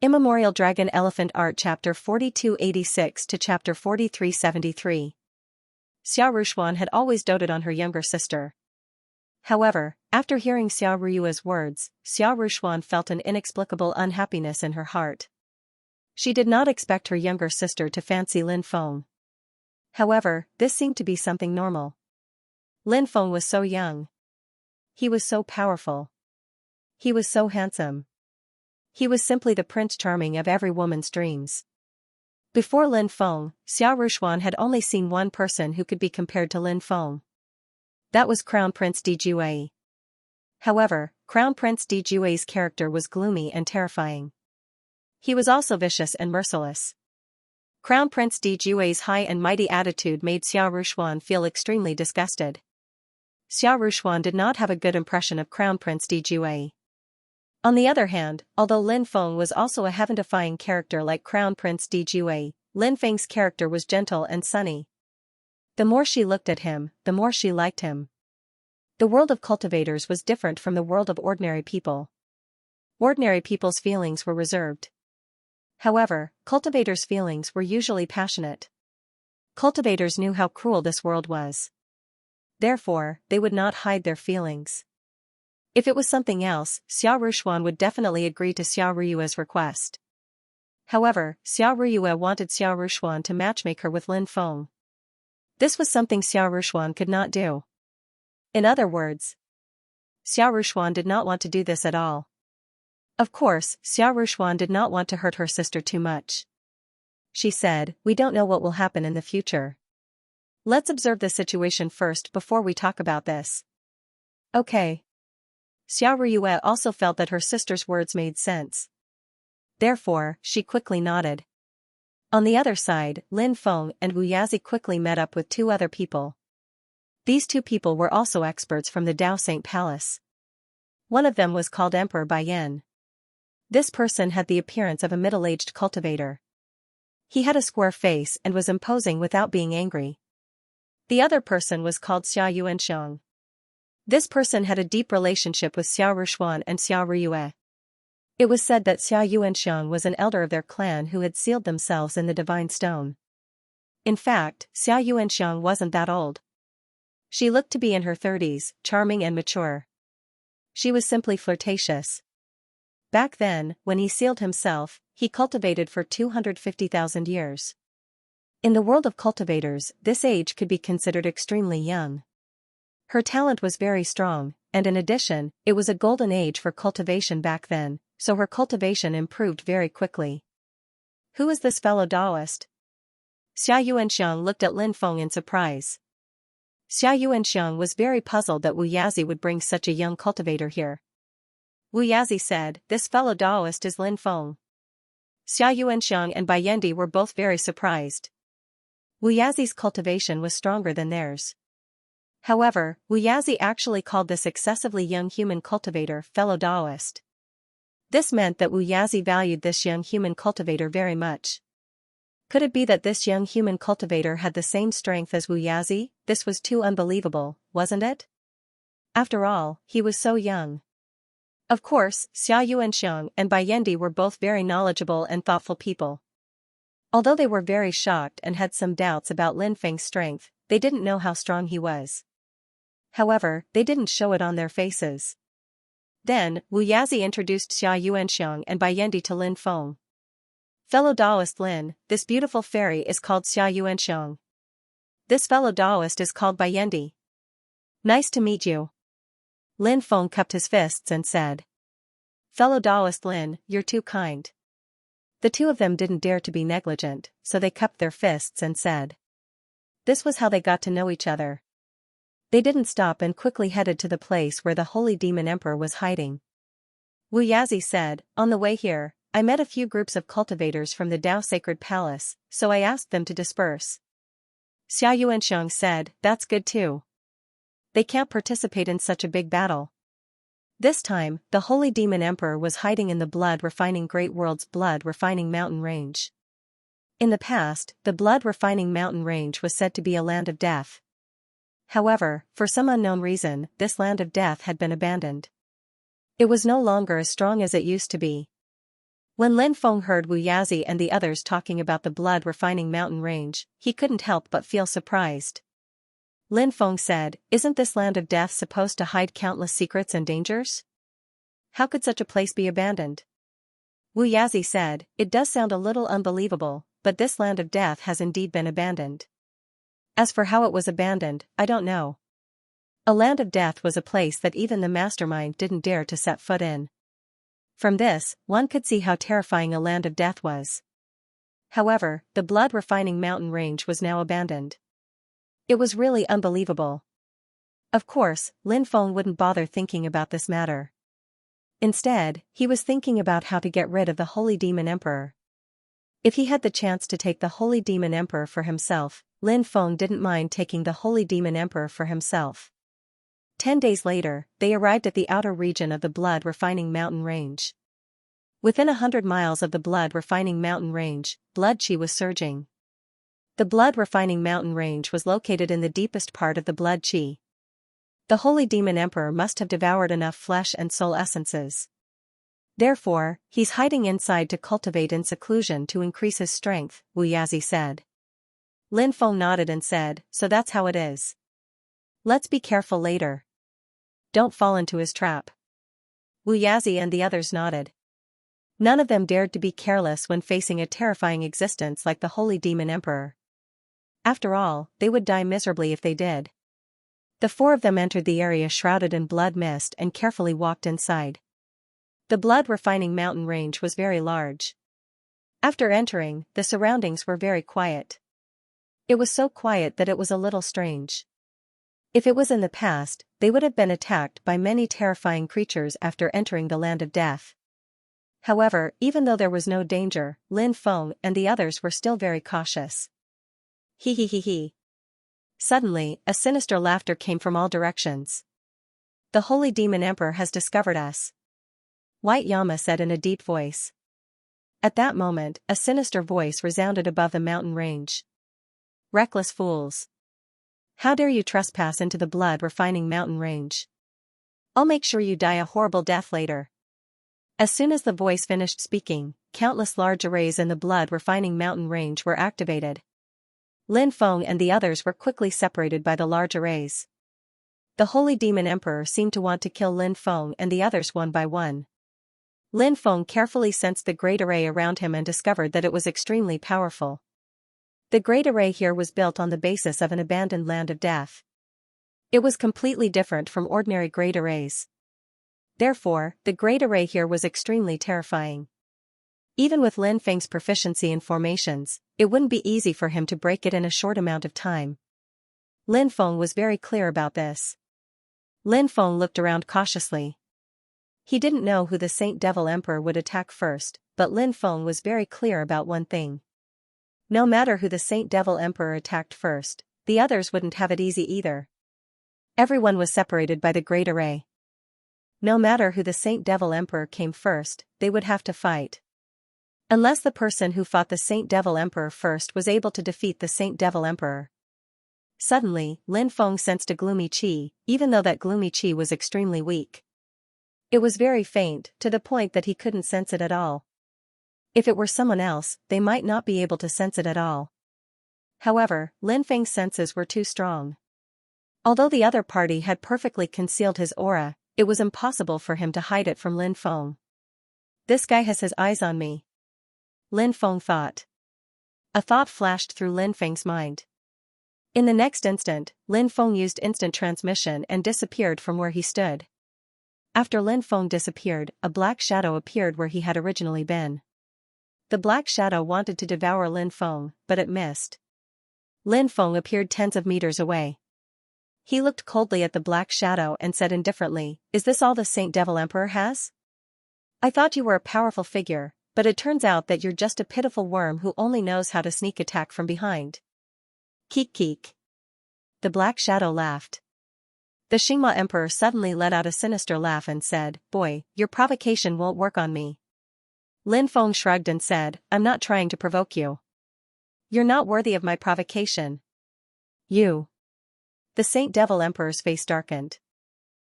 Immemorial Dragon Elephant Art Chapter 4286 to Chapter 4373. Xiao Rushuan had always doted on her younger sister. However, after hearing Xiao Ruyue's words, Xiao Rushuan felt an inexplicable unhappiness in her heart. She did not expect her younger sister to fancy Lin Feng. However, this seemed to be something normal. Lin Feng was so young. He was so powerful. He was so handsome. He was simply the Prince Charming of every woman's dreams. Before Lin Feng, Xiao Rushuan had only seen one person who could be compared to Lin Feng. That was Crown Prince Di Jue. However, Crown Prince Di Jue's character was gloomy and terrifying. He was also vicious and merciless. Crown Prince Di Jue's high and mighty attitude made Xiao Rushuan feel extremely disgusted. Xiao Rushuan did not have a good impression of Crown Prince Di Jue. On the other hand, although Lin Feng was also a heaven-defying character like Crown Prince Di Jue, Lin Feng's character was gentle and sunny. The more she looked at him, the more she liked him. The world of cultivators was different from the world of ordinary people. Ordinary people's feelings were reserved. However, cultivators' feelings were usually passionate. Cultivators knew how cruel this world was. Therefore, they would not hide their feelings. If it was something else, Xiao Rushuan would definitely agree to Xiao Ruyue's request. However, Xiao Ruyue wanted Xiao Rushuan to matchmake her with Lin Feng. This was something Xiao Rushuan could not do. In other words, Xiao Rushuan did not want to do this at all. Of course, Xiao Rushuan did not want to hurt her sister too much. She said, "We don't know what will happen in the future. Let's observe the situation first before we talk about this." Okay. Xiao Ruyue also felt that her sister's words made sense. Therefore, she quickly nodded. On the other side, Lin Feng and Wu Yazi quickly met up with two other people. These two people were also experts from the Dao Saint Palace. One of them was called Emperor Baiyan. This person had the appearance of a middle-aged cultivator. He had a square face and was imposing without being angry. The other person was called Xia Yuanxiang. This person had a deep relationship with Xiao Rushuan and Xiao Ruyue. It was said that Xia Yuanxiang was an elder of their clan who had sealed themselves in the divine stone. In fact, Xia Yuanxiang wasn't that old. She looked to be in her 30s, charming and mature. She was simply flirtatious. Back then, when he sealed himself, he cultivated for 250,000 years. In the world of cultivators, this age could be considered extremely young. Her talent was very strong, and in addition, it was a golden age for cultivation back then, so her cultivation improved very quickly. Who is this fellow Taoist? Xia Yuanxiang looked at Lin Feng in surprise. Xia Yuanxiang was very puzzled that Wu Yazi would bring such a young cultivator here. Wu Yazi said, "This fellow Taoist is Lin Feng." Xia Yuanxiang and Baiyendi were both very surprised. Wu Yazi's cultivation was stronger than theirs. However, Wu Yazi actually called this excessively young human cultivator fellow Taoist. This meant that Wu Yazi valued this young human cultivator very much. Could it be that this young human cultivator had the same strength as Wu Yazi? This was too unbelievable, wasn't it? After all, he was so young. Of course, Xia Yuanxiang and Baiyendi were both very knowledgeable and thoughtful people. Although they were very shocked and had some doubts about Lin Feng's strength, they didn't know how strong he was. However, they didn't show it on their faces. Then, Wu Yazi introduced Xia Yuanxiang and Baiyendi to Lin Feng. "Fellow Taoist Lin, this beautiful fairy is called Xia Yuanxiang. This fellow Taoist is called Baiyendi. Nice to meet you." Lin Feng cupped his fists and said, "Fellow Taoist Lin, you're too kind." The two of them didn't dare to be negligent, so they cupped their fists and said. This was how they got to know each other. They didn't stop and quickly headed to the place where the Holy Demon Emperor was hiding. Wu Yazi said, "On the way here, I met a few groups of cultivators from the Dao Sacred Palace, so I asked them to disperse." Xia Yuanxiang said, "That's good too. They can't participate in such a big battle." This time, the Holy Demon Emperor was hiding in the Blood Refining Great World's Blood Refining Mountain Range. In the past, the Blood Refining Mountain Range was said to be a land of death. However, for some unknown reason, this land of death had been abandoned. It was no longer as strong as it used to be. When Lin Feng heard Wu Yazi and the others talking about the blood-refining mountain range, he couldn't help but feel surprised. Lin Feng said, "Isn't this land of death supposed to hide countless secrets and dangers? How could such a place be abandoned?" Wu Yazi said, "It does sound a little unbelievable, but this land of death has indeed been abandoned. As for how it was abandoned, I don't know. A land of death was a place that even the mastermind didn't dare to set foot in." From this, one could see how terrifying a land of death was. However, the blood-refining mountain range was now abandoned. It was really unbelievable. Of course, Lin Feng wouldn't bother thinking about this matter. Instead, he was thinking about how to get rid of the Holy Demon Emperor. If he had the chance to take the Holy Demon Emperor for himself, Lin Feng didn't mind taking the Holy Demon Emperor for himself. 10 days later, they arrived at the outer region of the blood-refining mountain range. Within 100 miles of the blood-refining mountain range, blood qi was surging. The blood-refining mountain range was located in the deepest part of the blood qi. The Holy Demon Emperor must have devoured enough flesh and soul essences. Therefore, he's hiding inside to cultivate in seclusion to increase his strength, Wu Yazi said. Lin Feng nodded and said, "So that's how it is. Let's be careful later. Don't fall into his trap." Wu Yazi and the others nodded. None of them dared to be careless when facing a terrifying existence like the Holy Demon Emperor. After all, they would die miserably if they did. The four of them entered the area shrouded in blood mist and carefully walked inside. The blood-refining mountain range was very large. After entering, the surroundings were very quiet. It was so quiet that it was a little strange. If it was in the past, they would have been attacked by many terrifying creatures after entering the land of death. However, even though there was no danger, Lin Feng and the others were still very cautious. He he he he. Suddenly, a sinister laughter came from all directions. "The Holy Demon Emperor has discovered us," White Yama said in a deep voice. At that moment, a sinister voice resounded above the mountain range. "Reckless fools. How dare you trespass into the blood-refining mountain range? I'll make sure you die a horrible death later." As soon as the voice finished speaking, countless large arrays in the blood-refining mountain range were activated. Lin Feng and the others were quickly separated by the large arrays. The Holy Demon Emperor seemed to want to kill Lin Feng and the others one by one. Lin Feng carefully sensed the great array around him and discovered that it was extremely powerful. The great array here was built on the basis of an abandoned land of death. It was completely different from ordinary great arrays. Therefore, the great array here was extremely terrifying. Even with Lin Feng's proficiency in formations, it wouldn't be easy for him to break it in a short amount of time. Lin Feng was very clear about this. Lin Feng looked around cautiously. He didn't know who the Saint Devil Emperor would attack first, but Lin Feng was very clear about one thing. No matter who the Saint Devil Emperor attacked first, the others wouldn't have it easy either. Everyone was separated by the great array. No matter who the Saint Devil Emperor came first, they would have to fight. Unless the person who fought the Saint Devil Emperor first was able to defeat the Saint Devil Emperor. Suddenly, Lin Feng sensed a gloomy qi, even though that gloomy qi was extremely weak. It was very faint, to the point that he couldn't sense it at all. If it were someone else, they might not be able to sense it at all. However, Lin Feng's senses were too strong. Although the other party had perfectly concealed his aura, it was impossible for him to hide it from Lin Feng. "This guy has his eyes on me," Lin Feng thought. A thought flashed through Lin Feng's mind. In the next instant, Lin Feng used instant transmission and disappeared from where he stood. After Lin Feng disappeared, a black shadow appeared where he had originally been. The black shadow wanted to devour Lin Feng, but it missed. Lin Feng appeared tens of meters away. He looked coldly at the black shadow and said indifferently, "Is this all the Saint Devil Emperor has? I thought you were a powerful figure, but it turns out that you're just a pitiful worm who only knows how to sneak attack from behind." Keek keek. The black shadow laughed. The Xingma Emperor suddenly let out a sinister laugh and said, "Boy, your provocation won't work on me." Lin Feng shrugged and said, "I'm not trying to provoke you. You're not worthy of my provocation. You." The Saint Devil Emperor's face darkened.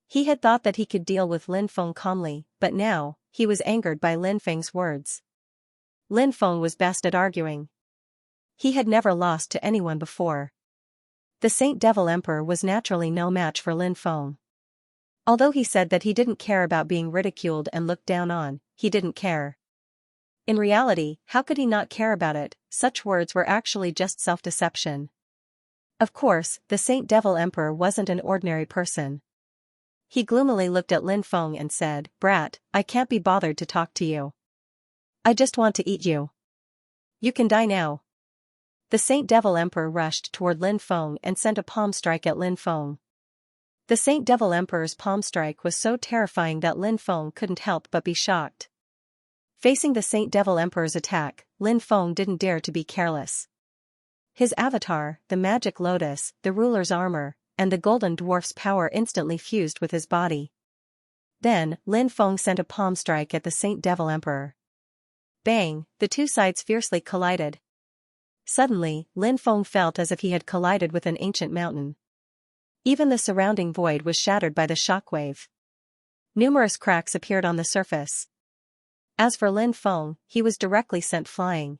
He had thought that he could deal with Lin Feng calmly, but now, he was angered by Lin Feng's words. Lin Feng was best at arguing. He had never lost to anyone before. The Saint Devil Emperor was naturally no match for Lin Feng. Although he said that he didn't care about being ridiculed and looked down on, he didn't care. In reality, how could he not care about it? Such words were actually just self-deception. Of course, the Saint Devil Emperor wasn't an ordinary person. He gloomily looked at Lin Feng and said, "Brat, I can't be bothered to talk to you. I just want to eat you. You can die now." The Saint Devil Emperor rushed toward Lin Feng and sent a palm strike at Lin Feng. The Saint Devil Emperor's palm strike was so terrifying that Lin Feng couldn't help but be shocked. Facing the Saint Devil Emperor's attack, Lin Feng didn't dare to be careless. His avatar, the magic lotus, the ruler's armor, and the golden dwarf's power instantly fused with his body. Then, Lin Feng sent a palm strike at the Saint Devil Emperor. Bang, the two sides fiercely collided. Suddenly, Lin Feng felt as if he had collided with an ancient mountain. Even the surrounding void was shattered by the shockwave. Numerous cracks appeared on the surface. As for Lin Feng, he was directly sent flying.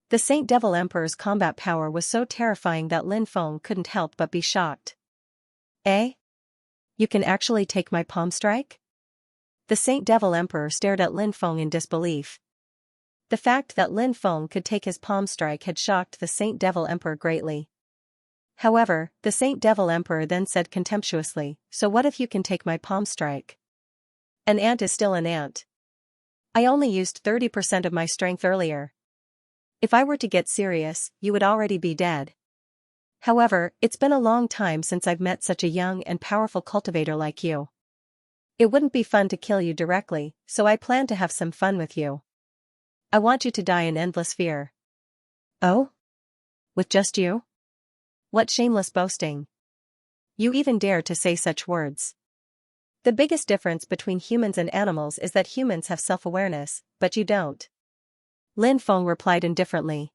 The Saint Devil Emperor's combat power was so terrifying that Lin Feng couldn't help but be shocked. "Eh? You can actually take my palm strike?" The Saint Devil Emperor stared at Lin Feng in disbelief. The fact that Lin Feng could take his palm strike had shocked the Saint Devil Emperor greatly. However, the Saint Devil Emperor then said contemptuously, "So what if you can take my palm strike? An ant is still an ant. I only used 30% of my strength earlier. If I were to get serious, you would already be dead. However, it's been a long time since I've met such a young and powerful cultivator like you. It wouldn't be fun to kill you directly, so I plan to have some fun with you. I want you to die in endless fear." "Oh? With just you? What shameless boasting. You even dare to say such words." The biggest difference between humans and animals is that humans have self-awareness, but you don't. Lin Feng replied indifferently.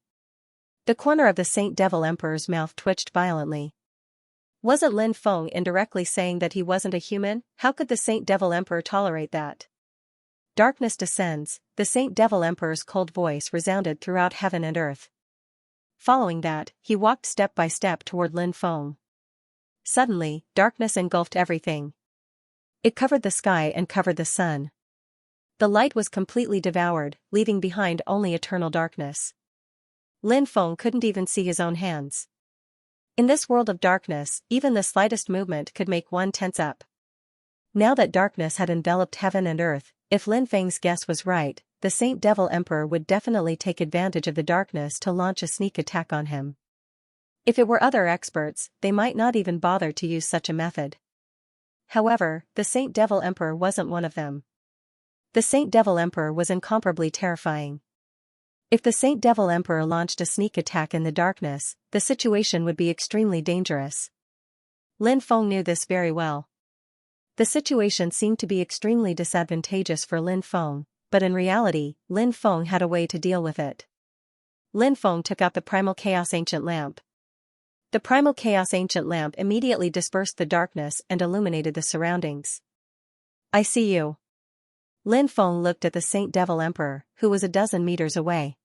The corner of the Saint Devil Emperor's mouth twitched violently. Wasn't Lin Feng indirectly saying that he wasn't a human? How could the Saint Devil Emperor tolerate that? Darkness descends, the Saint Devil Emperor's cold voice resounded throughout heaven and earth. Following that, he walked step by step toward Lin Feng. Suddenly, darkness engulfed everything. It covered the sky and covered the sun. The light was completely devoured, leaving behind only eternal darkness. Lin Feng couldn't even see his own hands. In this world of darkness, even the slightest movement could make one tense up. Now that darkness had enveloped heaven and earth, if Lin Feng's guess was right, the Saint Devil Emperor would definitely take advantage of the darkness to launch a sneak attack on him. If it were other experts, they might not even bother to use such a method. However, the Saint Devil Emperor wasn't one of them. The Saint Devil Emperor was incomparably terrifying. If the Saint Devil Emperor launched a sneak attack in the darkness, the situation would be extremely dangerous. Lin Feng knew this very well. The situation seemed to be extremely disadvantageous for Lin Feng, but in reality, Lin Feng had a way to deal with it. Lin Feng took out the Primal Chaos Ancient Lamp. The Primal Chaos Ancient Lamp immediately dispersed the darkness and illuminated the surroundings. "I see you." Lin Feng looked at the Saint Devil Emperor, who was a dozen meters away.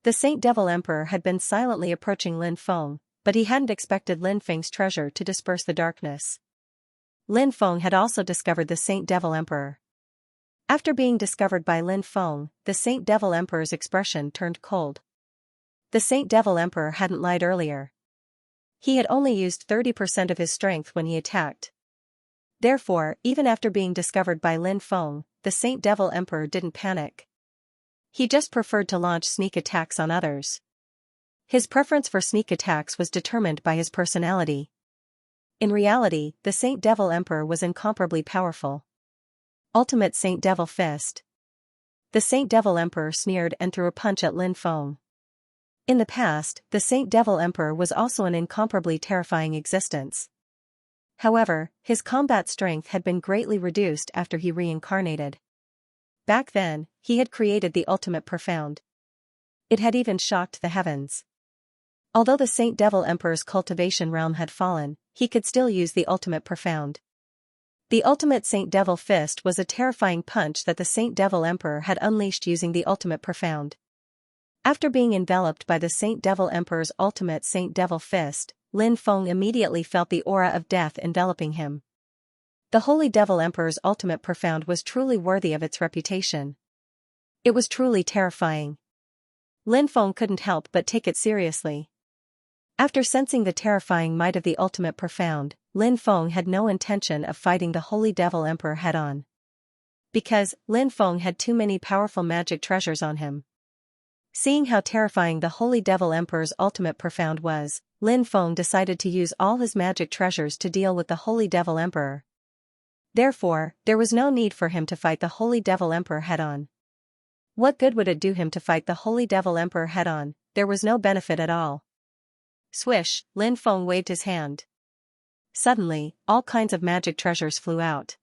The Saint Devil Emperor had been silently approaching Lin Feng, but he hadn't expected Lin Feng's treasure to disperse the darkness. Lin Feng had also discovered the Saint Devil Emperor. After being discovered by Lin Feng, the Saint Devil Emperor's expression turned cold. The Saint Devil Emperor hadn't lied earlier. He had only used 30% of his strength when he attacked. Therefore, even after being discovered by Lin Feng, the Saint Devil Emperor didn't panic. He just preferred to launch sneak attacks on others. His preference for sneak attacks was determined by his personality. In reality, the Saint Devil Emperor was incomparably powerful. Ultimate Saint Devil Fist. The Saint Devil Emperor sneered and threw a punch at Lin Feng. In the past, the Saint Devil Emperor was also an incomparably terrifying existence. However, his combat strength had been greatly reduced after he reincarnated. Back then, he had created the ultimate profound. It had even shocked the heavens. Although the Saint Devil Emperor's cultivation realm had fallen, he could still use the ultimate profound. The ultimate Saint Devil Fist was a terrifying punch that the Saint Devil Emperor had unleashed using the ultimate profound. After being enveloped by the Saint Devil Emperor's ultimate Saint Devil Fist, Lin Feng immediately felt the aura of death enveloping him. The Holy Devil Emperor's ultimate profound was truly worthy of its reputation. It was truly terrifying. Lin Feng couldn't help but take it seriously. After sensing the terrifying might of the ultimate profound, Lin Feng had no intention of fighting the Holy Devil Emperor head-on. Because Lin Feng had too many powerful magic treasures on him. Seeing how terrifying the Holy Devil Emperor's ultimate profound was, Lin Feng decided to use all his magic treasures to deal with the Holy Devil Emperor. Therefore, there was no need for him to fight the Holy Devil Emperor head-on. What good would it do him to fight the Holy Devil Emperor head-on? There was no benefit at all. Swish, Lin Feng waved his hand. Suddenly, all kinds of magic treasures flew out.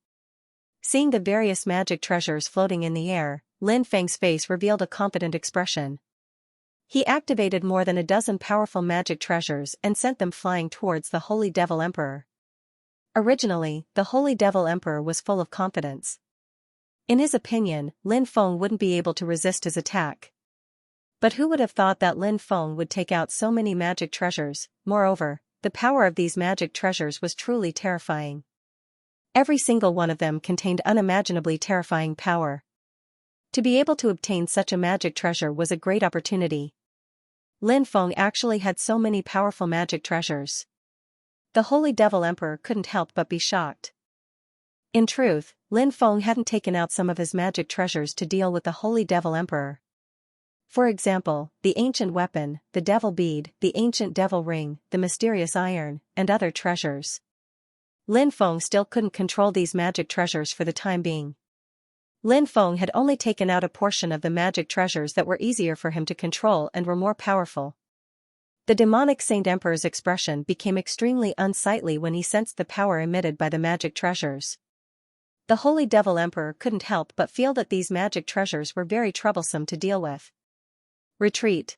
Seeing the various magic treasures floating in the air, Lin Feng's face revealed a confident expression. He activated more than a dozen powerful magic treasures and sent them flying towards the Holy Devil Emperor. Originally, the Holy Devil Emperor was full of confidence. In his opinion, Lin Feng wouldn't be able to resist his attack. But who would have thought that Lin Feng would take out so many magic treasures? Moreover, the power of these magic treasures was truly terrifying. Every single one of them contained unimaginably terrifying power. To be able to obtain such a magic treasure was a great opportunity. Lin Feng actually had so many powerful magic treasures. The Holy Devil Emperor couldn't help but be shocked. In truth, Lin Feng hadn't taken out some of his magic treasures to deal with the Holy Devil Emperor. For example, the ancient weapon, the devil bead, the ancient devil ring, the mysterious iron, and other treasures. Lin Feng still couldn't control these magic treasures for the time being. Lin Feng had only taken out a portion of the magic treasures that were easier for him to control and were more powerful. The demonic Saint Emperor's expression became extremely unsightly when he sensed the power emitted by the magic treasures. The Holy Devil Emperor couldn't help but feel that these magic treasures were very troublesome to deal with. Retreat.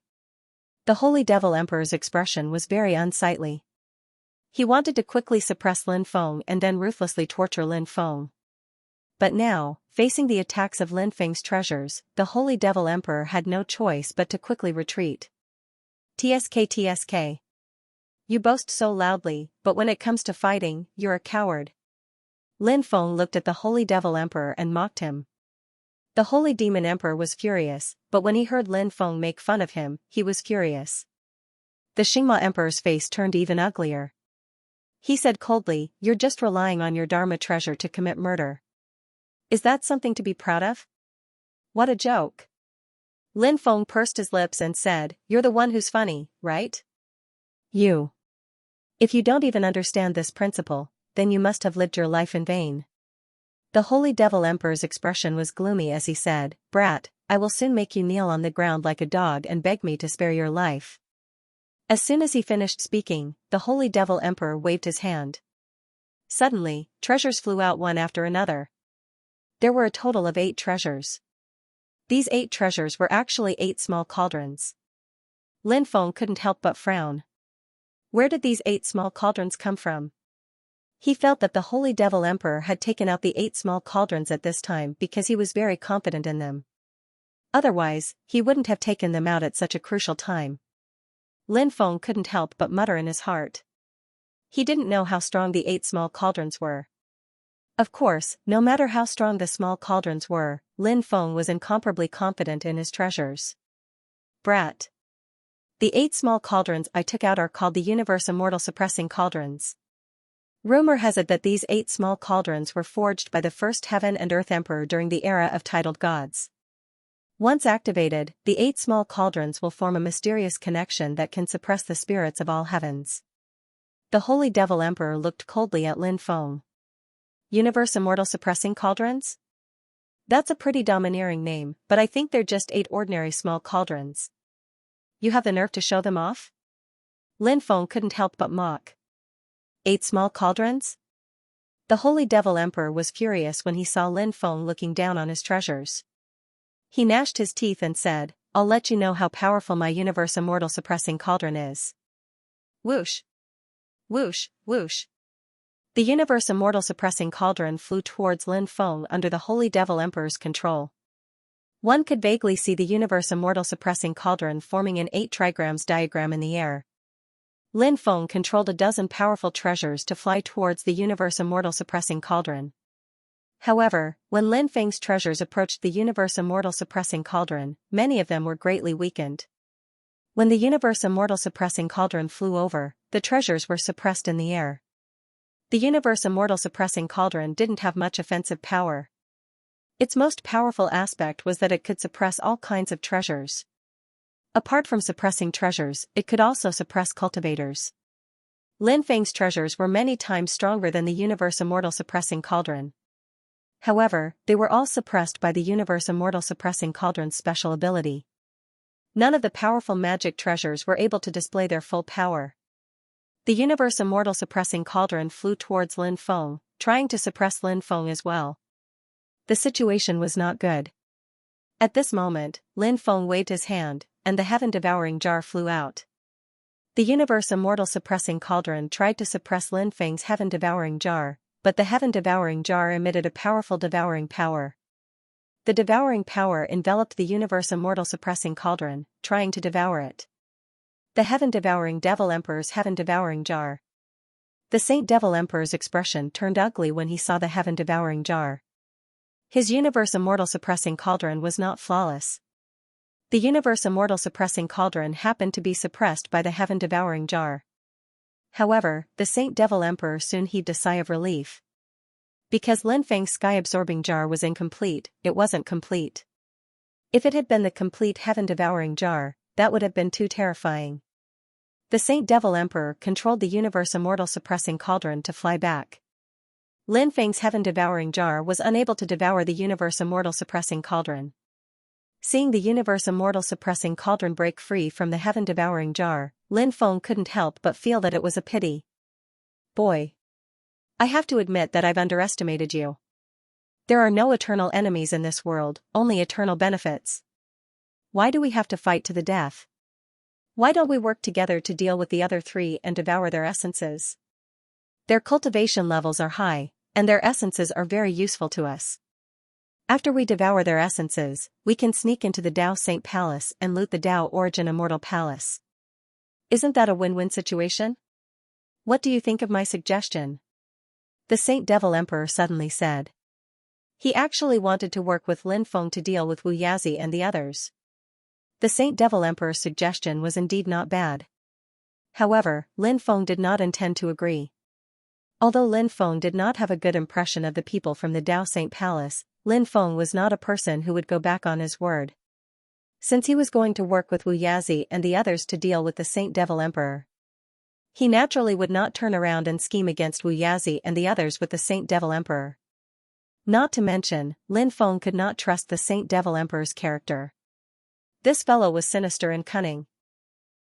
The Holy Devil Emperor's expression was very unsightly. He wanted to quickly suppress Lin Feng and then ruthlessly torture Lin Feng. But now, facing the attacks of Lin Feng's treasures, the Holy Devil Emperor had no choice but to quickly retreat. TSK. You boast so loudly, but when it comes to fighting, you're a coward. Lin Feng looked at the Holy Devil Emperor and mocked him. The Holy Demon Emperor was furious, but when he heard Lin Feng make fun of him, he was furious. The Xianxia Emperor's face turned even uglier. He said coldly, "You're just relying on your Dharma treasure to commit murder. Is that something to be proud of? What a joke." Lin Feng pursed his lips and said, "You're the one who's funny, right? You. If you don't even understand this principle, then you must have lived your life in vain." The Holy Devil Emperor's expression was gloomy as he said, "Brat, I will soon make you kneel on the ground like a dog and beg me to spare your life." As soon as he finished speaking, the Holy Devil Emperor waved his hand. Suddenly, treasures flew out one after another. There were a total of 8 treasures. These 8 treasures were actually 8 small cauldrons. Lin Feng couldn't help but frown. Where did these 8 small cauldrons come from? He felt that the Holy Devil Emperor had taken out the 8 small cauldrons at this time because he was very confident in them. Otherwise, he wouldn't have taken them out at such a crucial time. Lin Feng couldn't help but mutter in his heart. He didn't know how strong the 8 small cauldrons were. Of course, no matter how strong the small cauldrons were, Lin Feng was incomparably confident in his treasures. Brat. The 8 small cauldrons I took out are called the Universe Immortal Suppressing Cauldrons. Rumor has it that these 8 small cauldrons were forged by the first Heaven and Earth Emperor during the era of titled gods. Once activated, the 8 small cauldrons will form a mysterious connection that can suppress the spirits of all heavens. The Holy Devil Emperor looked coldly at Lin Feng. Universe Immortal Suppressing Cauldrons? That's a pretty domineering name, but I think they're just 8 ordinary small cauldrons. You have the nerve to show them off? Lin Feng couldn't help but mock. 8 small cauldrons? The Holy Devil Emperor was furious when he saw Lin Feng looking down on his treasures. He gnashed his teeth and said, "I'll let you know how powerful my Universe Immortal Suppressing Cauldron is." Whoosh! Whoosh, whoosh! The universe immortal suppressing cauldron flew towards Lin Feng under the Holy Devil Emperor's control. One could vaguely see the universe immortal suppressing cauldron forming an 8 trigrams diagram in the air. Lin Feng controlled a dozen powerful treasures to fly towards the universe immortal suppressing cauldron. However, when Lin Feng's treasures approached the universe immortal suppressing cauldron, many of them were greatly weakened. When the universe immortal suppressing cauldron flew over, the treasures were suppressed in the air. The universe immortal suppressing cauldron didn't have much offensive power. Its most powerful aspect was that it could suppress all kinds of treasures. Apart from suppressing treasures, it could also suppress cultivators. Lin Feng's treasures were many times stronger than the universe immortal suppressing cauldron. However, they were all suppressed by the universe immortal suppressing cauldron's special ability. None of the powerful magic treasures were able to display their full power. The universe immortal suppressing cauldron flew towards Lin Feng, trying to suppress Lin Feng as well. The situation was not good. At this moment, Lin Feng waved his hand, and the heaven-devouring jar flew out. The universe immortal suppressing cauldron tried to suppress Lin Feng's heaven-devouring jar, but the heaven-devouring jar emitted a powerful devouring power. The devouring power enveloped the universe immortal suppressing cauldron, trying to devour it. The heaven-devouring Devil Emperor's heaven-devouring jar. The Saint Devil Emperor's expression turned ugly when he saw the heaven-devouring jar. His universe immortal suppressing cauldron was not flawless. The universe immortal suppressing cauldron happened to be suppressed by the heaven-devouring jar. However, the Saint Devil Emperor soon heaved a sigh of relief. Because Lin Feng's sky-absorbing jar was incomplete, it wasn't complete. If it had been the complete heaven-devouring jar, that would have been too terrifying. The Saint Devil Emperor controlled the universe immortal suppressing cauldron to fly back. Lin Feng's heaven-devouring jar was unable to devour the universe immortal suppressing cauldron. Seeing the universe immortal suppressing cauldron break free from the heaven-devouring jar, Lin Feng couldn't help but feel that it was a pity. Boy. I have to admit that I've underestimated you. There are no eternal enemies in this world, only eternal benefits. Why do we have to fight to the death? Why don't we work together to deal with the other 3 and devour their essences? Their cultivation levels are high, and their essences are very useful to us. After we devour their essences, we can sneak into the Dao Saint Palace and loot the Dao Origin Immortal Palace. Isn't that a win-win situation? What do you think of my suggestion? The Saint Devil Emperor suddenly said. He actually wanted to work with Lin Feng to deal with Wu Yazi and the others. The Saint Devil Emperor's suggestion was indeed not bad. However, Lin Feng did not intend to agree. Although Lin Feng did not have a good impression of the people from the Dao Saint Palace, Lin Feng was not a person who would go back on his word. Since he was going to work with Wu Yazi and the others to deal with the Saint Devil Emperor, he naturally would not turn around and scheme against Wu Yazi and the others with the Saint Devil Emperor. Not to mention, Lin Feng could not trust the Saint Devil Emperor's character. This fellow was sinister and cunning.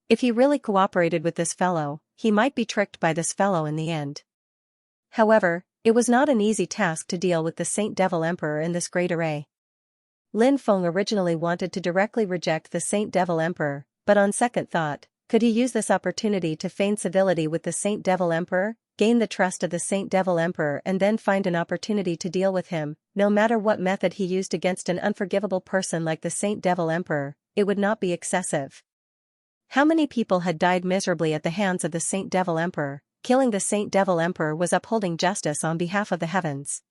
If he really cooperated with this fellow, he might be tricked by this fellow in the end. However, it was not an easy task to deal with the Saint Devil Emperor in this great array. Lin Feng originally wanted to directly reject the Saint Devil Emperor, but on second thought, could he use this opportunity to feign civility with the Saint Devil Emperor, gain the trust of the Saint Devil Emperor and then find an opportunity to deal with him? No matter what method he used against an unforgivable person like the Saint Devil Emperor, it would not be excessive. How many people had died miserably at the hands of the Saint Devil Emperor? Killing the Saint Devil Emperor was upholding justice on behalf of the heavens.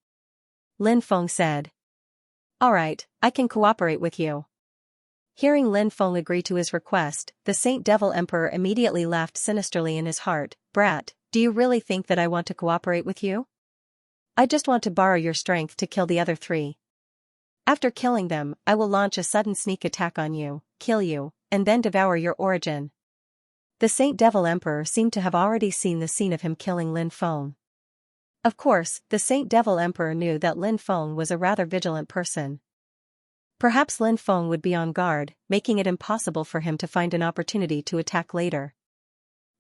Lin Feng said. Alright, I can cooperate with you. Hearing Lin Feng agree to his request, the Saint Devil Emperor immediately laughed sinisterly in his heart. Brat, do you really think that I want to cooperate with you? I just want to borrow your strength to kill the other 3. After killing them, I will launch a sudden sneak attack on you, kill you, and then devour your origin. The Saint Devil Emperor seemed to have already seen the scene of him killing Lin Feng. Of course, the Saint Devil Emperor knew that Lin Feng was a rather vigilant person. Perhaps Lin Feng would be on guard, making it impossible for him to find an opportunity to attack later.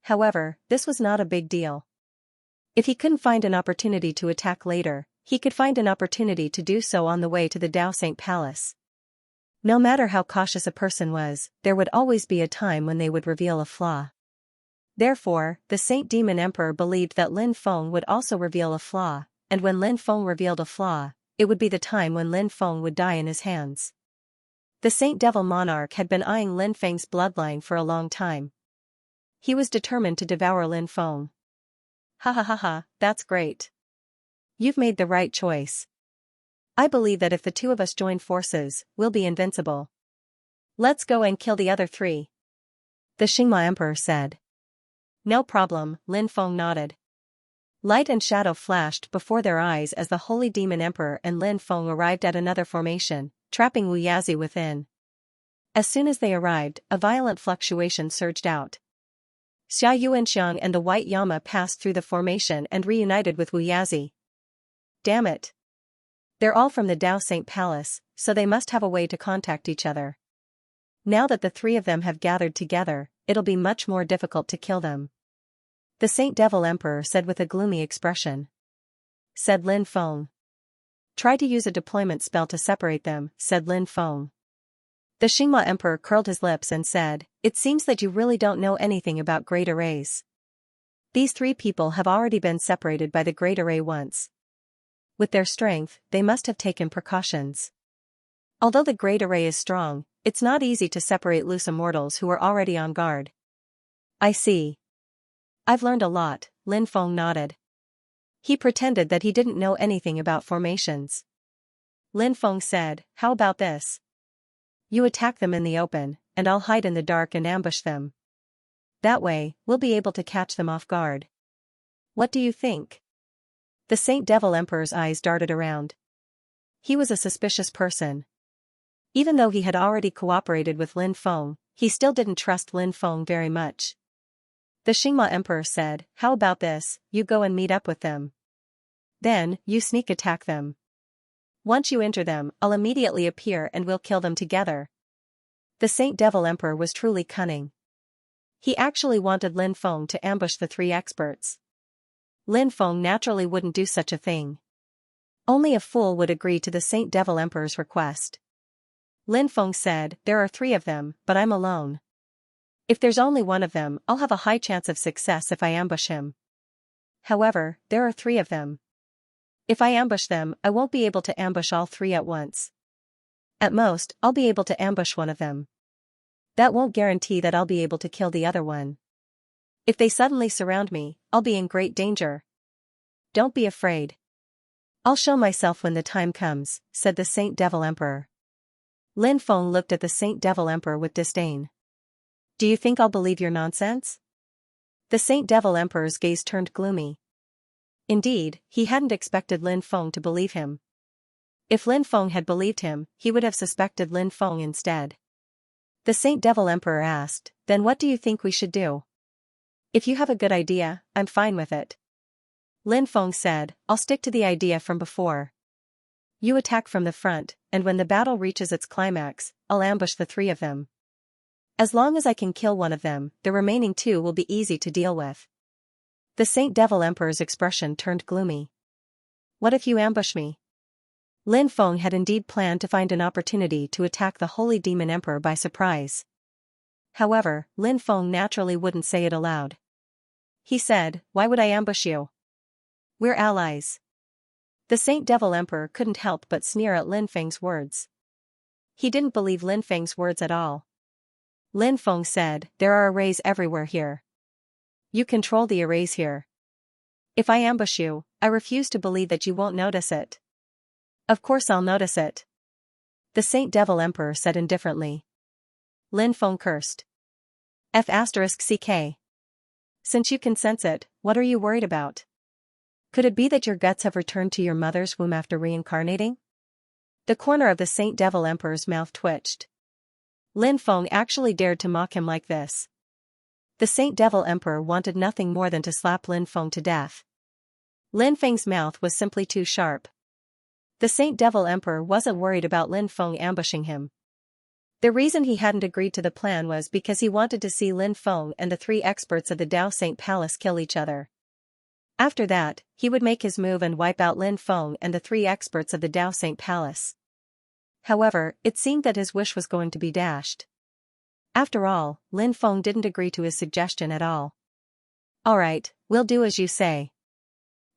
However, this was not a big deal. If he couldn't find an opportunity to attack later, he could find an opportunity to do so on the way to the Dao Saint Palace. No matter how cautious a person was, there would always be a time when they would reveal a flaw. Therefore, the Saint Demon Emperor believed that Lin Feng would also reveal a flaw, and when Lin Feng revealed a flaw, it would be the time when Lin Feng would die in his hands. The Saint Devil Monarch had been eyeing Lin Feng's bloodline for a long time. He was determined to devour Lin Feng. Ha ha ha ha, that's great. You've made the right choice. I believe that if the two of us join forces, we'll be invincible. Let's go and kill the other three. The Xingma Emperor said. No problem, Lin Feng nodded. Light and shadow flashed before their eyes as the Holy Demon Emperor and Lin Feng arrived at another formation, trapping Wu Yazi within. As soon as they arrived, a violent fluctuation surged out. Xia Yuanxiang and the White Yama passed through the formation and reunited with Wu Yazi. Damn it. They're all from the Dao Saint Palace, so they must have a way to contact each other. Now that the three of them have gathered together, it'll be much more difficult to kill them. The Saint Devil Emperor said with a gloomy expression. Said Lin Feng. Try to use a deployment spell to separate them, said Lin Feng. The Xingma Emperor curled his lips and said, It seems that you really don't know anything about Great Arrays. These three people have already been separated by the Great Array once. With their strength, they must have taken precautions. Although the Great Array is strong, it's not easy to separate loose immortals who are already on guard. I see. I've learned a lot, Lin Feng nodded. He pretended that he didn't know anything about formations. Lin Feng said, How about this? You attack them in the open, and I'll hide in the dark and ambush them. That way, we'll be able to catch them off guard. What do you think? The Saint Devil Emperor's eyes darted around. He was a suspicious person. Even though he had already cooperated with Lin Feng, he still didn't trust Lin Feng very much. The Xingma Emperor said, How about this, you go and meet up with them. Then, you sneak attack them. Once you enter them, I'll immediately appear and we'll kill them together. The Saint Devil Emperor was truly cunning. He actually wanted Lin Feng to ambush the three experts. Lin Feng naturally wouldn't do such a thing. Only a fool would agree to the Saint Devil Emperor's request. Lin Feng said, There are three of them, but I'm alone. If there's only one of them, I'll have a high chance of success if I ambush him. However, there are three of them. If I ambush them, I won't be able to ambush all three at once. At most, I'll be able to ambush one of them. That won't guarantee that I'll be able to kill the other one. If they suddenly surround me, I'll be in great danger. Don't be afraid. I'll show myself when the time comes, said the Saint Devil Emperor. Lin Feng looked at the Saint Devil Emperor with disdain. Do you think I'll believe your nonsense? The Saint Devil Emperor's gaze turned gloomy. Indeed, he hadn't expected Lin Feng to believe him. If Lin Feng had believed him, he would have suspected Lin Feng instead. The Saint Devil Emperor asked, Then what do you think we should do? If you have a good idea, I'm fine with it. Lin Feng said, I'll stick to the idea from before. You attack from the front, and when the battle reaches its climax, I'll ambush the three of them. As long as I can kill one of them, the remaining two will be easy to deal with. The Saint Devil Emperor's expression turned gloomy. What if you ambush me? Lin Feng had indeed planned to find an opportunity to attack the Holy Demon Emperor by surprise. However, Lin Feng naturally wouldn't say it aloud. He said, Why would I ambush you? We're allies. The Saint Devil Emperor couldn't help but sneer at Lin Feng's words. He didn't believe Lin Feng's words at all. Lin Feng said, There are arrays everywhere here. You control the arrays here. If I ambush you, I refuse to believe that you won't notice it. Of course I'll notice it. The Saint Devil Emperor said indifferently. Lin Feng cursed. F***ck. Since you can sense it, what are you worried about? Could it be that your guts have returned to your mother's womb after reincarnating? The corner of the Saint Devil Emperor's mouth twitched. Lin Feng actually dared to mock him like this. The Saint Devil Emperor wanted nothing more than to slap Lin Feng to death. Lin Feng's mouth was simply too sharp. The Saint Devil Emperor wasn't worried about Lin Feng ambushing him. The reason he hadn't agreed to the plan was because he wanted to see Lin Feng and the three experts of the Dao Saint Palace kill each other. After that, he would make his move and wipe out Lin Feng and the three experts of the Dao Saint Palace. However, it seemed that his wish was going to be dashed. After all, Lin Feng didn't agree to his suggestion at all. Alright, we'll do as you say.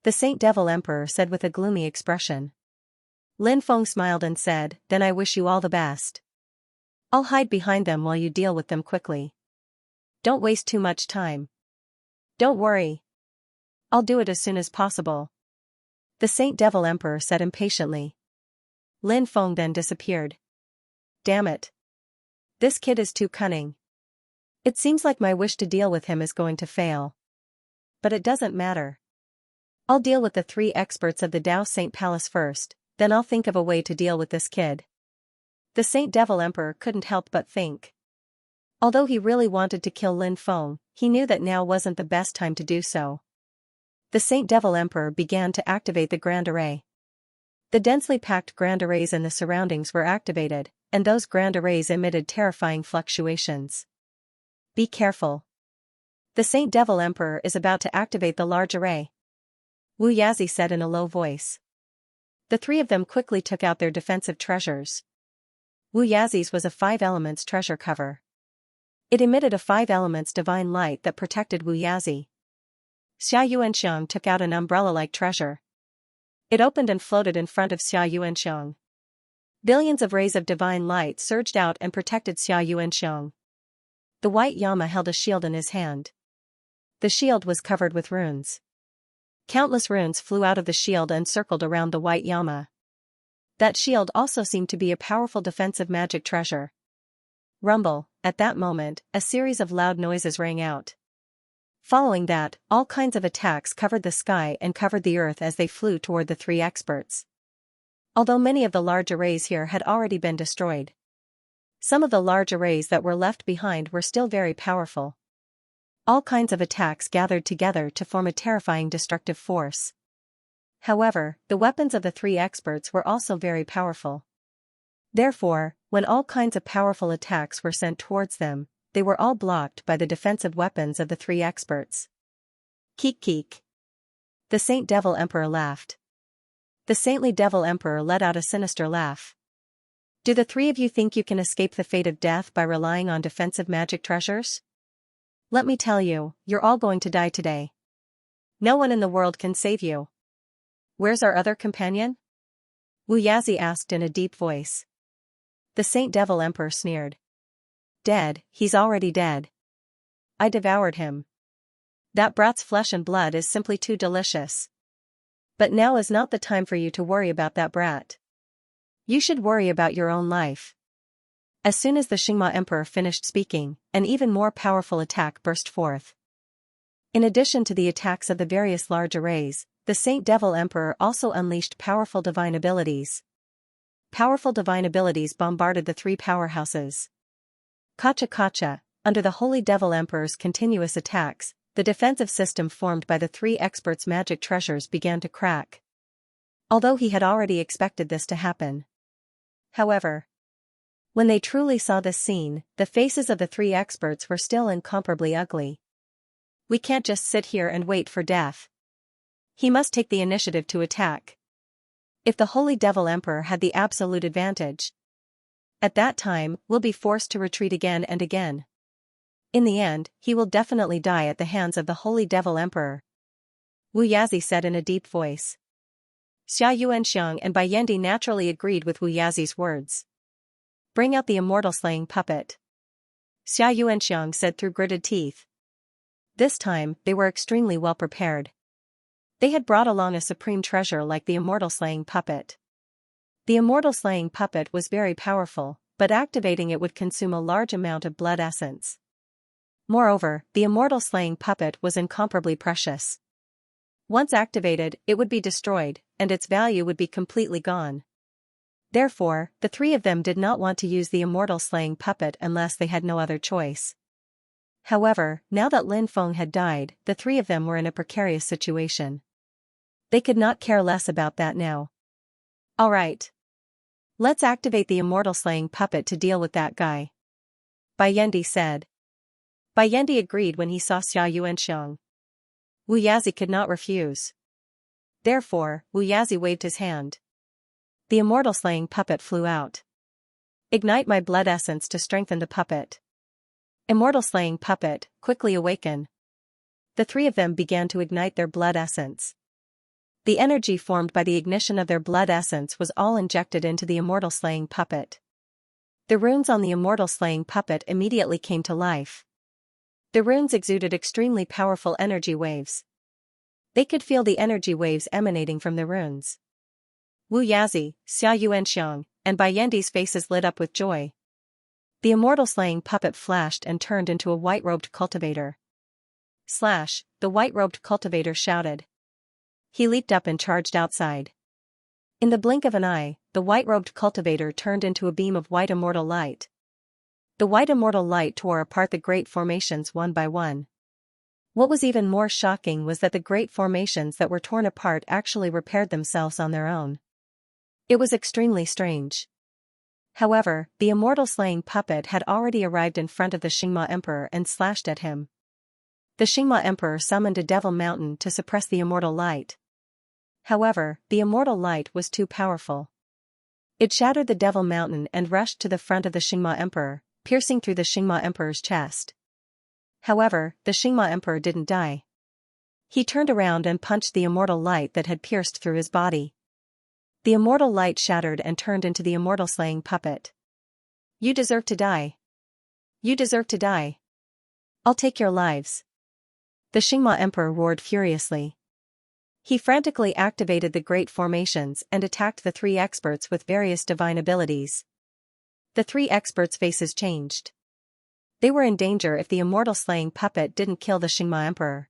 The Saint Devil Emperor said with a gloomy expression. Lin Feng smiled and said, then I wish you all the best. I'll hide behind them while you deal with them quickly. Don't waste too much time. Don't worry. I'll do it as soon as possible. The Saint Devil Emperor said impatiently. Lin Feng then disappeared. Damn it. This kid is too cunning. It seems like my wish to deal with him is going to fail. But it doesn't matter. I'll deal with the 3 experts of the Dao Saint Palace first, then I'll think of a way to deal with this kid. The Saint Devil Emperor couldn't help but think. Although he really wanted to kill Lin Feng, he knew that now wasn't the best time to do so. The Saint Devil Emperor began to activate the Grand Array. The densely packed Grand Arrays in the surroundings were activated, and those Grand Arrays emitted terrifying fluctuations. Be careful. The Saint Devil Emperor is about to activate the large array. Wu Yazi said in a low voice. The 3 of them quickly took out their defensive treasures. Wu Yazi's was a 5 elements treasure cover. It emitted a 5 elements divine light that protected Wu Yazi. Xia Yuanxiang took out an umbrella-like treasure. It opened and floated in front of Xia Yuanxiang. Billions of rays of divine light surged out and protected Xia Yuanxiang. The white Yama held a shield in his hand. The shield was covered with runes. Countless runes flew out of the shield and circled around the white Yama. That shield also seemed to be a powerful defensive magic treasure. Rumble, at that moment, a series of loud noises rang out. Following that, all kinds of attacks covered the sky and covered the earth as they flew toward the 3 experts. Although many of the large arrays here had already been destroyed, some of the large arrays that were left behind were still very powerful. All kinds of attacks gathered together to form a terrifying destructive force. However, the weapons of the 3 experts were also very powerful. Therefore, when all kinds of powerful attacks were sent towards them, they were all blocked by the defensive weapons of the 3 experts. Keek keek. The Saint Devil Emperor laughed. The Saintly Devil Emperor let out a sinister laugh. Do the 3 of you think you can escape the fate of death by relying on defensive magic treasures? Let me tell you, you're all going to die today. No one in the world can save you. Where's our other companion? Wu Yazi asked in a deep voice. The Saint Devil Emperor sneered. Dead, he's already dead. I devoured him. That brat's flesh and blood is simply too delicious. But now is not the time for you to worry about that brat. You should worry about your own life. As soon as the Xingma Emperor finished speaking, an even more powerful attack burst forth. In addition to the attacks of the various large arrays, the Saint Devil Emperor also unleashed powerful divine abilities. Powerful divine abilities bombarded the 3 powerhouses. Kacha Kacha, under the Holy Devil Emperor's continuous attacks, the defensive system formed by the 3 experts' magic treasures began to crack. Although he had already expected this to happen. However, when they truly saw this scene, the faces of the 3 experts were still incomparably ugly. We can't just sit here and wait for death. He must take the initiative to attack. If the Holy Devil Emperor had the absolute advantage, at that time, we'll be forced to retreat again and again. In the end, he will definitely die at the hands of the Holy Devil Emperor. Wu Yazi said in a deep voice. Xia Yuanxiang and Bai Yendi naturally agreed with Wu Yazi's words. Bring out the immortal slaying puppet. Xia Yuanxiang said through gritted teeth. This time, they were extremely well prepared. They had brought along a supreme treasure like the immortal slaying puppet. The immortal slaying puppet was very powerful, but activating it would consume a large amount of blood essence. Moreover, the immortal slaying puppet was incomparably precious. Once activated, it would be destroyed, and its value would be completely gone. Therefore, the 3 of them did not want to use the immortal slaying puppet unless they had no other choice. However, now that Lin Feng had died, the 3 of them were in a precarious situation. They could not care less about that now. Alright. Let's activate the immortal slaying puppet to deal with that guy. Bai Yendi said. Bai Yendi agreed when he saw Xia Yuanxiang. Wu Yazi could not refuse. Therefore, Wu Yazi waved his hand. The immortal slaying puppet flew out. Ignite my blood essence to strengthen the puppet. Immortal slaying puppet, quickly awaken. The three of them began to ignite their blood essence. The energy formed by the ignition of their blood essence was all injected into the immortal slaying puppet. The runes on the immortal slaying puppet immediately came to life. The runes exuded extremely powerful energy waves. They could feel the energy waves emanating from the runes. Wu Yazi, Xia Yuanxiang, and Bai Yandi's faces lit up with joy. The immortal slaying puppet flashed and turned into a white-robed cultivator. Slash, the white-robed cultivator shouted. He leaped up and charged outside. In the blink of an eye, the white-robed cultivator turned into a beam of white immortal light. The white immortal light tore apart the great formations one by one. What was even more shocking was that the great formations that were torn apart actually repaired themselves on their own. It was extremely strange. However, the immortal slaying puppet had already arrived in front of the Xingma Emperor and slashed at him. The Xingma Emperor summoned a devil mountain to suppress the immortal light. However, the immortal light was too powerful. It shattered the devil mountain and rushed to the front of the Xingma Emperor, piercing through the Xingma Emperor's chest. However, the Xingma Emperor didn't die. He turned around and punched the immortal light that had pierced through his body. The immortal light shattered and turned into the immortal slaying puppet. You deserve to die. You deserve to die. I'll take your lives. The Xingma Emperor roared furiously. He frantically activated the great formations and attacked the three experts with various divine abilities. The three experts' faces changed. They were in danger if the immortal slaying puppet didn't kill the Xingma Emperor.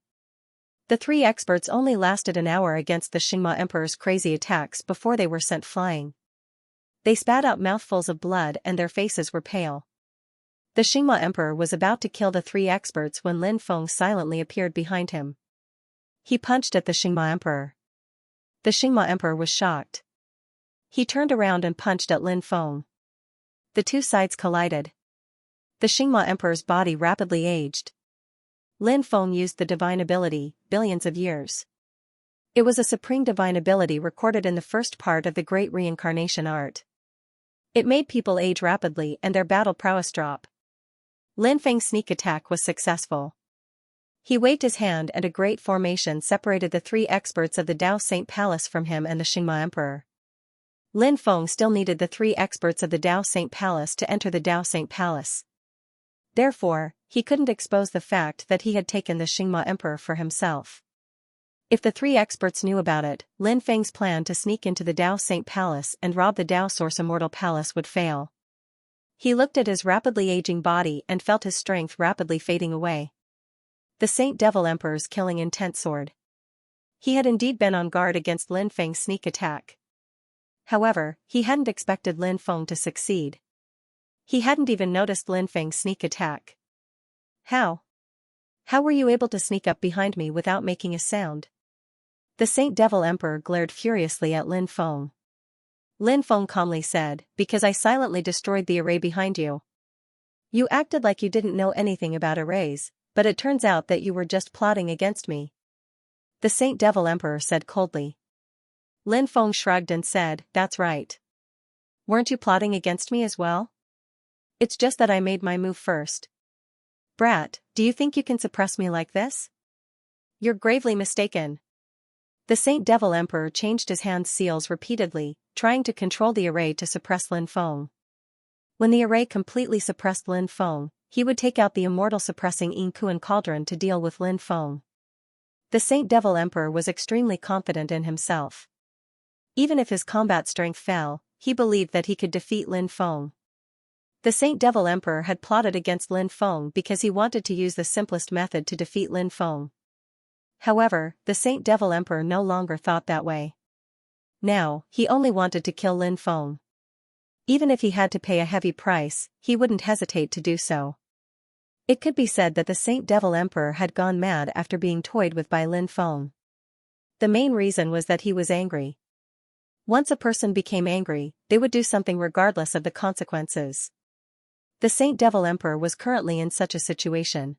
The three experts only lasted an hour against the Xingma Emperor's crazy attacks before they were sent flying. They spat out mouthfuls of blood and their faces were pale. The Xingma Emperor was about to kill the three experts when Lin Feng silently appeared behind him. He punched at the Xingma Emperor. The Xingma Emperor was shocked. He turned around and punched at Lin Feng. The two sides collided. The Xingma Emperor's body rapidly aged. Lin Feng used the divine ability, billions of years. It was a supreme divine ability recorded in the first part of the Great Reincarnation Art. It made people age rapidly and their battle prowess drop. Lin Feng's sneak attack was successful. He waved his hand and a great formation separated the three experts of the Dao Saint Palace from him and the Xingma Emperor. Lin Feng still needed the three experts of the Dao Saint Palace to enter the Dao Saint Palace. Therefore, he couldn't expose the fact that he had taken the Xingma Emperor for himself. If the three experts knew about it, Lin Feng's plan to sneak into the Dao Saint Palace and rob the Dao Source Immortal Palace would fail. He looked at his rapidly aging body and felt his strength rapidly fading away. The Saint Devil Emperor's killing intent soared. He had indeed been on guard against Lin Feng's sneak attack. However, he hadn't expected Lin Feng to succeed. He hadn't even noticed Lin Feng's sneak attack. How? How were you able to sneak up behind me without making a sound? The Saint Devil Emperor glared furiously at Lin Feng. Lin Feng calmly said, because I silently destroyed the array behind you. You acted like you didn't know anything about arrays, but it turns out that you were just plotting against me. The Saint Devil Emperor said coldly. Lin Feng shrugged and said, that's right. Weren't you plotting against me as well? It's just that I made my move first. Brat, do you think you can suppress me like this? You're gravely mistaken. The Saint Devil Emperor changed his hand's seals repeatedly, trying to control the array to suppress Lin Feng. When the array completely suppressed Lin Feng, he would take out the immortal suppressing Yin Kuan Cauldron to deal with Lin Feng. The Saint Devil Emperor was extremely confident in himself. Even if his combat strength fell, he believed that he could defeat Lin Feng. The Saint Devil Emperor had plotted against Lin Feng because he wanted to use the simplest method to defeat Lin Feng. However, the Saint Devil Emperor no longer thought that way. Now, he only wanted to kill Lin Feng. Even if he had to pay a heavy price, he wouldn't hesitate to do so. It could be said that the Saint Devil Emperor had gone mad after being toyed with by Lin Feng. The main reason was that he was angry. Once a person became angry, they would do something regardless of the consequences. The Saint Devil Emperor was currently in such a situation.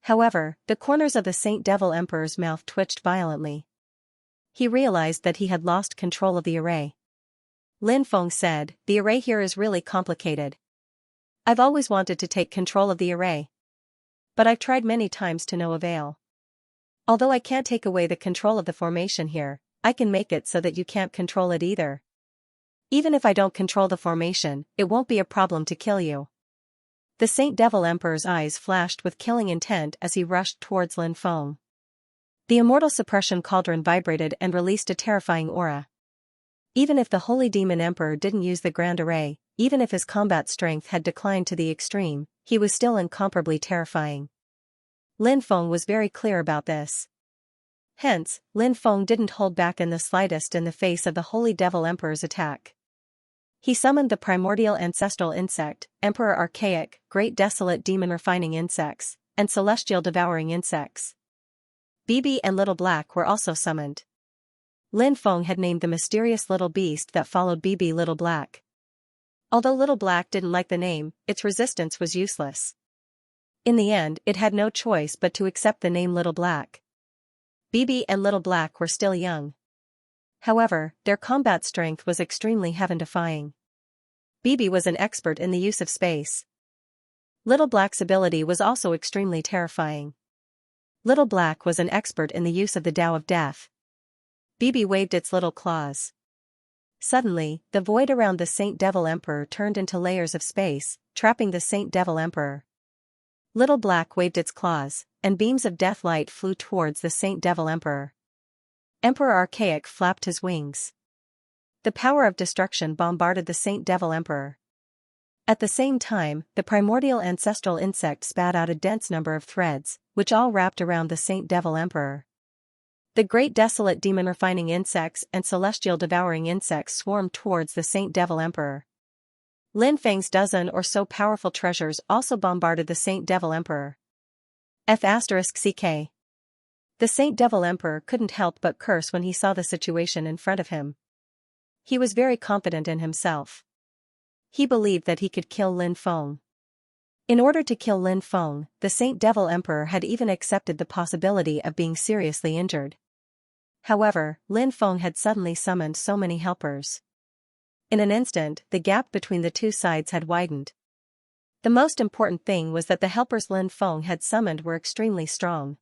However, the corners of the Saint Devil Emperor's mouth twitched violently. He realized that he had lost control of the array. Lin Feng said, the array here is really complicated. I've always wanted to take control of the array. But I've tried many times to no avail. Although I can't take away the control of the formation here, I can make it so that you can't control it either. Even if I don't control the formation, it won't be a problem to kill you. The Saint Devil Emperor's eyes flashed with killing intent as he rushed towards Lin Feng. The immortal suppression cauldron vibrated and released a terrifying aura. Even if the Holy Demon Emperor didn't use the Grand Array, even if his combat strength had declined to the extreme, he was still incomparably terrifying. Lin Feng was very clear about this. Hence, Lin Feng didn't hold back in the slightest in the face of the Holy Devil Emperor's attack. He summoned the primordial ancestral insect, Emperor Archaic, Great Desolate Demon Refining Insects, and Celestial Devouring Insects. Bibi and Little Black were also summoned. Lin Feng had named the mysterious little beast that followed Bibi Little Black. Although Little Black didn't like the name, its resistance was useless. In the end, it had no choice but to accept the name Little Black. Bibi and Little Black were still young. However, their combat strength was extremely heaven-defying. Bibi was an expert in the use of space. Little Black's ability was also extremely terrifying. Little Black was an expert in the use of the Tao of Death. Bibi waved its little claws. Suddenly, the void around the Saint Devil Emperor turned into layers of space, trapping the Saint Devil Emperor. Little Black waved its claws, and beams of death light flew towards the Saint Devil Emperor. Emperor Archaic flapped his wings. The power of destruction bombarded the Saint Devil Emperor. At the same time, the primordial ancestral insect spat out a dense number of threads, which all wrapped around the Saint Devil Emperor. The Great Desolate Demon Refining Insects and Celestial Devouring Insects swarmed towards the Saint Devil Emperor. Lin Feng's dozen or so powerful treasures also bombarded the Saint Devil Emperor. F***CK. The Saint Devil Emperor couldn't help but curse when he saw the situation in front of him. He was very confident in himself. He believed that he could kill Lin Feng. In order to kill Lin Feng, the Saint Devil Emperor had even accepted the possibility of being seriously injured. However, Lin Feng had suddenly summoned so many helpers. In an instant, the gap between the two sides had widened. The most important thing was that the helpers Lin Feng had summoned were extremely strong.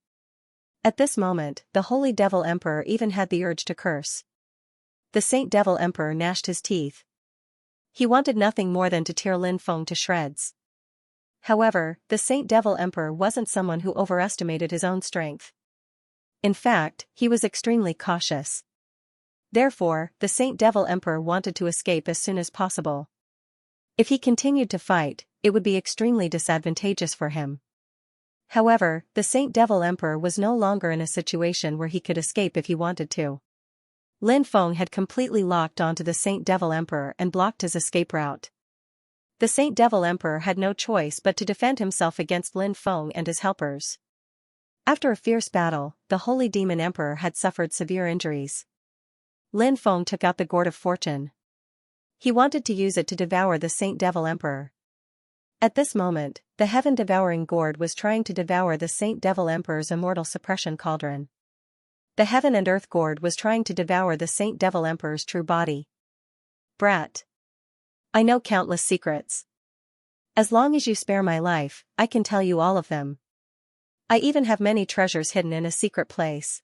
At this moment, the Holy Devil Emperor even had the urge to curse. The Saint Devil Emperor gnashed his teeth. He wanted nothing more than to tear Lin Feng to shreds. However, the Saint Devil Emperor wasn't someone who overestimated his own strength. In fact, he was extremely cautious. Therefore, the Saint Devil Emperor wanted to escape as soon as possible. If he continued to fight, it would be extremely disadvantageous for him. However, the Saint Devil Emperor was no longer in a situation where he could escape if he wanted to. Lin Feng had completely locked onto the Saint Devil Emperor and blocked his escape route. The Saint Devil Emperor had no choice but to defend himself against Lin Feng and his helpers. After a fierce battle, the Holy Demon Emperor had suffered severe injuries. Lin Feng took out the Gourd of Fortune. He wanted to use it to devour the Saint Devil Emperor. At this moment, the heaven-devouring gourd was trying to devour the Saint Devil Emperor's immortal suppression cauldron. The heaven and earth gourd was trying to devour the Saint Devil Emperor's true body. Brat. I know countless secrets. As long as you spare my life, I can tell you all of them. I even have many treasures hidden in a secret place.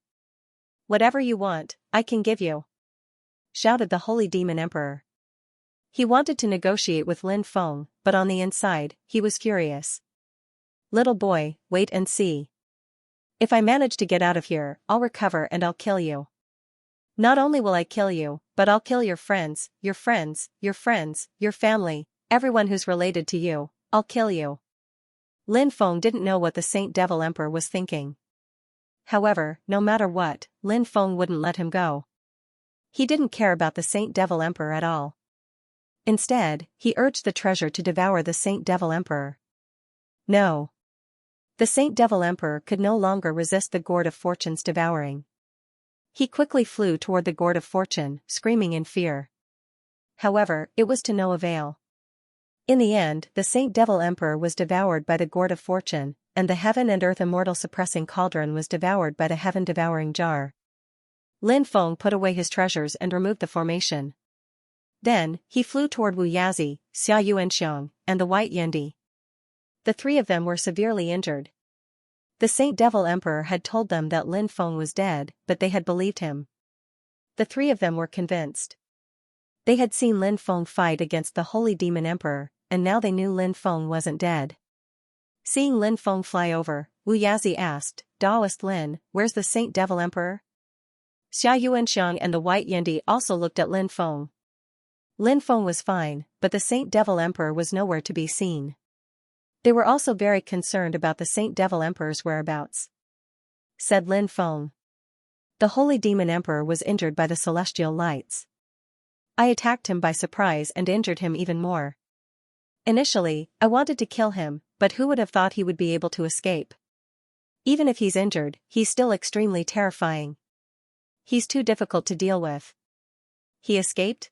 Whatever you want, I can give you," shouted the Holy Demon Emperor. He wanted to negotiate with Lin Feng, but on the inside, he was furious. "Little boy, wait and see. If I manage to get out of here, I'll recover and I'll kill you. Not only will I kill you, but I'll kill your friends, your friends, your friends, your family, everyone who's related to you, I'll kill you." Lin Feng didn't know what the Saint Devil Emperor was thinking. However, no matter what, Lin Feng wouldn't let him go. He didn't care about the Saint Devil Emperor at all. Instead, he urged the treasure to devour the Saint Devil Emperor. No. The Saint Devil Emperor could no longer resist the Gourd of Fortune's devouring. He quickly flew toward the Gourd of Fortune, screaming in fear. However, it was to no avail. In the end, the Saint Devil Emperor was devoured by the Gourd of Fortune, and the heaven and earth immortal suppressing cauldron was devoured by the heaven-devouring jar. Lin Feng put away his treasures and removed the formation. Then, he flew toward Wu Yazi, Xia Yuanxiang, and the White Yendi. The three of them were severely injured. The Saint Devil Emperor had told them that Lin Feng was dead, but they had believed him. The three of them were convinced. They had seen Lin Feng fight against the Holy Demon Emperor, and now they knew Lin Feng wasn't dead. Seeing Lin Feng fly over, Wu Yazi asked, "Daoist Lin, where's the Saint Devil Emperor?" Xia Yuanxiang and the White Yendi also looked at Lin Feng. Lin Feng was fine, but the Saint Devil Emperor was nowhere to be seen. They were also very concerned about the Saint Devil Emperor's whereabouts. Said Lin Feng. The Holy Demon Emperor was injured by the celestial lights. I attacked him by surprise and injured him even more. Initially, I wanted to kill him, but who would have thought he would be able to escape? Even if he's injured, he's still extremely terrifying. He's too difficult to deal with. He escaped?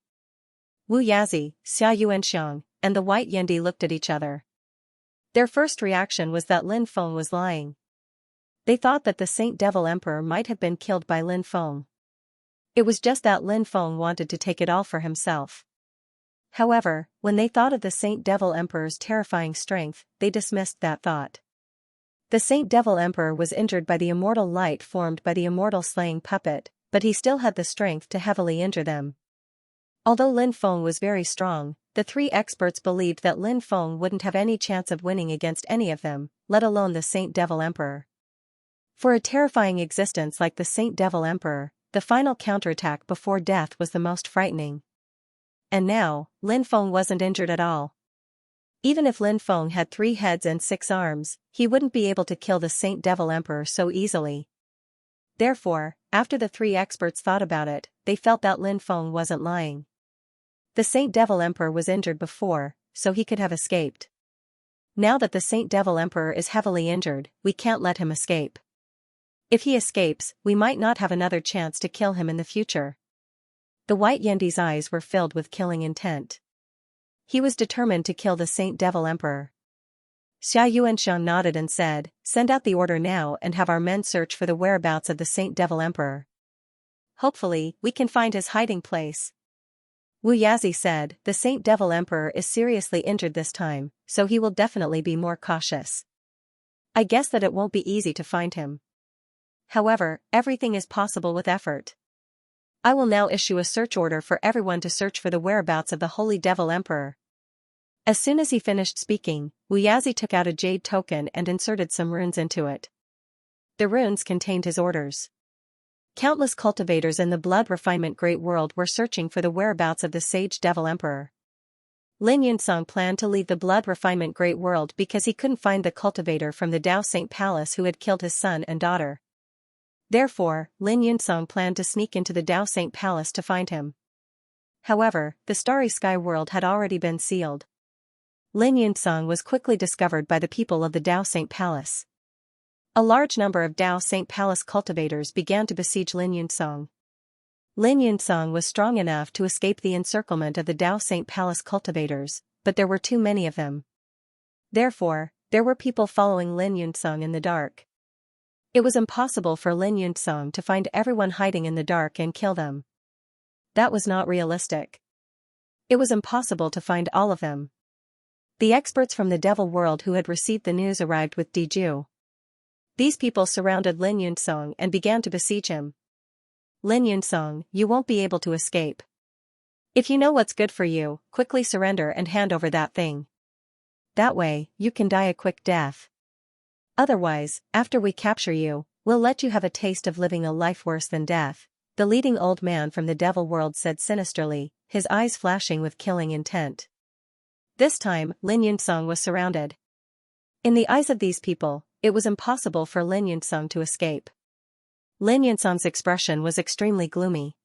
Wu Yazi, Xia Yuanxiang, and the White Yendi looked at each other. Their first reaction was that Lin Feng was lying. They thought that the Saint Devil Emperor might have been killed by Lin Feng. It was just that Lin Feng wanted to take it all for himself. However, when they thought of the Saint Devil Emperor's terrifying strength, they dismissed that thought. The Saint Devil Emperor was injured by the immortal light formed by the immortal slaying puppet, but he still had the strength to heavily injure them. Although Lin Feng was very strong, the three experts believed that Lin Feng wouldn't have any chance of winning against any of them, let alone the Saint Devil Emperor. For a terrifying existence like the Saint Devil Emperor, the final counterattack before death was the most frightening. And now, Lin Feng wasn't injured at all. Even if Lin Feng had 3 heads and 6 arms, he wouldn't be able to kill the Saint Devil Emperor so easily. Therefore, after the 3 experts thought about it, they felt that Lin Feng wasn't lying. The Saint Devil Emperor was injured before, so he could have escaped. Now that the Saint Devil Emperor is heavily injured, we can't let him escape. If he escapes, we might not have another chance to kill him in the future. The White Yendi's eyes were filled with killing intent. He was determined to kill the Saint Devil Emperor. Xia Yuanxiang nodded and said, "Send out the order now and have our men search for the whereabouts of the Saint Devil Emperor. Hopefully, we can find his hiding place." Wu Yazi said, "The Saint Devil Emperor is seriously injured this time, so he will definitely be more cautious. I guess that it won't be easy to find him. However, everything is possible with effort. I will now issue a search order for everyone to search for the whereabouts of the Holy Devil Emperor." As soon as he finished speaking, Wu Yazi took out a jade token and inserted some runes into it. The runes contained his orders. Countless cultivators in the blood refinement great world were searching for the whereabouts of the Sage Devil Emperor. Lin Yunzong planned to leave the blood refinement great world because he couldn't find the cultivator from the Dao Saint Palace who had killed his son and daughter. Therefore, Lin Yunzong planned to sneak into the Dao Saint Palace to find him. However, the Starry Sky world had already been sealed. Lin Yunzong was quickly discovered by the people of the Dao Saint Palace. A large number of Dao Saint Palace cultivators began to besiege Lin Yunzong. Lin Yunzong was strong enough to escape the encirclement of the Dao Saint Palace cultivators, but there were too many of them. Therefore, there were people following Lin Yunzong in the dark. It was impossible for Lin Yunzong to find everyone hiding in the dark and kill them. That was not realistic. It was impossible to find all of them. The experts from the Devil World who had received the news arrived with Diju. These people surrounded Lin Yunzong and began to besiege him. "Lin Yunzong, you won't be able to escape. If you know what's good for you, quickly surrender and hand over that thing. That way, you can die a quick death. Otherwise, after we capture you, we'll let you have a taste of living a life worse than death," the leading old man from the Devil World said sinisterly, his eyes flashing with killing intent. This time, Lin Yunzong was surrounded. In the eyes of these people, it was impossible for Lin Yunzong to escape. Lin Yunzong's expression was extremely gloomy.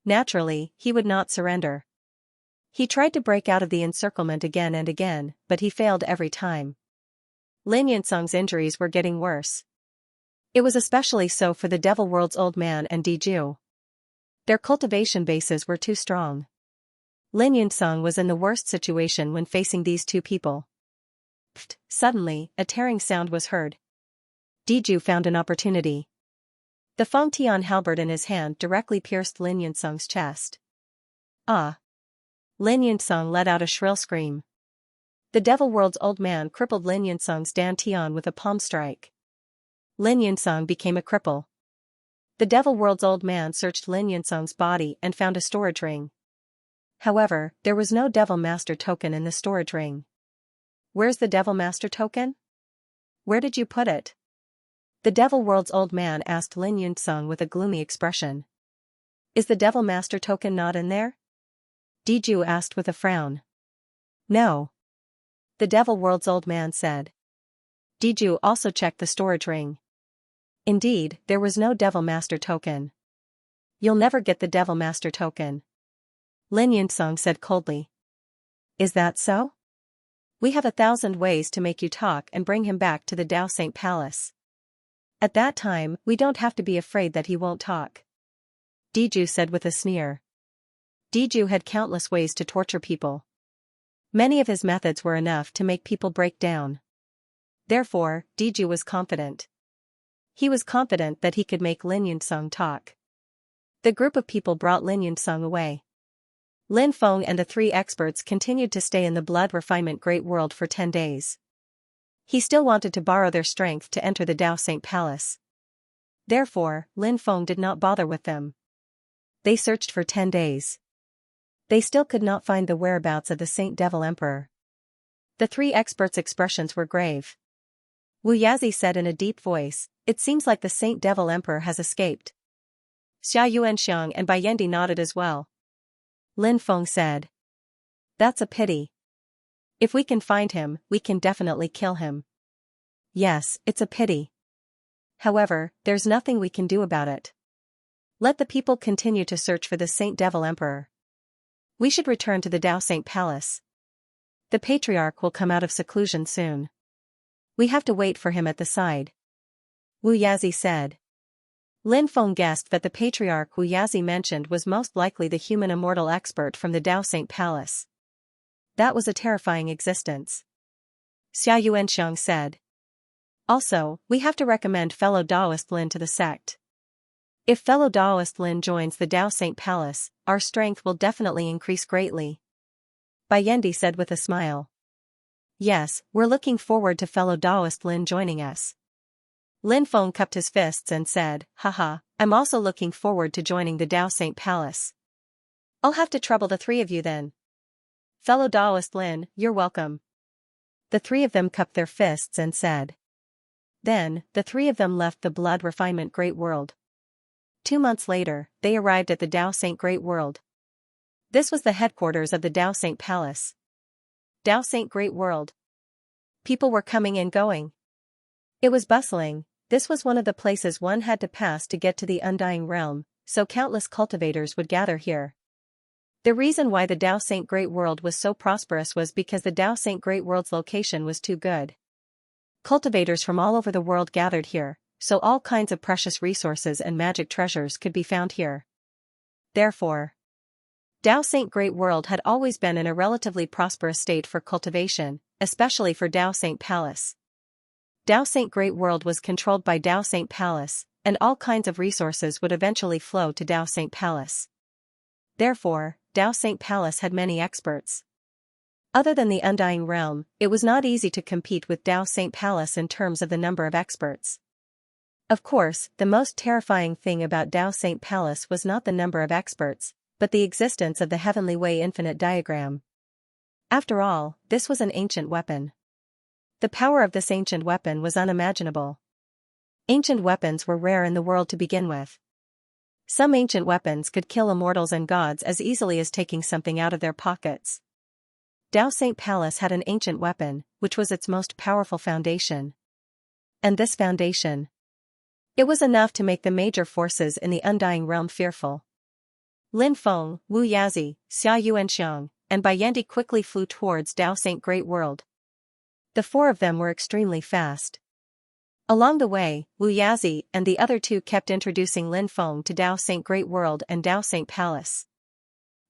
Naturally, he would not surrender. He tried to break out of the encirclement again and again, but he failed every time. Lin Yunzong's injuries were getting worse. It was especially so for the Devil World's old man and Diju. Their cultivation bases were too strong. Lin Yunzong was in the worst situation when facing these two people. Pfft, suddenly, a tearing sound was heard. Diju found an opportunity. The Feng Tian halberd in his hand directly pierced Lin Yunzong's chest. Ah! Lin Yunzong let out a shrill scream. The Devil World's old man crippled Lin Yunzong's Dan Tian with a palm strike. Lin Yunsong became a cripple. The Devil World's old man searched Lin Yunsong's body and found a storage ring. However, there was no Devil Master token in the storage ring. Where's the Devil Master token? Where did you put it? The Devil World's old man asked Lin Yunsong with a gloomy expression. Is the Devil Master token not in there? Diju asked with a frown. No. The Devil World's old man said. Diju also checked the storage ring. Indeed, there was no Devil Master token. You'll never get the Devil Master token. Lin Yunsong said coldly. Is that so? We have 1,000 ways to make you talk and bring him back to the Dao Saint Palace. At that time, we don't have to be afraid that he won't talk. Diju said with a sneer. Diju had countless ways to torture people. Many of his methods were enough to make people break down. Therefore, Diju was confident. He was confident that he could make Lin Yunsong talk. The group of people brought Lin Yunsong away. Lin Feng and the 3 experts continued to stay in the Blood Refinement Great World for 10 days. He still wanted to borrow their strength to enter the Dao Saint Palace. Therefore, Lin Feng did not bother with them. They searched for 10 days. They still could not find the whereabouts of the Saint Devil Emperor. The 3 experts' expressions were grave. Wu Yazi said in a deep voice, "It seems like the Saint Devil Emperor has escaped." Xia Yuanxiang and Baiyendi nodded as well. Lin Feng said. That's a pity. If we can find him, we can definitely kill him. Yes, it's a pity. However, there's nothing we can do about it. Let the people continue to search for the Saint Devil Emperor. We should return to the Dao Saint Palace. The Patriarch will come out of seclusion soon. We have to wait for him at the side. Wu Yazi said. Lin Feng guessed that the Patriarch Wu Yazi mentioned was most likely the human immortal expert from the Dao Saint Palace. That was a terrifying existence. Xia Yuanxiang said. Also, we have to recommend fellow Daoist Lin to the sect. If fellow Daoist Lin joins the Dao Saint Palace, our strength will definitely increase greatly. Baiyendi said with a smile. Yes, we're looking forward to fellow Daoist Lin joining us. Lin Feng cupped his fists and said, Haha, I'm also looking forward to joining the Dao Saint Palace. I'll have to trouble the 3 of you then. Fellow Daoist Lin, you're welcome. The 3 of them cupped their fists and said. Then, the 3 of them left the Blood Refinement Great World. 2 months later, they arrived at the Dao Saint Great World. This was the headquarters of the Dao Saint Palace. Dao Saint Great World. People were coming and going. It was bustling. This was one of the places one had to pass to get to the Undying Realm, so countless cultivators would gather here. The reason why the Dao Saint Great World was so prosperous was because the Dao Saint Great World's location was too good. Cultivators from all over the world gathered here, so all kinds of precious resources and magic treasures could be found here. Therefore, Dao Saint Great World had always been in a relatively prosperous state for cultivation, especially for Dao Saint Palace. Dao Saint Great World was controlled by Dao Saint Palace, and all kinds of resources would eventually flow to Dao Saint Palace. Therefore, Dao Saint Palace had many experts. Other than the Undying Realm, it was not easy to compete with Dao Saint Palace in terms of the number of experts. Of course, the most terrifying thing about Dao Saint Palace was not the number of experts, but the existence of the Heavenly Way Infinite Diagram. After all, this was an ancient weapon. The power of this ancient weapon was unimaginable. Ancient weapons were rare in the world to begin with. Some ancient weapons could kill immortals and gods as easily as taking something out of their pockets. Dao Saint Palace had an ancient weapon, which was its most powerful foundation. And this foundation, it was enough to make the major forces in the Undying Realm fearful. Lin Feng, Wu Yazi, Xia Yuanxiang, and Baiyendi quickly flew towards Dao Saint Great World. The 4 of them were extremely fast. Along the way, Wu Yazi and the other 2 kept introducing Lin Feng to Dao Saint Great World and Dao Saint Palace.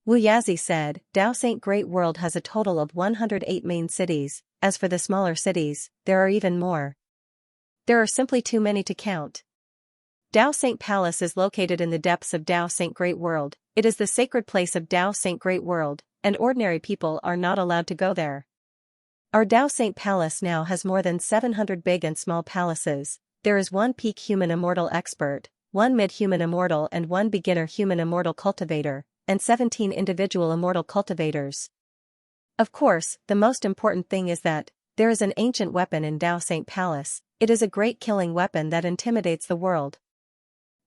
Wu Yazi said, Dao Saint Great World has a total of 108 main cities. As for the smaller cities, there are even more. There are simply too many to count. Dao Saint Palace is located in the depths of Dao Saint Great World. It is the sacred place of Dao Saint Great World, and ordinary people are not allowed to go there. Our Dao Saint Palace now has more than 700 big and small palaces, there is one peak human immortal expert, one mid-human immortal and one beginner human immortal cultivator, and 17 individual immortal cultivators. Of course, the most important thing is that there is an ancient weapon in Dao Saint Palace. It is a great killing weapon that intimidates the world.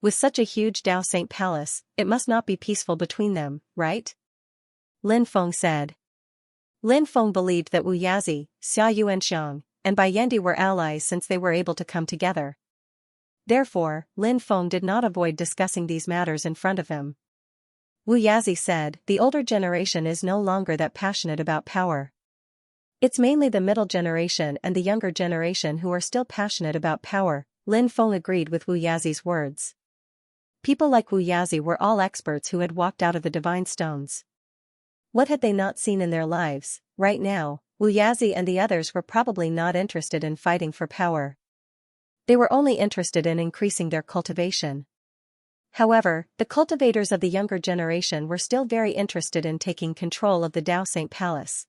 With such a huge Dao Saint Palace, it must not be peaceful between them, right? Lin Feng said. Lin Feng believed that Wu Yazi, Xia Yuanxiang, and Bai Yendi were allies since they were able to come together. Therefore, Lin Feng did not avoid discussing these matters in front of him. Wu Yazi said, the older generation is no longer that passionate about power. It's mainly the middle generation and the younger generation who are still passionate about power. Lin Feng agreed with Wu Yazi's words. People like Wu Yazi were all experts who had walked out of the divine stones. What had they not seen in their lives? Right now, Wu Yazi and the others were probably not interested in fighting for power. They were only interested in increasing their cultivation. However, the cultivators of the younger generation were still very interested in taking control of the Dao Saint Palace.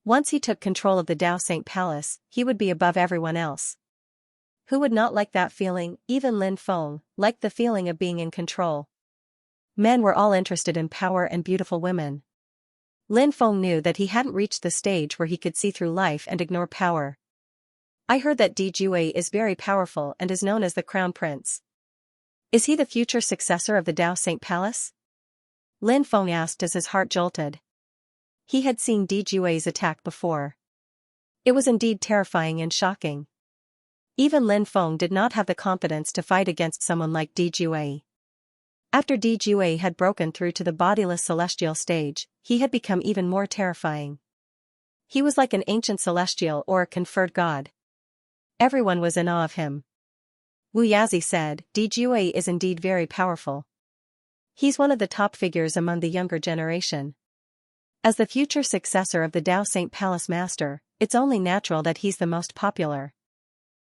Once he took control of the Dao Saint Palace, he would be above everyone else. Who would not like that feeling? Even Lin Feng liked the feeling of being in control. Men were all interested in power and beautiful women. Lin Feng knew that he hadn't reached the stage where he could see through life and ignore power. I heard that Di Jue is very powerful and is known as the Crown Prince. Is he the future successor of the Dao Saint Palace? Lin Feng asked as his heart jolted. He had seen Di Jue's attack before. It was indeed terrifying and shocking. Even Lin Feng did not have the confidence to fight against someone like Di Jue. After Di Jue had broken through to the bodiless celestial stage, he had become even more terrifying. He was like an ancient celestial or a conferred god. Everyone was in awe of him. Wu Yazi said, Di Jue is indeed very powerful. He's one of the top figures among the younger generation. As the future successor of the Dao Saint Palace Master, it's only natural that he's the most popular.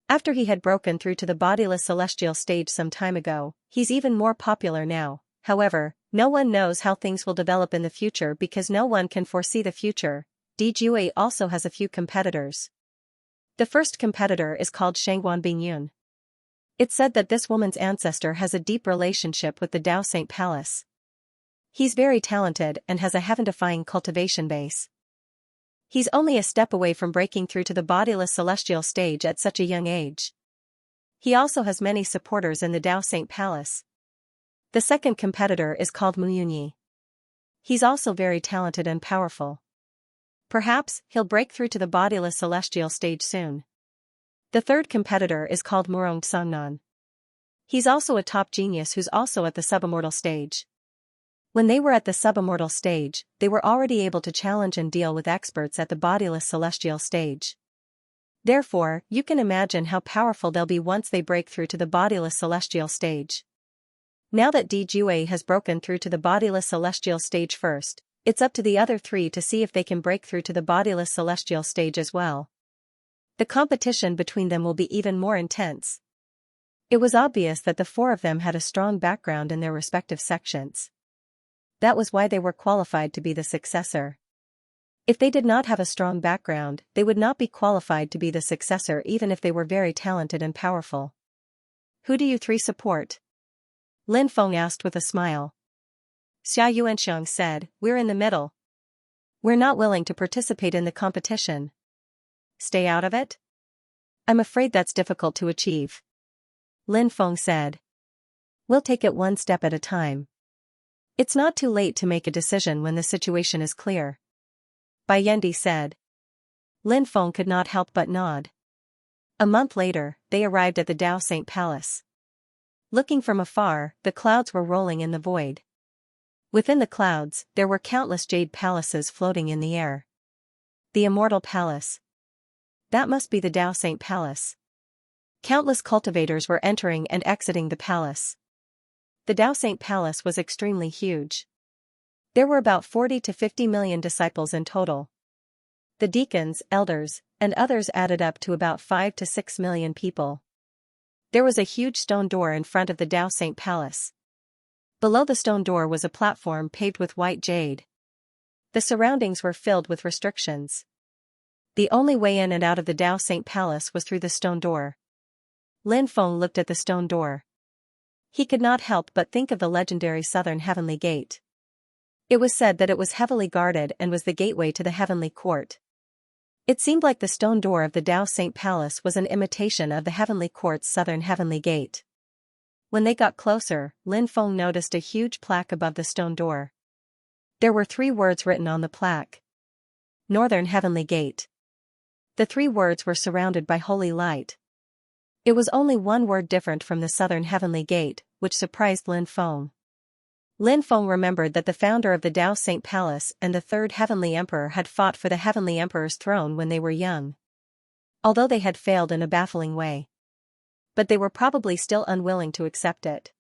After he had broken through to the bodiless celestial stage some time ago, he's even more popular now. However, no one knows how things will develop in the future because no one can foresee the future. Di Jue also has a few competitors. The first competitor is called Shangguan Bingyun. It's said that this woman's ancestor has a deep relationship with the Dao Saint Palace. He's very talented and has a heaven-defying cultivation base. He's only a step away from breaking through to the bodiless celestial stage at such a young age. He also has many supporters in the Dao Saint Palace. The second competitor is called Mu Yunyi. He's also very talented and powerful. Perhaps he'll break through to the bodiless celestial stage soon. The third competitor is called Murong Songnan. He's also a top genius who's also at the subimmortal stage. When they were at the subimmortal stage, they were already able to challenge and deal with experts at the bodiless celestial stage. Therefore, you can imagine how powerful they'll be once they break through to the bodiless celestial stage. Now that Di Jue has broken through to the bodiless celestial stage first, it's up to the other three to see if they can break through to the bodiless celestial stage as well. The competition between them will be even more intense. It was obvious that the four of them had a strong background in their respective sections. That was why they were qualified to be the successor. If they did not have a strong background, they would not be qualified to be the successor even if they were very talented and powerful. Who do you three support? Lin Feng asked with a smile. Xia Yuanxiang said, we're in the middle. We're not willing to participate in the competition. Stay out of it? I'm afraid that's difficult to achieve. Lin Feng said. We'll take it one step at a time. It's not too late to make a decision when the situation is clear. Bai Yendi said. Lin Feng could not help but nod. A month later, they arrived at the Dao Saint Palace. Looking from afar, the clouds were rolling in the void. Within the clouds, there were countless jade palaces floating in the air. The Immortal Palace. That must be the Dao Saint Palace. Countless cultivators were entering and exiting the palace. The Dao Saint Palace was extremely huge. There were about 40 to 50 million disciples in total. The deacons, elders, and others added up to about 5 to 6 million people. There was a huge stone door in front of the Dao Saint Palace. Below the stone door was a platform paved with white jade. The surroundings were filled with restrictions. The only way in and out of the Dao Saint Palace was through the stone door. Lin Feng looked at the stone door. He could not help but think of the legendary Southern Heavenly Gate. It was said that it was heavily guarded and was the gateway to the Heavenly Court. It seemed like the stone door of the Dao Saint Palace was an imitation of the Heavenly Court's Southern Heavenly Gate. When they got closer, Lin Feng noticed a huge plaque above the stone door. There were 3 words written on the plaque. Northern Heavenly Gate. The 3 words were surrounded by holy light. It was only 1 word different from the Southern Heavenly Gate, which surprised Lin Feng. Lin Feng remembered that the founder of the Dao Saint Palace and the 3rd Heavenly Emperor had fought for the Heavenly Emperor's throne when they were young. Although they had failed in a baffling way. But they were probably still unwilling to accept it.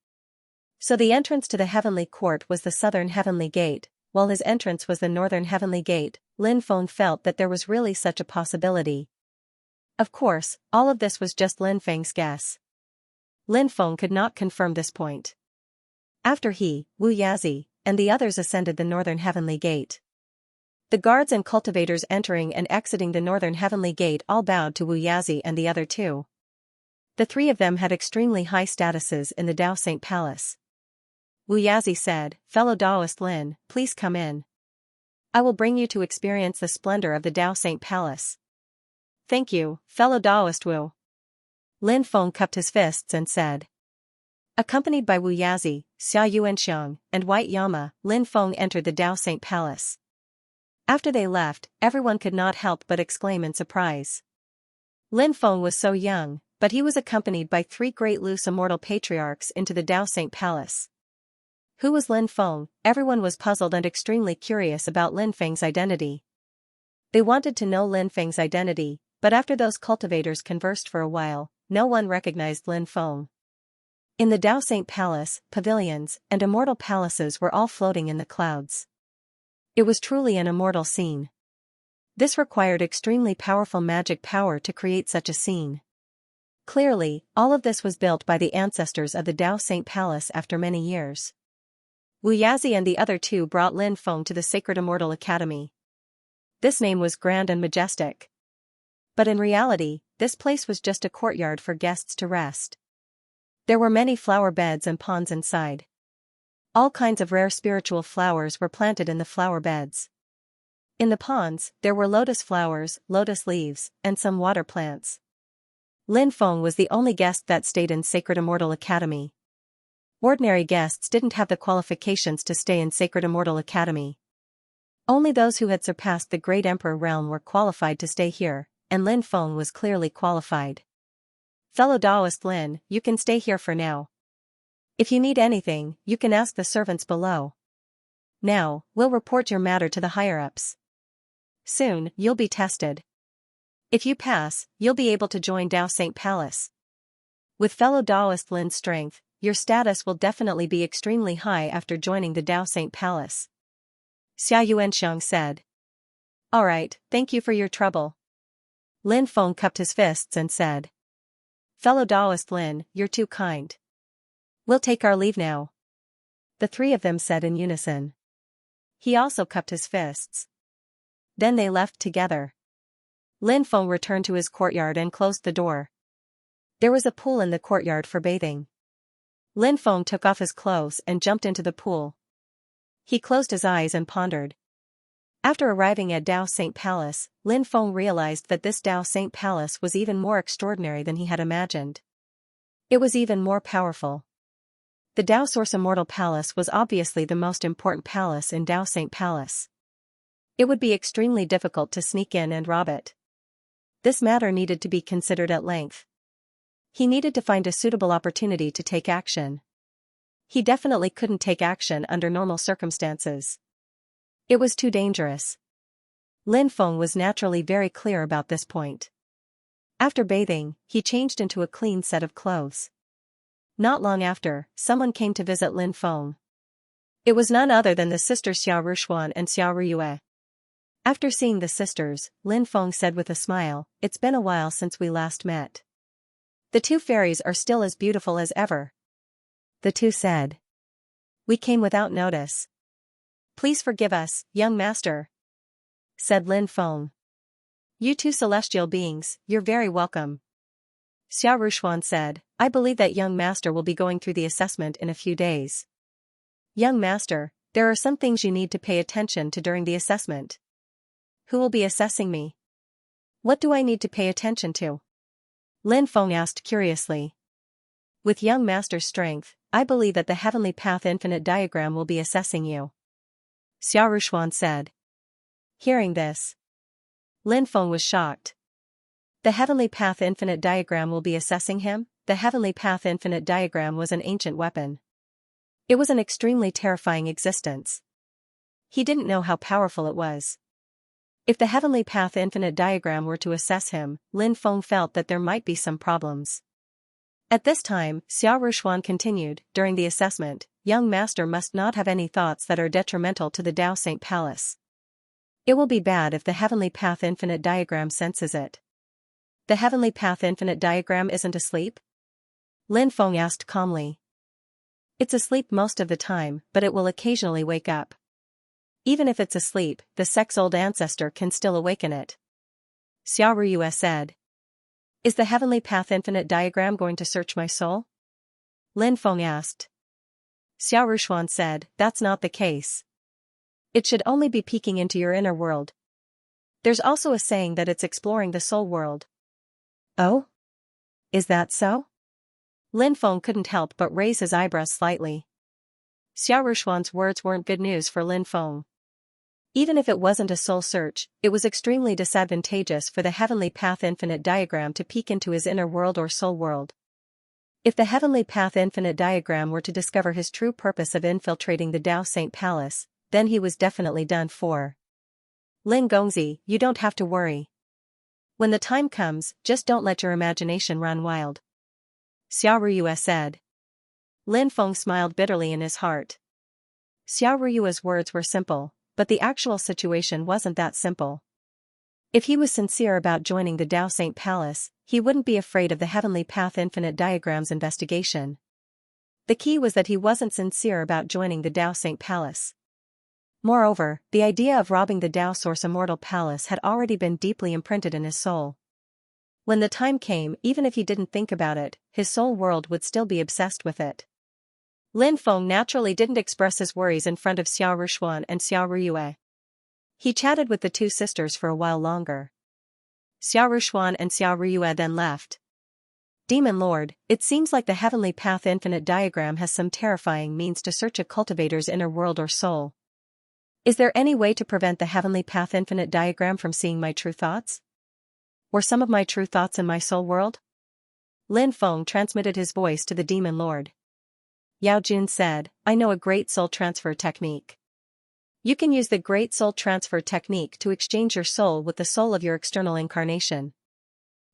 So the entrance to the Heavenly Court was the Southern Heavenly Gate, while his entrance was the Northern Heavenly Gate. Lin Feng felt that there was really such a possibility. Of course, all of this was just Lin Feng's guess. Lin Feng could not confirm this point. After he, Wu Yazi, and the others ascended the Northern Heavenly Gate. The guards and cultivators entering and exiting the Northern Heavenly Gate all bowed to Wu Yazi and the other 2. The 3 of them had extremely high statuses in the Dao Saint Palace. Wu Yazi said, "Fellow Daoist Lin, please come in. I will bring you to experience the splendor of the Dao Saint Palace." "Thank you, fellow Daoist Wu." Lin Feng cupped his fists and said. Accompanied by Wu Yazi, Xianxia, and White Yama, Lin Feng entered the Dao Saint Palace. After they left, everyone could not help but exclaim in surprise. Lin Feng was so young, but he was accompanied by 3 great loose immortal patriarchs into the Dao Saint Palace. Who was Lin Feng? Everyone was puzzled and extremely curious about Lin Feng's identity. They wanted to know Lin Feng's identity, but after those cultivators conversed for a while, no one recognized Lin Feng. In the Dao Saint Palace, pavilions and immortal palaces were all floating in the clouds. It was truly an immortal scene. This required extremely powerful magic power to create such a scene. Clearly, all of this was built by the ancestors of the Dao Saint Palace after many years. Wu Yazi and the other 2 brought Lin Feng to the Sacred Immortal Academy. This name was grand and majestic. But in reality, this place was just a courtyard for guests to rest. There were many flower beds and ponds inside. All kinds of rare spiritual flowers were planted in the flower beds. In the ponds, there were lotus flowers, lotus leaves, and some water plants. Lin Feng was the only guest that stayed in Sacred Immortal Academy. Ordinary guests didn't have the qualifications to stay in Sacred Immortal Academy. Only those who had surpassed the Great Emperor realm were qualified to stay here, and Lin Feng was clearly qualified. "Fellow Daoist Lin, you can stay here for now. If you need anything, you can ask the servants below. Now, we'll report your matter to the higher-ups. Soon, you'll be tested. If you pass, you'll be able to join Dao Saint Palace. With fellow Daoist Lin's strength, your status will definitely be extremely high after joining the Dao Saint Palace." Xianxia said. "Alright, thank you for your trouble." Lin Feng cupped his fists and said. "Fellow Daoist Lin, you're too kind. We'll take our leave now." The 3 of them said in unison. He also cupped his fists. Then they left together. Lin Feng returned to his courtyard and closed the door. There was a pool in the courtyard for bathing. Lin Feng took off his clothes and jumped into the pool. He closed his eyes and pondered. After arriving at Dao Saint Palace, Lin Feng realized that this Dao Saint Palace was even more extraordinary than he had imagined. It was even more powerful. The Dao Source Immortal Palace was obviously the most important palace in Dao Saint Palace. It would be extremely difficult to sneak in and rob it. This matter needed to be considered at length. He needed to find a suitable opportunity to take action. He definitely couldn't take action under normal circumstances. It was too dangerous. Lin Feng was naturally very clear about this point. After bathing, he changed into a clean set of clothes. Not long after, someone came to visit Lin Feng. It was none other than the sisters Xiaoruxuan and Xiaoruyue. After seeing the sisters, Lin Feng said with a smile, "It's been a while since we last met." "The 2 fairies are still as beautiful as ever." The 2 said. "We came without notice. Please forgive us, young master," said Lin Feng. "You 2 celestial beings, you're very welcome." Xiao Rushuan said, I believe that young master will be going through the assessment in a few days. Young master, there are some things you need to pay attention to during the assessment. Who will be assessing me? What do I need to pay attention to? Lin Feng asked curiously. With young master's strength, I believe that the Heavenly Path Infinite Diagram will be assessing you. Xiao Rushuan said. Hearing this, Lin Feng was shocked. The Heavenly Path Infinite Diagram will be assessing him? The Heavenly Path Infinite Diagram was an ancient weapon. It was an extremely terrifying existence. He didn't know how powerful it was. If the Heavenly Path Infinite Diagram were to assess him, Lin Feng felt that there might be some problems. At this time, Xiao Rushuan continued, during the assessment, young master must not have any thoughts that are detrimental to the Dao Saint Palace. It will be bad if the Heavenly Path Infinite Diagram senses it. The Heavenly Path Infinite Diagram isn't asleep? Lin Feng asked calmly. It's asleep most of the time, but it will occasionally wake up. Even if it's asleep, the sex-old ancestor can still awaken it. Xiao Ruyue said. Is the Heavenly Path Infinite Diagram going to search my soul? Lin Feng asked. Xiao Rushuan said, that's not the case. It should only be peeking into your inner world. There's also a saying that it's exploring the soul world. Oh? Is that so? Lin Feng couldn't help but raise his eyebrows slightly. Xiao Rushuan's words weren't good news for Lin Feng. Even if it wasn't a soul search, it was extremely disadvantageous for the Heavenly Path Infinite Diagram to peek into his inner world or soul world. If the Heavenly Path Infinite Diagram were to discover his true purpose of infiltrating the Dao Saint Palace, then he was definitely done for. Lin Gongzi, you don't have to worry. When the time comes, just don't let your imagination run wild. Xiao Ruyue said. Lin Feng smiled bitterly in his heart. Xiao Ruyue's words were simple, but the actual situation wasn't that simple. If he was sincere about joining the Dao Saint Palace, he wouldn't be afraid of the Heavenly Path Infinite Diagram's investigation. The key was that he wasn't sincere about joining the Dao Saint Palace. Moreover, the idea of robbing the Dao Source Immortal Palace had already been deeply imprinted in his soul. When the time came, even if he didn't think about it, his soul world would still be obsessed with it. Lin Feng naturally didn't express his worries in front of Xiao Rushuan and Xiao Ruyue. He chatted with the two sisters for a while longer. Xiao Rushuan and Xiao Ruyue then left. Demon Lord, it seems like the Heavenly Path Infinite Diagram has some terrifying means to search a cultivator's inner world or soul. Is there any way to prevent the Heavenly Path Infinite Diagram from seeing my true thoughts? Or some of my true thoughts in my soul world? Lin Feng transmitted his voice to the Demon Lord. Yao Jun said, I know a great soul transfer technique. You can use the great soul transfer technique to exchange your soul with the soul of your external incarnation.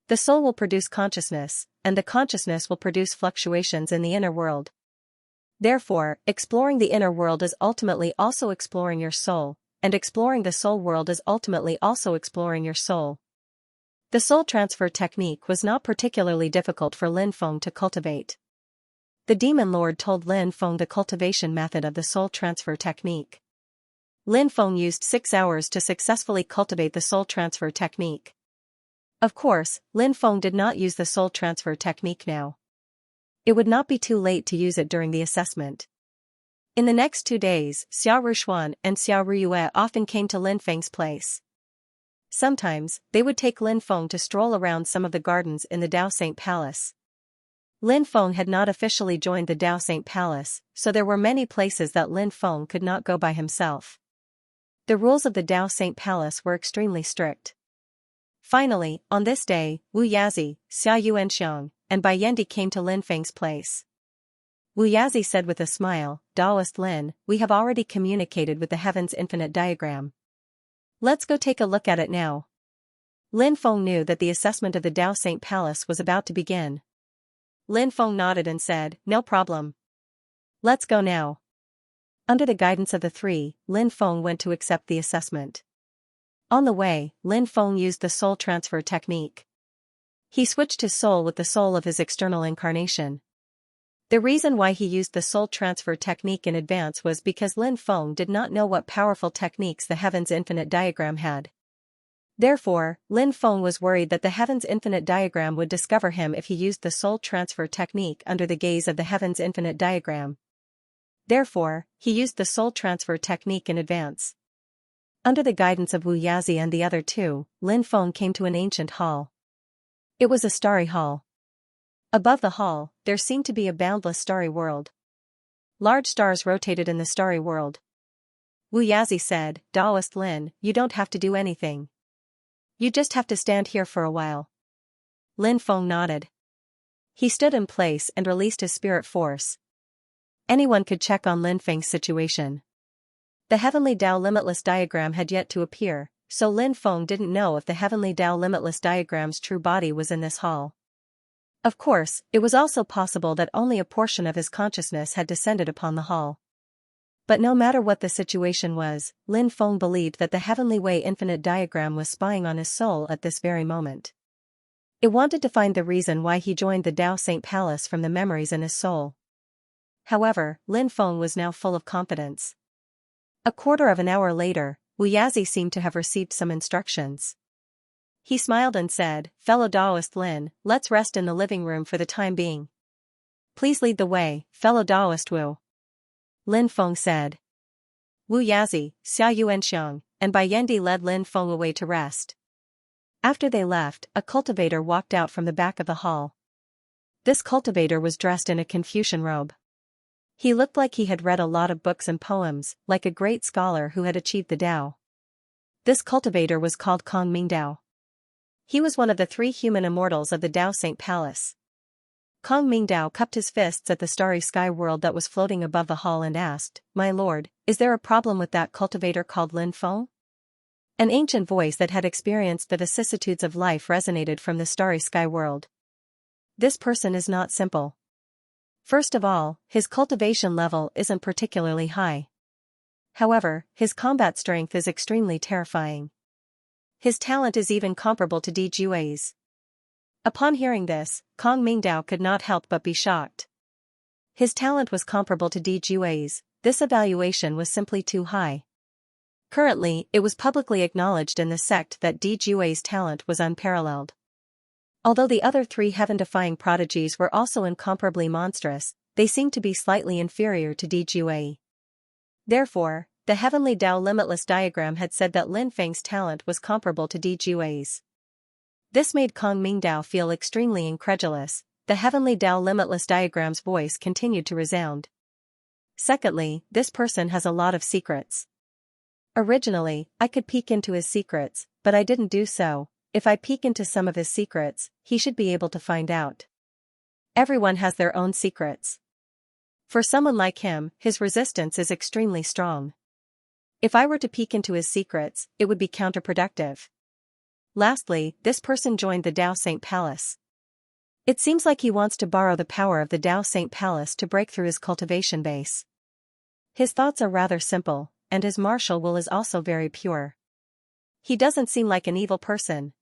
The soul will produce consciousness, and the consciousness will produce fluctuations in the inner world. Therefore, exploring the inner world is ultimately also exploring your soul, and exploring the soul world is ultimately also exploring your soul. The soul transfer technique was not particularly difficult for Lin Feng to cultivate. The Demon Lord told Lin Feng the cultivation method of the soul transfer technique. Lin Feng used 6 hours to successfully cultivate the soul transfer technique. Of course, Lin Feng did not use the soul transfer technique now. It would not be too late to use it during the assessment. In the next 2 days, Xiao Rushuan and Xiao Ruyue often came to Lin Feng's place. Sometimes, they would take Lin Feng to stroll around some of the gardens in the Dao Saint Palace. Lin Feng had not officially joined the Dao Saint Palace, so there were many places that Lin Feng could not go by himself. The rules of the Dao Saint Palace were extremely strict. Finally, on this day, Wu Yazi, Xia Yuanxiang, and Bai Yendi came to Lin Feng's place. Wu Yazi said with a smile, Daoist Lin, we have already communicated with the Heaven's Infinite Diagram. Let's go take a look at it now. Lin Feng knew that the assessment of the Dao Saint Palace was about to begin. Lin Feng nodded and said, no problem. Let's go now. Under the guidance of the three, Lin Feng went to accept the assessment. On the way, Lin Feng used the soul transfer technique. He switched his soul with the soul of his external incarnation. The reason why he used the soul transfer technique in advance was because Lin Feng did not know what powerful techniques the Heaven's Infinite Diagram had. Therefore, Lin Feng was worried that the Heaven's Infinite diagram would discover him if he used the soul transfer technique under the gaze of the Heaven's Infinite diagram. Therefore, he used the soul transfer technique in advance. Under the guidance of Wu Yazi and the other two, Lin Feng came to an ancient hall. It was a starry hall. Above the hall, there seemed to be a boundless starry world. Large stars rotated in the starry world. Wu Yazi said, "Daoist Lin, you don't have to do anything. You just have to stand here for a while." Lin Feng nodded. He stood in place and released his spirit force. Anyone could check on Lin Feng's situation. The Heavenly Tao Limitless diagram had yet to appear, so Lin Feng didn't know if the Heavenly Tao Limitless diagram's true body was in this hall. Of course, it was also possible that only a portion of his consciousness had descended upon the hall. But no matter what the situation was, Lin Feng believed that the Heavenly Way Infinite diagram was spying on his soul at this very moment. It wanted to find the reason why he joined the Tao Saint Palace from the memories in his soul. However, Lin Feng was now full of confidence. A quarter of an hour later, Wu Yazi seemed to have received some instructions. He smiled and said, "Fellow Daoist Lin, let's rest in the living room for the time being. Please lead the way, fellow Daoist Wu," Lin Feng said. Wu Yazi, Xianxia, and Bai Yendi led Lin Feng away to rest. After they left, a cultivator walked out from the back of the hall. This cultivator was dressed in a Confucian robe. He looked like he had read a lot of books and poems, like a great scholar who had achieved the Tao. This cultivator was called Kong Mingdao. He was one of the 3 human immortals of the Tao Saint Palace. Kong Mingdao cupped his fists at the starry sky world that was floating above the hall and asked, "My lord, is there a problem with that cultivator called Lin Feng?" An ancient voice that had experienced the vicissitudes of life resonated from the starry sky world. "This person is not simple. First of all, his cultivation level isn't particularly high. However, his combat strength is extremely terrifying. His talent is even comparable to Di Jue's." Upon hearing this, Kong Mingdao could not help but be shocked. His talent was comparable to Di Jue's, this evaluation was simply too high. Currently, it was publicly acknowledged in the sect that Di Jue's talent was unparalleled. Although the other 3 heaven-defying prodigies were also incomparably monstrous, they seemed to be slightly inferior to Di Jue. Therefore, the Heavenly Tao Limitless diagram had said that Lin Feng's talent was comparable to Di Jue's. This made Kong Mingdao feel extremely incredulous. The Heavenly Tao Limitless diagram's voice continued to resound. "Secondly, this person has a lot of secrets. Originally, I could peek into his secrets, but I didn't do so. If I peek into some of his secrets, he should be able to find out. Everyone has their own secrets. For someone like him, his resistance is extremely strong. If I were to peek into his secrets, it would be counterproductive. Lastly, this person joined the Tao Saint Palace. It seems like he wants to borrow the power of the Tao Saint Palace to break through his cultivation base. His thoughts are rather simple, and his martial will is also very pure. He doesn't seem like an evil person.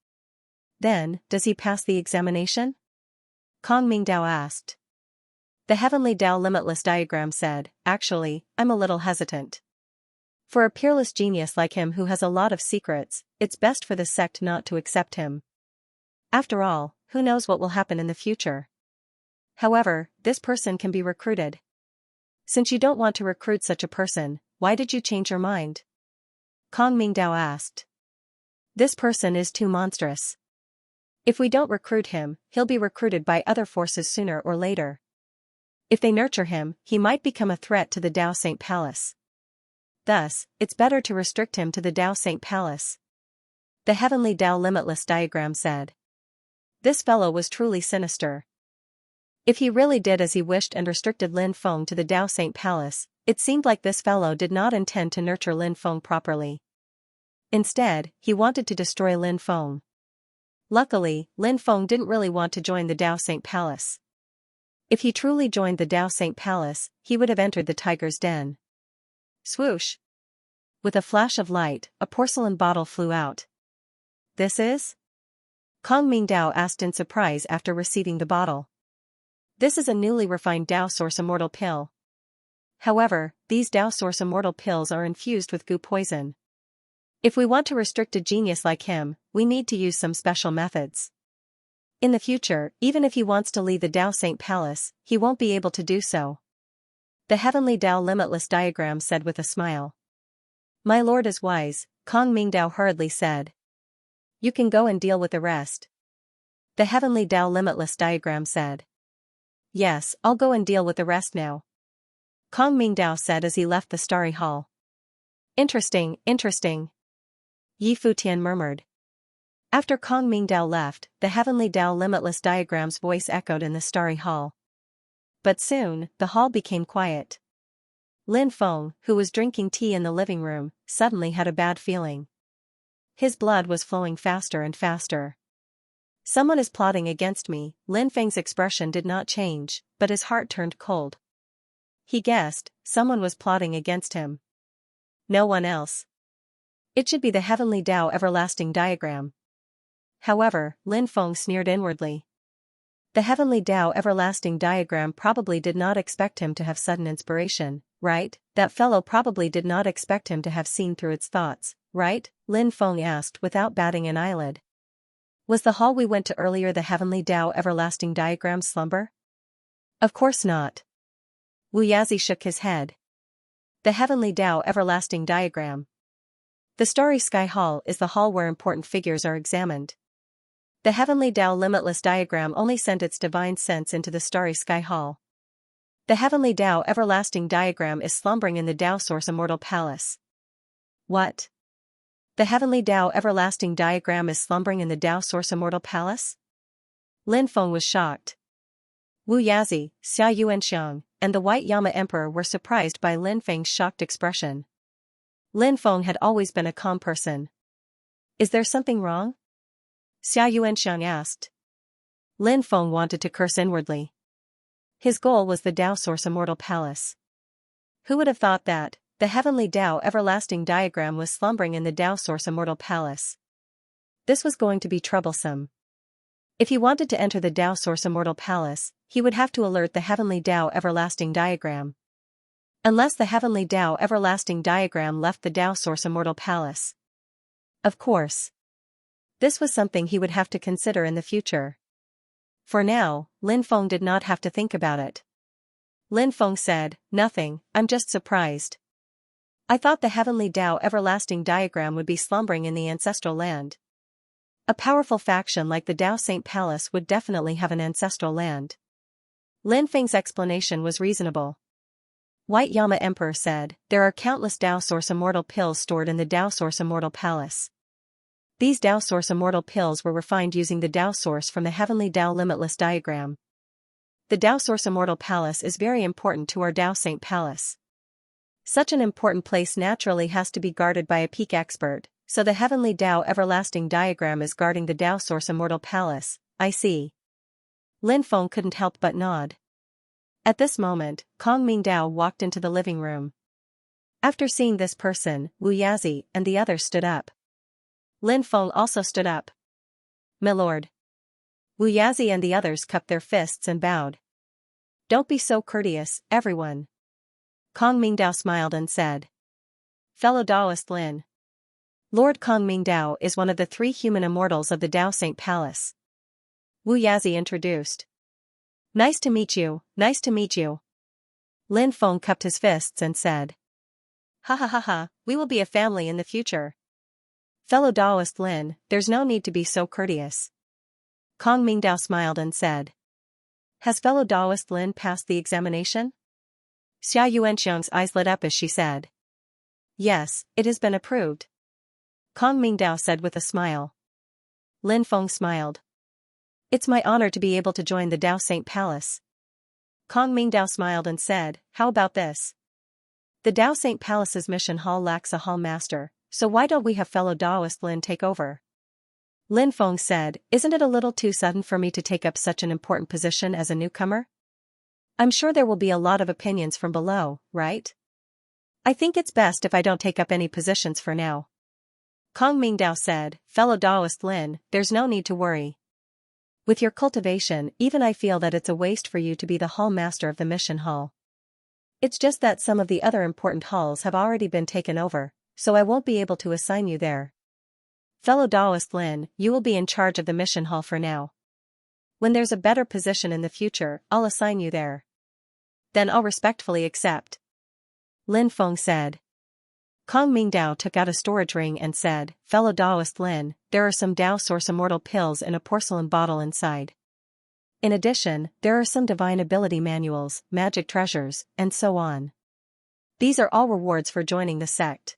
Then, does he pass the examination?" Kong Mingdao asked. The Heavenly Tao Limitless diagram said, "Actually, I'm a little hesitant. For a peerless genius like him who has a lot of secrets, it's best for the sect not to accept him. After all, who knows what will happen in the future? However, this person can be recruited. Since you don't want to recruit such a person, why did you change your mind?" Kong Mingdao asked. "This person is too monstrous. If we don't recruit him, he'll be recruited by other forces sooner or later. If they nurture him, he might become a threat to the Tao Saint Palace. Thus, it's better to restrict him to the Tao Saint Palace." The Heavenly Tao Limitless diagram said. This fellow was truly sinister. If he really did as he wished and restricted Lin Feng to the Tao Saint Palace, it seemed like this fellow did not intend to nurture Lin Feng properly. Instead, he wanted to destroy Lin Feng. Luckily, Lin Feng didn't really want to join the Tao Saint Palace. If he truly joined the Tao Saint Palace, he would have entered the tiger's den. Swoosh! With a flash of light, a porcelain bottle flew out. "This is?" Kong Mingdao asked in surprise after receiving the bottle. "This is a newly refined Tao Source Immortal pill. However, these Tao Source Immortal pills are infused with goo poison. If we want to restrict a genius like him, we need to use some special methods. In the future, even if he wants to leave the Dao Saint Palace, he won't be able to do so. The Heavenly Dao Limitless Diagram said with a smile. My lord is wise, Kong Mingdao hurriedly said. You can go and deal with the rest. The Heavenly Dao Limitless Diagram said. Yes, I'll go and deal with the rest now. Kong Mingdao said as he left the starry hall. Interesting, interesting. Yi Futian murmured. After Kong Mingdao left, the Heavenly Dao Limitless Diagram's voice echoed in the starry hall. But soon, the hall became quiet. Lin Feng, who was drinking tea in the living room, suddenly had a bad feeling. His blood was flowing faster and faster. Someone is plotting against me. Lin Feng's expression did not change, but his heart turned cold. He guessed, someone was plotting against him. No one else. It should be the Heavenly Dao Everlasting Diagram. However, Lin Feng sneered inwardly. The Heavenly Dao Everlasting Diagram probably did not expect him to have sudden inspiration, right? That fellow probably did not expect him to have seen through its thoughts, right? Lin Feng asked without batting an eyelid. Was the hall we went to earlier the Heavenly Dao Everlasting Diagram's slumber? Of course not. Wu Yazi shook his head. The Heavenly Dao Everlasting Diagram. The Starry Sky Hall is the hall where important figures are examined. The Heavenly Dao Limitless Diagram only sent its divine sense into the Starry Sky Hall. The Heavenly Dao Everlasting Diagram is slumbering in the Dao Source Immortal Palace. What? The Heavenly Dao Everlasting Diagram is slumbering in the Dao Source Immortal Palace? Lin Feng was shocked. Wu Yazi, Xianxia, and the White Yama Emperor were surprised by Lin Feng's shocked expression. Lin Feng had always been a calm person. Is there something wrong? Xianxia asked. Lin Feng wanted to curse inwardly. His goal was the Dao Source Immortal Palace. Who would have thought that the Heavenly Dao Everlasting Diagram was slumbering in the Dao Source Immortal Palace? This was going to be troublesome. If he wanted to enter the Dao Source Immortal Palace, he would have to alert the Heavenly Dao Everlasting Diagram. Unless the Heavenly Dao Everlasting Diagram left the Dao Source Immortal Palace. Of course. This was something he would have to consider in the future. For now, Lin Feng did not have to think about it. Lin Feng said, Nothing, I'm just surprised. I thought the Heavenly Dao Everlasting Diagram would be slumbering in the ancestral land. A powerful faction like the Dao Saint Palace would definitely have an ancestral land. Lin Feng's explanation was reasonable. White Yama Emperor said, There are countless Dao Source Immortal pills stored in the Dao Source Immortal Palace. These Dao Source Immortal pills were refined using the Dao Source from the Heavenly Dao Limitless Diagram. The Dao Source Immortal Palace is very important to our Dao Saint Palace. Such an important place naturally has to be guarded by a peak expert, so the Heavenly Dao Everlasting Diagram is guarding the Dao Source Immortal Palace. I see. Lin Feng couldn't help but nod. At this moment, Kong Mingdao walked into the living room. After seeing this person, Wu Yazi and the others stood up. Lin Feng also stood up. My lord. Wu Yazi and the others cupped their fists and bowed. Don't be so courteous, everyone. Kong Mingdao smiled and said. Fellow Daoist Lin. Lord Kong Mingdao is one of the 3 human immortals of the Dao Saint Palace. Wu Yazi introduced. Nice to meet you, nice to meet you. Lin Feng cupped his fists and said. Ha ha ha ha, we will be a family in the future. Fellow Daoist Lin, there's no need to be so courteous. Kong Mingdao smiled and said. Has fellow Daoist Lin passed the examination? Xia Yuanxiang's eyes lit up as she said. Yes, it has been approved. Kong Mingdao said with a smile. Lin Feng smiled. It's my honor to be able to join the Dao Saint Palace. Kong Mingdao smiled and said, How about this? The Dao Saint Palace's mission hall lacks a hall master, so why don't we have fellow Daoist Lin take over? Lin Feng said, Isn't it a little too sudden for me to take up such an important position as a newcomer? I'm sure there will be a lot of opinions from below, right? I think it's best if I don't take up any positions for now. Kong Mingdao said, Fellow Daoist Lin, there's no need to worry. With your cultivation, even I feel that it's a waste for you to be the hall master of the mission hall. It's just that some of the other important halls have already been taken over, so I won't be able to assign you there. Fellow Taoist Lin, you will be in charge of the mission hall for now. When there's a better position in the future, I'll assign you there. Then I'll respectfully accept. Lin Feng said. Kong Mingdao took out a storage ring and said, Fellow Taoist Lin, there are some Tao Source Immortal pills in a porcelain bottle inside. In addition, there are some divine ability manuals, magic treasures, and so on. These are all rewards for joining the sect.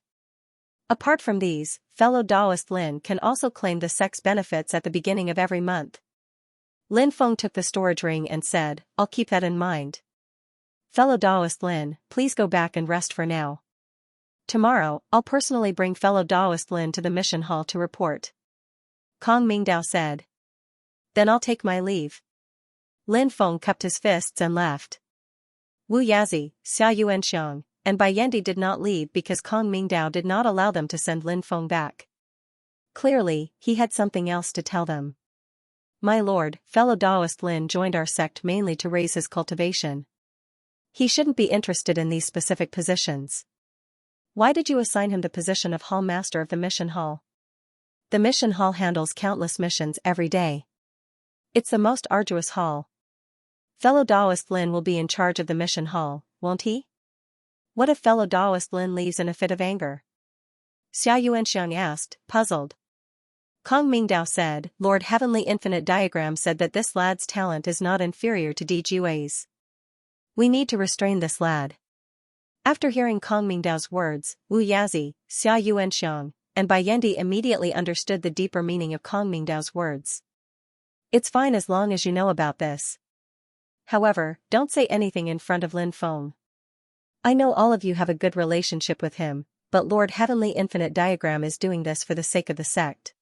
Apart from these, fellow Taoist Lin can also claim the sect's benefits at the beginning of every month. Lin Feng took the storage ring and said, I'll keep that in mind. Fellow Taoist Lin, please go back and rest for now. Tomorrow, I'll personally bring fellow Taoist Lin to the mission hall to report. Kong Mingdao said. Then I'll take my leave. Lin Feng cupped his fists and left. Wu Yazi, Xianxia, and Bai Yendi did not leave because Kong Mingdao did not allow them to send Lin Feng back. Clearly, he had something else to tell them. My lord, fellow Taoist Lin joined our sect mainly to raise his cultivation. He shouldn't be interested in these specific positions. Why did you assign him the position of Hall Master of the Mission Hall? The Mission Hall handles countless missions every day. It's the most arduous hall. Fellow Taoist Lin will be in charge of the Mission Hall, won't he? What if fellow Taoist Lin leaves in a fit of anger? Xianxia asked, puzzled. Kong Mingdao said, Lord Heavenly Infinite Diagram said that this lad's talent is not inferior to Di Jue's. We need to restrain this lad. After hearing Kong Mingdao's words, Wu Yazi, Xianxia, and Bai Yendi immediately understood the deeper meaning of Kong Mingdao's words. It's fine as long as you know about this. However, don't say anything in front of Lin Feng. I know all of you have a good relationship with him, but Lord Heavenly Infinite Diagram is doing this for the sake of the sect.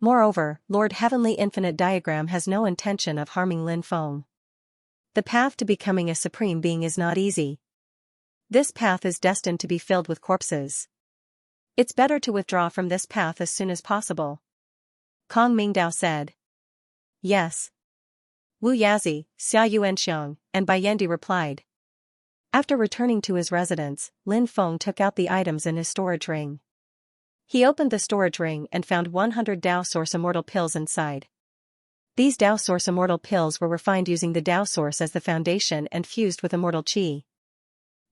Moreover, Lord Heavenly Infinite Diagram has no intention of harming Lin Feng. The path to becoming a supreme being is not easy. This path is destined to be filled with corpses. It's better to withdraw from this path as soon as possible. Kong Mingdao said. Yes. Wu Yazi, Xianxia, and Bai Yendi replied. After returning to his residence, Lin Feng took out the items in his storage ring. He opened the storage ring and found 100 Tao Source Immortal pills inside. These Tao Source Immortal pills were refined using the Tao Source as the foundation and fused with immortal qi.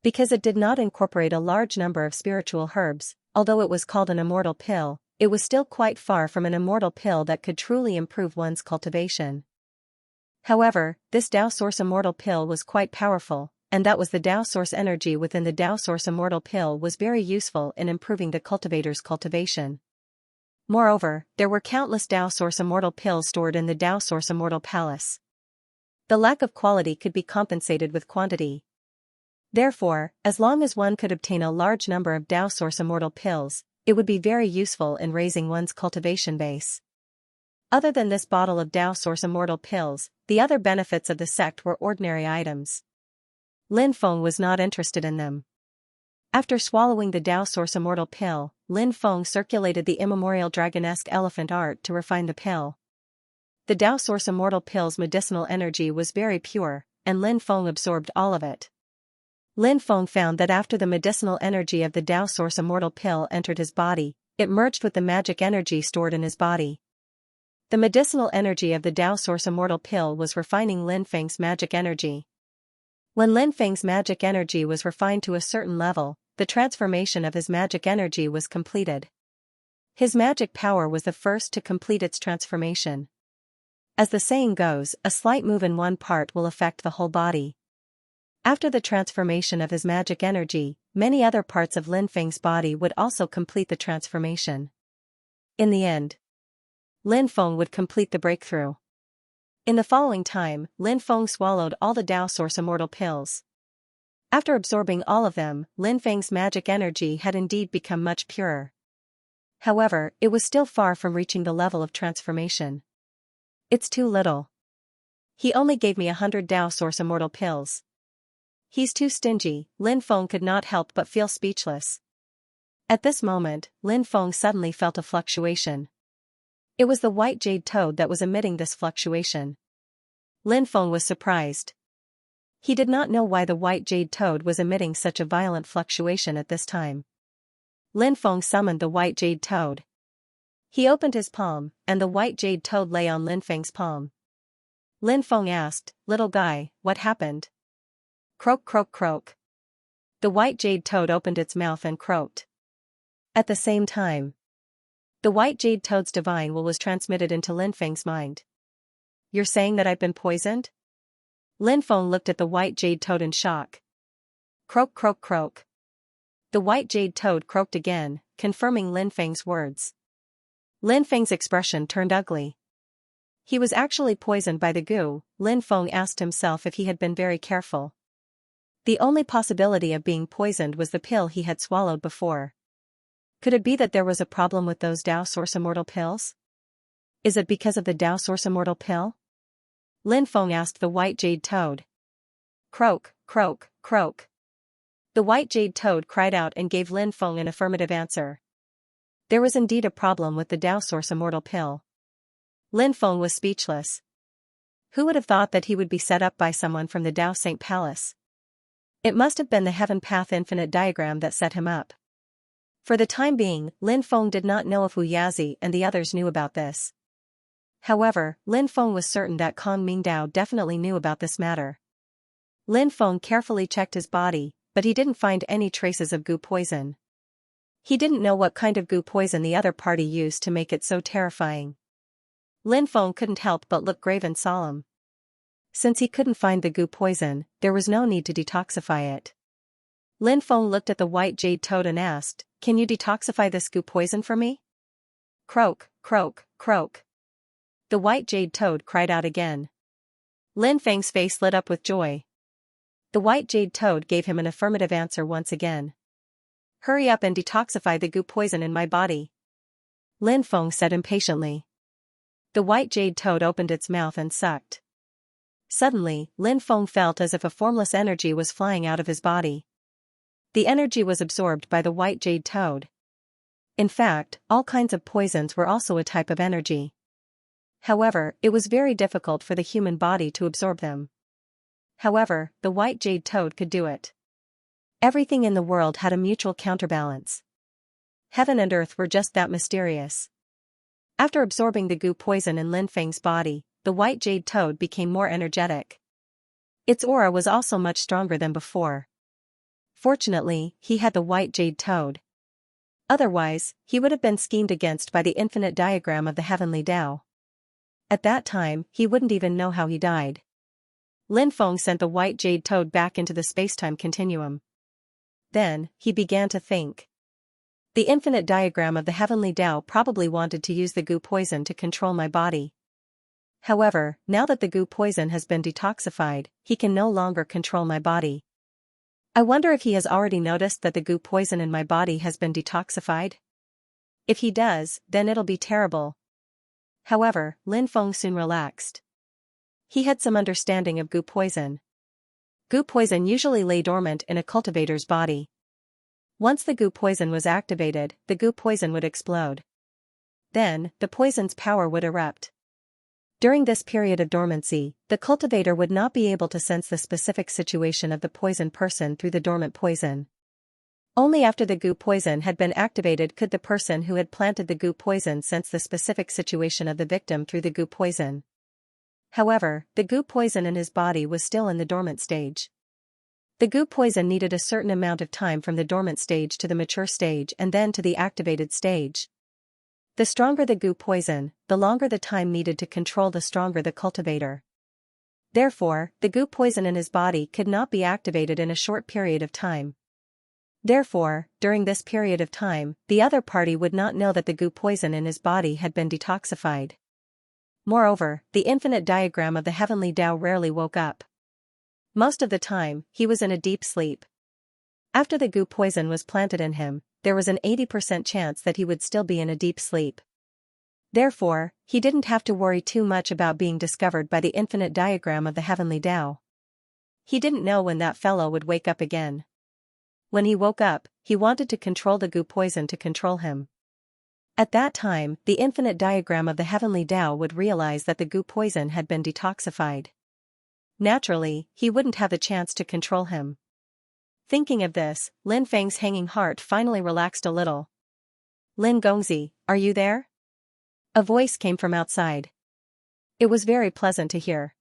Because it did not incorporate a large number of spiritual herbs, although it was called an immortal pill, it was still quite far from an immortal pill that could truly improve one's cultivation. However, this Tao Source Immortal pill was quite powerful, and that was the Tao Source energy within the Tao Source Immortal pill was very useful in improving the cultivator's cultivation. Moreover, there were countless Tao Source Immortal pills stored in the Tao Source Immortal Palace. The lack of quality could be compensated with quantity. Therefore, as long as one could obtain a large number of Tao Source Immortal pills, it would be very useful in raising one's cultivation base. Other than this bottle of Tao Source Immortal pills, the other benefits of the sect were ordinary items. Lin Feng was not interested in them. After swallowing the Tao Source Immortal pill, Lin Feng circulated the Immemorial Dragonesque Elephant art to refine the pill. The Tao Source Immortal pill's medicinal energy was very pure, and Lin Feng absorbed all of it. Lin Feng found that after the medicinal energy of the Tao Source Immortal pill entered his body, it merged with the magic energy stored in his body. The medicinal energy of the Tao Source Immortal pill was refining Lin Feng's magic energy. When Lin Feng's magic energy was refined to a certain level, the transformation of his magic energy was completed. His magic power was the first to complete its transformation. As the saying goes, a slight move in one part will affect the whole body. After the transformation of his magic energy, many other parts of Lin Feng's body would also complete the transformation. In the end, Lin Feng would complete the breakthrough. In the following time, Lin Feng swallowed all the Tao Source Immortal pills. After absorbing all of them, Lin Feng's magic energy had indeed become much purer. However, it was still far from reaching the level of transformation. It's too little. He only gave me 100 Tao Source Immortal pills. He's too stingy. Lin Feng could not help but feel speechless. At this moment, Lin Feng suddenly felt a fluctuation. It was the white jade toad that was emitting this fluctuation. Lin Feng was surprised. He did not know why the white jade toad was emitting such a violent fluctuation at this time. Lin Feng summoned the white jade toad. He opened his palm, and the white jade toad lay on Lin Feng's palm. Lin Feng asked, "Little guy, what happened?" Croak croak croak. The white jade toad opened its mouth and croaked. At the same time, the white jade toad's divine will was transmitted into Lin Feng's mind. "You're saying that I've been poisoned?" Lin Feng looked at the white jade toad in shock. Croak croak croak. The white jade toad croaked again, confirming Lin Feng's words. Lin Feng's expression turned ugly. He was actually poisoned by the goo. Lin Feng asked himself if he had been very careful. The only possibility of being poisoned was the pill he had swallowed before. Could it be that there was a problem with those Dao Source Immortal pills? Is it because of the Dao Source Immortal pill? Lin Feng asked the white jade toad. Croak, croak, croak. The white jade toad cried out and gave Lin Feng an affirmative answer. There was indeed a problem with the Dao Source Immortal pill. Lin Feng was speechless. Who would have thought that he would be set up by someone from the Dao Saint Palace? It must have been the Heaven Path Infinite diagram that set him up. For the time being, Lin Feng did not know if Wu Yazi and the others knew about this. However, Lin Feng was certain that Kong Mingdao definitely knew about this matter. Lin Feng carefully checked his body, but he didn't find any traces of goo poison. He didn't know what kind of goo poison the other party used to make it so terrifying. Lin Feng couldn't help but look grave and solemn. Since he couldn't find the goo poison, there was no need to detoxify it. Lin Feng looked at the white jade toad and asked, "Can you detoxify this goo poison for me?" Croak, croak, croak. The white jade toad cried out again. Lin Feng's face lit up with joy. The white jade toad gave him an affirmative answer once again. "Hurry up and detoxify the goo poison in my body," Lin Feng said impatiently. The white jade toad opened its mouth and sucked. Suddenly, Lin Feng felt as if a formless energy was flying out of his body. The energy was absorbed by the white jade toad. In fact, all kinds of poisons were also a type of energy. However, it was very difficult for the human body to absorb them. However, the white jade toad could do it. Everything in the world had a mutual counterbalance. Heaven and earth were just that mysterious. After absorbing the goo poison in Lin Feng's body, the white jade toad became more energetic. Its aura was also much stronger than before. Fortunately, he had the white jade toad. Otherwise, he would have been schemed against by the infinite diagram of the heavenly Tao. At that time, he wouldn't even know how he died. Lin Feng sent the white jade toad back into the spacetime continuum. Then, he began to think. The infinite diagram of the heavenly Tao probably wanted to use the goo poison to control my body. However, now that the goo poison has been detoxified, he can no longer control my body. I wonder if he has already noticed that the goo poison in my body has been detoxified? If he does, then it'll be terrible. However, Lin Feng soon relaxed. He had some understanding of goo poison. Goo poison usually lay dormant in a cultivator's body. Once the goo poison was activated, the goo poison would explode. Then, the poison's power would erupt. During this period of dormancy, the cultivator would not be able to sense the specific situation of the poisoned person through the dormant poison. Only after the goo poison had been activated could the person who had planted the goo poison sense the specific situation of the victim through the goo poison. However, the goo poison in his body was still in the dormant stage. The goo poison needed a certain amount of time from the dormant stage to the mature stage and then to the activated stage. The stronger the goo poison, the longer the time needed to control the stronger the cultivator. Therefore, the goo poison in his body could not be activated in a short period of time. Therefore, during this period of time, the other party would not know that the goo poison in his body had been detoxified. Moreover, the infinite diagram of the heavenly Tao rarely woke up. Most of the time, he was in a deep sleep. After the goo poison was planted in him, there was an 80% chance that he would still be in a deep sleep. Therefore, he didn't have to worry too much about being discovered by the infinite diagram of the heavenly Tao. He didn't know when that fellow would wake up again. When he woke up, he wanted to control the goo poison to control him. At that time, the infinite diagram of the heavenly Tao would realize that the goo poison had been detoxified. Naturally, he wouldn't have the chance to control him. Thinking of this, Lin Feng's hanging heart finally relaxed a little. Lin Gongzi, are you there? A voice came from outside. It was very pleasant to hear.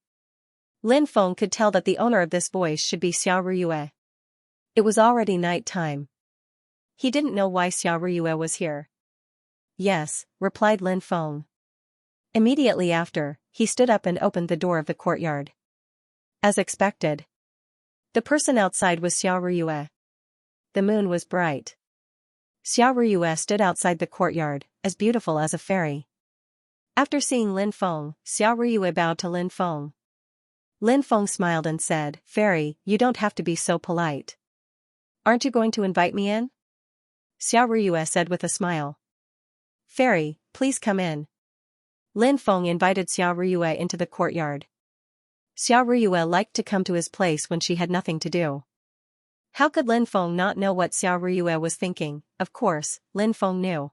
Lin Feng could tell that the owner of this voice should be Xiao Ruyue. It was already night time. He didn't know why Xiao Ruyue was here. Yes, replied Lin Feng. Immediately after, he stood up and opened the door of the courtyard. As expected. The person outside was Xiao Ruyue. The moon was bright. Xiao Ruyue stood outside the courtyard, as beautiful as a fairy. After seeing Lin Feng, Xiao Ruyue bowed to Lin Feng. Lin Feng smiled and said, "Fairy, you don't have to be so polite. Aren't you going to invite me in?" Xiao Ruyue said with a smile. "Fairy, please come in." Lin Feng invited Xiao Ruyue into the courtyard. Xiao Ruyue liked to come to his place when she had nothing to do. How could Lin Feng not know what Xiao Ruyue was thinking? Of course, Lin Feng knew.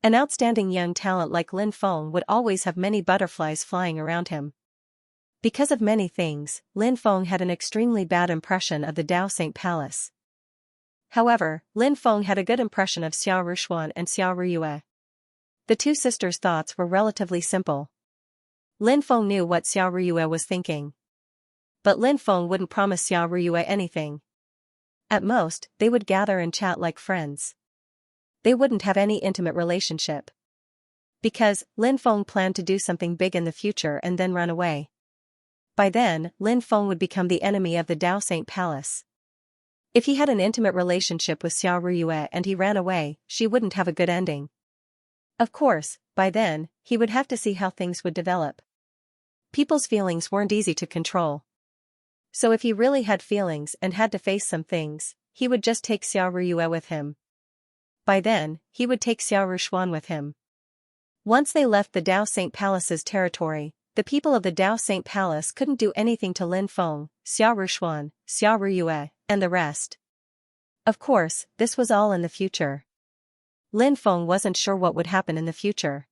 An outstanding young talent like Lin Feng would always have many butterflies flying around him. Because of many things, Lin Feng had an extremely bad impression of the Dao Saint Palace. However, Lin Feng had a good impression of Xiao Rushuan and Xiao Ruyue. The two sisters' thoughts were relatively simple. Lin Feng knew what Xiao Ruyue was thinking. But Lin Feng wouldn't promise Xiao Ruyue anything. At most, they would gather and chat like friends. They wouldn't have any intimate relationship. Because, Lin Feng planned to do something big in the future and then run away. By then, Lin Feng would become the enemy of the Dao Saint Palace. If he had an intimate relationship with Xiao Ruyue and he ran away, she wouldn't have a good ending. Of course, by then, he would have to see how things would develop. People's feelings weren't easy to control. So if he really had feelings and had to face some things, he would just take Xiao Ruyue with him. By then, he would take Xiao Rushuan with him. Once they left the Dao Saint Palace's territory, the people of the Dao Saint Palace couldn't do anything to Lin Feng, Xiao Rushuan, Xiao Ruyue, and the rest. Of course, this was all in the future. Lin Feng wasn't sure what would happen in the future.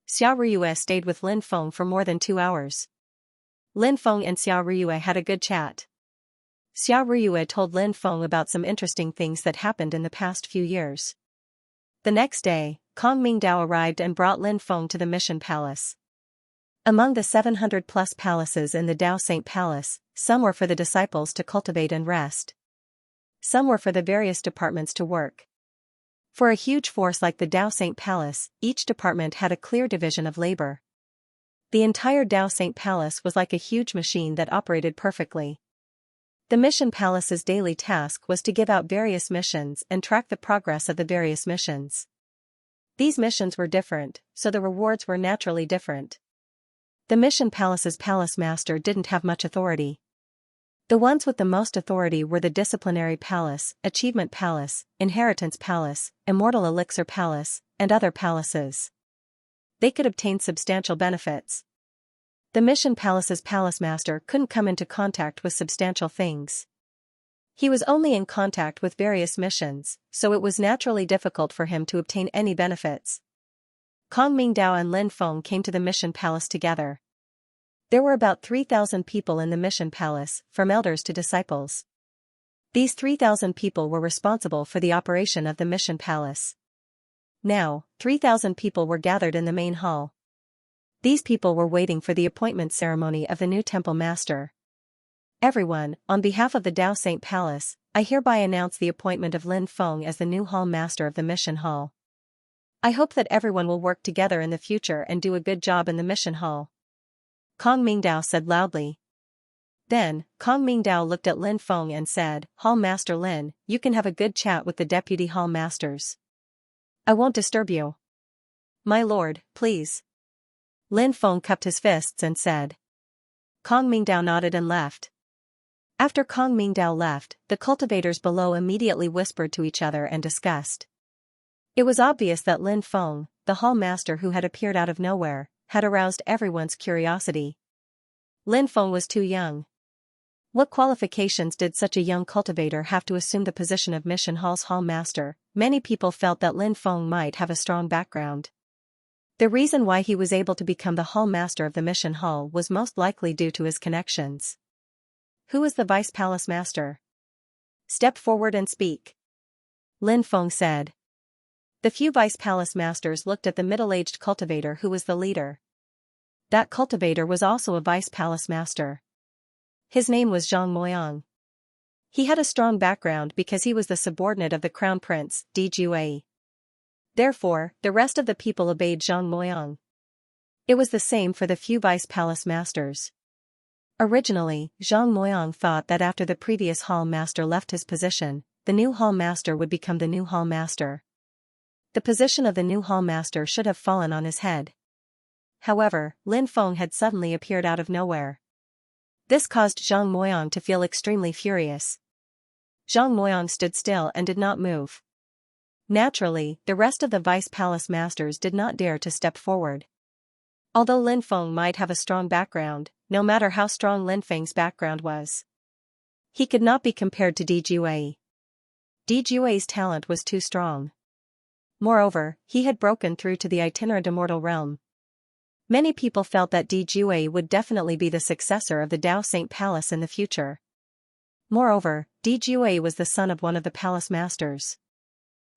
Xiao Ruyue stayed with Lin Feng for more than 2 hours. Lin Feng and Xiao Ruyue had a good chat. Xiao Ruyue told Lin Feng about some interesting things that happened in the past few years. The next day, Kong Mingdao arrived and brought Lin Feng to the Mission Palace. Among the 700-plus palaces in the Dao Saint Palace, some were for the disciples to cultivate and rest. Some were for the various departments to work. For a huge force like the Dao Saint Palace, each department had a clear division of labor. The entire Dao Saint Palace was like a huge machine that operated perfectly. The Mission Palace's daily task was to give out various missions and track the progress of the various missions. These missions were different, so the rewards were naturally different. The Mission Palace's palace master didn't have much authority. The ones with the most authority were the Disciplinary Palace, Achievement Palace, Inheritance Palace, Immortal Elixir Palace, and other palaces. They could obtain substantial benefits. The Mission Palace's palace master couldn't come into contact with substantial things. He was only in contact with various missions, so it was naturally difficult for him to obtain any benefits. Kong Mingdao and Lin Feng came to the Mission Palace together. There were about 3,000 people in the Mission Palace, from elders to disciples. These 3,000 people were responsible for the operation of the Mission Palace. Now, 3,000 people were gathered in the main hall. These people were waiting for the appointment ceremony of the new temple master. Everyone, on behalf of the Dao Saint Palace, I hereby announce the appointment of Lin Feng as the new hall master of the mission hall. I hope that everyone will work together in the future and do a good job in the mission hall. Kong Mingdao said loudly. Then, Kong Mingdao looked at Lin Feng and said, "Hall Master Lin, you can have a good chat with the deputy hall masters. I won't disturb you." "My lord, please." Lin Feng cupped his fists and said. Kong Mingdao nodded and left. After Kong Mingdao left, the cultivators below immediately whispered to each other and discussed. It was obvious that Lin Feng, the hall master who had appeared out of nowhere, had aroused everyone's curiosity. Lin Feng was too young. What qualifications did such a young cultivator have to assume the position of Mission Hall's hall master? Many people felt that Lin Feng might have a strong background. The reason why he was able to become the hall master of the mission hall was most likely due to his connections. Who was the vice palace master? Step forward and speak. Lin Feng said. The few vice palace masters looked at the middle-aged cultivator who was the leader. That cultivator was also a vice palace master. His name was Zhang Moyang. He had a strong background because he was the subordinate of the crown prince, Di Jue. Therefore, the rest of the people obeyed Zhang Moyang. It was the same for the few vice palace masters. Originally, Zhang Moyang thought that after the previous hall master left his position, the new hall master would become the new hall master. The position of the new hall master should have fallen on his head. However, Lin Feng had suddenly appeared out of nowhere. This caused Zhang Moyang to feel extremely furious. Zhang Moyang stood still and did not move. Naturally, the rest of the vice palace masters did not dare to step forward. Although Lin Feng might have a strong background, no matter how strong Lin Feng's background was, he could not be compared to Di Jue. Di Jue's talent was too strong. Moreover, he had broken through to the itinerant immortal realm. Many people felt that Di Jue would definitely be the successor of the Dao Saint Palace in the future. Moreover, Di Jue was the son of one of the palace masters.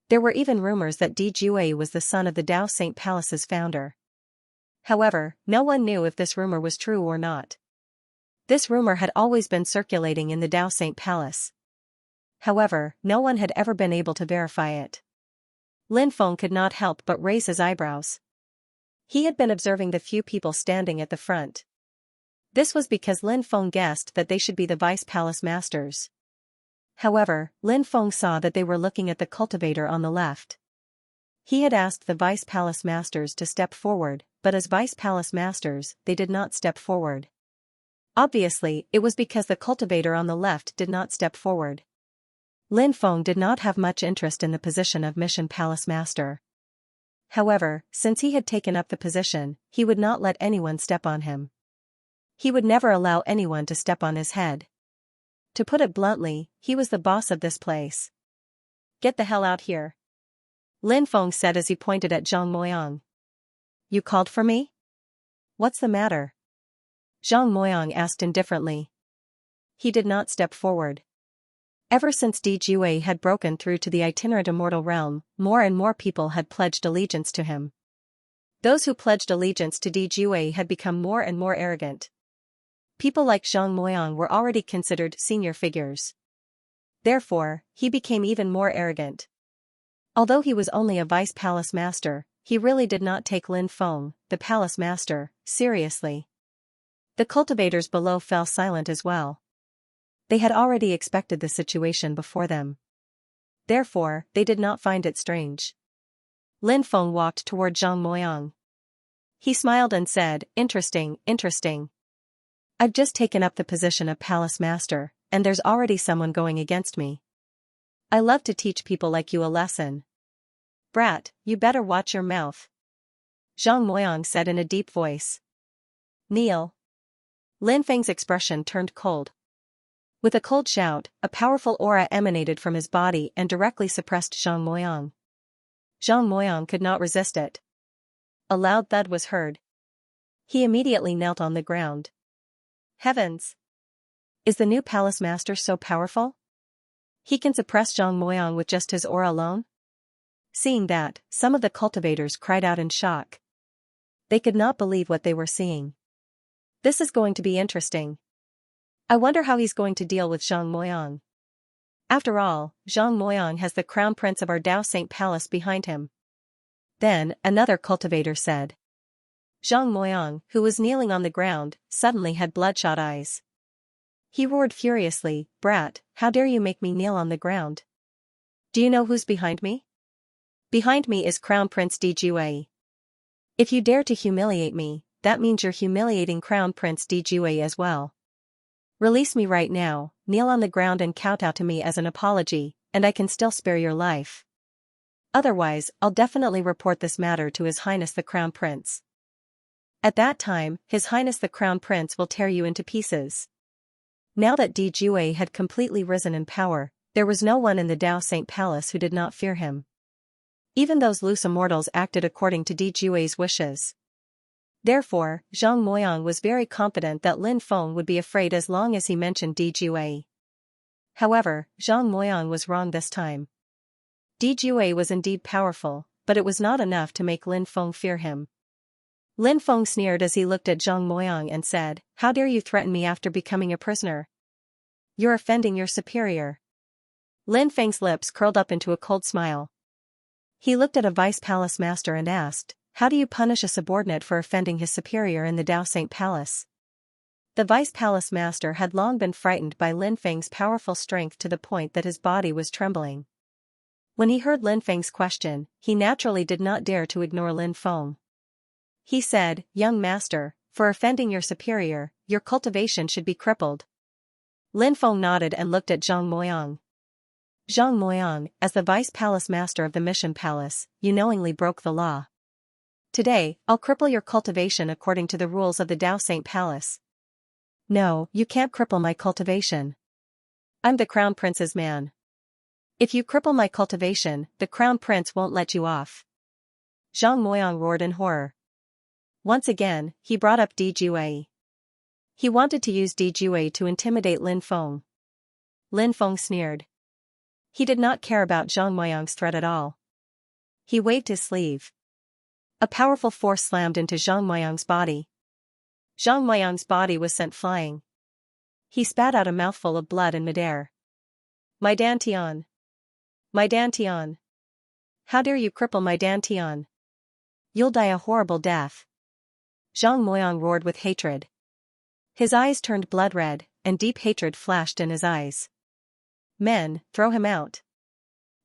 There were even rumors that Di Jue was the son of the Dao Saint Palace's founder. However, no one knew if this rumor was true or not. This rumor had always been circulating in the Dao Saint Palace. However, no one had ever been able to verify it. Lin Feng could not help but raise his eyebrows. He had been observing the few people standing at the front. This was because Lin Feng guessed that they should be the vice palace masters. However, Lin Feng saw that they were looking at the cultivator on the left. He had asked the vice palace masters to step forward, but as vice palace masters, they did not step forward. Obviously, it was because the cultivator on the left did not step forward. Lin Feng did not have much interest in the position of Mission Palace Master. However, since he had taken up the position, he would not let anyone step on him. He would never allow anyone to step on his head. To put it bluntly, he was the boss of this place. Get the hell out here, Lin Feng said as he pointed at Zhang Moyang. You called for me? What's the matter? Zhang Moyang asked indifferently. He did not step forward. Ever since Di Jue had broken through to the itinerant immortal realm, more and more people had pledged allegiance to him. Those who pledged allegiance to Di Jue had become more and more arrogant. People like Zhang Moyang were already considered senior figures. Therefore, he became even more arrogant. Although he was only a vice palace master, he really did not take Lin Feng, the palace master, seriously. The cultivators below fell silent as well. They had already expected the situation before them. Therefore, they did not find it strange. Lin Feng walked toward Zhang Moyang. He smiled and said, Interesting, interesting. I've just taken up the position of palace master, and there's already someone going against me. I love to teach people like you a lesson. Brat, you better watch your mouth, Zhang Moyang said in a deep voice. Kneel. Lin Feng's expression turned cold. With a cold shout, a powerful aura emanated from his body and directly suppressed Zhang Moyang. Zhang Moyang could not resist it. A loud thud was heard. He immediately knelt on the ground. Heavens! Is the new palace master so powerful? He can suppress Zhang Moyang with just his aura alone? Seeing that, some of the cultivators cried out in shock. They could not believe what they were seeing. This is going to be interesting. I wonder how he's going to deal with Zhang Moyang. After all, Zhang Moyang has the crown prince of our Dao Saint Palace behind him. Then, another cultivator said. Zhang Moyang, who was kneeling on the ground, suddenly had bloodshot eyes. He roared furiously, Brat, how dare you make me kneel on the ground? Do you know who's behind me? Behind me is Crown Prince Di Jue. If you dare to humiliate me, that means you're humiliating Crown Prince Di Jue as well. Release me right now, kneel on the ground and kowtow to me as an apology, and I can still spare your life. Otherwise, I'll definitely report this matter to His Highness the Crown Prince. At that time, His Highness the Crown Prince will tear you into pieces. Now that Di Jue had completely risen in power, there was no one in the Dao Saint Palace who did not fear him. Even those loose immortals acted according to Di Jue's wishes. Therefore, Zhang Moyang was very confident that Lin Feng would be afraid as long as he mentioned Di Jue. However, Zhang Moyang was wrong this time. Di Jue was indeed powerful, but it was not enough to make Lin Feng fear him. Lin Feng sneered as he looked at Zhang Moyang and said, "How dare you threaten me after becoming a prisoner? You're offending your superior." Lin Feng's lips curled up into a cold smile. He looked at a vice palace master and asked, "How do you punish a subordinate for offending his superior in the Dao Saint Palace?" The vice palace master had long been frightened by Lin Feng's powerful strength to the point that his body was trembling. When he heard Lin Feng's question, he naturally did not dare to ignore Lin Feng. He said, "Young master, for offending your superior, your cultivation should be crippled." Lin Feng nodded and looked at Zhang Moyang. "Zhang Moyang, as the vice palace master of the mission palace, you knowingly broke the law. Today, I'll cripple your cultivation according to the rules of the Dao Saint Palace." "No, you can't cripple my cultivation. I'm the crown prince's man. If you cripple my cultivation, the crown prince won't let you off." Zhang Moyang roared in horror. Once again, he brought up Di Jue. He wanted to use Di Jue to intimidate Lin Feng. Lin Feng sneered. He did not care about Zhang Moyang's threat at all. He waved his sleeve. A powerful force slammed into Zhang Moyang's body. Zhang Moyang's body was sent flying. He spat out a mouthful of blood in midair. "My Dantian! My Dantian! How dare you cripple my Dantian? You'll die a horrible death." Zhang Moyang roared with hatred. His eyes turned blood red, and deep hatred flashed in his eyes. "Men, throw him out,"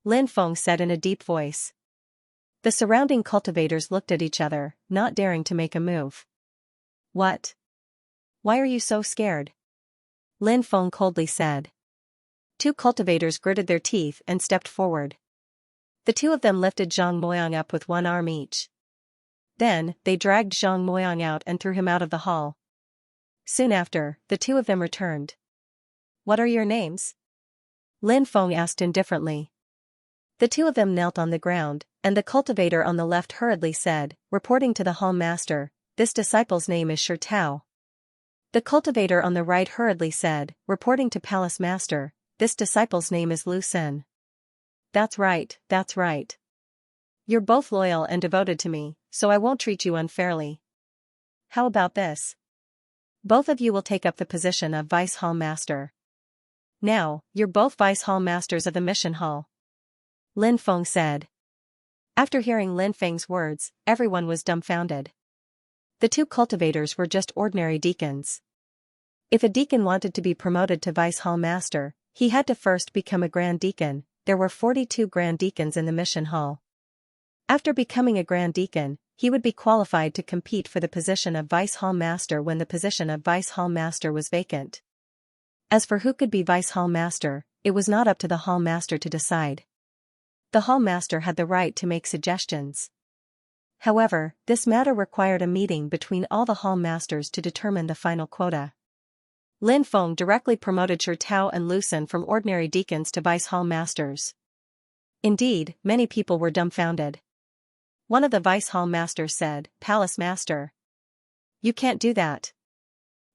Lin Feng said in a deep voice. The surrounding cultivators looked at each other, not daring to make a move. "What? Why are you so scared?" Lin Feng coldly said. Two cultivators gritted their teeth and stepped forward. The two of them lifted Zhang Moyang up with one arm each. Then, they dragged Zhang Moyang out and threw him out of the hall. Soon after, the two of them returned. "What are your names?" Lin Feng asked indifferently. The two of them knelt on the ground, and the cultivator on the left hurriedly said, reporting to the hall master, "This disciple's name is Shi Tao." The cultivator on the right hurriedly said, reporting to palace master, "This disciple's name is Lu Sen." That's right, that's right. You're both loyal and devoted to me, so I won't treat you unfairly. How about this? Both of you will take up the position of vice hall master. Now, you're both vice hall masters of the mission hall," Lin Feng said. After hearing Lin Feng's words, everyone was dumbfounded. The two cultivators were just ordinary deacons. If a deacon wanted to be promoted to vice hall master, he had to first become a grand deacon. There were 42 grand deacons in the mission hall. After becoming a grand deacon, he would be qualified to compete for the position of vice hall master when the position of vice hall master was vacant. As for who could be vice hall master, it was not up to the hall master to decide. The hall master had the right to make suggestions. However, this matter required a meeting between all the hall masters to determine the final quota. Lin Feng directly promoted Shi Tao and Lu Sen from ordinary deacons to vice hall masters. Indeed, many people were dumbfounded. One of the vice hall masters said, "Palace master, you can't do that.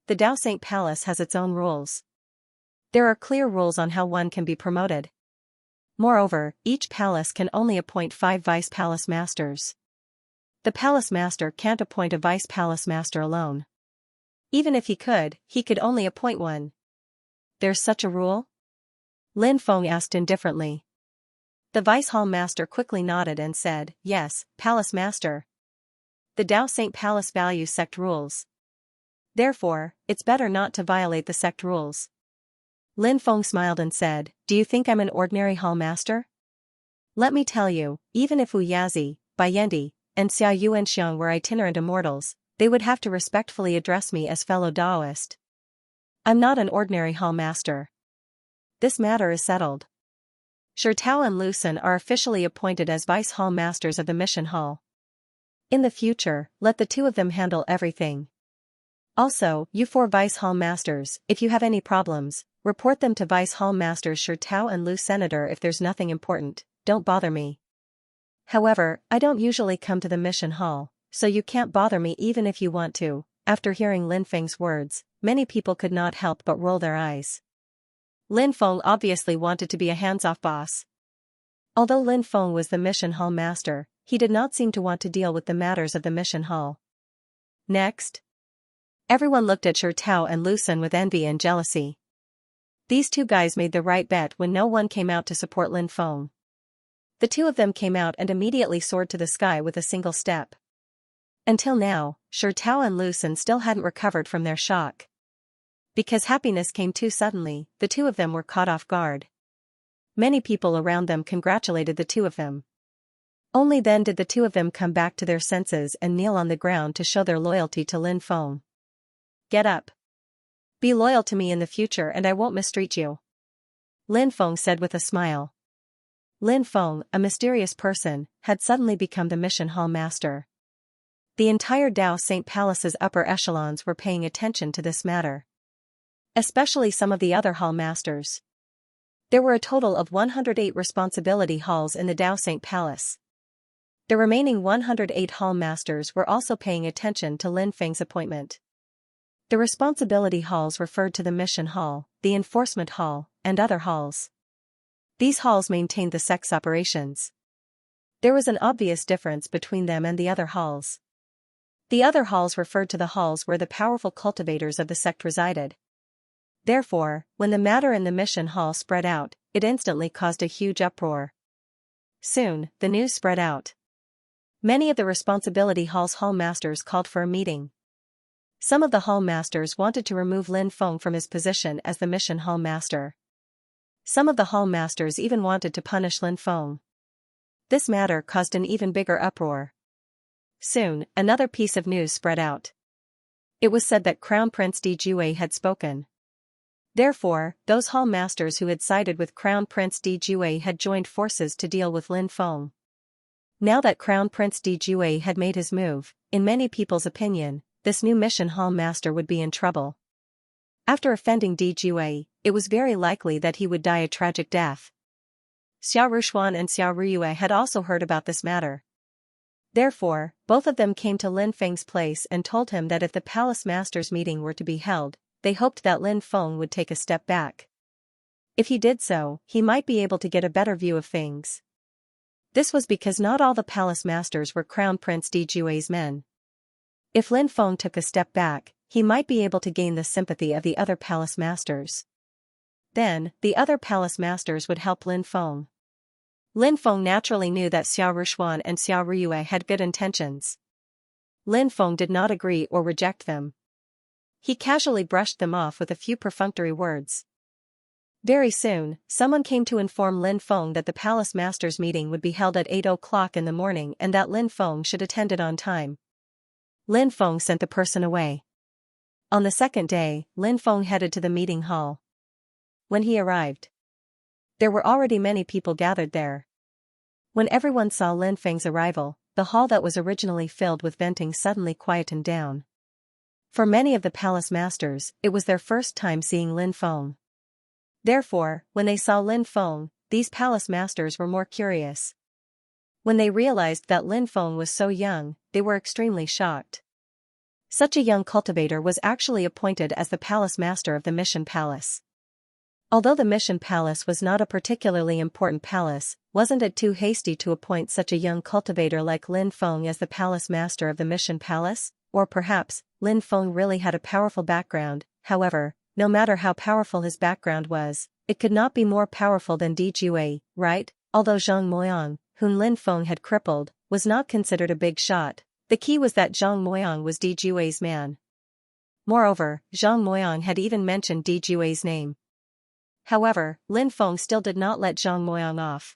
The Dao Saint Palace has its own rules. There are clear rules on how one can be promoted. Moreover, each palace can only appoint 5 vice palace masters. The palace master can't appoint a vice palace master alone. Even if he could only appoint one." "There's such a rule?" Lin Feng asked indifferently. The vice hall master quickly nodded and said, "Yes, palace master. The Dao Saint Palace values sect rules. Therefore, it's better not to violate the sect rules." Lin Feng smiled and said, "Do you think I'm an ordinary hall master? Let me tell you, even if Wu Yazi, Bai Yendi, and Xia Yuanxiang were itinerant immortals, they would have to respectfully address me as fellow Daoist. I'm not an ordinary hall master. This matter is settled. Shi Tao and Lu Sen are officially appointed as vice hall masters of the mission hall. In the future, let the two of them handle everything. Also, you 4 vice hall masters, if you have any problems, report them to vice hall masters Shi Tao and Lu Senator. If there's nothing important, don't bother me. However, I don't usually come to the mission hall, so you can't bother me even if you want to." After hearing Lin Feng's words, many people could not help but roll their eyes. Lin Feng obviously wanted to be a hands-off boss. Although Lin Feng was the mission hall master, he did not seem to want to deal with the matters of the mission hall. Next, everyone looked at Shi Tao and Lu Sun with envy and jealousy. These two guys made the right bet when no one came out to support Lin Feng. The two of them came out and immediately soared to the sky with a single step. Until now, Shi Tao and Lu Sun still hadn't recovered from their shock. Because happiness came too suddenly, the two of them were caught off guard. Many people around them congratulated the two of them. Only then did the two of them come back to their senses and kneel on the ground to show their loyalty to Lin Feng. Get up. Be loyal to me in the future and I won't mistreat you. Lin Feng said with a smile. Lin Feng, a mysterious person, had suddenly become the mission hall master. The entire Dao Saint Palace's upper echelons were paying attention to this matter. Especially some of the other hall masters. There were a total of 108 responsibility halls in the Dao Saint Palace. The remaining 108 hall masters were also paying attention to Lin Feng's appointment. The responsibility halls referred to the mission hall, the enforcement hall, and other halls. These halls maintained the sect's operations. There was an obvious difference between them and the other halls. The other halls referred to the halls where the powerful cultivators of the sect resided. Therefore, when the matter in the mission hall spread out, it instantly caused a huge uproar. Soon, the news spread out. Many of the responsibility hall's hall masters called for a meeting. Some of the hall masters wanted to remove Lin Feng from his position as the mission hall master. Some of the hall masters even wanted to punish Lin Feng. This matter caused an even bigger uproar. Soon, another piece of news spread out. It was said that Crown Prince Di Jue had spoken. Therefore, those hall masters who had sided with Crown Prince Di Jue had joined forces to deal with Lin Feng. Now that Crown Prince Di Jue had made his move, in many people's opinion, this new mission hall master would be in trouble. After offending Di Jue, it was very likely that he would die a tragic death. Xiao Rushuan and Xiao Ruyue had also heard about this matter. Therefore, both of them came to Lin Feng's place and told him that if the palace masters' meeting were to be held, they hoped that Lin Feng would take a step back. If he did so, he might be able to get a better view of things. This was because not all the palace masters were Crown Prince Di Jue's men. If Lin Feng took a step back, he might be able to gain the sympathy of the other palace masters. Then, the other palace masters would help Lin Feng. Lin Feng naturally knew that Xiao Rushuan and Xiao Ruyue had good intentions. Lin Feng did not agree or reject them. He casually brushed them off with a few perfunctory words. Very soon, someone came to inform Lin Feng that the palace masters' meeting would be held at 8 o'clock in the morning and that Lin Feng should attend it on time. Lin Feng sent the person away. On the second day, Lin Feng headed to the meeting hall. When he arrived, there were already many people gathered there. When everyone saw Lin Feng's arrival, the hall that was originally filled with venting suddenly quietened down. For many of the palace masters, it was their first time seeing Lin Feng. Therefore, when they saw Lin Feng, these palace masters were more curious. When they realized that Lin Feng was so young, they were extremely shocked. Such a young cultivator was actually appointed as the palace master of the Mission Palace. Although the Mission Palace was not a particularly important palace, wasn't it too hasty to appoint such a young cultivator like Lin Feng as the palace master of the Mission Palace? Or perhaps, Lin Feng really had a powerful background. However, no matter how powerful his background was, it could not be more powerful than Di Jue, right? Although Zhang Moyang, whom Lin Feng had crippled, was not considered a big shot, the key was that Zhang Moyang was Di Jue's man. Moreover, Zhang Moyang had even mentioned Di Jue's name. However, Lin Feng still did not let Zhang Moyang off.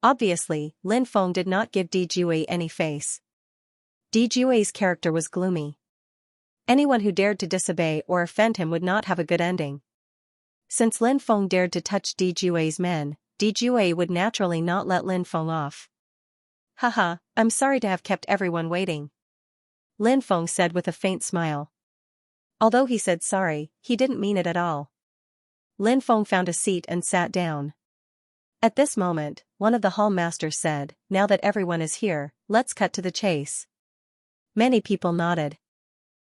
Obviously, Lin Feng did not give Di Jue any face. Di Jue's character was gloomy. Anyone who dared to disobey or offend him would not have a good ending. Since Lin Feng dared to touch Di Jue's men, Di Jue would naturally not let Lin Feng off. Haha, I'm sorry to have kept everyone waiting. Lin Feng said with a faint smile. Although he said sorry, he didn't mean it at all. Lin Feng found a seat and sat down. At this moment, one of the hall masters said, "Now that everyone is here, let's cut to the chase." Many people nodded.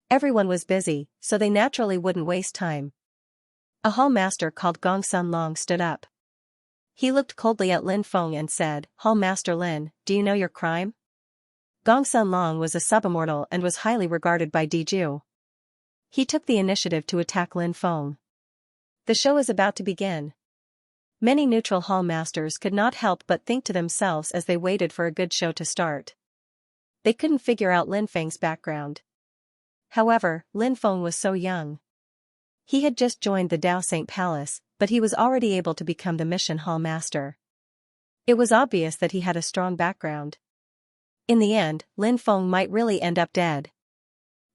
Everyone was busy, so they naturally wouldn't waste time. A hall master called Gong Sun Long stood up. He looked coldly at Lin Feng and said, "Hall Master Lin, do you know your crime?" Gong Sun Long was a subimmortal and was highly regarded by Diju. He took the initiative to attack Lin Feng. The show is about to begin. Many neutral hall masters could not help but think to themselves as they waited for a good show to start. They couldn't figure out Lin Feng's background. However, Lin Feng was so young. He had just joined the Dao Saint Palace, but he was already able to become the Mission Hall Master. It was obvious that he had a strong background. In the end, Lin Feng might really end up dead.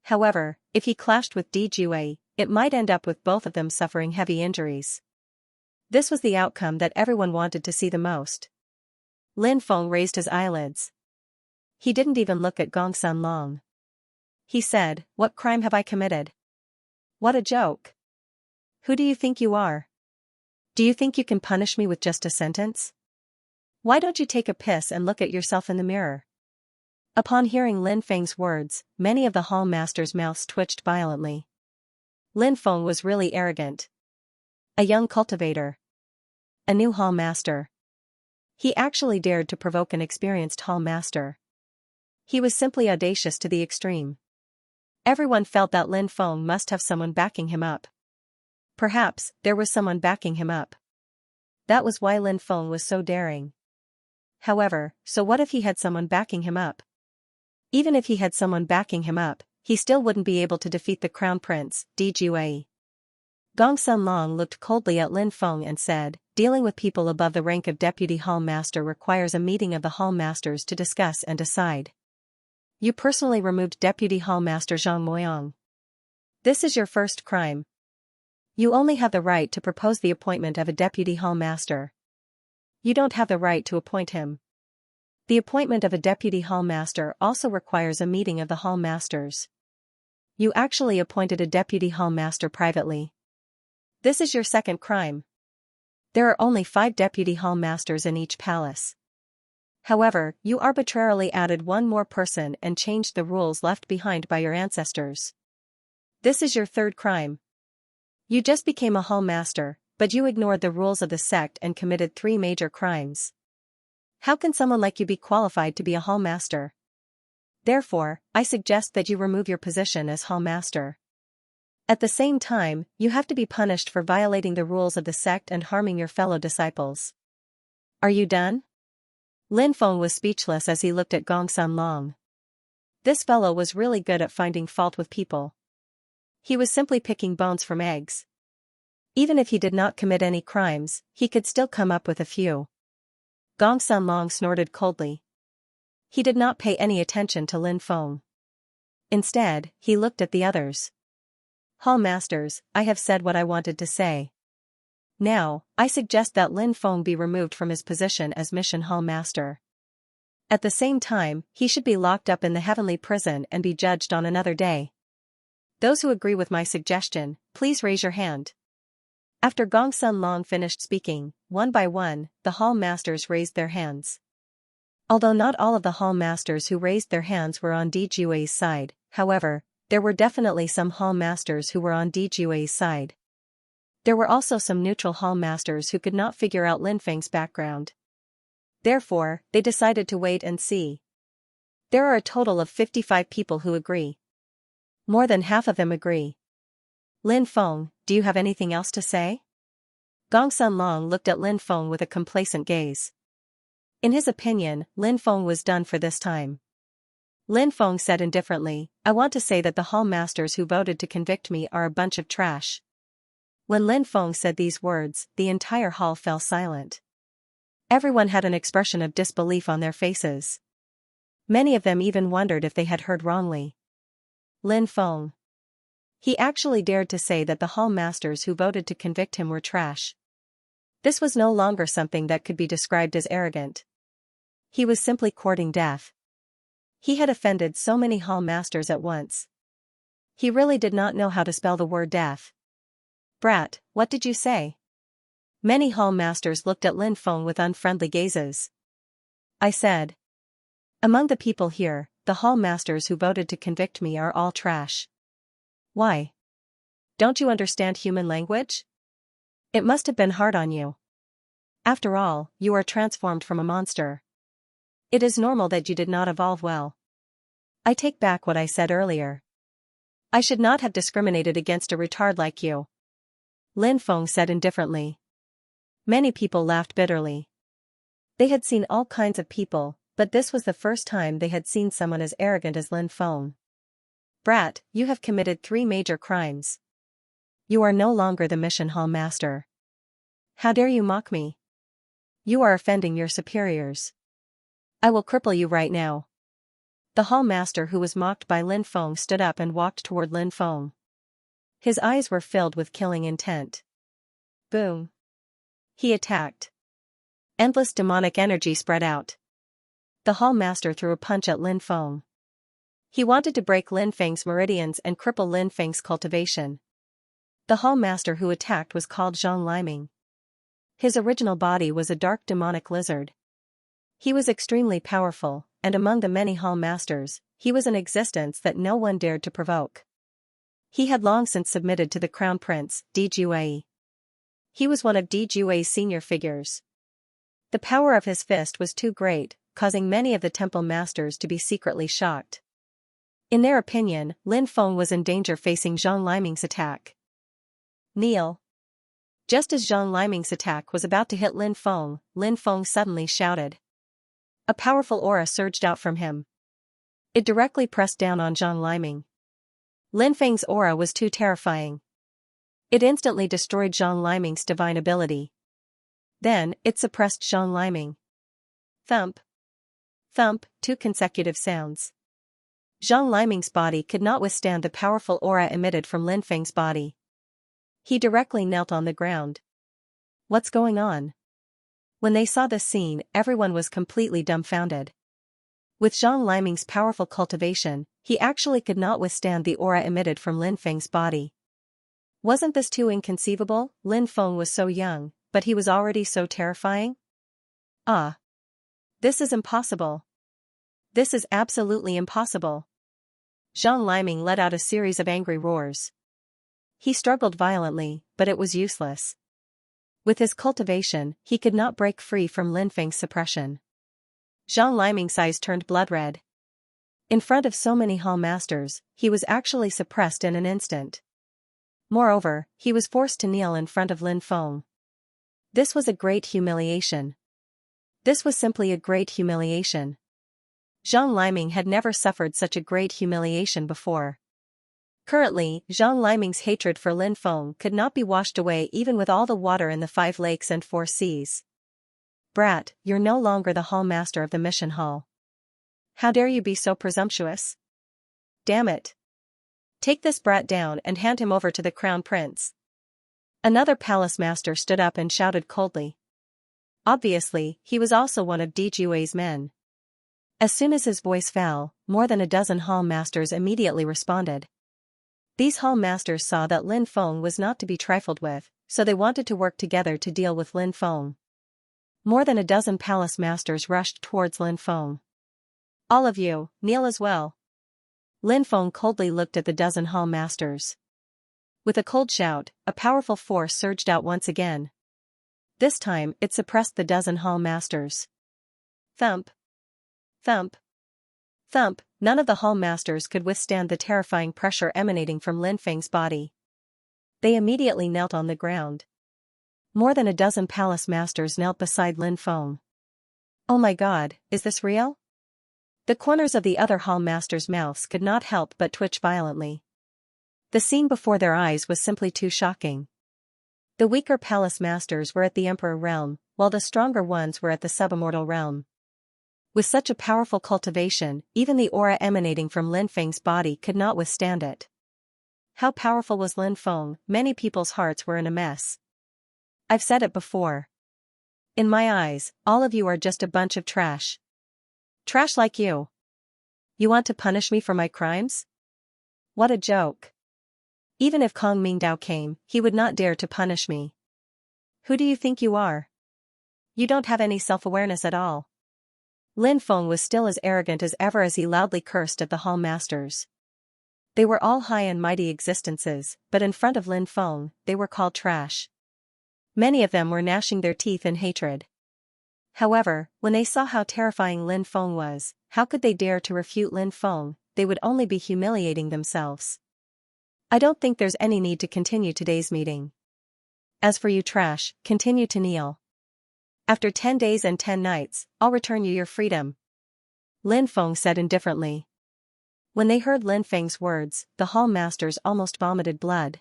However, if he clashed with Di Jue, it might end up with both of them suffering heavy injuries. This was the outcome that everyone wanted to see the most. Lin Feng raised his eyelids. He didn't even look at Gong Sun Long. He said, "What crime have I committed? What a joke. Who do you think you are? Do you think you can punish me with just a sentence? Why don't you take a piss and look at yourself in the mirror?" Upon hearing Lin Feng's words, many of the hall masters' mouths twitched violently. Lin Feng was really arrogant. A young cultivator. A new hall master. He actually dared to provoke an experienced hall master. He was simply audacious to the extreme. Everyone felt that Lin Feng must have someone backing him up. Perhaps there was someone backing him up. That was why Lin Feng was so daring. However, so what if he had someone backing him up? Even if he had someone backing him up, he still wouldn't be able to defeat the Crown Prince, Di Jue. Gong Sun Long looked coldly at Lin Feng and said, "Dealing with people above the rank of Deputy Hall Master requires a meeting of the Hall Masters to discuss and decide. You personally removed Deputy Hall Master Zhang Moyang. This is your first crime. You only have the right to propose the appointment of a Deputy Hall Master. You don't have the right to appoint him. The appointment of a Deputy Hall Master also requires a meeting of the Hall Masters. You actually appointed a Deputy Hall Master privately. This is your second crime. There are only 5 Deputy Hall Masters in each palace. However, you arbitrarily added one more person and changed the rules left behind by your ancestors. This is your third crime. You just became a Hall Master, but you ignored the rules of the sect and committed 3 major crimes. How can someone like you be qualified to be a Hall Master? Therefore, I suggest that you remove your position as Hall Master. At the same time, you have to be punished for violating the rules of the sect and harming your fellow disciples. Are you done?" Lin Feng was speechless as he looked at Gong Sun Long. This fellow was really good at finding fault with people. He was simply picking bones from eggs. Even if he did not commit any crimes, he could still come up with a few. Gong Sun Long snorted coldly. He did not pay any attention to Lin Feng. Instead, he looked at the others. "Hall Masters, I have said what I wanted to say. Now, I suggest that Lin Feng be removed from his position as Mission Hall Master. At the same time, he should be locked up in the heavenly prison and be judged on another day. Those who agree with my suggestion, please raise your hand." After Gong Sun Long finished speaking, one by one, the Hall Masters raised their hands. Although not all of the Hall Masters who raised their hands were on Di Jue's side, however, there were definitely some Hall Masters who were on Di Jue's side. There were also some neutral Hall Masters who could not figure out Lin Feng's background. Therefore, they decided to wait and see. There are a total of 55 people who agree. More than half of them agree. "Lin Feng, do you have anything else to say?" Gong Sun Long looked at Lin Feng with a complacent gaze. In his opinion, Lin Feng was done for this time. Lin Feng said indifferently, "I want to say that the Hall Masters who voted to convict me are a bunch of trash." When Lin Feng said these words, the entire hall fell silent. Everyone had an expression of disbelief on their faces. Many of them even wondered if they had heard wrongly. Lin Feng. He actually dared to say that the Hall Masters who voted to convict him were trash. This was no longer something that could be described as arrogant. He was simply courting death. He had offended so many Hall Masters at once. He really did not know how to spell the word death. "Brat, what did you say?" Many Hall Masters looked at Lin Feng with unfriendly gazes. "I said. Among the people here, the Hall Masters who voted to convict me are all trash." "Why? Don't you understand human language?" It must have been hard on you. After all, you are transformed from a monster. It is normal that you did not evolve well. I take back what I said earlier. I should not have discriminated against a retard like you. Lin Feng said indifferently. Many people laughed bitterly. They had seen all kinds of people, but this was the first time they had seen someone as arrogant as Lin Feng. Brat, you have committed 3 major crimes. You are no longer the mission hall master. How dare you mock me? You are offending your superiors. I will cripple you right now. The hall master who was mocked by Lin Feng stood up and walked toward Lin Feng. His eyes were filled with killing intent. Boom. He attacked. Endless demonic energy spread out. The hall master threw a punch at Lin Feng. He wanted to break Lin Feng's meridians and cripple Lin Feng's cultivation. The hall master who attacked was called Zhang Liming. His original body was a dark demonic lizard. He was extremely powerful, and among the many hall masters, he was an existence that no one dared to provoke. He had long since submitted to the crown prince, Di Juei. He was one of Di Juei's senior figures. The power of his fist was too great, causing many of the temple masters to be secretly shocked. In their opinion, Lin Feng was in danger facing Zhang Liming's attack. Kneel. Just as Zhang Liming's attack was about to hit Lin Feng suddenly shouted. A powerful aura surged out from him. It directly pressed down on Zhang Liming. Lin Feng's aura was too terrifying. It instantly destroyed Zhang Liming's divine ability. Then, it suppressed Zhang Liming. Thump. Thump, 2 consecutive sounds. Zhang Liming's body could not withstand the powerful aura emitted from Lin Feng's body. He directly knelt on the ground. What's going on? When they saw this scene, everyone was completely dumbfounded. With Zhang Liming's powerful cultivation, he actually could not withstand the aura emitted from Lin Feng's body. Wasn't this too inconceivable? Lin Feng was so young, but he was already so terrifying? Ah. This is impossible. This is absolutely impossible. Zhang Liming let out a series of angry roars. He struggled violently, but it was useless. With his cultivation, he could not break free from Lin Feng's suppression. Zhang Liming's eyes turned blood red. In front of so many hall masters, he was actually suppressed in an instant. Moreover, he was forced to kneel in front of Lin Feng. This was a great humiliation. This was simply a great humiliation. Zhang Liming had never suffered such a great humiliation before. Currently, Zhang Liming's hatred for Lin Feng could not be washed away even with all the water in the 5 lakes and 4 seas. Brat, you're no longer the hall master of the mission hall. How dare you be so presumptuous? Damn it. Take this brat down and hand him over to the crown prince. Another palace master stood up and shouted coldly. Obviously, he was also one of Di Juei's men. As soon as his voice fell, more than a dozen hall masters immediately responded. These hall masters saw that Lin Feng was not to be trifled with, so they wanted to work together to deal with Lin Feng. More than a dozen palace masters rushed towards Lin Feng. All of you, kneel as well. Lin Feng coldly looked at the dozen hall masters. With a cold shout, a powerful force surged out once again. This time, it suppressed the dozen hall masters. Thump. Thump. Thump, none of the hall masters could withstand the terrifying pressure emanating from Lin Feng's body. They immediately knelt on the ground. More than a dozen palace masters knelt beside Lin Feng. Oh my god, is this real? The corners of the other hall masters' mouths could not help but twitch violently. The scene before their eyes was simply too shocking. The weaker palace masters were at the Emperor realm, while the stronger ones were at the subimmortal realm. With such a powerful cultivation, even the aura emanating from Lin Feng's body could not withstand it. How powerful was Lin Feng? Many people's hearts were in a mess. I've said it before. In my eyes, all of you are just a bunch of trash. Trash like you. You want to punish me for my crimes? What a joke. Even if Kong Mingdao came, he would not dare to punish me. Who do you think you are? You don't have any self-awareness at all. Lin Feng was still as arrogant as ever as he loudly cursed at the hall masters. They were all high and mighty existences, but in front of Lin Feng, they were called trash. Many of them were gnashing their teeth in hatred. However, when they saw how terrifying Lin Feng was, how could they dare to refute Lin Feng? They would only be humiliating themselves. I don't think there's any need to continue today's meeting. As for you trash, continue to kneel. After 10 days and 10 nights, I'll return you your freedom. Lin Feng said indifferently. When they heard Lin Feng's words, the hall masters almost vomited blood.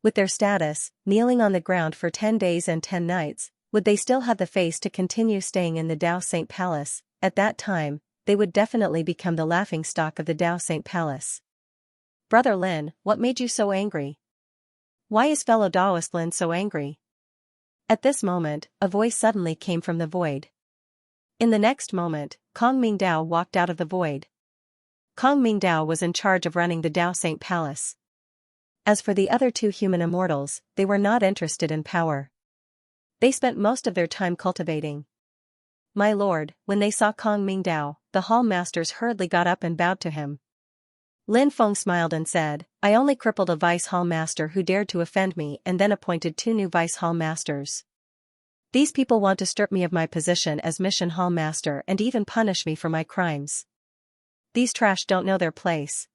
With their status, kneeling on the ground for 10 days and 10 nights, would they still have the face to continue staying in the Dao Saint Palace? At that time, they would definitely become the laughingstock of the Dao Saint Palace. Brother Lin, what made you so angry? Why is fellow Daoist Lin so angry? At this moment, a voice suddenly came from the void. In the next moment, Kong Mingdao walked out of the void. Kong Mingdao was in charge of running the Dao Saint Palace. As for the other two human immortals, they were not interested in power. They spent most of their time cultivating. My lord, when they saw Kong Mingdao, the hall masters hurriedly got up and bowed to him. Lin Feng smiled and said, I only crippled a vice hall master who dared to offend me and then appointed 2 new vice hall masters. These people want to strip me of my position as mission hall master and even punish me for my crimes. These trash don't know their place.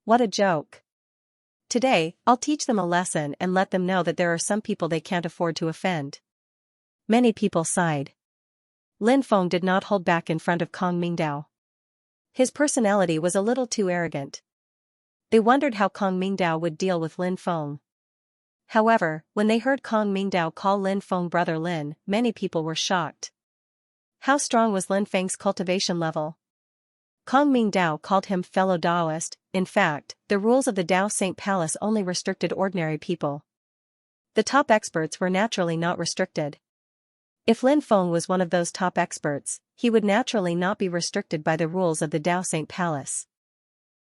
What a joke. Today, I'll teach them a lesson and let them know that there are some people they can't afford to offend. Many people sighed. Lin Feng did not hold back in front of Kong Mingdao. His personality was a little too arrogant. They wondered how Kong Mingdao would deal with Lin Feng. However, when they heard Kong Mingdao call Lin Feng brother Lin, many people were shocked. How strong was Lin Feng's cultivation level? Kong Mingdao called him fellow Daoist. In fact, the rules of the Dao Saint Palace only restricted ordinary people. The top experts were naturally not restricted. If Lin Feng was one of those top experts, he would naturally not be restricted by the rules of the Dao Saint Palace.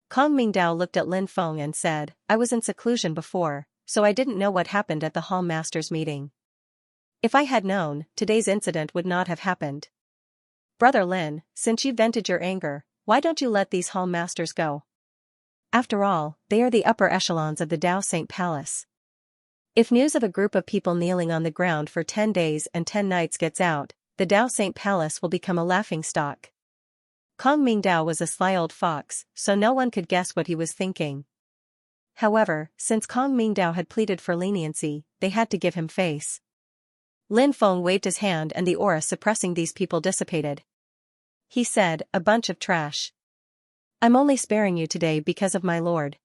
Kong Mingdao looked at Lin Feng and said, I was in seclusion before, so I didn't know what happened at the hall masters meeting. If I had known, today's incident would not have happened. Brother Lin, since you vented your anger, why don't you let these hall masters go? After all, they are the upper echelons of the Dao Saint Palace. If news of a group of people kneeling on the ground for 10 days and 10 nights gets out, the Dao Saint Palace will become a laughingstock. Kong Mingdao was a sly old fox, so no one could guess what he was thinking. However, since Kong Mingdao had pleaded for leniency, they had to give him face. Lin Feng waved his hand and the aura suppressing these people dissipated. He said, a bunch of trash. I'm only sparing you today because of my lord.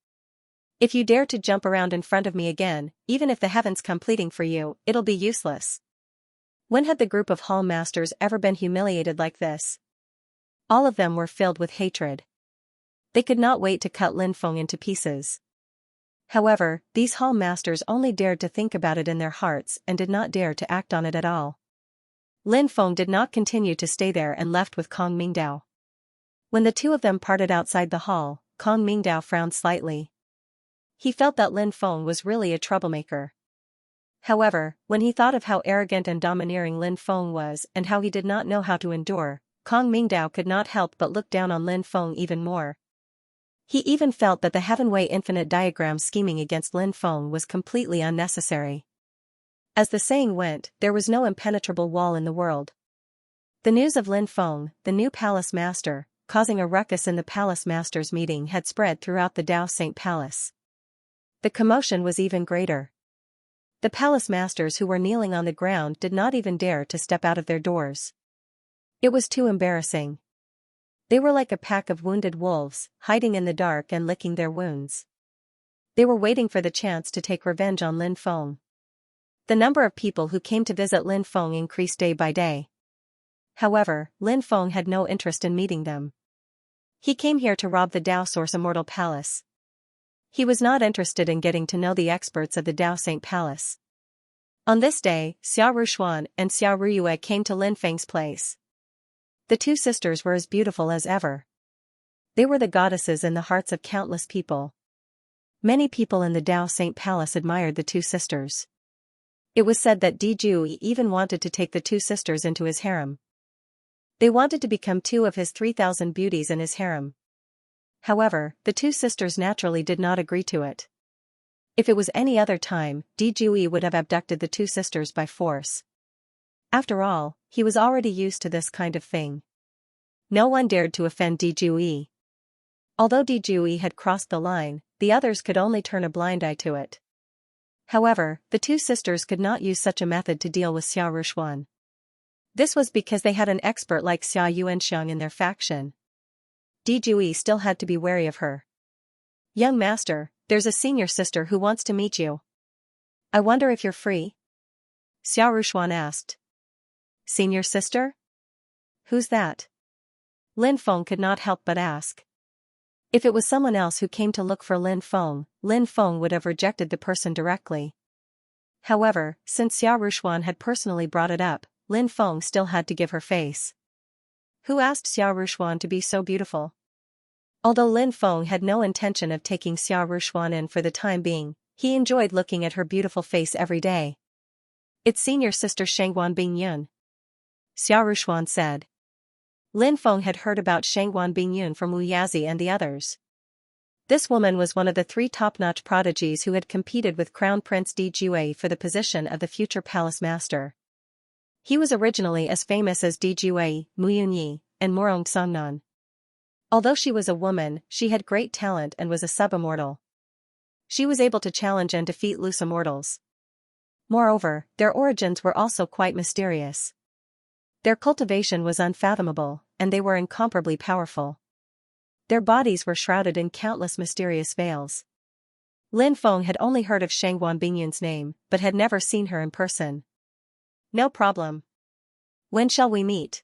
If you dare to jump around in front of me again, even if the heavens come pleading for you, it'll be useless. When had the group of hall masters ever been humiliated like this? All of them were filled with hatred. They could not wait to cut Lin Feng into pieces. However, these hall masters only dared to think about it in their hearts and did not dare to act on it at all. Lin Feng did not continue to stay there and left with Kong Mingdao. When the two of them parted outside the hall, Kong Mingdao frowned slightly. He felt that Lin Feng was really a troublemaker. However, when he thought of how arrogant and domineering Lin Feng was and how he did not know how to endure, Kong Mingdao could not help but look down on Lin Feng even more. He even felt that the Heavenway Infinite diagram scheming against Lin Feng was completely unnecessary. As the saying went, there was no impenetrable wall in the world. The news of Lin Feng, the new palace master, causing a ruckus in the palace masters' meeting had spread throughout the Dao Saint Palace. The commotion was even greater. The palace masters who were kneeling on the ground did not even dare to step out of their doors. It was too embarrassing. They were like a pack of wounded wolves, hiding in the dark and licking their wounds. They were waiting for the chance to take revenge on Lin Feng. The number of people who came to visit Lin Feng increased day by day. However, Lin Feng had no interest in meeting them. He came here to rob the Dao Source Immortal Palace. He was not interested in getting to know the experts of the Dao Saint Palace. On this day, Xia Rushuan and Xia Ruyue came to Lin Feng's place. The two sisters were as beautiful as ever. They were the goddesses in the hearts of countless people. Many people in the Dao Saint Palace admired the two sisters. It was said that Di Jui even wanted to take the two sisters into his harem. They wanted to become 2 of his 3,000 beauties in his harem. However, the two sisters naturally did not agree to it. If it was any other time, Di Jui would have abducted the two sisters by force. After all, he was already used to this kind of thing. No one dared to offend Di Jui. Although Di Jui had crossed the line, the others could only turn a blind eye to it. However, the two sisters could not use such a method to deal with Xiao Rushuan. This was because they had an expert like Xia Yuanxiang in their faction. Di Jui still had to be wary of her. "Young master, there's a senior sister who wants to meet you. I wonder if you're free?" Xiao Rushuan asked. "Senior sister? Who's that?" Lin Feng could not help but ask. If it was someone else who came to look for Lin Feng would have rejected the person directly. However, since Xiao Rushuan had personally brought it up, Lin Feng still had to give her face. Who asked Xiao Rushuan to be so beautiful? Although Lin Feng had no intention of taking Xiao Rushuan in for the time being, he enjoyed looking at her beautiful face every day. "It's senior sister Shangguan Bingyun," Xiao Rushuan said. Lin Feng had heard about Shangguan Bingyun from Wu Yazi and the others. This woman was one of the 3 top-notch prodigies who had competed with Crown Prince Di Jue for the position of the future palace master. He was originally as famous as Di Jue, Mu Yunyi, and Morong Songnan. Although she was a woman, she had great talent and was a sub-immortal. She was able to challenge and defeat loose immortals. Moreover, their origins were also quite mysterious. Their cultivation was unfathomable, and they were incomparably powerful. Their bodies were shrouded in countless mysterious veils. Lin Feng had only heard of Shangguan Bingyun's name, but had never seen her in person. "No problem. When shall we meet?"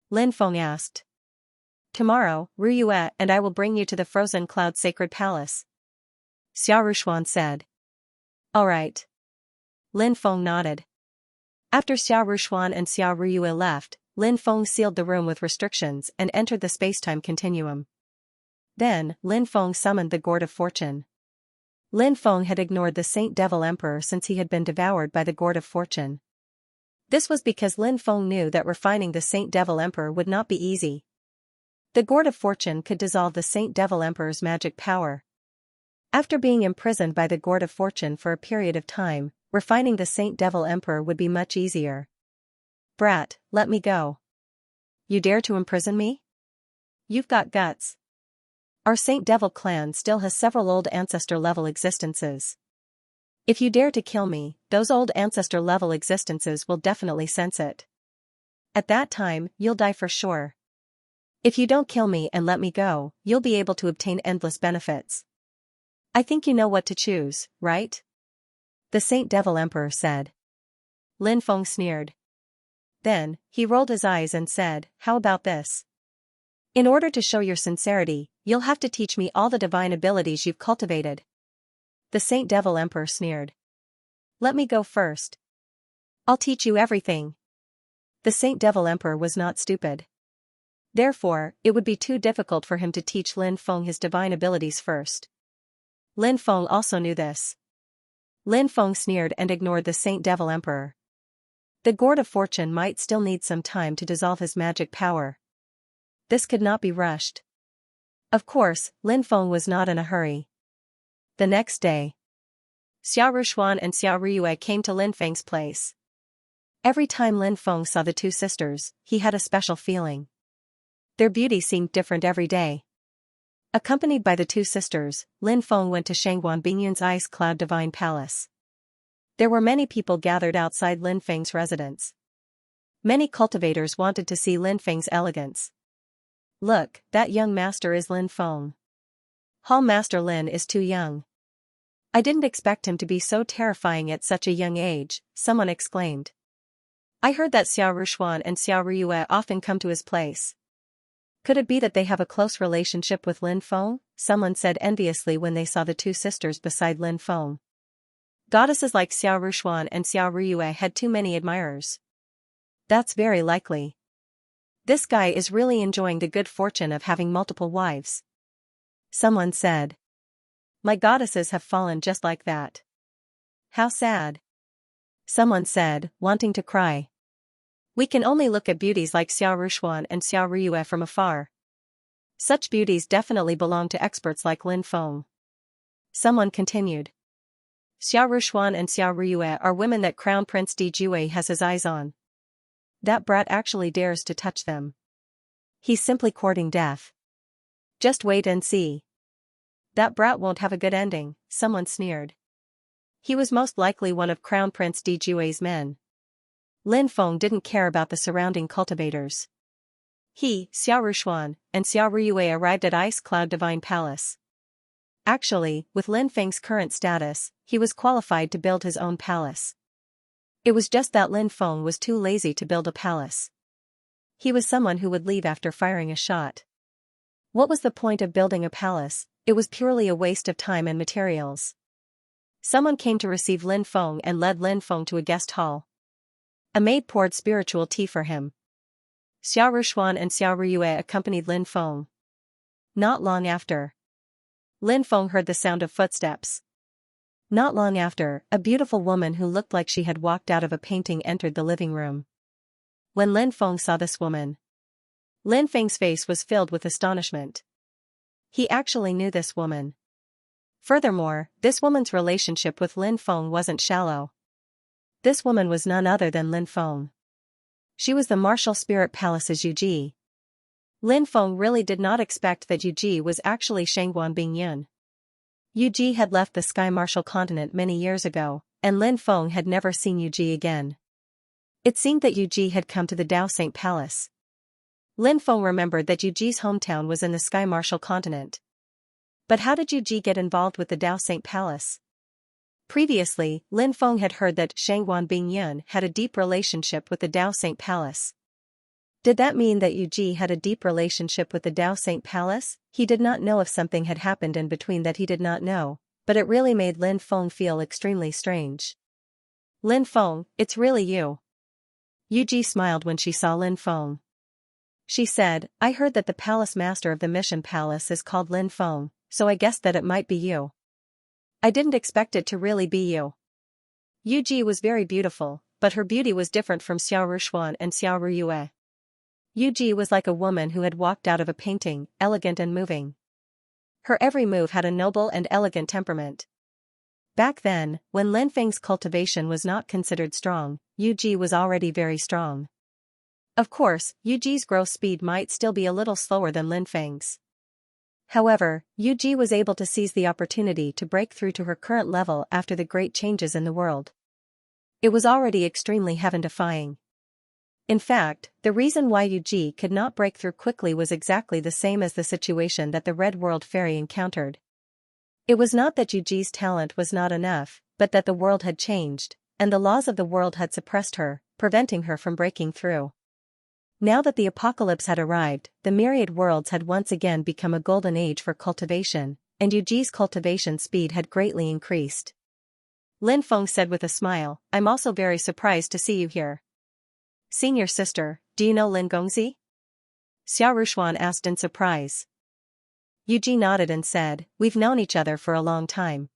Lin Feng asked. "Tomorrow, Ruyue and I will bring you to the Frozen Cloud Sacred Palace," Xiao Rushuan said. "All right." Lin Feng nodded. After Xiao Rushuan and Xiao Ruyue left, Lin Feng sealed the room with restrictions and entered the spacetime continuum. Then, Lin Feng summoned the Gourd of Fortune. Lin Feng had ignored the Saint Devil Emperor since he had been devoured by the Gourd of Fortune. This was because Lin Feng knew that refining the Saint Devil Emperor would not be easy. The Gourd of Fortune could dissolve the Saint Devil Emperor's magic power. After being imprisoned by the Gourd of Fortune for a period of time, refining the Saint Devil Emperor would be much easier. "Brat, let me go. You dare to imprison me? You've got guts. Our Saint Devil clan still has several old ancestor-level existences. If you dare to kill me, those old ancestor-level existences will definitely sense it. At that time, you'll die for sure. If you don't kill me and let me go, you'll be able to obtain endless benefits. I think you know what to choose, right?" the Saint Devil Emperor said. Lin Feng sneered. Then, he rolled his eyes and said, "How about this? In order to show your sincerity, you'll have to teach me all the divine abilities you've cultivated." The Saint Devil Emperor sneered. "Let me go first. I'll teach you everything." The Saint Devil Emperor was not stupid. Therefore, it would be too difficult for him to teach Lin Feng his divine abilities first. Lin Feng also knew this. Lin Feng sneered and ignored the Saint Devil Emperor. The Gourd of Fortune might still need some time to dissolve his magic power. This could not be rushed. Of course, Lin Feng was not in a hurry. The next day, Xiao Rushuan and Xiao Ruyue came to Lin Feng's place. Every time Lin Feng saw the two sisters, he had a special feeling. Their beauty seemed different every day. Accompanied by the two sisters, Lin Feng went to Shangguan Bingyun's Ice Cloud Divine Palace. There were many people gathered outside Lin Feng's residence. Many cultivators wanted to see Lin Feng's elegance. "Look, that young master is Lin Feng. Hall Master Lin is too young. I didn't expect him to be so terrifying at such a young age," someone exclaimed. "I heard that Xiao Rushuan and Xiao Ruyue often come to his place. Could it be that they have a close relationship with Lin Feng?" someone said enviously when they saw the two sisters beside Lin Feng. Goddesses like Xiao Rushuan and Xiao Ruyue had too many admirers. "That's very likely. This guy is really enjoying the good fortune of having multiple wives," someone said. "My goddesses have fallen just like that. How sad," someone said, wanting to cry. "We can only look at beauties like Xiao Rushuan and Xiao Ruyue from afar. Such beauties definitely belong to experts like Lin Feng," someone continued. Xiao Rushuan and Xiao Ruyue are women that Crown Prince Di Jue has his eyes on. That brat actually dares to touch them. He's simply courting death. Just wait and see. That brat won't have a good ending, someone sneered. He was most likely one of Crown Prince Di Jue's men. Lin Feng didn't care about the surrounding cultivators. He, Xiao Rushuan, and Xiao Ruyue arrived at Ice Cloud Divine Palace. Actually, with Lin Feng's current status, he was qualified to build his own palace. It was just that Lin Feng was too lazy to build a palace. He was someone who would leave after firing a shot. What was the point of building a palace? It was purely a waste of time and materials. Someone came to receive Lin Feng and led Lin Feng to a guest hall. A maid poured spiritual tea for him. Xiao Rushuan and Xiao Ruyue accompanied Lin Feng. Not long after, Lin Feng heard the sound of footsteps. Not long after, a beautiful woman who looked like she had walked out of a painting entered the living room. When Lin Feng saw this woman, Lin Feng's face was filled with astonishment. He actually knew this woman. Furthermore, this woman's relationship with Lin Feng wasn't shallow. This woman was none other than Lin Feng. She was the Martial Spirit Palace's Yuji. Lin Feng really did not expect that Yuji was actually Shangguan Bingyun. Yuji had left the Sky Martial continent many years ago, and Lin Feng had never seen Yuji again. It seemed that Yuji had come to the Dao Saint Palace. Lin Feng remembered that Yuji's hometown was in the Sky Martial continent. But how did Yuji get involved with the Dao Saint Palace? Previously, Lin Feng had heard that Shangguan Bingyun had a deep relationship with the Dao Saint Palace. Did that mean that Yuji had a deep relationship with the Dao Saint Palace? He did not know if something had happened in between that he did not know, but it really made Lin Feng feel extremely strange. Lin Feng, it's really you. Yuji smiled when she saw Lin Feng. She said, I heard that the palace master of the Mission Palace is called Lin Feng, so I guessed that it might be you. I didn't expect it to really be you. Yuji was very beautiful, but her beauty was different from Xiao Rushuan and Xiao Ruyue. Yuji was like a woman who had walked out of a painting, elegant and moving. Her every move had a noble and elegant temperament. Back then, when Lin Feng's cultivation was not considered strong, Yuji was already very strong. Of course, Yuji's growth speed might still be a little slower than Lin Feng's. However, Yuji was able to seize the opportunity to break through to her current level after the great changes in the world. It was already extremely heaven-defying. In fact, the reason why Yuji could not break through quickly was exactly the same as the situation that the Red World Fairy encountered. It was not that Yuji's talent was not enough, but that the world had changed, and the laws of the world had suppressed her, preventing her from breaking through. Now that the apocalypse had arrived, the myriad worlds had once again become a golden age for cultivation, and Yuji's cultivation speed had greatly increased. Lin Feng said with a smile, I'm also very surprised to see you here. Senior sister, do you know Lin Gongzi? Xiao Rushuan asked in surprise. Yuji nodded and said, we've known each other for a long time.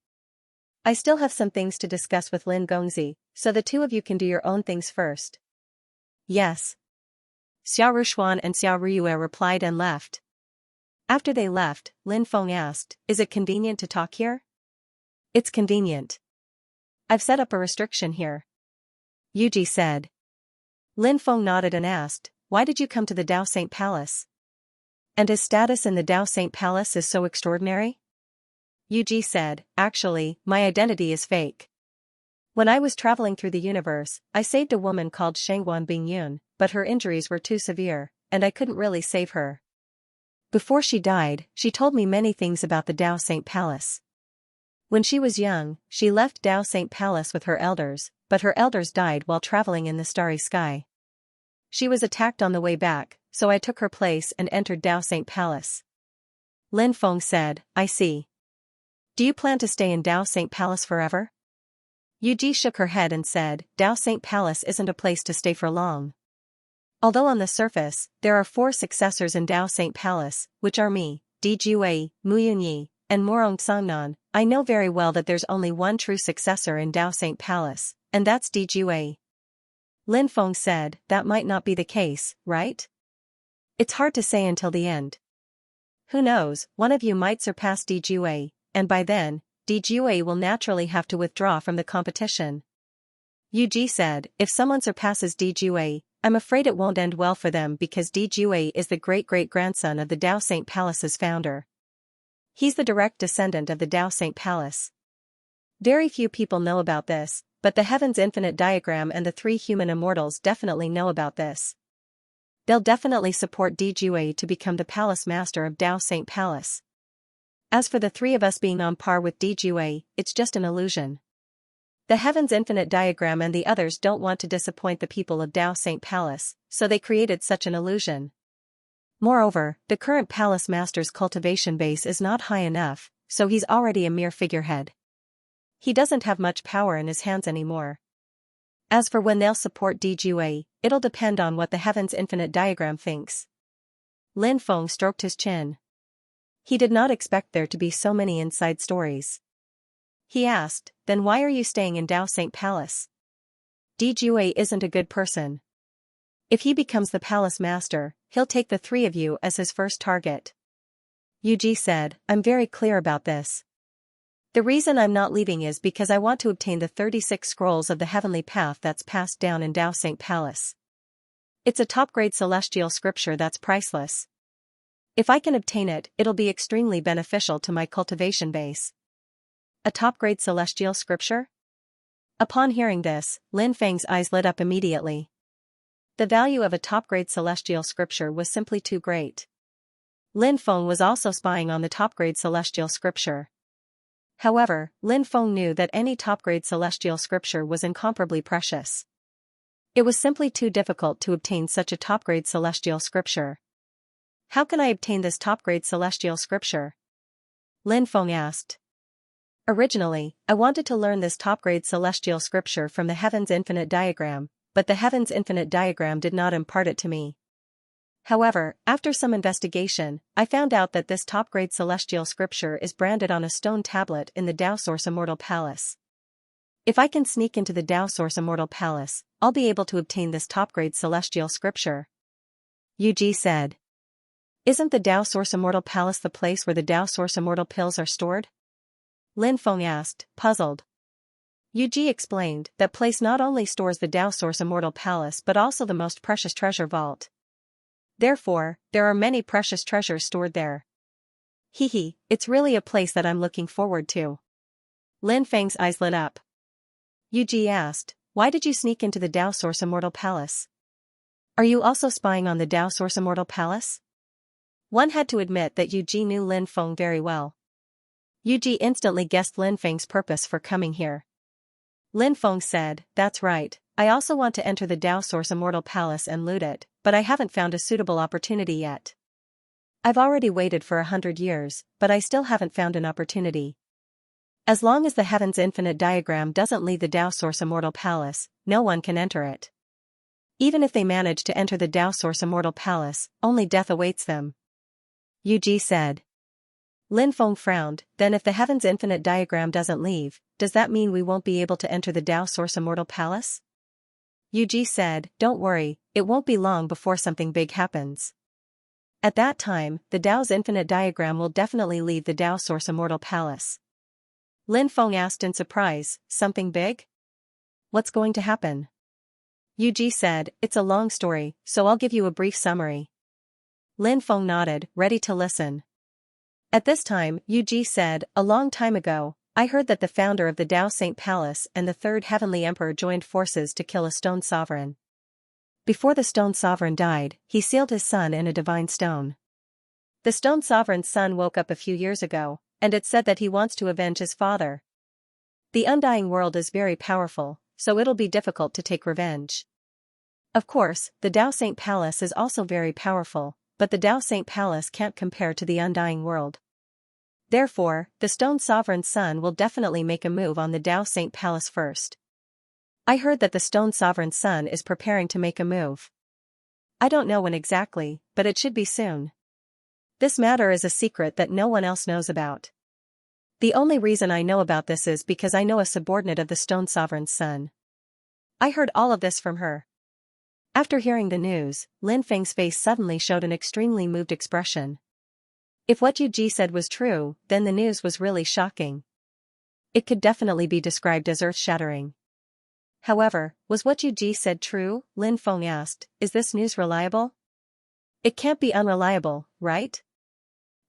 I still have some things to discuss with Lin Gongzi, so the two of you can do your own things first. Yes. Xiao Rushuan and Xiao Ruyue replied and left. After they left, Lin Feng asked, is it convenient to talk here? It's convenient. I've set up a restriction here. Yuji said. Lin Feng nodded and asked, why did you come to the Dao Saint Palace? And his status in the Dao Saint Palace is so extraordinary? Yuji said, actually, my identity is fake. When I was traveling through the universe, I saved a woman called Shangguan Bingyun, but her injuries were too severe, and I couldn't really save her. Before she died, she told me many things about the Dao Saint Palace. When she was young, she left Dao Saint Palace with her elders, but her elders died while traveling in the starry sky. She was attacked on the way back, so I took her place and entered Dao Saint Palace. Lin Feng said, I see. Do you plan to stay in Dao Saint Palace forever? Yuji shook her head and said, Dao Saint Palace isn't a place to stay for long. Although on the surface, there are 4 successors in Dao Saint Palace, which are me, Di Jue, Mu Yunyi, and Morong Songnan, I know very well that there's only one true successor in Dao Saint Palace, and that's Di Jue. Lin Feng said, that might not be the case, right? It's hard to say until the end. Who knows, one of you might surpass Di Jue, and by then, DGUA will naturally have to withdraw from the competition. Yuji said, if someone surpasses DGUA, I'm afraid it won't end well for them because DGUA is the great-great-grandson of the Dao Saint Palace's founder. He's the direct descendant of the Dao Saint Palace. Very few people know about this, but the Heaven's Infinite diagram and the three human immortals definitely know about this. They'll definitely support DGUA to become the palace master of Dao Saint Palace. As for the three of us being on par with DGUA, it's just an illusion. The Heaven's Infinite diagram and the others don't want to disappoint the people of Dao Saint Palace, so they created such an illusion. Moreover, the current palace master's cultivation base is not high enough, so he's already a mere figurehead. He doesn't have much power in his hands anymore. As for when they'll support DGUA, it'll depend on what the Heaven's Infinite diagram thinks. Lin Feng stroked his chin. He did not expect there to be so many inside stories. He asked, then why are you staying in Dao Saint Palace? DGUA isn't a good person. If he becomes the palace master, he'll take the three of you as his first target. Yuji said, I'm very clear about this. The reason I'm not leaving is because I want to obtain the 36 scrolls of the heavenly path that's passed down in Dao Saint Palace. It's a top-grade celestial scripture that's priceless. If I can obtain it, it'll be extremely beneficial to my cultivation base. A top-grade celestial scripture? Upon hearing this, Lin Feng's eyes lit up immediately. The value of a top-grade celestial scripture was simply too great. Lin Feng was also spying on the top-grade celestial scripture. However, Lin Feng knew that any top-grade celestial scripture was incomparably precious. It was simply too difficult to obtain such a top-grade celestial scripture. How can I obtain this top-grade celestial scripture? Lin Feng asked. Originally, I wanted to learn this top-grade celestial scripture from the Heaven's Infinite diagram, but the Heaven's Infinite diagram did not impart it to me. However, after some investigation, I found out that this top-grade celestial scripture is branded on a stone tablet in the Dao Source Immortal Palace. If I can sneak into the Dao Source Immortal Palace, I'll be able to obtain this top-grade celestial scripture. Yuji said. Isn't the Dao Source Immortal Palace the place where the Dao Source Immortal pills are stored? Lin Feng asked, puzzled. Yuji explained that place not only stores the Dao Source Immortal Palace but also the most precious treasure vault. Therefore, there are many precious treasures stored there. Hehe, it's really a place that I'm looking forward to. Lin Feng's eyes lit up. Yuji asked, why did you sneak into the Dao Source Immortal Palace? Are you also spying on the Dao Source Immortal Palace? One had to admit that Yuji knew Lin Feng very well. Yuji instantly guessed Lin Feng's purpose for coming here. Lin Feng said, that's right, I also want to enter the Dao Source Immortal Palace and loot it, but I haven't found a suitable opportunity yet. I've already waited for 100 years, but I still haven't found an opportunity. As long as the Heaven's Infinite diagram doesn't lead the Dao Source Immortal Palace, no one can enter it. Even if they manage to enter the Dao Source Immortal Palace, only death awaits them. Yuji said. Lin Feng frowned, then if the Heaven's Infinite diagram doesn't leave, does that mean we won't be able to enter the Dao Source Immortal Palace? Yuji said, don't worry, it won't be long before something big happens. At that time, the Dao's Infinite diagram will definitely leave the Dao Source Immortal Palace. Lin Feng asked in surprise, something big? What's going to happen? Yuji said, it's a long story, so I'll give you a brief summary. Lin Feng nodded, ready to listen. At this time, Yuji said, a long time ago, I heard that the founder of the Dao Saint Palace and the third heavenly emperor joined forces to kill a stone sovereign. Before the stone sovereign died, he sealed his son in a divine stone. The stone sovereign's son woke up a few years ago, and it said that he wants to avenge his father. The undying world is very powerful, so it'll be difficult to take revenge. Of course, the Dao Saint Palace is also very powerful, but the Dao Saint Palace can't compare to the undying world. Therefore, the Stone Sovereign's son will definitely make a move on the Dao Saint Palace first. I heard that the Stone Sovereign's son is preparing to make a move. I don't know when exactly, but it should be soon. This matter is a secret that no one else knows about. The only reason I know about this is because I know a subordinate of the Stone Sovereign's son. I heard all of this from her. After hearing the news, Lin Feng's face suddenly showed an extremely moved expression. If what Yuji said was true, then the news was really shocking. it could definitely be described as earth-shattering. However, was what Yu Ji said true? Lin Feng asked, is this news reliable? It can't be unreliable, right?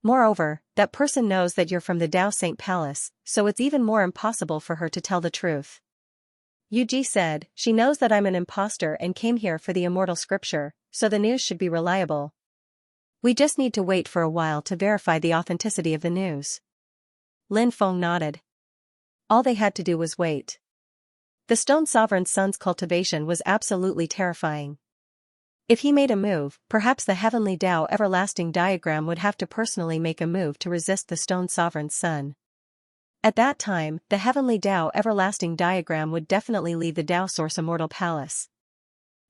Moreover, that person knows that you're from the Dao Saint Palace, so it's even more impossible for her to tell the truth. Yu Ji said, she knows that I'm an imposter and came here for the immortal scripture, so the news should be reliable. We just need to wait for a while to verify the authenticity of the news. Lin Feng nodded. All they had to do was wait. The Stone Sovereign's son's cultivation was absolutely terrifying. If he made a move, perhaps the Heavenly Dao Everlasting Diagram would have to personally make a move to resist the Stone Sovereign's son. At that time, the Heavenly Dao Everlasting Diagram would definitely leave the Dao Source Immortal Palace.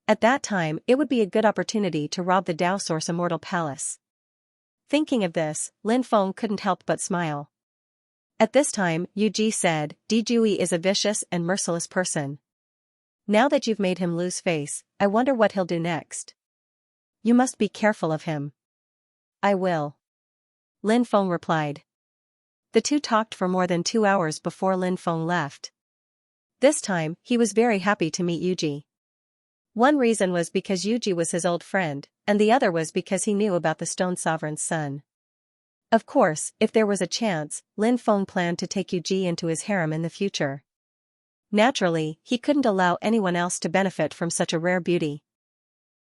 At that time, it would be a good opportunity to rob the Dao Source Immortal Palace. Thinking of this, Lin Feng couldn't help but smile. At this time, Yu Ji said, Dijui is a vicious and merciless person. Now that you've made him lose face, I wonder what he'll do next. You must be careful of him. I will. Lin Feng replied. The two talked for more than 2 hours before Lin Feng left. This time, he was very happy to meet Yu Ji. One reason was because Yu Ji was his old friend, and the other was because he knew about the Stone Sovereign's son. Of course, if there was a chance, Lin Feng planned to take Yu Ji into his harem in the future. Naturally, he couldn't allow anyone else to benefit from such a rare beauty.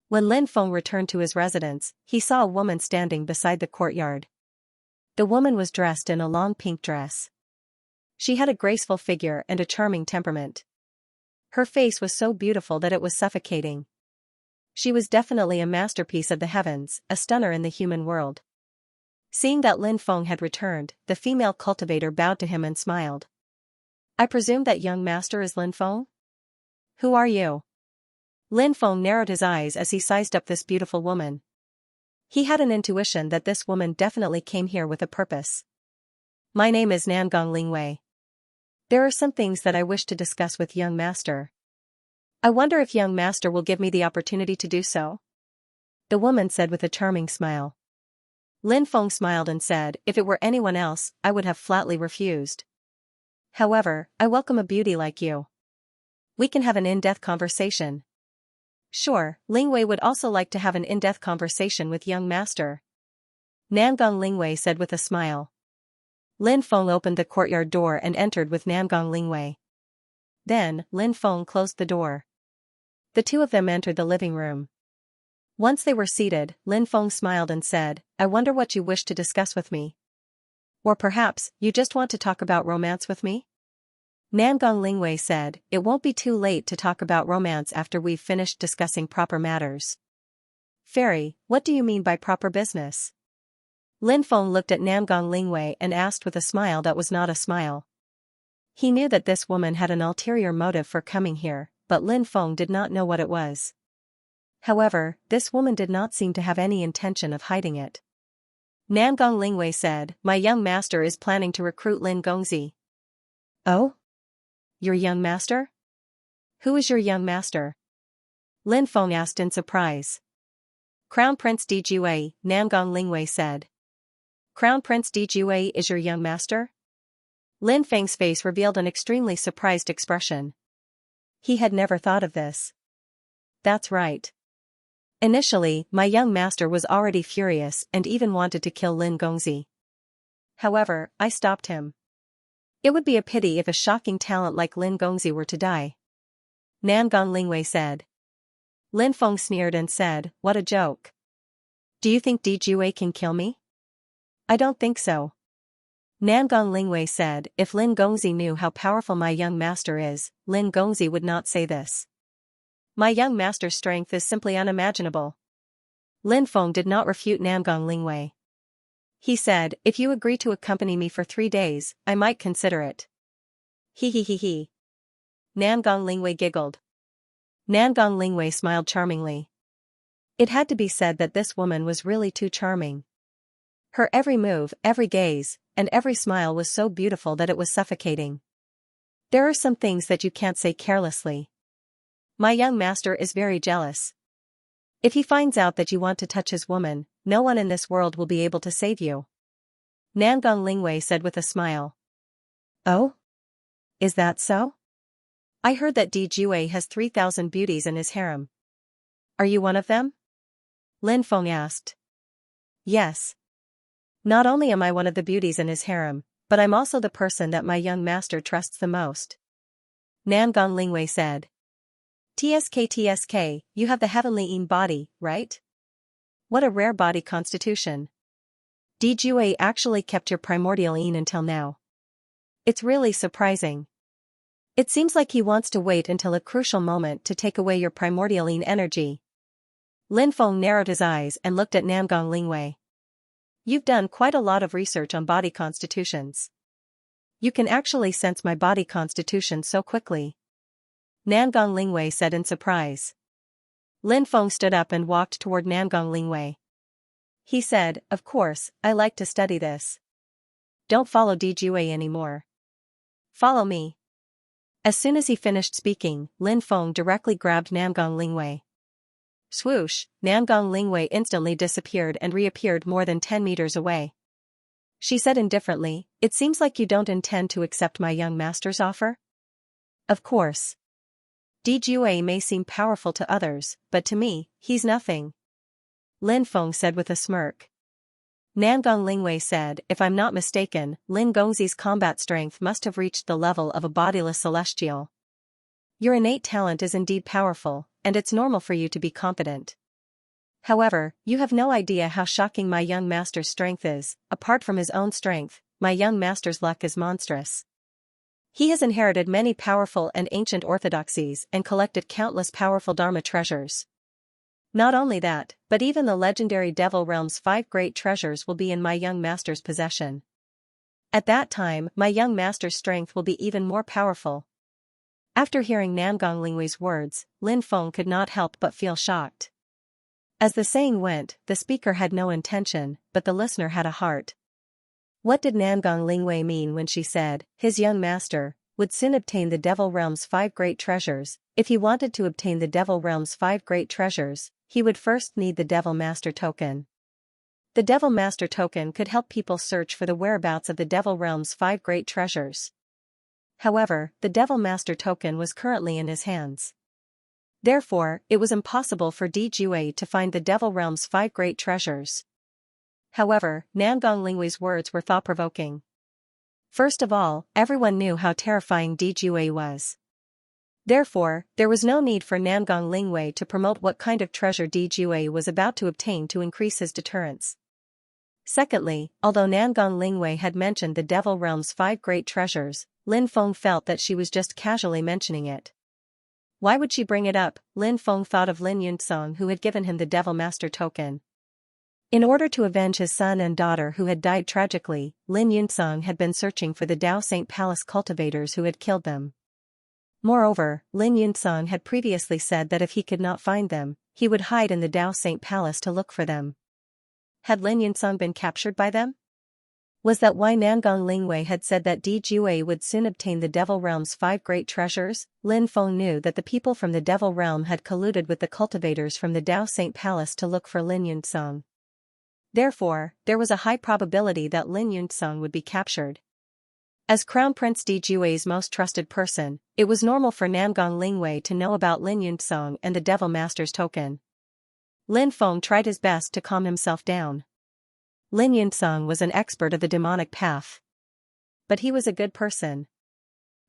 When Lin Feng returned to his residence, he saw a woman standing beside the courtyard. The woman was dressed in a long pink dress. She had a graceful figure and a charming temperament. Her face was so beautiful that it was suffocating. She was definitely a masterpiece of the heavens, a stunner in the human world. Seeing that Lin Feng had returned, the female cultivator bowed to him and smiled. I presume that young master is Lin Feng? Who are you? Lin Feng narrowed his eyes as he sized up this beautiful woman. He had an intuition that this woman definitely came here with a purpose. My name is Nangong Lingwei. There are some things that I wish to discuss with young master. I wonder if young master will give me the opportunity to do so? The woman said with a charming smile. Lin Feng smiled and said, if it were anyone else, I would have flatly refused. However, I welcome a beauty like you. We can have an in-depth conversation. Sure, Lingwei would also like to have an in-depth conversation with young master. Nangong Lingwei said with a smile. Lin Feng opened the courtyard door and entered with Nangong Lingwei. Then, Lin Feng closed the door. The two of them entered the living room. Once they were seated, Lin Feng smiled and said, I wonder what you wish to discuss with me. Or perhaps, you just want to talk about romance with me? Nangong Lingwei said, it won't be too late to talk about romance after we've finished discussing proper matters. Fairy, what do you mean by proper business? Lin Feng looked at Nangong Lingwei and asked with a smile that was not a smile. He knew that this woman had an ulterior motive for coming here, but Lin Feng did not know what it was. However, this woman did not seem to have any intention of hiding it. Nangong Lingwei said, my young master is planning to recruit Lin Gongzi. Oh? Your young master? Who is your young master? Lin Feng asked in surprise. Crown Prince Dijue, Nangong Lingwei said. Crown Prince Dijue is your young master? Lin Feng's face revealed an extremely surprised expression. He had never thought of this. That's right. Initially, my young master was already furious and even wanted to kill Lin Gongzi. However, I stopped him. It would be a pity if a shocking talent like Lin Gongzi were to die. Nangong Lingwei said. Lin Feng sneered and said, what a joke. Do you think Dijue can kill me? I don't think so. Nangong Lingwei said, if Lin Gongzi knew how powerful my young master is, Lin Gongzi would not say this. My young master's strength is simply unimaginable. Lin Feng did not refute Nangong Lingwei. He said, if you agree to accompany me for 3 days, I might consider it. He. Nangong Lingwei giggled. Nangong Lingwei smiled charmingly. It had to be said that this woman was really too charming. Her every move, every gaze, and every smile was so beautiful that it was suffocating. There are some things that you can't say carelessly. My young master is very jealous. If he finds out that you want to touch his woman, no one in this world will be able to save you. Nangong Lingwei said with a smile. Oh? is that so? I heard that Di Jue has 3,000 beauties in his harem. Are you one of them? Lin Feng asked. Yes. Not only am I one of the beauties in his harem, but I'm also the person that my young master trusts the most. Namgong Lingwei said. TSK, you have the heavenly Yin body, right? What a rare body constitution. Di Jue actually kept your primordial Yin until now. It's really surprising. It seems like he wants to wait until a crucial moment to take away your primordial Yin energy. Lin Feng narrowed his eyes and looked at Namgong Lingwei. You've done quite a lot of research on body constitutions. You can actually sense my body constitution so quickly. Namgong Lingwei said in surprise. Lin Feng stood up and walked toward Namgong Lingwei. He said, of course, I like to study this. Don't follow Di Jue anymore. Follow me. As soon as he finished speaking, Lin Feng directly grabbed Namgong Lingwei. Swoosh, Namgong Lingwei instantly disappeared and reappeared more than 10 meters away. She said indifferently, it seems like you don't intend to accept my young master's offer? Of course. Di Jue may seem powerful to others, but to me, he's nothing. Lin Feng said with a smirk. Namgong Lingwei said, if I'm not mistaken, Lin Gongzi's combat strength must have reached the level of a bodiless celestial. Your innate talent is indeed powerful, and it's normal for you to be competent. However, you have no idea how shocking my young master's strength is. Apart from his own strength, my young master's luck is monstrous. He has inherited many powerful and ancient orthodoxies and collected countless powerful Dharma treasures. Not only that, but even the legendary Devil Realm's 5 great treasures will be in my young master's possession. At that time, my young master's strength will be even more powerful. After hearing Namgong Lingwei's words, Lin Feng could not help but feel shocked. As the saying went, the speaker had no intention, but the listener had a heart. What did Namgong Lingwei mean when she said, his young master would soon obtain the Devil Realm's 5 great treasures? If he wanted to obtain the Devil Realm's 5 great treasures, he would first need the Devil Master Token. The Devil Master Token could help people search for the whereabouts of the Devil Realm's 5 great treasures. However, the Devil Master Token was currently in his hands. Therefore, it was impossible for Di Jue to find the Devil Realm's 5 great treasures. However, Namgong Lingwei's words were thought-provoking. First of all, everyone knew how terrifying Di Jue was. Therefore, there was no need for Namgong Lingwei to promote what kind of treasure Di Jue was about to obtain to increase his deterrence. Secondly, although Namgong Lingwei had mentioned the Devil Realm's 5 great treasures, Lin Feng felt that she was just casually mentioning it. Why would she bring it up? Lin Feng thought of Lin Yuntsong, who had given him the Devil Master Token. In order to avenge his son and daughter who had died tragically, Lin Yuntsong had been searching for the Dao Saint Palace cultivators who had killed them. Moreover, Lin Yuntsong had previously said that if he could not find them, he would hide in the Dao Saint Palace to look for them. Had Lin Yuntsong been captured by them? Was that why Namgong Lingwei had said that Di Jue would soon obtain the Devil Realm's 5 great treasures? Lin Feng knew that the people from the Devil Realm had colluded with the cultivators from the Dao Saint Palace to look for Lin Yuntsong. Therefore, there was a high probability that Lin Yuntsong would be captured. As Crown Prince Di Jue's most trusted person, it was normal for Namgong Lingwei to know about Lin Yuntsong and the Devil Master's Token. Lin Feng tried his best to calm himself down. Lin Yuntsong was an expert of the demonic path. But he was a good person.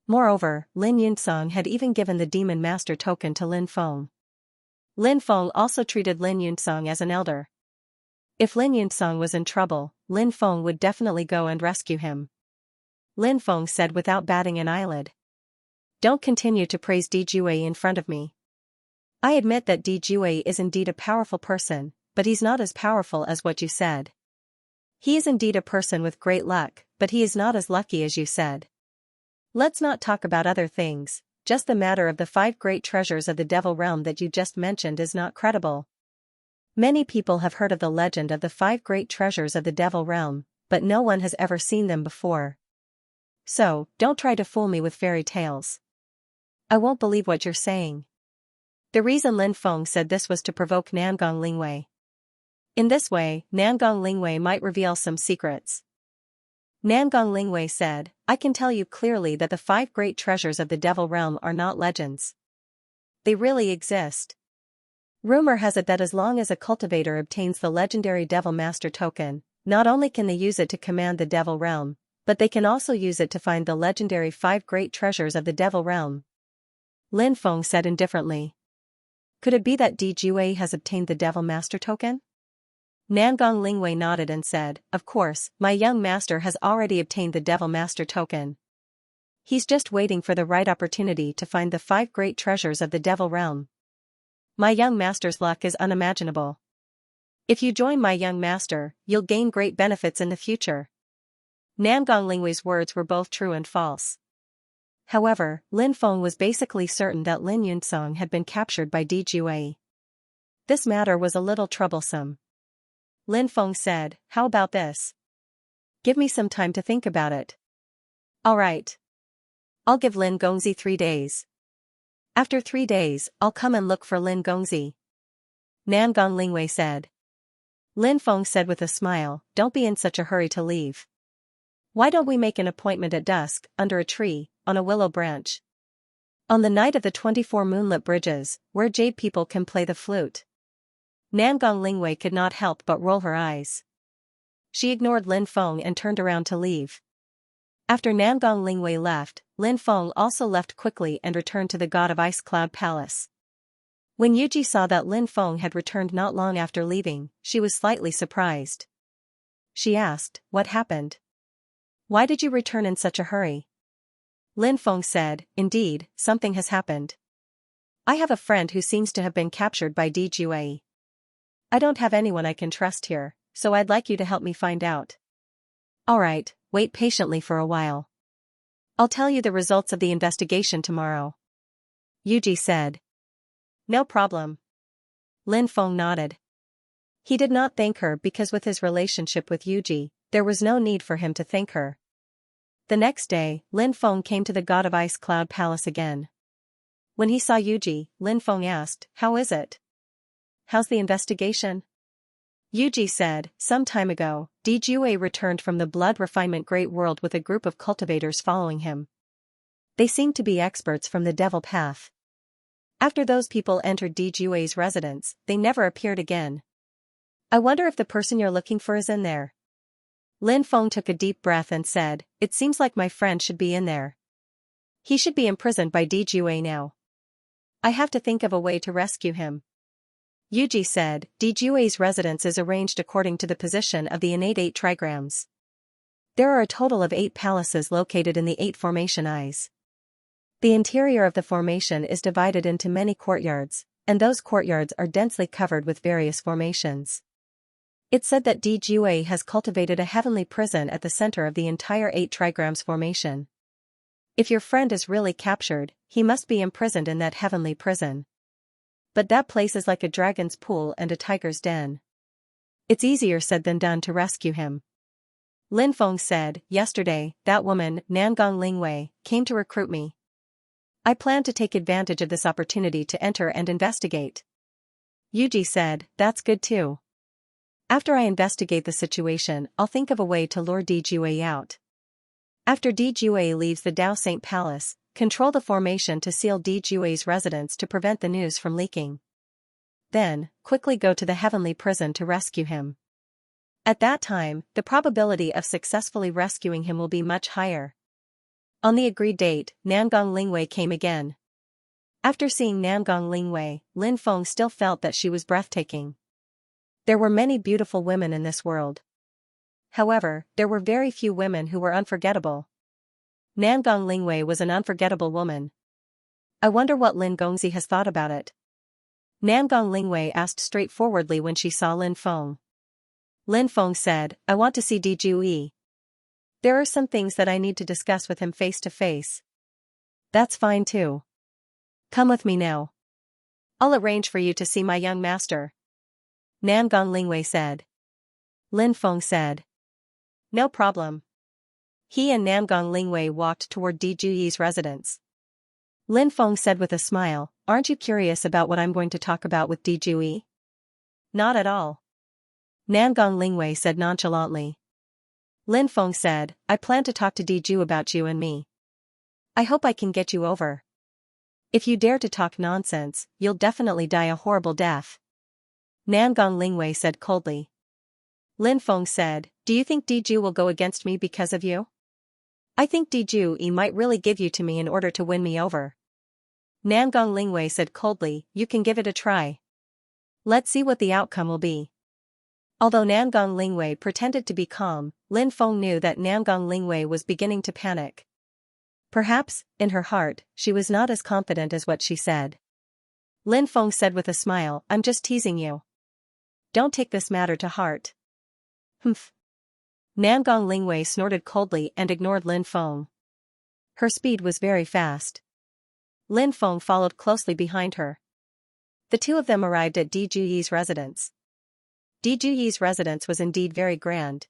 Moreover, Lin Yuntsong had even given the Demon Master Token to Lin Feng. Lin Feng also treated Lin Yuntsong as an elder. If Lin Yuntsong was in trouble, Lin Feng would definitely go and rescue him. Lin Feng said without batting an eyelid. Don't continue to praise Di Jue in front of me. I admit that Di Jue is indeed a powerful person, but he's not as powerful as what you said. He is indeed a person with great luck, but he is not as lucky as you said. Let's not talk about other things, just the matter of the 5 great treasures of the Devil Realm that you just mentioned is not credible. Many people have heard of the legend of the 5 great treasures of the Devil Realm, but no one has ever seen them before. So, don't try to fool me with fairy tales. I won't believe what you're saying. The reason Lin Feng said this was to provoke Namgong Lingwei. In this way, Namgong Lingwei might reveal some secrets. Nangong Lingwei said, I can tell you clearly that the 5 great treasures of the Devil Realm are not legends. They really exist. Rumor has it that as long as a cultivator obtains the legendary Devil Master token, not only can they use it to command the Devil Realm, but they can also use it to find the legendary 5 great treasures of the Devil Realm. Lin Feng said indifferently. Could it be that Di Jue has obtained the Devil Master token? Nangong Lingwei nodded and said, Of course, my young master has already obtained the Devil Master token. He's just waiting for the right opportunity to find the 5 great treasures of the Devil Realm. My young master's luck is unimaginable. If you join my young master, you'll gain great benefits in the future. Nangong Lingwei's words were both true and false. However, Lin Feng was basically certain that Lin Yunsong had been captured by Di Jue. This matter was a little troublesome. Lin Feng said, How about this? Give me some time to think about it. Alright. I'll give Lin Gongzi 3 days. After 3 days, I'll come and look for Lin Gongzi. Nangong Lingwei said. Lin Feng said with a smile, Don't be in such a hurry to leave. Why don't we make an appointment at dusk, under a tree, on a willow branch? On the night of the 24 moonlit bridges, where jade people can play the flute. Nangong Lingwei could not help but roll her eyes. She ignored Lin Feng and turned around to leave. After Nangong Lingwei left, Lin Feng also left quickly and returned to the God of Ice Cloud Palace. When Yuji saw that Lin Feng had returned not long after leaving, she was slightly surprised. She asked, What happened? Why did you return in such a hurry? Lin Feng said, Indeed, something has happened. I have a friend who seems to have been captured by Di Jue. I don't have anyone I can trust here, so I'd like you to help me find out. Alright, wait patiently for a while. I'll tell you the results of the investigation tomorrow. Yuji said. No problem. Lin Feng nodded. He did not thank her because with his relationship with Yuji, there was no need for him to thank her. The next day, Lin Feng came to the God of Ice Cloud Palace again. When he saw Yuji, Lin Feng asked, How is it? How's the investigation? Yuji said, Some time ago, Di Jue returned from the Blood Refinement Great World with a group of cultivators following him. They seemed to be experts from the Devil Path. After those people entered Di Jue's residence, they never appeared again. I wonder if the person you're looking for is in there. Lin Feng took a deep breath and said, It seems like my friend should be in there. He should be imprisoned by Di Jue now. I have to think of a way to rescue him. Yuji said, Di Jue's residence is arranged according to the position of the innate 8 trigrams. There are a total of 8 palaces located in the 8 formation eyes. The interior of the formation is divided into many courtyards, and those courtyards are densely covered with various formations. It's said that Di Jue has cultivated a heavenly prison at the center of the entire 8 trigrams formation. If your friend is really captured, he must be imprisoned in that heavenly prison. But that place is like a dragon's pool and a tiger's den. It's easier said than done to rescue him. Lin Feng said, Yesterday, that woman, Nangong Lingwei, came to recruit me. I plan to take advantage of this opportunity to enter and investigate. Yuji said, That's good too. After I investigate the situation, I'll think of a way to lure Di Jue out. After Di Jue leaves the Dao Saint Palace, control the formation to seal Di Jue's residence to prevent the news from leaking. Then, quickly go to the heavenly prison to rescue him. At that time, the probability of successfully rescuing him will be much higher. On the agreed date, Nangong Lingwei came again. After seeing Nangong Lingwei, Lin Feng still felt that she was breathtaking. There were many beautiful women in this world. However, there were very few women who were unforgettable. Nangong Lingwei was an unforgettable woman. I wonder what Lin Gongzi has thought about it. Nangong Lingwei asked straightforwardly when she saw Lin Feng. Lin Feng said, I want to see Di Jue. There are some things that I need to discuss with him face to face. That's fine too. Come with me now. I'll arrange for you to see my young master. Nangong Lingwei said. Lin Feng said. No problem. He and Nangong Lingwei walked toward Di Jue's residence. Lin Feng said with a smile, Aren't you curious about what I'm going to talk about with Di Jue? Not at all. Nangong Lingwei said nonchalantly. Lin Feng said, I plan to talk to Diju about you and me. I hope I can get you over. If you dare to talk nonsense, you'll definitely die a horrible death. Nangong Lingwei said coldly. Lin Feng said, do you think Diju will go against me because of you? I think Diju might really give you to me in order to win me over. Nangong Lingwei said coldly, you can give it a try. Let's see what the outcome will be. Although Nangong Lingwei pretended to be calm, Lin Feng knew that Nangong Lingwei was beginning to panic. Perhaps, in her heart, she was not as confident as what she said. Lin Feng said with a smile, I'm just teasing you. Don't take this matter to heart. Humph. Nangong Lingwei snorted coldly and ignored Lin Feng. Her speed was very fast. Lin Feng followed closely behind her. The two of them arrived at Di Juyi's residence. Di Juyi's residence was indeed very grand.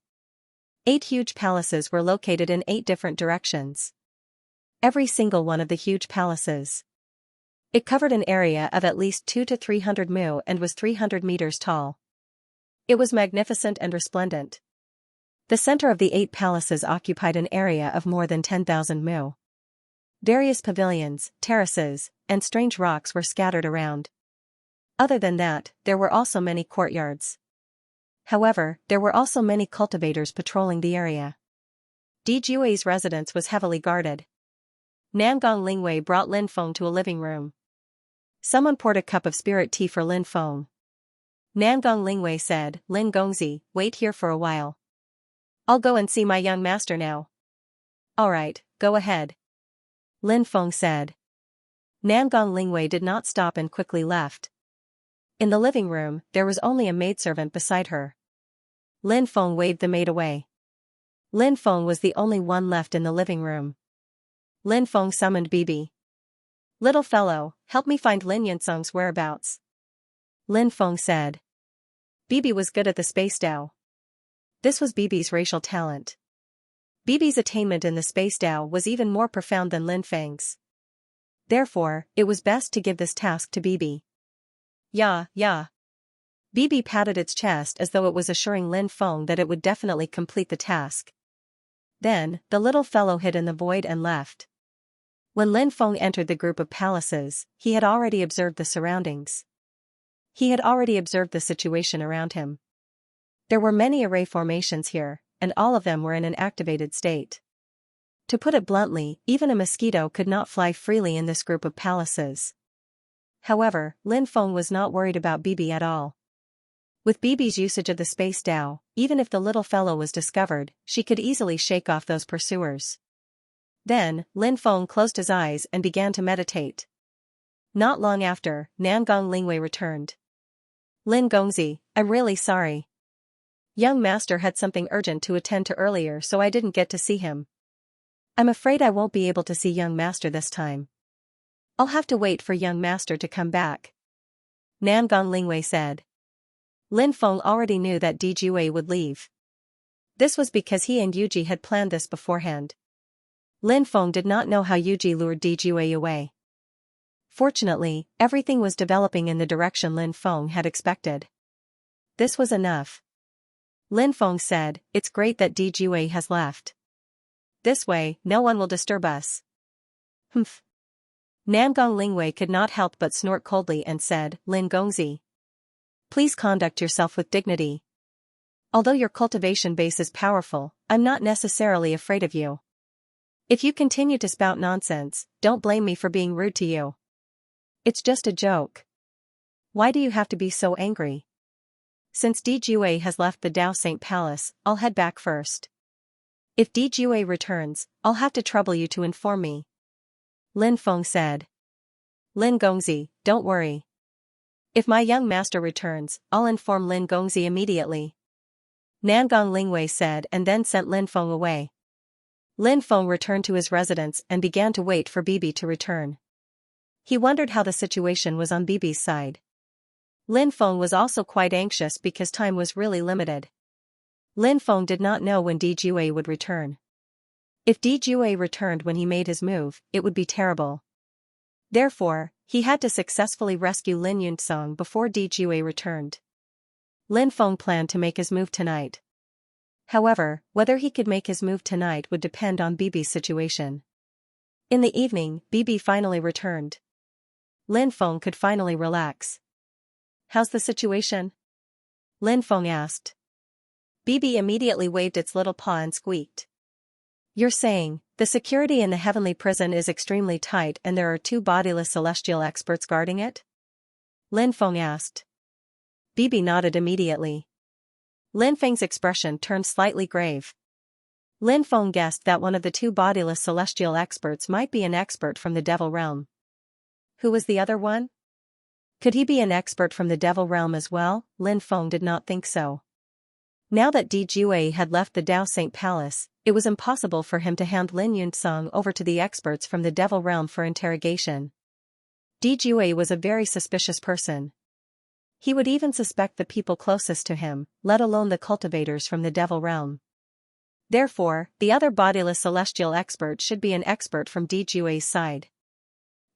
8 huge palaces were located in 8 different directions. Every single one of the huge palaces. It covered an area of at least 200 to 300 mu and was 300 meters tall. It was magnificent and resplendent. The center of the 8 palaces occupied an area of more than 10,000 mu. Various pavilions, terraces, and strange rocks were scattered around. Other than that, there were also many courtyards. However, there were also many cultivators patrolling the area. Di Jui's residence was heavily guarded. Nangong Lingwei brought Lin Feng to a living room. Someone poured a cup of spirit tea for Lin Feng. Nangong Lingwei said, Lin Gongzi, wait here for a while. I'll go and see my young master now. Alright, go ahead. Lin Feng said. Nangong Lingwei did not stop and quickly left. In the living room, there was only a maidservant beside her. Lin Feng waved the maid away. Lin Feng was the only one left in the living room. Lin Feng summoned Bibi. Little fellow, help me find Lin Yansung's whereabouts. Lin Feng said. Bibi was good at the space Dao. This was Bibi's racial talent. Bibi's attainment in the space Dao was even more profound than Lin Feng's. Therefore, it was best to give this task to Bibi. Yeah. Bibi patted its chest as though it was assuring Lin Feng that it would definitely complete the task. Then, the little fellow hid in the void and left. When Lin Feng entered the group of palaces, he had already observed the surroundings. He had already observed the situation around him. There were many array formations here, and all of them were in an activated state. To put it bluntly, even a mosquito could not fly freely in this group of palaces. However, Lin Feng was not worried about Bibi at all. With Bibi's usage of the space Dao, even if the little fellow was discovered, she could easily shake off those pursuers. Then, Lin Feng closed his eyes and began to meditate. Not long after, Nangong Lingwei returned. Lin Gongzi, I'm really sorry. Young master had something urgent to attend to earlier, so I didn't get to see him. I'm afraid I won't be able to see young master this time. I'll have to wait for young master to come back. Nangong Lingwei said. Lin Feng already knew that Di Jue would leave. This was because he and Yuji had planned this beforehand. Lin Feng did not know how Yuji lured Di Jue away. Fortunately, everything was developing in the direction Lin Feng had expected. This was enough. Lin Feng said, it's great that Di Jue has left. This way, no one will disturb us. Humph. Nangong Lingwei could not help but snort coldly and said, Lin Gongzi. Please conduct yourself with dignity. Although your cultivation base is powerful, I'm not necessarily afraid of you. If you continue to spout nonsense, don't blame me for being rude to you. It's just a joke. Why do you have to be so angry? Since Di Jue has left the Dao Saint Palace, I'll head back first. If Di Jue returns, I'll have to trouble you to inform me. Lin Feng said. Lin Gongzi, don't worry. If my young master returns, I'll inform Lin Gongzi immediately. Nangong Lingwei said and then sent Lin Feng away. Lin Feng returned to his residence and began to wait for Bibi to return. He wondered how the situation was on Bibi's side. Lin Feng was also quite anxious because time was really limited. Lin Feng did not know when Di Jue would return. If Di Jue returned when he made his move, it would be terrible. Therefore, he had to successfully rescue Lin Yunsong before Di Jue returned. Lin Feng planned to make his move tonight. However, whether he could make his move tonight would depend on Bibi's situation. In the evening, Bibi finally returned. Lin Feng could finally relax. "How's the situation?" Lin Feng asked. Bibi immediately waved its little paw and squeaked. "You're saying, the security in the heavenly prison is extremely tight and there are 2 bodiless celestial experts guarding it?" Lin Feng asked. Bibi nodded immediately. Lin Feng's expression turned slightly grave. Lin Feng guessed that one of the 2 bodiless celestial experts might be an expert from the devil realm. Who was the other one? Could he be an expert from the devil realm as well? Lin Feng did not think so. Now that Di Jue had left the Dao Saint Palace, it was impossible for him to hand Lin Yunsong over to the experts from the devil realm for interrogation. Di Jue was a very suspicious person. He would even suspect the people closest to him, let alone the cultivators from the devil realm. Therefore, the other bodiless celestial expert should be an expert from Di Jue's side.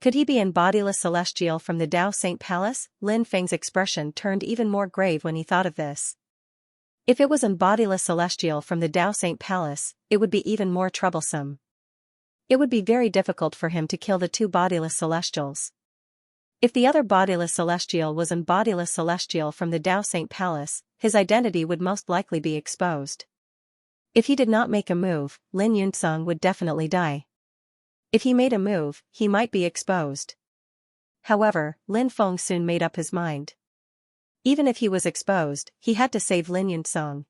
Could he be an bodiless celestial from the Dao Saint Palace? Lin Feng's expression turned even more grave when he thought of this. If it was an bodiless celestial from the Dao Saint Palace, it would be even more troublesome. It would be very difficult for him to kill the 2 bodiless celestials. If the other bodiless celestial was an bodiless celestial from the Dao Saint Palace, his identity would most likely be exposed. If he did not make a move, Lin Yunsong would definitely die. If he made a move, he might be exposed. However, Lin Feng soon made up his mind. Even if he was exposed, he had to save Lin Yunsong.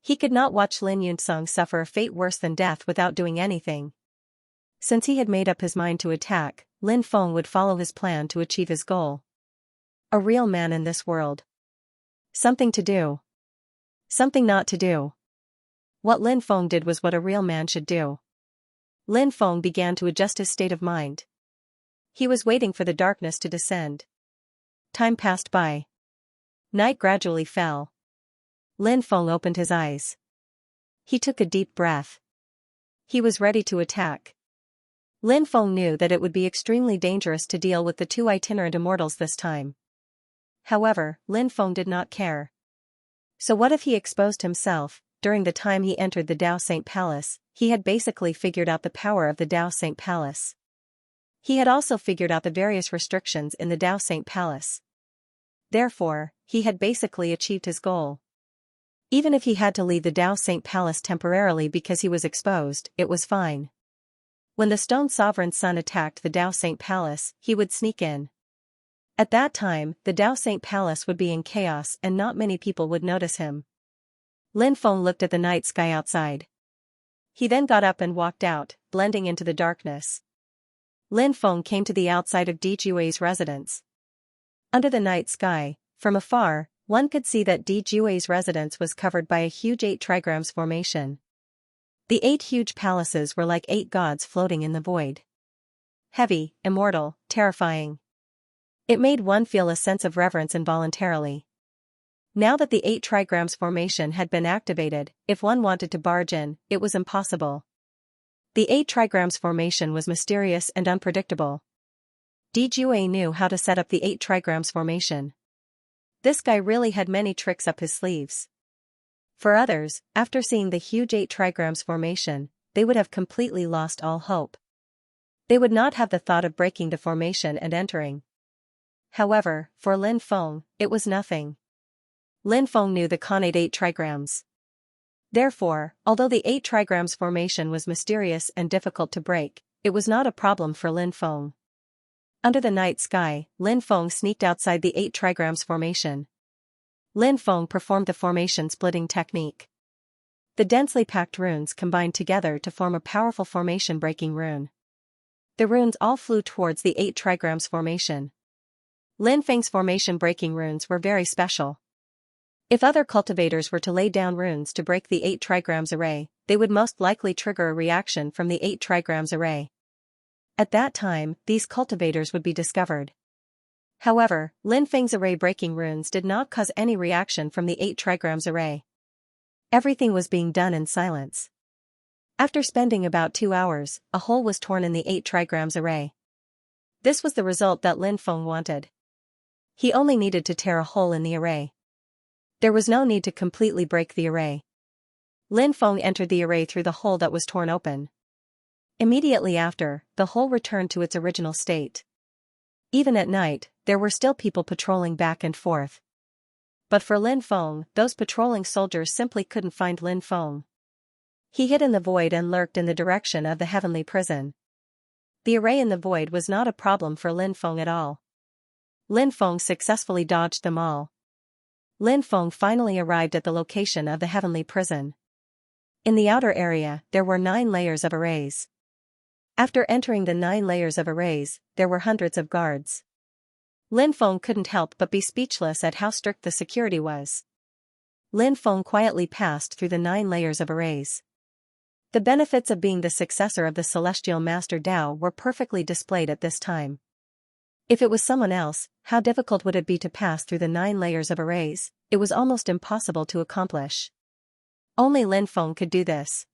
He could not watch Lin Yunsong suffer a fate worse than death without doing anything. Since he had made up his mind to attack, Lin Feng would follow his plan to achieve his goal. A real man in this world. Something to do. Something not to do. What Lin Feng did was what a real man should do. Lin Feng began to adjust his state of mind. He was waiting for the darkness to descend. Time passed by. Night gradually fell. Lin Feng opened his eyes. He took a deep breath. He was ready to attack. Lin Feng knew that it would be extremely dangerous to deal with the 2 itinerant immortals this time. However, Lin Feng did not care. So what if he exposed himself? During the time he entered the Dao Saint Palace, he had basically figured out the power of the Dao Saint Palace. He had also figured out the various restrictions in the Dao Saint Palace. Therefore, he had basically achieved his goal. Even if he had to leave the Dao Saint Palace temporarily because he was exposed, it was fine. When the Stone Sovereign's son attacked the Dao Saint Palace, he would sneak in. At that time, the Dao Saint Palace would be in chaos and not many people would notice him. Lin Feng looked at the night sky outside. He then got up and walked out, blending into the darkness. Lin Feng came to the outside of Di Jue's residence. Under the night sky, from afar, one could see that Di Jue's residence was covered by a huge 8 trigrams formation. The 8 huge palaces were like 8 gods floating in the void. Heavy, immortal, terrifying. It made one feel a sense of reverence involuntarily. Now that the 8 trigrams formation had been activated, if one wanted to barge in, it was impossible. The 8 trigrams formation was mysterious and unpredictable. Di Jue knew how to set up the 8 trigrams formation. This guy really had many tricks up his sleeves. For others, after seeing the huge 8 trigrams formation, they would have completely lost all hope. They would not have the thought of breaking the formation and entering. However, for Lin Feng, it was nothing. Lin Feng knew the connate 8 trigrams. Therefore, although the 8 trigrams formation was mysterious and difficult to break, it was not a problem for Lin Feng. Under the night sky, Lin Feng sneaked outside the 8 trigrams formation. Lin Feng performed the formation splitting technique. The densely packed runes combined together to form a powerful formation breaking rune. The runes all flew towards the 8 trigrams formation. Lin Feng's formation breaking runes were very special. If other cultivators were to lay down runes to break the 8 trigrams array, they would most likely trigger a reaction from the 8 trigrams array. At that time, these cultivators would be discovered. However, Lin Feng's array breaking runes did not cause any reaction from the 8 trigrams array. Everything was being done in silence. After spending about 2 hours, a hole was torn in the 8 trigrams array. This was the result that Lin Feng wanted. He only needed to tear a hole in the array. There was no need to completely break the array. Lin Feng entered the array through the hole that was torn open. Immediately after, the hole returned to its original state. Even at night, there were still people patrolling back and forth. But for Lin Feng, those patrolling soldiers simply couldn't find Lin Feng. He hid in the void and lurked in the direction of the heavenly prison. The array in the void was not a problem for Lin Feng at all. Lin Feng successfully dodged them all. Lin Feng finally arrived at the location of the heavenly prison. In the outer area, there were 9 layers of arrays. After entering the 9 layers of arrays, there were hundreds of guards. Lin Feng couldn't help but be speechless at how strict the security was. Lin Feng quietly passed through the 9 layers of arrays. The benefits of being the successor of the celestial master Dao were perfectly displayed at this time. If it was someone else, how difficult would it be to pass through the 9 layers of arrays? It was almost impossible to accomplish. Only Lin Feng could do this.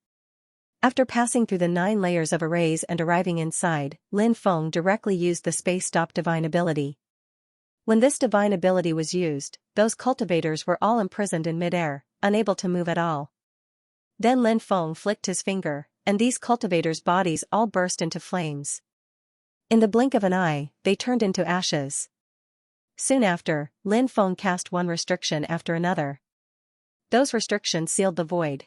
After passing through the 9 layers of arrays and arriving inside, Lin Feng directly used the Space Stop divine ability. When this divine ability was used, those cultivators were all imprisoned in midair, unable to move at all. Then Lin Feng flicked his finger, and these cultivators' bodies all burst into flames. In the blink of an eye, they turned into ashes. Soon after, Lin Feng cast one restriction after another. Those restrictions sealed the void.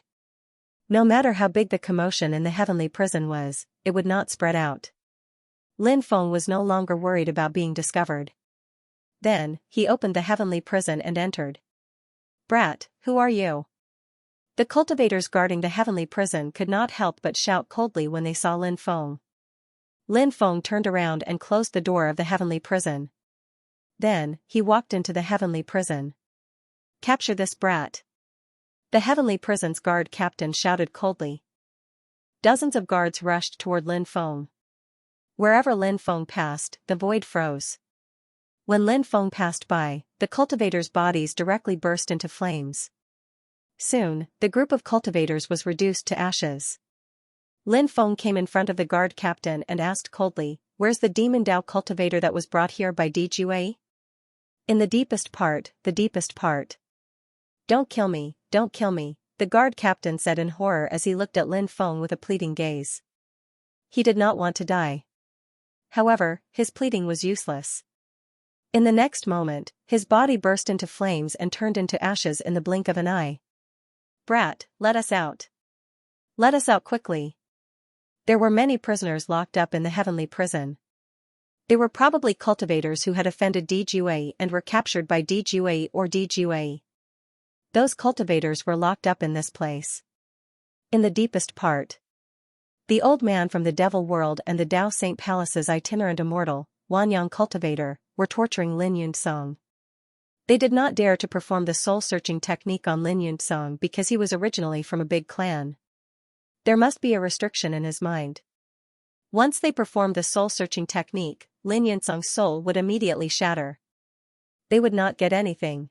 No matter how big the commotion in the heavenly prison was, it would not spread out. Lin Feng was no longer worried about being discovered. Then, he opened the heavenly prison and entered. "Brat, who are you?" The cultivators guarding the heavenly prison could not help but shout coldly when they saw Lin Feng. Lin Feng turned around and closed the door of the heavenly prison. Then, he walked into the heavenly prison. "Capture this brat." The heavenly prison's guard captain shouted coldly. Dozens of guards rushed toward Lin Feng. Wherever Lin Feng passed, the void froze. When Lin Feng passed by, the cultivators' bodies directly burst into flames. Soon, the group of cultivators was reduced to ashes. Lin Feng came in front of the guard captain and asked coldly, "Where's the demon Dao cultivator that was brought here by Dijue?" "In the deepest part, the deepest part." "Don't kill me, don't kill me," the guard captain said in horror as he looked at Lin Feng with a pleading gaze. He did not want to die. However, his pleading was useless. In the next moment, his body burst into flames and turned into ashes in the blink of an eye. "Brat, let us out. Let us out quickly." There were many prisoners locked up in the heavenly prison. They were probably cultivators who had offended Dijue and were captured by Dijue or Dijue. Those cultivators were locked up in this place. In the deepest part, the old man from the Devil World and the Dao Saint Palace's itinerant immortal, Wanyang cultivator, were torturing Lin Yunsong. They did not dare to perform the soul-searching technique on Lin Yunsong because he was originally from a big clan. There must be a restriction in his mind. Once they performed the soul-searching technique, Lin Yunsong's soul would immediately shatter. They would not get anything.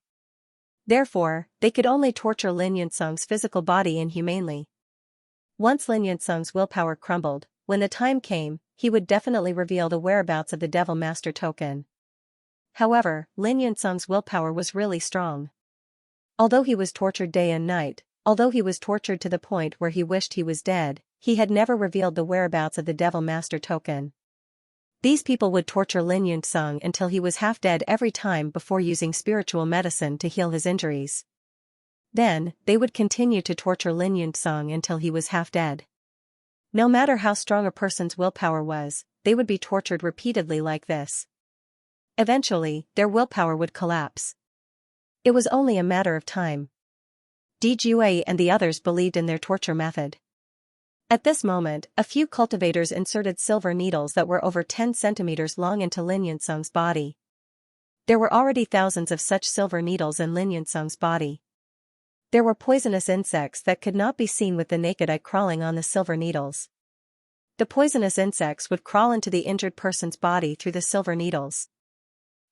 Therefore, they could only torture Lin Yunsong's physical body inhumanely. Once Lin Yunsong's willpower crumbled, when the time came, he would definitely reveal the whereabouts of the Devil Master token. However, Lin Yunsong's willpower was really strong. Although he was tortured day and night, although he was tortured to the point where he wished he was dead, he had never revealed the whereabouts of the Devil Master token. These people would torture Lin Yunsong until he was half dead every time before using spiritual medicine to heal his injuries. Then, they would continue to torture Lin Yunsong until he was half dead. No matter how strong a person's willpower was, they would be tortured repeatedly like this. Eventually, their willpower would collapse. It was only a matter of time. Dijue and the others believed in their torture method. At this moment, a few cultivators inserted silver needles that were over 10 centimeters long into Lin Yunsong's body. There were already thousands of such silver needles in Lin Yunsong's body. There were poisonous insects that could not be seen with the naked eye crawling on the silver needles. The poisonous insects would crawl into the injured person's body through the silver needles.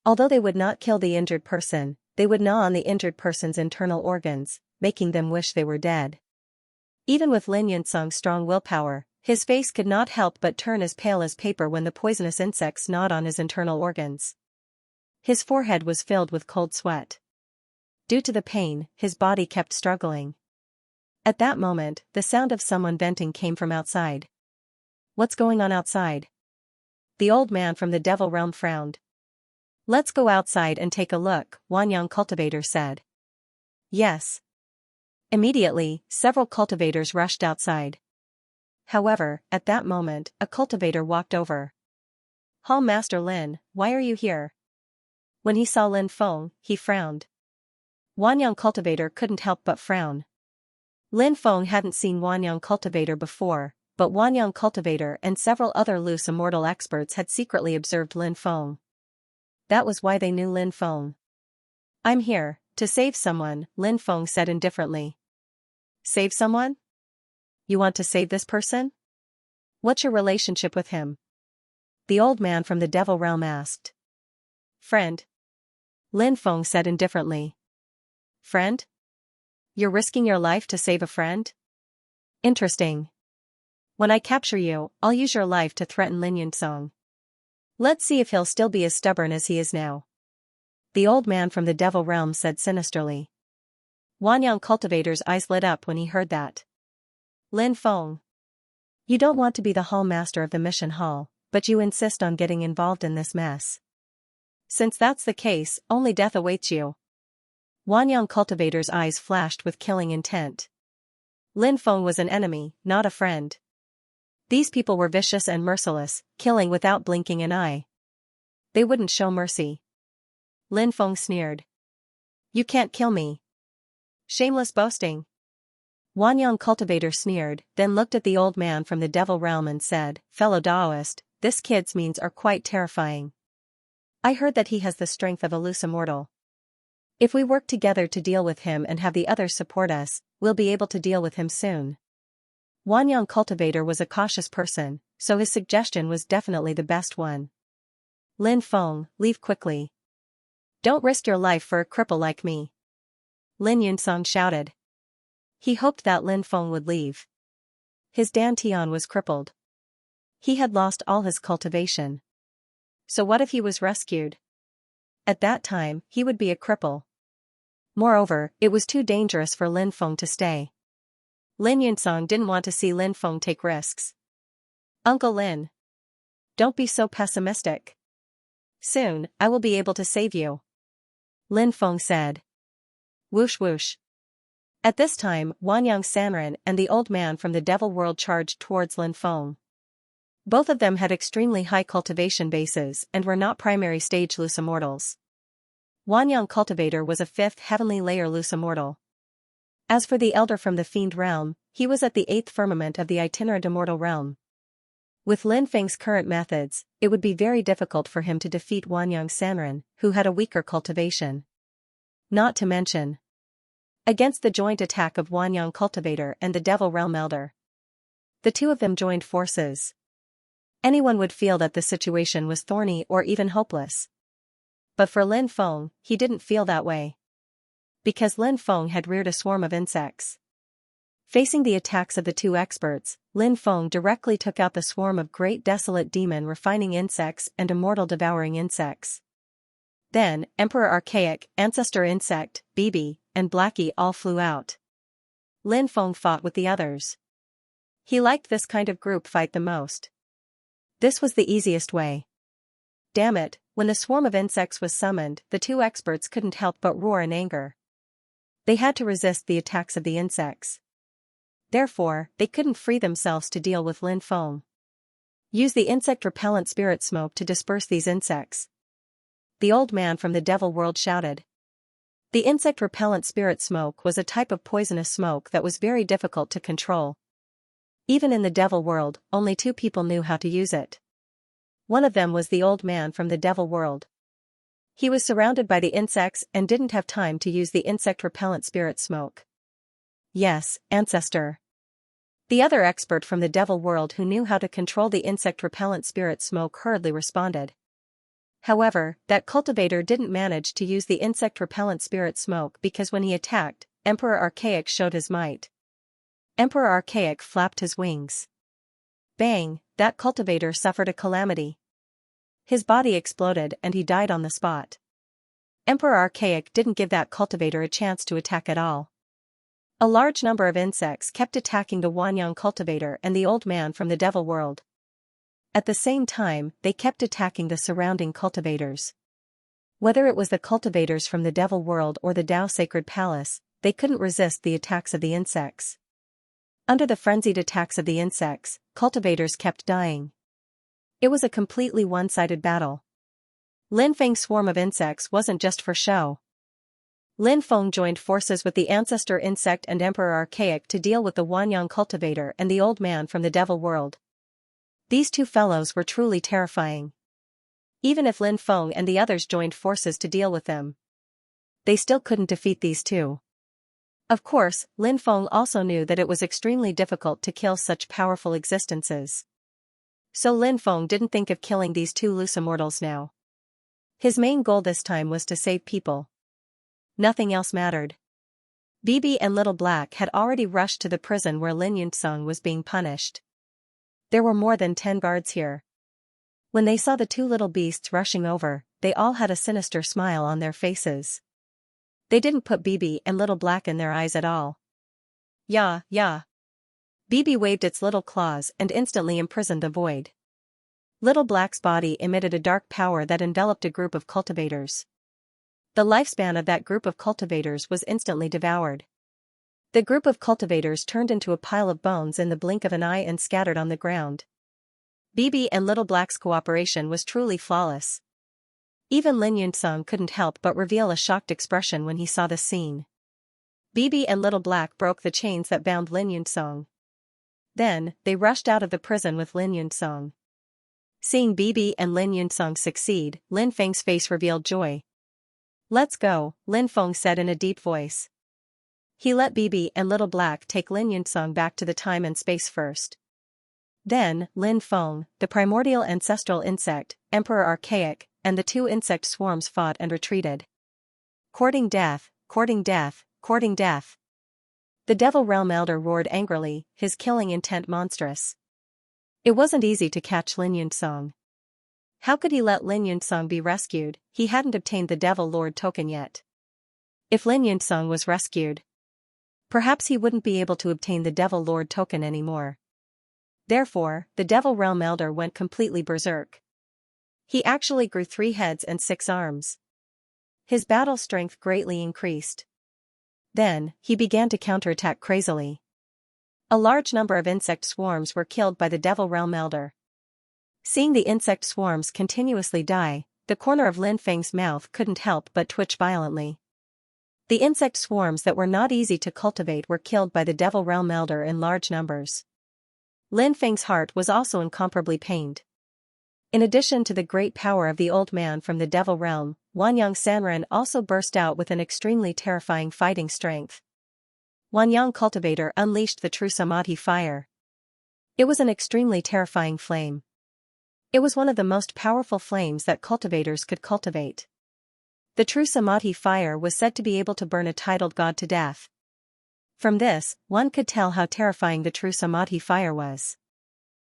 Although they would not kill the injured person, they would gnaw on the injured person's internal organs, making them wish they were dead. Even with Lin Yunsong's strong willpower, his face could not help but turn as pale as paper when the poisonous insects gnawed on his internal organs. His forehead was filled with cold sweat. Due to the pain, his body kept struggling. At that moment, the sound of someone venting came from outside. What's going on outside? The old man from the devil realm frowned. Let's go outside and take a look, Wanyang cultivator said. Yes. Immediately, several cultivators rushed outside. However, at that moment, a cultivator walked over. Hall Master Lin, why are you here? When he saw Lin Feng, he frowned. Wanyang cultivator couldn't help but frown. Lin Feng hadn't seen Wanyang cultivator before, but Wanyang cultivator and several other loose immortal experts had secretly observed Lin Feng. That was why they knew Lin Feng. I'm here, to save someone, Lin Feng said indifferently. Save someone? You want to save this person? What's your relationship with him? The old man from the devil realm asked. Friend. Lin Feng said indifferently. Friend? You're risking your life to save a friend? Interesting. When I capture you, I'll use your life to threaten Lin Yunzong. Let's see if he'll still be as stubborn as he is now. The old man from the devil realm said sinisterly. Wanyang cultivator's eyes lit up when he heard that. Lin Feng. You don't want to be the hall master of the mission hall, but you insist on getting involved in this mess. Since that's the case, only death awaits you. Wanyang cultivator's eyes flashed with killing intent. Lin Feng was an enemy, not a friend. These people were vicious and merciless, killing without blinking an eye. They wouldn't show mercy. Lin Feng sneered. You can't kill me. Shameless boasting. Wanyang cultivator sneered, then looked at the old man from the devil realm and said, Fellow Daoist, this kid's means are quite terrifying. I heard that he has the strength of a loose immortal. If we work together to deal with him and have the others support us, we'll be able to deal with him soon. Wanyang cultivator was a cautious person, so his suggestion was definitely the best one. Lin Feng, leave quickly. Don't risk your life for a cripple like me. Lin Yunzong shouted. He hoped that Lin Feng would leave. His dantian was crippled. He had lost all his cultivation. So what if he was rescued? At that time, he would be a cripple. Moreover, it was too dangerous for Lin Feng to stay. Lin Yunzong didn't want to see Lin Feng take risks. Uncle Lin. Don't be so pessimistic. Soon, I will be able to save you. Lin Feng said. Whoosh whoosh. At this time, Wanyang Sanren and the old man from the devil world charged towards Lin Feng. Both of them had extremely high cultivation bases and were not primary stage loose immortals. Wanyang cultivator was a 5th heavenly layer loose immortal. As for the elder from the fiend realm, he was at the 8th firmament of the itinerant immortal realm. With Lin Feng's current methods, it would be very difficult for him to defeat Wanyang Sanren, who had a weaker cultivation. Not to mention against the joint attack of Wanyang cultivator and the devil realm elder. The two of them joined forces. Anyone would feel that the situation was thorny or even hopeless. But for Lin Feng, he didn't feel that way. Because Lin Feng had reared a swarm of insects. Facing the attacks of the two experts, Lin Feng directly took out the swarm of great desolate demon refining insects and immortal devouring insects. Then, Emperor Archaic, Ancestor Insect, Bibi, and Blackie all flew out. Lin Feng fought with the others. He liked this kind of group fight the most. This was the easiest way. Damn it, when the swarm of insects was summoned, the two experts couldn't help but roar in anger. They had to resist the attacks of the insects. Therefore, they couldn't free themselves to deal with Lin Feng. Use the insect repellent spirit smoke to disperse these insects. The old man from the devil world shouted. The insect repellent spirit smoke was a type of poisonous smoke that was very difficult to control. Even in the devil world, only 2 people knew how to use it. One of them was the old man from the devil world. He was surrounded by the insects and didn't have time to use the insect repellent spirit smoke. Yes, ancestor. The other expert from the devil world who knew how to control the insect repellent spirit smoke hurriedly responded. However, that cultivator didn't manage to use the insect repellent spirit smoke because when he attacked, Emperor Archaic showed his might. Emperor Archaic flapped his wings. Bang, that cultivator suffered a calamity. His body exploded and he died on the spot. Emperor Archaic didn't give that cultivator a chance to attack at all. A large number of insects kept attacking the Wanyang cultivator and the old man from the devil world. At the same time, they kept attacking the surrounding cultivators. Whether it was the cultivators from the devil world or the Tao sacred palace, they couldn't resist the attacks of the insects. Under the frenzied attacks of the insects, cultivators kept dying. It was a completely one-sided battle. Lin Feng's swarm of insects wasn't just for show. Lin Feng joined forces with the ancestor insect and Emperor Archaic to deal with the Wanyang cultivator and the old man from the devil world. These two fellows were truly terrifying. Even if Lin Feng and the others joined forces to deal with them, they still couldn't defeat these two. Of course, Lin Feng also knew that it was extremely difficult to kill such powerful existences. So Lin Feng didn't think of killing these two loose immortals now. His main goal this time was to save people. Nothing else mattered. Bibi and Little Black had already rushed to the prison where Lin Yuntsung was being punished. There were more than 10 guards here. When they saw the two little beasts rushing over, they all had a sinister smile on their faces. They didn't put Bibi and Little Black in their eyes at all. Yeah. Bibi waved its little claws and instantly imprisoned the void. Little Black's body emitted a dark power that enveloped a group of cultivators. The lifespan of that group of cultivators was instantly devoured. The group of cultivators turned into a pile of bones in the blink of an eye and scattered on the ground. Bibi and Little Black's cooperation was truly flawless. Even Lin Yuntsung couldn't help but reveal a shocked expression when he saw the scene. Bibi and Little Black broke the chains that bound Lin Yuntsung. Then, they rushed out of the prison with Lin Yuntsung. Seeing Bibi and Lin Yuntsung succeed, Lin Feng's face revealed joy. "Let's go," Lin Feng said in a deep voice. He let Bibi and Little Black take Lin Yuntsung back to the time and space first. Then, Lin Feng, the primordial ancestral insect, Emperor Archaic, and the two insect swarms fought and retreated. Courting death, courting death, courting death. The Devil Realm Elder roared angrily, his killing intent monstrous. It wasn't easy to catch Lin Yuntsung. How could he let Lin Yuntsung be rescued? He hadn't obtained the Devil Lord token yet. If Lin Yuntsung was rescued, perhaps he wouldn't be able to obtain the Devil Lord token anymore. Therefore, the Devil Realm Elder went completely berserk. He actually grew 3 heads and 6 arms. His battle strength greatly increased. Then, he began to counterattack crazily. A large number of insect swarms were killed by the Devil Realm Elder. Seeing the insect swarms continuously die, the corner of Lin Feng's mouth couldn't help but twitch violently. The insect swarms that were not easy to cultivate were killed by the Devil Realm Elder in large numbers. Lin Feng's heart was also incomparably pained. In addition to the great power of the old man from the Devil Realm, Wanyang Sanren also burst out with an extremely terrifying fighting strength. Wanyang Cultivator unleashed the true Samadhi fire. It was an extremely terrifying flame. It was one of the most powerful flames that cultivators could cultivate. The true Samadhi fire was said to be able to burn a titled god to death. From this, one could tell how terrifying the true Samadhi fire was.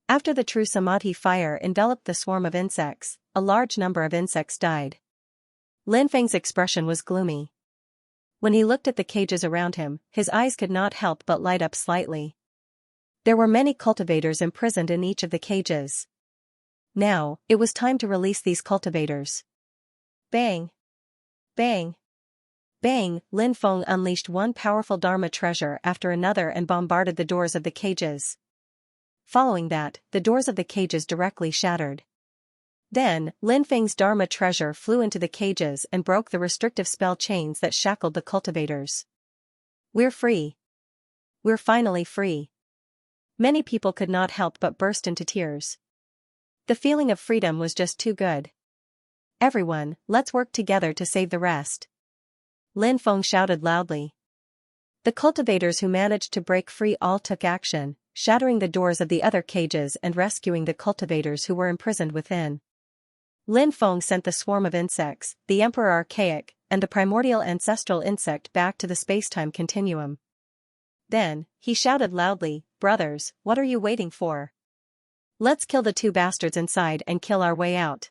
After the true Samadhi fire enveloped the swarm of insects, a large number of insects died. Lin Feng's expression was gloomy. When he looked at the cages around him, his eyes could not help but light up slightly. There were many cultivators imprisoned in each of the cages. Now, it was time to release these cultivators. Bang! Bang! Bang! Lin Feng unleashed one powerful Dharma treasure after another and bombarded the doors of the cages. Following that, the doors of the cages directly shattered. Then, Lin Feng's Dharma treasure flew into the cages and broke the restrictive spell chains that shackled the cultivators. We're free. We're finally free. Many people could not help but burst into tears. The feeling of freedom was just too good. Everyone, let's work together to save the rest. Lin Feng shouted loudly. The cultivators who managed to break free all took action, shattering the doors of the other cages and rescuing the cultivators who were imprisoned within. Lin Feng sent the swarm of insects, the Emperor Archaic, and the primordial ancestral insect back to the space-time continuum. Then, he shouted loudly, "Brothers, what are you waiting for? Let's kill the 2 bastards inside and kill our way out.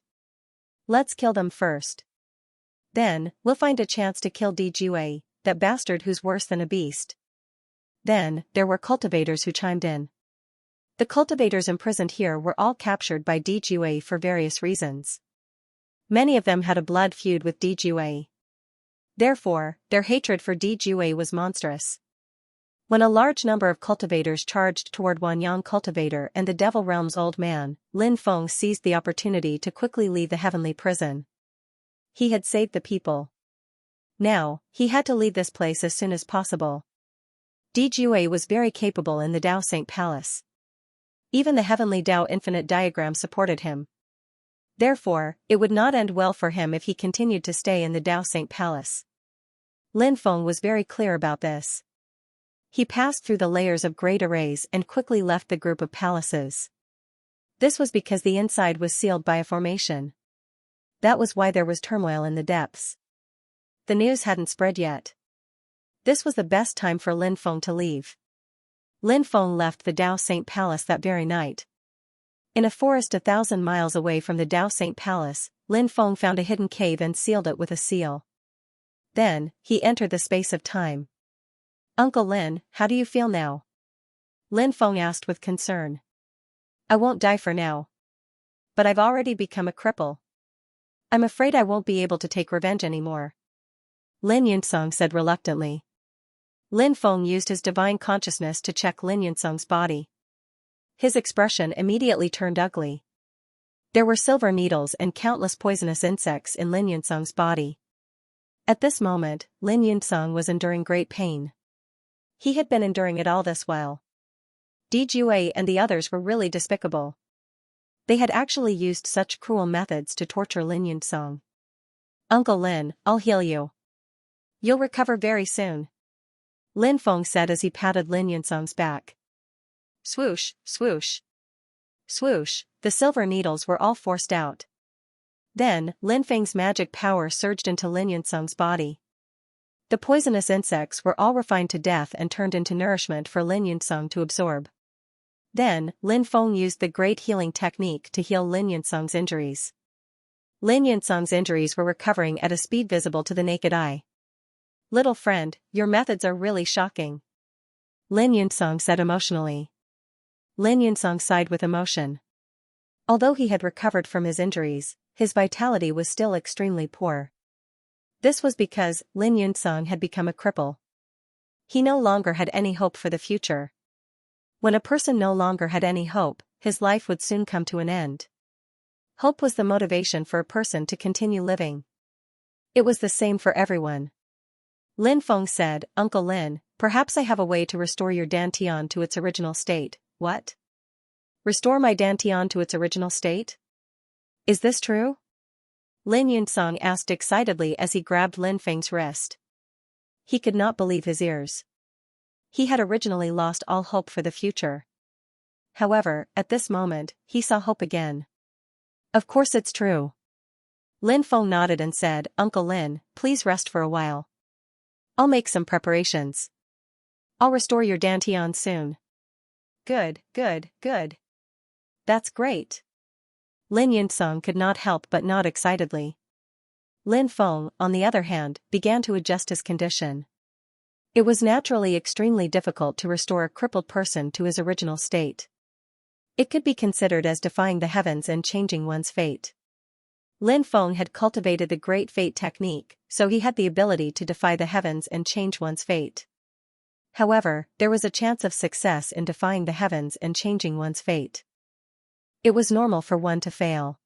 Let's kill them first. Then, we'll find a chance to kill Dijue, that bastard who's worse than a beast." Then, there were cultivators who chimed in. The cultivators imprisoned here were all captured by Dijue for various reasons. Many of them had a blood feud with Dijue. Therefore, their hatred for Dijue was monstrous. When a large number of cultivators charged toward Wanyang cultivator and the Devil Realm's old man, Lin Feng seized the opportunity to quickly leave the heavenly prison. He had saved the people. Now, he had to leave this place as soon as possible. Dijue was very capable in the Dao Saint Palace. Even the heavenly Dao Infinite diagram supported him. Therefore, it would not end well for him if he continued to stay in the Dao Saint Palace. Lin Feng was very clear about this. He passed through the layers of great arrays and quickly left the group of palaces. This was because the inside was sealed by a formation. That was why there was turmoil in the depths. The news hadn't spread yet. This was the best time for Lin Feng to leave. Lin Feng left the Dao Saint Palace that very night. In a forest 1,000 miles away from the Dao Saint Palace, Lin Feng found a hidden cave and sealed it with a seal. Then, he entered the space of time. "Uncle Lin, how do you feel now?" Lin Feng asked with concern. "I won't die for now. But I've already become a cripple. I'm afraid I won't be able to take revenge anymore," Lin Yunzong said reluctantly. Lin Feng used his divine consciousness to check Lin Yunzong's body. His expression immediately turned ugly. There were silver needles and countless poisonous insects in Lin Yunzong's body. At this moment, Lin Yunzong was enduring great pain. He had been enduring it all this while. Dijue and the others were really despicable. They had actually used such cruel methods to torture Lin Yunzong. "Uncle Lin, I'll heal you. You'll recover very soon," Lin Feng said as he patted Lin Yunzong's back. Swoosh, swoosh. Swoosh, the silver needles were all forced out. Then, Lin Feng's magic power surged into Lin Yunzong's body. The poisonous insects were all refined to death and turned into nourishment for Lin Yunzong to absorb. Then, Lin Feng used the great healing technique to heal Lin Yunzong's injuries. Lin Yunzong's injuries were recovering at a speed visible to the naked eye. "Little friend, your methods are really shocking," Lin Yunzong said emotionally. Lin Yunzong sighed with emotion. Although he had recovered from his injuries, his vitality was still extremely poor. This was because Lin Yunzong had become a cripple. He no longer had any hope for the future. When a person no longer had any hope, his life would soon come to an end. Hope was the motivation for a person to continue living. It was the same for everyone. Lin Feng said, "Uncle Lin, perhaps I have a way to restore your dantian to its original state." "What? Restore my dantian to its original state? Is this true?" Lin Yunzong asked excitedly as he grabbed Lin Feng's wrist. He could not believe his ears. He had originally lost all hope for the future. However, at this moment, he saw hope again. "Of course it's true." Lin Feng nodded and said, "Uncle Lin, please rest for a while. I'll make some preparations. I'll restore your dantian soon." "Good, good, good. That's great." Lin Yunzong could not help but nod excitedly. Lin Feng, on the other hand, began to adjust his condition. It was naturally extremely difficult to restore a crippled person to his original state. It could be considered as defying the heavens and changing one's fate. Lin Feng had cultivated the Great Fate technique, so he had the ability to defy the heavens and change one's fate. However, there was a chance of success in defying the heavens and changing one's fate. It was normal for one to fail.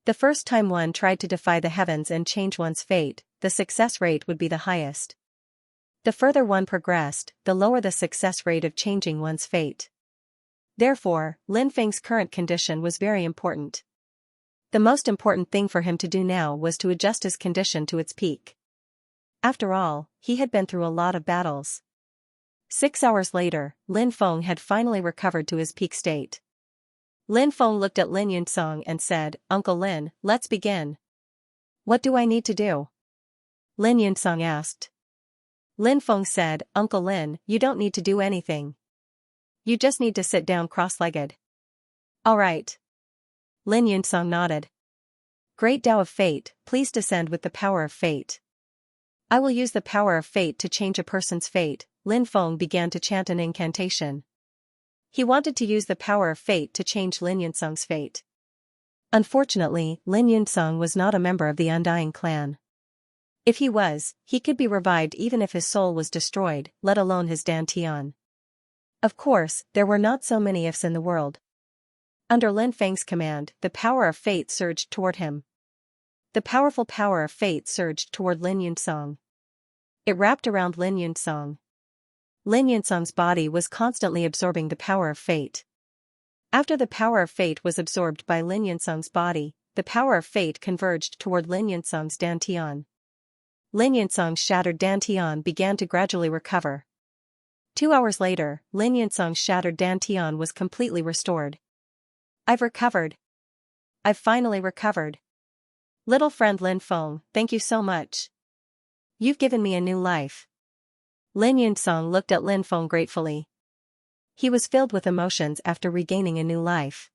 The first time one tried to defy the heavens and change one's fate, the success rate would be the highest. The further one progressed, the lower the success rate of changing one's fate. Therefore, Lin Feng's current condition was very important. The most important thing for him to do now was to adjust his condition to its peak. After all, he had been through a lot of battles. 6 hours later, Lin Feng had finally recovered to his peak state. Lin Feng looked at Lin Yunzong and said, "Uncle Lin, let's begin." "What do I need to do?" Lin Yunzong asked. Lin Feng said, "Uncle Lin, you don't need to do anything. You just need to sit down cross-legged." "All right." Lin Yunzong nodded. "Great Tao of Fate, please descend with the power of fate." "I will use the power of fate to change a person's fate," Lin Feng began to chant an incantation. He wanted to use the power of fate to change Lin Yunxing's fate. Unfortunately, Lin Yunxing was not a member of the Undying clan. If he was, he could be revived even if his soul was destroyed, let alone his dantian. Of course, there were not so many ifs in the world. Under Lin Feng's command, the power of fate surged toward him. The powerful power of fate surged toward Lin Yunxing. It wrapped around Lin Yunxing. Lin Yunxing's body was constantly absorbing the power of fate. After the power of fate was absorbed by Lin Yunxing's body, the power of fate converged toward Lin Yunxing's dantian. Lin Yunxing's shattered dantian began to gradually recover. 2 hours later, Lin Yunxing's shattered dantian was completely restored. I've recovered. I've finally recovered. Little friend Lin Feng, thank you so much. You've given me a new life. Lin Yunxing looked at Lin Feng gratefully. He was filled with emotions after regaining a new life.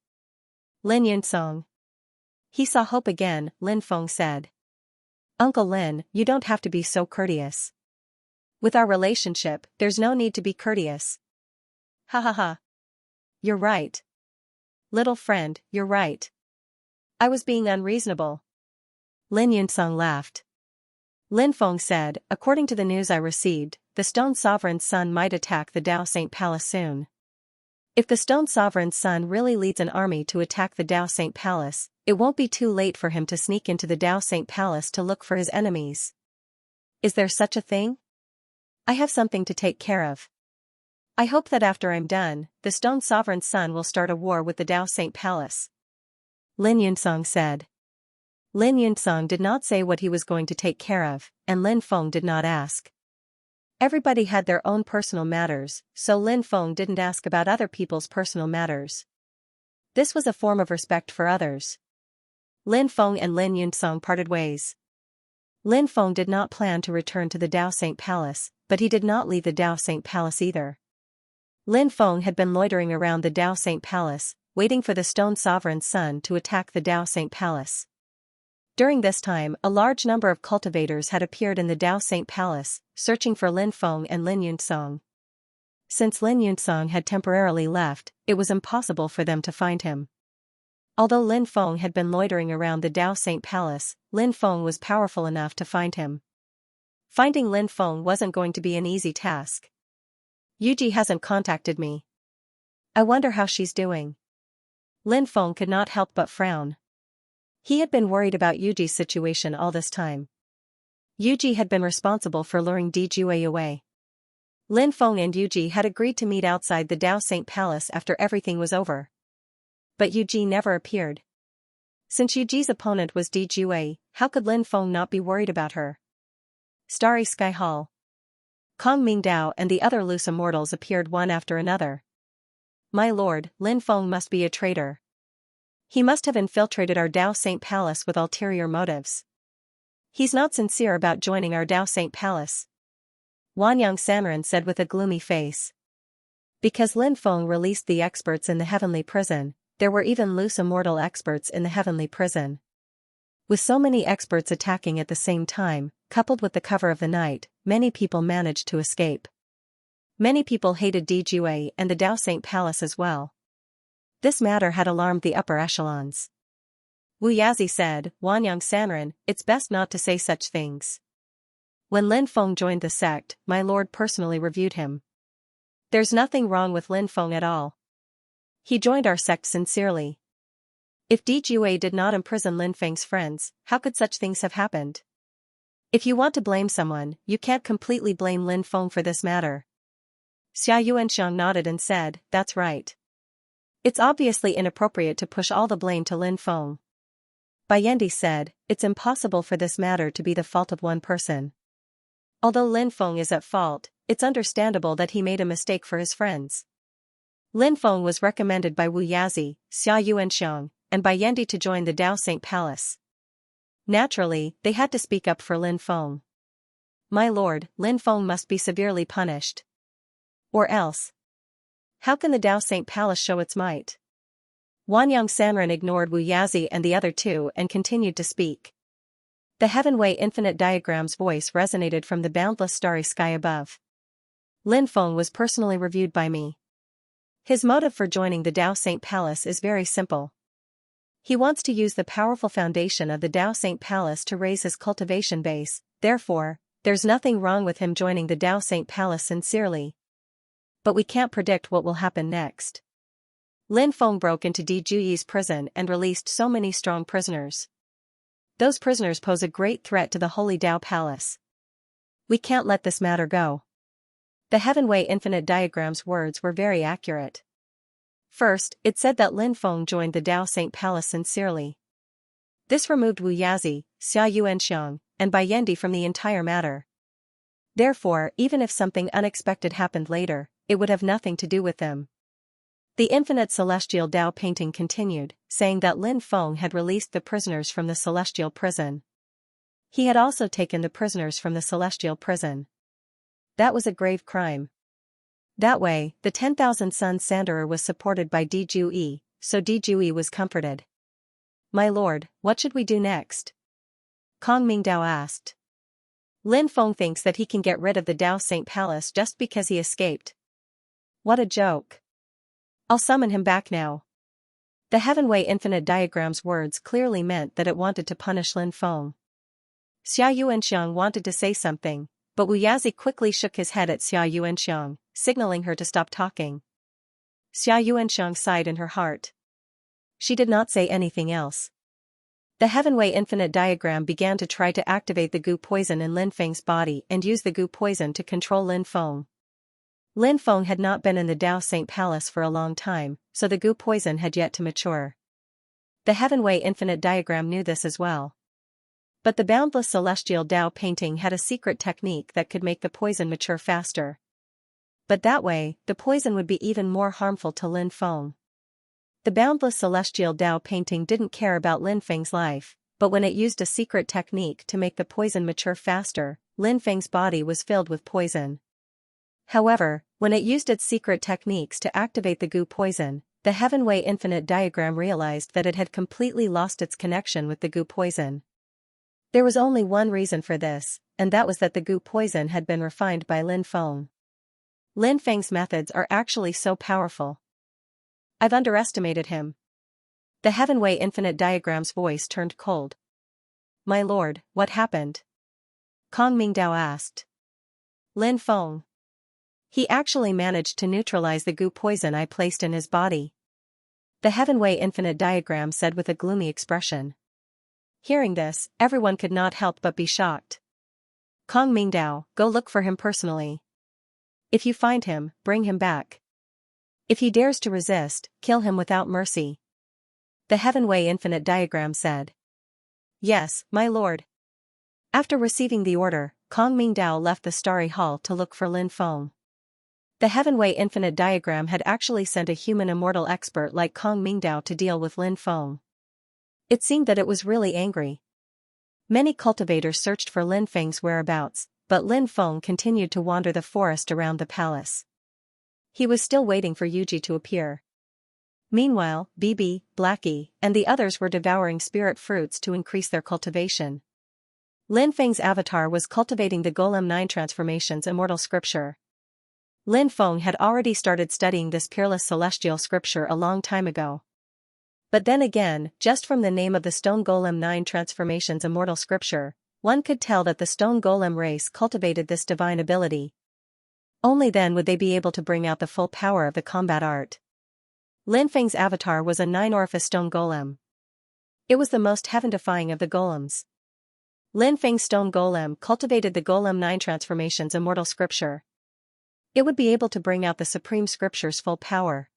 Lin Yunxing. He saw hope again, Lin Feng said. Uncle Lin, you don't have to be so courteous. With our relationship, there's no need to be courteous. Ha ha ha. You're right. Little friend, you're right. I was being unreasonable. Lin Yunxing laughed. Lin Feng said, according to the news I received, the Stone Sovereign's son might attack the Dao Saint Palace soon. If the Stone Sovereign's son really leads an army to attack the Dao Saint Palace, it won't be too late for him to sneak into the Dao Saint Palace to look for his enemies. Is there such a thing? I have something to take care of. I hope that after I'm done, the Stone Sovereign's son will start a war with the Dao Saint Palace. Lin Yunxing said. Lin Yunxing did not say what he was going to take care of, and Lin Feng did not ask. Everybody had their own personal matters, so Lin Feng didn't ask about other people's personal matters. This was a form of respect for others. Lin Feng and Lin Yunxing parted ways. Lin Feng did not plan to return to the Dao Saint Palace, but he did not leave the Dao Saint Palace either. Lin Feng had been loitering around the Dao Saint Palace, waiting for the Stone Sovereign's son to attack the Dao Saint Palace. During this time, a large number of cultivators had appeared in the Dao Saint Palace, searching for Lin Feng and Lin Yunxing. Since Lin Yunxing had temporarily left, it was impossible for them to find him. Although Lin Feng had been loitering around the Dao Saint Palace, Lin Feng was powerful enough to find him. Finding Lin Feng wasn't going to be an easy task. Yuji hasn't contacted me. I wonder how she's doing. Lin Feng could not help but frown. He had been worried about Yuji's situation all this time. Yuji had been responsible for luring Dijue away. Lin Feng and Yuji had agreed to meet outside the Dao Saint Palace after everything was over. But Yuji never appeared. Since Yuji's opponent was Dijue, how could Lin Feng not be worried about her? Starry Sky Hall. Kong Mingdao and the other loose immortals appeared one after another. My lord, Lin Feng must be a traitor. He must have infiltrated our Dao Saint Palace with ulterior motives. He's not sincere about joining our Dao Saint Palace. Wanyang Sanren said with a gloomy face. Because Lin Feng released the experts in the heavenly prison, there were even loose immortal experts in the heavenly prison. With so many experts attacking at the same time, coupled with the cover of the night, many people managed to escape. Many people hated Dijue and the Dao Saint Palace as well. This matter had alarmed the upper echelons. Wu Yazi said, Wanyang Sanren, it's best not to say such things. When Lin Feng joined the sect, my lord personally reviewed him. There's nothing wrong with Lin Feng at all. He joined our sect sincerely. If Dijue did not imprison Lin Feng's friends, how could such things have happened? If you want to blame someone, you can't completely blame Lin Feng for this matter. Xia Yuanxiang nodded and said, that's right. It's obviously inappropriate to push all the blame to Lin Feng. Bayendi said, it's impossible for this matter to be the fault of one person. Although Lin Feng is at fault, it's understandable that he made a mistake for his friends. Lin Feng was recommended by Wu Yazi, Xia Yuanxiang, and Bayendi to join the Dao Saint Palace. Naturally, they had to speak up for Lin Feng. My lord, Lin Feng must be severely punished. Or else. How can the Dao Saint Palace show its might? Wanyang Sanren ignored Wu Yazi and the other two and continued to speak. The Heavenway Infinite Diagram's voice resonated from the boundless starry sky above. Lin Feng was personally reviewed by me. His motive for joining the Dao Saint Palace is very simple. He wants to use the powerful foundation of the Dao Saint Palace to raise his cultivation base, therefore, there's nothing wrong with him joining the Dao Saint Palace sincerely. But we can't predict what will happen next. Lin Feng broke into Di Juyi's prison and released so many strong prisoners. Those prisoners pose a great threat to the Holy Dao Palace. We can't let this matter go. The Heavenway Infinite Diagram's words were very accurate. First, it said that Lin Feng joined the Dao Saint Palace sincerely. This removed Wu Yazi, Xia Yuanxiang, and Bai Yendi from the entire matter. Therefore, even if something unexpected happened later, it would have nothing to do with them. The Infinite Celestial Dao painting continued, saying that Lin Feng had released the prisoners from the Celestial Prison. He had also taken the prisoners from the Celestial Prison. That was a grave crime. That way, the 10,000 Sun Sanderer was supported by Di Juyi, so Di Juyi was comforted. My lord, what should we do next? Kong Mingdao asked. Lin Feng thinks that he can get rid of the Dao Saint Palace just because he escaped. What a joke. I'll summon him back now. The Heavenway Infinite Diagram's words clearly meant that it wanted to punish Lin Feng. Xia Yuanxiang wanted to say something, but Wu Yazi quickly shook his head at Xia Yuanxiang, signaling her to stop talking. Xia Yuanxiang sighed in her heart. She did not say anything else. The Heavenway Infinite Diagram began to try to activate the goo poison in Lin Feng's body and use the goo poison to control Lin Feng. Lin Feng had not been in the Dao Saint Palace for a long time, so the goo poison had yet to mature. The Heavenway Infinite Diagram knew this as well. But the Boundless Celestial Dao painting had a secret technique that could make the poison mature faster. But that way, the poison would be even more harmful to Lin Feng. The Boundless Celestial Dao painting didn't care about Lin Feng's life, but when it used a secret technique to make the poison mature faster, Lin Feng's body was filled with poison. However, when it used its secret techniques to activate the goo poison, the Heavenway Infinite Diagram realized that it had completely lost its connection with the goo poison. There was only one reason for this, and that was that the goo poison had been refined by Lin Feng. Lin Feng's methods are actually so powerful. I've underestimated him. The Heavenway Infinite Diagram's voice turned cold. My lord, what happened? Kong Mingdao asked. Lin Feng. He actually managed to neutralize the goo poison I placed in his body. The Heavenway Infinite Diagram said with a gloomy expression. Hearing this, everyone could not help but be shocked. Kong Mingdao, go look for him personally. If you find him, bring him back. If he dares to resist, kill him without mercy. The Heavenway Infinite Diagram said. Yes, my lord. After receiving the order, Kong Mingdao left the Starry Hall to look for Lin Feng. The Heavenway Infinite Diagram had actually sent a human immortal expert like Kong Mingdao to deal with Lin Feng. It seemed that it was really angry. Many cultivators searched for Lin Feng's whereabouts, but Lin Feng continued to wander the forest around the palace. He was still waiting for Yuji to appear. Meanwhile, Bibi, Blackie, and the others were devouring spirit fruits to increase their cultivation. Lin Feng's avatar was cultivating the Golem 9 Transformations Immortal Scripture. Lin Feng had already started studying this peerless celestial scripture a long time ago. But then again, just from the name of the Stone Golem 9 Transformations Immortal Scripture, one could tell that the Stone Golem race cultivated this divine ability. Only then would they be able to bring out the full power of the combat art. Lin Feng's avatar was a 9-orifice stone golem. It was the most heaven-defying of the golems. Lin Feng's stone golem cultivated the Golem 9 Transformations Immortal Scripture. It would be able to bring out the Supreme Scripture's full power.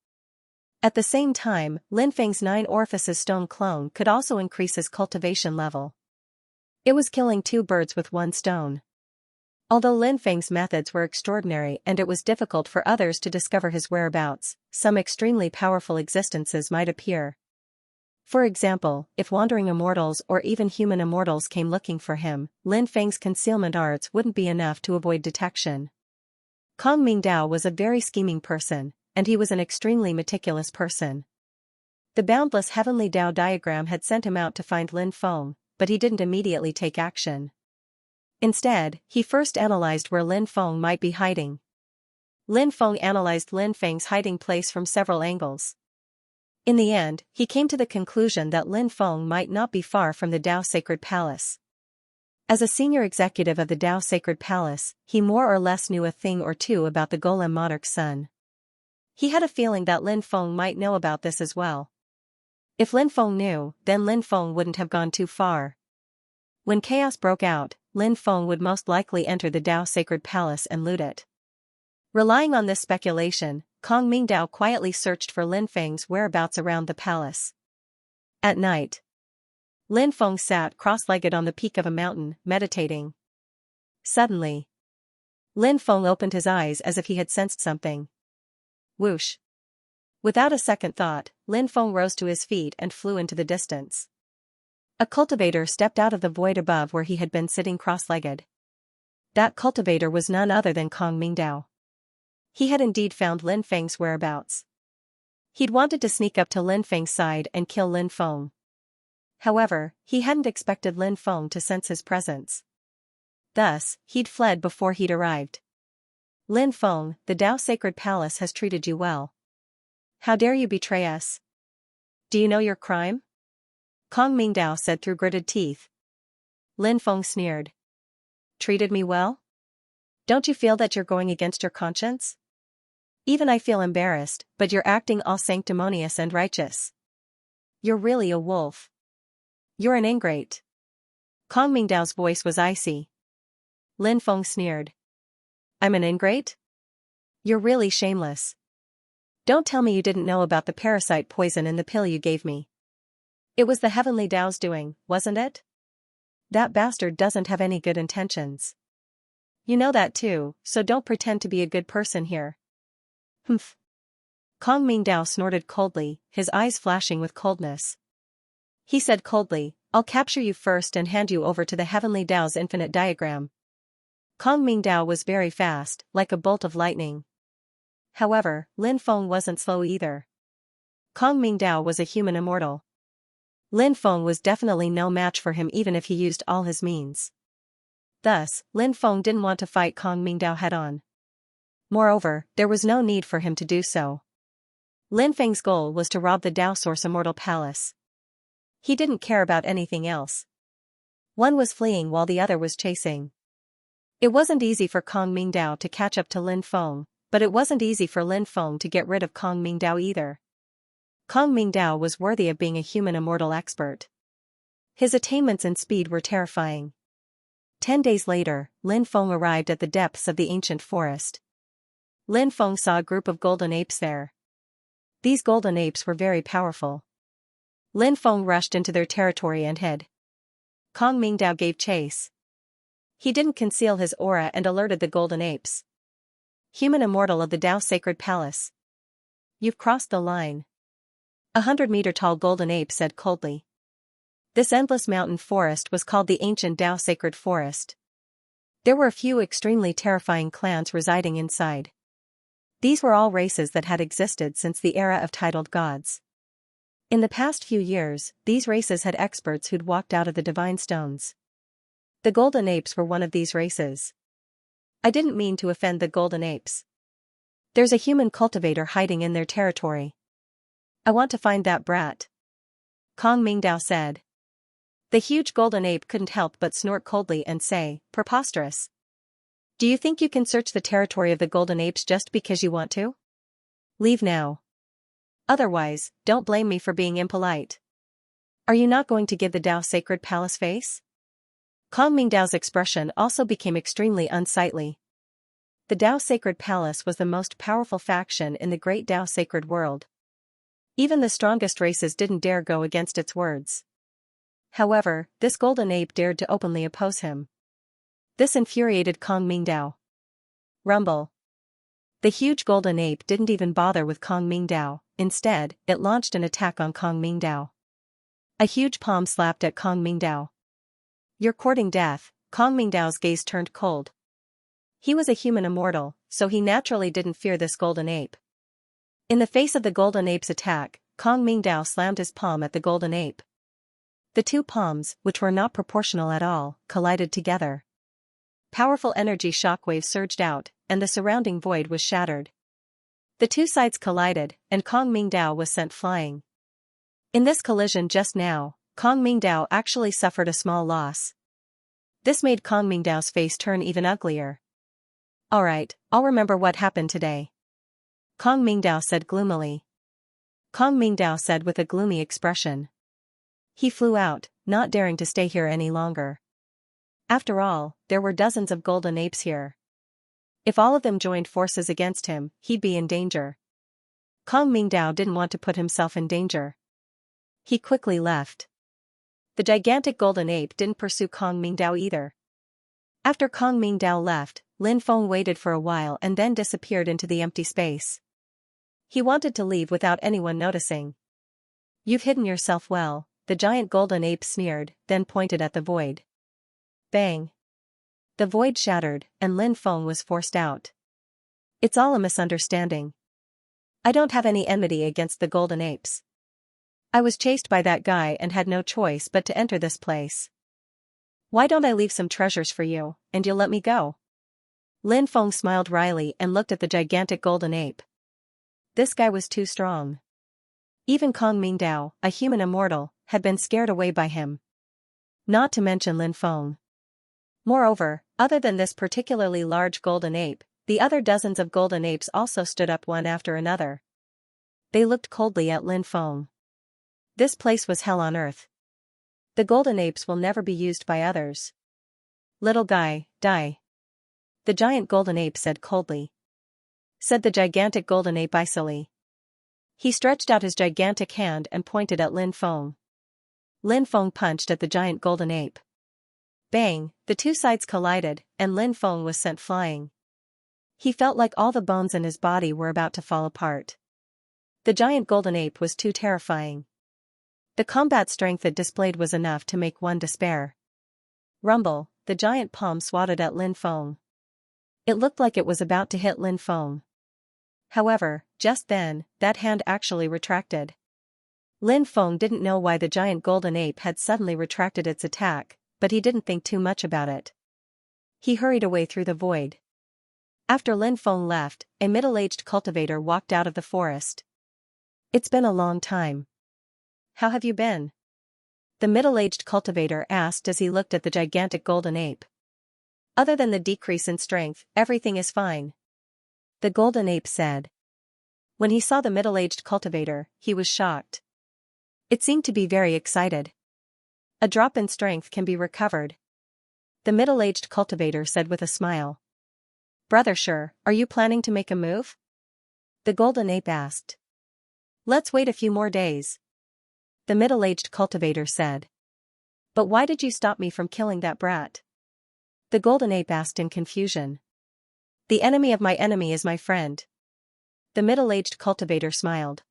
At the same time, Lin Feng's 9 orifices stone clone could also increase his cultivation level. It was killing 2 birds with 1 stone. Although Lin Feng's methods were extraordinary and it was difficult for others to discover his whereabouts, some extremely powerful existences might appear. For example, if wandering immortals or even human immortals came looking for him, Lin Feng's concealment arts wouldn't be enough to avoid detection. Kong Mingdao was a very scheming person, and he was an extremely meticulous person. The boundless heavenly Dao diagram had sent him out to find Lin Feng, but he didn't immediately take action. Instead, he first analyzed where Lin Feng might be hiding. Lin Feng analyzed Lin Feng's hiding place from several angles. In the end, he came to the conclusion that Lin Feng might not be far from the Dao Sacred Palace. As a senior executive of the Dao Sacred Palace, he more or less knew a thing or two about the Golem Monarch's son. He had a feeling that Lin Feng might know about this as well. If Lin Feng knew, then Lin Feng wouldn't have gone too far. When chaos broke out, Lin Feng would most likely enter the Dao Sacred Palace and loot it. Relying on this speculation, Kong Mingdao quietly searched for Lin Feng's whereabouts around the palace. At night, Lin Feng sat cross-legged on the peak of a mountain, meditating. Suddenly, Lin Feng opened his eyes as if he had sensed something. Whoosh! Without a second thought, Lin Feng rose to his feet and flew into the distance. A cultivator stepped out of the void above where he had been sitting cross-legged. That cultivator was none other than Kong Mingdao. He had indeed found Lin Feng's whereabouts. He'd wanted to sneak up to Lin Feng's side and kill Lin Feng. However, he hadn't expected Lin Feng to sense his presence. Thus, he'd fled before he'd arrived. Lin Feng, the Dao Sacred Palace has treated you well. How dare you betray us? Do you know your crime? Kong Mingdao said through gritted teeth. Lin Feng sneered. Treated me well? Don't you feel that you're going against your conscience? Even I feel embarrassed, but you're acting all sanctimonious and righteous. You're really a wolf. You're an ingrate. Kong Mingdao's voice was icy. Lin Feng sneered. I'm an ingrate? You're really shameless. Don't tell me you didn't know about the parasite poison in the pill you gave me. It was the Heavenly Dao's doing, wasn't it? That bastard doesn't have any good intentions. You know that too, so don't pretend to be a good person here. Humph. Kong Mingdao snorted coldly, his eyes flashing with coldness. He said coldly, I'll capture you first and hand you over to the Heavenly Dao's infinite diagram. Kong Mingdao was very fast, like a bolt of lightning. However, Lin Feng wasn't slow either. Kong Mingdao was a human immortal. Lin Feng was definitely no match for him even if he used all his means. Thus, Lin Feng didn't want to fight Kong Mingdao head-on. Moreover, there was no need for him to do so. Lin Feng's goal was to rob the Dao Source Immortal Palace. He didn't care about anything else. One was fleeing while the other was chasing. It wasn't easy for Kong Mingdao to catch up to Lin Feng, but it wasn't easy for Lin Feng to get rid of Kong Mingdao either. Kong Mingdao was worthy of being a human immortal expert. His attainments and speed were terrifying. 10 days later, Lin Feng arrived at the depths of the ancient forest. Lin Feng saw a group of golden apes there. These golden apes were very powerful. Lin Feng rushed into their territory and hid. Kong Mingdao gave chase. He didn't conceal his aura and alerted the golden apes. Human immortal of the Dao Sacred Palace. You've crossed the line. 100-meter-tall golden ape said coldly. This endless mountain forest was called the ancient Dao Sacred Forest. There were a few extremely terrifying clans residing inside. These were all races that had existed since the era of titled gods. In the past few years, these races had experts who'd walked out of the divine stones. The golden apes were one of these races. I didn't mean to offend the golden apes. There's a human cultivator hiding in their territory. I want to find that brat. Kong Mingdao said. The huge golden ape couldn't help but snort coldly and say, preposterous. Do you think you can search the territory of the golden apes just because you want to? Leave now. Otherwise, don't blame me for being impolite. Are you not going to give the Dao Sacred Palace face? Kong Mingdao's expression also became extremely unsightly. The Dao Sacred Palace was the most powerful faction in the great Dao Sacred world. Even the strongest races didn't dare go against its words. However, this golden ape dared to openly oppose him. This infuriated Kong Mingdao. Rumble. The huge golden ape didn't even bother with Kong Mingdao, instead, it launched an attack on Kong Mingdao. A huge palm slapped at Kong Mingdao. You're courting death. Kong Mingdao's gaze turned cold. He was a human immortal, so he naturally didn't fear this golden ape. In the face of the golden ape's attack, Kong Mingdao slammed his palm at the golden ape. The two palms, which were not proportional at all, collided together. powerful energy shockwaves surged out, and the surrounding void was shattered. The two sides collided, and Kong Mingdao was sent flying. In this collision just now, Kong Mingdao actually suffered a small loss. This made Kong Mingdao's face turn even uglier. "Alright, I'll remember what happened today," Kong Mingdao said gloomily. Kong Mingdao said with a gloomy expression. He flew out, not daring to stay here any longer. After all, there were dozens of golden apes here. If all of them joined forces against him, he'd be in danger. Kong Mingdao didn't want to put himself in danger. He quickly left. The gigantic golden ape didn't pursue Kong Mingdao either. After Kong Mingdao left, Lin Feng waited for a while and then disappeared into the empty space. He wanted to leave without anyone noticing. "You've hidden yourself well," the giant golden ape sneered, then pointed at the void. Bang! The void shattered, and Lin Feng was forced out. "It's all a misunderstanding. I don't have any enmity against the golden apes. I was chased by that guy and had no choice but to enter this place. Why don't I leave some treasures for you, and you'll let me go?" Lin Feng smiled wryly and looked at the gigantic golden ape. This guy was too strong. Even Kong Mingdao, a human immortal, had been scared away by him. Not to mention Lin Feng. Moreover, other than this particularly large golden ape, the other dozens of golden apes also stood up one after another. They looked coldly at Lin Feng. This place was hell on earth. The golden apes will never be used by others. "Little guy, die." The giant golden ape said coldly. Said the gigantic golden ape icily. He stretched out his gigantic hand and pointed at Lin Feng. Lin Feng punched at the giant golden ape. Bang! The two sides collided, and Lin Feng was sent flying. He felt like all the bones in his body were about to fall apart. The giant golden ape was too terrifying. The combat strength it displayed was enough to make one despair. Rumble! The giant palm swatted at Lin Feng. It looked like it was about to hit Lin Feng. However, just then, that hand actually retracted. Lin Feng didn't know why the giant golden ape had suddenly retracted its attack, but he didn't think too much about it. He hurried away through the void. After Lin Feng left, a middle-aged cultivator walked out of the forest. "It's been a long time. How have you been?" the middle-aged cultivator asked as he looked at the gigantic golden ape. "Other than the decrease in strength, everything is fine," the golden ape said. When he saw the middle-aged cultivator, he was shocked. It seemed to be very excited. "A drop in strength can be recovered," the middle-aged cultivator said with a smile. "Brother Sure, are you planning to make a move?" the golden ape asked. "Let's wait a few more days," the middle-aged cultivator said. "But why did you stop me from killing that brat?" the golden ape asked in confusion. "The enemy of my enemy is my friend," the middle-aged cultivator smiled.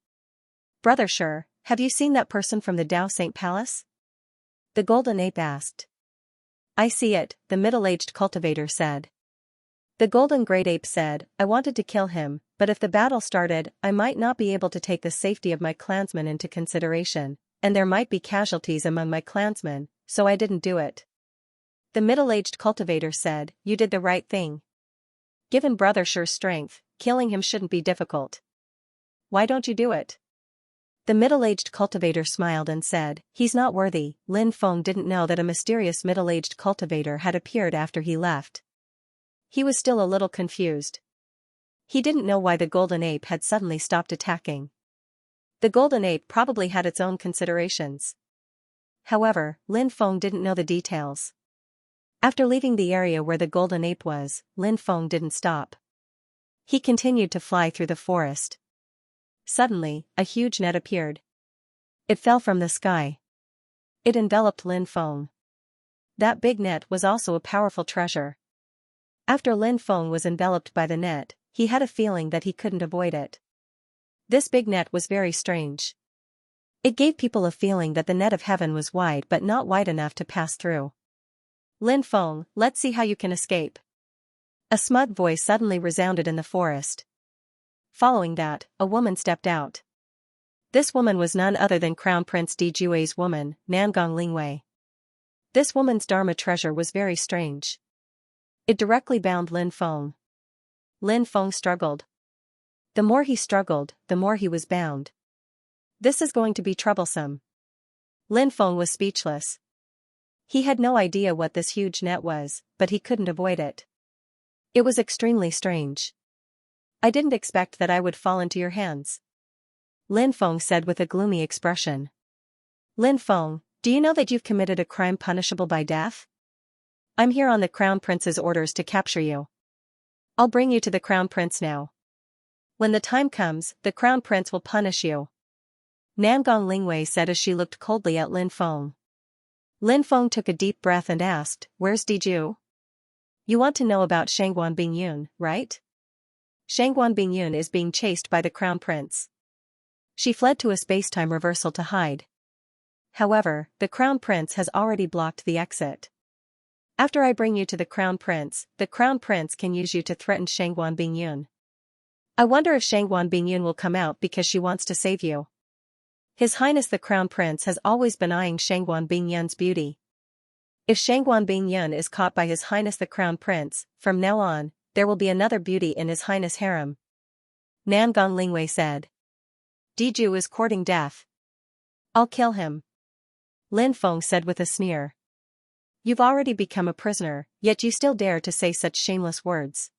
"Brother Sure, have you seen that person from the Dao Saint Palace?" the golden ape asked. "I see it," the middle-aged cultivator said. The golden great ape said, "I wanted to kill him, but if the battle started, I might not be able to take the safety of my clansmen into consideration, and there might be casualties among my clansmen, so I didn't do it." The middle-aged cultivator said, "You did the right thing. Given Brother Sure's strength, killing him shouldn't be difficult. Why don't you do it?" The middle-aged cultivator smiled and said, "He's not worthy." Lin Feng didn't know that a mysterious middle-aged cultivator had appeared after he left. He was still a little confused. He didn't know why the golden ape had suddenly stopped attacking. The golden ape probably had its own considerations. However, Lin Feng didn't know the details. After leaving the area where the golden ape was, Lin Feng didn't stop. He continued to fly through the forest. Suddenly, a huge net appeared. It fell from the sky. It enveloped Lin Feng. That big net was also a powerful treasure. After Lin Feng was enveloped by the net, he had a feeling that he couldn't avoid it. This big net was very strange. It gave people a feeling that the net of heaven was wide but not wide enough to pass through. "Lin Feng, let's see how you can escape." A smug voice suddenly resounded in the forest. Following that, a woman stepped out. This woman was none other than Crown Prince Di Jue's woman, Nangong Lingwei. This woman's Dharma treasure was very strange. It directly bound Lin Feng. Lin Feng struggled. The more he struggled, the more he was bound. This is going to be troublesome. Lin Feng was speechless. He had no idea what this huge net was, but he couldn't avoid it. It was extremely strange. I didn't expect that I would fall into your hands, Lin Feng said with a gloomy expression. Lin Feng, do you know that you've committed a crime punishable by death? I'm here on the Crown Prince's orders to capture you. I'll bring you to the Crown Prince now. When the time comes, the Crown Prince will punish you, Nangong Lingwei said as she looked coldly at Lin Feng. Lin Feng took a deep breath and asked, Where's Diju? You want to know about Shangguan Bingyun, right? Shangguan Bingyun is being chased by the Crown Prince. She fled to a spacetime reversal to hide. However, the Crown Prince has already blocked the exit. After I bring you to the Crown Prince can use you to threaten Shangguan Bingyun. I wonder if Shangguan Bingyun will come out because she wants to save you. His Highness the Crown Prince has always been eyeing Shangguan Bingyun's beauty. If Shangguan Bingyun is caught by His Highness the Crown Prince, from now on, there will be another beauty in His Highness' harem, Nangong Lingwei said. Diju is courting death. I'll kill him, Lin Feng said with a sneer. You've already become a prisoner, yet you still dare to say such shameless words.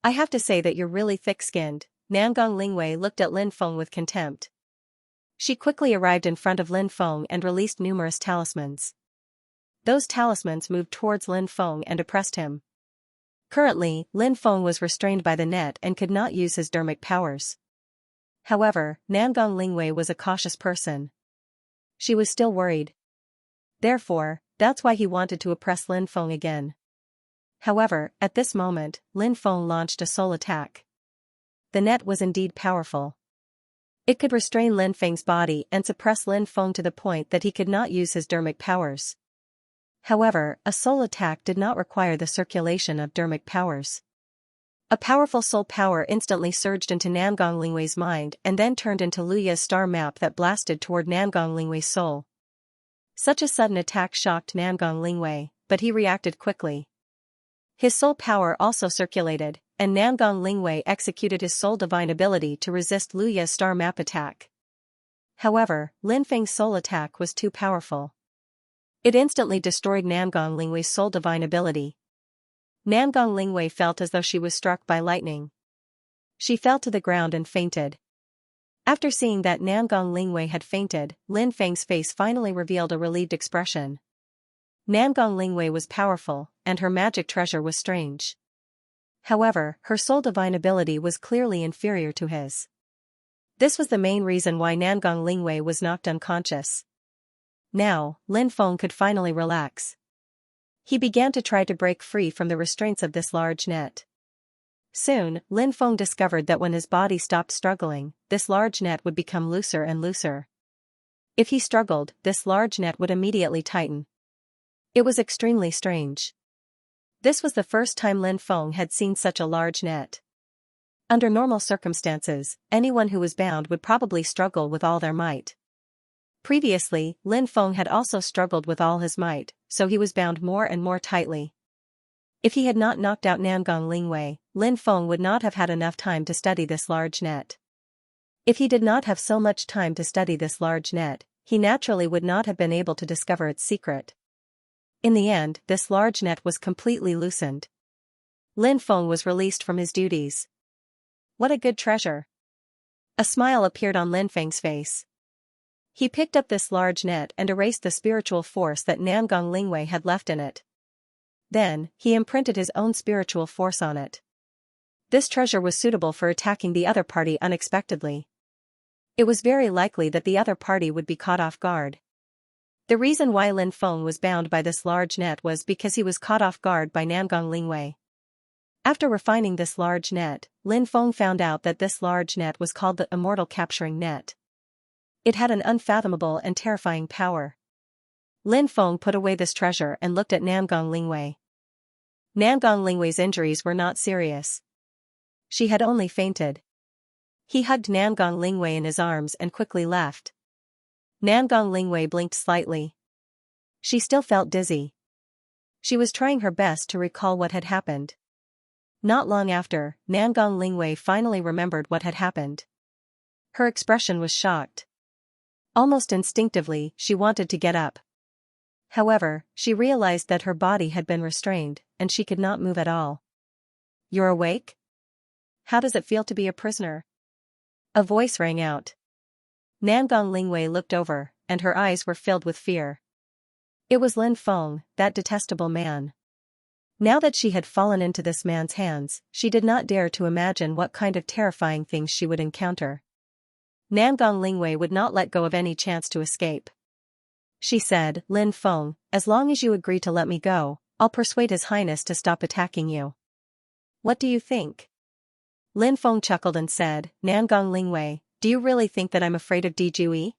I have to say that you're really thick-skinned, Nangong Lingwei looked at Lin Feng with contempt. She quickly arrived in front of Lin Feng and released numerous talismans. Those talismans moved towards Lin Feng and oppressed him. Currently, Lin Feng was restrained by the net and could not use his dermic powers. However, Nangong Lingwei was a cautious person. She was still worried. Therefore, that's why he wanted to oppress Lin Feng again. However, at this moment, Lin Feng launched a soul attack. The net was indeed powerful. It could restrain Lin Feng's body and suppress Lin Feng to the point that he could not use his dermic powers. However, a soul attack did not require the circulation of dermic powers. A powerful soul power instantly surged into Nangong Lingwei's mind and then turned into Luya's star map that blasted toward Nangong Lingwei's soul. Such a sudden attack shocked Nangong Lingwei, but he reacted quickly. His soul power also circulated, and Nangong Lingwei executed his soul divine ability to resist Luya's star map attack. However, Lin Feng's soul attack was too powerful. It instantly destroyed Nangong Lingwei's soul divine ability. Nangong Lingwei felt as though she was struck by lightning. She fell to the ground and fainted. After seeing that Nangong Lingwei had fainted, Lin Feng's face finally revealed a relieved expression. Nangong Lingwei was powerful, and her magic treasure was strange. However, her soul divine ability was clearly inferior to his. This was the main reason why Nangong Lingwei was knocked unconscious. Now, Lin Feng could finally relax. He began to try to break free from the restraints of this large net. Soon, Lin Feng discovered that when his body stopped struggling, this large net would become looser and looser. If he struggled, this large net would immediately tighten. It was extremely strange. This was the first time Lin Feng had seen such a large net. Under normal circumstances, anyone who was bound would probably struggle with all their might. Previously, Lin Feng had also struggled with all his might, so he was bound more and more tightly. If he had not knocked out Nangong Lingwei, Lin Feng would not have had enough time to study this large net. If he did not have so much time to study this large net, he naturally would not have been able to discover its secret. In the end, this large net was completely loosened. Lin Feng was released from his duties. What a good treasure! A smile appeared on Lin Feng's face. He picked up this large net and erased the spiritual force that Nangong Lingwei had left in it. Then, he imprinted his own spiritual force on it. This treasure was suitable for attacking the other party unexpectedly. It was very likely that the other party would be caught off guard. The reason why Lin Feng was bound by this large net was because he was caught off guard by Nangong Lingwei. After refining this large net, Lin Feng found out that this large net was called the Immemorial Capturing Net. It had an unfathomable and terrifying power. Lin Feng put away this treasure and looked at Nangong Lingwei. Nangong Lingwei's injuries were not serious. She had only fainted. He hugged Nangong Lingwei in his arms and quickly left. Nangong Lingwei blinked slightly. She still felt dizzy. She was trying her best to recall what had happened. Not long after, Nangong Lingwei finally remembered what had happened. Her expression was shocked. Almost instinctively, she wanted to get up. However, she realized that her body had been restrained, and she could not move at all. "You're awake? How does it feel to be a prisoner?" A voice rang out. Nangong Lingwei looked over, and her eyes were filled with fear. It was Lin Feng, that detestable man. Now that she had fallen into this man's hands, she did not dare to imagine what kind of terrifying things she would encounter. Nangong Lingwei would not let go of any chance to escape. She said, "Lin Feng, as long as you agree to let me go, I'll persuade His Highness to stop attacking you." "What do you think?" Lin Feng chuckled and said, "Nangong Lingwei, do you really think that I'm afraid of Dijui?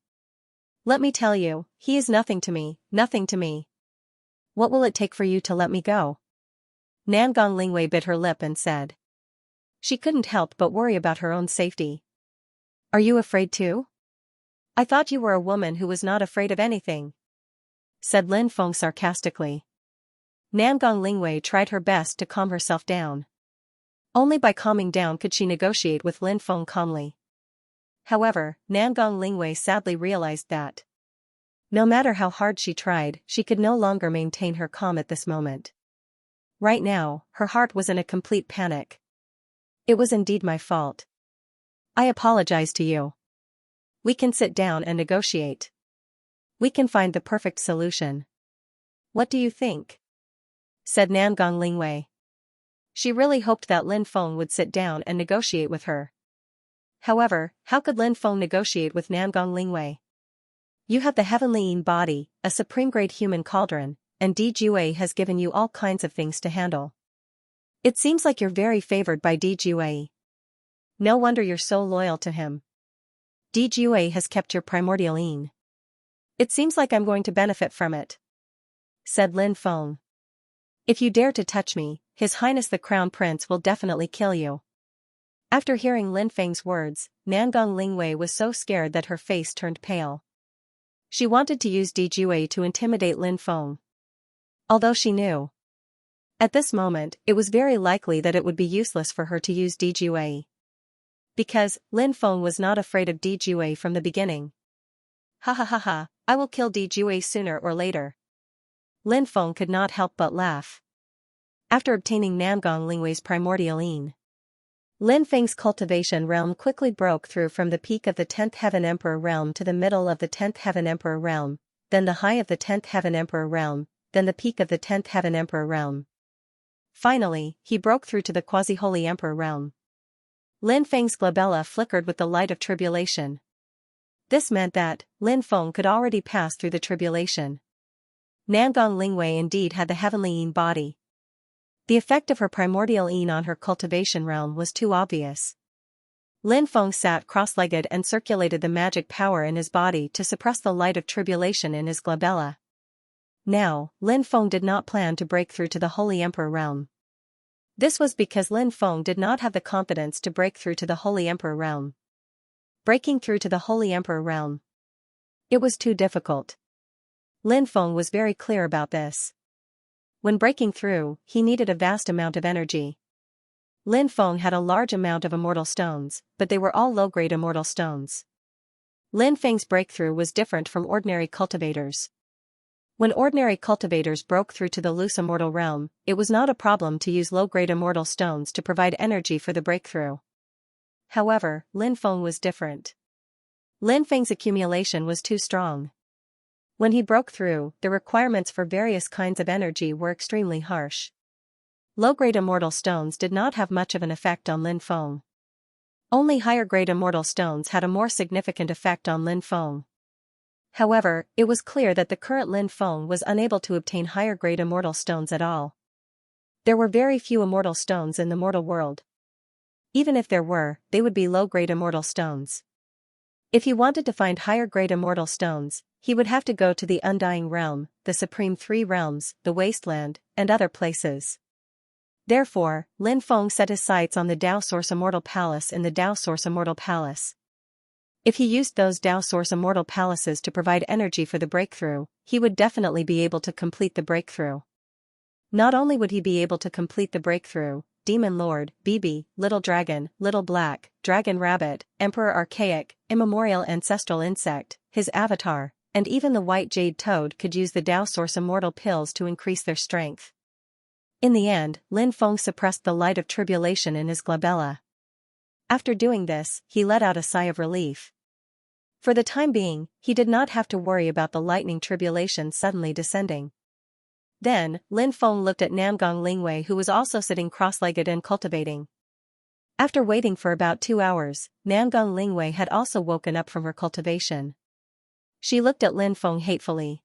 Let me tell you, he is nothing to me, nothing to me. What will it take for you to let me go?" Nangong Lingwei bit her lip and said. She couldn't help but worry about her own safety. "Are you afraid too? I thought you were a woman who was not afraid of anything," said Lin Feng sarcastically. Nangong Lingwei tried her best to calm herself down. Only by calming down could she negotiate with Lin Feng calmly. However, Nangong Lingwei sadly realized that no matter how hard she tried, she could no longer maintain her calm at this moment. Right now, her heart was in a complete panic. "It was indeed my fault. I apologize to you. We can sit down and negotiate. We can find the perfect solution. What do you think?" said Nangong Lingwei. She really hoped that Lin Feng would sit down and negotiate with her. However, how could Lin Feng negotiate with Nangong Lingwei? "You have the heavenly Yin body, a supreme-grade human cauldron, and Di Jue has given you all kinds of things to handle. It seems like you're very favored by Di Jue. No wonder you're so loyal to him. Di Jue has kept your primordial Yin. It seems like I'm going to benefit from it," said Lin Feng. "If you dare to touch me, His Highness the Crown Prince will definitely kill you." After hearing Lin Feng's words, Nangong Lingwei was so scared that her face turned pale. She wanted to use Di Jue to intimidate Lin Feng. Although she knew at this moment, it was very likely that it would be useless for her to use Di Jue. Because Lin Feng was not afraid of Di Jue from the beginning. "Ha ha ha ha, I will kill Di Jue sooner or later." Lin Feng could not help but laugh. After obtaining Nangong Lingwei's primordial Yin, Lin Feng's cultivation realm quickly broke through from the peak of the 10th Heaven Emperor realm to the middle of the 10th Heaven Emperor realm, then the high of the 10th Heaven Emperor realm, then the peak of the 10th Heaven Emperor realm. Finally, he broke through to the quasi-holy Emperor realm. Lin Feng's glabella flickered with the light of tribulation. This meant that Lin Feng could already pass through the tribulation. Nangong Lingwei indeed had the heavenly Yin body. The effect of her primordial Yin on her cultivation realm was too obvious. Lin Feng sat cross-legged and circulated the magic power in his body to suppress the light of tribulation in his glabella. Now, Lin Feng did not plan to break through to the Holy Emperor realm. This was because Lin Feng did not have the confidence to break through to the Holy Emperor realm. Breaking through to the Holy Emperor realm. It was too difficult. Lin Feng was very clear about this. When breaking through, he needed a vast amount of energy. Lin Feng had a large amount of immortal stones, but they were all low-grade immortal stones. Lin Feng's breakthrough was different from ordinary cultivators. When ordinary cultivators broke through to the loose immortal realm, it was not a problem to use low-grade immortal stones to provide energy for the breakthrough. However, Lin Feng was different. Lin Feng's accumulation was too strong. When he broke through, the requirements for various kinds of energy were extremely harsh. Low-grade immortal stones did not have much of an effect on Lin Feng. Only higher-grade immortal stones had a more significant effect on Lin Feng. However, it was clear that the current Lin Feng was unable to obtain higher-grade immortal stones at all. There were very few immortal stones in the mortal world. Even if there were, they would be low-grade immortal stones. If he wanted to find higher-grade immortal stones, he would have to go to the Undying Realm, the Supreme Three Realms, the Wasteland, and other places. Therefore, Lin Feng set his sights on the Tao Source Immortal Palace in the Tao Source Immortal Palace. If he used those Tao Source Immortal Palaces to provide energy for the breakthrough, he would definitely be able to complete the breakthrough. Not only would he be able to complete the breakthrough, Demon Lord, BB, Little Dragon, Little Black, Dragon Rabbit, Emperor Archaic, Immemorial Ancestral Insect, his avatar, and even the White Jade Toad could use the Tao Source Immortal Pills to increase their strength. In the end, Lin Feng suppressed the light of tribulation in his glabella. After doing this, he let out a sigh of relief. For the time being, he did not have to worry about the lightning tribulation suddenly descending. Then, Lin Feng looked at Namgong Lingwei, who was also sitting cross-legged and cultivating. After waiting for about 2 hours, Namgong Lingwei had also woken up from her cultivation. She looked at Lin Feng hatefully.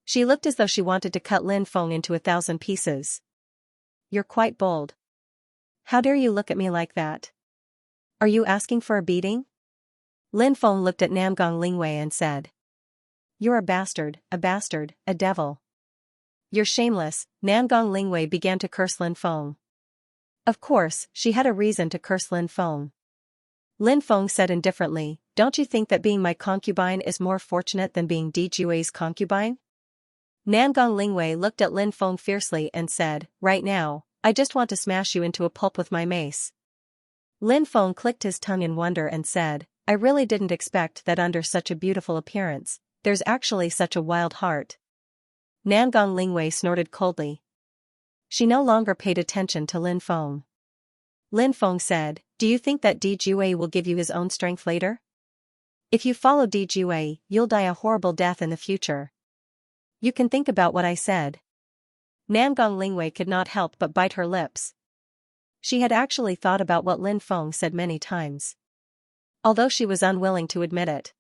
She looked as though she wanted to cut Lin Feng into 1,000 pieces. "You're quite bold. How dare you look at me like that? Are you asking for a beating?" Lin Feng looked at Namgong Lingwei and said. "You're a bastard, a devil. You're shameless." Namgong Lingwei began to curse Lin Feng. Of course, she had a reason to curse Lin Feng. Lin Feng said indifferently, "Don't you think that being my concubine is more fortunate than being Di Jue's concubine?" Namgong Lingwei looked at Lin Feng fiercely and said, "Right now, I just want to smash you into a pulp with my mace." Lin Feng clicked his tongue in wonder and said, "I really didn't expect that under such a beautiful appearance, there's actually such a wild heart." Namgong Lingwei snorted coldly. She no longer paid attention to Lin Feng. Lin Feng said, "Do you think that Di Jue will give you his own strength later? If you follow Di Jue, you'll die a horrible death in the future. You can think about what I said." Namgong Lingwei could not help but bite her lips. She had actually thought about what Lin Feng said many times, although she was unwilling to admit it.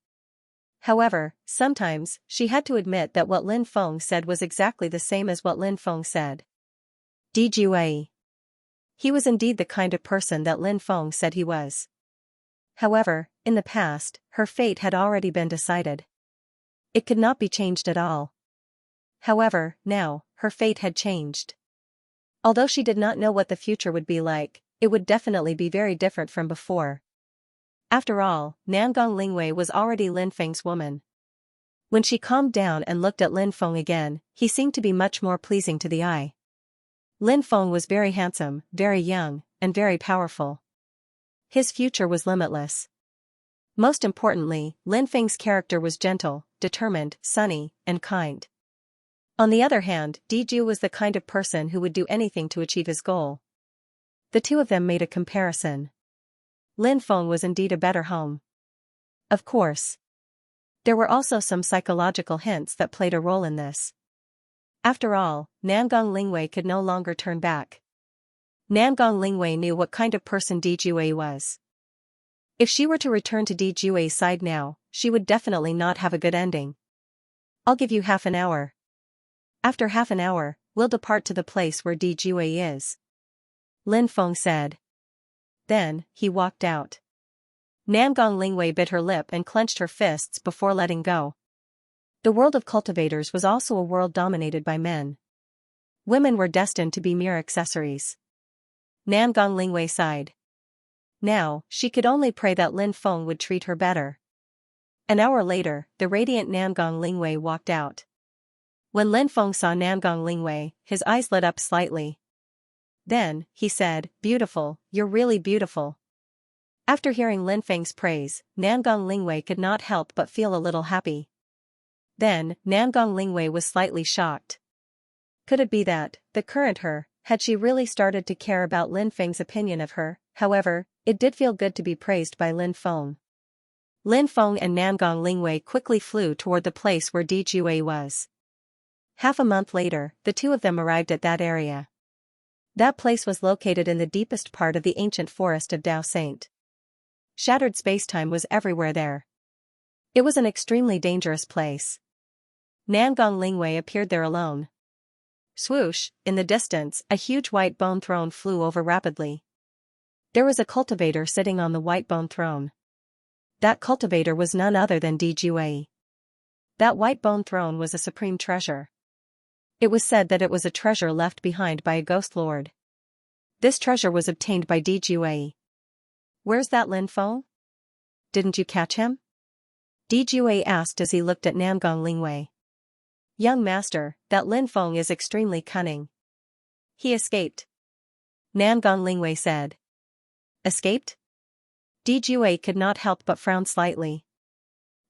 However, sometimes, she had to admit that what Lin Feng said was exactly the same as what Lin Feng said. Di Jue. He was indeed the kind of person that Lin Feng said he was. However, in the past, her fate had already been decided. It could not be changed at all. However, now, her fate had changed. Although she did not know what the future would be like, it would definitely be very different from before. After all, Namgong Lingwei was already Lin Feng's woman. When she calmed down and looked at Lin Feng again, he seemed to be much more pleasing to the eye. Lin Feng was very handsome, very young, and very powerful. His future was limitless. Most importantly, Lin Feng's character was gentle, determined, sunny, and kind. On the other hand, Di Ju was the kind of person who would do anything to achieve his goal. The two of them made a comparison. Lin Feng was indeed a better home. Of course. There were also some psychological hints that played a role in this. After all, Namgong Lingwei could no longer turn back. Namgong Lingwei knew what kind of person Di Jue was. If she were to return to Di Jue's side now, she would definitely not have a good ending. "I'll give you half an hour. After half an hour, we'll depart to the place where Di Jue is," Lin Feng said. Then, he walked out. Namgong Lingwei bit her lip and clenched her fists before letting go. The world of cultivators was also a world dominated by men. Women were destined to be mere accessories. Namgong Lingwei sighed. Now, she could only pray that Lin Feng would treat her better. An hour later, the radiant Namgong Lingwei walked out. When Lin Feng saw Namgong Lingwei, his eyes lit up slightly. Then, he said, "Beautiful, you're really beautiful." After hearing Lin Feng's praise, Namgong Lingwei could not help but feel a little happy. Then, Namgong Lingwei was slightly shocked. Could it be that, the current her, had she really started to care about Lin Feng's opinion of her? However, it did feel good to be praised by Lin Feng. Lin Feng and Namgong Lingwei quickly flew toward the place where Di Jue was. Half a month later, the two of them arrived at that area. That place was located in the deepest part of the ancient forest of Dao Saint. Shattered spacetime was everywhere there. It was an extremely dangerous place. Namgong Lingwei appeared there alone. Swoosh, in the distance, a huge white bone throne flew over rapidly. There was a cultivator sitting on the white bone throne. That cultivator was none other than Di Jue. That white bone throne was a supreme treasure. It was said that it was a treasure left behind by a ghost lord. This treasure was obtained by Di Jue. "Where's that Lin Feng? Didn't you catch him?" Di Jue asked as he looked at Namgong Lingwei. "Young master, that Lin Feng is extremely cunning. He escaped. Namgong Lingwei said. Escaped? Di Jue could not help but frown slightly.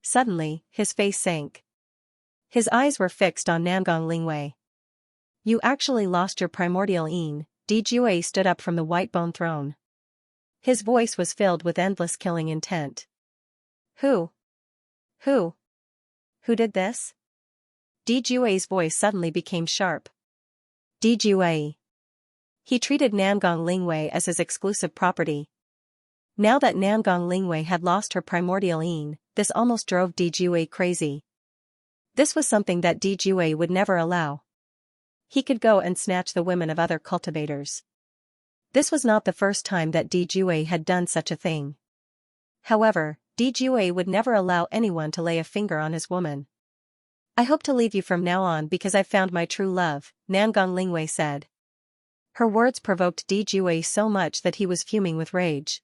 Suddenly, his face sank. His eyes were fixed on Namgong Lingwei. You actually lost your primordial Yin. Di Jue stood up from the white bone throne. His voice was filled with endless killing intent. Who? Who? Who did this? Di Jue's voice suddenly became sharp. Di Jue. He treated Namgong Lingwei as his exclusive property. Now that Namgong Lingwei had lost her primordial Yin, this almost drove Di Jue crazy. This was something that Di Jue would never allow. He could go and snatch the women of other cultivators. This was not the first time that Di Jue had done such a thing. However, Di Jue would never allow anyone to lay a finger on his woman. I hope to leave you from now on because I've found my true love, Namgong Lingwei said. Her words provoked Di Jue so much that he was fuming with rage.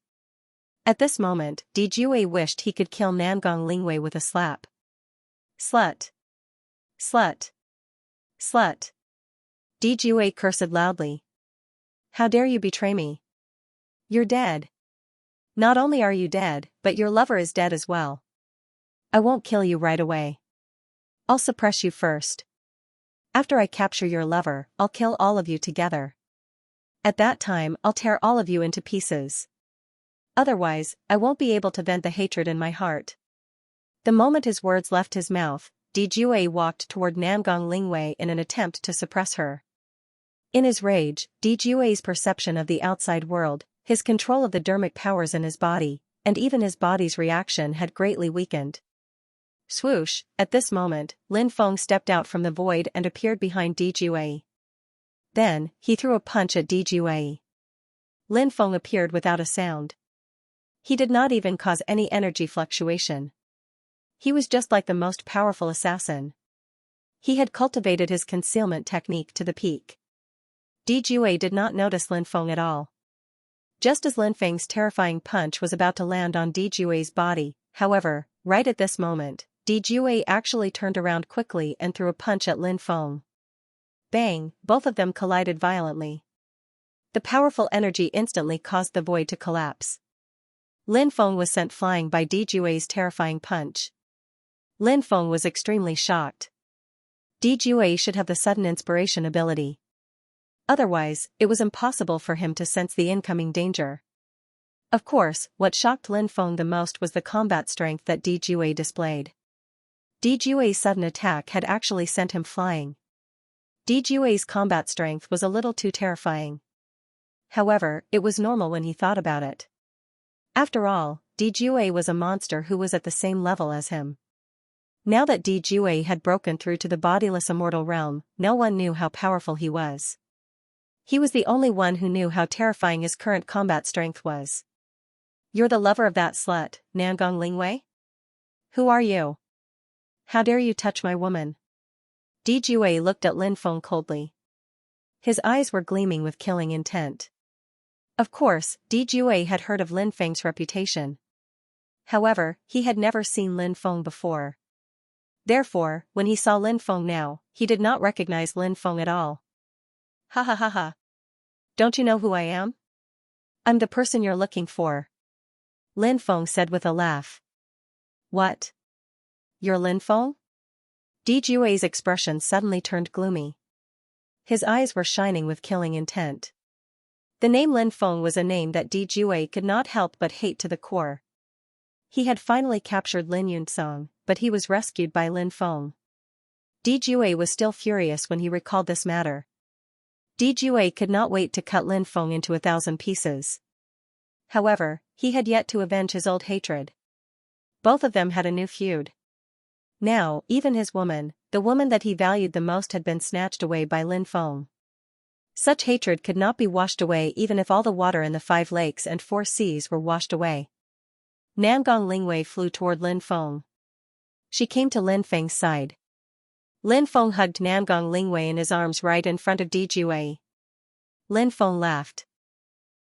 At this moment, Di Jue wished he could kill Namgong Lingwei with a slap. Slut! Slut! Slut! Di Jue cursed loudly. How dare you betray me? You're dead. Not only are you dead, but your lover is dead as well. I won't kill you right away. I'll suppress you first. After I capture your lover, I'll kill all of you together. At that time, I'll tear all of you into pieces. Otherwise, I won't be able to vent the hatred in my heart. The moment his words left his mouth, Di Jue walked toward Namgong Lingwei in an attempt to suppress her. In his rage, Di Jue's perception of the outside world, his control of the dermic powers in his body, and even his body's reaction had greatly weakened. Swoosh, at this moment, Lin Feng stepped out from the void and appeared behind Di Jue. Then, he threw a punch at Di Jue. Lin Feng appeared without a sound. He did not even cause any energy fluctuation. He was just like the most powerful assassin. He had cultivated his concealment technique to the peak. Di Jue did not notice Lin Feng at all. Just as Lin Feng's terrifying punch was about to land on Di Jue's body, however, right at this moment, Di Jue actually turned around quickly and threw a punch at Lin Feng. Bang, both of them collided violently. The powerful energy instantly caused the void to collapse. Lin Feng was sent flying by Di Jue's terrifying punch. Lin Feng was extremely shocked. Di Jue should have the sudden inspiration ability. Otherwise, it was impossible for him to sense the incoming danger. Of course, what shocked Lin Feng the most was the combat strength that Di Jue displayed. Di Jue's sudden attack had actually sent him flying. Di Jue's combat strength was a little too terrifying. However, it was normal when he thought about it. After all, Di Jue was a monster who was at the same level as him. Now that Di Jue had broken through to the bodiless immortal realm, no one knew how powerful he was. He was the only one who knew how terrifying his current combat strength was. You're the lover of that slut, Namgong Lingwei? Who are you? How dare you touch my woman? Di Jue looked at Lin Feng coldly. His eyes were gleaming with killing intent. Of course, Di Jue had heard of Lin Feng's reputation. However, he had never seen Lin Feng before. Therefore, when he saw Lin Feng now, he did not recognize Lin Feng at all. Ha ha ha ha. Don't you know who I am? I'm the person you're looking for. Lin Feng said with a laugh. What? You're Lin Feng? Di Jue's expression suddenly turned gloomy. His eyes were shining with killing intent. The name Lin Feng was a name that Di Jue could not help but hate to the core. He had finally captured Lin Yunsong, but he was rescued by Lin Feng. Di Jue was still furious when he recalled this matter. Di Jue could not wait to cut Lin Feng into 1,000 pieces. However, he had yet to avenge his old hatred. Both of them had a new feud. Now, even his woman, the woman that he valued the most, had been snatched away by Lin Feng. Such hatred could not be washed away even if all the water in the 5 lakes and 4 seas were washed away. Namgong Lingwei flew toward Lin Feng. She came to Lin Feng's side. Lin Feng hugged Namgong Lingwei in his arms right in front of Di Jue. Lin Feng laughed.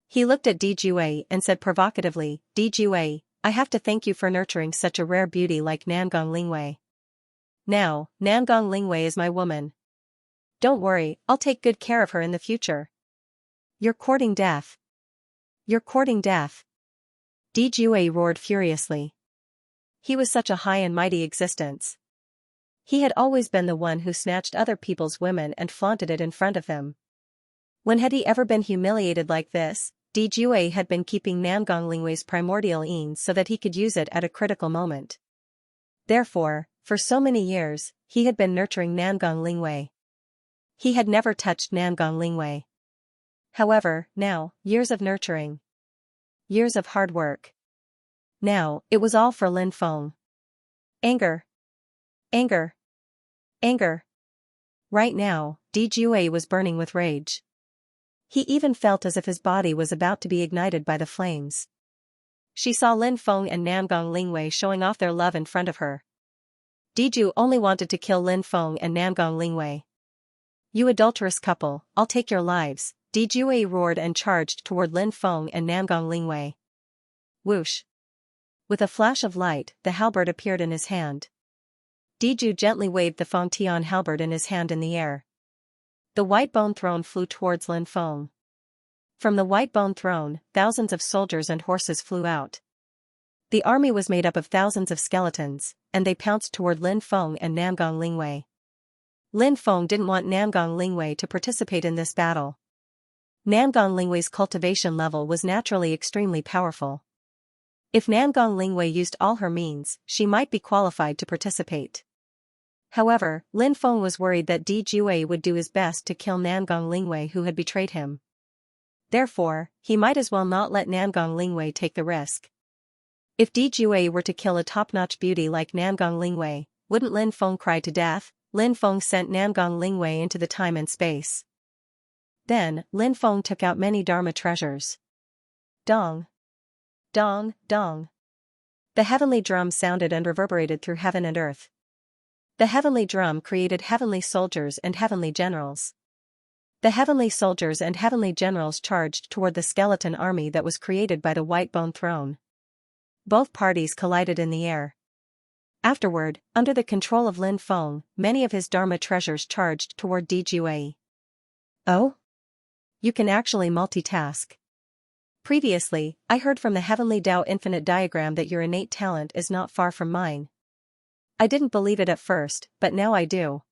He looked at Di Jue and said provocatively, Di Jue, I have to thank you for nurturing such a rare beauty like Namgong Lingwei. Now, Namgong Lingwei is my woman. Don't worry, I'll take good care of her in the future. You're courting death. You're courting death. Di Jue roared furiously. He was such a high and mighty existence. He had always been the one who snatched other people's women and flaunted it in front of them. When had he ever been humiliated like this? Di Jue had been keeping Namgong Lingwei's primordial yin so that he could use it at a critical moment. Therefore, for so many years, he had been nurturing Namgong Lingwei. He had never touched Namgong Lingwei. However, now, years of nurturing. Years of hard work. Now, it was all for Lin Feng. Anger. Anger. Anger. Right now, Di Jue was burning with rage. He even felt as if his body was about to be ignited by the flames. She saw Lin Feng and Namgong Lingwei showing off their love in front of her. Di Ju only wanted to kill Lin Feng and Namgong Lingwei. You adulterous couple, I'll take your lives, Di Jue roared and charged toward Lin Feng and Namgong Lingwei. Whoosh. With a flash of light, the halberd appeared in his hand. Di Ju gently waved the Feng Tian halberd in his hand in the air. The white bone throne flew towards Lin Feng. From the white bone throne, thousands of soldiers and horses flew out. The army was made up of thousands of skeletons, and they pounced toward Lin Feng and Namgong Lingwei. Lin Feng didn't want Namgong Lingwei to participate in this battle. Namgong Lingwei's cultivation level was naturally extremely powerful. If Namgong Lingwei used all her means, she might be qualified to participate. However, Lin Feng was worried that Di Jue would do his best to kill Namgong Lingwei who had betrayed him. Therefore, he might as well not let Namgong Lingwei take the risk. If Di Jue were to kill a top-notch beauty like Namgong Lingwei, wouldn't Lin Feng cry to death? Lin Feng sent Namgong Lingwei into the time and space. Then, Lin Feng took out many Dharma treasures. Dong. Dong, dong. The heavenly drum sounded and reverberated through heaven and earth. The heavenly drum created heavenly soldiers and heavenly generals. The heavenly soldiers and heavenly generals charged toward the skeleton army that was created by the white bone throne. Both parties collided in the air. Afterward, under the control of Lin Feng, many of his Dharma treasures charged toward Di Jue. Oh? You can actually multitask. Previously, I heard from the Heavenly Tao Infinite diagram that your innate talent is not far from mine. I didn't believe it at first, but now I do.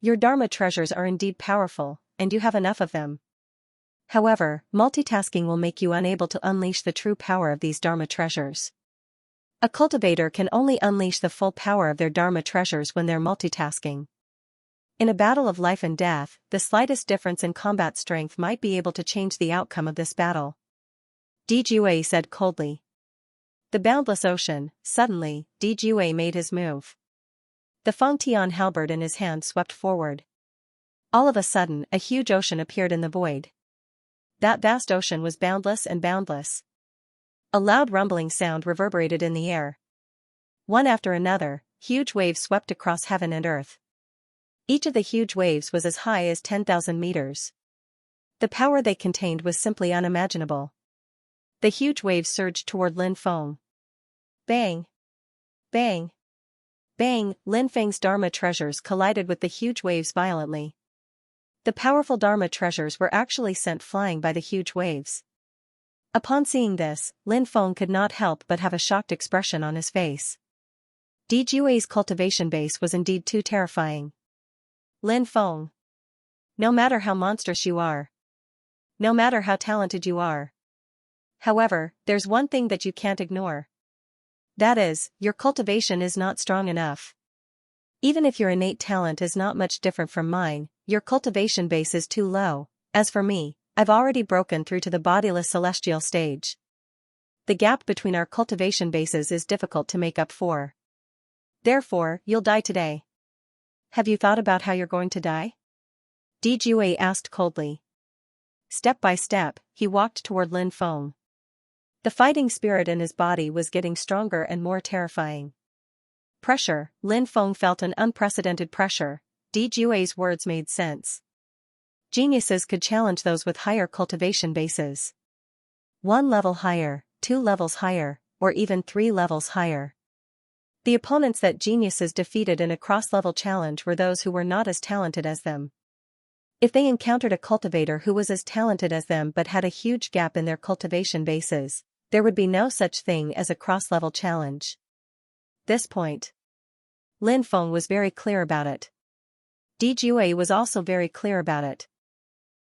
Your Dharma treasures are indeed powerful, and you have enough of them. However, multitasking will make you unable to unleash the true power of these Dharma treasures. A cultivator can only unleash the full power of their Dharma treasures when they're multitasking. In a battle of life and death, the slightest difference in combat strength might be able to change the outcome of this battle. Di Jue said coldly. The boundless ocean. Suddenly, Di Jue made his move. The Feng Tian halberd in his hand swept forward. All of a sudden, a huge ocean appeared in the void. That vast ocean was boundless and boundless. A loud rumbling sound reverberated in the air. One after another, huge waves swept across heaven and earth. Each of the huge waves was as high as 10,000 meters. The power they contained was simply unimaginable. The huge waves surged toward Lin Feng. Bang! Bang! Bang! Lin Feng's Dharma treasures collided with the huge waves violently. The powerful Dharma treasures were actually sent flying by the huge waves. Upon seeing this, Lin Feng could not help but have a shocked expression on his face. Di Jue's cultivation base was indeed too terrifying. Lin Feng. No matter how monstrous you are. No matter how talented you are. However, there's one thing that you can't ignore. That is, your cultivation is not strong enough. Even if your innate talent is not much different from mine, your cultivation base is too low. As for me, I've already broken through to the bodiless celestial stage. The gap between our cultivation bases is difficult to make up for. Therefore, you'll die today. Have you thought about how you're going to die? Di Jue asked coldly. Step by step, he walked toward Lin Feng. The fighting spirit in his body was getting stronger and more terrifying. Pressure. Lin Feng felt an unprecedented pressure. Di Jue's words made sense. Geniuses could challenge those with higher cultivation bases. 1 level higher, 2 levels higher, or even 3 levels higher. The opponents that geniuses defeated in a cross-level challenge were those who were not as talented as them. If they encountered a cultivator who was as talented as them but had a huge gap in their cultivation bases, there would be no such thing as a cross-level challenge. This point, Lin Feng was very clear about it. Di Jue was also very clear about it.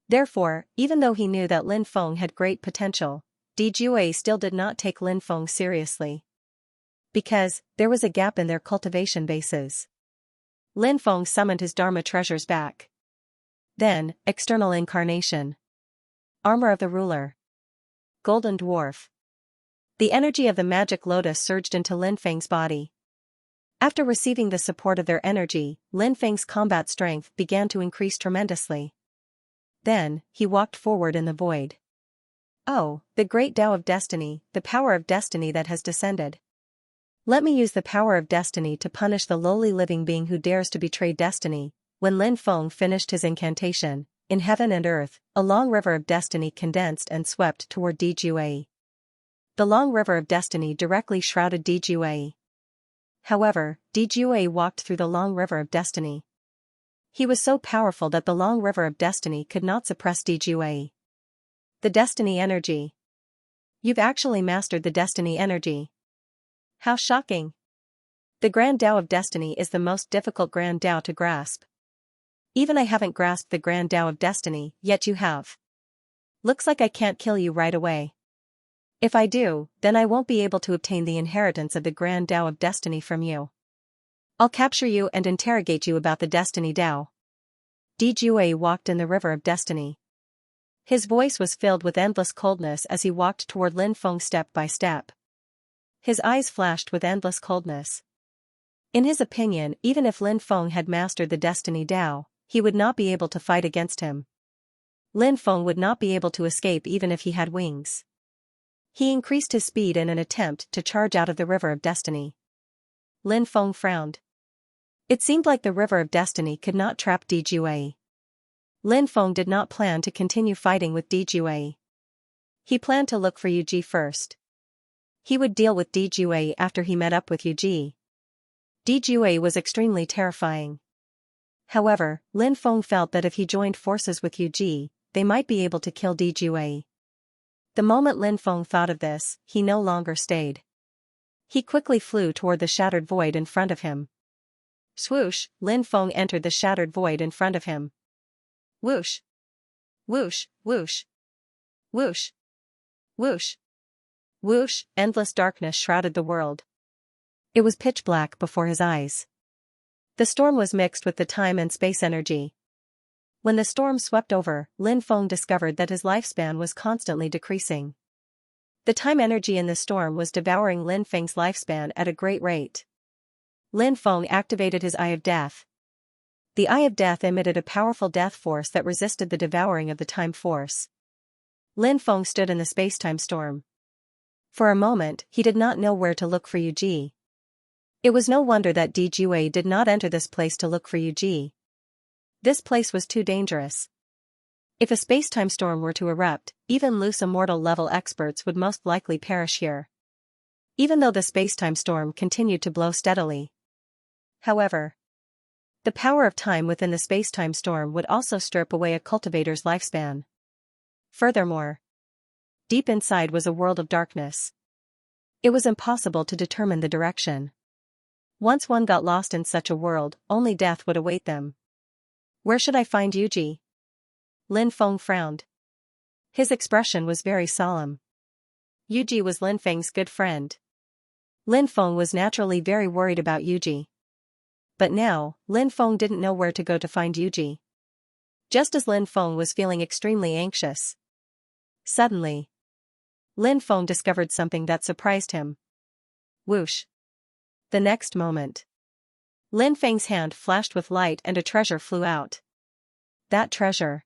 Therefore, even though he knew that Lin Feng had great potential, Di Jue still did not take Lin Feng seriously. Because there was a gap in their cultivation bases. Lin Feng summoned his Dharma treasures back. Then, external incarnation. Armor of the ruler. Golden dwarf. The energy of the magic lotus surged into Lin Feng's body. After receiving the support of their energy, Lin Feng's combat strength began to increase tremendously. Then, he walked forward in the void. Oh, the great Tao of destiny, the power of destiny that has descended. Let me use the power of destiny to punish the lowly living being who dares to betray destiny. When Lin Feng finished his incantation, in heaven and earth, a long river of destiny condensed and swept toward Di Jue. The long river of destiny directly shrouded Di Jue. However, Di Jue walked through the long river of destiny. He was so powerful that the long river of destiny could not suppress Di Jue. The destiny energy. You've actually mastered the destiny energy. How shocking! The Grand Tao of Destiny is the most difficult Grand Tao to grasp. Even I haven't grasped the Grand Tao of Destiny, yet you have. Looks like I can't kill you right away. If I do, then I won't be able to obtain the inheritance of the Grand Tao of Destiny from you. I'll capture you and interrogate you about the Destiny Tao. Di Jue walked in the river of destiny. His voice was filled with endless coldness as he walked toward Lin Feng step by step. His eyes flashed with endless coldness. In his opinion, even if Lin Feng had mastered the Destiny Tao, he would not be able to fight against him. Lin Feng would not be able to escape even if he had wings. He increased his speed in an attempt to charge out of the river of destiny. Lin Feng frowned. It seemed like the river of destiny could not trap Di Jue. Lin Feng did not plan to continue fighting with Di Jue. He planned to look for Yu Ji first. He would deal with Di Jue after he met up with Yu Ji. Di Jue was extremely terrifying. However, Lin Feng felt that if he joined forces with Yu Ji, they might be able to kill Di Jue. The moment Lin Feng thought of this, he no longer stayed. He quickly flew toward the shattered void in front of him. Swoosh, Lin Feng entered the shattered void in front of him. Whoosh! Whoosh, whoosh! Whoosh! Whoosh! Whoosh, endless darkness shrouded the world. It was pitch black before his eyes. The storm was mixed with the time and space energy. When the storm swept over, Lin Feng discovered that his lifespan was constantly decreasing. The time energy in the storm was devouring Lin Feng's lifespan at a great rate. Lin Feng activated his Eye of Death. The Eye of Death emitted a powerful death force that resisted the devouring of the time force. Lin Feng stood in the space-time storm. For a moment, he did not know where to look for Yu Ji. It was no wonder that Di Jue did not enter this place to look for Yu Ji. This place was too dangerous. If a space-time storm were to erupt, even loose immortal level experts would most likely perish here. Even though the space-time storm continued to blow steadily. However, the power of time within the space-time storm would also strip away a cultivator's lifespan. Furthermore, deep inside was a world of darkness. It was impossible to determine the direction. Once one got lost in such a world, only death would await them. Where should I find Yu Ji? Lin Feng frowned. His expression was very solemn. Yu Ji was Lin Feng's good friend. Lin Feng was naturally very worried about Yu Ji. But now, Lin Feng didn't know where to go to find Yu Ji. Just as Lin Feng was feeling extremely anxious. Suddenly, Lin Feng discovered something that surprised him. Whoosh. The next moment, Lin Feng's hand flashed with light and a treasure flew out. That treasure.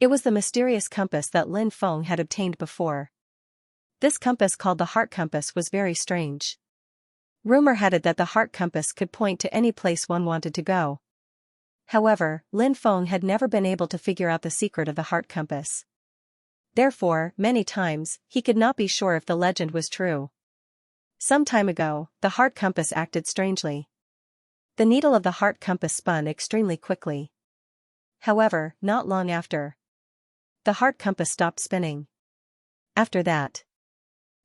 It was the mysterious compass that Lin Feng had obtained before. This compass called the heart compass was very strange. Rumor had it that the heart compass could point to any place one wanted to go. However, Lin Feng had never been able to figure out the secret of the heart compass. Therefore, many times, he could not be sure if the legend was true. Some time ago, the heart compass acted strangely. The needle of the heart compass spun extremely quickly. However, not long after, the heart compass stopped spinning. After that,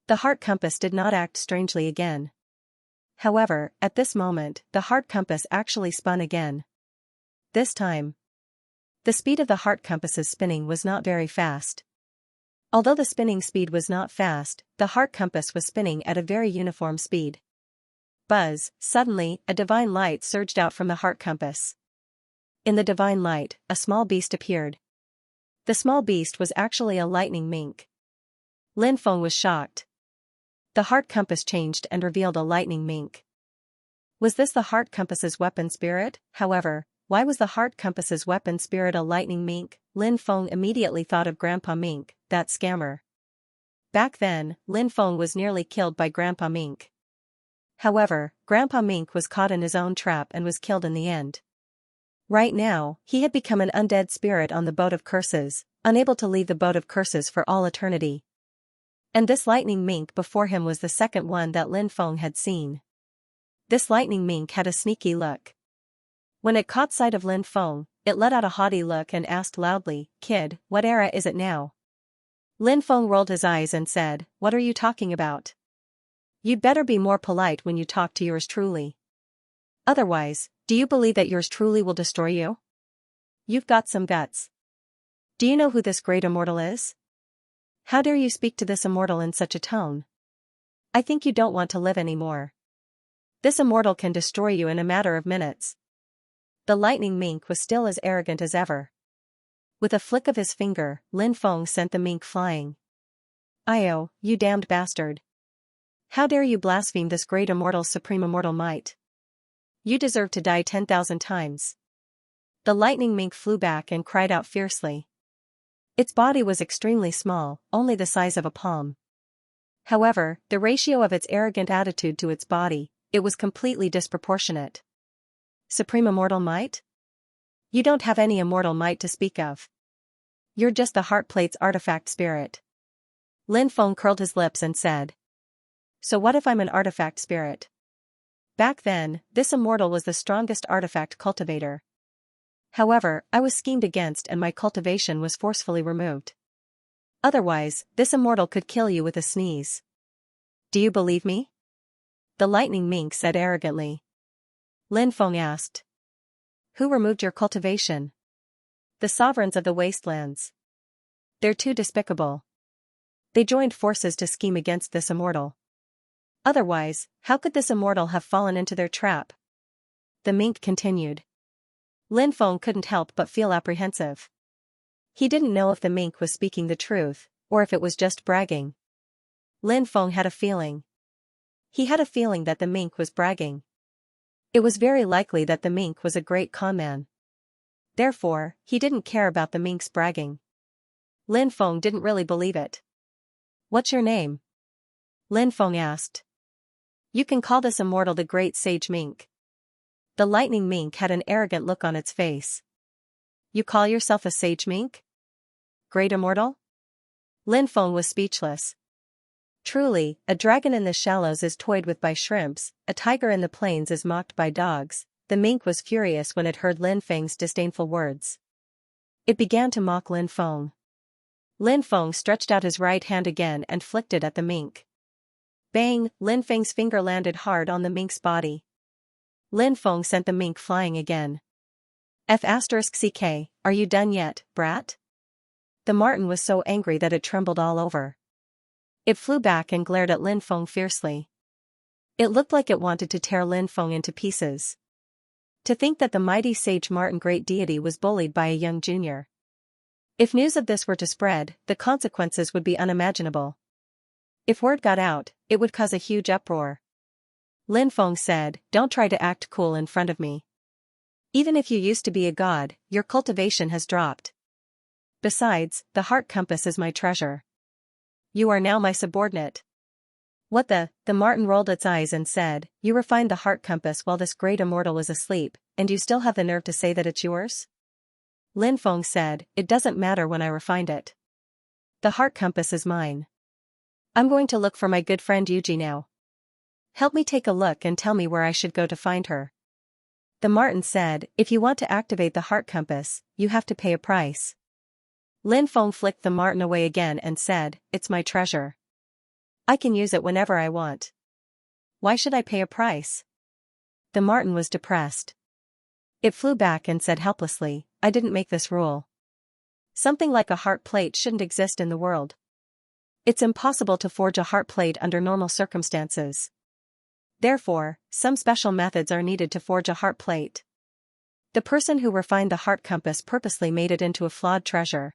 the heart compass did not act strangely again. However, at this moment, the heart compass actually spun again. This time, the speed of the heart compass's spinning was not very fast. Although the spinning speed was not fast, the heart compass was spinning at a very uniform speed. Buzz, suddenly, a divine light surged out from the heart compass. In the divine light, a small beast appeared. The small beast was actually a lightning mink. Lin Feng was shocked. The heart compass changed and revealed a lightning mink. Was this the heart compass's weapon spirit? However, why was the heart compass's weapon spirit a lightning mink? Lin Feng immediately thought of Grandpa Mink, that scammer. Back then, Lin Feng was nearly killed by Grandpa Mink. However, Grandpa Mink was caught in his own trap and was killed in the end. Right now, he had become an undead spirit on the boat of curses, unable to leave the boat of curses for all eternity. And this lightning mink before him was the second one that Lin Feng had seen. This lightning mink had a sneaky look. When it caught sight of Lin Feng, it let out a haughty look and asked loudly, "Kid, what era is it now?" Lin Feng rolled his eyes and said, "What are you talking about? You'd better be more polite when you talk to yours truly. Otherwise, do you believe that yours truly will destroy you? You've got some guts. Do you know who this great immortal is? How dare you speak to this immortal in such a tone? I think you don't want to live anymore. This immortal can destroy you in a matter of minutes." The lightning mink was still as arrogant as ever. With a flick of his finger, Lin Feng sent the mink flying. "Io, you damned bastard. How dare you blaspheme this great immortal's supreme immortal might? You deserve to die 10,000 times. The lightning mink flew back and cried out fiercely. Its body was extremely small, only the size of a palm. However, the ratio of its arrogant attitude to its body, it was completely disproportionate. Supreme immortal might? You don't have any immortal might to speak of. You're just the heart plate's artifact spirit. Lin Feng curled his lips and said. So what if I'm an artifact spirit? Back then, this immortal was the strongest artifact cultivator. However, I was schemed against and my cultivation was forcefully removed. Otherwise, this immortal could kill you with a sneeze. Do you believe me? The lightning mink said arrogantly. Lin Feng asked. Who removed your cultivation? The sovereigns of the wastelands. They're too despicable. They joined forces to scheme against this immortal. Otherwise, how could this immortal have fallen into their trap? The mink continued. Lin Feng couldn't help but feel apprehensive. He didn't know if the mink was speaking the truth, or if it was just bragging. Lin Feng had a feeling. He had a feeling that the mink was bragging. It was very likely that the mink was a great con man. Therefore, he didn't care about the mink's bragging. Lin Feng didn't really believe it. What's your name? Lin Feng asked. You can call this immortal the Great Sage Mink. The lightning mink had an arrogant look on its face. You call yourself a sage mink? Great immortal? Lin Feng was speechless. Truly, a dragon in the shallows is toyed with by shrimps, a tiger in the plains is mocked by dogs. The mink was furious when it heard Lin Feng's disdainful words. It began to mock Lin Feng. Lin Feng stretched out his right hand again and flicked it at the mink. Bang! Lin Feng's finger landed hard on the mink's body. Lin Feng sent the mink flying again. F***ck, are you done yet, brat? The marten was so angry that it trembled all over. It flew back and glared at Lin Feng fiercely. It looked like it wanted to tear Lin Feng into pieces. To think that the mighty sage marten great deity was bullied by a young junior. If news of this were to spread, the consequences would be unimaginable. If word got out, it would cause a huge uproar. Lin Feng said, don't try to act cool in front of me. Even if you used to be a god, your cultivation has dropped. Besides, the heart compass is my treasure. You are now my subordinate. What the marten rolled its eyes and said, you refined the heart compass while this great immortal was asleep, and you still have the nerve to say that it's yours? Lin Feng said, it doesn't matter when I refined it. The heart compass is mine. I'm going to look for my good friend Yuji now. Help me take a look and tell me where I should go to find her. The Martin said, if you want to activate the heart compass, you have to pay a price. Lin Feng flicked the Martin away again and said, it's my treasure. I can use it whenever I want. Why should I pay a price? The Martin was depressed. It flew back and said helplessly, I didn't make this rule. Something like a heart plate shouldn't exist in the world. It's impossible to forge a heart plate under normal circumstances. Therefore, some special methods are needed to forge a heart plate. The person who refined the heart compass purposely made it into a flawed treasure.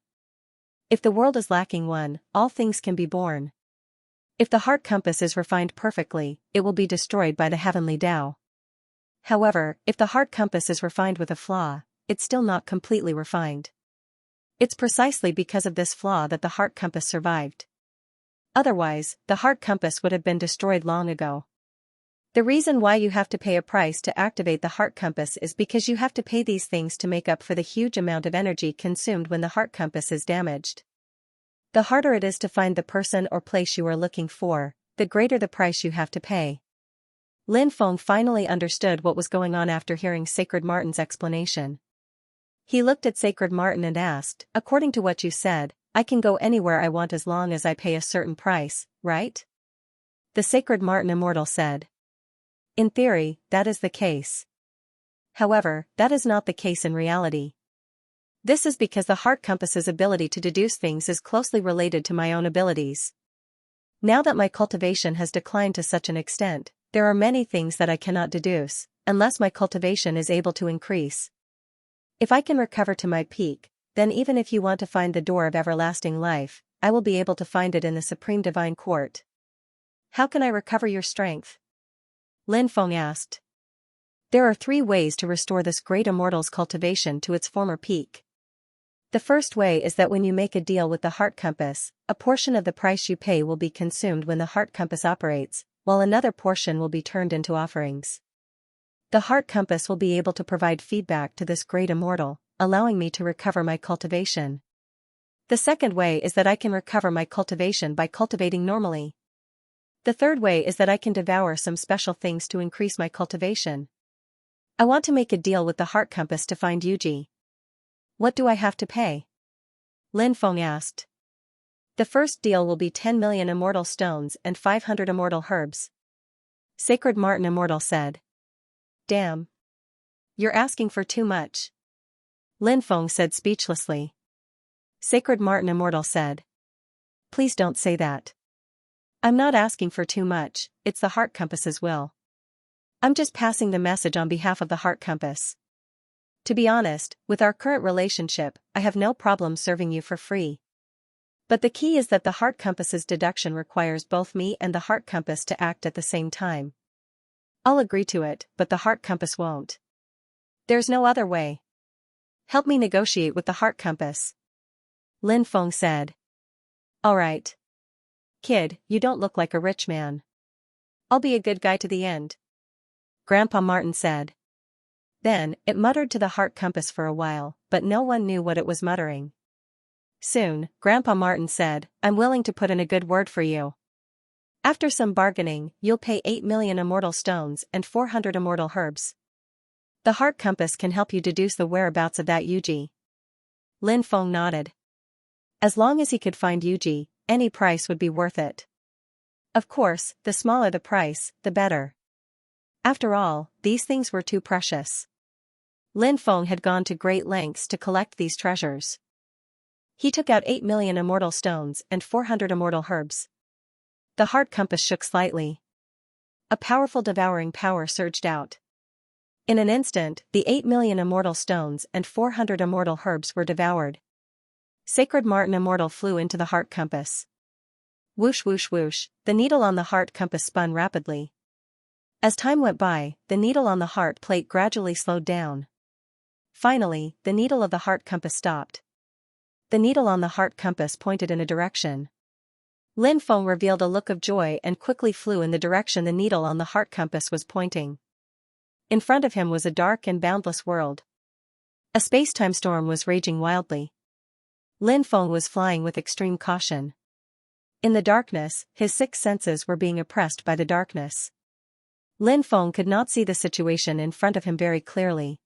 If the world is lacking one, all things can be born. If the heart compass is refined perfectly, it will be destroyed by the heavenly Tao. However, if the heart compass is refined with a flaw, it's still not completely refined. It's precisely because of this flaw that the heart compass survived. Otherwise, the heart compass would have been destroyed long ago. The reason why you have to pay a price to activate the heart compass is because you have to pay these things to make up for the huge amount of energy consumed when the heart compass is damaged. The harder it is to find the person or place you are looking for, the greater the price you have to pay. Lin Feng finally understood what was going on after hearing Sacred Martin's explanation. He looked at Sacred Martin and asked, according to what you said, I can go anywhere I want as long as I pay a certain price, right? The Sacred Martin Immortal said. In theory, that is the case. However, that is not the case in reality. This is because the heart compass's ability to deduce things is closely related to my own abilities. Now that my cultivation has declined to such an extent, there are many things that I cannot deduce, unless my cultivation is able to increase. If I can recover to my peak, then even if you want to find the door of everlasting life, I will be able to find it in the Supreme Divine Court. How can I recover your strength? Lin Feng asked. There are 3 ways to restore this great immortal's cultivation to its former peak. The first way is that when you make a deal with the heart compass, a portion of the price you pay will be consumed when the heart compass operates, while another portion will be turned into offerings. The heart compass will be able to provide feedback to this great immortal, allowing me to recover my cultivation. The second way is that I can recover my cultivation by cultivating normally. The third way is that I can devour some special things to increase my cultivation. I want to make a deal with the heart compass to find Yuji. What do I have to pay? Lin Feng asked. The first deal will be 10 million immortal stones and 500 immortal herbs. Sacred Martin Immortal said. Damn. You're asking for too much. Lin Feng said speechlessly. Sacred Martin Immortal said. Please don't say that. I'm not asking for too much, it's the heart compass's will. I'm just passing the message on behalf of the heart compass. To be honest, with our current relationship, I have no problem serving you for free. But the key is that the heart compass's deduction requires both me and the heart compass to act at the same time. I'll agree to it, but the heart compass won't. There's no other way. Help me negotiate with the heart compass. Lin Feng said. All right. Kid, you don't look like a rich man. I'll be a good guy to the end. Grandpa Martin said. Then, it muttered to the heart compass for a while, but no one knew what it was muttering. Soon, Grandpa Martin said, I'm willing to put in a good word for you. After some bargaining, you'll pay 8 million immortal stones and 400 immortal herbs. The heart compass can help you deduce the whereabouts of that Yuji. Lin Feng nodded. As long as he could find Yuji, any price would be worth it. Of course, the smaller the price, the better. After all, these things were too precious. Lin Feng had gone to great lengths to collect these treasures. He took out 8 million immortal stones and 400 immortal herbs. The heart compass shook slightly. A powerful devouring power surged out. In an instant, the 8 million immortal stones and 400 immortal herbs were devoured. Sacred Martin Immortal flew into the heart compass. Whoosh whoosh whoosh, the needle on the heart compass spun rapidly. As time went by, the needle on the heart plate gradually slowed down. Finally, the needle of the heart compass stopped. The needle on the heart compass pointed in a direction. Lin Feng revealed a look of joy and quickly flew in the direction the needle on the heart compass was pointing. In front of him was a dark and boundless world. A space-time storm was raging wildly. Lin Feng was flying with extreme caution. In the darkness, his 6 senses were being oppressed by the darkness. Lin Feng could not see the situation in front of him very clearly.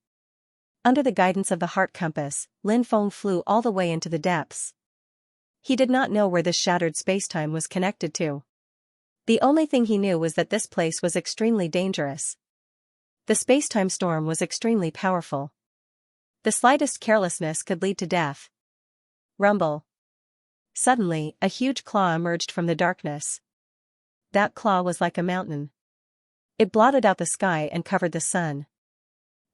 Under the guidance of the heart compass, Lin Feng flew all the way into the depths. He did not know where this shattered spacetime was connected to. The only thing he knew was that this place was extremely dangerous. The spacetime storm was extremely powerful. The slightest carelessness could lead to death. Rumble. Suddenly, a huge claw emerged from the darkness. That claw was like a mountain. It blotted out the sky and covered the sun.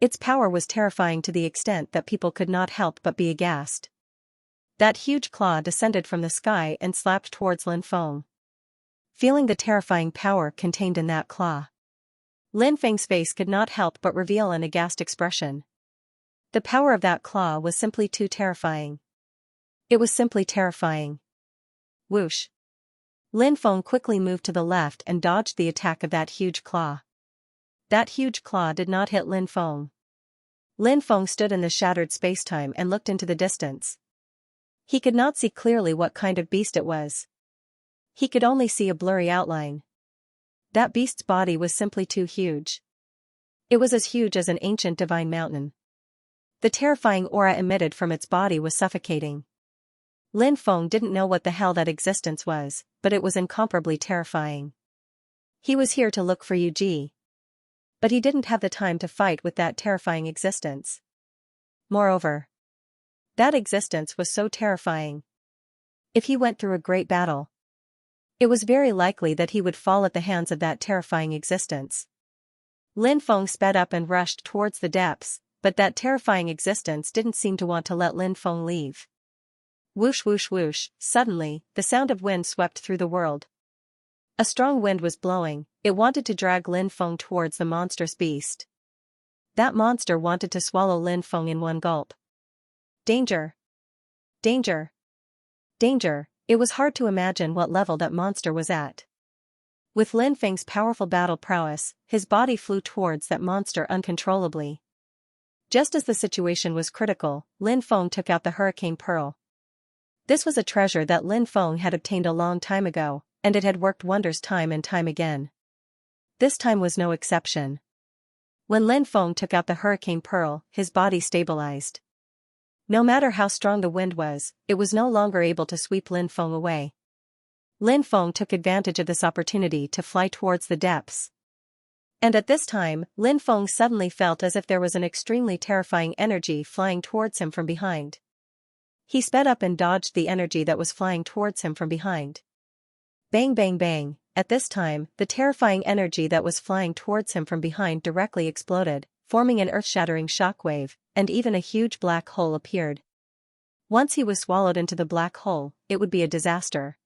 Its power was terrifying to the extent that people could not help but be aghast. That huge claw descended from the sky and slapped towards Lin Feng. Feeling the terrifying power contained in that claw, Lin Feng's face could not help but reveal an aghast expression. The power of that claw was simply too terrifying. It was simply terrifying. Whoosh. Lin Feng quickly moved to the left and dodged the attack of that huge claw. That huge claw did not hit Lin Feng. Lin Feng stood in the shattered spacetime and looked into the distance. He could not see clearly what kind of beast it was. He could only see a blurry outline. That beast's body was simply too huge. It was as huge as an ancient divine mountain. The terrifying aura emitted from its body was suffocating. Lin Feng didn't know what the hell that existence was, but it was incomparably terrifying. He was here to look for Yuji. But he didn't have the time to fight with that terrifying existence. Moreover, that existence was so terrifying. If he went through a great battle, it was very likely that he would fall at the hands of that terrifying existence. Lin Feng sped up and rushed towards the depths, but that terrifying existence didn't seem to want to let Lin Feng leave. Whoosh whoosh whoosh, suddenly, the sound of wind swept through the world. A strong wind was blowing, it wanted to drag Lin Feng towards the monstrous beast. That monster wanted to swallow Lin Feng in one gulp. Danger! Danger! Danger! It was hard to imagine what level that monster was at. With Lin Feng's powerful battle prowess, his body flew towards that monster uncontrollably. Just as the situation was critical, Lin Feng took out the Hurricane Pearl. This was a treasure that Lin Feng had obtained a long time ago, and it had worked wonders time and time again. This time was no exception. When Lin Feng took out the Hurricane Pearl, his body stabilized. No matter how strong the wind was, it was no longer able to sweep Lin Feng away. Lin Feng took advantage of this opportunity to fly towards the depths. And at this time, Lin Feng suddenly felt as if there was an extremely terrifying energy flying towards him from behind. He sped up and dodged the energy that was flying towards him from behind. Bang bang bang, at this time, the terrifying energy that was flying towards him from behind directly exploded, forming an earth-shattering shockwave, and even a huge black hole appeared. Once he was swallowed into the black hole, it would be a disaster.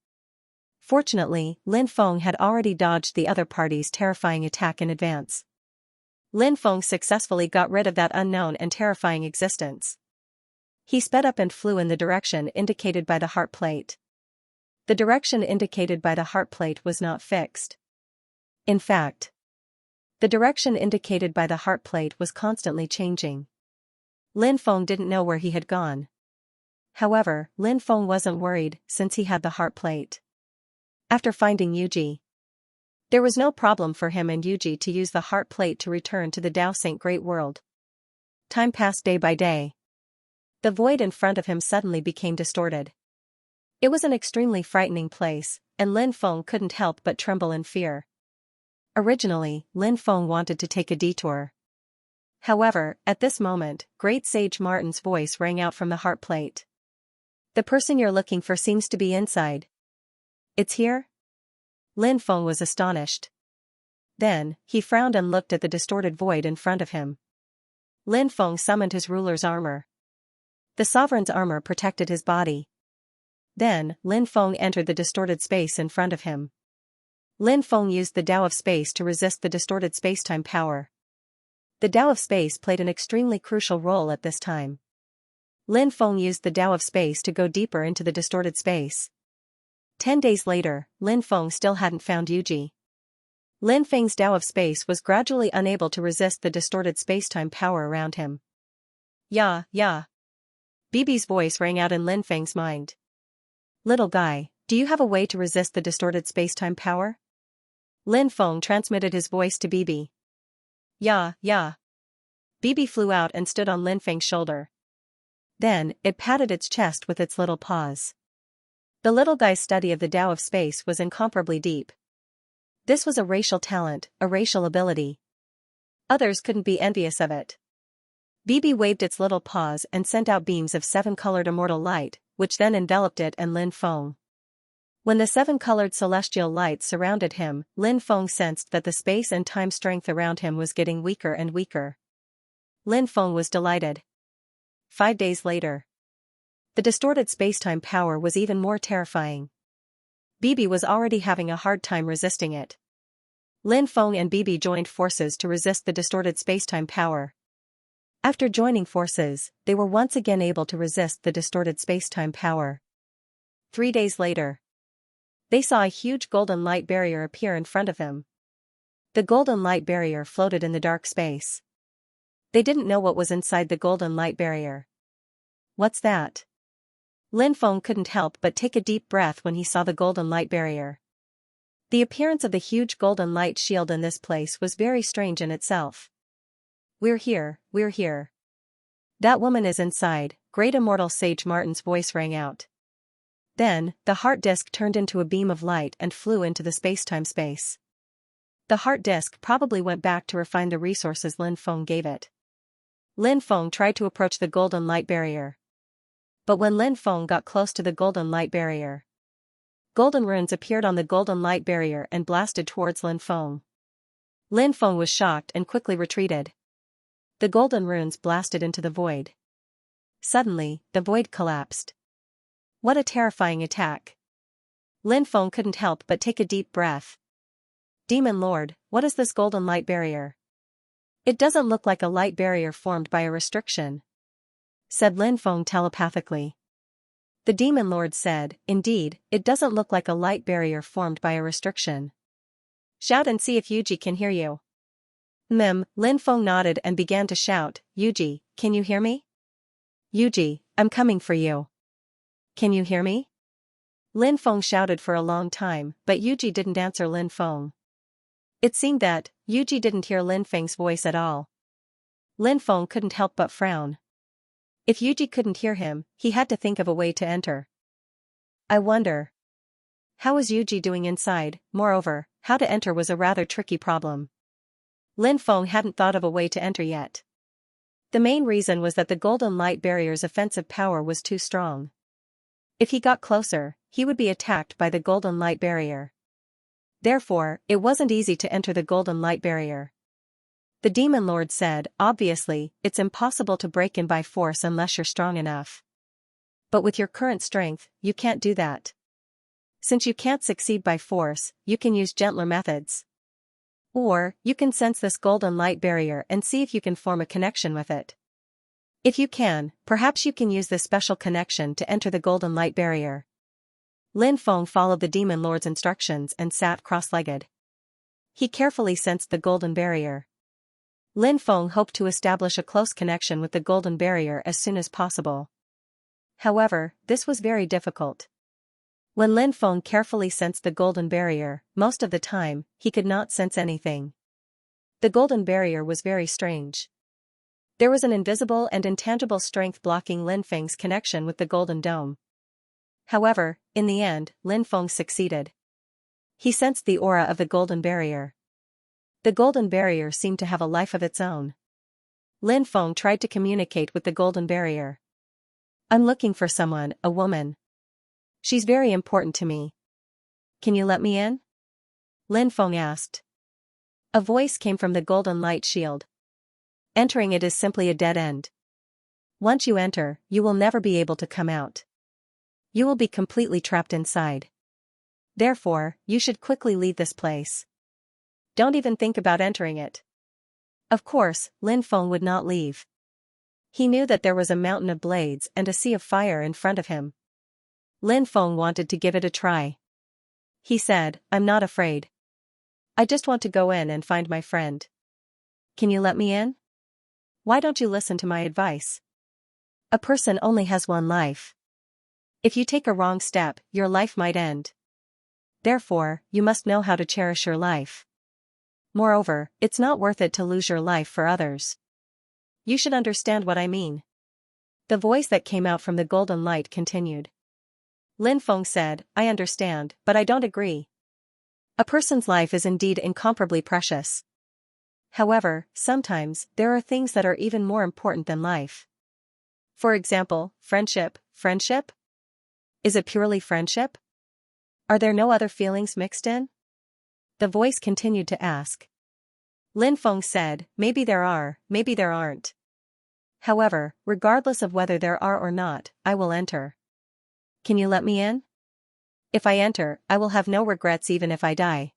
Fortunately, Lin Feng had already dodged the other party's terrifying attack in advance. Lin Feng successfully got rid of that unknown and terrifying existence. He sped up and flew in the direction indicated by the heart plate. The direction indicated by the heart plate was not fixed. In fact, the direction indicated by the heart plate was constantly changing. Lin Feng didn't know where he had gone. However, Lin Feng wasn't worried since he had the heart plate. After finding Yuji, there was no problem for him and Yuji to use the heart plate to return to the Dao Saint Great World. Time passed day by day. The void in front of him suddenly became distorted. It was an extremely frightening place, and Lin Feng couldn't help but tremble in fear. Originally, Lin Feng wanted to take a detour. However, at this moment, Great Sage Martin's voice rang out from the heart plate. The person you're looking for seems to be inside. It's here? Lin Feng was astonished. Then, he frowned and looked at the distorted void in front of him. Lin Feng summoned his ruler's armor. The sovereign's armor protected his body. Then, Lin Feng entered the distorted space in front of him. Lin Feng used the Tao of Space to resist the distorted spacetime power. The Tao of Space played an extremely crucial role at this time. Lin Feng used the Tao of Space to go deeper into the distorted space. 10 days later, Lin Feng still hadn't found Yuji. Lin Feng's Tao of Space was gradually unable to resist the distorted spacetime power around him. Yeah. Bibi's voice rang out in Lin Feng's mind. Little guy, do you have a way to resist the distorted spacetime power? Lin Feng transmitted his voice to Bibi. "Yeah, yeah." Bibi flew out and stood on Lin Feng's shoulder. Then, it patted its chest with its little paws. The little guy's study of the Tao of space was incomparably deep. This was a racial talent, a racial ability. Others couldn't be envious of it. Bibi waved its little paws and sent out beams of seven-colored immortal light, which then enveloped it and Lin Feng. When the seven-colored celestial light surrounded him, Lin Feng sensed that the space and time strength around him was getting weaker and weaker. Lin Feng was delighted. 5 days later. The distorted spacetime power was even more terrifying. Bibi was already having a hard time resisting it. Lin Feng and Bibi joined forces to resist the distorted spacetime power. After joining forces, they were once again able to resist the distorted spacetime power. 3 days later. They saw a huge golden light barrier appear in front of them. The golden light barrier floated in the dark space. They didn't know what was inside the golden light barrier. "What's that?" Lin Feng couldn't help but take a deep breath when he saw the golden light barrier. The appearance of the huge golden light shield in this place was very strange in itself. We're here, we're here. That woman is inside," Great Immortal Sage Martin's voice rang out. Then, the heart disk turned into a beam of light and flew into the spacetime space. The heart disk probably went back to refine the resources Lin Feng gave it. Lin Feng tried to approach the golden light barrier. But when Lin Feng got close to the golden light barrier, golden runes appeared on the golden light barrier and blasted towards Lin Feng. Lin Feng was shocked and quickly retreated. The golden runes blasted into the void. Suddenly, the void collapsed. What a terrifying attack. Lin Feng couldn't help but take a deep breath. "Demon Lord, what is this golden light barrier? It doesn't look like a light barrier formed by a restriction," said Lin Feng telepathically. The Demon Lord said, "Indeed, it doesn't look like a light barrier formed by a restriction. Shout and see if Yuji can hear you." Lin Feng nodded and began to shout, "Yuji, can you hear me? Yuji, I'm coming for you. Can you hear me?" Lin Feng shouted for a long time, but Yuji didn't answer Lin Feng. It seemed that Yuji didn't hear Lin Feng's voice at all. Lin Feng couldn't help but frown. If Yuji couldn't hear him, he had to think of a way to enter. I wonder. How was Yuji doing inside? Moreover, how to enter was a rather tricky problem. Lin Feng hadn't thought of a way to enter yet. The main reason was that the golden light barrier's offensive power was too strong. If he got closer, he would be attacked by the golden light barrier. Therefore, it wasn't easy to enter the golden light barrier. The Demon Lord said, "Obviously, it's impossible to break in by force unless you're strong enough. But with your current strength, you can't do that. Since you can't succeed by force, you can use gentler methods. Or, you can sense this golden light barrier and see if you can form a connection with it. If you can, perhaps you can use this special connection to enter the golden light barrier." Lin Feng followed the Demon Lord's instructions and sat cross-legged. He carefully sensed the golden barrier. Lin Feng hoped to establish a close connection with the golden barrier as soon as possible. However, this was very difficult. When Lin Feng carefully sensed the golden barrier, most of the time, he could not sense anything. The golden barrier was very strange. There was an invisible and intangible strength blocking Lin Feng's connection with the golden dome. However, in the end, Lin Feng succeeded. He sensed the aura of the golden barrier. The golden barrier seemed to have a life of its own. Lin Feng tried to communicate with the golden barrier. "I'm looking for someone, a woman. She's very important to me. Can you let me in?" Lin Feng asked. A voice came from the golden light shield. "Entering it is simply a dead end. Once you enter, you will never be able to come out. You will be completely trapped inside. Therefore, you should quickly leave this place. Don't even think about entering it." Of course, Lin Feng would not leave. He knew that there was a mountain of blades and a sea of fire in front of him. Lin Feng wanted to give it a try. He said, "I'm not afraid. I just want to go in and find my friend. Can you let me in? Why don't you listen to my advice? A person only has one life. If you take a wrong step, your life might end. Therefore, you must know how to cherish your life. Moreover, it's not worth it to lose your life for others. You should understand what I mean. The voice that came out from the golden light continued. Lin Feng said, I understand, but I don't agree. A person's life is indeed incomparably precious. However, sometimes, there are things that are even more important than life. For example, friendship. Friendship? Is it purely friendship? Are there no other feelings mixed in? The voice continued to ask. Lin Feng said, maybe there are, maybe there aren't. However, regardless of whether there are or not, I will enter. Can you let me in? If I enter, I will have no regrets even if I die.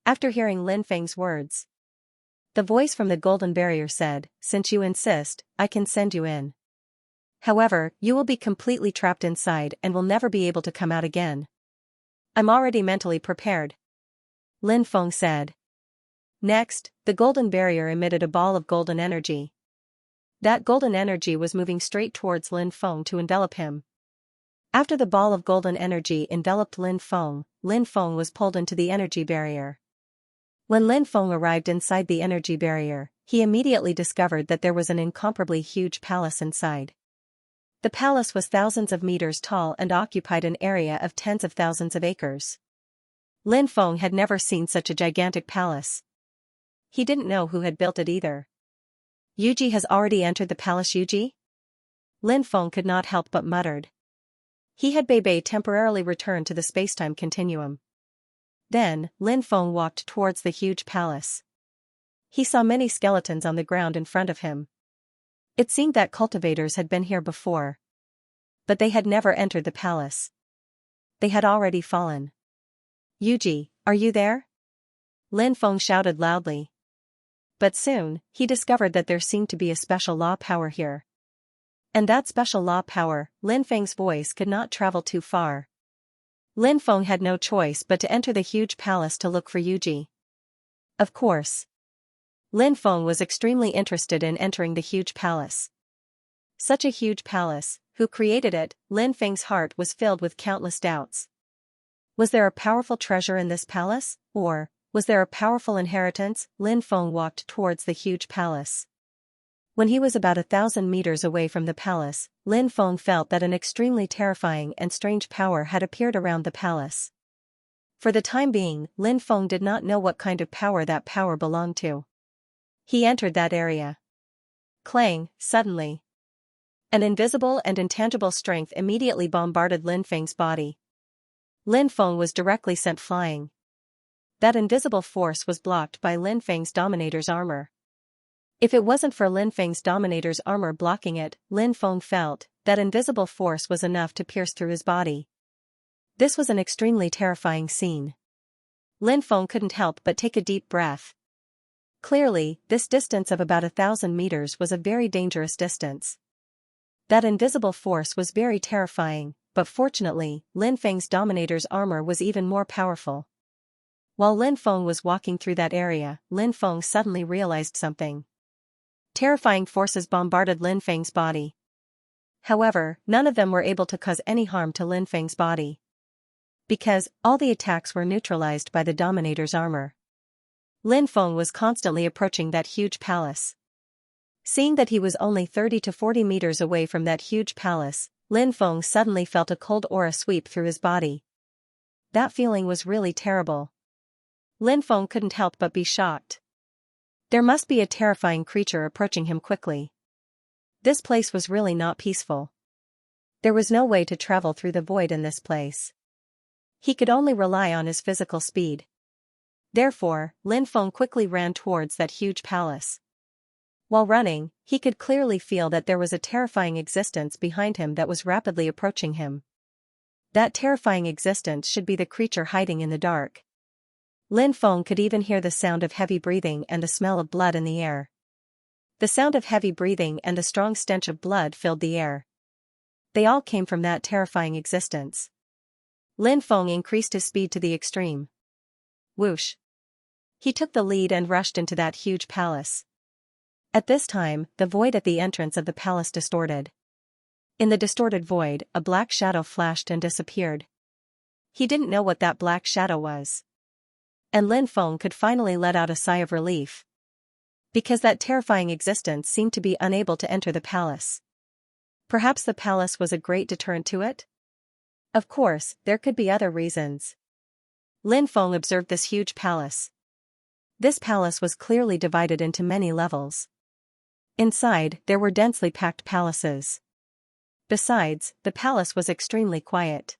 After hearing Lin Feng's words, the voice from the golden barrier said, since you insist, I can send you in. However, you will be completely trapped inside and will never be able to come out again. I'm already mentally prepared. Lin Feng said. Next, the golden barrier emitted a ball of golden energy. That golden energy was moving straight towards Lin Feng to envelop him. After the ball of golden energy enveloped Lin Feng was pulled into the energy barrier. When Lin Feng arrived inside the energy barrier, he immediately discovered that there was an incomparably huge palace inside. The palace was thousands of meters tall and occupied an area of tens of thousands of acres. Lin Feng had never seen such a gigantic palace. He didn't know who had built it either. Yuji has already entered the palace. Yuji? Lin Feng could not help but muttered. He had Bei temporarily returned to the spacetime continuum. Then, Lin Feng walked towards the huge palace. He saw many skeletons on the ground in front of him. It seemed that cultivators had been here before. But they had never entered the palace. They had already fallen. Yuji, are you there? Lin Feng shouted loudly. But soon, he discovered that there seemed to be a special law power here. And that special law power, Lin Feng's voice could not travel too far. Lin Feng had no choice but to enter the huge palace to look for Yuji. Of course. Lin Feng was extremely interested in entering the huge palace. Such a huge palace, who created it? Lin Feng's heart was filled with countless doubts. Was there a powerful treasure in this palace, or was there a powerful inheritance? Lin Feng walked towards the huge palace. When he was about 1,000 meters away from the palace, Lin Feng felt that an extremely terrifying and strange power had appeared around the palace. For the time being, Lin Feng did not know what kind of power that power belonged to. He entered that area. Clang, suddenly. An invisible and intangible strength immediately bombarded Lin Feng's body. Lin Feng was directly sent flying. That invisible force was blocked by Lin Feng's Dominator's armor. If it wasn't for Lin Feng's Dominator's armor blocking it, Lin Feng felt that invisible force was enough to pierce through his body. This was an extremely terrifying scene. Lin Feng couldn't help but take a deep breath. Clearly, this distance of about 1,000 meters was a very dangerous distance. That invisible force was very terrifying, but fortunately, Lin Feng's Dominator's armor was even more powerful. While Lin Feng was walking through that area, Lin Feng suddenly realized something. Terrifying forces bombarded Lin Feng's body. However, none of them were able to cause any harm to Lin Feng's body. Because all the attacks were neutralized by the Dominator's armor. Lin Feng was constantly approaching that huge palace. Seeing that he was only 30 to 40 meters away from that huge palace, Lin Feng suddenly felt a cold aura sweep through his body. That feeling was really terrible. Lin Feng couldn't help but be shocked. There must be a terrifying creature approaching him quickly. This place was really not peaceful. There was no way to travel through the void in this place. He could only rely on his physical speed. Therefore, Lin Feng quickly ran towards that huge palace. While running, he could clearly feel that there was a terrifying existence behind him that was rapidly approaching him. That terrifying existence should be the creature hiding in the dark. Lin Feng could even hear the sound of heavy breathing and the smell of blood in the air. The sound of heavy breathing and the strong stench of blood filled the air. They all came from that terrifying existence. Lin Feng increased his speed to the extreme. Whoosh! He took the lead and rushed into that huge palace. At this time, the void at the entrance of the palace distorted. In the distorted void, a black shadow flashed and disappeared. He didn't know what that black shadow was. And Lin Feng could finally let out a sigh of relief. Because that terrifying existence seemed to be unable to enter the palace. Perhaps the palace was a great deterrent to it? Of course, there could be other reasons. Lin Feng observed this huge palace. This palace was clearly divided into many levels. Inside, there were densely packed palaces. Besides, the palace was extremely quiet.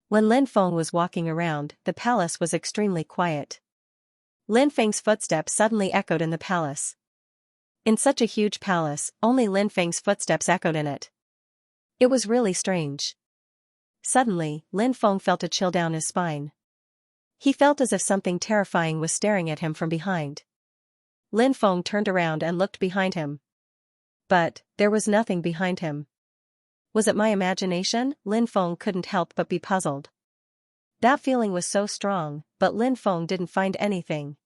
When Lin Feng was walking around, the palace was extremely quiet. Lin Feng's footsteps suddenly echoed in the palace. In such a huge palace, only Lin Feng's footsteps echoed in it. It was really strange. Suddenly, Lin Feng felt a chill down his spine. He felt as if something terrifying was staring at him from behind. Lin Feng turned around and looked behind him. But there was nothing behind him. Was it my imagination? Lin Feng couldn't help but be puzzled. That feeling was so strong, but Lin Feng didn't find anything.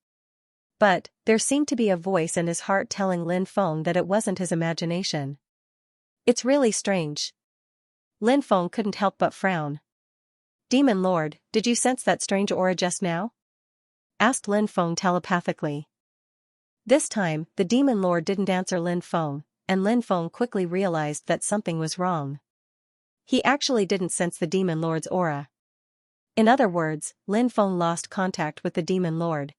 But there seemed to be a voice in his heart telling Lin Feng that it wasn't his imagination. It's really strange. Lin Feng couldn't help but frown. Demon Lord, did you sense that strange aura just now? Asked Lin Feng telepathically. This time, the Demon Lord didn't answer Lin Feng, and Lin Feng quickly realized that something was wrong. He actually didn't sense the Demon Lord's aura. In other words, Lin Feng lost contact with the Demon Lord.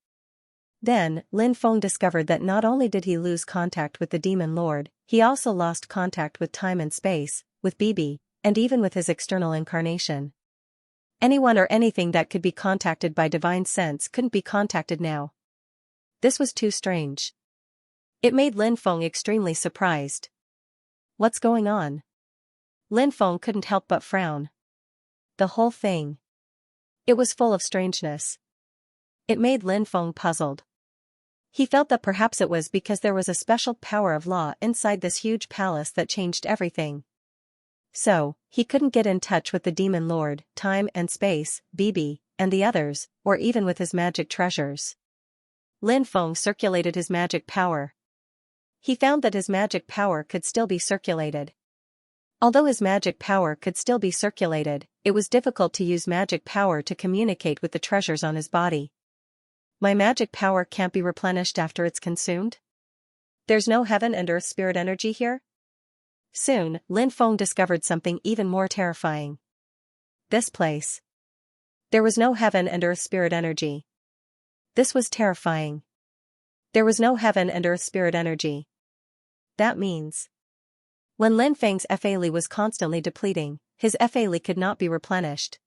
Then, Lin Feng discovered that not only did he lose contact with the Demon Lord, he also lost contact with time and space, with Bibi, and even with his external incarnation. Anyone or anything that could be contacted by divine sense couldn't be contacted now. This was too strange. It made Lin Feng extremely surprised. What's going on? Lin Feng couldn't help but frown. The whole thing. It was full of strangeness. It made Lin Feng puzzled. He felt that perhaps it was because there was a special power of law inside this huge palace that changed everything. So, he couldn't get in touch with the Demon Lord, time and space, Bibi, and the others, or even with his magic treasures. Lin Feng circulated his magic power. He found that his magic power could still be circulated. Although his magic power could still be circulated, it was difficult to use magic power to communicate with the treasures on his body. My magic power can't be replenished after it's consumed? There's no heaven and earth spirit energy here? Soon, Lin Feng discovered something even more terrifying. This place. There was no heaven and earth spirit energy. This was terrifying. There was no heaven and earth spirit energy. That means, when Lin Feng's Li was constantly depleting, his Li could not be replenished.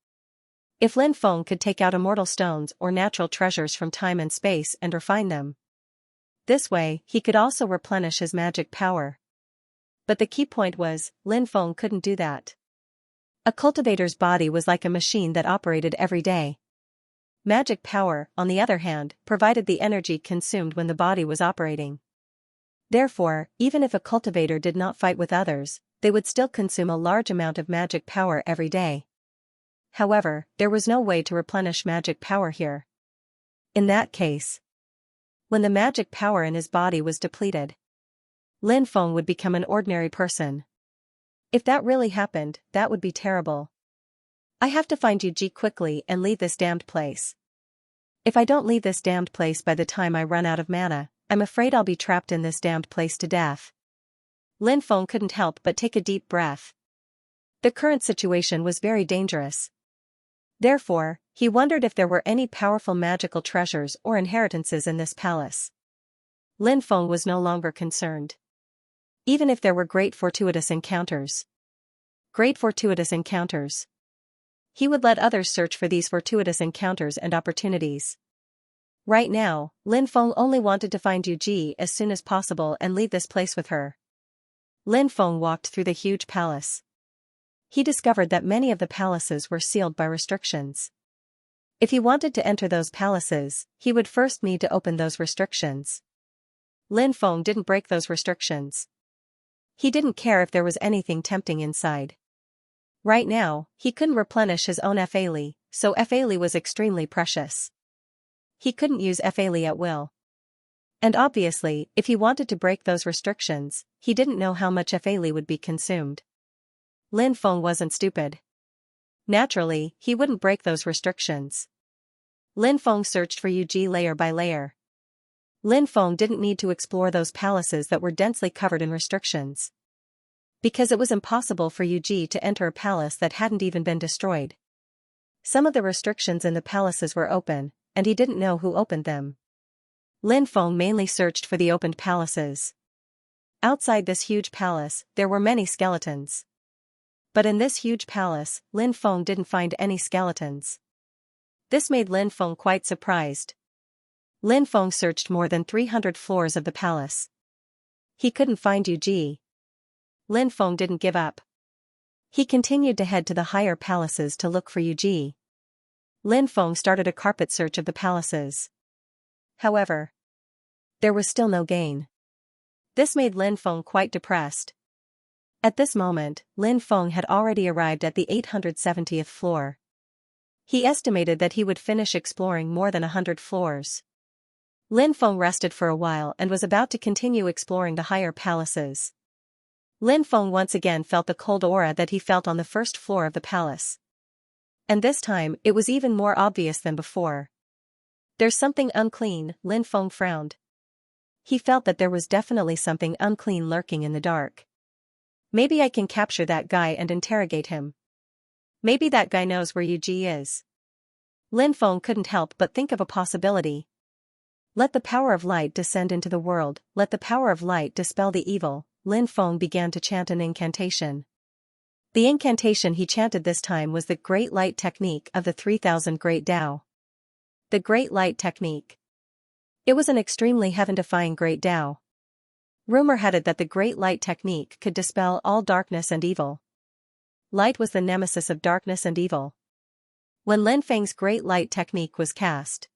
If Lin Feng could take out immortal stones or natural treasures from time and space and refine them, this way he could also replenish his magic power. But the key point was, Lin Feng couldn't do that. A cultivator's body was like a machine that operated every day. Magic power, on the other hand, provided the energy consumed when the body was operating. Therefore, even if a cultivator did not fight with others, they would still consume a large amount of magic power every day. However, there was no way to replenish magic power here. In that case, when the magic power in his body was depleted, Lin Feng would become an ordinary person. If that really happened, that would be terrible. I have to find Yu Ji quickly and leave this damned place. If I don't leave this damned place by the time I run out of mana, I'm afraid I'll be trapped in this damned place to death. Lin Feng couldn't help but take a deep breath. The current situation was very dangerous. Therefore, he wondered if there were any powerful magical treasures or inheritances in this palace. Lin Feng was no longer concerned. Even if there were great fortuitous encounters. Great fortuitous encounters. He would let others search for these fortuitous encounters and opportunities. Right now, Lin Feng only wanted to find Yu Ji as soon as possible and leave this place with her. Lin Feng walked through the huge palace. He discovered that many of the palaces were sealed by restrictions. If he wanted to enter those palaces, he would first need to open those restrictions. Lin Feng didn't break those restrictions. He didn't care if there was anything tempting inside. Right now, he couldn't replenish his own Li, so Li was extremely precious. He couldn't use Li at will. And obviously, if he wanted to break those restrictions, he didn't know how much Li would be consumed. Lin Feng wasn't stupid. Naturally, he wouldn't break those restrictions. Lin Feng searched for Yuji layer by layer. Lin Feng didn't need to explore those palaces that were densely covered in restrictions. Because it was impossible for Yuji to enter a palace that hadn't even been destroyed. Some of the restrictions in the palaces were open, and he didn't know who opened them. Lin Feng mainly searched for the opened palaces. Outside this huge palace, there were many skeletons. But in this huge palace, Lin Feng didn't find any skeletons. This made Lin Feng quite surprised. Lin Feng searched more than 300 floors of the palace. He couldn't find Yuji. Lin Feng didn't give up. He continued to head to the higher palaces to look for Yuji. Lin Feng started a carpet search of the palaces. However, there was still no gain. This made Lin Feng quite depressed. At this moment, Lin Feng had already arrived at the 870th floor. He estimated that he would finish exploring more than 100 floors. Lin Feng rested for a while and was about to continue exploring the higher palaces. Lin Feng once again felt the cold aura that he felt on the first floor of the palace. And this time, it was even more obvious than before. There's something unclean, Lin Feng frowned. He felt that there was definitely something unclean lurking in the dark. Maybe I can capture that guy and interrogate him. Maybe that guy knows where Yuji is. Lin Feng couldn't help but think of a possibility. Let the power of light descend into the world, let the power of light dispel the evil. Lin Feng began to chant an incantation. The incantation he chanted this time was the Great Light Technique of the 3000 Great Tao. The Great Light Technique. It was an extremely heaven-defying Great Tao. Rumor had it that the Great Light Technique could dispel all darkness and evil. Light was the nemesis of darkness and evil. When Lin Feng's Great Light Technique was cast,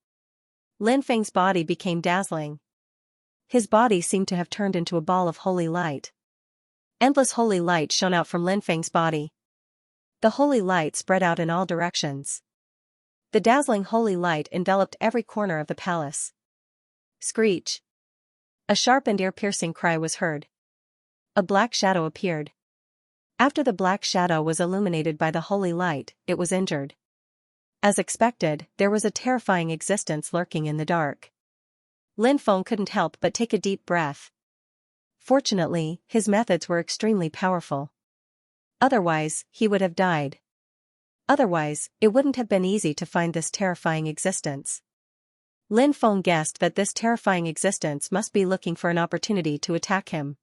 Lin Feng's body became dazzling. His body seemed to have turned into a ball of holy light. Endless holy light shone out from Lin Feng's body. The holy light spread out in all directions. The dazzling holy light enveloped every corner of the palace. Screech. A sharp and ear-piercing cry was heard. A black shadow appeared. After the black shadow was illuminated by the holy light, it was injured. As expected, there was a terrifying existence lurking in the dark. Lin Feng couldn't help but take a deep breath. Fortunately, his methods were extremely powerful. Otherwise, he would have died. Otherwise, it wouldn't have been easy to find this terrifying existence. Lin Feng guessed that this terrifying existence must be looking for an opportunity to attack him.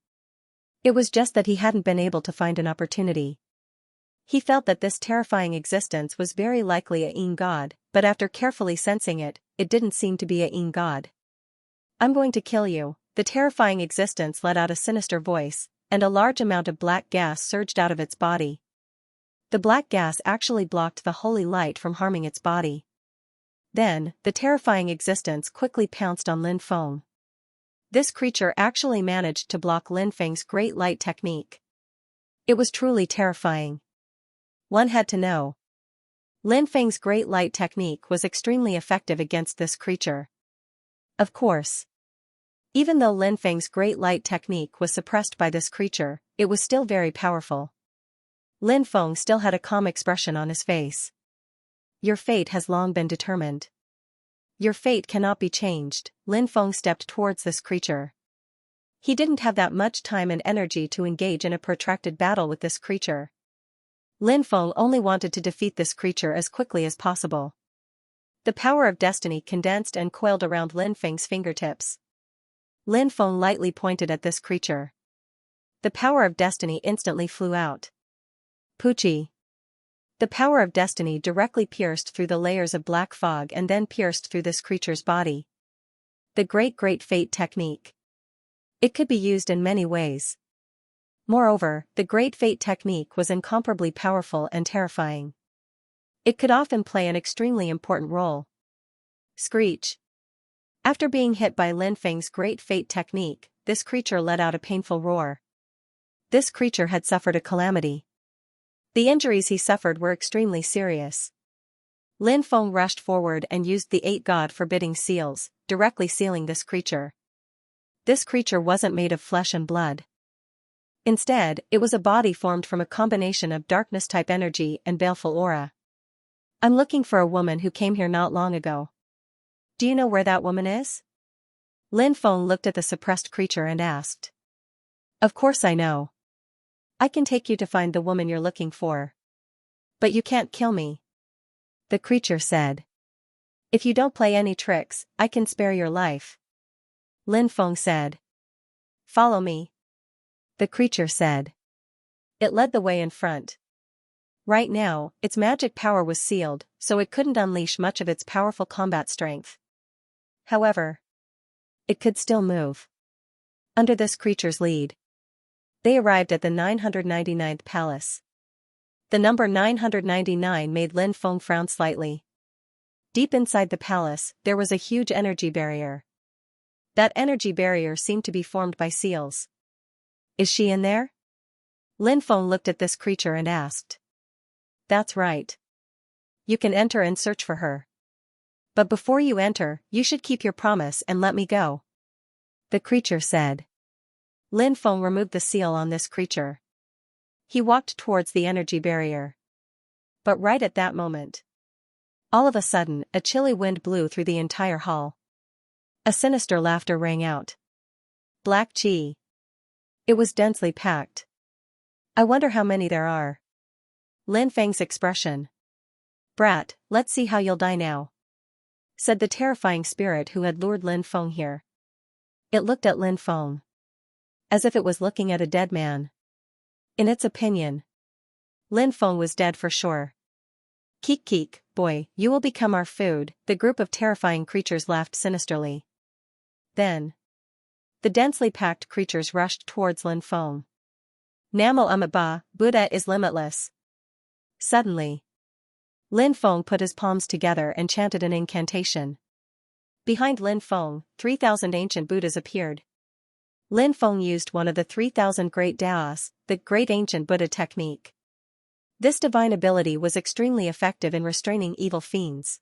It was just that he hadn't been able to find an opportunity. He felt that this terrifying existence was very likely a Yin god, but after carefully sensing it, it didn't seem to be a Yin god. I'm going to kill you, the terrifying existence let out a sinister voice, and a large amount of black gas surged out of its body. The black gas actually blocked the holy light from harming its body. Then, the terrifying existence quickly pounced on Lin Feng. This creature actually managed to block Lin Feng's Great Light Technique. It was truly terrifying. One had to know. Lin Feng's Great Light Technique was extremely effective against this creature. Of course. Even though Lin Feng's Great Light Technique was suppressed by this creature, it was still very powerful. Lin Feng still had a calm expression on his face. Your fate has long been determined. Your fate cannot be changed. Lin Feng stepped towards this creature. He didn't have that much time and energy to engage in a protracted battle with this creature. Lin Feng only wanted to defeat this creature as quickly as possible. The power of destiny condensed and coiled around Lin Feng's fingertips. Lin Feng lightly pointed at this creature. The power of destiny instantly flew out. Poochie. The power of destiny directly pierced through the layers of black fog and then pierced through this creature's body. The Great Fate Technique. It could be used in many ways. Moreover, the Great Fate Technique was incomparably powerful and terrifying. It could often play an extremely important role. Screech. After being hit by Lin Feng's Great Fate Technique, this creature let out a painful roar. This creature had suffered a calamity. The injuries he suffered were extremely serious. Lin Feng rushed forward and used the 8 God-forbidding seals, directly sealing this creature. This creature wasn't made of flesh and blood. Instead, it was a body formed from a combination of darkness-type energy and baleful aura. I'm looking for a woman who came here not long ago. Do you know where that woman is? Lin Feng looked at the suppressed creature and asked. Of course I know. I can take you to find the woman you're looking for. But you can't kill me. The creature said. If you don't play any tricks, I can spare your life. Lin Feng said. Follow me. The creature said. It led the way in front. Right now, its magic power was sealed, so it couldn't unleash much of its powerful combat strength. However, it could still move. Under this creature's lead, they arrived at the 999th palace. The number 999 made Lin Feng frown slightly. Deep inside the palace, there was a huge energy barrier. That energy barrier seemed to be formed by seals. Is she in there? Lin Feng looked at this creature and asked. That's right. You can enter and search for her. But before you enter, you should keep your promise and let me go. The creature said. Lin Feng removed the seal on this creature. He walked towards the energy barrier. But right at that moment, all of a sudden, a chilly wind blew through the entire hall. A sinister laughter rang out. Black Qi. It was densely packed. I wonder how many there are. Lin Feng's expression. Brat, let's see how you'll die now, said the terrifying spirit who had lured Lin Feng here. It looked at Lin Feng as if it was looking at a dead man. In its opinion, Lin Feng was dead for sure. Keek keek, boy, you will become our food, the group of terrifying creatures laughed sinisterly. Then, the densely packed creatures rushed towards Lin Feng. Namo Amaba, Buddha is limitless. Suddenly, Lin Feng put his palms together and chanted an incantation. Behind Lin Feng, 3,000 ancient Buddhas appeared. Lin Feng used one of the 3,000 Great Daos, the Great Ancient Buddha technique. This divine ability was extremely effective in restraining evil fiends.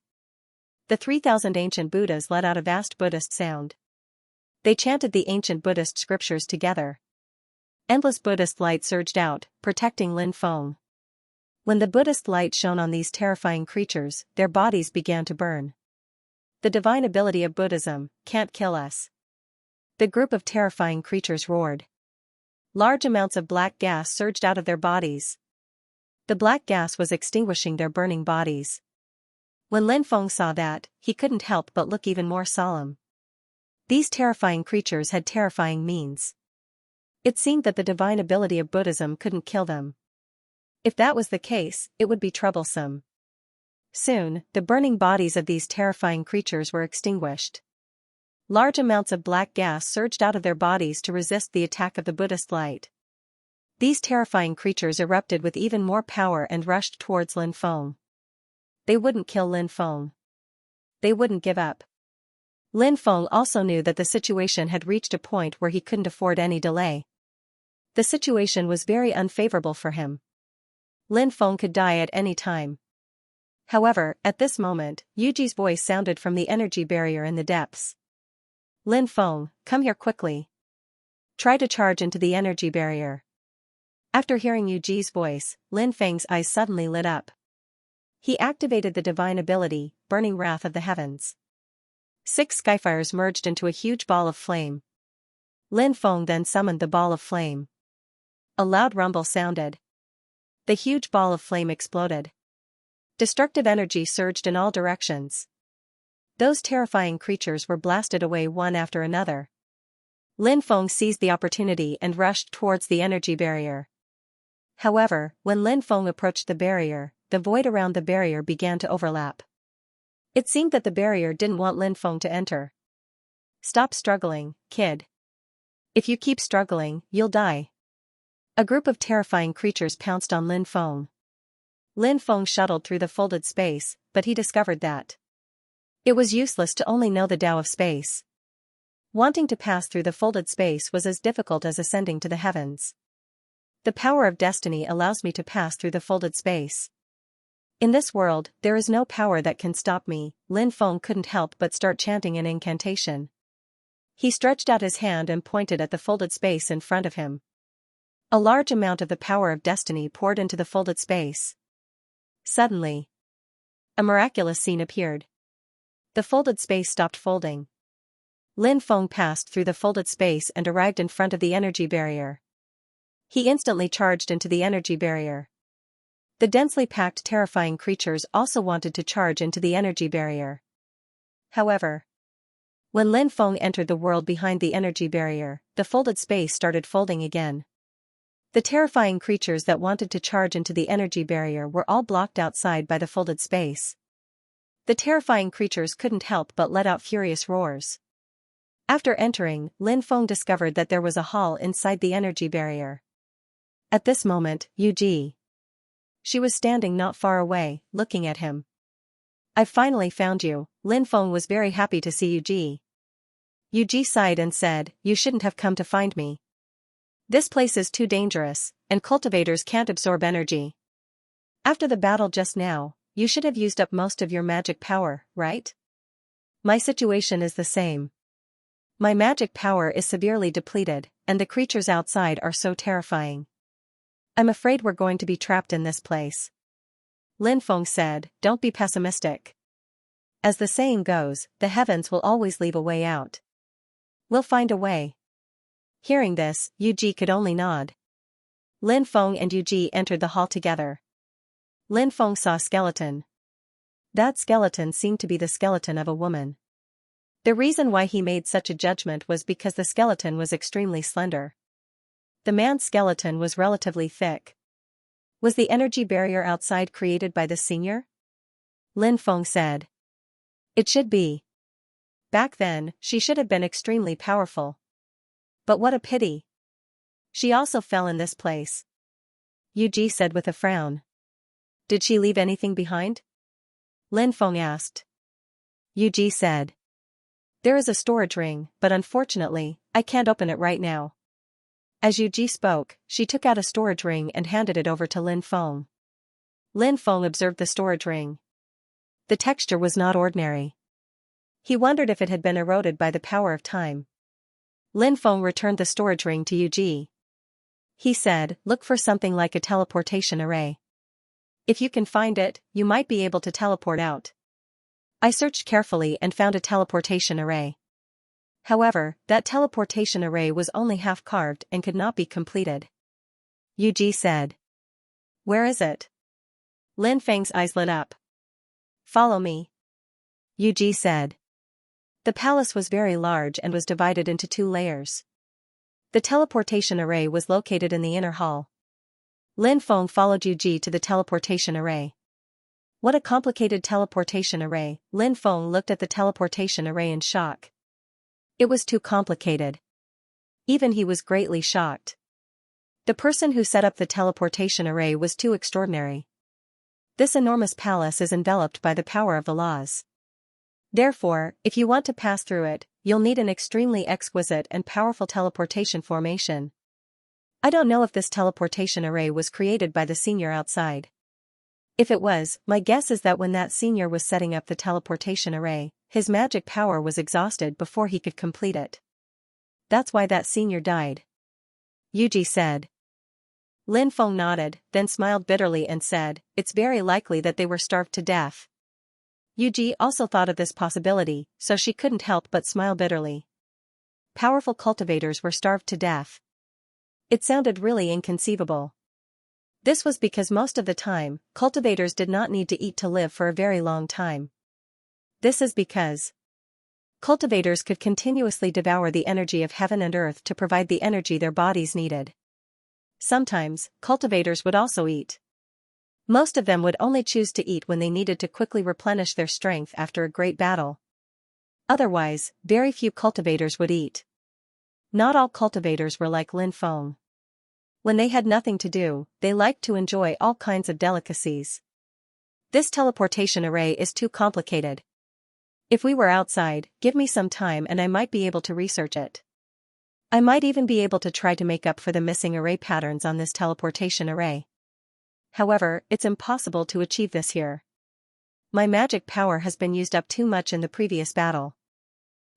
The 3,000 ancient Buddhas let out a vast Buddhist sound. They chanted the ancient Buddhist scriptures together. Endless Buddhist light surged out, protecting Lin Feng. When the Buddhist light shone on these terrifying creatures, their bodies began to burn. The divine ability of Buddhism can't kill us. The group of terrifying creatures roared. Large amounts of black gas surged out of their bodies. The black gas was extinguishing their burning bodies. When Lin Feng saw that, he couldn't help but look even more solemn. These terrifying creatures had terrifying means. It seemed that the divine ability of Buddhism couldn't kill them. If that was the case, it would be troublesome. Soon, the burning bodies of these terrifying creatures were extinguished. Large amounts of black gas surged out of their bodies to resist the attack of the Buddhist light. These terrifying creatures erupted with even more power and rushed towards Lin Feng. They wouldn't kill Lin Feng. They wouldn't give up. Lin Feng also knew that the situation had reached a point where he couldn't afford any delay. The situation was very unfavorable for him. Lin Feng could die at any time. However, at this moment, Yuji's voice sounded from the energy barrier in the depths. Lin Feng, come here quickly. Try to charge into the energy barrier. After hearing Yuji's voice, Lin Feng's eyes suddenly lit up. He activated the divine ability, Burning Wrath of the Heavens. 6 skyfires merged into a huge ball of flame. Lin Feng then summoned the ball of flame. A loud rumble sounded. The huge ball of flame exploded. Destructive energy surged in all directions. Those terrifying creatures were blasted away one after another. Lin Feng seized the opportunity and rushed towards the energy barrier. However, when Lin Feng approached the barrier, the void around the barrier began to overlap. It seemed that the barrier didn't want Lin Feng to enter. Stop struggling, kid. If you keep struggling, you'll die. A group of terrifying creatures pounced on Lin Feng. Lin Feng shuttled through the folded space, but he discovered that it was useless to only know the Tao of space. Wanting to pass through the folded space was as difficult as ascending to the heavens. The power of destiny allows me to pass through the folded space. In this world, there is no power that can stop me. Lin Feng couldn't help but start chanting an incantation. He stretched out his hand and pointed at the folded space in front of him. A large amount of the power of destiny poured into the folded space. Suddenly, a miraculous scene appeared. The folded space stopped folding. Lin Feng passed through the folded space and arrived in front of the energy barrier. He instantly charged into the energy barrier. The densely packed terrifying creatures also wanted to charge into the energy barrier. However, when Lin Feng entered the world behind the energy barrier, the folded space started folding again. The terrifying creatures that wanted to charge into the energy barrier were all blocked outside by the folded space. The terrifying creatures couldn't help but let out furious roars. After entering, Lin Feng discovered that there was a hall inside the energy barrier. At this moment, Yuji. She was standing not far away, looking at him. "I've finally found you." Lin Feng was very happy to see Yuji. Yuji sighed and said, "You shouldn't have come to find me. This place is too dangerous, and cultivators can't absorb energy. After the battle just now, you should have used up most of your magic power, right? My situation is the same. My magic power is severely depleted, and the creatures outside are so terrifying. I'm afraid we're going to be trapped in this place." Lin Feng said, "Don't be pessimistic. As the saying goes, the heavens will always leave a way out. We'll find a way." Hearing this, Yuji could only nod. Lin Feng and Yuji entered the hall together. Lin Feng saw a skeleton. That skeleton seemed to be the skeleton of a woman. The reason why he made such a judgment was because the skeleton was extremely slender. The man's skeleton was relatively thick. Was the energy barrier outside created by the senior? Lin Feng said. It should be. Back then, she should have been extremely powerful. But what a pity. She also fell in this place. Yuji said with a frown. Did she leave anything behind? Lin Feng asked. Yuji said. There is a storage ring, but unfortunately, I can't open it right now. As Yuji spoke, she took out a storage ring and handed it over to Lin Feng. Lin Feng observed the storage ring. The texture was not ordinary. He wondered if it had been eroded by the power of time. Lin Feng returned the storage ring to Yuji. He said, "Look for something like a teleportation array. If you can find it, you might be able to teleport out." I searched carefully and found a teleportation array. However, that teleportation array was only half carved and could not be completed. Yuji said. Where is it? Lin Feng's eyes lit up. Follow me. Yuji said. The palace was very large and was divided into 2 layers. The teleportation array was located in the inner hall. Lin Feng followed Yuji to the teleportation array. What a complicated teleportation array. Lin Feng looked at the teleportation array in shock. It was too complicated. Even he was greatly shocked. The person who set up the teleportation array was too extraordinary. This enormous palace is enveloped by the power of the laws. Therefore, if you want to pass through it, you'll need an extremely exquisite and powerful teleportation formation. I don't know if this teleportation array was created by the senior outside. If it was, my guess is that when that senior was setting up the teleportation array, his magic power was exhausted before he could complete it. That's why that senior died. Yuji said. Lin Feng nodded, then smiled bitterly and said, it's very likely that they were starved to death. Yuji also thought of this possibility, so she couldn't help but smile bitterly. Powerful cultivators were starved to death. It sounded really inconceivable. This was because most of the time, cultivators did not need to eat to live for a very long time. This is because cultivators could continuously devour the energy of heaven and earth to provide the energy their bodies needed. Sometimes, cultivators would also eat. Most of them would only choose to eat when they needed to quickly replenish their strength after a great battle. Otherwise, very few cultivators would eat. Not all cultivators were like Lin Feng. When they had nothing to do, they liked to enjoy all kinds of delicacies. This teleportation array is too complicated. If we were outside, give me some time and I might be able to research it. I might even be able to try to make up for the missing array patterns on this teleportation array. However, it's impossible to achieve this here. My magic power has been used up too much in the previous battle.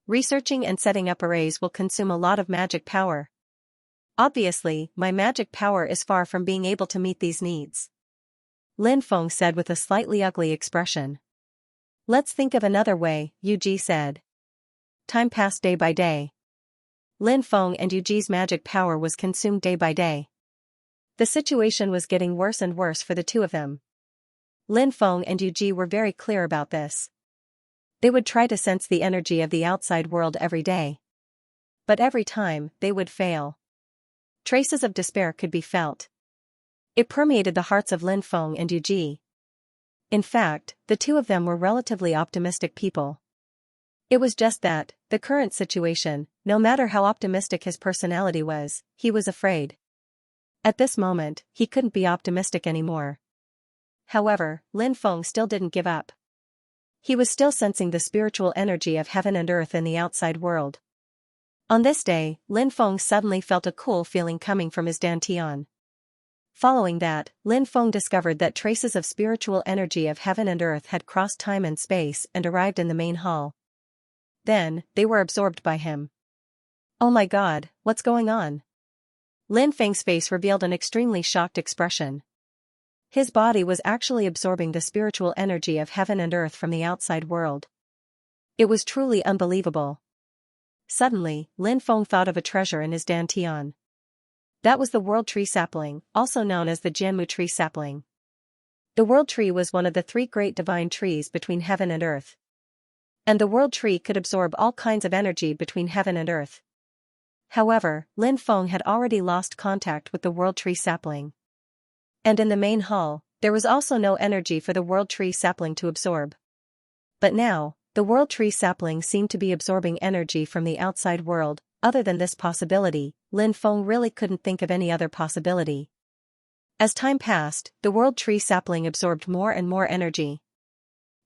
Researching and setting up arrays will consume a lot of magic power. Obviously, my magic power is far from being able to meet these needs. Lin Feng said with a slightly ugly expression. Let's think of another way, Yu Ji said. Time passed day by day. Lin Feng and Yu Ji's magic power was consumed day by day. The situation was getting worse and worse for the two of them. Lin Feng and Yu Ji were very clear about this. They would try to sense the energy of the outside world every day. But every time, they would fail. Traces of despair could be felt. It permeated the hearts of Lin Feng and Yu Ji. In fact, the two of them were relatively optimistic people. It was just that, the current situation, no matter how optimistic his personality was, he was afraid. At this moment, he couldn't be optimistic anymore. However, Lin Feng still didn't give up. He was still sensing the spiritual energy of heaven and earth in the outside world. On this day, Lin Feng suddenly felt a cool feeling coming from his dantian. Following that, Lin Feng discovered that traces of spiritual energy of heaven and earth had crossed time and space and arrived in the main hall. Then, they were absorbed by him. Oh my god, what's going on? Lin Feng's face revealed an extremely shocked expression. His body was actually absorbing the spiritual energy of heaven and earth from the outside world. It was truly unbelievable. Suddenly, Lin Feng thought of a treasure in his dantian. That was the World Tree Sapling, also known as the Jianmu Tree Sapling. The World Tree was one of the three great divine trees between heaven and earth. And the World Tree could absorb all kinds of energy between heaven and earth. However, Lin Feng had already lost contact with the World Tree Sapling. And in the main hall, there was also no energy for the World Tree Sapling to absorb. But now, the World Tree Sapling seemed to be absorbing energy from the outside world. Other than this possibility, Lin Feng really couldn't think of any other possibility. As time passed, the World Tree Sapling absorbed more and more energy.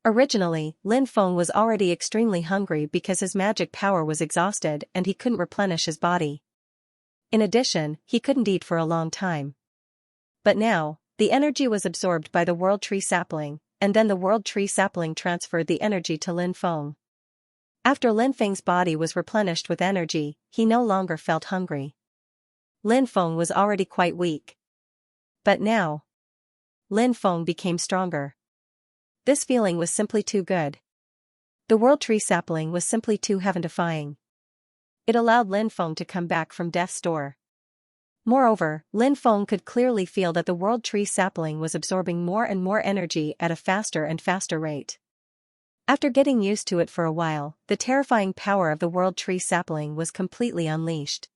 Originally, Lin Feng was already extremely hungry because his magic power was exhausted and he couldn't replenish his body. In addition, he couldn't eat for a long time. But now, the energy was absorbed by the World Tree Sapling, and then the World Tree Sapling transferred the energy to Lin Feng. After Lin Feng's body was replenished with energy, he no longer felt hungry. Lin Feng was already quite weak. But now, Lin Feng became stronger. This feeling was simply too good. The World Tree Sapling was simply too heaven-defying. It allowed Lin Feng to come back from death's door. Moreover, Lin Feng could clearly feel that the World Tree Sapling was absorbing more and more energy at a faster and faster rate. After getting used to it for a while, the terrifying power of the World Tree Sapling was completely unleashed.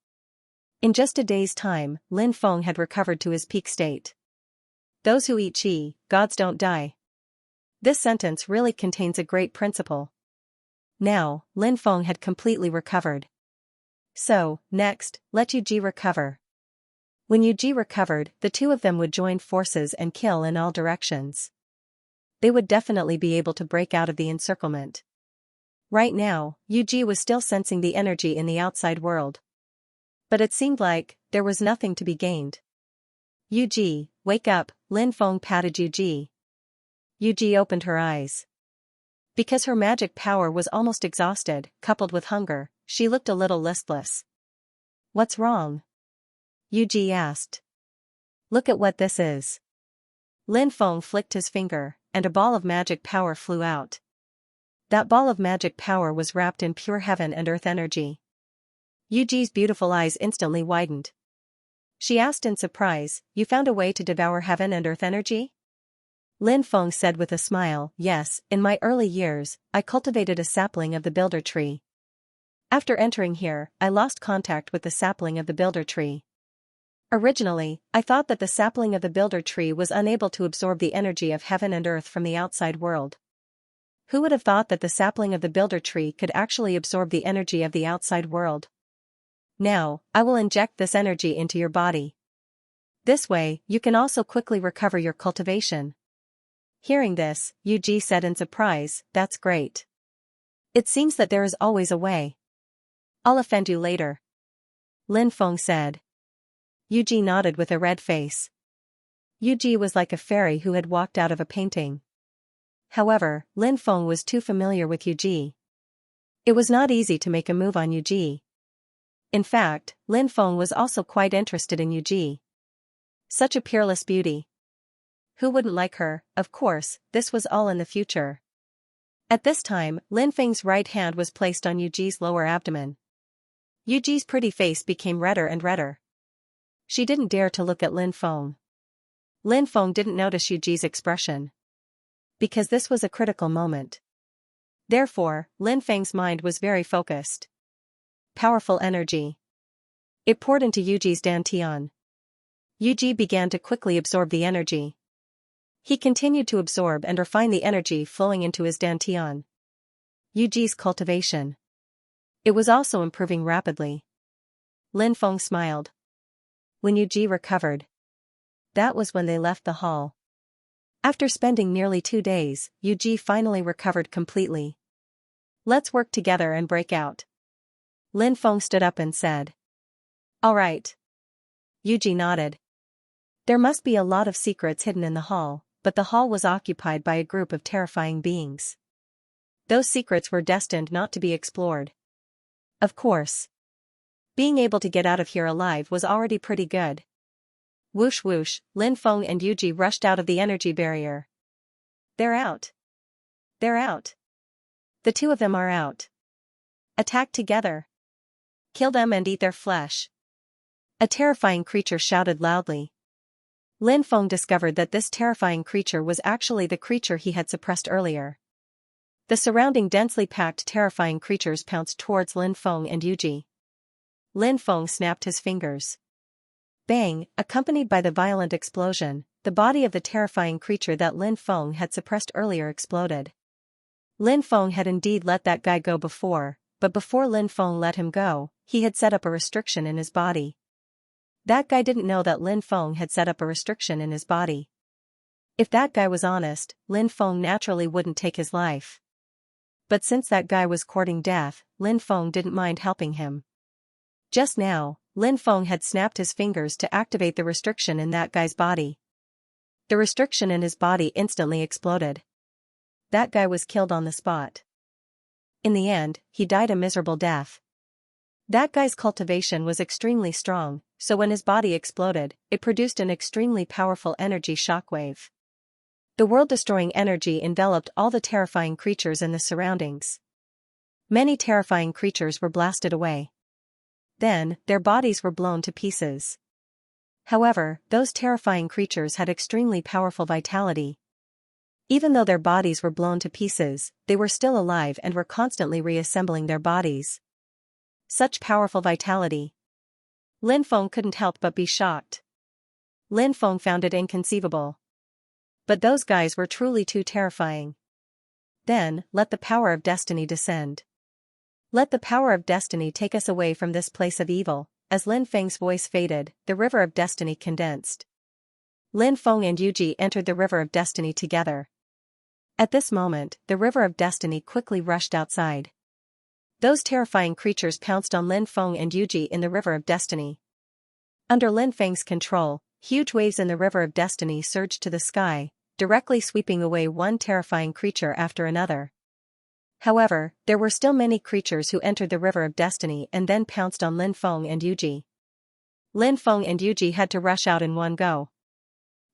In just a day's time, Lin Feng had recovered to his peak state. Those who eat qi, gods don't die. This sentence really contains a great principle. Now, Lin Feng had completely recovered. So, next, let Yu Ji recover. When Yu Ji recovered, the two of them would join forces and kill in all directions. They would definitely be able to break out of the encirclement. Right now, Yu Ji was still sensing the energy in the outside world. But it seemed like there was nothing to be gained. Yu Ji, wake up, Lin Feng patted Yu Ji. Yu Ji opened her eyes. Because her magic power was almost exhausted, coupled with hunger, she looked a little listless. What's wrong? Yu Ji asked. Look at what this is. Lin Feng flicked his finger, and a ball of magic power flew out. That ball of magic power was wrapped in pure heaven and earth energy. Yu Ji's beautiful eyes instantly widened. She asked in surprise, you found a way to devour heaven and earth energy? Lin Feng said with a smile, yes, in my early years, I cultivated a sapling of the builder tree. After entering here, I lost contact with the sapling of the builder tree. Originally, I thought that the sapling of the builder tree was unable to absorb the energy of heaven and earth from the outside world. Who would have thought that the sapling of the builder tree could actually absorb the energy of the outside world? Now, I will inject this energy into your body. This way, you can also quickly recover your cultivation. Hearing this, Yu Ji said in surprise, that's great. It seems that there is always a way. I'll offend you later. Lin Feng said. Yu Ji nodded with a red face. Yu Ji was like a fairy who had walked out of a painting. However, Lin Feng was too familiar with Yu Ji. It was not easy to make a move on Yu Ji. In fact, Lin Feng was also quite interested in Yuji. Such a peerless beauty. Who wouldn't like her? Of course, this was all in the future. At this time, Lin Feng's right hand was placed on Yuji's lower abdomen. Yuji's pretty face became redder and redder. She didn't dare to look at Lin Feng. Lin Feng didn't notice Yuji's expression. Because this was a critical moment. Therefore, Lin Feng's mind was very focused. Powerful energy. It poured into Yuji's dantian. Yuji began to quickly absorb the energy. He continued to absorb and refine the energy flowing into his dantian. Yuji's cultivation. It was also improving rapidly. Lin Feng smiled. When Yuji recovered. That was when they left the hall. After spending nearly 2 days, Yuji finally recovered completely. Let's work together and break out. Lin Feng stood up and said. All right. Yuji nodded. There must be a lot of secrets hidden in the hall, but the hall was occupied by a group of terrifying beings. Those secrets were destined not to be explored. Of course. Being able to get out of here alive was already pretty good. Whoosh whoosh, Lin Feng and Yuji rushed out of the energy barrier. They're out. They're out. The two of them are out. Attack together. Kill them and eat their flesh. A terrifying creature shouted loudly. Lin Feng discovered that this terrifying creature was actually the creature he had suppressed earlier. The surrounding densely packed terrifying creatures pounced towards Lin Feng and Yuji. Lin Feng snapped his fingers. Bang, accompanied by the violent explosion, the body of the terrifying creature that Lin Feng had suppressed earlier exploded. Lin Feng had indeed let that guy go before, but before Lin Feng let him go, he had set up a restriction in his body. That guy didn't know that Lin Feng had set up a restriction in his body. If that guy was honest, Lin Feng naturally wouldn't take his life. But since that guy was courting death, Lin Feng didn't mind helping him. Just now, Lin Feng had snapped his fingers to activate the restriction in that guy's body. The restriction in his body instantly exploded. That guy was killed on the spot. In the end, he died a miserable death. That guy's cultivation was extremely strong, so when his body exploded, it produced an extremely powerful energy shockwave. The world-destroying energy enveloped all the terrifying creatures in the surroundings. Many terrifying creatures were blasted away. Then, their bodies were blown to pieces. However, those terrifying creatures had extremely powerful vitality. Even though their bodies were blown to pieces, they were still alive and were constantly reassembling their bodies. Such powerful vitality. Lin Feng couldn't help but be shocked. Lin Feng found it inconceivable. But those guys were truly too terrifying. Then, let the power of destiny descend. Let the power of destiny take us away from this place of evil. As Lin Feng's voice faded, the river of destiny condensed. Lin Feng and Yuji entered the river of destiny together. At this moment, the river of destiny quickly rushed outside. Those terrifying creatures pounced on Lin Feng and Yuji in the river of destiny. Under Lin Feng's control, huge waves in the river of destiny surged to the sky, directly sweeping away one terrifying creature after another. However, there were still many creatures who entered the river of destiny and then pounced on Lin Feng and Yuji. Lin Feng and Yuji had to rush out in one go.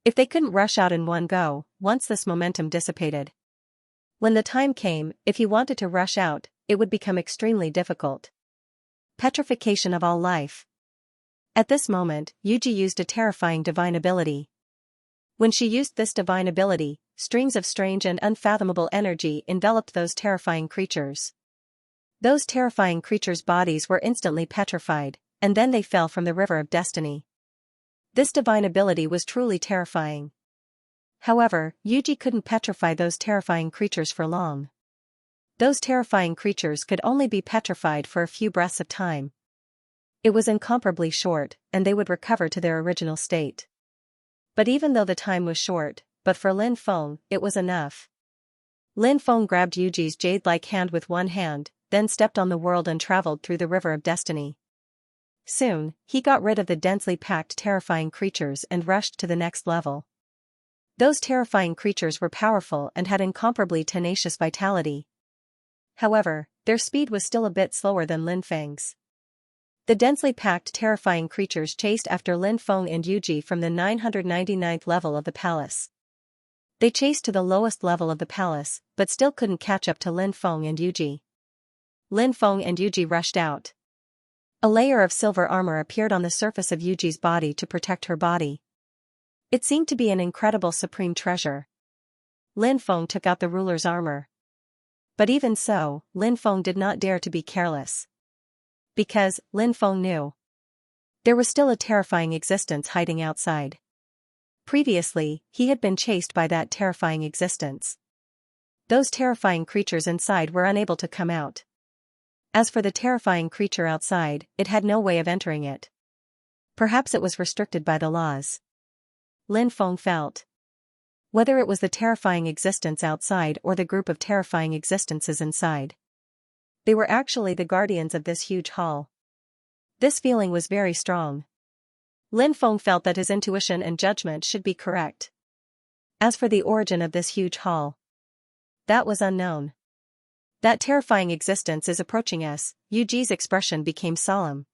If they couldn't rush out in one go, once this momentum dissipated. When the time came, if he wanted to rush out, it would become extremely difficult. Petrification of all life. At this moment, Yuji used a terrifying divine ability. When she used this divine ability, strings of strange and unfathomable energy enveloped those terrifying creatures. Those terrifying creatures' bodies were instantly petrified, and then they fell from the river of destiny. This divine ability was truly terrifying. However, Yuji couldn't petrify those terrifying creatures for long. Those terrifying creatures could only be petrified for a few breaths of time. It was incomparably short, and they would recover to their original state. But even though the time was short, but for Lin Feng, it was enough. Lin Feng grabbed Yuji's jade-like hand with one hand, then stepped on the world and traveled through the river of destiny. Soon, he got rid of the densely packed terrifying creatures and rushed to the next level. Those terrifying creatures were powerful and had incomparably tenacious vitality. However, their speed was still a bit slower than Lin Feng's. The densely packed terrifying creatures chased after Lin Feng and Yuji from the 999th level of the palace. They chased to the lowest level of the palace, but still couldn't catch up to Lin Feng and Yuji. Lin Feng and Yuji rushed out. A layer of silver armor appeared on the surface of Yuji's body to protect her body. It seemed to be an incredible supreme treasure. Lin Feng took out the ruler's armor. But even so, Lin Feng did not dare to be careless. Because, Lin Feng knew, there was still a terrifying existence hiding outside. Previously, he had been chased by that terrifying existence. Those terrifying creatures inside were unable to come out. As for the terrifying creature outside, it had no way of entering it. Perhaps it was restricted by the laws. Lin Feng felt. Whether it was the terrifying existence outside or the group of terrifying existences inside. They were actually the guardians of this huge hall. This feeling was very strong. Lin Feng felt that his intuition and judgment should be correct. As for the origin of this huge hall, that was unknown. That terrifying existence is approaching us. Yuji's expression became solemn.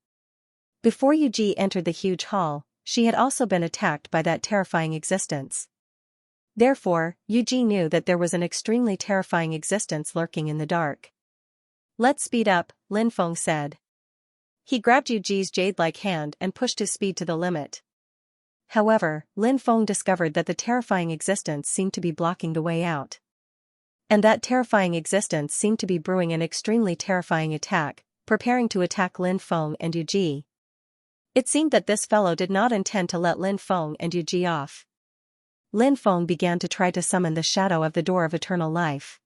Before Yuji entered the huge hall, she had also been attacked by that terrifying existence. Therefore, Yuji knew that there was an extremely terrifying existence lurking in the dark. Let's speed up, Lin Feng said. He grabbed Yuji's jade-like hand and pushed his speed to the limit. However, Lin Feng discovered that the terrifying existence seemed to be blocking the way out. And that terrifying existence seemed to be brewing an extremely terrifying attack, preparing to attack Lin Feng and Yuji. It seemed that this fellow did not intend to let Lin Feng and Yuji off. Lin Feng began to try to summon the shadow of the Door of Eternal Life.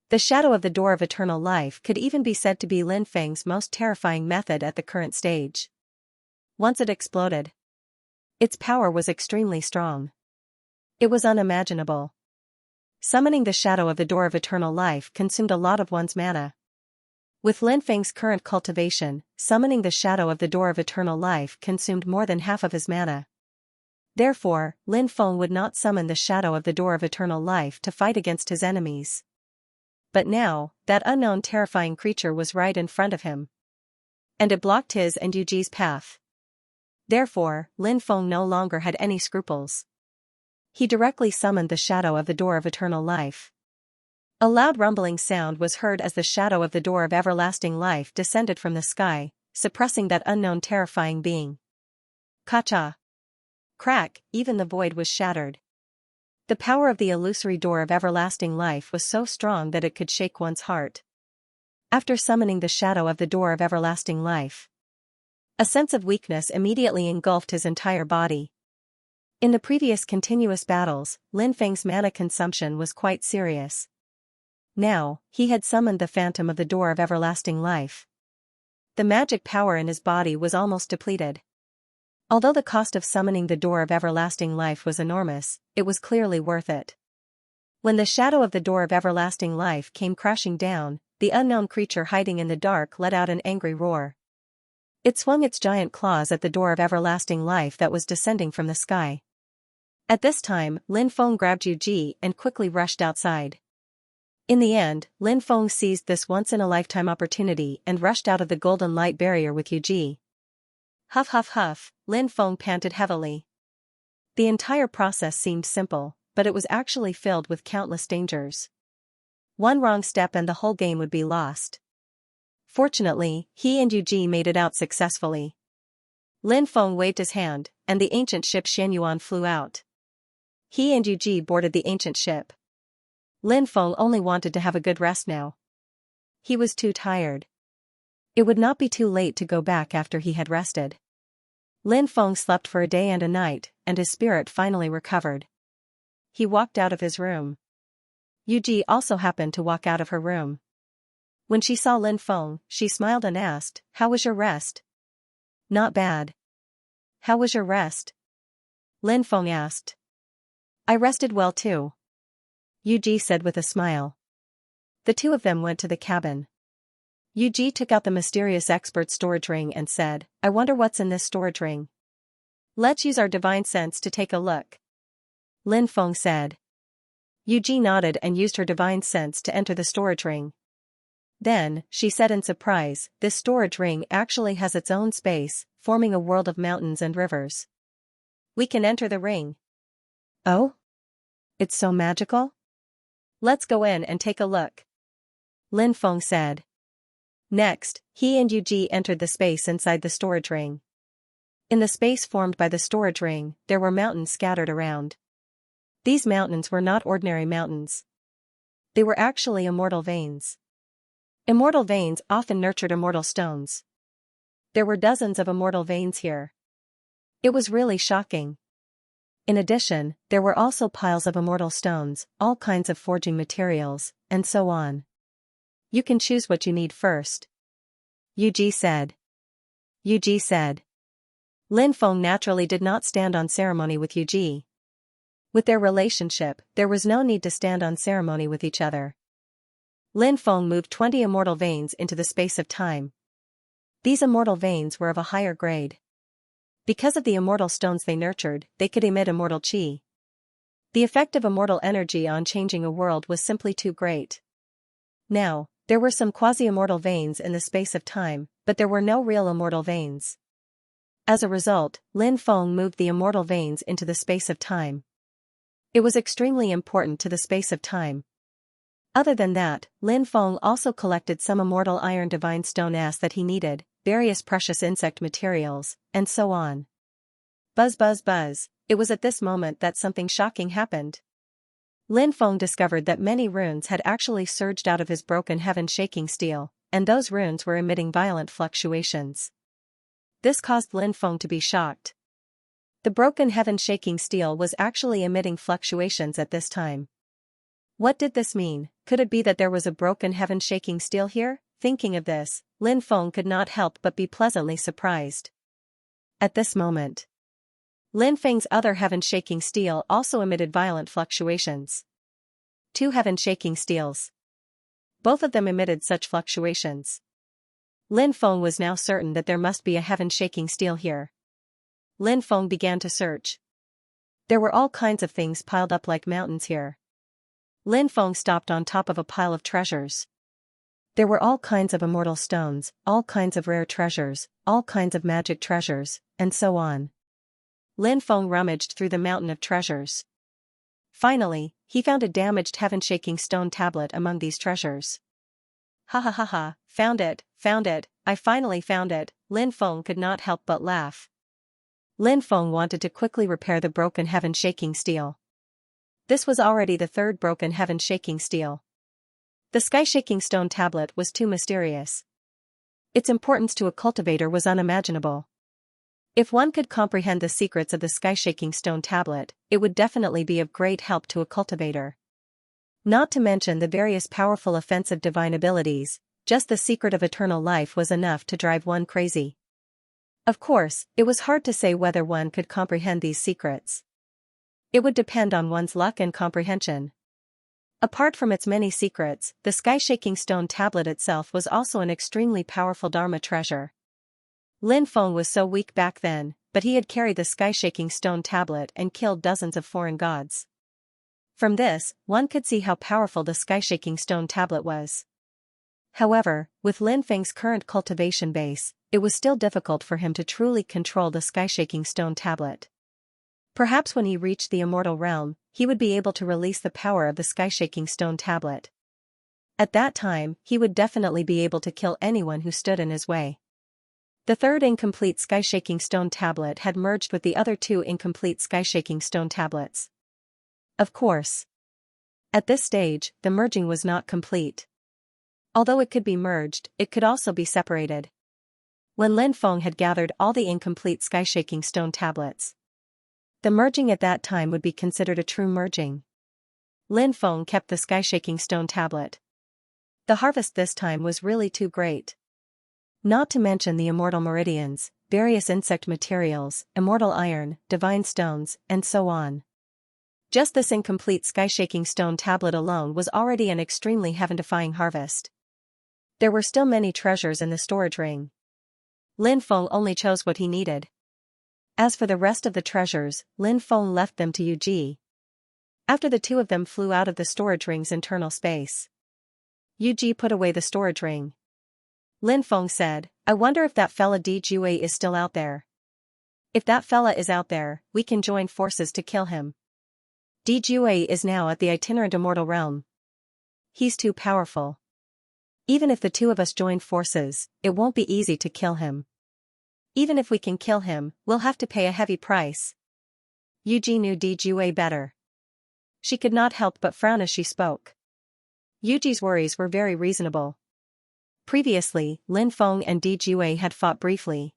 The shadow of the Door of Eternal Life could even be said to be Lin Feng's most terrifying method at the current stage. Once it exploded, its power was extremely strong. It was unimaginable. Summoning the shadow of the Door of Eternal Life consumed a lot of one's mana. With Lin Feng's current cultivation, summoning the shadow of the Door of Eternal Life consumed more than half of his mana. Therefore, Lin Feng would not summon the shadow of the Door of Eternal Life to fight against his enemies. But now, that unknown terrifying creature was right in front of him. And it blocked his and Yuji's path. Therefore, Lin Feng no longer had any scruples. He directly summoned the shadow of the Door of Eternal Life. A loud rumbling sound was heard as the shadow of the Door of Everlasting Life descended from the sky, suppressing that unknown terrifying being. Kacha! Crack, even the void was shattered. The power of the illusory Door of Everlasting Life was so strong that it could shake one's heart. After summoning the shadow of the Door of Everlasting Life, a sense of weakness immediately engulfed his entire body. In the previous continuous battles, Lin Feng's mana consumption was quite serious. Now, he had summoned the phantom of the Door of Everlasting Life. The magic power in his body was almost depleted. Although the cost of summoning the Door of Everlasting Life was enormous, it was clearly worth it. When the shadow of the Door of Everlasting Life came crashing down, the unknown creature hiding in the dark let out an angry roar. It swung its giant claws at the Door of Everlasting Life that was descending from the sky. At this time, Lin Feng grabbed Yuji and quickly rushed outside. In the end, Lin Feng seized this once-in-a-lifetime opportunity and rushed out of the golden light barrier with Yuji. Huff huff huff, Lin Feng panted heavily. The entire process seemed simple, but it was actually filled with countless dangers. One wrong step and the whole game would be lost. Fortunately, he and Yuji made it out successfully. Lin Feng waved his hand, and the ancient ship Xianyuan flew out. He and Yuji boarded the ancient ship. Lin Feng only wanted to have a good rest now. He was too tired. It would not be too late to go back after he had rested. Lin Feng slept for a day and a night, and his spirit finally recovered. He walked out of his room. Yuji also happened to walk out of her room. When she saw Lin Feng, she smiled and asked, "How was your rest?" "Not bad." "How was your rest?" Lin Feng asked. "I rested well too," Yuji said with a smile. The two of them went to the cabin. Yuji took out the mysterious expert storage ring and said, "I wonder what's in this storage ring. Let's use our divine sense to take a look," Lin Feng said. Yuji nodded and used her divine sense to enter the storage ring. Then, she said in surprise, this storage ring actually has its own space, forming a world of mountains and rivers. We can enter the ring. Oh? It's so magical? Let's go in and take a look. Lin Feng said. Next, he and Yuji entered the space inside the storage ring. In the space formed by the storage ring, there were mountains scattered around. These mountains were not ordinary mountains. They were actually immortal veins. Immortal veins often nurtured immortal stones. There were dozens of immortal veins here. It was really shocking. In addition, there were also piles of immortal stones, all kinds of forging materials, and so on. You can choose what you need first. Yuji said. Lin Feng naturally did not stand on ceremony with Yuji. With their relationship, there was no need to stand on ceremony with each other. Lin Feng moved 20 immortal veins into the space of time. These immortal veins were of a higher grade. Because of the immortal stones they nurtured, they could emit immortal qi. The effect of immortal energy on changing a world was simply too great. Now, there were some quasi-immortal veins in the space of time, but there were no real immortal veins. As a result, Lin Feng moved the immortal veins into the space of time. It was extremely important to the space of time. Other than that, Lin Feng also collected some immortal iron divine stone S that he needed, various precious insect materials, and so on. Buzz buzz buzz, it was at this moment that something shocking happened. Lin Feng discovered that many runes had actually surged out of his broken heaven-shaking steel, and those runes were emitting violent fluctuations. This caused Lin Feng to be shocked. The broken heaven-shaking steel was actually emitting fluctuations at this time. What did this mean? Could it be that there was a broken heaven-shaking steel here? Thinking of this, Lin Feng could not help but be pleasantly surprised. At this moment, Lin Feng's other heaven-shaking steel also emitted violent fluctuations. 2 heaven-shaking steels. Both of them emitted such fluctuations. Lin Feng was now certain that there must be a heaven-shaking steel here. Lin Feng began to search. There were all kinds of things piled up like mountains here. Lin Feng stopped on top of a pile of treasures. There were all kinds of immortal stones, all kinds of rare treasures, all kinds of magic treasures, and so on. Lin Feng rummaged through the mountain of treasures. Finally, he found a damaged heaven-shaking stone tablet among these treasures. Ha ha ha ha, found it, I finally found it, Lin Feng could not help but laugh. Lin Feng wanted to quickly repair the broken heaven-shaking steel. This was already the 3rd broken heaven-shaking steel. The sky-shaking stone tablet was too mysterious. Its importance to a cultivator was unimaginable. If one could comprehend the secrets of the sky-shaking stone tablet, it would definitely be of great help to a cultivator. Not to mention the various powerful offensive divine abilities, just the secret of eternal life was enough to drive one crazy. Of course, it was hard to say whether one could comprehend these secrets. It would depend on one's luck and comprehension. Apart from its many secrets, the sky-shaking stone tablet itself was also an extremely powerful Dharma treasure. Lin Feng was so weak back then, but he had carried the sky-shaking stone tablet and killed dozens of foreign gods. From this, one could see how powerful the sky-shaking stone tablet was. However, with Lin Feng's current cultivation base, it was still difficult for him to truly control the sky-shaking stone tablet. Perhaps when he reached the immortal realm, he would be able to release the power of the sky-shaking stone tablet. At that time, he would definitely be able to kill anyone who stood in his way. The 3rd incomplete sky-shaking stone tablet had merged with the other 2 incomplete sky-shaking stone tablets. Of course. At this stage, the merging was not complete. Although it could be merged, it could also be separated. When Lin Feng had gathered all the incomplete sky-shaking stone tablets, the merging at that time would be considered a true merging. Lin Feng kept the sky-shaking stone tablet. The harvest this time was really too great. Not to mention the immortal meridians, various insect materials, immortal iron, divine stones, and so on. Just this incomplete sky-shaking stone tablet alone was already an extremely heaven-defying harvest. There were still many treasures in the storage ring. Lin Feng only chose what he needed. As for the rest of the treasures, Lin Feng left them to Yuji. After the 2 of them flew out of the storage ring's internal space. Yuji put away the storage ring. Lin Feng said, I wonder if that fella Di Jue is still out there. If that fella is out there, we can join forces to kill him. Di Jue is now at the itinerant immortal realm. He's too powerful. Even if the two of us join forces, it won't be easy to kill him. Even if we can kill him, we'll have to pay a heavy price. Yuji knew Di Jue better. She could not help but frown as she spoke. Yuji's worries were very reasonable. Previously, Lin Feng and Di Jue had fought briefly.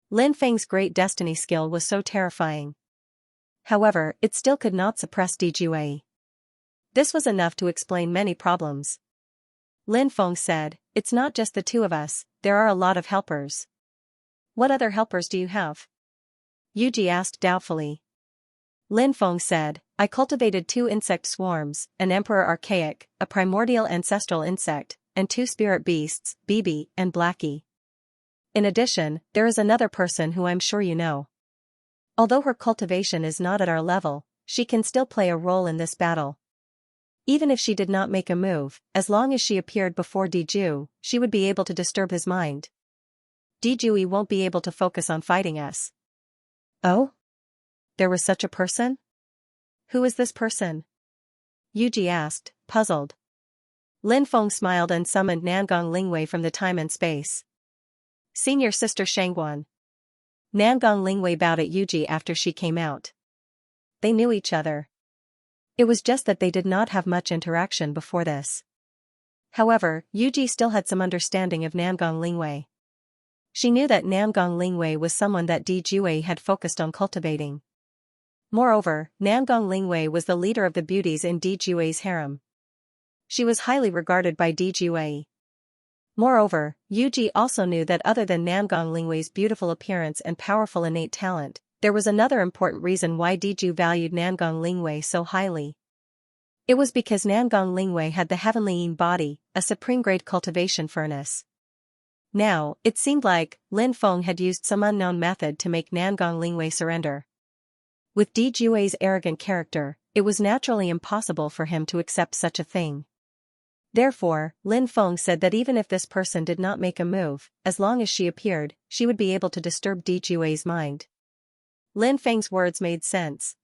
Lin Feng's great destiny skill was so terrifying. However, it still could not suppress Di Jue. This was enough to explain many problems. Lin Feng said, it's not just the two of us, there are a lot of helpers. What other helpers do you have? Yuji asked doubtfully. Lin Feng said, I cultivated 2 insect swarms, an emperor archaic, a primordial ancestral insect, and 2 spirit beasts, Bibi and Blackie. In addition, there is another person who I'm sure you know. Although her cultivation is not at our level, she can still play a role in this battle. Even if she did not make a move, as long as she appeared before Di Jue, she would be able to disturb his mind. Di Jue won't be able to focus on fighting us. Oh? There was such a person? Who is this person? Yuji asked, puzzled. Lin Feng smiled and summoned Nangong Lingwei from the time and space. Senior sister Shangguan. Nangong Lingwei bowed at Yuji after she came out. They knew each other. It was just that they did not have much interaction before this. However, Yuji still had some understanding of Nangong Lingwei. She knew that Nangong Lingwei was someone that Di Jue had focused on cultivating. Moreover, Nangong Lingwei was the leader of the beauties in Di Jue's harem. She was highly regarded by Di Jue. Moreover, Yuji also knew that other than Nangong Lingwei's beautiful appearance and powerful innate talent, there was another important reason why Di Jue valued Nangong Lingwei so highly. It was because Nangong Lingwei had the heavenly yin body, a supreme-grade cultivation furnace. Now, it seemed like Lin Feng had used some unknown method to make Nangong Lingwei surrender. With Di Jue's arrogant character, it was naturally impossible for him to accept such a thing. Therefore, Lin Feng said that even if this person did not make a move, as long as she appeared, she would be able to disturb Di Jue's mind. Lin Feng's words made sense.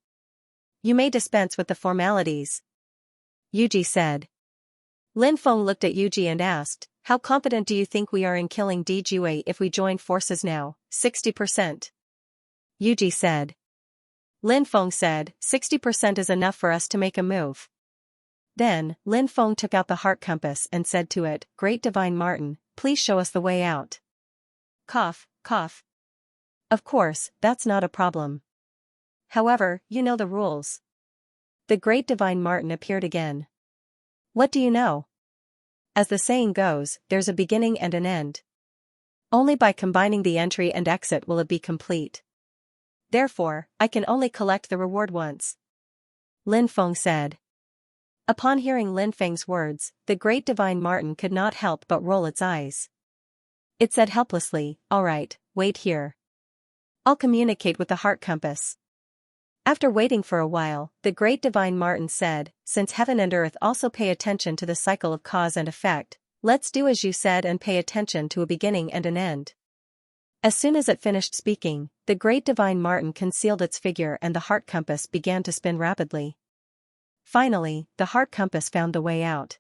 You may dispense with the formalities, Yuji said. Lin Feng looked at Yuji and asked, how confident do you think we are in killing Di Jue if we join forces now? 60%. Yuji said. Lin Feng said, 60% is enough for us to make a move. Then, Lin Feng took out the heart compass and said to it, Great Divine Martin, please show us the way out. Cough, cough. Of course, that's not a problem. However, you know the rules. The Great Divine Martin appeared again. What do you know? As the saying goes, there's a beginning and an end. Only by combining the entry and exit will it be complete. Therefore, I can only collect the reward once. Lin Feng said. Upon hearing Lin Feng's words, the Great Divine Martin could not help but roll its eyes. It said helplessly, all right, wait here. I'll communicate with the heart compass. After waiting for a while, the Great Divine Martin said, since heaven and earth also pay attention to the cycle of cause and effect, let's do as you said and pay attention to a beginning and an end. As soon as it finished speaking, the Great Divine Martin concealed its figure and the heart compass began to spin rapidly. Finally, the heart compass found the way out.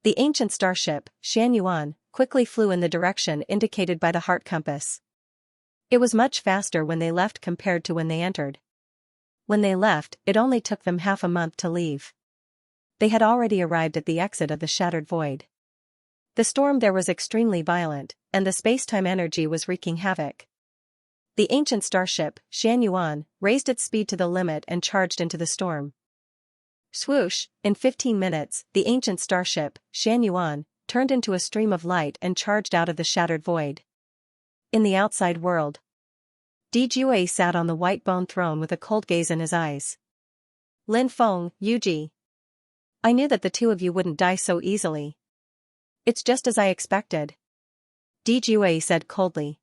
The ancient starship, Xianxia, quickly flew in the direction indicated by the heart compass. It was much faster when they left compared to when they entered. When they left, it only took them half a month to leave. They had already arrived at the exit of the shattered void. The storm there was extremely violent, and the space-time energy was wreaking havoc. The ancient starship, Xianxia, raised its speed to the limit and charged into the storm. Swoosh, in 15 minutes, the ancient starship, Xianxia, turned into a stream of light and charged out of the shattered void. In the outside world, Di Jue sat on the white bone throne with a cold gaze in his eyes. Lin Feng, Yuji. I knew that the two of you wouldn't die so easily. It's just as I expected. Di Jue said coldly.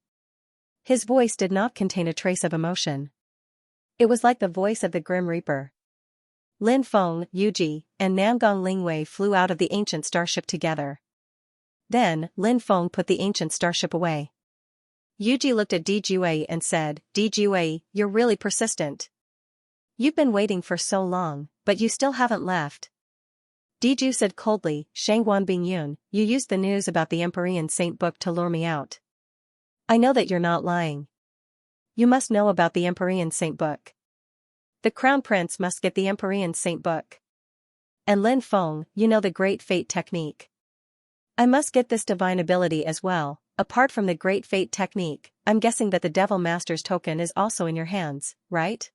His voice did not contain a trace of emotion. It was like the voice of the Grim Reaper. Lin Feng, Yuji, and Namgong Lingwei flew out of the ancient starship together. Then, Lin Feng put the ancient starship away. Yuji looked at Dijue and said, Dijue, you're really persistent. You've been waiting for so long, but you still haven't left. Diju said coldly, Shangguan Bingyun, you used the news about the Empyrean Saint book to lure me out. I know that you're not lying. You must know about the Empyrean Saint book. The Crown Prince must get the Empyrean Saint book. And Lin Feng, you know the Great Fate technique. I must get this divine ability as well. Apart from the Great Fate technique, I'm guessing that the Devil Master's token is also in your hands, right?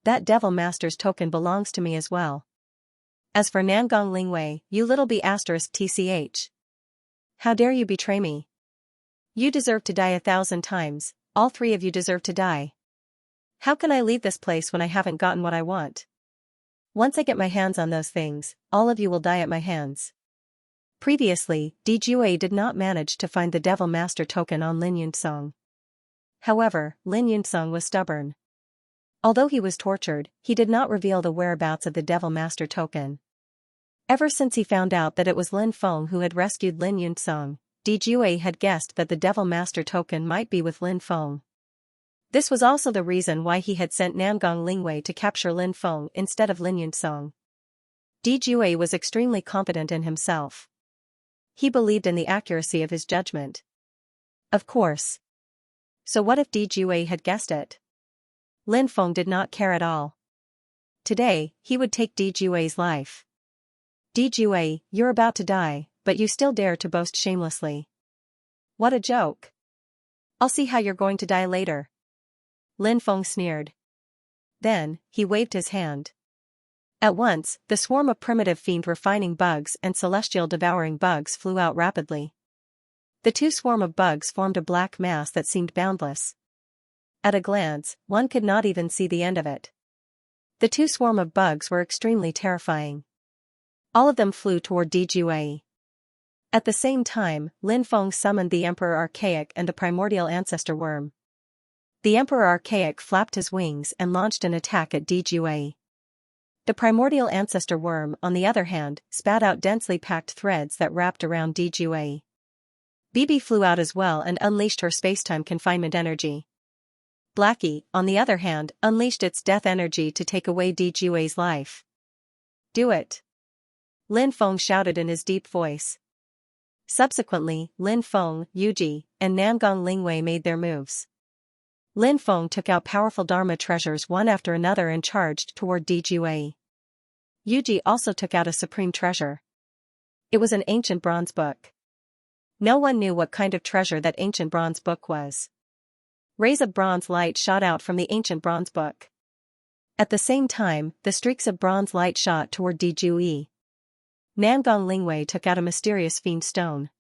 That Devil Master's token belongs to me as well. As for Namgong Lingwei, you little b******. How dare you betray me? You deserve to die 1,000 times, all three of you deserve to die. How can I leave this place when I haven't gotten what I want? Once I get my hands on those things, all of you will die at my hands. Previously, Dijue did not manage to find the Devil Master token on Lin Yunsong. However, Lin Yunsong was stubborn. Although he was tortured, he did not reveal the whereabouts of the Devil Master token. Ever since he found out that it was Lin Feng who had rescued Lin Yunsong, Dijue had guessed that the Devil Master token might be with Lin Feng. This was also the reason why he had sent Namgong Lingwei to capture Lin Feng instead of Lin Yunsong. Dijue was extremely confident in himself. He believed in the accuracy of his judgment. Of course. So what if Dijue had guessed it? Lin Feng did not care at all. Today, he would take Dijue's life. Dijue, you're about to die, but you still dare to boast shamelessly. What a joke. I'll see how you're going to die later. Lin Feng sneered. Then, he waved his hand. At once, the swarm of primitive fiend refining bugs and celestial devouring bugs flew out rapidly. The two swarm of bugs formed a black mass that seemed boundless. At a glance, one could not even see the end of it. The two swarm of bugs were extremely terrifying. All of them flew toward Dijue. At the same time, Lin Feng summoned the Emperor Archaic and the primordial ancestor worm. The Emperor Archaic flapped his wings and launched an attack at Dijue. The primordial ancestor worm, on the other hand, spat out densely packed threads that wrapped around Dijue. BB flew out as well and unleashed her spacetime confinement energy. Blackie, on the other hand, unleashed its death energy to take away Dijue's life. Do it! Lin Feng shouted in his deep voice. Subsequently, Lin Feng, Yuji, and Namgong Lingwei made their moves. Lin Feng took out powerful Dharma treasures one after another and charged toward Dijue. Yuji also took out a supreme treasure. It was an ancient bronze book. No one knew what kind of treasure that ancient bronze book was. Rays of bronze light shot out from the ancient bronze book. At the same time, the streaks of bronze light shot toward Dijue. Namgong Lingwei took out a mysterious fiend stone.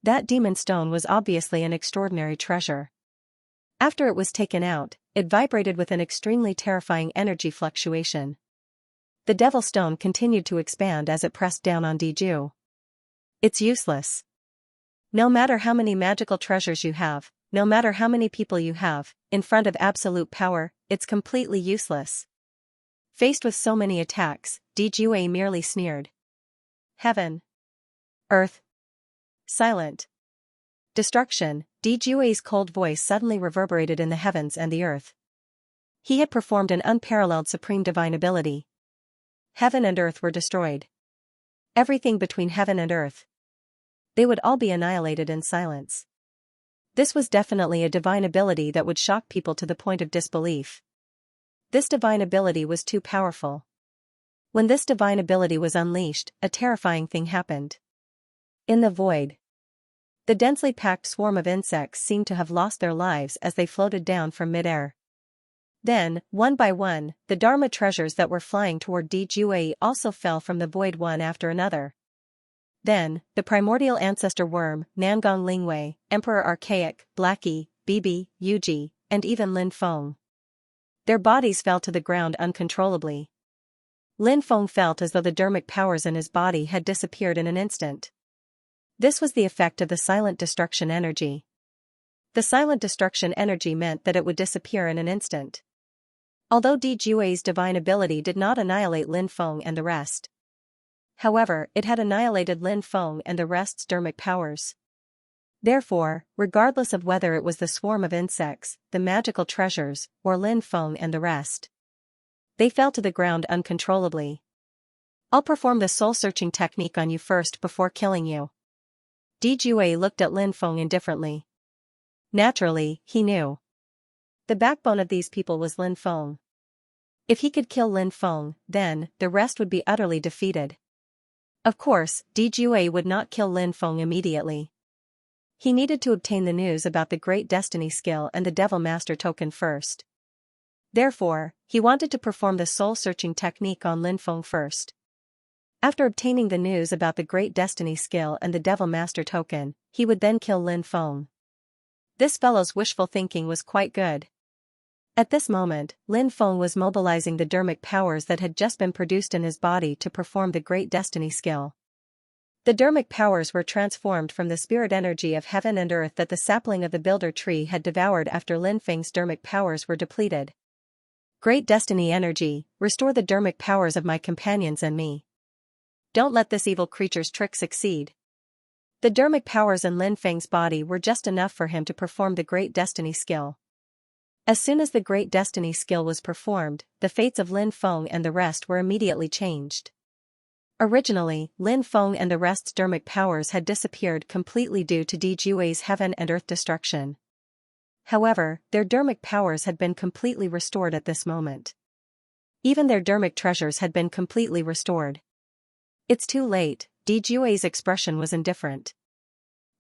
That demon stone was obviously an extraordinary treasure. After it was taken out, it vibrated with an extremely terrifying energy fluctuation. The devil stone continued to expand as it pressed down on Diju. It's useless. No matter how many magical treasures you have, no matter how many people you have, in front of absolute power, it's completely useless. Faced with so many attacks, Dijue merely sneered. Heaven. Earth. Silent. Destruction. Dijue's cold voice suddenly reverberated in the heavens and the earth. He had performed an unparalleled supreme divine ability. Heaven and earth were destroyed. Everything between heaven and earth. They would all be annihilated in silence. This was definitely a divine ability that would shock people to the point of disbelief. This divine ability was too powerful. When this divine ability was unleashed, a terrifying thing happened. In the void, the densely packed swarm of insects seemed to have lost their lives as they floated down from midair. Then, one by one, the Dharma treasures that were flying toward Dijue also fell from the void one after another. Then, the primordial ancestor worm, Namgong Lingwei, Emperor Archaic, Blackie, Bibi, Yuji, and even Lin Feng. Their bodies fell to the ground uncontrollably. Lin Feng felt as though the dermic powers in his body had disappeared in an instant. This was the effect of the silent destruction energy. The silent destruction energy meant that it would disappear in an instant. Although Di Jue's divine ability did not annihilate Lin Feng and the rest. However, it had annihilated Lin Feng and the rest's dermic powers. Therefore, regardless of whether it was the swarm of insects, the magical treasures, or Lin Feng and the rest, they fell to the ground uncontrollably. I'll perform the soul-searching technique on you first before killing you. Di Jue looked at Lin Feng indifferently. Naturally, he knew. The backbone of these people was Lin Feng. If he could kill Lin Feng, then, the rest would be utterly defeated. Of course, Di Jue would not kill Lin Feng immediately. He needed to obtain the news about the Great Destiny Skill and the Devil Master Token first. Therefore, he wanted to perform the soul-searching technique on Lin Feng first. After obtaining the news about the Great Destiny Skill and the Devil Master Token, he would then kill Lin Feng. This fellow's wishful thinking was quite good. At this moment, Lin Feng was mobilizing the dermic powers that had just been produced in his body to perform the Great Destiny Skill. The dermic powers were transformed from the spirit energy of heaven and earth that the sapling of the builder tree had devoured after Lin Feng's dermic powers were depleted. Great Destiny Energy, restore the dermic powers of my companions and me. Don't let this evil creature's trick succeed. The dermic powers in Lin Feng's body were just enough for him to perform the Great Destiny Skill. As soon as the Great Destiny Skill was performed, the fates of Lin Feng and the rest were immediately changed. Originally, Lin Feng and the rest's dermic powers had disappeared completely due to Di Jue's heaven and earth destruction. However, their dermic powers had been completely restored at this moment. Even their dermic treasures had been completely restored. It's too late, Di Jue's expression was indifferent.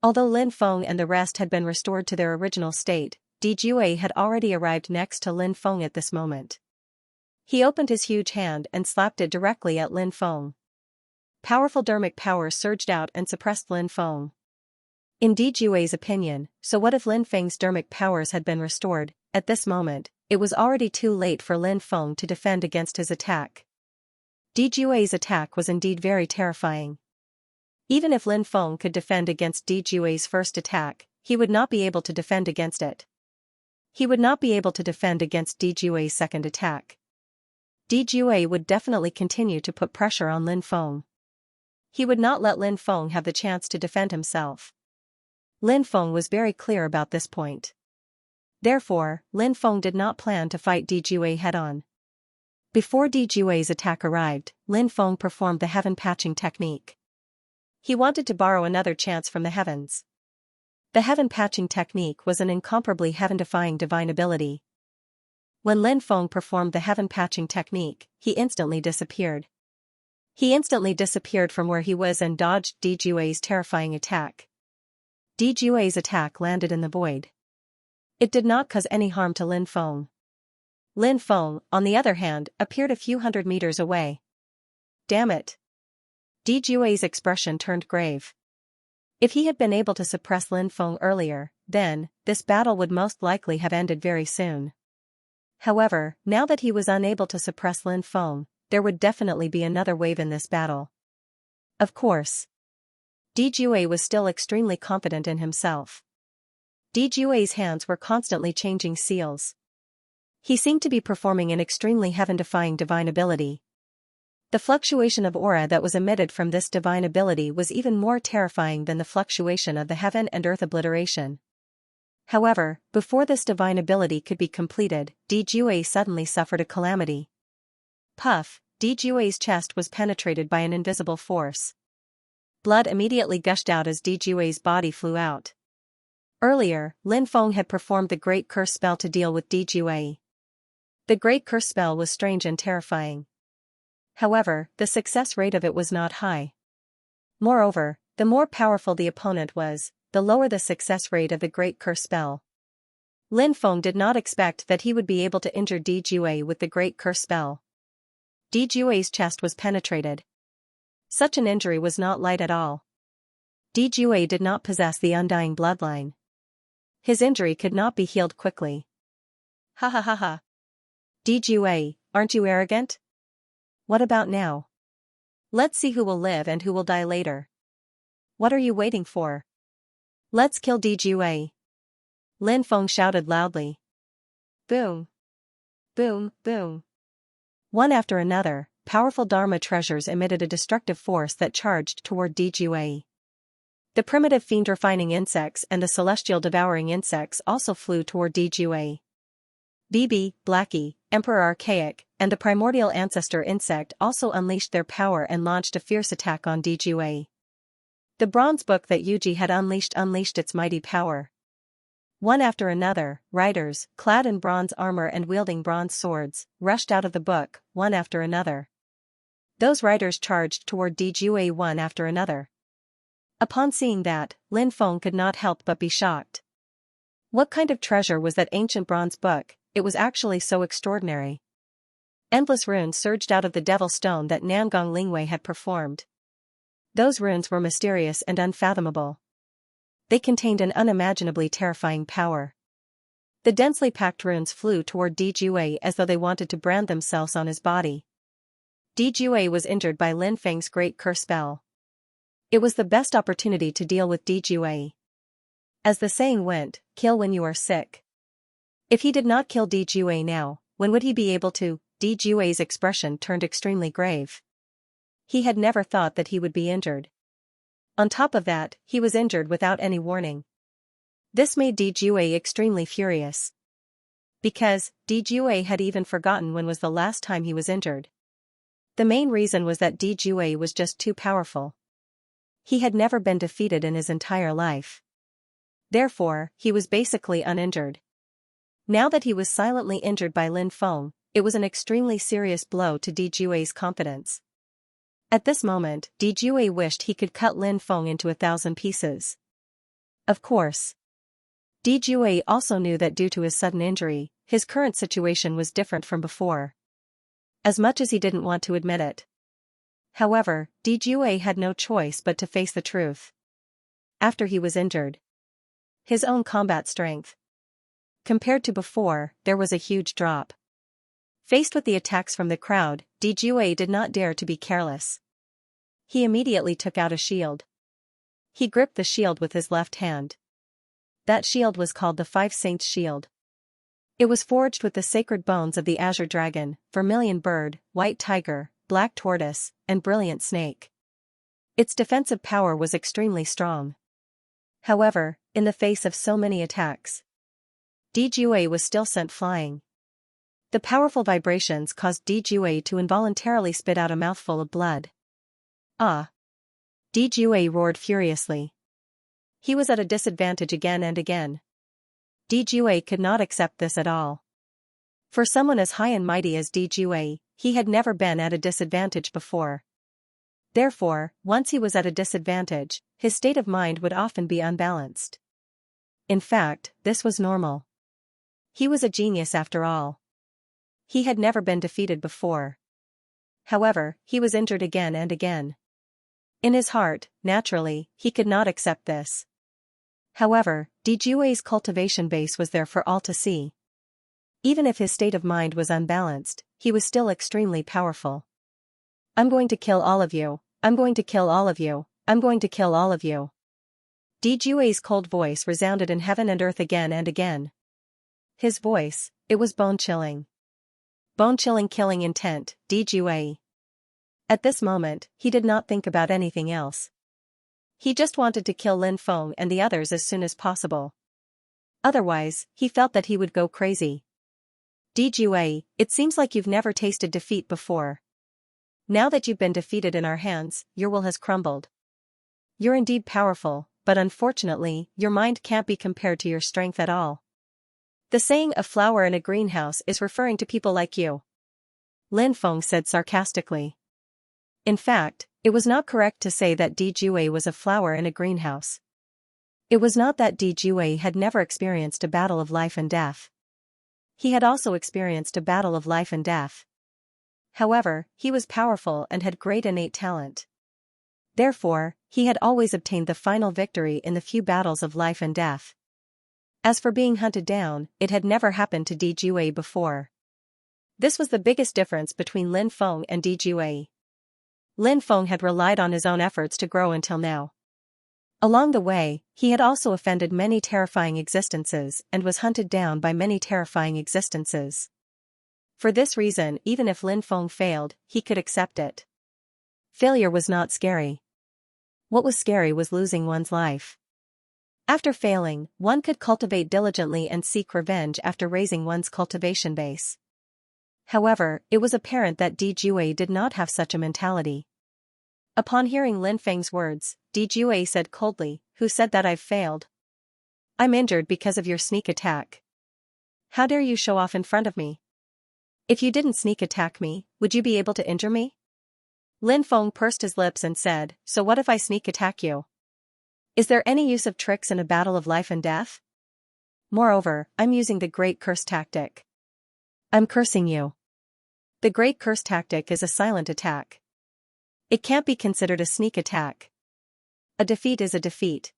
Although Lin Feng and the rest had been restored to their original state, Di Jue had already arrived next to Lin Feng at this moment. He opened his huge hand and slapped it directly at Lin Feng. Powerful dermic powers surged out and suppressed Lin Feng. In Di Jue's opinion, so what if Lin Feng's dermic powers had been restored? At this moment, it was already too late for Lin Feng to defend against his attack. Di Jue's attack was indeed very terrifying. Even if Lin Feng could defend against Di Jue's first attack, he would not be able to defend against it. He would not be able to defend against Di Jue's second attack. Di Jue would definitely continue to put pressure on Lin Feng. He would not let Lin Feng have the chance to defend himself. Lin Feng was very clear about this point. Therefore, Lin Feng did not plan to fight Di Jue head-on. Before Di Jue's attack arrived, Lin Feng performed the heaven patching technique. He wanted to borrow another chance from the heavens. The heaven patching technique was an incomparably heaven-defying divine ability. When Lin Feng performed the heaven patching technique, he instantly disappeared. He instantly disappeared from where he was and dodged Di Jue's terrifying attack. Di Jue's attack landed in the void. It did not cause any harm to Lin Feng. Lin Feng, on the other hand, appeared a few hundred meters away. Damn it! Di Jue's expression turned grave. If he had been able to suppress Lin Feng earlier, then, this battle would most likely have ended very soon. However, now that he was unable to suppress Lin Feng, there would definitely be another wave in this battle. Of course. Di Jue was still extremely confident in himself. Di Jue's hands were constantly changing seals. He seemed to be performing an extremely heaven-defying divine ability. The fluctuation of aura that was emitted from this divine ability was even more terrifying than the fluctuation of the heaven and earth obliteration. However, before this divine ability could be completed, Di Jue suddenly suffered a calamity. Puff, Di Jue's chest was penetrated by an invisible force. Blood immediately gushed out as Di Jue's body flew out. Earlier, Lin Feng had performed the Great Curse spell to deal with Di Jue. The Great Curse spell was strange and terrifying. However, the success rate of it was not high. Moreover, the more powerful the opponent was, the lower the success rate of the Great Curse spell. Lin Feng did not expect that he would be able to injure Di Jue with the Great Curse spell. Di Jue's chest was penetrated. Such an injury was not light at all. Di Jue did not possess the undying bloodline. His injury could not be healed quickly. Ha ha ha ha. Di Jue, aren't you arrogant? What about now? Let's see who will live and who will die later. What are you waiting for? Let's kill Di Jue. Lin Feng shouted loudly. Boom. boom, boom. One after another, powerful Dharma treasures emitted a destructive force that charged toward Dijue. The primitive fiend-refining insects and the celestial devouring insects also flew toward Dijue. Bibi, Blackie, Emperor Archaic, and the primordial ancestor insect also unleashed their power and launched a fierce attack on Dijue. The bronze book that Yuji had unleashed its mighty power. One after another, riders, clad in bronze armor and wielding bronze swords, rushed out of the book, one after another. Those riders charged toward Dijue one after another. Upon seeing that, Lin Feng could not help but be shocked. What kind of treasure was that ancient bronze book? It was actually so extraordinary. Endless runes surged out of the devil stone that Nangong Lingwei had performed. Those runes were mysterious and unfathomable. They contained an unimaginably terrifying power. The densely packed runes flew toward Dijue as though they wanted to brand themselves on his body. Dijue was injured by Lin Feng's great curse spell. It was the best opportunity to deal with Dijue. As the saying went, kill when you are sick. If he did not kill Dijue now, when would he be able to? Dijue's expression turned extremely grave. He had never thought that he would be injured. On top of that, he was injured without any warning. This made Dijue extremely furious. Because, Dijue had even forgotten when was the last time he was injured. The main reason was that Dijue was just too powerful. He had never been defeated in his entire life. Therefore, he was basically uninjured. Now that he was silently injured by Lin Feng, it was an extremely serious blow to Dijue's confidence. At this moment, Dijue wished he could cut Lin Feng into 1,000 pieces. Of course. Dijue also knew that due to his sudden injury, his current situation was different from before. As much as he didn't want to admit it. However, Dijue had no choice but to face the truth. After he was injured, his own combat strength. Compared to before, there was a huge drop. Faced with the attacks from the crowd, Dijue did not dare to be careless. He immediately took out a shield. He gripped the shield with his left hand. That shield was called the Five Saints Shield. It was forged with the sacred bones of the azure dragon, vermilion bird, white tiger, black tortoise, and brilliant snake. Its defensive power was extremely strong. However, in the face of so many attacks, Dijue was still sent flying. The powerful vibrations caused Dijue to involuntarily spit out a mouthful of blood. Ah! Dijue roared furiously. He was at a disadvantage again and again. Dijue could not accept this at all. For someone as high and mighty as Dijue, he had never been at a disadvantage before. Therefore, once he was at a disadvantage, his state of mind would often be unbalanced. In fact, this was normal. He was a genius after all. He had never been defeated before. However, he was injured again and again. In his heart, naturally, he could not accept this. However, Dijue's cultivation base was there for all to see. Even if his state of mind was unbalanced, he was still extremely powerful. I'm going to kill all of you, I'm going to kill all of you, I'm going to kill all of you. Dijue's cold voice resounded in heaven and earth again and again. His voice, it was bone-chilling. Bone-chilling killing intent, Dijue. At this moment, he did not think about anything else. He just wanted to kill Lin Feng and the others as soon as possible. Otherwise, he felt that he would go crazy. Dijue, it seems like you've never tasted defeat before. Now that you've been defeated in our hands, your will has crumbled. You're indeed powerful, but unfortunately, your mind can't be compared to your strength at all. The saying "a flower in a greenhouse" is referring to people like you. Lin Feng said sarcastically. In fact, it was not correct to say that Dijue was a flower in a greenhouse. It was not that Dijue had never experienced a battle of life and death. He had also experienced a battle of life and death. However, he was powerful and had great innate talent. Therefore, he had always obtained the final victory in the few battles of life and death. As for being hunted down, it had never happened to Dijue before. This was the biggest difference between Lin Feng and Dijue. Lin Feng had relied on his own efforts to grow until now. Along the way, he had also offended many terrifying existences and was hunted down by many terrifying existences. For this reason, even if Lin Feng failed, he could accept it. Failure was not scary. What was scary was losing one's life. After failing, one could cultivate diligently and seek revenge after raising one's cultivation base. However, it was apparent that Di Jue did not have such a mentality. Upon hearing Lin Feng's words, Di Jue said coldly, "Who said that I've failed? I'm injured because of your sneak attack. How dare you show off in front of me? If you didn't sneak attack me, would you be able to injure me?" Lin Feng pursed his lips and said, "So what if I sneak attack you? Is there any use of tricks in a battle of life and death? Moreover, I'm using the Great Curse tactic. I'm cursing you. The Great Curse tactic is a silent attack. It can't be considered a sneak attack. A defeat is a defeat.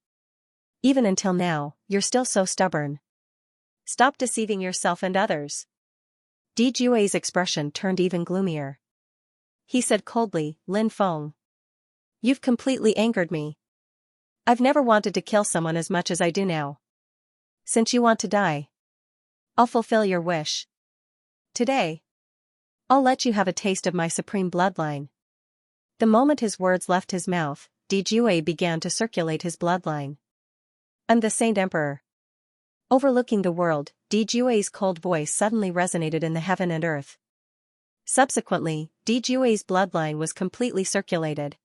Even until now, you're still so stubborn. Stop deceiving yourself and others." Di Jue's expression turned even gloomier. He said coldly, "Lin Feng, you've completely angered me. I've never wanted to kill someone as much as I do now. Since you want to die, I'll fulfill your wish. Today, I'll let you have a taste of my supreme bloodline." The moment his words left his mouth, Di Jue began to circulate his bloodline. "I'm the Saint Emperor." Overlooking the world, Di Jue's cold voice suddenly resonated in the heaven and earth. Subsequently, Di Jue's bloodline was completely circulated.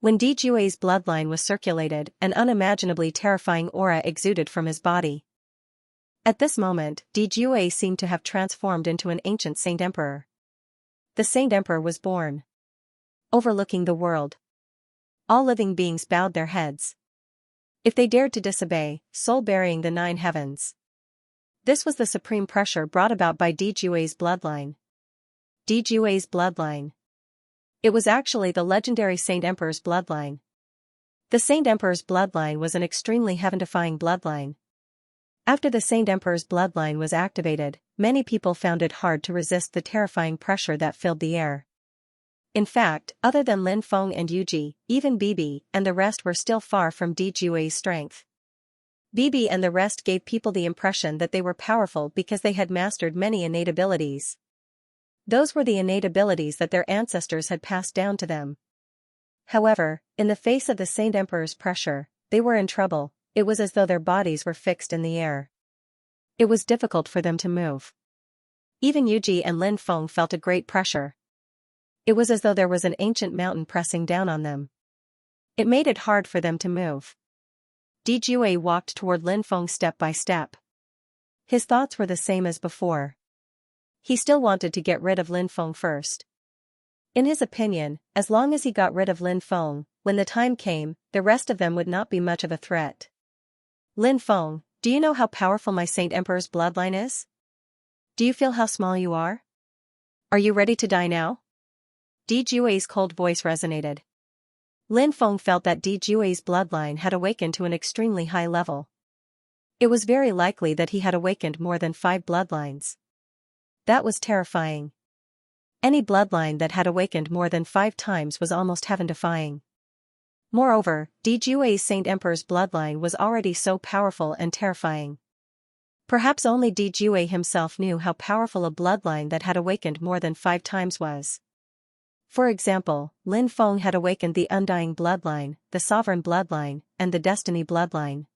When Di Jue's bloodline was circulated, an unimaginably terrifying aura exuded from his body. At this moment, Di Jue seemed to have transformed into an ancient Saint Emperor. The Saint Emperor was born. Overlooking the world, all living beings bowed their heads. If they dared to disobey, soul burying the 9 heavens. This was the supreme pressure brought about by Di Jue's bloodline. Di Jue's bloodline. It was actually the legendary Saint Emperor's bloodline. The Saint Emperor's bloodline was an extremely heaven-defying bloodline. After the Saint Emperor's bloodline was activated, many people found it hard to resist the terrifying pressure that filled the air. In fact, other than Lin Feng and Yuji, even Bibi and the rest were still far from Di Jue's strength. Bibi and the rest gave people the impression that they were powerful because they had mastered many innate abilities. Those were the innate abilities that their ancestors had passed down to them. However, in the face of the Saint Emperor's pressure, they were in trouble. It was as though their bodies were fixed in the air. It was difficult for them to move. Even Yuji and Lin Feng felt a great pressure. It was as though there was an ancient mountain pressing down on them. It made it hard for them to move. Di Jue walked toward Lin Feng step by step. His thoughts were the same as before. He still wanted to get rid of Lin Feng first. In his opinion, as long as he got rid of Lin Feng, when the time came, the rest of them would not be much of a threat. "Lin Feng, do you know how powerful my Saint Emperor's bloodline is? Do you feel how small you are? Are you ready to die now?" Di Jue's cold voice resonated. Lin Feng felt that Di Jue's bloodline had awakened to an extremely high level. It was very likely that he had awakened more than 5 bloodlines. That was terrifying. Any bloodline that had awakened more than 5 times was almost heaven-defying. Moreover, Di Jue's Saint Emperor's bloodline was already so powerful and terrifying. Perhaps only Di Jue himself knew how powerful a bloodline that had awakened more than 5 times was. For example, Lin Feng had awakened the Undying Bloodline, the Sovereign Bloodline, and the Destiny Bloodline.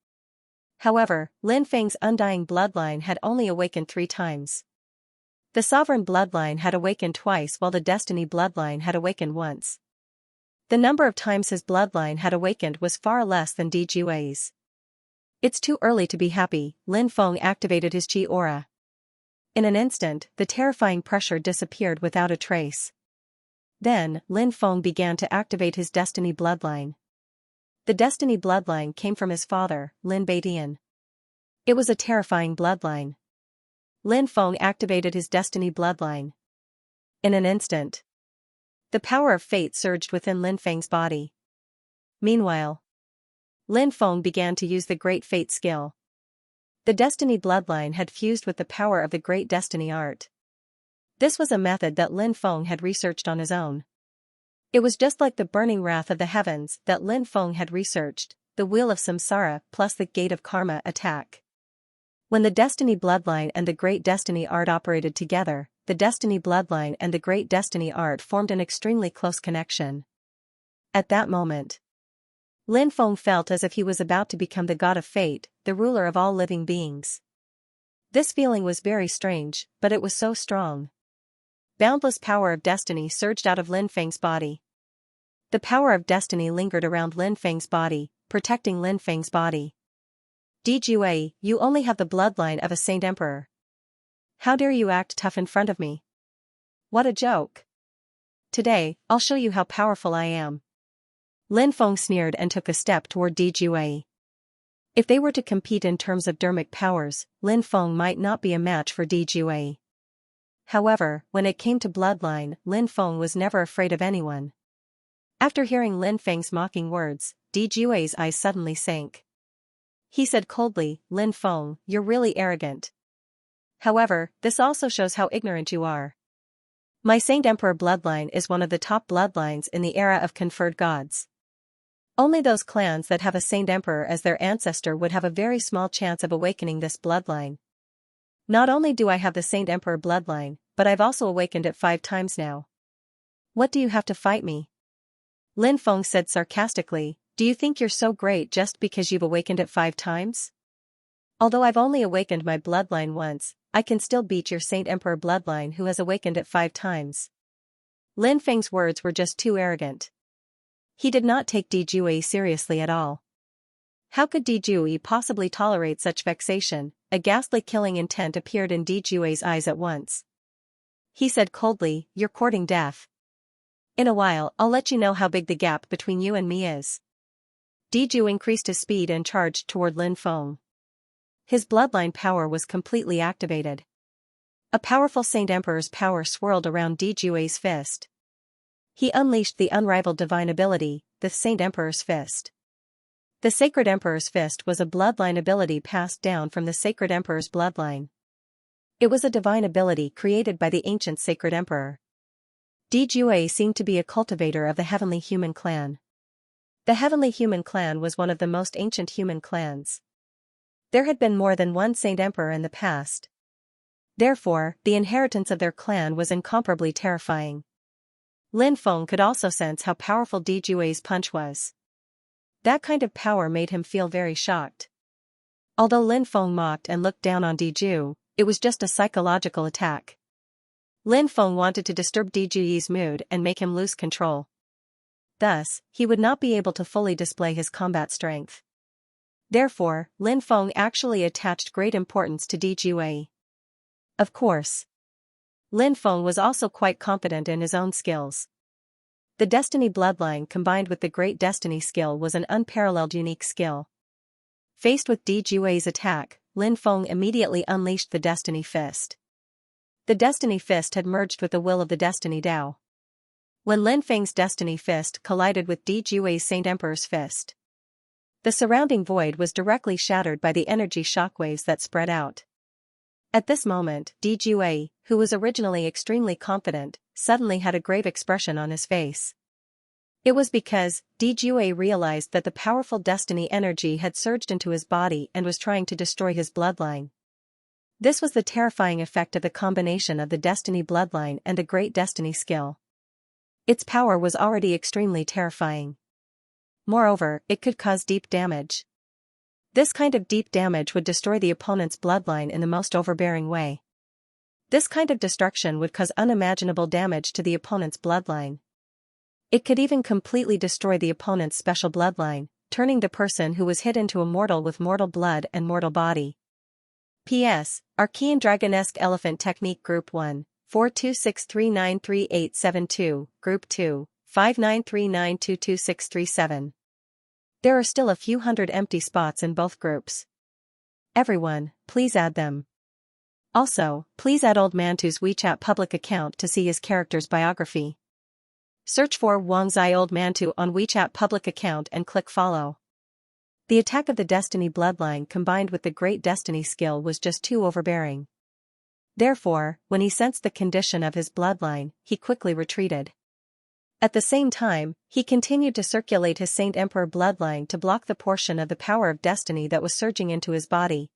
However, Lin Feng's Undying Bloodline had only awakened 3 times. The Sovereign Bloodline had awakened twice while the Destiny Bloodline had awakened once. The number of times his bloodline had awakened was far less than Di Jue's. "It's too early to be happy," Lin Feng activated his Qi aura. In an instant, the terrifying pressure disappeared without a trace. Then, Lin Feng began to activate his Destiny Bloodline. The Destiny Bloodline came from his father, Lin Beidian. It was a terrifying bloodline. Lin Feng activated his Destiny Bloodline. In an instant, the power of fate surged within Lin Feng's body. Meanwhile, Lin Feng began to use the Great Fate skill. The Destiny Bloodline had fused with the power of the Great Destiny Art. This was a method that Lin Feng had researched on his own. It was just like the Burning Wrath of the Heavens that Lin Feng had researched, the Wheel of Samsara plus the Gate of Karma attack. When the Destiny Bloodline and the Great Destiny Art operated together, the destiny bloodline and the great destiny art formed an extremely close connection. At that moment, Lin Feng felt as if he was about to become the god of fate, the ruler of all living beings. This feeling was very strange, but it was so strong. Boundless power of destiny surged out of Lin Feng's body. The power of destiny lingered around Lin Feng's body, protecting Lin Feng's body. Dijue, you only have the bloodline of a Saint Emperor. How dare you act tough in front of me? What a joke. Today, I'll show you how powerful I am. Lin Feng sneered and took a step toward Dijue. If they were to compete in terms of dermic powers, Lin Feng might not be a match for Dijue. However, when it came to bloodline, Lin Feng was never afraid of anyone. After hearing Lin Feng's mocking words, Dijue's eyes suddenly sank. He said coldly, Lin Feng, you're really arrogant. However, this also shows how ignorant you are. My Saint Emperor bloodline is one of the top bloodlines in the era of conferred gods. Only those clans that have a Saint Emperor as their ancestor would have a very small chance of awakening this bloodline. Not only do I have the Saint Emperor bloodline, but I've also awakened it 5 times now. What do you have to fight me? Lin Feng said sarcastically, do you think you're so great just because you've awakened it 5 times? Although I've only awakened my bloodline once, I can still beat your Saint Emperor bloodline who has awakened it 5 times. Lin Feng's words were just too arrogant. He did not take Dijue seriously at all. How could Dijue possibly tolerate such vexation? A ghastly killing intent appeared in Dijue's eyes at once. He said coldly, you're courting death. In a while, I'll let you know how big the gap between you and me is. Diju increased his speed and charged toward Lin Feng. His bloodline power was completely activated. A powerful Saint Emperor's power swirled around Dijue's fist. He unleashed the unrivaled divine ability, the Saint Emperor's Fist. The Sacred Emperor's Fist was a bloodline ability passed down from the Sacred Emperor's bloodline. It was a divine ability created by the ancient Sacred Emperor. Dijue seemed to be a cultivator of the Heavenly Human Clan. The Heavenly Human Clan was one of the most ancient human clans. There had been more than one Saint Emperor in the past. Therefore, the inheritance of their clan was incomparably terrifying. Lin Feng could also sense how powerful Dijue's punch was. That kind of power made him feel very shocked. Although Lin Feng mocked and looked down on Diju, it was just a psychological attack. Lin Feng wanted to disturb Dijue's mood and make him lose control. Thus, he would not be able to fully display his combat strength. Therefore, Lin Feng actually attached great importance to Dijue. Of course, Lin Feng was also quite confident in his own skills. The Destiny bloodline combined with the Great Destiny skill was an unparalleled unique skill. Faced with Dijue's attack, Lin Feng immediately unleashed the Destiny Fist. The Destiny Fist had merged with the will of the Destiny Dao. When Lin Feng's Destiny Fist collided with Dijue's Saint Emperor's Fist, the surrounding void was directly shattered by the energy shockwaves that spread out. At this moment, Dijue, who was originally extremely confident, suddenly had a grave expression on his face. It was because Dijue realized that the powerful destiny energy had surged into his body and was trying to destroy his bloodline. This was the terrifying effect of the combination of the Destiny bloodline and the Great Destiny skill. Its power was already extremely terrifying. Moreover, it could cause deep damage. This kind of deep damage would destroy the opponent's bloodline in the most overbearing way. This kind of destruction would cause unimaginable damage to the opponent's bloodline. It could even completely destroy the opponent's special bloodline, turning the person who was hit into a mortal with mortal blood and mortal body. P.S. Archean Dragonesque Elephant Technique Group 1, 4263938872, Group 2, 5939222637. There are still a few hundred empty spots in both groups. Everyone, please add them. Also, please add Old Mantu's WeChat public account to see his character's biography. Search for Wangzai Old Mantu on WeChat public account and click follow. The attack of the Destiny bloodline combined with the Great Destiny skill was just too overbearing. Therefore, when he sensed the condition of his bloodline, he quickly retreated. At the same time, he continued to circulate his Saint Emperor bloodline to block the portion of the power of destiny that was surging into his body.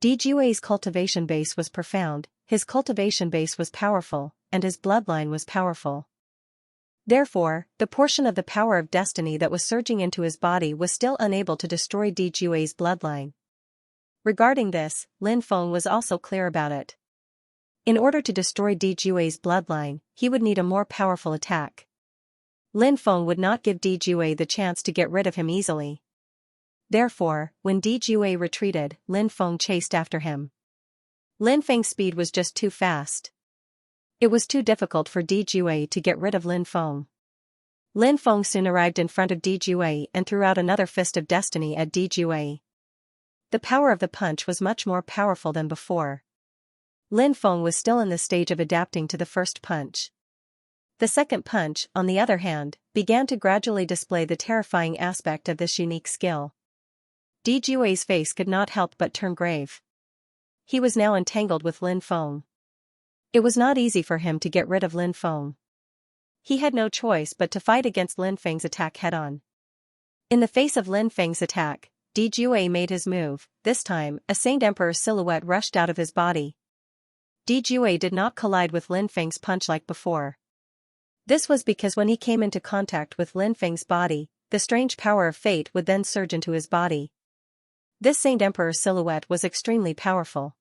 Dijue's cultivation base was profound, his cultivation base was powerful, and his bloodline was powerful. Therefore, the portion of the power of destiny that was surging into his body was still unable to destroy Di Jue's bloodline. Regarding this, Lin Feng was also clear about it. In order to destroy Di Jue's bloodline, he would need a more powerful attack. Lin Feng would not give Di Jue the chance to get rid of him easily. Therefore, when Di Jue retreated, Lin Feng chased after him. Lin Feng's speed was just too fast. It was too difficult for Di Jue to get rid of Lin Feng. Lin Feng soon arrived in front of Di Jue and threw out another fist of destiny at Di Jue. The power of the punch was much more powerful than before. Lin Feng was still in the stage of adapting to the first punch. The second punch, on the other hand, began to gradually display the terrifying aspect of this unique skill. Di Jue's face could not help but turn grave. He was now entangled with Lin Feng. It was not easy for him to get rid of Lin Feng. He had no choice but to fight against Lin Feng's attack head-on. In the face of Lin Feng's attack, Di Jue made his move. This time, a Saint Emperor silhouette rushed out of his body. Di Jue did not collide with Lin Feng's punch like before. This was because when he came into contact with Lin Feng's body, the strange power of fate would then surge into his body. This Saint Emperor silhouette was extremely powerful.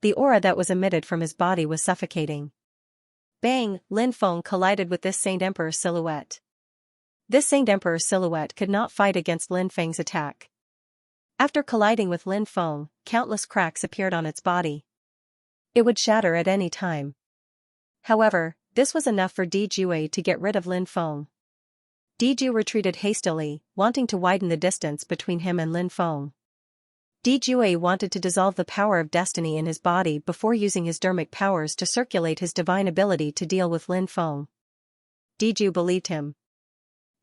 The aura that was emitted from his body was suffocating. Bang! Lin Feng collided with this Saint Emperor silhouette. This Saint Emperor silhouette could not fight against Lin Feng's attack. After colliding with Lin Feng, countless cracks appeared on its body. It would shatter at any time. However, this was enough for Di Jue to get rid of Lin Feng. Di Jue retreated hastily, wanting to widen the distance between him and Lin Feng. Di Jue wanted to dissolve the power of destiny in his body before using his dermic powers to circulate his divine ability to deal with Lin Feng. Di Jue believed him.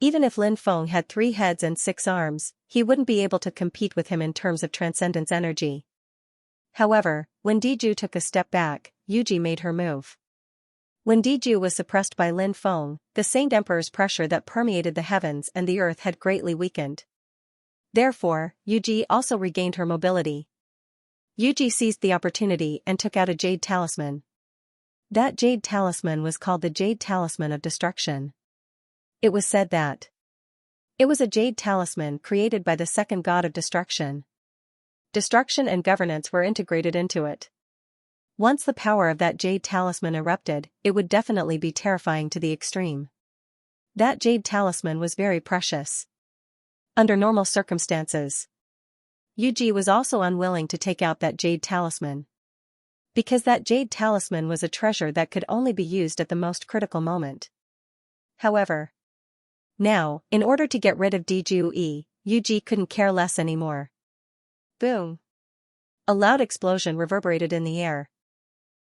Even if Lin Feng had 3 heads and 6 arms, he wouldn't be able to compete with him in terms of transcendence energy. However, when Di Jue took a step back, Yuji made her move. When Di Jue was suppressed by Lin Feng, the Saint Emperor's pressure that permeated the heavens and the earth had greatly weakened. Therefore, Yuji also regained her mobility. Yuji seized the opportunity and took out a jade talisman. That jade talisman was called the Jade Talisman of Destruction. It was said that it was a jade talisman created by the second god of destruction. Destruction and governance were integrated into it. Once the power of that jade talisman erupted, it would definitely be terrifying to the extreme. That jade talisman was very precious. Under normal circumstances, Yuji was also unwilling to take out that jade talisman. Because that jade talisman was a treasure that could only be used at the most critical moment. However, now, in order to get rid of Di Jue, Yuji couldn't care less anymore. Boom! A loud explosion reverberated in the air.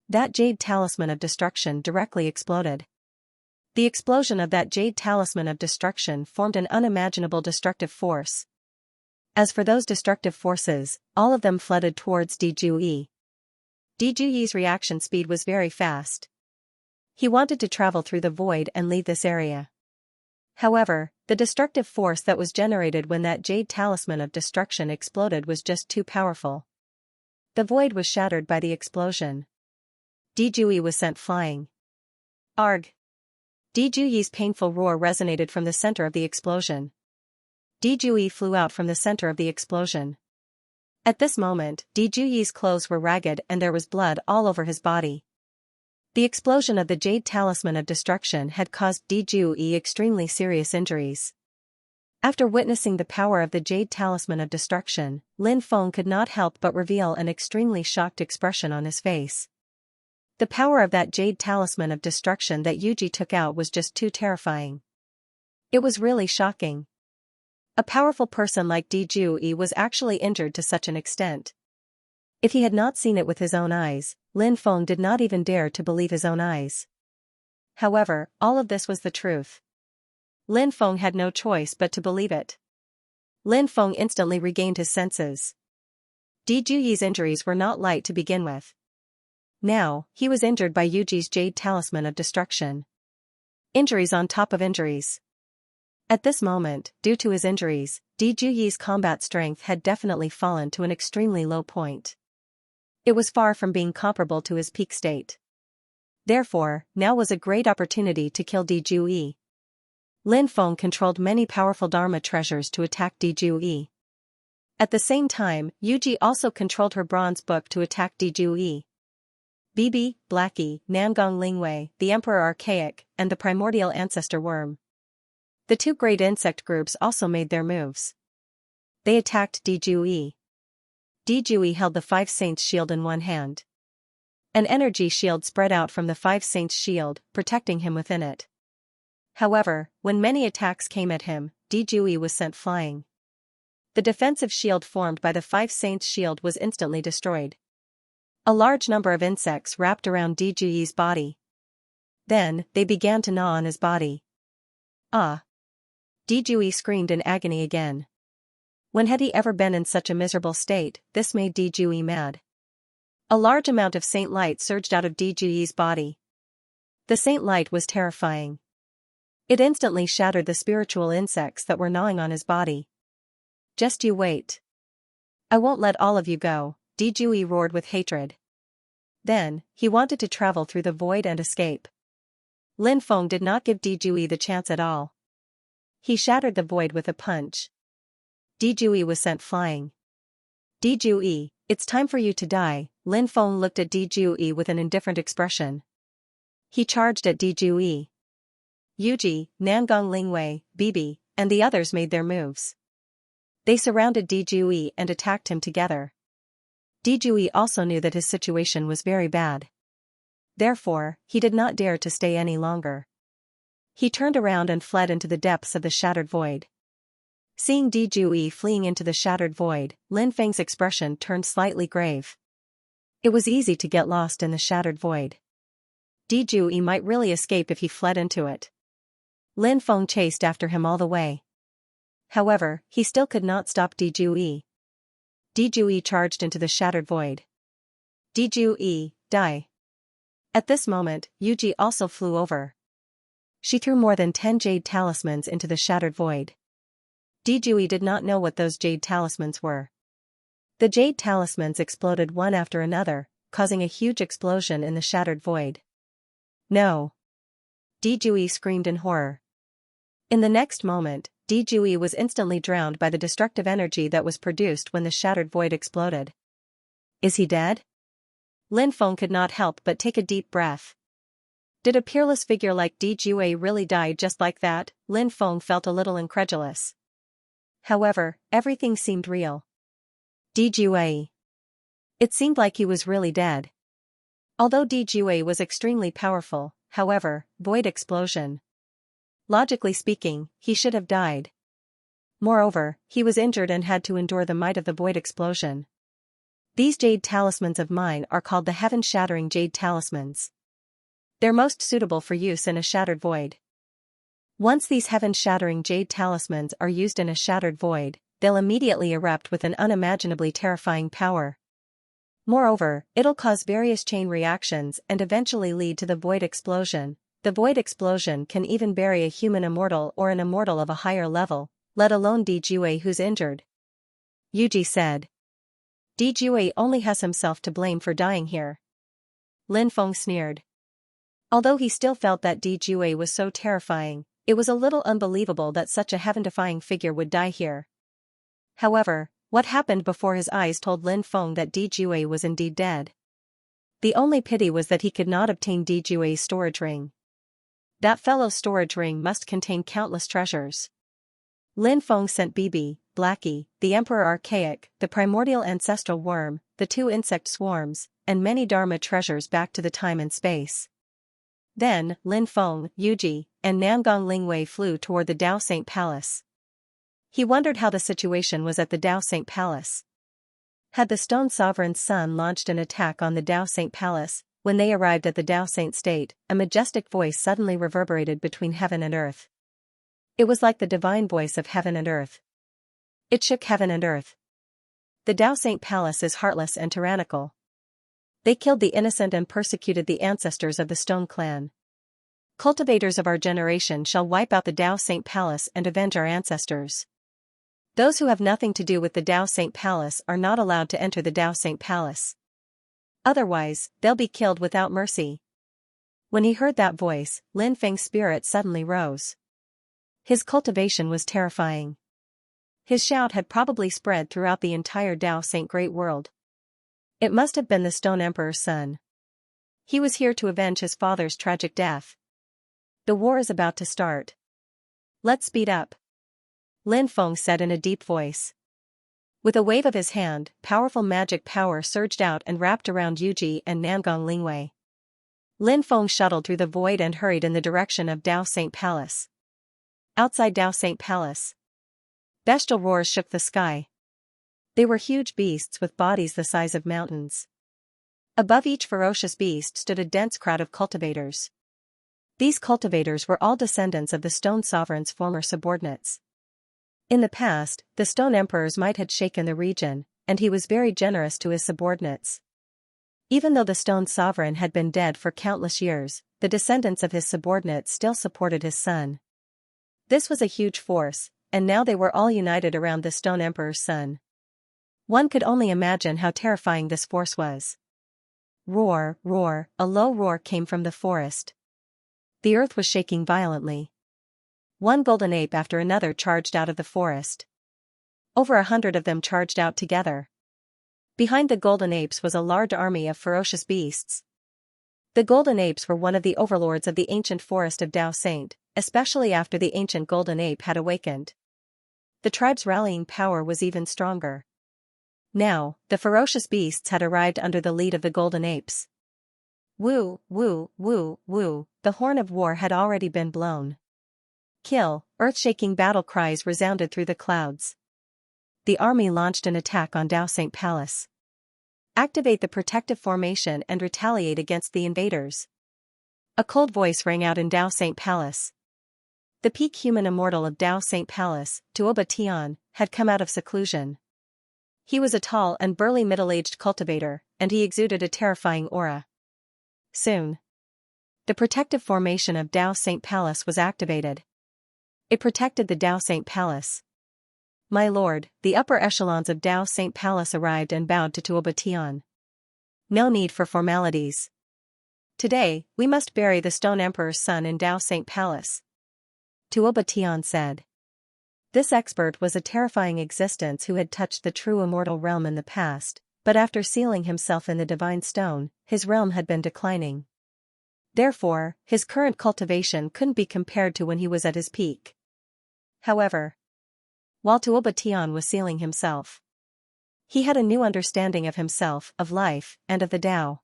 That jade talisman of destruction directly exploded. The explosion of that jade talisman of destruction formed an unimaginable destructive force. As for those destructive forces, all of them flooded towards Di Jue. Di Jue's reaction speed was very fast. He wanted to travel through the void and leave this area. However, the destructive force that was generated when that jade talisman of destruction exploded was just too powerful. The void was shattered by the explosion. Di Jue was sent flying. Arg! Di Jue's painful roar resonated from the center of the explosion. Di Jue flew out from the center of the explosion. At this moment, Di Jue's clothes were ragged and there was blood all over his body. The explosion of the Jade Talisman of Destruction had caused Di Jue extremely serious injuries. After witnessing the power of the Jade Talisman of Destruction, Lin Feng could not help but reveal an extremely shocked expression on his face. The power of that Jade Talisman of Destruction that Yuji took out was just too terrifying. It was really shocking. A powerful person like Di Jue was actually injured to such an extent. If he had not seen it with his own eyes, Lin Feng did not even dare to believe his own eyes. However, all of this was the truth. Lin Feng had no choice but to believe it. Lin Feng instantly regained his senses. Di Jue's injuries were not light to begin with. Now, he was injured by Yuji's Jade Talisman of Destruction. Injuries on top of injuries. At this moment, due to his injuries, Di Jue's combat strength had definitely fallen to an extremely low point. It was far from being comparable to his peak state. Therefore, now was a great opportunity to kill Dijui. Lin Feng controlled many powerful Dharma treasures to attack Dijui. At the same time, Yuji also controlled her bronze book to attack Dijui. Bibi, Blackie, Nangong Lingwei, the Emperor Archaic, and the Primordial Ancestor Worm. The two great insect groups also made their moves. They attacked Dijui. Dijui held the Five Saints shield in one hand. An energy shield spread out from the Five Saints shield, protecting him within it. However, when many attacks came at him, Dijui was sent flying. The defensive shield formed by the Five Saints shield was instantly destroyed. A large number of insects wrapped around Dijui's body. Then, they began to gnaw on his body. Ah! Dijui screamed in agony again. When had he ever been in such a miserable state? This made Dijui mad. A large amount of Saint Light surged out of Dijui's body. The Saint Light was terrifying. It instantly shattered the spiritual insects that were gnawing on his body. Just you wait. I won't let all of you go, Dijui roared with hatred. Then, he wanted to travel through the void and escape. Lin Feng did not give Dijui the chance at all. He shattered the void with a punch. Dijui was sent flying. Dijui, it's time for you to die. Lin Feng looked at Dijui with an indifferent expression. He charged at Dijui. Yuji, Nangong Lingwei, Bibi, and the others made their moves. They surrounded Dijui and attacked him together. Dijui also knew that his situation was very bad. Therefore, he did not dare to stay any longer. He turned around and fled into the depths of the shattered void. Seeing Dijui fleeing into the shattered void, Lin Feng's expression turned slightly grave. It was easy to get lost in the shattered void. Dijui might really escape if he fled into it. Lin Feng chased after him all the way. However, he still could not stop Dijui. Dijui charged into the shattered void. Dijui, die. At this moment, Yuji also flew over. She threw more than 10 jade talismans into the shattered void. Dijui did not know what those jade talismans were. The jade talismans exploded one after another, causing a huge explosion in the shattered void. No! Dijui screamed in horror. In the next moment, Dijui was instantly drowned by the destructive energy that was produced when the shattered void exploded. Is he dead? Lin Feng could not help but take a deep breath. Did a peerless figure like Dijui really die just like that? Lin Feng felt a little incredulous. However, everything seemed real. Dijui. It seemed like he was really dead. Although Dijui was extremely powerful, however, void explosion. Logically speaking, he should have died. Moreover, he was injured and had to endure the might of the void explosion. These jade talismans of mine are called the heaven-shattering jade talismans. They're most suitable for use in a shattered void. Once these heaven-shattering jade talismans are used in a shattered void, they'll immediately erupt with an unimaginably terrifying power. Moreover, it'll cause various chain reactions and eventually lead to the void explosion. The void explosion can even bury a human immortal or an immortal of a higher level, let alone Dijui who's injured. Yuji said. Dijui only has himself to blame for dying here. Lin Feng sneered. Although he still felt that Dijui was so terrifying, it was a little unbelievable that such a heaven-defying figure would die here. However, what happened before his eyes told Lin Feng that Dijui was indeed dead. The only pity was that he could not obtain Dijui's storage ring. That fellow's storage ring must contain countless treasures. Lin Feng sent Bibi, Blackie, the Emperor Archaic, the Primordial Ancestral Worm, the 2 insect swarms, and many Dharma treasures back to the time and space. Then, Lin Feng, Yuji, and Nangong Lingwei flew toward the Dao Saint Palace. He wondered how the situation was at the Dao Saint Palace. Had the Stone Sovereign's son launched an attack on the Dao Saint Palace? When they arrived at the Dao Saint State, a majestic voice suddenly reverberated between heaven and earth. It was like the divine voice of heaven and earth. It shook heaven and earth. The Dao Saint Palace is heartless and tyrannical. They killed the innocent and persecuted the ancestors of the Stone Clan. Cultivators of our generation shall wipe out the Dao Saint Palace and avenge our ancestors. Those who have nothing to do with the Dao Saint Palace are not allowed to enter the Dao Saint Palace. Otherwise, they'll be killed without mercy. When he heard that voice, Lin Feng's spirit suddenly rose. His cultivation was terrifying. His shout had probably spread throughout the entire Dao Saint Great World. It must have been the Stone Emperor's son. He was here to avenge his father's tragic death. The war is about to start. Let's speed up, Lin Feng said in a deep voice. With a wave of his hand, powerful magic power surged out and wrapped around Yuji and Nangong Lingwei. Lin Feng shuttled through the void and hurried in the direction of Dao Saint Palace. Outside Dao Saint Palace, bestial roars shook the sky. They were huge beasts with bodies the size of mountains. Above each ferocious beast stood a dense crowd of cultivators. These cultivators were all descendants of the Stone Sovereign's former subordinates. In the past, the Stone Emperor's might had shaken the region, and he was very generous to his subordinates. Even though the Stone Sovereign had been dead for countless years, the descendants of his subordinates still supported his son. This was a huge force, and now they were all united around the Stone Emperor's son. One could only imagine how terrifying this force was. Roar, roar, a low roar came from the forest. The earth was shaking violently. One golden ape after another charged out of the forest. Over 100 of them charged out together. Behind the golden apes was a large army of ferocious beasts. The golden apes were one of the overlords of the ancient forest of Dao Saint, especially after the ancient golden ape had awakened. The tribe's rallying power was even stronger. Now, the ferocious beasts had arrived under the lead of the golden apes. Woo, woo, woo, woo, the horn of war had already been blown. Kill, earth-shaking battle cries resounded through the clouds. The army launched an attack on Dao Saint Palace. Activate the protective formation and retaliate against the invaders. A cold voice rang out in Dao Saint Palace. The peak human immortal of Dao Saint Palace, Tuoba Tian, had come out of seclusion. He was a tall and burly middle-aged cultivator, and he exuded a terrifying aura. Soon, the protective formation of Dao Saint Palace was activated. It protected the Dao Saint Palace. My lord, the upper echelons of Dao Saint Palace arrived and bowed to Tuoba Tian. No need for formalities. Today, we must bury the Stone Emperor's son in Dao Saint Palace, Tuoba Tian said. This expert was a terrifying existence who had touched the true immortal realm in the past, but after sealing himself in the divine stone, his realm had been declining. Therefore, his current cultivation couldn't be compared to when he was at his peak. However, while Tuoba Tian was sealing himself, he had a new understanding of himself, of life, and of the Tao.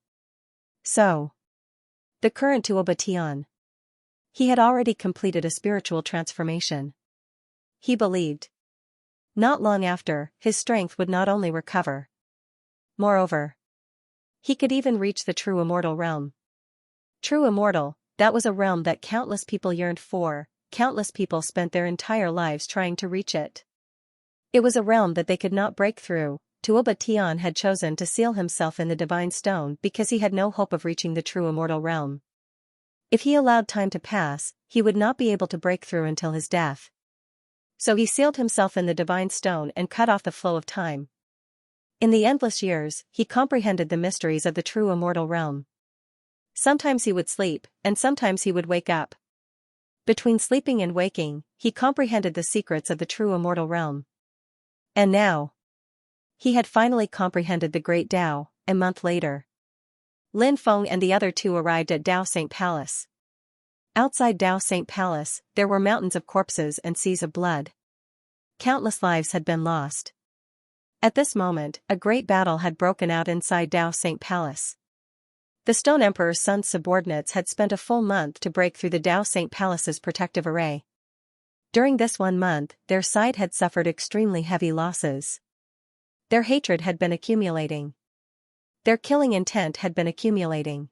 So, the current Tuoba Tian, he had already completed a spiritual transformation. He believed. Not long after, his strength would not only recover. Moreover, he could even reach the true immortal realm. True immortal, that was a realm that countless people yearned for, countless people spent their entire lives trying to reach it. It was a realm that they could not break through. Tuoba Tian had chosen to seal himself in the divine stone because he had no hope of reaching the true immortal realm. If he allowed time to pass, he would not be able to break through until his death. So he sealed himself in the divine stone and cut off the flow of time. In the endless years, he comprehended the mysteries of the true immortal realm. Sometimes he would sleep, and sometimes he would wake up. Between sleeping and waking, he comprehended the secrets of the true immortal realm. And now, he had finally comprehended the great Tao. A month later, Lin Feng and the other two arrived at Dao Saint Palace. Outside Dao Saint Palace, there were mountains of corpses and seas of blood. Countless lives had been lost. At this moment, a great battle had broken out inside Dao Saint Palace. The Stone Emperor's son's subordinates had spent a full month to break through the Dao Saint Palace's protective array. During this 1 month, their side had suffered extremely heavy losses. Their hatred had been accumulating. Their killing intent had been accumulating.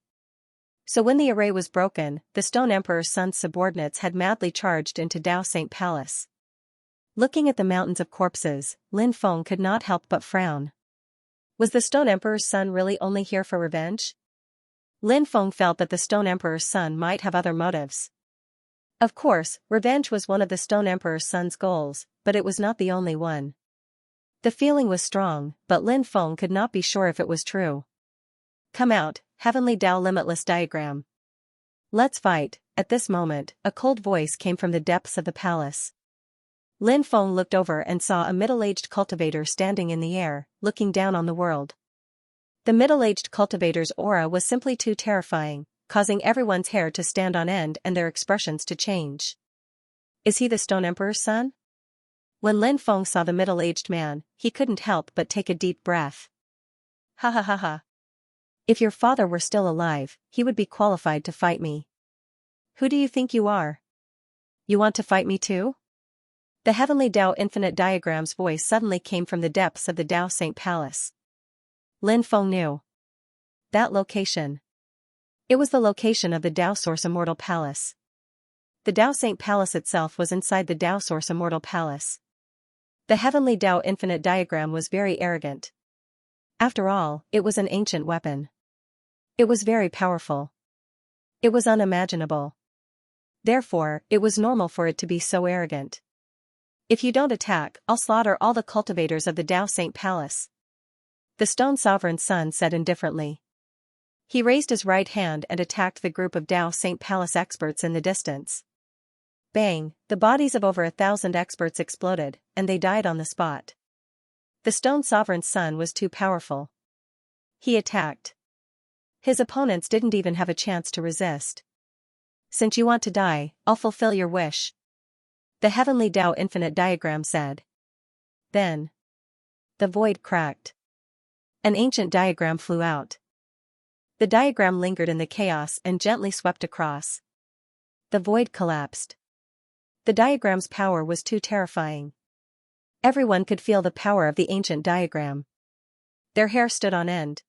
So when the array was broken, the Stone Emperor's son's subordinates had madly charged into Dao Saint Palace. Looking at the mountains of corpses, Lin Feng could not help but frown. Was the Stone Emperor's son really only here for revenge? Lin Feng felt that the Stone Emperor's son might have other motives. Of course, revenge was one of the Stone Emperor's son's goals, but it was not the only one. The feeling was strong, but Lin Feng could not be sure if it was true. Come out, Heavenly Tao Limitless Diagram. Let's fight. At this moment, a cold voice came from the depths of the palace. Lin Feng looked over and saw a middle-aged cultivator standing in the air, looking down on the world. The middle-aged cultivator's aura was simply too terrifying, causing everyone's hair to stand on end and their expressions to change. Is he the Stone Emperor's son? When Lin Feng saw the middle-aged man, he couldn't help but take a deep breath. Ha ha ha ha. If your father were still alive, he would be qualified to fight me. Who do you think you are? You want to fight me too? The Heavenly Tao Infinite Diagram's voice suddenly came from the depths of the Tao Saint Palace. Lin Feng knew that location. It was the location of the Tao Source Immortal Palace. The Tao Saint Palace itself was inside the Tao Source Immortal Palace. The Heavenly Tao Infinite Diagram was very arrogant. After all, it was an ancient weapon. It was very powerful. It was unimaginable. Therefore, it was normal for it to be so arrogant. If you don't attack, I'll slaughter all the cultivators of the Tao Saint Palace. The Stone Sovereign's son said indifferently. He raised his right hand and attacked the group of Tao Saint Palace experts in the distance. Bang, the bodies of over 1,000 experts exploded, and they died on the spot. The Stone Sovereign's son was too powerful. He attacked. His opponents didn't even have a chance to resist. Since you want to die, I'll fulfill your wish. The Heavenly Tao Infinite Diagram said. Then the void cracked. An ancient diagram flew out. The diagram lingered in the chaos and gently swept across. The void collapsed. The diagram's power was too terrifying. Everyone could feel the power of the ancient diagram. Their hair stood on end.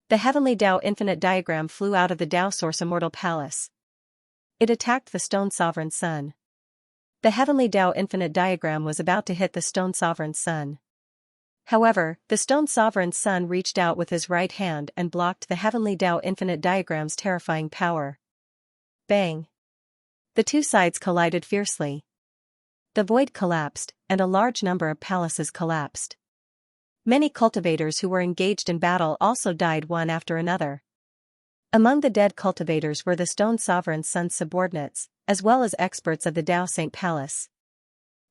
The Heavenly Tao Infinite Diagram flew out of the Tao Source Immortal Palace. It attacked the Stone Sovereign's son. The Heavenly Tao Infinite Diagram was about to hit the Stone Sovereign's son. However, the Stone Sovereign's son reached out with his right hand and blocked the Heavenly Tao Infinite Diagram's terrifying power. Bang! The two sides collided fiercely. The void collapsed, and a large number of palaces collapsed. Many cultivators who were engaged in battle also died one after another. Among the dead cultivators were the Stone Sovereign's son's subordinates, as well as experts of the Tao Saint Palace.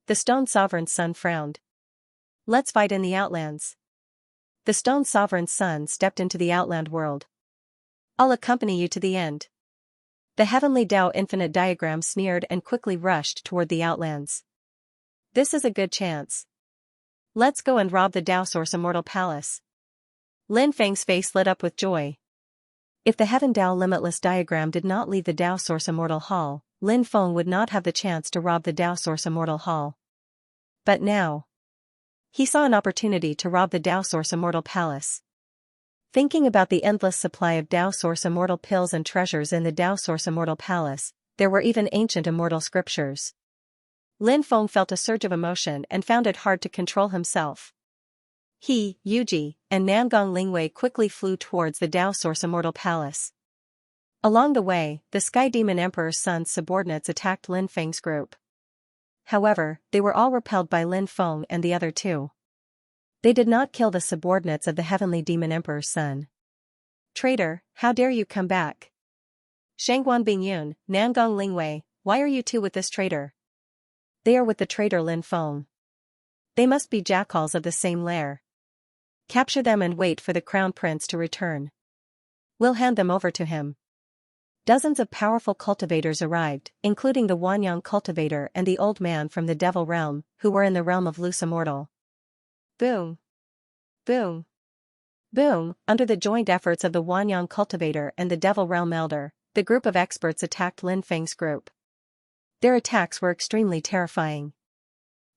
The Stone Sovereign's son frowned. Let's fight in the Outlands. The Stone Sovereign's son stepped into the Outland world. I'll accompany you to the end. The Heavenly Tao Infinite Diagram sneered and quickly rushed toward the Outlands. This is a good chance. Let's go and rob the Tao Source Immortal Palace. Lin Feng's face lit up with joy. If the Heaven Tao Limitless Diagram did not leave the Tao Source Immortal Hall, Lin Feng would not have the chance to rob the Tao Source Immortal Hall. But now, he saw an opportunity to rob the Tao Source Immortal Palace. Thinking about the endless supply of Tao Source Immortal pills and treasures in the Tao Source Immortal Palace, there were even ancient immortal scriptures. Lin Feng felt a surge of emotion and found it hard to control himself. He, Yuji, and Nangong Lingwei quickly flew towards the Tao Source Immortal Palace. Along the way, the Sky Demon Emperor's son's subordinates attacked Lin Feng's group. However, they were all repelled by Lin Feng and the other two. They did not kill the subordinates of the Heavenly Demon Emperor's son. Traitor, how dare you come back? Shangguan Bingyun, Nangong Lingwei, why are you two with this traitor? They are with the traitor Lin Feng. They must be jackals of the same lair. Capture them and wait for the Crown Prince to return. We'll hand them over to him. Dozens of powerful cultivators arrived, including the Wanyang cultivator and the old man from the Devil Realm, who were in the realm of Loose Immortal. Boom! Boom! Boom! Under the joint efforts of the Wanyang cultivator and the Devil Realm elder, the group of experts attacked Lin Feng's group. Their attacks were extremely terrifying.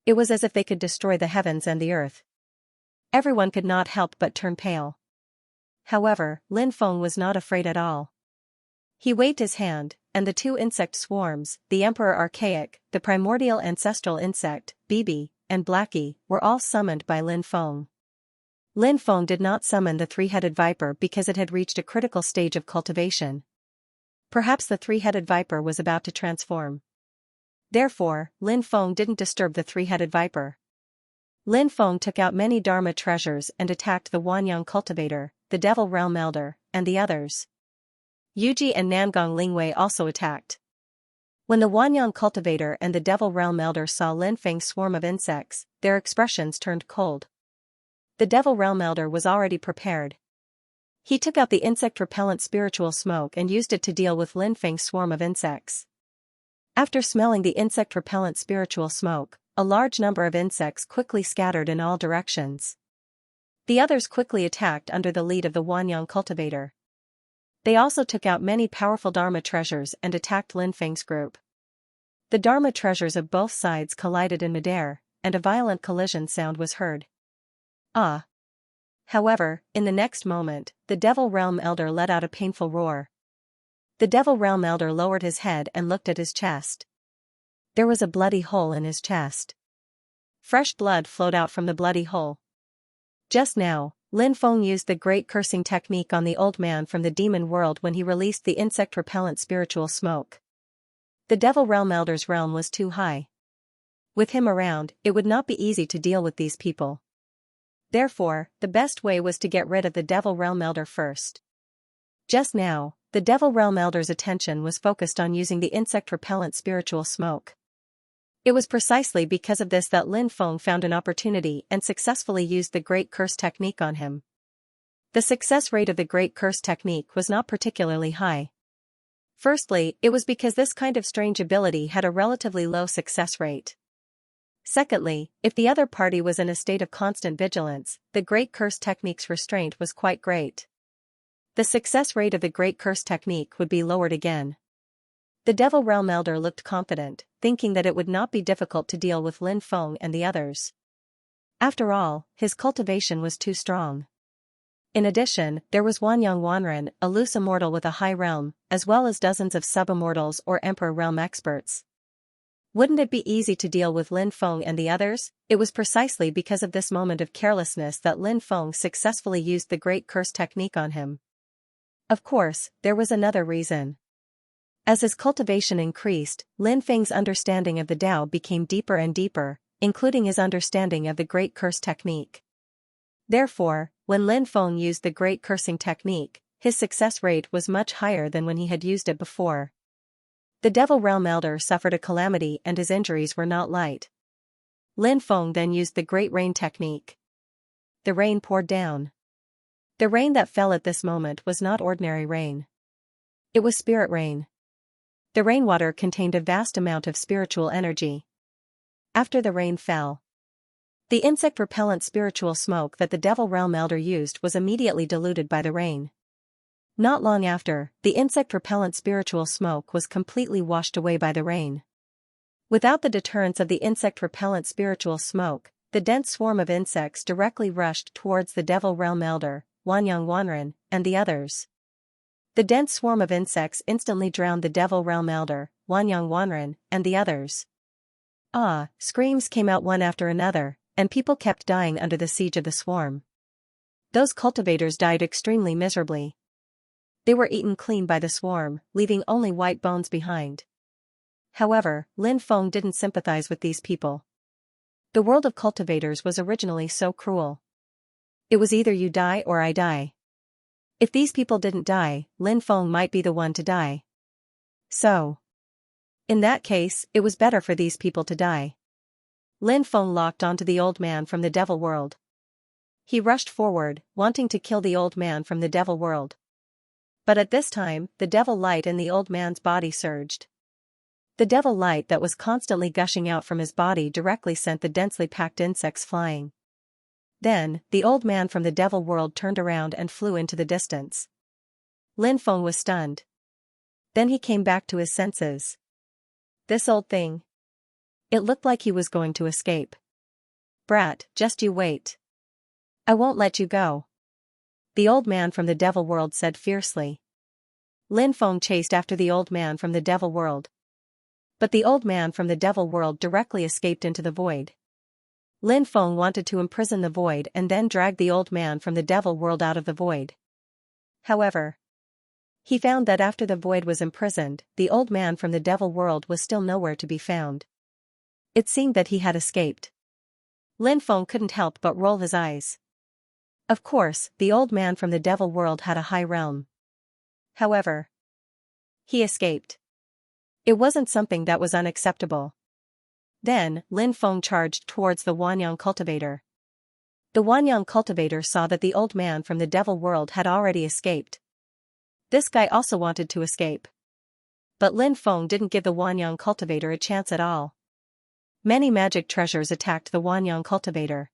It was as if they could destroy the heavens and the earth. Everyone could not help but turn pale. However, Lin Feng was not afraid at all. He waved his hand, and the two insect swarms, the Emperor Archaic, the primordial ancestral insect, Bibi, and Blackie, were all summoned by Lin Feng. Lin Feng did not summon the three-headed viper because it had reached a critical stage of cultivation. Perhaps the three-headed viper was about to transform. Therefore, Lin Feng didn't disturb the three-headed viper. Lin Feng took out many Dharma treasures and attacked the Wanyang cultivator, the Devil Realm elder, and the others. Yuji and Nangong Lingwei also attacked. When the Wanyang cultivator and the Devil Realm Elder saw Lin Feng's swarm of insects, their expressions turned cold. The Devil Realm Elder was already prepared. He took out the insect-repellent spiritual smoke and used it to deal with Lin Feng's swarm of insects. After smelling the insect-repellent spiritual smoke, a large number of insects quickly scattered in all directions. The others quickly attacked under the lead of the Wanyang cultivator. They also took out many powerful Dharma treasures and attacked Lin Feng's group. The Dharma treasures of both sides collided in midair, and a violent collision sound was heard. Ah! However, in the next moment, the Devil Realm Elder let out a painful roar. The Devil Realm Elder lowered his head and looked at his chest. There was a bloody hole in his chest. Fresh blood flowed out from the bloody hole. Just now, Lin Feng used the great cursing technique on the old man from the demon world when he released the insect-repellent spiritual smoke. The Devil Realm Elder's realm was too high. With him around, it would not be easy to deal with these people. Therefore, the best way was to get rid of the Devil Realm Elder first. Just now, the Devil Realm Elder's attention was focused on using the insect-repellent spiritual smoke. It was precisely because of this that Lin Feng found an opportunity and successfully used the Great Curse technique on him. The success rate of the Great Curse technique was not particularly high. Firstly, it was because this kind of strange ability had a relatively low success rate. Secondly, if the other party was in a state of constant vigilance, the Great Curse technique's restraint was quite great. The success rate of the Great Curse technique would be lowered again. The Devil Realm Elder looked confident, thinking that it would not be difficult to deal with Lin Feng and the others. After all, his cultivation was too strong. In addition, there was Wanyang Wanren, a loose immortal with a high realm, as well as dozens of sub-immortals or Emperor realm experts. Wouldn't it be easy to deal with Lin Feng and the others? It was precisely because of this moment of carelessness that Lin Feng successfully used the Great Curse technique on him. Of course, there was another reason. As his cultivation increased, Lin Feng's understanding of the Tao became deeper and deeper, including his understanding of the Great Curse technique. Therefore, when Lin Feng used the Great Cursing technique, his success rate was much higher than when he had used it before. The Devil Realm Elder suffered a calamity and his injuries were not light. Lin Feng then used the Great Rain technique. The rain poured down. The rain that fell at this moment was not ordinary rain. It was spirit rain. The rainwater contained a vast amount of spiritual energy. After the rain fell, the insect-repellent spiritual smoke that the Devil Realm Elder used was immediately diluted by the rain. Not long after, the insect-repellent spiritual smoke was completely washed away by the rain. Without the deterrence of the insect-repellent spiritual smoke, the dense swarm of insects directly rushed towards the Devil Realm Elder, Wanyang Wanren, and the others. The dense swarm of insects instantly drowned the Devil Realm Elder, Wanyang Wanren, and the others. Ah! Screams came out one after another, and people kept dying under the siege of the swarm. Those cultivators died extremely miserably. They were eaten clean by the swarm, leaving only white bones behind. However, Lin Feng didn't sympathize with these people. The world of cultivators was originally so cruel. It was either you die or I die. If these people didn't die, Lin Feng might be the one to die. So, in that case, it was better for these people to die. Lin Feng locked onto the old man from the devil world. He rushed forward, wanting to kill the old man from the devil world. But at this time, the devil light in the old man's body surged. The devil light that was constantly gushing out from his body directly sent the densely packed insects flying. Then, the old man from the devil world turned around and flew into the distance. Lin Feng was stunned. Then he came back to his senses. This old thing. It looked like he was going to escape. Brat, just you wait. I won't let you go. The old man from the devil world said fiercely. Lin Feng chased after the old man from the devil world. But the old man from the devil world directly escaped into the void. Lin Feng wanted to imprison the void and then drag the old man from the devil world out of the void. However, he found that after the void was imprisoned, the old man from the devil world was still nowhere to be found. It seemed that he had escaped. Lin Feng couldn't help but roll his eyes. Of course, the old man from the devil world had a high realm. However, he escaped. It wasn't something that was unacceptable. Then, Lin Feng charged towards the Wanyang cultivator. The Wanyang cultivator saw that the old man from the devil world had already escaped. This guy also wanted to escape. But Lin Feng didn't give the Wanyang cultivator a chance at all. Many magic treasures attacked the Wanyang cultivator.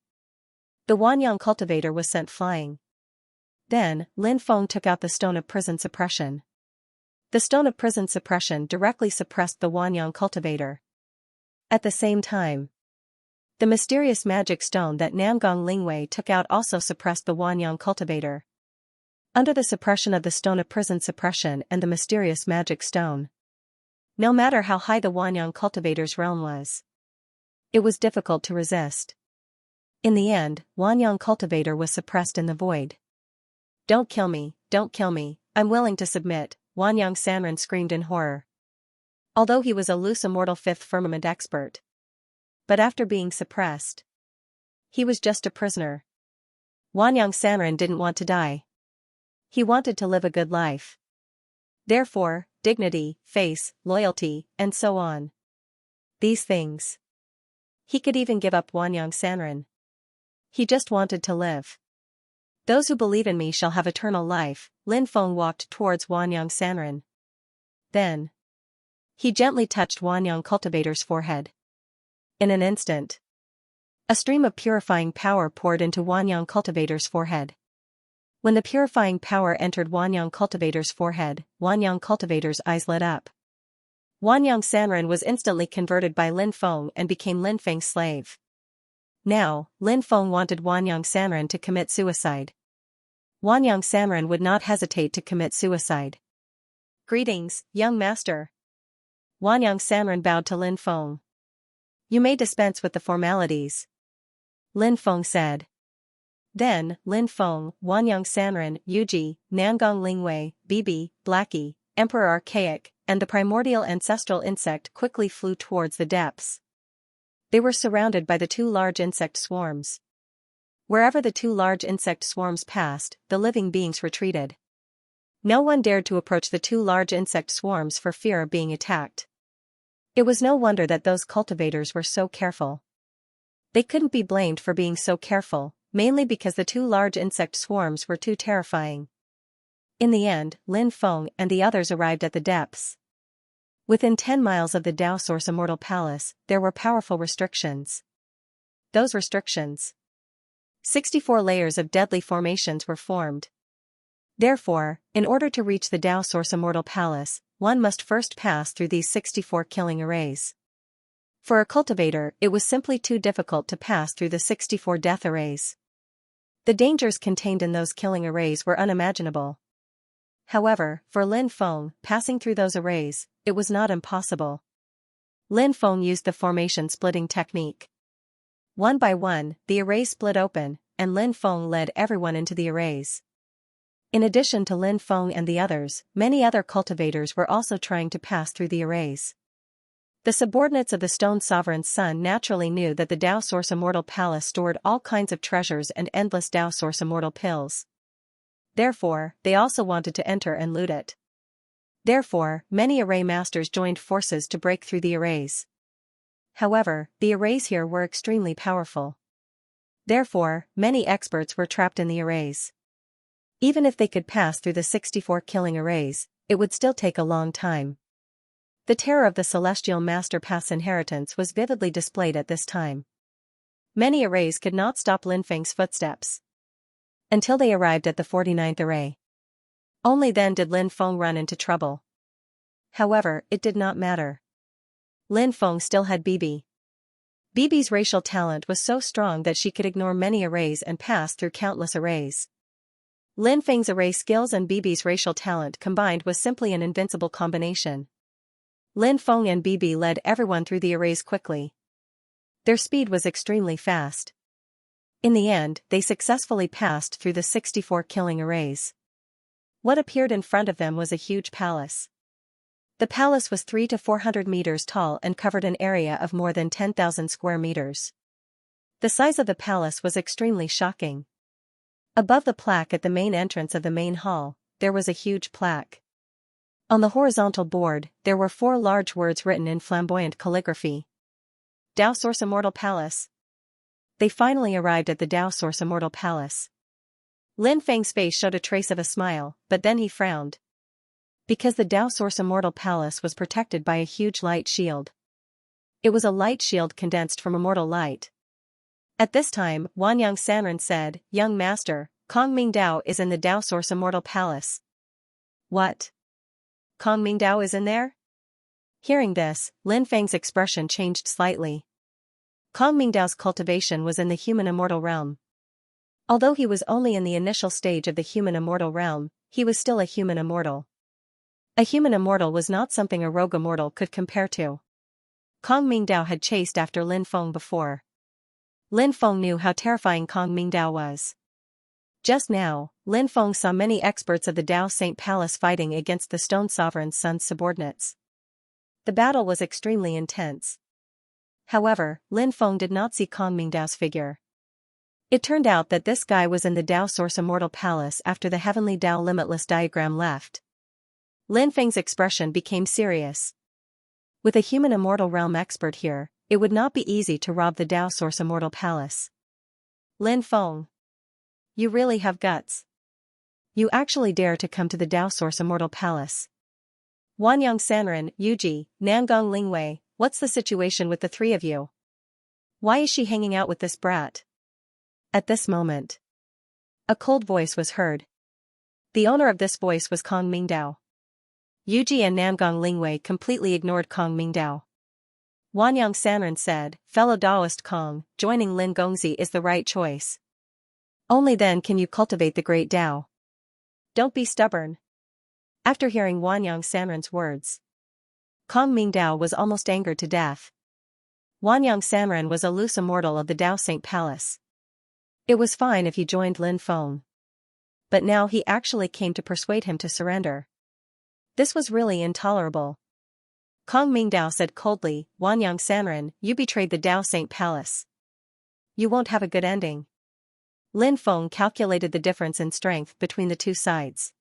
The Wanyang cultivator was sent flying. Then, Lin Feng took out the stone of prison suppression. The stone of prison suppression directly suppressed the Wanyang cultivator. At the same time, the mysterious magic stone that Namgong Lingwei took out also suppressed the Wanyang cultivator. Under the suppression of the stone of prison suppression and the mysterious magic stone, no matter how high the Wanyang cultivator's realm was, it was difficult to resist. In the end, Wanyang cultivator was suppressed in the void. "Don't kill me, I'm willing to submit," Wanyang Sanren screamed in horror. Although he was a loose immortal fifth firmament expert. But after being suppressed, he was just a prisoner. Wanyang Sanren didn't want to die. He wanted to live a good life. Therefore, dignity, face, loyalty, and so on. These things. He could even give up Wanyang Sanren. He just wanted to live. "Those who believe in me shall have eternal life," Lin Feng walked towards Wanyang Sanren. Then, he gently touched Wanyang cultivator's forehead. In an instant, a stream of purifying power poured into Wanyang cultivator's forehead. When the purifying power entered Wanyang cultivator's forehead, Wanyang cultivator's eyes lit up. Wanyang Sanren was instantly converted by Lin Feng and became Lin Feng's slave. Now, Lin Feng wanted Wanyang Sanren to commit suicide. Wanyang Sanren would not hesitate to commit suicide. "Greetings, young master." Wanyang Sanren bowed to Lin Feng. "You may dispense with the formalities," Lin Feng said. Then, Lin Feng, Wanyang Sanren, Yuji, Namgong Lingwei, Bibi, Blackie, Emperor Archaic, and the primordial ancestral insect quickly flew towards the depths. They were surrounded by the two large insect swarms. Wherever the two large insect swarms passed, the living beings retreated. No one dared to approach the two large insect swarms for fear of being attacked. It was no wonder that those cultivators were so careful. They couldn't be blamed for being so careful, mainly because the two large insect swarms were too terrifying. In the end, Lin Feng and the others arrived at the depths. Within 10 miles of the Tao Source Immortal Palace, there were powerful restrictions. Those restrictions. 64 layers of deadly formations were formed. Therefore, in order to reach the Tao Source Immortal Palace, one must first pass through these 64 killing arrays. For a cultivator, it was simply too difficult to pass through the 64 death arrays. The dangers contained in those killing arrays were unimaginable. However, for Lin Feng, passing through those arrays, it was not impossible. Lin Feng used the formation splitting technique. One by one, the arrays split open, and Lin Feng led everyone into the arrays. In addition to Lin Feng and the others, many other cultivators were also trying to pass through the arrays. The subordinates of the Stone Sovereign's son naturally knew that the Tao Source Immortal Palace stored all kinds of treasures and endless Tao Source Immortal pills. Therefore, they also wanted to enter and loot it. Therefore, many array masters joined forces to break through the arrays. However, the arrays here were extremely powerful. Therefore, many experts were trapped in the arrays. Even if they could pass through the 64 killing arrays, it would still take a long time. The terror of the Celestial Master Path's inheritance was vividly displayed at this time. Many arrays could not stop Lin Feng's footsteps. Until they arrived at the 49th array. Only then did Lin Feng run into trouble. However, it did not matter. Lin Feng still had Bibi. Bibi's racial talent was so strong that she could ignore many arrays and pass through countless arrays. Lin Feng's array skills and Bibi's racial talent combined was simply an invincible combination. Lin Feng and Bibi led everyone through the arrays quickly. Their speed was extremely fast. In the end, they successfully passed through the 64 killing arrays. What appeared in front of them was a huge palace. The palace was 300 to 400 meters tall and covered an area of more than 10,000 square meters. The size of the palace was extremely shocking. Above the plaque at the main entrance of the main hall, there was a huge plaque. On the horizontal board, there were 4 large words written in flamboyant calligraphy. Dao Source Immortal Palace. They finally arrived at the Dao Source Immortal Palace. Lin Feng's face showed a trace of a smile, but then he frowned. Because the Dao Source Immortal Palace was protected by a huge light shield. It was a light shield condensed from immortal light. At this time, Wanyang Sanren said, "Young master, Kong Ming Dao is in the Dao Source Immortal Palace." What? Kong Ming Dao is in there? Hearing this, Lin Feng's expression changed slightly. Kong Ming Dao's cultivation was in the human immortal realm. Although he was only in the initial stage of the human immortal realm, he was still a human immortal. A human immortal was not something a rogue immortal could compare to. Kong Ming Dao had chased after Lin Feng before. Lin Feng knew how terrifying Kong Ming Dao was. Just now, Lin Feng saw many experts of the Dao Saint Palace fighting against the Stone Sovereign's son's subordinates. The battle was extremely intense. However, Lin Feng did not see Kong Ming Dao's figure. It turned out that this guy was in the Dao Source Immortal Palace after the Heavenly Dao Limitless diagram left. Lin Feng's expression became serious. With a human immortal realm expert here, it would not be easy to rob the Dao Source Immortal Palace. Lin Feng. You really have guts. You actually dare to come to the Dao Source Immortal Palace. Wanyang Sanren, Yuji, Nangong Lingwei, what's the situation with the 3 of you? Why is she hanging out with this brat? At this moment, a cold voice was heard. The owner of this voice was Kong Ming Dao. Yuji and Nangong Lingwei completely ignored Kong Ming Dao. Wanyang Sanren said, "Fellow Daoist Kong, joining Lin Gongzi is the right choice. Only then can you cultivate the great Dao. Don't be stubborn." After hearing Wanyang Sanren's words, Kong Ming Dao was almost angered to death. Wanyang Sanren was a loose immortal of the Dao Saint Palace. It was fine if he joined Lin Feng. But now he actually came to persuade him to surrender. This was really intolerable. Kong Ming Dao said coldly, "Wanyang Sanren, you betrayed the Dao Saint Palace. You won't have a good ending." Lin Feng calculated the difference in strength between the 2 sides.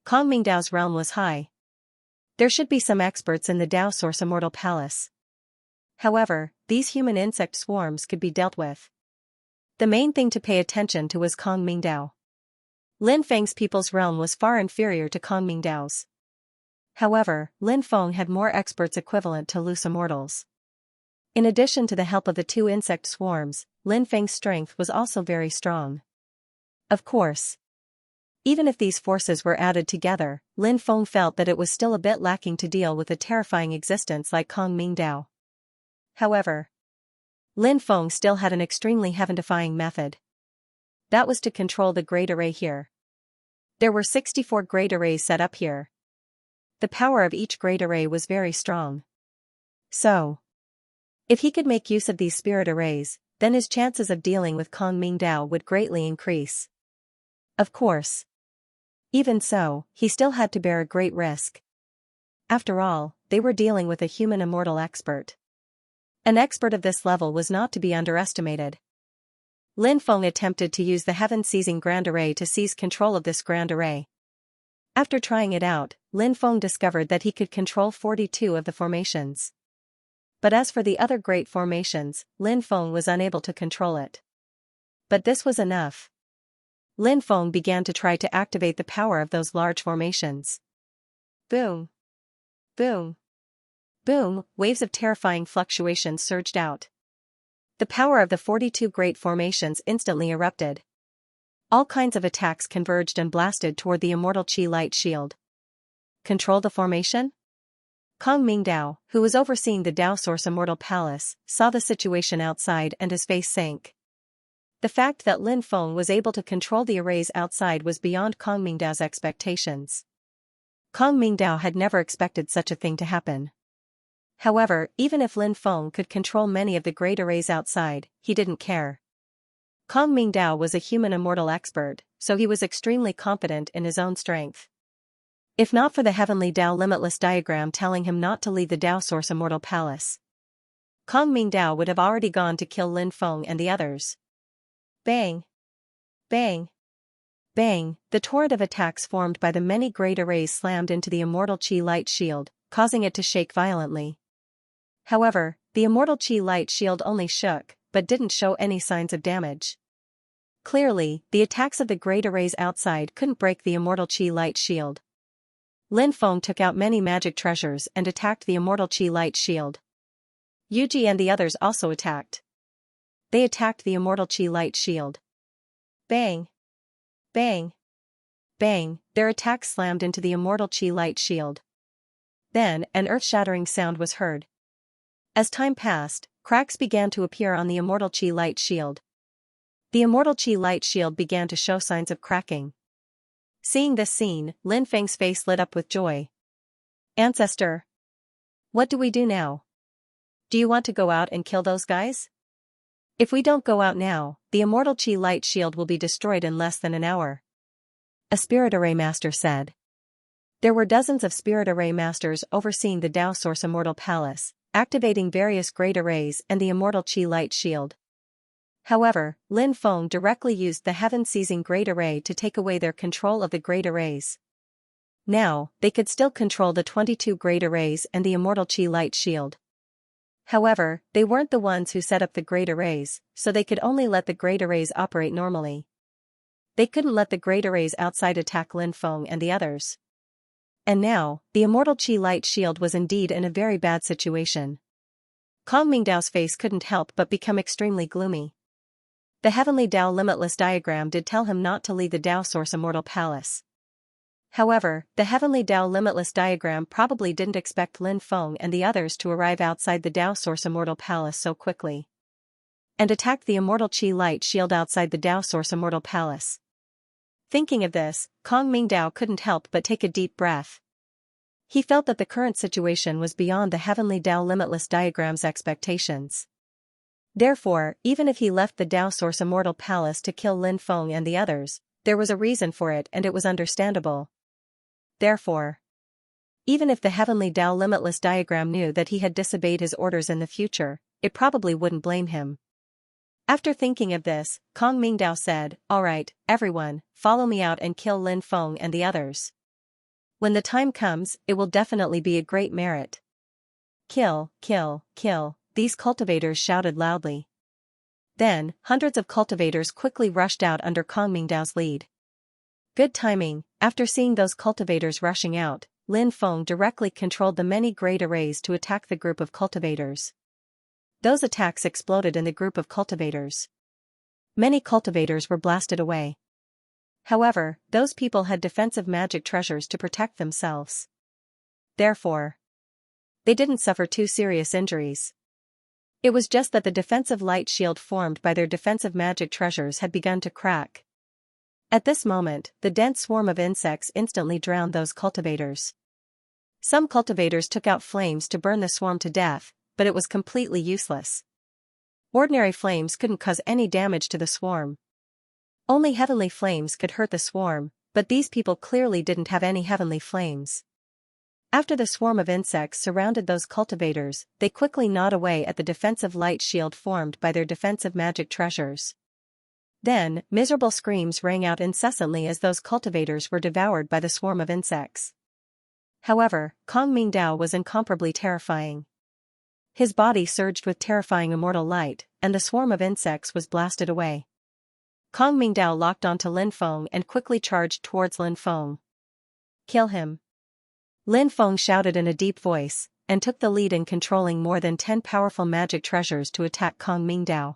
Kong Ming Dao's realm was high. There should be some experts in the Dao Source Immortal Palace. However, these human insect swarms could be dealt with. The main thing to pay attention to was Kong Ming Dao. Lin Feng's people's realm was far inferior to Kong Ming Dao's. However, Lin Feng had more experts equivalent to loose immortals. In addition to the help of the 2 insect swarms, Lin Feng's strength was also very strong. Of course, even if these forces were added together, Lin Feng felt that it was still a bit lacking to deal with a terrifying existence like Kong Ming Dao. However, Lin Feng still had an extremely heaven-defying method. That was to control the great array here. There were 64 great arrays set up here. The power of each great array was very strong. So, if he could make use of these spirit arrays, then his chances of dealing with Kong Ming Dao would greatly increase. Of course. Even so, he still had to bear a great risk. After all, they were dealing with a human immortal expert. An expert of this level was not to be underestimated. Lin Feng attempted to use the heaven-seizing Grand Array to seize control of this Grand Array. After trying it out, Lin Feng discovered that he could control 42 of the formations. But as for the other great formations, Lin Feng was unable to control it. But this was enough. Lin Feng began to try to activate the power of those large formations. Boom! Boom! Boom! Waves of terrifying fluctuations surged out. The power of the 42 great formations instantly erupted. All kinds of attacks converged and blasted toward the immortal Qi light shield. Control the formation? Kong Ming Dao, who was overseeing the Dao Source Immortal Palace, saw the situation outside and his face sank. The fact that Lin Feng was able to control the arrays outside was beyond Kong Ming Dao's expectations. Kong Ming Dao had never expected such a thing to happen. However, even if Lin Feng could control many of the great arrays outside, he didn't care. Kong Ming Dao was a human immortal expert, so he was extremely confident in his own strength. If not for the Heavenly Dao Limitless diagram telling him not to leave the Dao Source Immortal Palace, Kong Ming Dao would have already gone to kill Lin Feng and the others. Bang! Bang! Bang! The torrent of attacks formed by the many great arrays slammed into the immortal Qi light shield, causing it to shake violently. However, the immortal Qi light shield only shook, but didn't show any signs of damage. Clearly, the attacks of the great arrays outside couldn't break the immortal Qi light shield. Lin Feng took out many magic treasures and attacked the immortal Qi light shield. Yuji and the others also attacked. They attacked the immortal Qi light shield. Bang! Bang! Bang! Their attacks slammed into the immortal Qi light shield. Then, an earth-shattering sound was heard. As time passed, cracks began to appear on the immortal Qi light shield. The immortal Qi light shield began to show signs of cracking. Seeing this scene, Lin Feng's face lit up with joy. Ancestor! What do we do now? Do you want to go out and kill those guys? If we don't go out now, the immortal Qi light shield will be destroyed in less than an hour. A spirit array master said. There were dozens of spirit array masters overseeing the Dao Source Immortal Palace, activating various great arrays and the immortal Qi light shield. However, Lin Feng directly used the heaven-seizing great array to take away their control of the great arrays. Now, they could still control the 22 great arrays and the immortal Qi light shield. However, they weren't the ones who set up the great arrays, so they could only let the great arrays operate normally. They couldn't let the great arrays outside attack Lin Feng and the others. And now, the immortal Qi light shield was indeed in a very bad situation. Kong Mingdao's face couldn't help but become extremely gloomy. The Heavenly Dao Limitless diagram did tell him not to leave the Dao Source Immortal Palace. However, the Heavenly Dao Limitless diagram probably didn't expect Lin Feng and the others to arrive outside the Dao Source Immortal Palace so quickly. And attack the immortal Qi light shield outside the Dao Source Immortal Palace. Thinking of this, Kong Mingdao couldn't help but take a deep breath. He felt that the current situation was beyond the Heavenly Dao Limitless diagram's expectations. Therefore, even if he left the Dao Source Immortal Palace to kill Lin Feng and the others, there was a reason for it and it was understandable. Therefore, even if the Heavenly Dao Limitless diagram knew that he had disobeyed his orders in the future, it probably wouldn't blame him. After thinking of this, Kong Mingdao said, "Alright, everyone, follow me out and kill Lin Feng and the others. When the time comes, it will definitely be a great merit." Kill, kill, kill, these cultivators shouted loudly. Then, hundreds of cultivators quickly rushed out under Kong Mingdao's lead. Good timing. After seeing those cultivators rushing out, Lin Feng directly controlled the many great arrays to attack the group of cultivators. Those attacks exploded in the group of cultivators. Many cultivators were blasted away. However, those people had defensive magic treasures to protect themselves. Therefore, they didn't suffer too serious injuries. It was just that the defensive light shield formed by their defensive magic treasures had begun to crack. At this moment, the dense swarm of insects instantly drowned those cultivators. Some cultivators took out flames to burn the swarm to death, but it was completely useless. Ordinary flames couldn't cause any damage to the swarm. Only heavenly flames could hurt the swarm, but these people clearly didn't have any heavenly flames. After the swarm of insects surrounded those cultivators, they quickly gnawed away at the defensive light shield formed by their defensive magic treasures. Then, miserable screams rang out incessantly as those cultivators were devoured by the swarm of insects. However, Kong Mingdao was incomparably terrifying. His body surged with terrifying immortal light, and the swarm of insects was blasted away. Kong Mingdao locked onto Lin Feng and quickly charged towards Lin Feng. "Kill him!" Lin Feng shouted in a deep voice, and took the lead in controlling more than 10 powerful magic treasures to attack Kong Mingdao.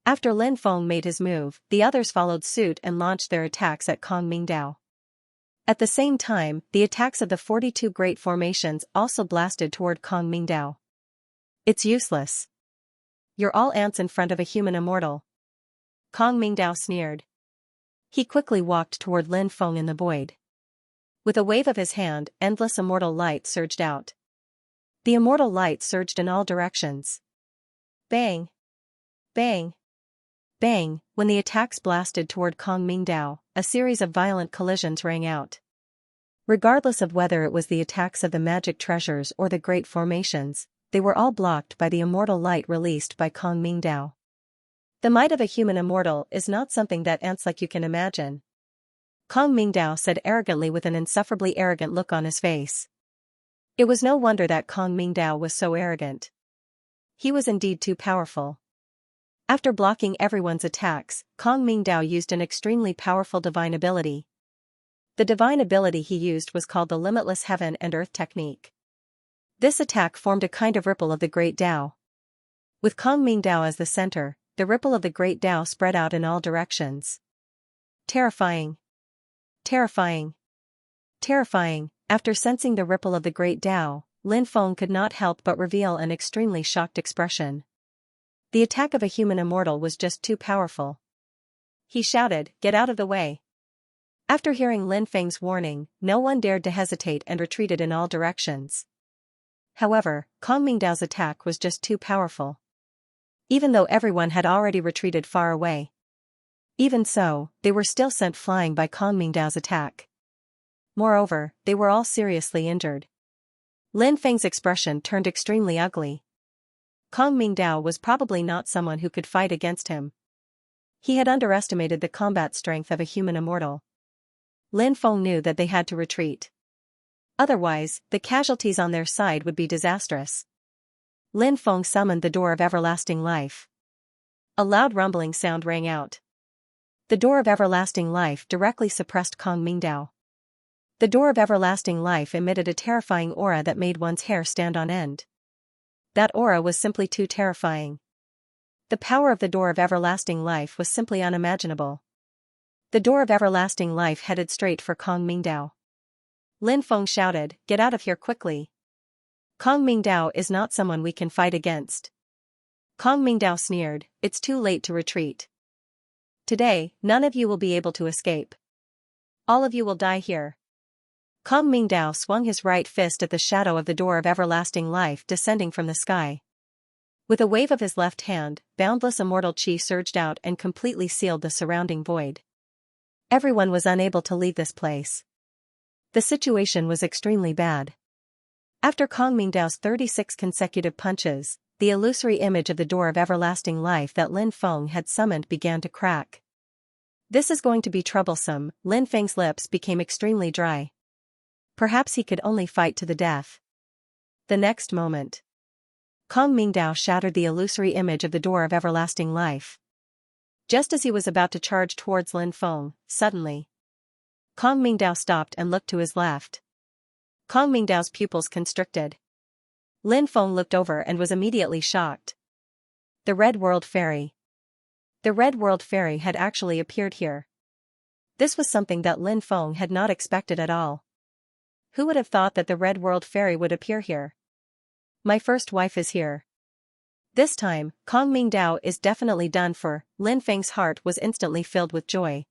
After Lin Feng made his move, the others followed suit and launched their attacks at Kong Mingdao. At the same time, the attacks of the 42 great formations also blasted toward Kong Mingdao. "It's useless. You're all ants in front of a human immortal." Kong Mingdao sneered. He quickly walked toward Lin Feng in the void. With a wave of his hand, endless immortal light surged out. The immortal light surged in all directions. Bang! Bang! Bang! When the attacks blasted toward Kong Mingdao, a series of violent collisions rang out. Regardless of whether it was the attacks of the magic treasures or the great formations, they were all blocked by the immortal light released by Kong Mingdao. The might of a human immortal is not something that ants like you can imagine. Kong Mingdao said arrogantly with an insufferably arrogant look on his face. It was no wonder that Kong Mingdao was so arrogant. He was indeed too powerful. After blocking everyone's attacks, Kong Mingdao used an extremely powerful divine ability. The divine ability he used was called the Limitless Heaven and Earth Technique. This attack formed a kind of ripple of the Great Tao. With Kong Mingdao as the center, the ripple of the Great Tao spread out in all directions. Terrifying. Terrifying. Terrifying. After sensing the ripple of the Great Tao, Lin Feng could not help but reveal an extremely shocked expression. The attack of a human immortal was just too powerful. He shouted, "Get out of the way!" After hearing Lin Feng's warning, no one dared to hesitate and retreated in all directions. However, Kong Mingdao's attack was just too powerful. Even though everyone had already retreated far away. Even so, they were still sent flying by Kong Mingdao's attack. Moreover, they were all seriously injured. Lin Feng's expression turned extremely ugly. Kong Mingdao was probably not someone who could fight against him. He had underestimated the combat strength of a human immortal. Lin Feng knew that they had to retreat. Otherwise, the casualties on their side would be disastrous. Lin Feng summoned the Door of Everlasting Life. A loud rumbling sound rang out. The Door of Everlasting Life directly suppressed Kong Mingdao. The Door of Everlasting Life emitted a terrifying aura that made one's hair stand on end. That aura was simply too terrifying. The power of the Door of Everlasting Life was simply unimaginable. The Door of Everlasting Life headed straight for Kong Mingdao. Lin Feng shouted, "Get out of here quickly! Kong Mingdao is not someone we can fight against." Kong Mingdao sneered, "It's too late to retreat. Today, none of you will be able to escape. All of you will die here." Kong Mingdao swung his right fist at the shadow of the Door of Everlasting Life descending from the sky. With a wave of his left hand, boundless immortal qi surged out and completely sealed the surrounding void. Everyone was unable to leave this place. The situation was extremely bad. After Kong Mingdao's 36 consecutive punches, the illusory image of the Door of Everlasting Life that Lin Feng had summoned began to crack. This is going to be troublesome. Lin Feng's lips became extremely dry. Perhaps he could only fight to the death. The next moment, Kong Mingdao shattered the illusory image of the Door of Everlasting Life. Just as he was about to charge towards Lin Feng, suddenly, Kong Mingdao stopped and looked to his left. Kong Mingdao's pupils constricted. Lin Feng looked over and was immediately shocked. The Red World Fairy. The Red World Fairy had actually appeared here. This was something that Lin Feng had not expected at all. Who would have thought that the Red World Fairy would appear here? My first wife is here. This time, Kong Mingdao is definitely done for. Lin Feng's heart was instantly filled with joy.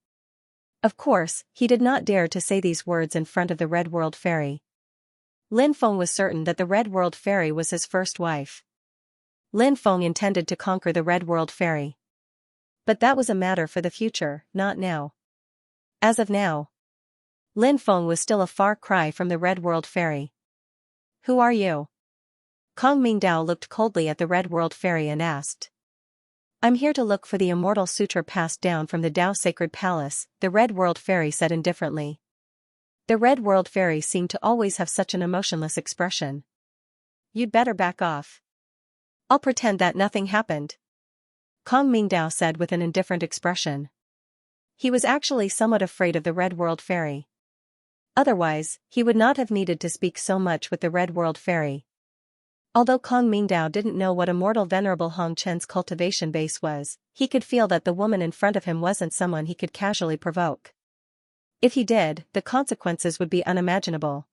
Of course, he did not dare to say these words in front of the Red World Fairy. Lin Feng was certain that the Red World Fairy was his first wife. Lin Feng intended to conquer the Red World Fairy. But that was a matter for the future, not now. As of now, Lin Feng was still a far cry from the Red World Fairy. Who are you? Kong Mingdao looked coldly at the Red World Fairy and asked. I'm here to look for the immortal sutra passed down from the Tao Sacred Palace, the Red World Fairy said indifferently. The Red World Fairy seemed to always have such an emotionless expression. You'd better back off. I'll pretend that nothing happened. Kong Mingdao said with an indifferent expression. He was actually somewhat afraid of the Red World Fairy. Otherwise, he would not have needed to speak so much with the Red World Fairy. Although Kong Mingdao didn't know what Immortal Venerable Hong Chen's cultivation base was, he could feel that the woman in front of him wasn't someone he could casually provoke. If he did, the consequences would be unimaginable.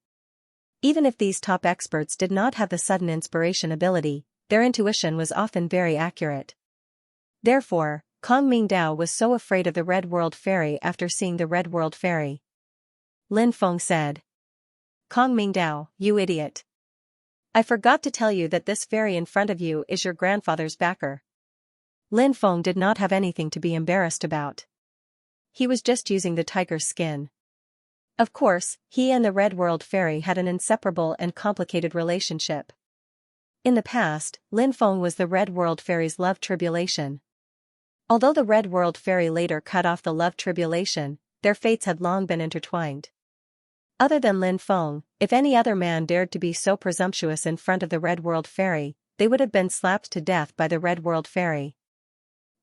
Even if these top experts did not have the sudden inspiration ability, their intuition was often very accurate. Therefore, Kong Mingdao was so afraid of the Red World Fairy after seeing the Red World Fairy. Lin Feng said. Kong Mingdao, you idiot. I forgot to tell you that this fairy in front of you is your grandfather's backer. Lin Feng did not have anything to be embarrassed about. He was just using the tiger's skin. Of course, he and the Red World Fairy had an inseparable and complicated relationship. In the past, Lin Feng was the Red World Fairy's love tribulation. Although the Red World Fairy later cut off the love tribulation, their fates had long been intertwined. Other than Lin Feng, if any other man dared to be so presumptuous in front of the Red World Fairy, they would have been slapped to death by the Red World Fairy.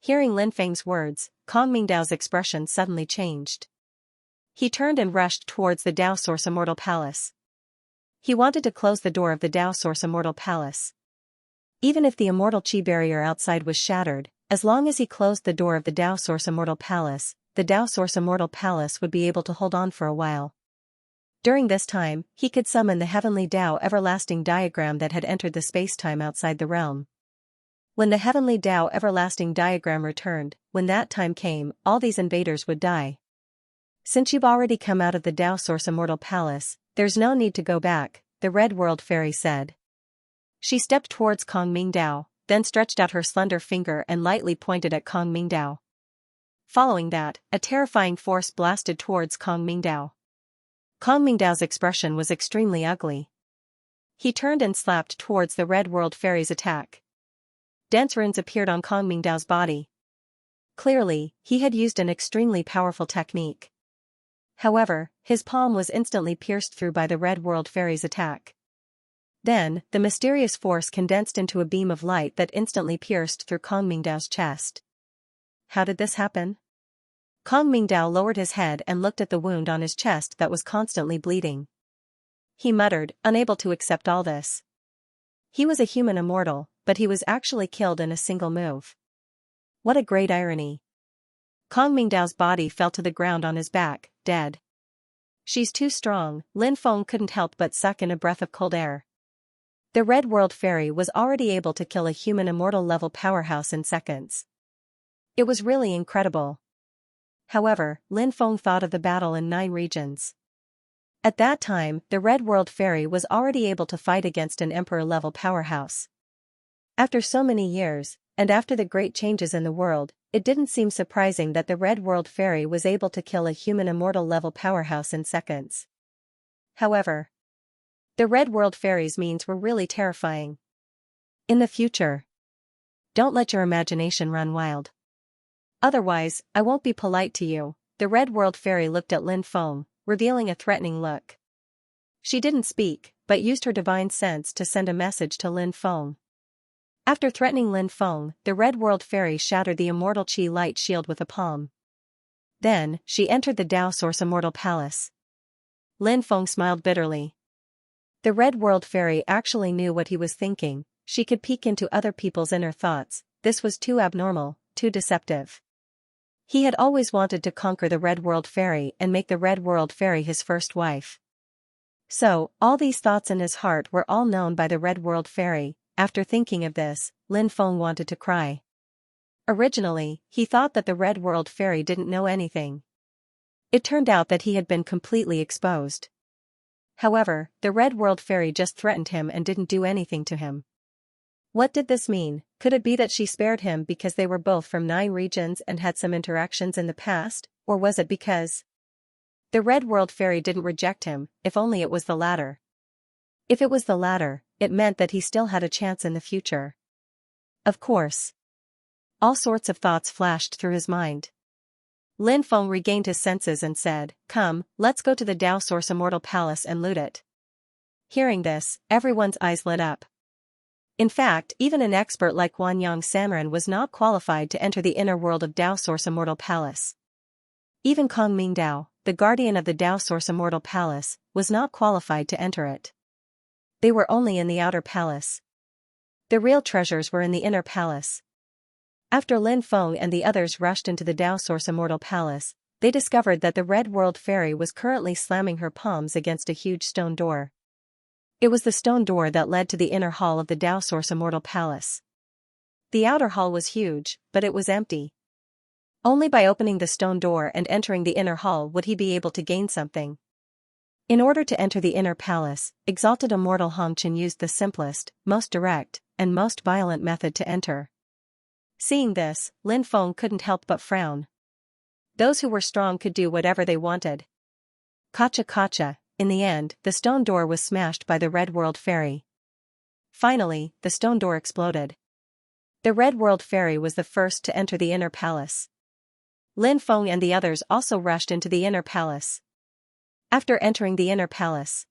Hearing Lin Feng's words, Kong Mingdao's expression suddenly changed. He turned and rushed towards the Dao Source Immortal Palace. He wanted to close the door of the Dao Source Immortal Palace. Even if the immortal Qi barrier outside was shattered, as long as he closed the door of the Dao Source Immortal Palace, the Dao Source Immortal Palace would be able to hold on for a while. During this time, he could summon the Heavenly Dao Everlasting Diagram that had entered the space-time outside the realm. When the Heavenly Dao Everlasting Diagram returned, when that time came, all these invaders would die. Since you've already come out of the Dao Source Immortal Palace, there's no need to go back, the Red World Fairy said. She stepped towards Kong Mingdao, then stretched out her slender finger and lightly pointed at Kong Mingdao. Following that, a terrifying force blasted towards Kong Mingdao. Kong Mingdao's expression was extremely ugly. He turned and slapped towards the Red World Fairy's attack. Dense runes appeared on Kong Mingdao's body. Clearly, he had used an extremely powerful technique. However, his palm was instantly pierced through by the Red World Fairy's attack. Then, the mysterious force condensed into a beam of light that instantly pierced through Kong Mingdao's chest. How did this happen? Kong Mingdao lowered his head and looked at the wound on his chest that was constantly bleeding. He muttered, unable to accept all this. He was a human immortal, but he was actually killed in a single move. What a great irony. Kong Mingdao's body fell to the ground on his back, dead. She's too strong, Lin Feng couldn't help but suck in a breath of cold air. The Red World Fairy was already able to kill a human immortal level powerhouse in seconds. It was really incredible. However, Lin Feng thought of the battle in 9 regions. At that time, the Red World Fairy was already able to fight against an Emperor-level powerhouse. After so many years, and after the great changes in the world, it didn't seem surprising that the Red World Fairy was able to kill a human immortal-level powerhouse in seconds. However, the Red World Fairy's means were really terrifying. In the future, don't let your imagination run wild. Otherwise, I won't be polite to you. The Red World Fairy looked at Lin Feng, revealing a threatening look. She didn't speak, but used her divine sense to send a message to Lin Feng. After threatening Lin Feng, the Red World Fairy shattered the immortal Qi light shield with a palm. Then, she entered the Dao Source Immortal Palace. Lin Feng smiled bitterly. The Red World Fairy actually knew what he was thinking. She could peek into other people's inner thoughts. This was too abnormal, too deceptive. He had always wanted to conquer the Red World Fairy and make the Red World Fairy his first wife. So, all these thoughts in his heart were all known by the Red World Fairy. After thinking of this, Lin Feng wanted to cry. Originally, he thought that the Red World Fairy didn't know anything. It turned out that he had been completely exposed. However, the Red World Fairy just threatened him and didn't do anything to him. What did this mean? Could it be that she spared him because they were both from 9 regions and had some interactions in the past, or was it because the Red World Fairy didn't reject him? If only it was the latter. If it was the latter, it meant that he still had a chance in the future. Of course. All sorts of thoughts flashed through his mind. Lin Feng regained his senses and said, "Come, let's go to the Dao Source Immortal Palace and loot it." Hearing this, everyone's eyes lit up. In fact, even an expert like Guanyang Sanren was not qualified to enter the inner world of Dao Source Immortal Palace. Even Kong Mingdao, the guardian of the Dao Source Immortal Palace, was not qualified to enter it. They were only in the outer palace. The real treasures were in the inner palace. After Lin Feng and the others rushed into the Dao Source Immortal Palace, they discovered that the Red World Fairy was currently slamming her palms against a huge stone door. It was the stone door that led to the inner hall of the Dao Source Immortal Palace. The outer hall was huge, but it was empty. Only by opening the stone door and entering the inner hall would he be able to gain something. In order to enter the inner palace, exalted immortal Hong Chen used the simplest, most direct, and most violent method to enter. Seeing this, Lin Feng couldn't help but frown. Those who were strong could do whatever they wanted. Kacha kacha. In the end, the stone door was smashed by the Red World Fairy. Finally, the stone door exploded. The Red World Fairy was the first to enter the inner palace. Lin Feng and the others also rushed into the inner palace. After entering the inner palace,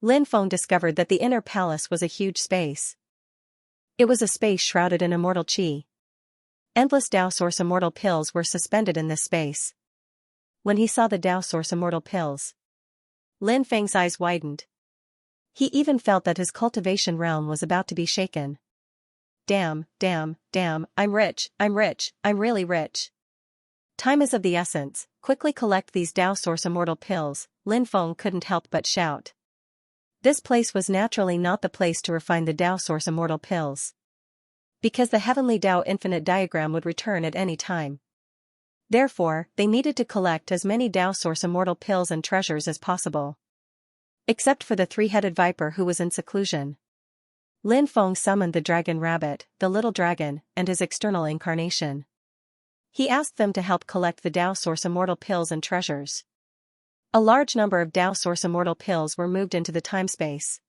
Lin Feng discovered that the inner palace was a huge space. It was a space shrouded in immortal qi. Endless Tao Source immortal pills were suspended in this space. When he saw the Tao Source immortal pills, Lin Feng's eyes widened. He even felt that his cultivation realm was about to be shaken. Damn, I'm rich, I'm really rich. Time is of the essence, quickly collect these Tao Source immortal pills, Lin Feng couldn't help but shout. This place was naturally not the place to refine the Tao Source immortal pills, because the heavenly Tao infinite diagram would return at any time. Therefore, they needed to collect as many Tao Source immortal pills and treasures as possible. Except for the three-headed viper who was in seclusion. Lin Feng summoned the dragon rabbit, the little dragon, and his external incarnation. He asked them to help collect the Tao Source immortal pills and treasures. A large number of Tao Source immortal pills were moved into the time-space.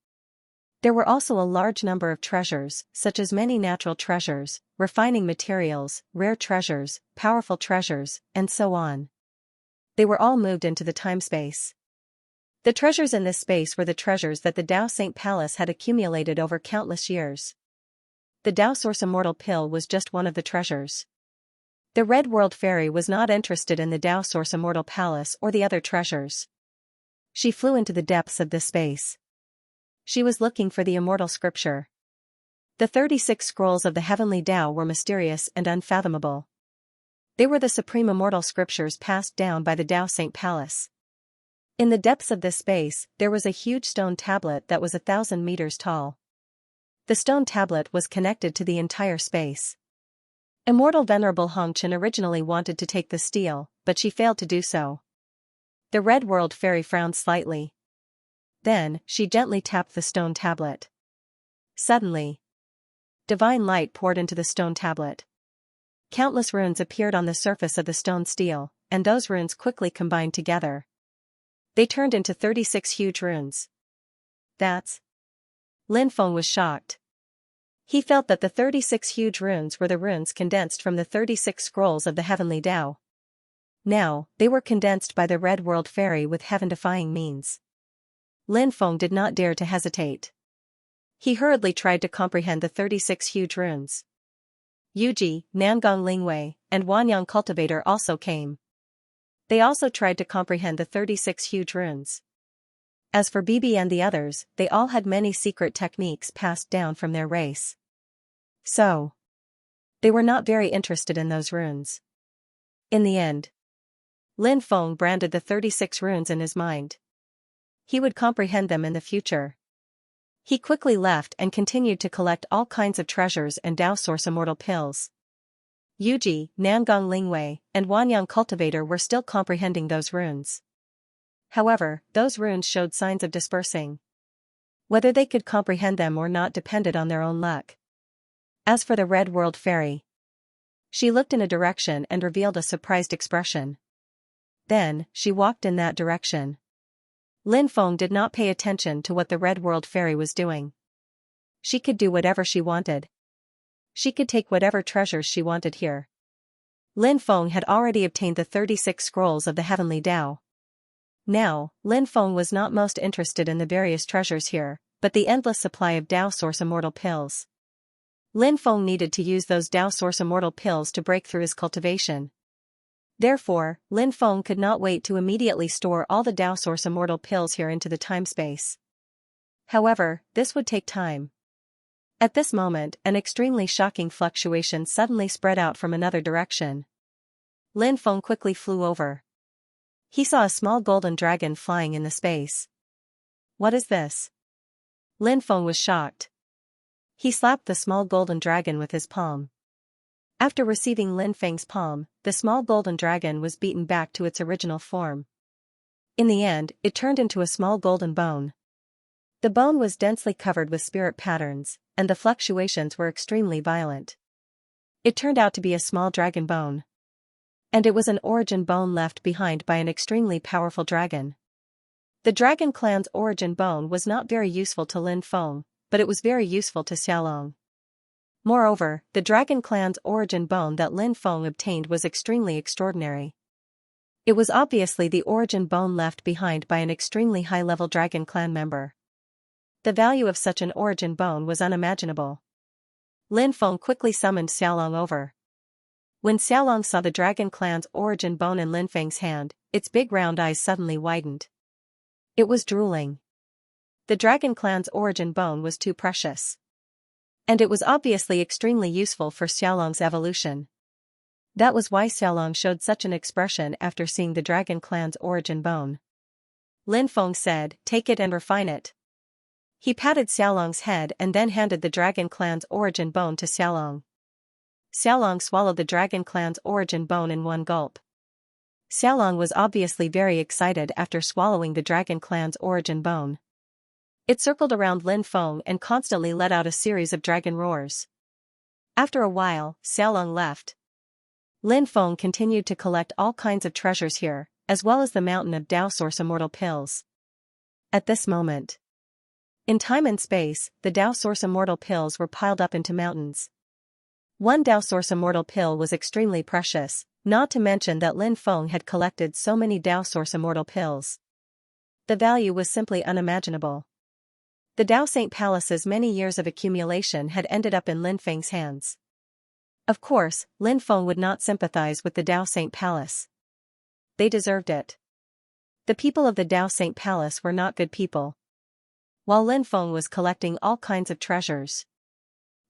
There were also a large number of treasures, such as many natural treasures, refining materials, rare treasures, powerful treasures, and so on. They were all moved into the time-space. The treasures in this space were the treasures that the Tao Saint Palace had accumulated over countless years. The Tao Source immortal pill was just one of the treasures. The Red World Fairy was not interested in the Tao Source immortal palace or the other treasures. She flew into the depths of this space. She was looking for the immortal scripture. The 36 scrolls of the heavenly Tao were mysterious and unfathomable. They were the supreme immortal scriptures passed down by the Tao Saint Palace. In the depths of this space, there was a huge stone tablet that was 1,000 meters tall. The stone tablet was connected to the entire space. Immortal Venerable Hongchen originally wanted to take the steel, but she failed to do so. The Red World Fairy frowned slightly. Then, she gently tapped the stone tablet. Suddenly, divine light poured into the stone tablet. Countless runes appeared on the surface of the stone steel, and those runes quickly combined together. They turned into 36 huge runes. That's... Lin Feng was shocked. He felt that the 36 huge runes were the runes condensed from the 36 scrolls of the heavenly Tao. Now, they were condensed by the Red World Fairy with heaven-defying means. Lin Feng did not dare to hesitate. He hurriedly tried to comprehend the 36 huge runes. Yuji, Nangong Lingwei, and Wanyang Cultivator also came. They also tried to comprehend the 36 huge runes. As for Bibi and the others, they all had many secret techniques passed down from their race. So, they were not very interested in those runes. In the end, Lin Feng branded the 36 runes in his mind. He would comprehend them in the future. He quickly left and continued to collect all kinds of treasures and Tao Source immortal pills. Yuji, Nangong Lingwei, and Wanyang Cultivator were still comprehending those runes. However, those runes showed signs of dispersing. Whether they could comprehend them or not depended on their own luck. As for the Red World Fairy, she looked in a direction and revealed a surprised expression. Then, she walked in that direction. Lin Feng did not pay attention to what the Red World Fairy was doing. She could do whatever she wanted. She could take whatever treasures she wanted here. Lin Feng had already obtained the 36 scrolls of the heavenly Tao. Now, Lin Feng was not most interested in the various treasures here, but the endless supply of Tao Source immortal pills. Lin Feng needed to use those Tao Source immortal pills to break through his cultivation. Therefore, Lin Feng could not wait to immediately store all the Tao Source immortal pills here into the time-space. However, this would take time. At this moment, an extremely shocking fluctuation suddenly spread out from another direction. Lin Feng quickly flew over. He saw a small golden dragon flying in the space. What is this? Lin Feng was shocked. He slapped the small golden dragon with his palm. After receiving Lin Feng's palm, the small golden dragon was beaten back to its original form. In the end, it turned into a small golden bone. The bone was densely covered with spirit patterns, and the fluctuations were extremely violent. It turned out to be a small dragon bone. And it was an origin bone left behind by an extremely powerful dragon. The dragon clan's origin bone was not very useful to Lin Feng, but it was very useful to Xiaolong. Moreover, the dragon clan's origin bone that Lin Feng obtained was extremely extraordinary. It was obviously the origin bone left behind by an extremely high-level dragon clan member. The value of such an origin bone was unimaginable. Lin Feng quickly summoned Xiaolong over. When Xiaolong saw the dragon clan's origin bone in Lin Feng's hand, its big round eyes suddenly widened. It was drooling. The dragon clan's origin bone was too precious. And it was obviously extremely useful for Xiaolong's evolution. That was why Xiaolong showed such an expression after seeing the dragon clan's origin bone. Lin Feng said, "Take it and refine it." He patted Xiaolong's head and then handed the dragon clan's origin bone to Xiaolong. Xiaolong swallowed the dragon clan's origin bone in one gulp. Xiaolong was obviously very excited after swallowing the dragon clan's origin bone. It circled around Lin Feng and constantly let out a series of dragon roars. After a while, Xiaolong left. Lin Feng continued to collect all kinds of treasures here, as well as the mountain of Dao Source Immortal Pills. At this moment, in time and space, the Dao Source Immortal Pills were piled up into mountains. One Dao Source Immortal Pill was extremely precious, not to mention that Lin Feng had collected so many Dao Source Immortal Pills. The value was simply unimaginable. The Dao Saint Palace's many years of accumulation had ended up in Lin Feng's hands. Of course, Lin Feng would not sympathize with the Dao Saint Palace. They deserved it. The people of the Dao Saint Palace were not good people. While Lin Feng was collecting all kinds of treasures,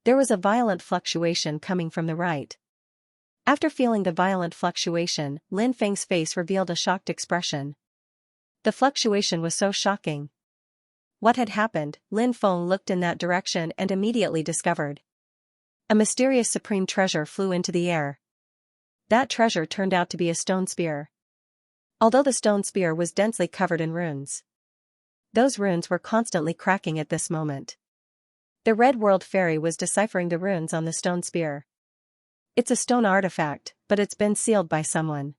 there was a violent fluctuation coming from the right. After feeling the violent fluctuation, Lin Feng's face revealed a shocked expression. The fluctuation was so shocking. What had happened? Lin Feng looked in that direction and immediately discovered. A mysterious supreme treasure flew into the air. That treasure turned out to be a stone spear. Although the stone spear was densely covered in runes, those runes were constantly cracking at this moment. The Red World Fairy was deciphering the runes on the stone spear. It's a stone artifact, but it's been sealed by someone.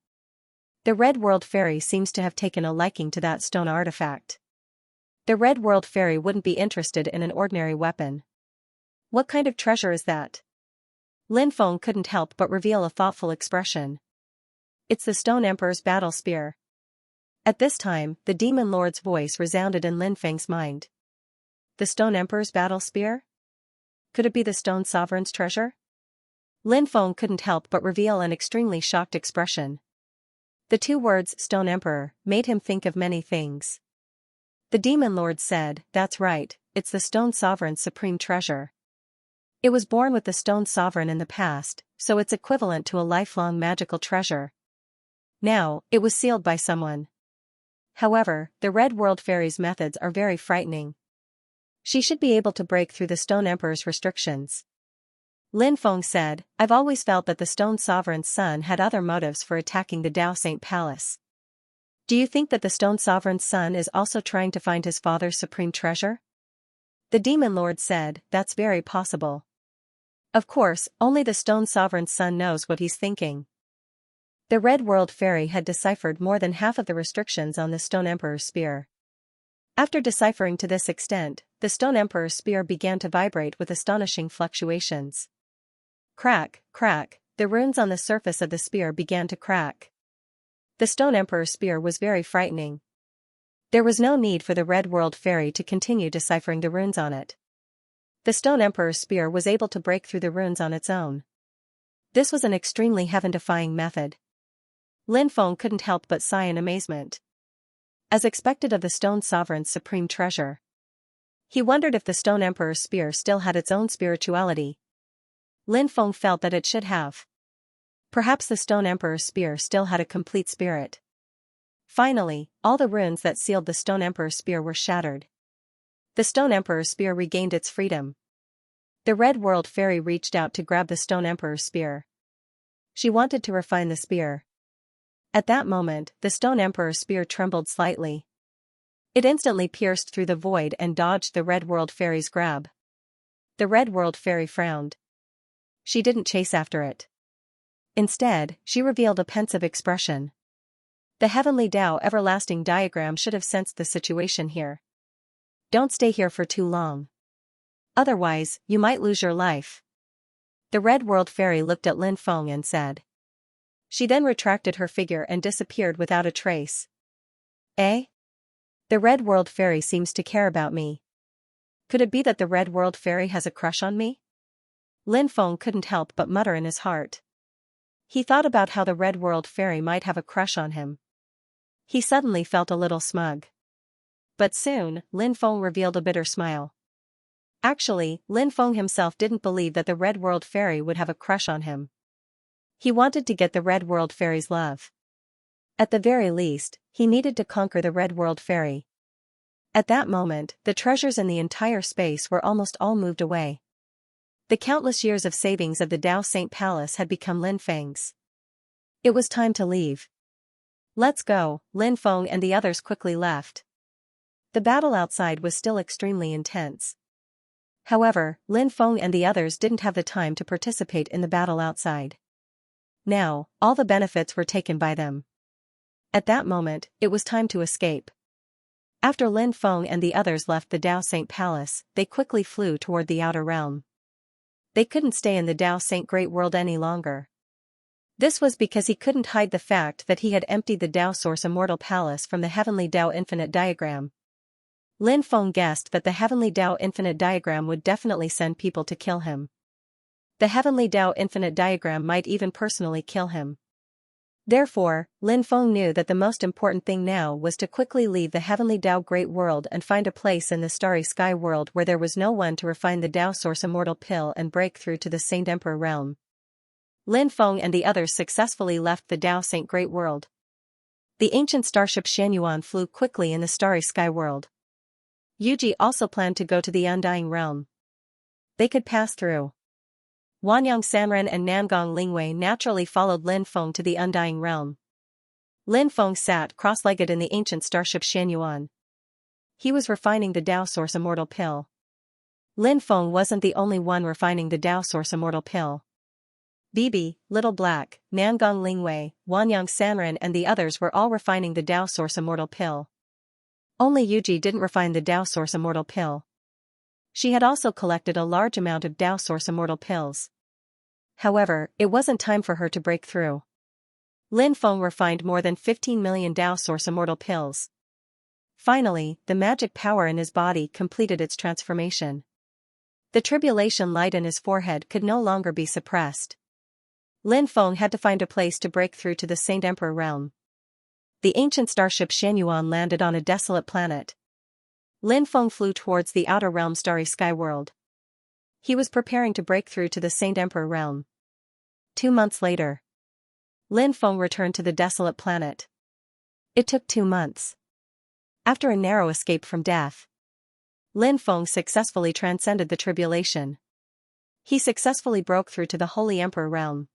The Red World Fairy seems to have taken a liking to that stone artifact. The Red World Fairy wouldn't be interested in an ordinary weapon. What kind of treasure is that? Lin Feng couldn't help but reveal a thoughtful expression. It's the Stone Emperor's battle spear. At this time, the Demon Lord's voice resounded in Lin Feng's mind. The Stone Emperor's battle spear? Could it be the Stone Sovereign's treasure? Lin Feng couldn't help but reveal an extremely shocked expression. The two words Stone Emperor made him think of many things. The Demon Lord said, "That's right, it's the Stone Sovereign's supreme treasure. It was born with the Stone Sovereign in the past, so it's equivalent to a lifelong magical treasure. Now, it was sealed by someone. However, the Red World Fairy's methods are very frightening. She should be able to break through the Stone Emperor's restrictions." Lin Feng said, "I've always felt that the Stone Sovereign's son had other motives for attacking the Dao Saint Palace. Do you think that the Stone Sovereign's son is also trying to find his father's supreme treasure?" The Demon Lord said, "That's very possible. Of course, only the Stone Sovereign's son knows what he's thinking." The Red World Fairy had deciphered more than half of the restrictions on the Stone Emperor's spear. After deciphering to this extent, the Stone Emperor's spear began to vibrate with astonishing fluctuations. Crack, crack, the runes on the surface of the spear began to crack. The Stone Emperor's spear was very frightening. There was no need for the Red World Fairy to continue deciphering the runes on it. The Stone Emperor's spear was able to break through the runes on its own. This was an extremely heaven-defying method. Lin Feng couldn't help but sigh in amazement. As expected of the Stone Sovereign's supreme treasure, he wondered if the Stone Emperor's spear still had its own spirituality. Lin Feng felt that it should have. Perhaps the Stone Emperor's spear still had a complete spirit. Finally, all the runes that sealed the Stone Emperor's spear were shattered. The Stone Emperor's spear regained its freedom. The Red World Fairy reached out to grab the Stone Emperor's spear. She wanted to refine the spear. At that moment, the Stone Emperor's spear trembled slightly. It instantly pierced through the void and dodged the Red World Fairy's grab. The Red World Fairy frowned. She didn't chase after it. Instead, she revealed a pensive expression. The Heavenly Tao Everlasting diagram should have sensed the situation here. Don't stay here for too long. Otherwise, you might lose your life. The Red World Fairy looked at Lin Feng and said. She then retracted her figure and disappeared without a trace. Eh? The Red World Fairy seems to care about me. Could it be that the Red World Fairy has a crush on me? Lin Feng couldn't help but mutter in his heart. He thought about how the Red World Fairy might have a crush on him. He suddenly felt a little smug. But soon, Lin Feng revealed a bitter smile. Actually, Lin Feng himself didn't believe that the Red World Fairy would have a crush on him. He wanted to get the Red World Fairy's love. At the very least, he needed to conquer the Red World Fairy. At that moment, the treasures in the entire space were almost all moved away. The countless years of savings of the Dao Saint Palace had become Lin Feng's. It was time to leave. Let's go, Lin Feng and the others quickly left. The battle outside was still extremely intense. However, Lin Feng and the others didn't have the time to participate in the battle outside. Now, all the benefits were taken by them. At that moment, it was time to escape. After Lin Feng and the others left the Dao Saint Palace, they quickly flew toward the outer realm. They couldn't stay in the Dao Saint Great World any longer. This was because he couldn't hide the fact that he had emptied the Dao Source Immortal Palace from the Heavenly Dao Infinite Diagram. Lin Feng guessed that the Heavenly Dao Infinite Diagram would definitely send people to kill him. The Heavenly Dao Infinite Diagram might even personally kill him. Therefore, Lin Feng knew that the most important thing now was to quickly leave the Heavenly Dao Great World and find a place in the Starry Sky World where there was no one to refine the Dao Source Immortal Pill and break through to the Saint Emperor realm. Lin Feng and the others successfully left the Dao Saint Great World. The ancient starship Xianxia flew quickly in the Starry Sky World. Yuji also planned to go to the Undying Realm. They could pass through. Wanyang Sanren and Nangong Lingwei naturally followed Lin Feng to the Undying Realm. Lin Feng sat cross-legged in the ancient starship Xianyuan. He was refining the Dao Source Immortal Pill. Lin Feng wasn't the only one refining the Dao Source Immortal Pill. Bibi, Little Black, Nangong Lingwei, Wanyang Sanren and the others were all refining the Dao Source Immortal Pill. Only Yuji didn't refine the Dao Source Immortal Pill. She had also collected a large amount of Dao Source Immortal Pills. However, it wasn't time for her to break through. Lin Feng refined more than 15 million Dao Source Immortal Pills. Finally, the magic power in his body completed its transformation. The tribulation light in his forehead could no longer be suppressed. Lin Feng had to find a place to break through to the Saint Emperor realm. The ancient starship Xianyuan landed on a desolate planet. Lin Feng flew towards the outer realm Starry Sky World. He was preparing to break through to the Saint Emperor realm. 2 months later, Lin Feng returned to the desolate planet. It took 2 months. After a narrow escape from death, Lin Feng successfully transcended the tribulation. He successfully broke through to the Holy Emperor realm.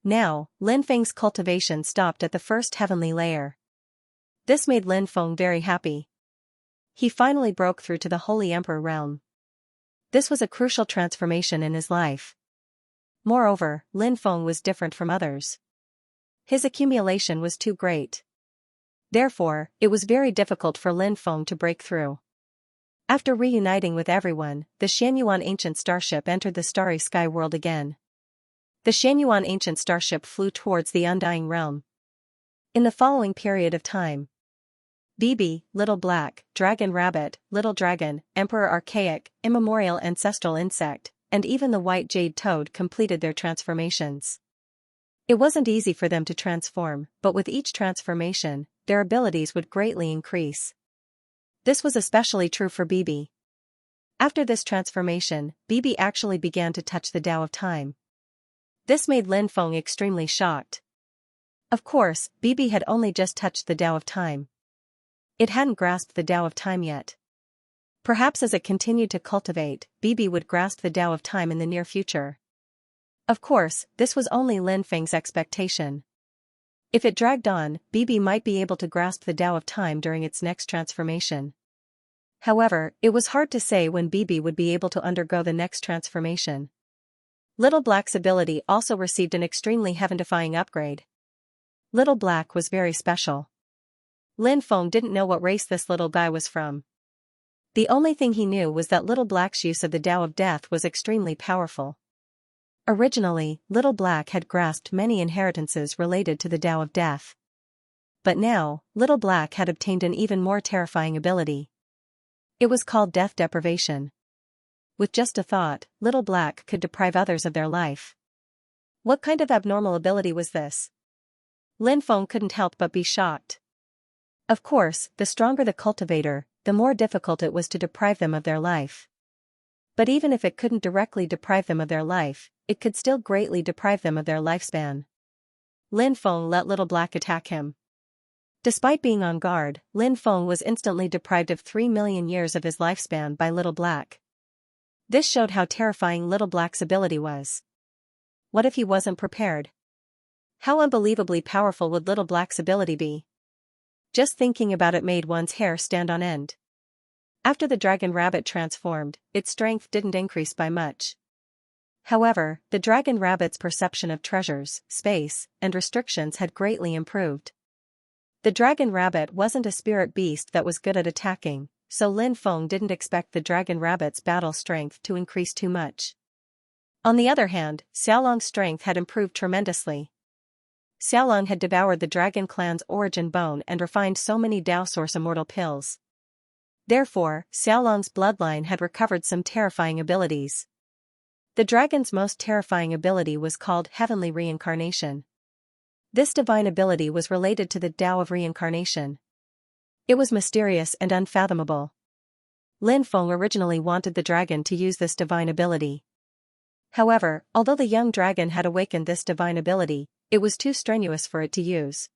Now, Lin Feng's cultivation stopped at the first heavenly layer. This made Lin Feng very happy. He finally broke through to the Holy Emperor realm. This was a crucial transformation in his life. Moreover, Lin Feng was different from others. His accumulation was too great. Therefore, it was very difficult for Lin Feng to break through. After reuniting with everyone, the Xianyuan ancient starship entered the Starry Sky World again. The Xianyuan ancient starship flew towards the Undying Realm. In the following period of time, Bibi, Little Black, Dragon Rabbit, Little Dragon, Emperor Archaic, Immemorial Ancestral Insect, and even the White Jade Toad completed their transformations. It wasn't easy for them to transform, but with each transformation, their abilities would greatly increase. This was especially true for Bibi. After this transformation, Bibi actually began to touch the Tao of Time. This made Lin Feng extremely shocked. Of course, Bibi had only just touched the Tao of Time. It hadn't grasped the Tao of Time yet. Perhaps as it continued to cultivate, Bibi would grasp the Tao of Time in the near future. Of course, this was only Lin Feng's expectation. If it dragged on, Bibi might be able to grasp the Tao of Time during its next transformation. However, it was hard to say when Bibi would be able to undergo the next transformation. Little Black's ability also received an extremely heaven-defying upgrade. Little Black was very special. Lin Feng didn't know what race this little guy was from. The only thing he knew was that Little Black's use of the Tao of Death was extremely powerful. Originally, Little Black had grasped many inheritances related to the Tao of Death. But now, Little Black had obtained an even more terrifying ability. It was called death deprivation. With just a thought, Little Black could deprive others of their life. What kind of abnormal ability was this? Lin Feng couldn't help but be shocked. Of course, the stronger the cultivator, the more difficult it was to deprive them of their life. But even if it couldn't directly deprive them of their life, it could still greatly deprive them of their lifespan. Lin Feng let Little Black attack him. Despite being on guard, Lin Feng was instantly deprived of 3 million years of his lifespan by Little Black. This showed how terrifying Little Black's ability was. What if he wasn't prepared? How unbelievably powerful would Little Black's ability be? Just thinking about it made one's hair stand on end. After the dragon rabbit transformed, its strength didn't increase by much. However, the dragon rabbit's perception of treasures, space, and restrictions had greatly improved. The dragon rabbit wasn't a spirit beast that was good at attacking, so Lin Feng didn't expect the dragon rabbit's battle strength to increase too much. On the other hand, Xiaolong's strength had improved tremendously. Xiaolong had devoured the dragon clan's origin bone and refined so many Dao Source immortal pills. Therefore, Xiaolong's bloodline had recovered some terrifying abilities. The dragon's most terrifying ability was called Heavenly Reincarnation. This divine ability was related to the Tao of Reincarnation. It was mysterious and unfathomable. Lin Feng originally wanted the dragon to use this divine ability. However, although the young dragon had awakened this divine ability, it was too strenuous for it to use.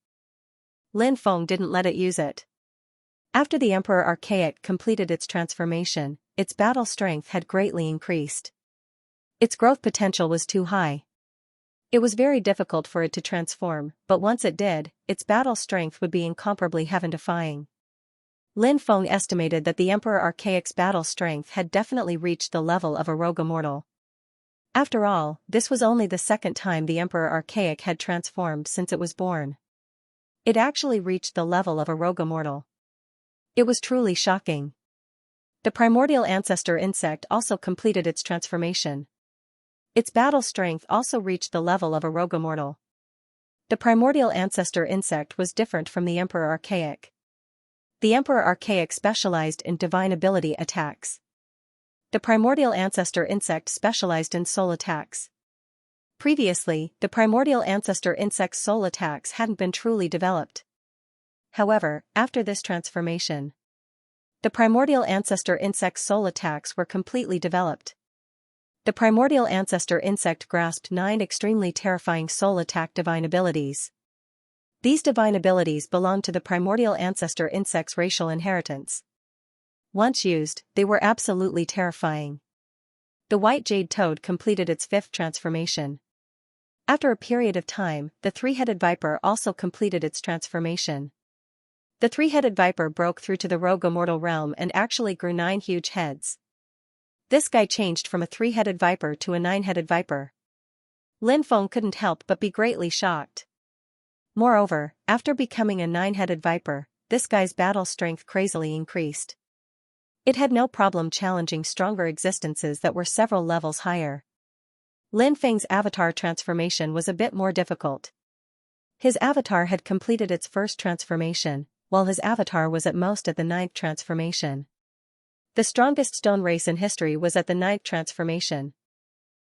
Lin Feng didn't let it use it. After the Emperor Archaic completed its transformation, its battle strength had greatly increased. Its growth potential was too high. It was very difficult for it to transform, but once it did, its battle strength would be incomparably heaven-defying. Lin Feng estimated that the Emperor Archaic's battle strength had definitely reached the level of a rogue immortal. After all, this was only the second time the Emperor Archaic had transformed since it was born. It actually reached the level of a rogue immortal. It was truly shocking. The primordial ancestor insect also completed its transformation. Its battle strength also reached the level of a rogue immortal. The primordial ancestor insect was different from the Emperor Archaic. The Emperor Archaic specialized in divine ability attacks. The primordial ancestor insect specialized in soul attacks. Previously, the primordial ancestor insect's soul attacks hadn't been truly developed. However, after this transformation, the primordial ancestor insect's soul attacks were completely developed. The primordial ancestor insect grasped 9 extremely terrifying soul attack divine abilities. These divine abilities belonged to the primordial ancestor insect's racial inheritance. Once used, they were absolutely terrifying. The white jade toad completed its 5th transformation. After a period of time, the 3-headed viper also completed its transformation. The 3-headed viper broke through to the rogue immortal realm and actually grew 9 huge heads. This guy changed from a 3-headed viper to a 9-headed viper. Lin Feng couldn't help but be greatly shocked. Moreover, after becoming a 9-headed viper, this guy's battle strength crazily increased. It had no problem challenging stronger existences that were several levels higher. Lin Feng's avatar transformation was a bit more difficult. His avatar had completed its 1st transformation, while his avatar was at most at the 9th transformation. The strongest stone race in history was at the 9th transformation.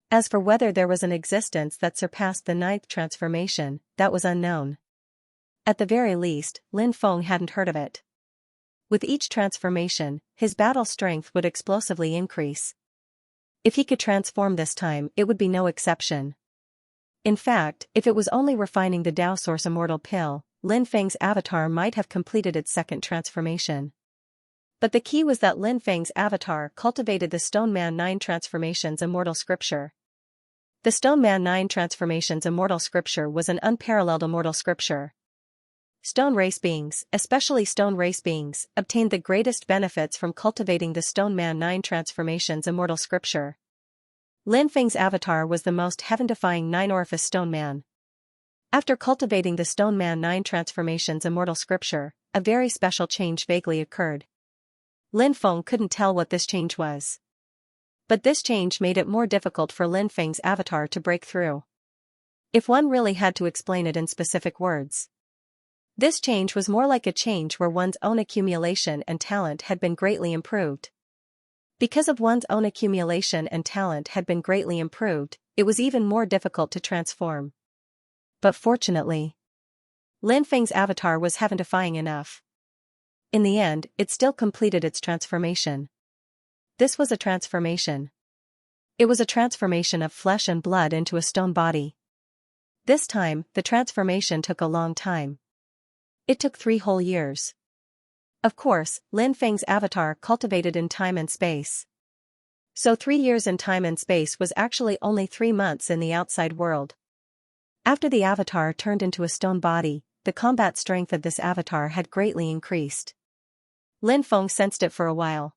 As for whether there was an existence that surpassed the 9th transformation, that was unknown. At the very least, Lin Feng hadn't heard of it. With each transformation, his battle strength would explosively increase. If he could transform this time, it would be no exception. In fact, if it was only refining the Dao Source immortal pill, Lin Feng's avatar might have completed its 2nd transformation. But the key was that Lin Feng's avatar cultivated the Stone Man 9 Transformations Immortal Scripture. The Stone Man 9 Transformations Immortal Scripture was an unparalleled immortal scripture. Stone race beings, especially stone race beings, obtained the greatest benefits from cultivating the Stone Man 9 Transformations Immortal Scripture. Lin Feng's avatar was the most heaven-defying 9-orifice Stone Man. After cultivating the Stone Man 9 Transformations Immortal Scripture, a very special change vaguely occurred. Lin Feng couldn't tell what this change was. But this change made it more difficult for Lin Feng's avatar to break through. If one really had to explain it in specific words, this change was more like a change where one's own accumulation and talent had been greatly improved. Because of one's own accumulation and talent had been greatly improved, it was even more difficult to transform. But fortunately, Lin Feng's avatar was heaven-defying enough. In the end, it still completed its transformation. This was a transformation. It was a transformation of flesh and blood into a stone body. This time, the transformation took a long time. It took 3 whole years. Of course, Lin Feng's avatar cultivated in time and space. So 3 years in time and space was actually only 3 months in the outside world. After the avatar turned into a stone body, the combat strength of this avatar had greatly increased. Lin Feng sensed it for a while.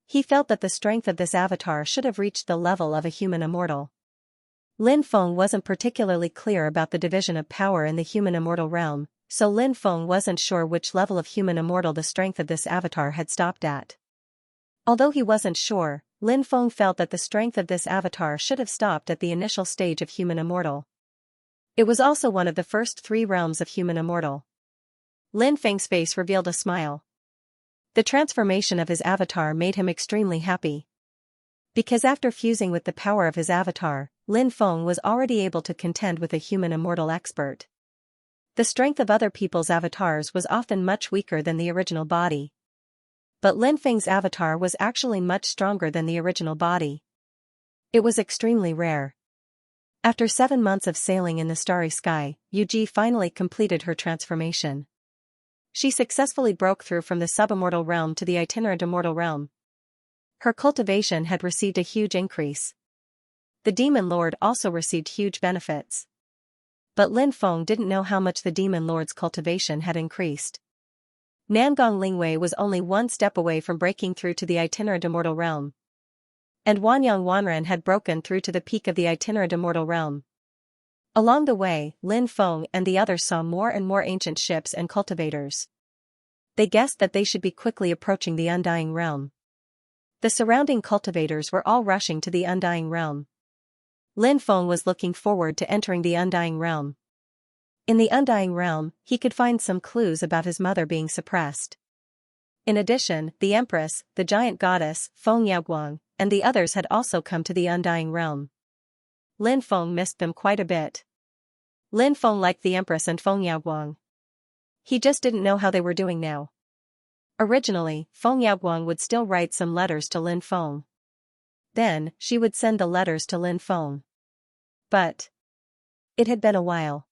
He felt that the strength of this avatar should have reached the level of a human immortal. Lin Feng wasn't particularly clear about the division of power in the human immortal realm, so Lin Feng wasn't sure which level of human immortal the strength of this avatar had stopped at. Although he wasn't sure, Lin Feng felt that the strength of this avatar should have stopped at the initial stage of human immortal. It was also one of the first 3 realms of human immortal. Lin Feng's face revealed a smile. The transformation of his avatar made him extremely happy. Because after fusing with the power of his avatar, Lin Feng was already able to contend with a human immortal expert. The strength of other people's avatars was often much weaker than the original body. But Lin Feng's avatar was actually much stronger than the original body. It was extremely rare. After 7 months of sailing in the starry sky, Yuji finally completed her transformation. She successfully broke through from the subimmortal realm to the itinerant immortal realm. Her cultivation had received a huge increase. The Demon Lord also received huge benefits. But Lin Feng didn't know how much the Demon Lord's cultivation had increased. Nangong Lingwei was only 1 step away from breaking through to the itinerant immortal realm. And Wanyang Wanren had broken through to the peak of the itinerant immortal realm. Along the way, Lin Feng and the others saw more and more ancient ships and cultivators. They guessed that they should be quickly approaching the Undying Realm. The surrounding cultivators were all rushing to the Undying Realm. Lin Feng was looking forward to entering the Undying Realm. In the Undying Realm, he could find some clues about his mother being suppressed. In addition, the Empress, the giant goddess, Feng Yaoguang, and the others had also come to the Undying Realm. Lin Feng missed them quite a bit. Lin Feng liked the Empress and Feng Yaoguang. He just didn't know how they were doing now. Originally, Feng Yaoguang would still write some letters to Lin Feng. Then, she would send the letters to Lin Feng. But it had been a while.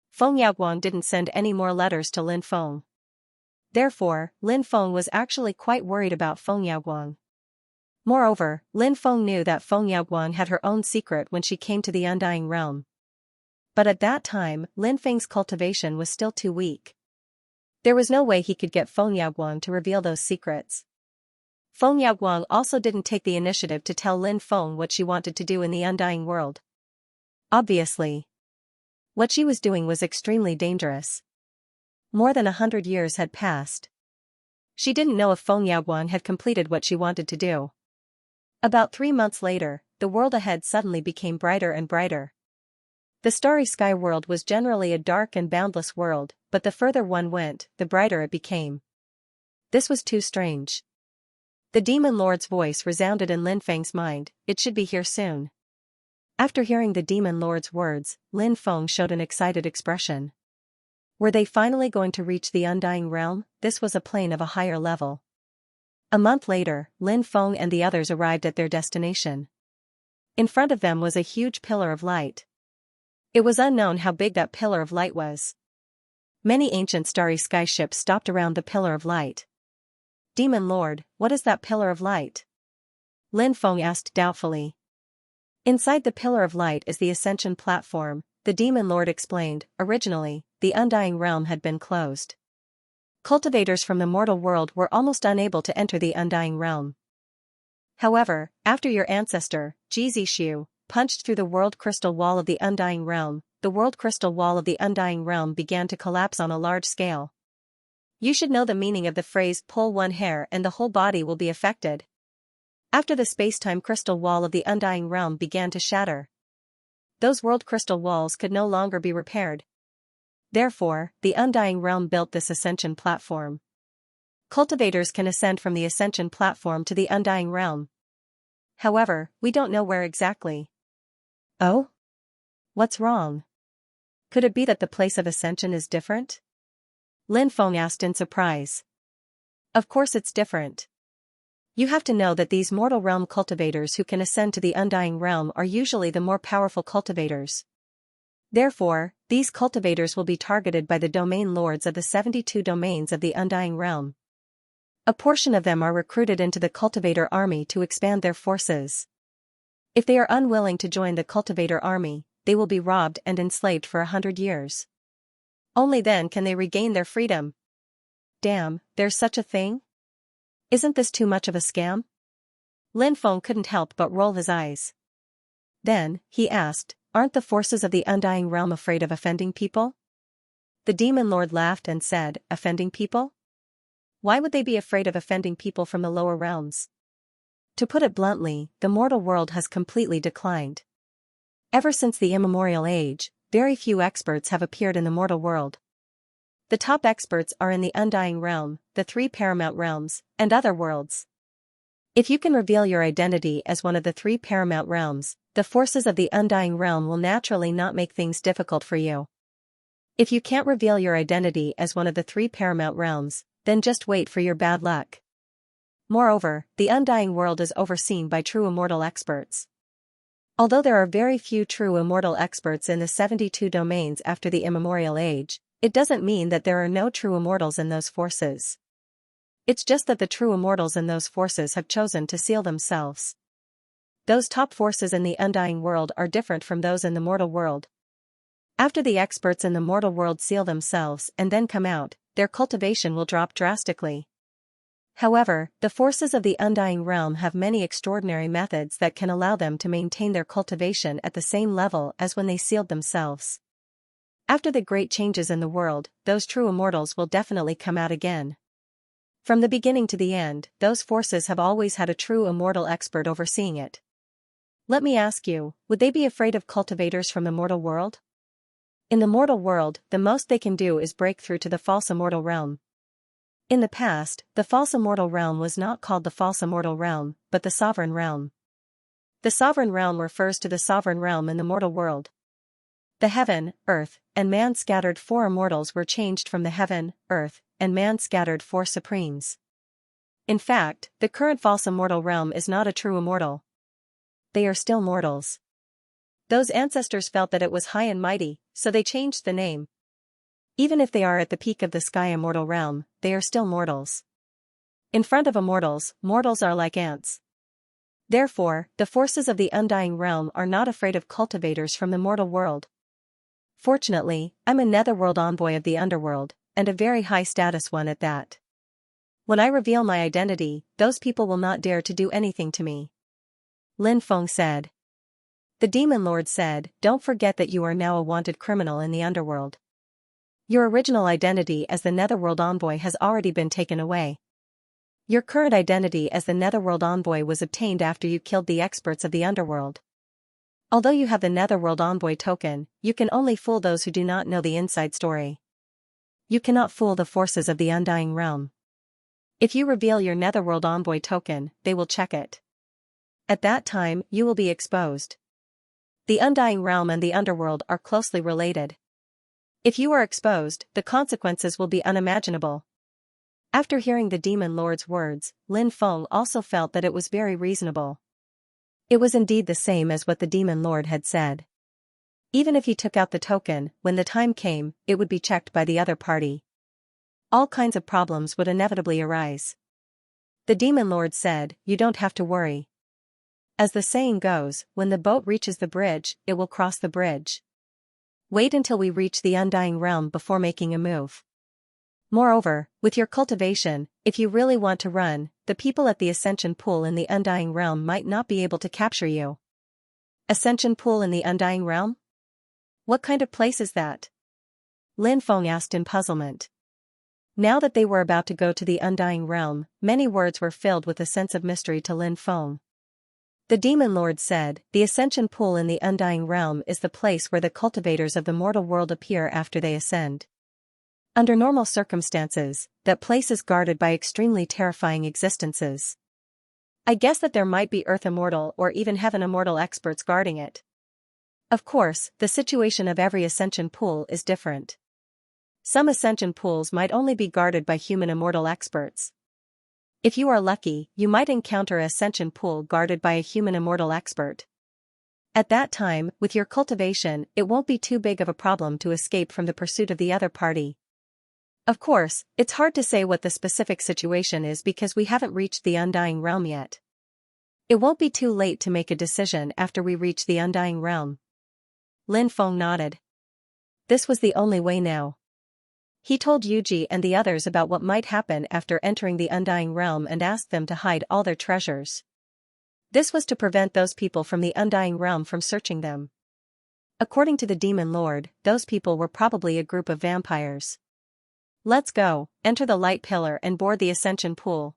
Feng Yaoguang didn't send any more letters to Lin Feng. Therefore, Lin Feng was actually quite worried about Feng Yaoguang. Moreover, Lin Feng knew that Feng Yaoguang had her own secret when she came to the Undying Realm. But at that time, Lin Feng's cultivation was still too weak. There was no way he could get Feng Yaoguang to reveal those secrets. Feng Yaoguang also didn't take the initiative to tell Lin Feng what she wanted to do in the Undying World. Obviously, what she was doing was extremely dangerous. More than 100 years had passed. She didn't know if Feng Yaoguang had completed what she wanted to do. About 3 months later, the world ahead suddenly became brighter and brighter. The starry sky world was generally a dark and boundless world, but the further one went, the brighter it became. This was too strange. The Demon Lord's voice resounded in Lin Feng's mind, "It should be here soon." After hearing the Demon Lord's words, Lin Feng showed an excited expression. Were they finally going to reach the Undying Realm? This was a plane of a higher level. A month later, Lin Feng and the others arrived at their destination. In front of them was a huge pillar of light. It was unknown how big that pillar of light was. Many ancient starry sky ships stopped around the pillar of light. "Demon Lord, what is that pillar of light?" Lin Feng asked doubtfully. "Inside the pillar of light is the ascension platform," the Demon Lord explained. "Originally, the Undying Realm had been closed. Cultivators from the mortal world were almost unable to enter the Undying Realm. However, after your ancestor, Jizishu, punched through the world crystal wall of the Undying Realm, the world crystal wall of the Undying Realm began to collapse on a large scale. You should know the meaning of the phrase 'pull one hair and the whole body will be affected.'" After the space-time crystal wall of the Undying Realm began to shatter. Those world crystal walls could no longer be repaired. Therefore, the Undying Realm built this ascension platform. Cultivators can ascend from the ascension platform to the Undying Realm. However, we don't know where exactly. Oh? What's wrong? Could it be that the place of ascension is different? Lin Feng asked in surprise. Of course it's different. You have to know that these mortal realm cultivators who can ascend to the Undying Realm are usually the more powerful cultivators. Therefore, these cultivators will be targeted by the domain lords of the 72 domains of the Undying Realm. A portion of them are recruited into the cultivator army to expand their forces. If they are unwilling to join the cultivator army, they will be robbed and enslaved for 100 years. Only then can they regain their freedom. Damn, there's such a thing? Isn't this too much of a scam? Lin Feng couldn't help but roll his eyes. Then, he asked, aren't the forces of the Undying Realm afraid of offending people? The Demon Lord laughed and said, offending people? Why would they be afraid of offending people from the lower realms? To put it bluntly, the mortal world has completely declined. Ever since the Immemorial Age, very few experts have appeared in the mortal world. The top experts are in the Undying Realm, the 3 Paramount Realms, and other worlds. If you can reveal your identity as one of the 3 Paramount Realms, the forces of the Undying Realm will naturally not make things difficult for you. If you can't reveal your identity as one of the 3 Paramount Realms, then just wait for your bad luck. Moreover, the Undying World is overseen by true immortal experts. Although there are very few true immortal experts in the 72 domains after the Immemorial Age, it doesn't mean that there are no true immortals in those forces. It's just that the true immortals in those forces have chosen to seal themselves. Those top forces in the Undying World are different from those in the mortal world. After the experts in the mortal world seal themselves and then come out, their cultivation will drop drastically. However, the forces of the Undying Realm have many extraordinary methods that can allow them to maintain their cultivation at the same level as when they sealed themselves. After the great changes in the world, those true immortals will definitely come out again. From the beginning to the end, those forces have always had a true immortal expert overseeing it. Let me ask you, would they be afraid of cultivators from the mortal world? In the mortal world, the most they can do is break through to the false immortal realm. In the past, the false immortal realm was not called the false immortal realm, but the sovereign realm. The sovereign realm refers to the sovereign realm in the mortal world. The heaven, earth, and man scattered 4 immortals were changed from the heaven, earth, and man scattered 4 supremes. In fact, the current false immortal realm is not a true immortal. They are still mortals. Those ancestors felt that it was high and mighty, so they changed the name. Even if they are at the peak of the sky immortal realm, they are still mortals. In front of immortals, mortals are like ants. Therefore, the forces of the Undying Realm are not afraid of cultivators from the mortal world. Fortunately, I'm a netherworld envoy of the underworld, and a very high-status one at that. When I reveal my identity, those people will not dare to do anything to me. Lin Feng said. The Demon Lord said, don't forget that you are now a wanted criminal in the underworld. Your original identity as the netherworld envoy has already been taken away. Your current identity as the netherworld envoy was obtained after you killed the experts of the underworld. Although you have the netherworld envoy token, you can only fool those who do not know the inside story. You cannot fool the forces of the Undying Realm. If you reveal your netherworld envoy token, they will check it. At that time, you will be exposed. The Undying Realm and the underworld are closely related. If you are exposed, the consequences will be unimaginable. After hearing the Demon Lord's words, Lin Feng also felt that it was very reasonable. It was indeed the same as what the Demon Lord had said. Even if he took out the token, when the time came, it would be checked by the other party. All kinds of problems would inevitably arise. The Demon Lord said, you don't have to worry. As the saying goes, when the boat reaches the bridge, it will cross the bridge. Wait until we reach the Undying Realm before making a move. Moreover, with your cultivation, if you really want to run, the people at the Ascension Pool in the Undying Realm might not be able to capture you. Ascension Pool in the Undying Realm? What kind of place is that? Lin Feng asked in puzzlement. Now that they were about to go to the Undying Realm, many words were filled with a sense of mystery to Lin Feng. The Demon Lord said, "The Ascension Pool in the Undying Realm is the place where the cultivators of the mortal world appear after they ascend. Under normal circumstances, that place is guarded by extremely terrifying existences. I guess that there might be Earth Immortal or even Heaven Immortal experts guarding it. Of course, the situation of every Ascension Pool is different. Some Ascension Pools might only be guarded by human Immortal experts. If you are lucky, you might encounter an Ascension Pool guarded by a human Immortal expert. At that time, with your cultivation, it won't be too big of a problem to escape from the pursuit of the other party. Of course, it's hard to say what the specific situation is because we haven't reached the Undying Realm yet. It won't be too late to make a decision after we reach the Undying Realm." Lin Feng nodded. This was the only way now. He told Yuji and the others about what might happen after entering the Undying Realm and asked them to hide all their treasures. This was to prevent those people from the Undying Realm from searching them. According to the Demon Lord, those people were probably a group of vampires. "Let's go, enter the light pillar and board the Ascension Pool.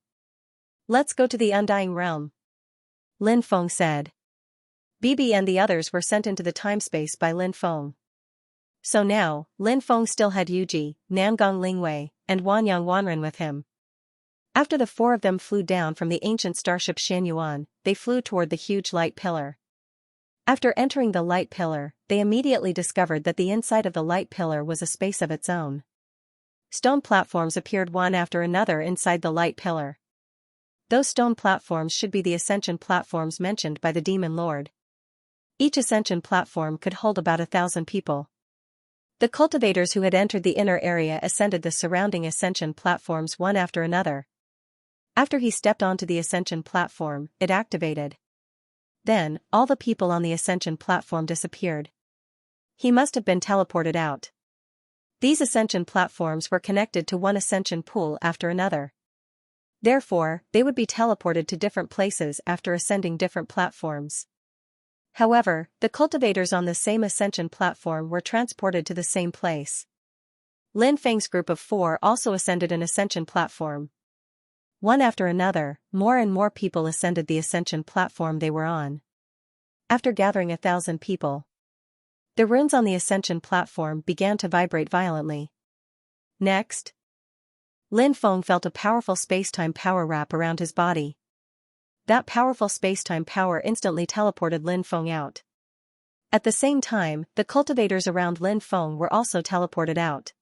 Let's go to the Undying Realm," Lin Feng said. Bibi and the others were sent into the time-space by Lin Feng. So now, Lin Feng still had Yuji, Nangong Lingwei, and Wanyang Wanren with him. After the four of them flew down from the ancient starship Xianyuan, they flew toward the huge light pillar. After entering the light pillar, they immediately discovered that the inside of the light pillar was a space of its own. Stone platforms appeared one after another inside the light pillar. Those stone platforms should be the ascension platforms mentioned by the Demon Lord. Each ascension platform could hold about 1,000 people. The cultivators who had entered the inner area ascended the surrounding ascension platforms one after another. After he stepped onto the ascension platform, it activated. Then, all the people on the ascension platform disappeared. He must have been teleported out. These ascension platforms were connected to one ascension pool after another. Therefore, they would be teleported to different places after ascending different platforms. However, the cultivators on the same ascension platform were transported to the same place. Lin Feng's group of 4 also ascended an ascension platform. One after another, more and more people ascended the ascension platform they were on. After gathering 1,000 people, the runes on the ascension platform began to vibrate violently. Next, Lin Feng felt a powerful space-time power wrap around his body. That powerful space-time power instantly teleported Lin Feng out. At the same time, the cultivators around Lin Feng were also teleported out.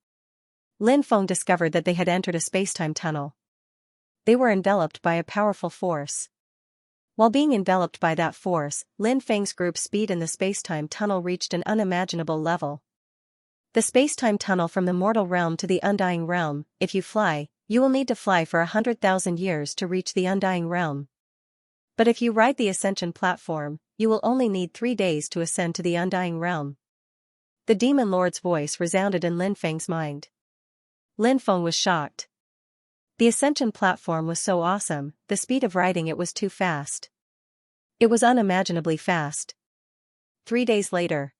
Lin Feng discovered that they had entered a space-time tunnel. They were enveloped by a powerful force. While being enveloped by that force, Lin Feng's group speed in the space-time tunnel reached an unimaginable level. The space-time tunnel from the mortal realm to the Undying Realm, if you fly, you will need to fly for 100,000 years to reach the Undying Realm. But if you ride the Ascension platform, you will only need 3 days to ascend to the Undying Realm. The Demon Lord's voice resounded in Lin Feng's mind. Lin Feng was shocked. The Ascension platform was so awesome, the speed of riding it was too fast. It was unimaginably fast. 3 days later,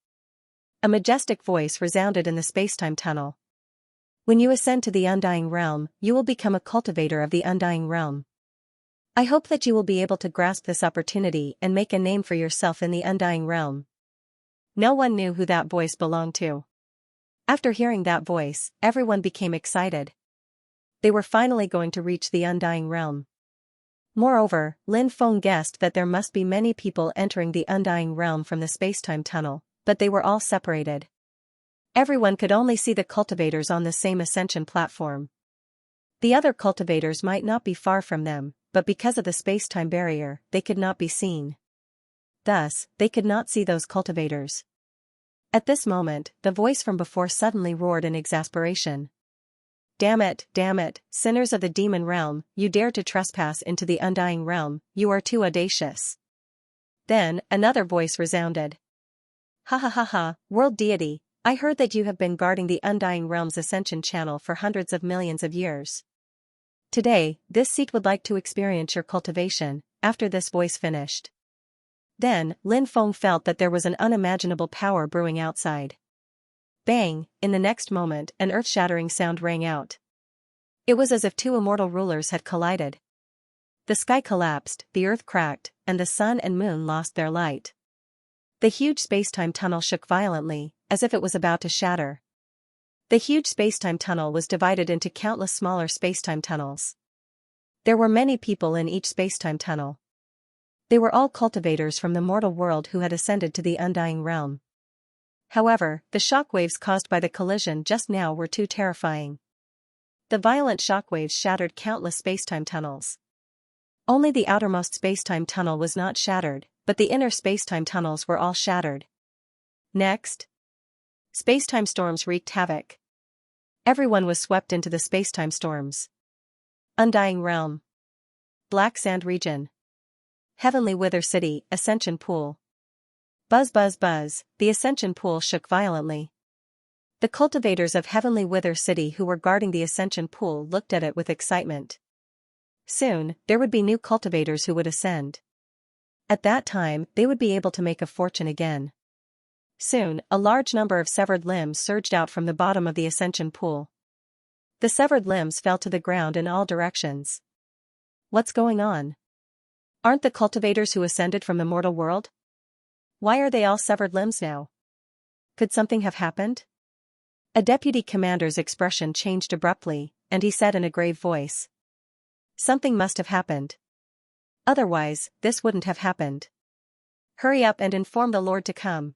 a majestic voice resounded in the spacetime tunnel. When you ascend to the Undying Realm, you will become a cultivator of the Undying Realm. I hope that you will be able to grasp this opportunity and make a name for yourself in the Undying Realm. No one knew who that voice belonged to. After hearing that voice, everyone became excited. They were finally going to reach the Undying Realm. Moreover, Lin Feng guessed that there must be many people entering the Undying Realm from the spacetime tunnel, but they were all separated. Everyone could only see the cultivators on the same ascension platform. The other cultivators might not be far from them, but because of the space-time barrier, they could not be seen. Thus, they could not see those cultivators. At this moment, the voice from before suddenly roared in exasperation. Damn it, sinners of the demon realm, you dare to trespass into the Undying Realm, you are too audacious. Then, another voice resounded. Ha ha ha ha, world deity, I heard that you have been guarding the Undying Realm's ascension channel for hundreds of millions of years. Today, this seat would like to experience your cultivation. After this voice finished. Then, Lin Feng felt that there was an unimaginable power brewing outside. Bang! In the next moment, an earth-shattering sound rang out. It was as if two immortal rulers had collided. The sky collapsed, the earth cracked, and the sun and moon lost their light. The huge spacetime tunnel shook violently, as if it was about to shatter. The huge spacetime tunnel was divided into countless smaller spacetime tunnels. There were many people in each spacetime tunnel. They were all cultivators from the mortal world who had ascended to the undying realm. However, the shockwaves caused by the collision just now were too terrifying. The violent shockwaves shattered countless spacetime tunnels. Only the outermost spacetime tunnel was not shattered, but the inner spacetime tunnels were all shattered. Next, spacetime storms wreaked havoc. Everyone was swept into the spacetime storms. Undying Realm. Black Sand Region. Heavenly Wither City, Ascension Pool. Buzz buzz buzz, the Ascension Pool shook violently. The cultivators of Heavenly Wither City who were guarding the Ascension Pool looked at it with excitement. Soon, there would be new cultivators who would ascend. At that time, they would be able to make a fortune again. Soon, a large number of severed limbs surged out from the bottom of the Ascension Pool. The severed limbs fell to the ground in all directions. What's going on? Aren't the cultivators who ascended from the mortal world? Why are they all severed limbs now? Could something have happened? A deputy commander's expression changed abruptly, and he said in a grave voice. Something must have happened. Otherwise, this wouldn't have happened. Hurry up and inform the Lord to come.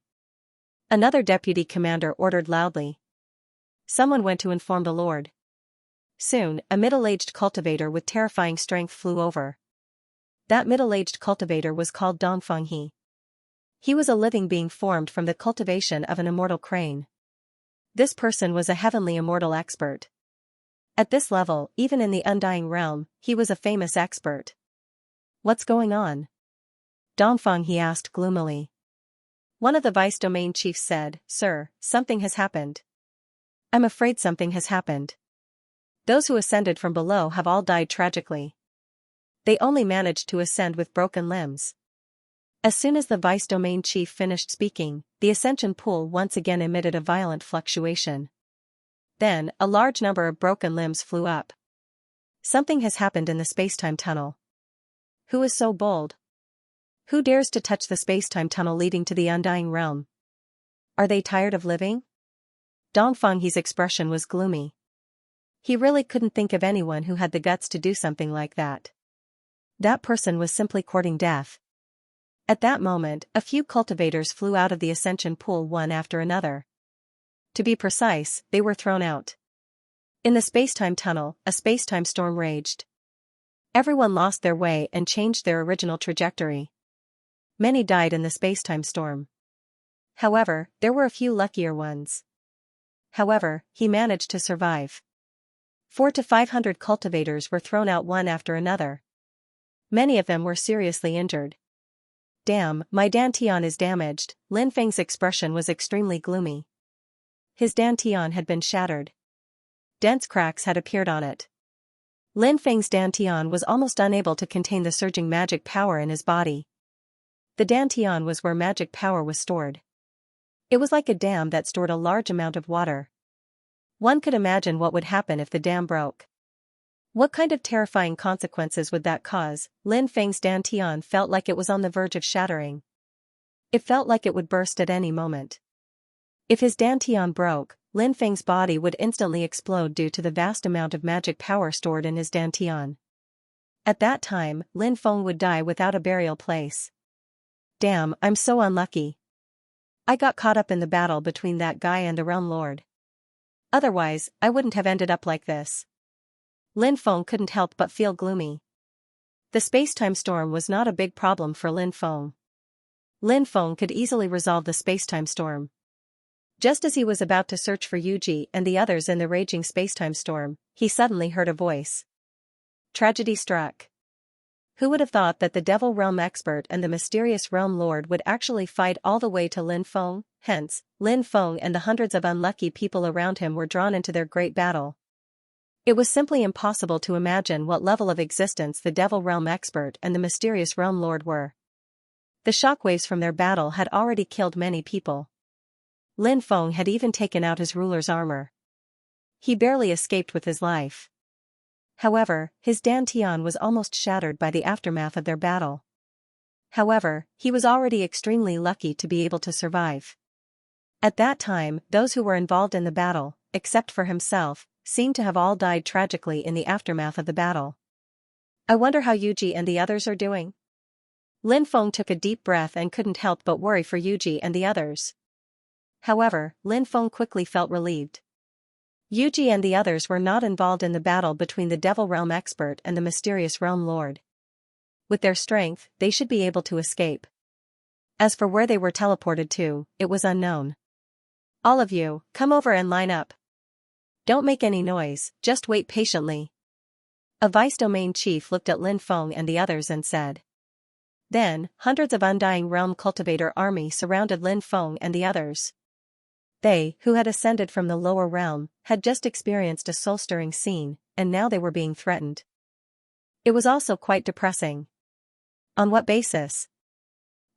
Another deputy commander ordered loudly. Someone went to inform the Lord. Soon, a middle-aged cultivator with terrifying strength flew over. That middle-aged cultivator was called Dongfenghe. He was a living being formed from the cultivation of an immortal crane. This person was a heavenly immortal expert. At this level, even in the undying realm, he was a famous expert. What's going on? Dongfenghe asked gloomily. One of the vice domain chiefs said, Sir, something has happened. I'm afraid something has happened. Those who ascended from below have all died tragically. They only managed to ascend with broken limbs. As soon as the vice domain chief finished speaking, the ascension pool once again emitted a violent fluctuation. Then, a large number of broken limbs flew up. Something has happened in the spacetime tunnel. Who is so bold? Who dares to touch the spacetime tunnel leading to the undying realm? Are they tired of living? Dongfenghe's expression was gloomy. He really couldn't think of anyone who had the guts to do something like that. That person was simply courting death. At that moment, a few cultivators flew out of the ascension pool one after another. To be precise, they were thrown out. In the spacetime tunnel, a spacetime storm raged. Everyone lost their way and changed their original trajectory. Many died in the spacetime storm. However, there were a few luckier ones. However, he managed to survive. 400 to 500 cultivators were thrown out one after another. Many of them were seriously injured. Damn, my Dantian is damaged. Lin Feng's expression was extremely gloomy. His Dantian had been shattered. Dense cracks had appeared on it. Lin Feng's Dantian was almost unable to contain the surging magic power in his body. The Dantian was where magic power was stored. It was like a dam that stored a large amount of water. One could imagine what would happen if the dam broke. What kind of terrifying consequences would that cause? Lin Feng's Dantian felt like it was on the verge of shattering. It felt like it would burst at any moment. If his Dantian broke, Lin Feng's body would instantly explode due to the vast amount of magic power stored in his Dantian. At that time, Lin Feng would die without a burial place. Damn, I'm so unlucky. I got caught up in the battle between that guy and the Realm Lord. Otherwise, I wouldn't have ended up like this. Lin Feng couldn't help but feel gloomy. The spacetime storm was not a big problem for Lin Feng. Lin Feng could easily resolve the spacetime storm. Just as he was about to search for Yuji and the others in the raging spacetime storm, he suddenly heard a voice. Tragedy struck. Who would have thought that the Devil Realm expert and the mysterious Realm Lord would actually fight all the way to Lin Feng? Hence, Lin Feng and the hundreds of unlucky people around him were drawn into their great battle. It was simply impossible to imagine what level of existence the Devil Realm expert and the mysterious Realm Lord were. The shockwaves from their battle had already killed many people. Lin Feng had even taken out his ruler's armor. He barely escaped with his life. However, his dantian was almost shattered by the aftermath of their battle. However, he was already extremely lucky to be able to survive. At that time, those who were involved in the battle, except for himself, seemed to have all died tragically in the aftermath of the battle. I wonder how Yuji and the others are doing? Lin Feng took a deep breath and couldn't help but worry for Yuji and the others. However, Lin Feng quickly felt relieved. Yuji and the others were not involved in the battle between the Devil Realm expert and the mysterious Realm Lord. With their strength, they should be able to escape. As for where they were teleported to, it was unknown. All of you, come over and line up. Don't make any noise, just wait patiently. A vice domain chief looked at Lin Feng and the others and said. Then, hundreds of Undying Realm cultivator army surrounded Lin Feng and the others. They, who had ascended from the lower realm, had just experienced a soul-stirring scene, and now they were being threatened. It was also quite depressing. On what basis?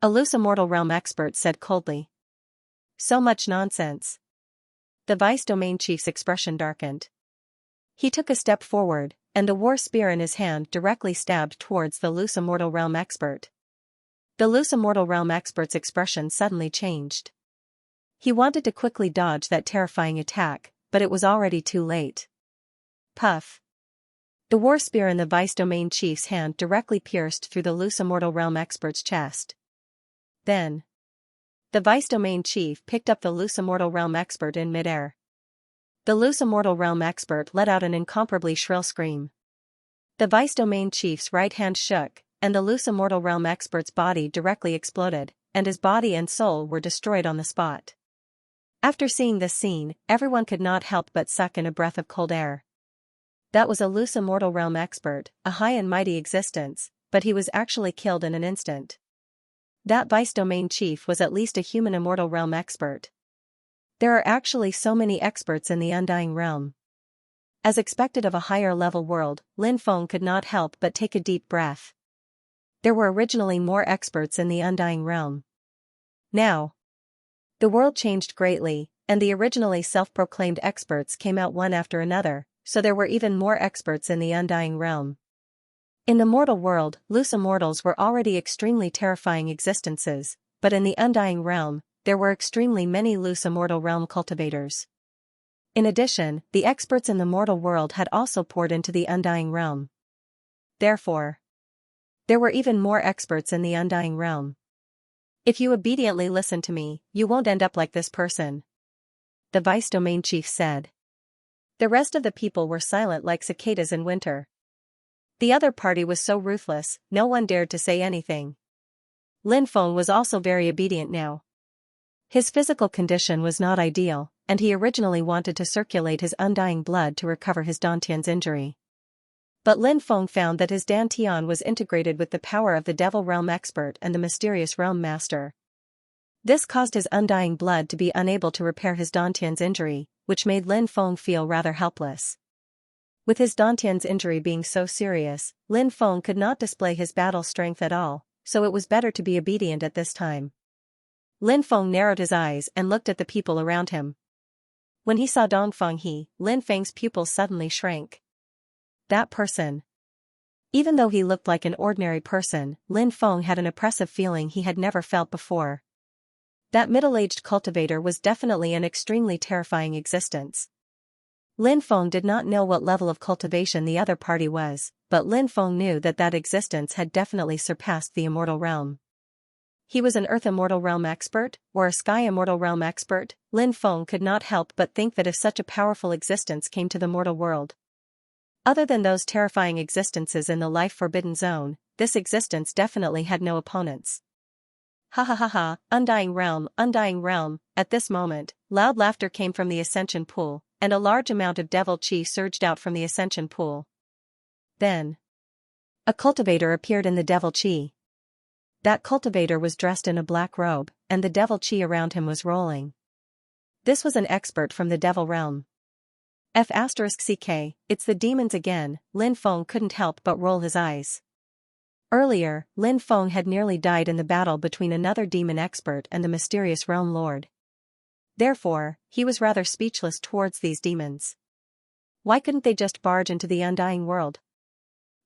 A loose immortal realm expert said coldly. So much nonsense. The vice domain chief's expression darkened. He took a step forward, and the war spear in his hand directly stabbed towards the loose immortal realm expert. The loose immortal realm expert's expression suddenly changed. He wanted to quickly dodge that terrifying attack, but it was already too late. Puff. The war spear in the vice domain chief's hand directly pierced through the loose immortal realm expert's chest. Then, the vice domain chief picked up the loose immortal realm expert in midair. The loose immortal realm expert let out an incomparably shrill scream. The vice domain chief's right hand shook, and the loose immortal realm expert's body directly exploded, and his body and soul were destroyed on the spot. After seeing this scene, everyone could not help but suck in a breath of cold air. That was a loose immortal realm expert, a high and mighty existence, but he was actually killed in an instant. That vice domain chief was at least a human immortal realm expert. There are actually so many experts in the Undying Realm. As expected of a higher level world, Lin Feng could not help but take a deep breath. There were originally more experts in the Undying Realm. Now, the world changed greatly, and the originally self-proclaimed experts came out one after another, so there were even more experts in the Undying Realm. In the mortal world, loose immortals were already extremely terrifying existences, but in the Undying Realm, there were extremely many loose immortal realm cultivators. In addition, the experts in the mortal world had also poured into the Undying Realm. Therefore, there were even more experts in the Undying Realm. If you obediently listen to me, you won't end up like this person, the vice domain chief said. The rest of the people were silent like cicadas in winter. The other party was so ruthless, no one dared to say anything. Lin Feng was also very obedient now. His physical condition was not ideal, and he originally wanted to circulate his undying blood to recover his dantian's injury. But Lin Feng found that his dantian was integrated with the power of the Devil Realm expert and the mysterious Realm Master. This caused his undying blood to be unable to repair his dantian's injury, which made Lin Feng feel rather helpless. With his dantian's injury being so serious, Lin Feng could not display his battle strength at all, so it was better to be obedient at this time. Lin Feng narrowed his eyes and looked at the people around him. When he saw Dongfeng He, Lin Feng's pupils suddenly shrank. That person. Even though he looked like an ordinary person, Lin Feng had an oppressive feeling he had never felt before. That middle-aged cultivator was definitely an extremely terrifying existence. Lin Feng did not know what level of cultivation the other party was, but Lin Feng knew that that existence had definitely surpassed the immortal realm. He was an Earth Immortal Realm expert, or a Sky Immortal Realm expert. Lin Feng could not help but think that if such a powerful existence came to the mortal world, other than those terrifying existences in the Life Forbidden Zone, this existence definitely had no opponents. Ha ha ha ha, Undying Realm, Undying Realm. At this moment, loud laughter came from the Ascension Pool, and a large amount of devil chi surged out from the Ascension Pool. Then, a cultivator appeared in the devil chi. That cultivator was dressed in a black robe, and the devil chi around him was rolling. This was an expert from the Devil Realm. F*CK, it's the demons again. Lin Feng couldn't help but roll his eyes. Earlier, Lin Feng had nearly died in the battle between another demon expert and the mysterious Realm Lord. Therefore, he was rather speechless towards these demons. Why couldn't they just barge into the undying world?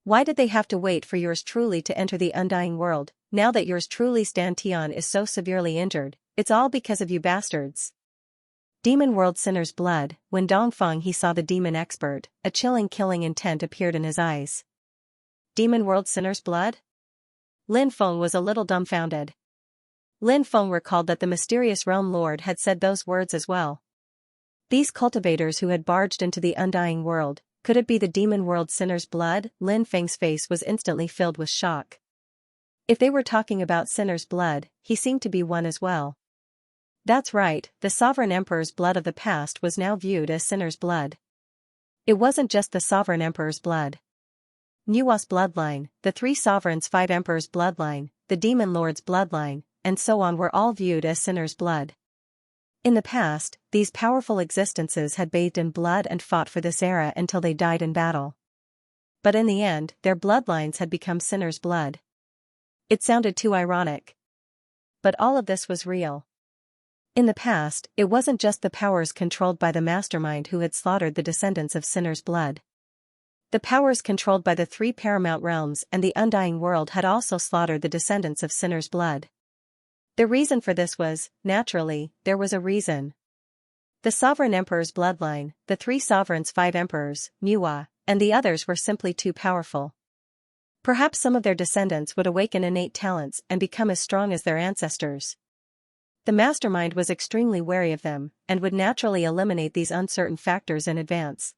Why did they have to wait for yours truly to enter the undying world? Now that yours truly Stan Tian is so severely injured, it's all because of you bastards. Demon World Sinner's blood. When Dongfeng he saw the demon expert, a chilling killing intent appeared in his eyes. Demon World Sinner's blood? Lin Feng was a little dumbfounded. Lin Feng recalled that the mysterious realm lord had said those words as well. These cultivators who had barged into the undying world, could it be the Demon World Sinner's blood? Lin Feng's face was instantly filled with shock. If they were talking about Sinner's blood, he seemed to be one as well. That's right, the Sovereign Emperor's blood of the past was now viewed as Sinner's blood. It wasn't just the Sovereign Emperor's blood. Nuwa's bloodline, the three sovereigns' 5 emperors' bloodline, the Demon Lord's bloodline, and so on were all viewed as Sinner's blood. In the past, these powerful existences had bathed in blood and fought for this era until they died in battle. But in the end, their bloodlines had become Sinner's blood. It sounded too ironic. But all of this was real. In the past, it wasn't just the powers controlled by the mastermind who had slaughtered the descendants of Sinner's blood. The powers controlled by the 3 paramount realms and the undying world had also slaughtered the descendants of Sinner's blood. The reason for this was, naturally, there was a reason. The Sovereign Emperor's bloodline, the 3 sovereigns' 5 emperors, Nuwa, and the others were simply too powerful. Perhaps some of their descendants would awaken innate talents and become as strong as their ancestors. The mastermind was extremely wary of them, and would naturally eliminate these uncertain factors in advance.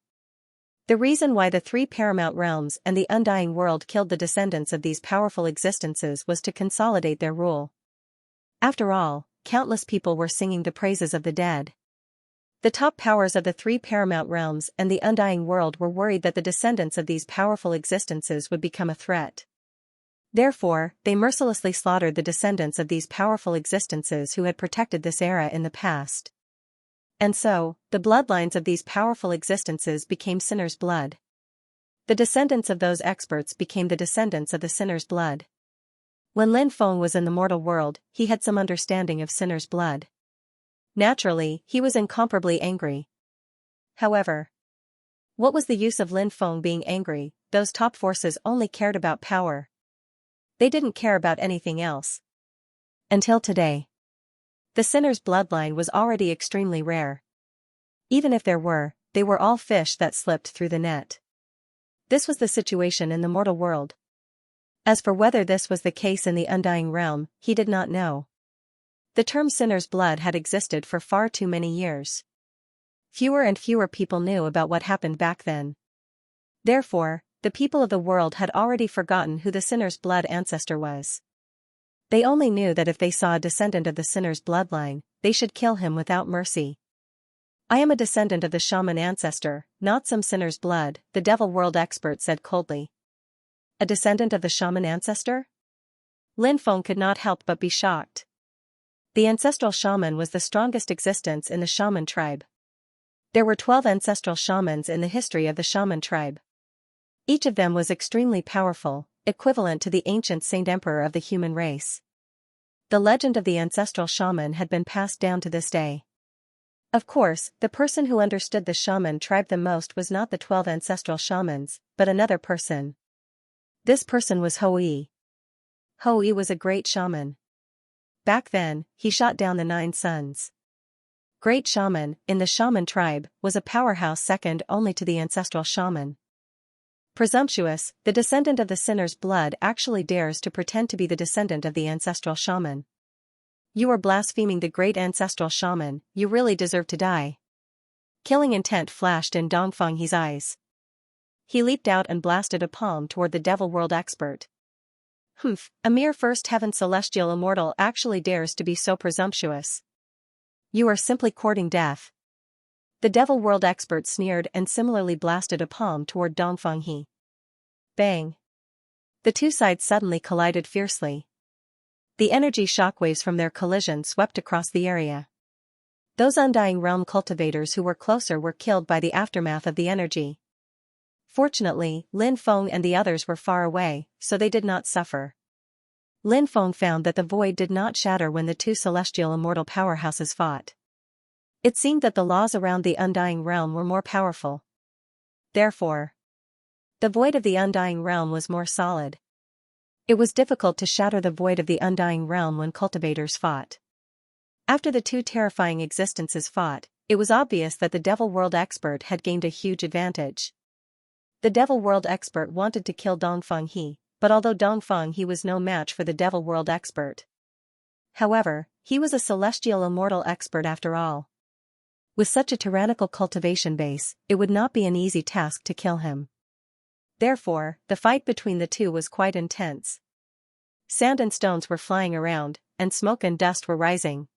The reason why the 3 paramount realms and the undying world killed the descendants of these powerful existences was to consolidate their rule. After all, countless people were singing the praises of the dead. The top powers of the 3 paramount realms and the undying world were worried that the descendants of these powerful existences would become a threat. Therefore, they mercilessly slaughtered the descendants of these powerful existences who had protected this era in the past. And so, the bloodlines of these powerful existences became Sinner's blood. The descendants of those experts became the descendants of the Sinner's blood. When Lin Feng was in the mortal world, he had some understanding of Sinner's blood. Naturally, he was incomparably angry. However, what was the use of Lin Feng being angry? Those top forces only cared about power. They didn't care about anything else. Until today. The Sinner's bloodline was already extremely rare. Even if there were, they were all fish that slipped through the net. This was the situation in the mortal world. As for whether this was the case in the undying realm, he did not know. The term Sinner's blood had existed for far too many years. Fewer and fewer people knew about what happened back then. Therefore, the people of the world had already forgotten who the Sinner's blood ancestor was. They only knew that if they saw a descendant of the Sinner's bloodline, they should kill him without mercy. I am a descendant of the shaman ancestor, not some Sinner's blood, the devil world expert said coldly. A descendant of the shaman ancestor? Lin Feng could not help but be shocked. The ancestral shaman was the strongest existence in the shaman tribe. There were 12 ancestral shamans in the history of the shaman tribe. Each of them was extremely powerful, equivalent to the ancient saint emperor of the human race. The legend of the ancestral shaman had been passed down to this day. Of course, the person who understood the shaman tribe the most was not the 12 ancestral shamans, but another person. This person was Hou-Yi. Hou-Yi was a great shaman. Back then, he shot down the 9 sons. Great shaman, in the shaman tribe, was a powerhouse second only to the ancestral shaman. Presumptuous, the descendant of the Sinner's blood actually dares to pretend to be the descendant of the ancestral shaman. You are blaspheming the great ancestral shaman, you really deserve to die. Killing intent flashed in Dongfeng He's eyes. He leaped out and blasted a palm toward the devil world expert. Humph, a mere first heaven celestial immortal actually dares to be so presumptuous. You are simply courting death. The devil world expert sneered and similarly blasted a palm toward Dongfeng He. Bang. The two sides suddenly collided fiercely. The energy shockwaves from their collision swept across the area. Those undying realm cultivators who were closer were killed by the aftermath of the energy. Fortunately, Lin Feng and the others were far away, so they did not suffer. Lin Feng found that the void did not shatter when the two celestial immortal powerhouses fought. It seemed that the laws around the undying realm were more powerful. Therefore, the void of the Undying Realm was more solid. It was difficult to shatter the void of the Undying Realm when cultivators fought. After the two terrifying existences fought, it was obvious that the Devil World Expert had gained a huge advantage. The Devil World Expert wanted to kill Dongfeng He, but although Dongfeng He was no match for the Devil World Expert. However, he was a celestial immortal expert after all. With such a tyrannical cultivation base, it would not be an easy task to kill him. Therefore, the fight between the two was quite intense. Sand and stones were flying around, and smoke and dust were rising.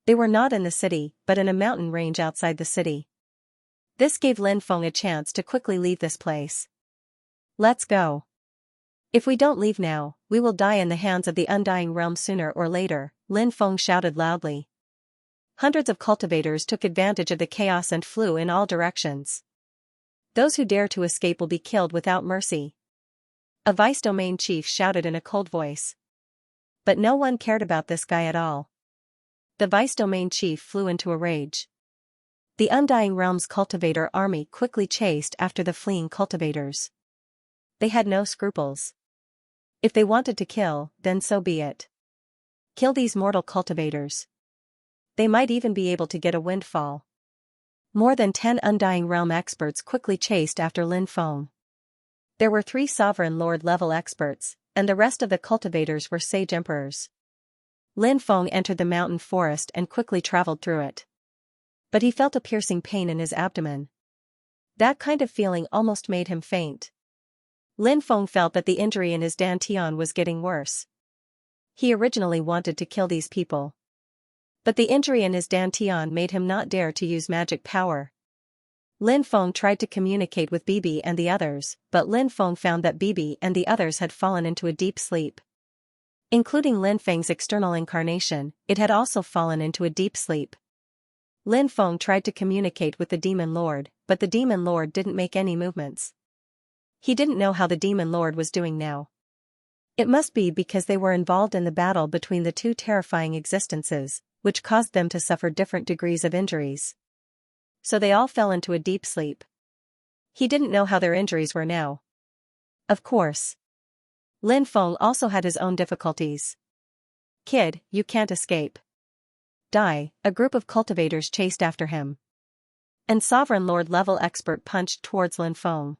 They were not in the city, but in a mountain range outside the city. This gave Lin Feng a chance to quickly leave this place. Let's go. If we don't leave now, we will die in the hands of the Undying Realm sooner or later, Lin Feng shouted loudly. Hundreds of cultivators took advantage of the chaos and flew in all directions. Those who dare to escape will be killed without mercy. A vice domain chief shouted in a cold voice. But no one cared about this guy at all. The vice domain chief flew into a rage. The Undying Realm's cultivator army quickly chased after the fleeing cultivators. They had no scruples. If they wanted to kill, then so be it. Kill these mortal cultivators. They might even be able to get a windfall. More than 10 Undying Realm experts quickly chased after Lin Feng. There were 3 Sovereign Lord level experts, and the rest of the cultivators were sage emperors. Lin Feng entered the mountain forest and quickly traveled through it. But he felt a piercing pain in his abdomen. That kind of feeling almost made him faint. Lin Feng felt that the injury in his dantian was getting worse. He originally wanted to kill these people. But the injury in his dantian made him not dare to use magic power. Lin Feng tried to communicate with Bibi and the others, but Lin Feng found that Bibi and the others had fallen into a deep sleep. Including Lin Feng's external incarnation, it had also fallen into a deep sleep. Lin Feng tried to communicate with the Demon Lord, but the Demon Lord didn't make any movements. He didn't know how the Demon Lord was doing now. It must be because they were involved in the battle between the two terrifying existences, which caused them to suffer different degrees of injuries. So they all fell into a deep sleep. He didn't know how their injuries were now. Of course. Lin Feng also had his own difficulties. Kid, you can't escape. Die, a group of cultivators chased after him. And Sovereign Lord level expert punched towards Lin Feng.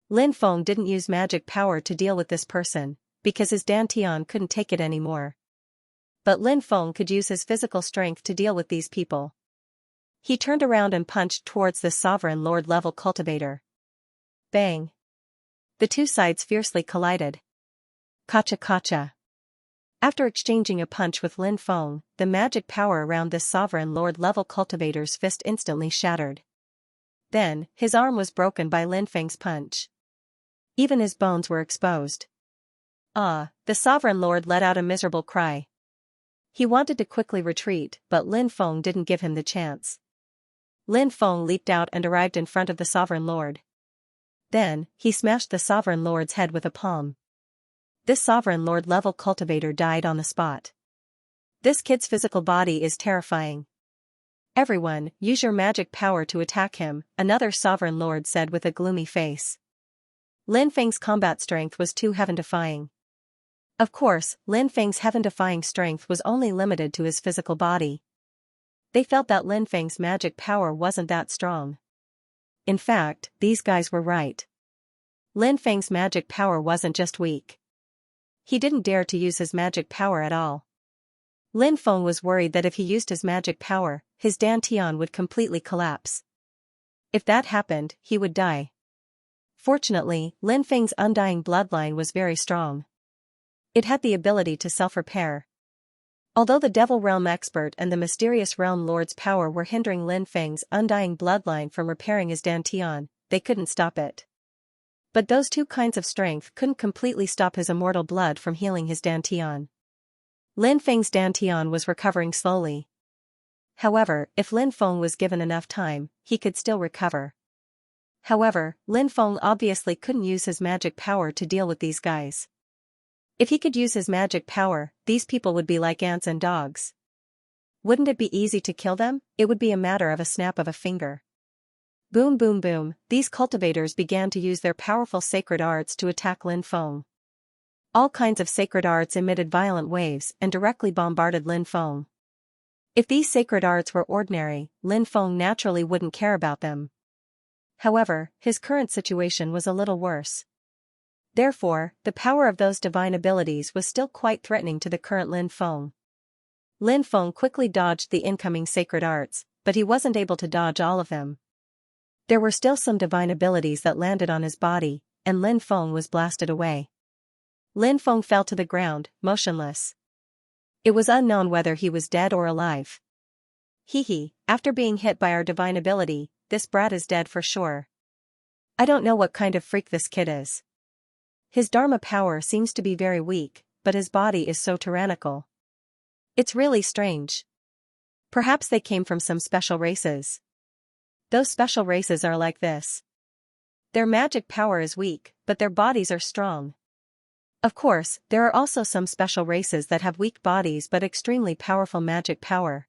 Lin Feng didn't use magic power to deal with this person, because his dantian couldn't take it anymore. But Lin Feng could use his physical strength to deal with these people. He turned around and punched towards the Sovereign Lord level cultivator. Bang! The two sides fiercely collided. Kacha kacha. After exchanging a punch with Lin Feng, the magic power around this Sovereign Lord level cultivator's fist instantly shattered. Then, his arm was broken by Lin Feng's punch. Even his bones were exposed. Ah, the Sovereign Lord let out a miserable cry. He wanted to quickly retreat, but Lin Feng didn't give him the chance. Lin Feng leaped out and arrived in front of the Sovereign Lord. Then, he smashed the Sovereign Lord's head with a palm. This Sovereign Lord level cultivator died on the spot. This kid's physical body is terrifying. Everyone, use your magic power to attack him, another Sovereign Lord said with a gloomy face. Lin Feng's combat strength was too heaven-defying. Of course, Lin Feng's heaven-defying strength was only limited to his physical body. They felt that Lin Feng's magic power wasn't that strong. In fact, these guys were right. Lin Feng's magic power wasn't just weak. He didn't dare to use his magic power at all. Lin Feng was worried that if he used his magic power, his dantian would completely collapse. If that happened, he would die. Fortunately, Lin Feng's undying bloodline was very strong. It had the ability to self-repair. Although the Devil Realm expert and the mysterious Realm Lord's power were hindering Lin Feng's undying bloodline from repairing his dantian, they couldn't stop it. But those two kinds of strength couldn't completely stop his immortal blood from healing his dantian. Lin Feng's dantian was recovering slowly. However, if Lin Feng was given enough time, he could still recover. However, Lin Feng obviously couldn't use his magic power to deal with these guys. If he could use his magic power, these people would be like ants and dogs. Wouldn't it be easy to kill them? It would be a matter of a snap of a finger. Boom boom boom, these cultivators began to use their powerful sacred arts to attack Lin Feng. All kinds of sacred arts emitted violent waves and directly bombarded Lin Feng. If these sacred arts were ordinary, Lin Feng naturally wouldn't care about them. However, his current situation was a little worse. Therefore, the power of those divine abilities was still quite threatening to the current Lin Feng. Lin Feng quickly dodged the incoming sacred arts, but he wasn't able to dodge all of them. There were still some divine abilities that landed on his body, and Lin Feng was blasted away. Lin Feng fell to the ground, motionless. It was unknown whether he was dead or alive. Hee, after being hit by our divine ability, this brat is dead for sure. I don't know what kind of freak this kid is. His Dharma power seems to be very weak, but his body is so tyrannical. It's really strange. Perhaps they came from some special races. Those special races are like this. Their magic power is weak, but their bodies are strong. Of course, there are also some special races that have weak bodies but extremely powerful magic power.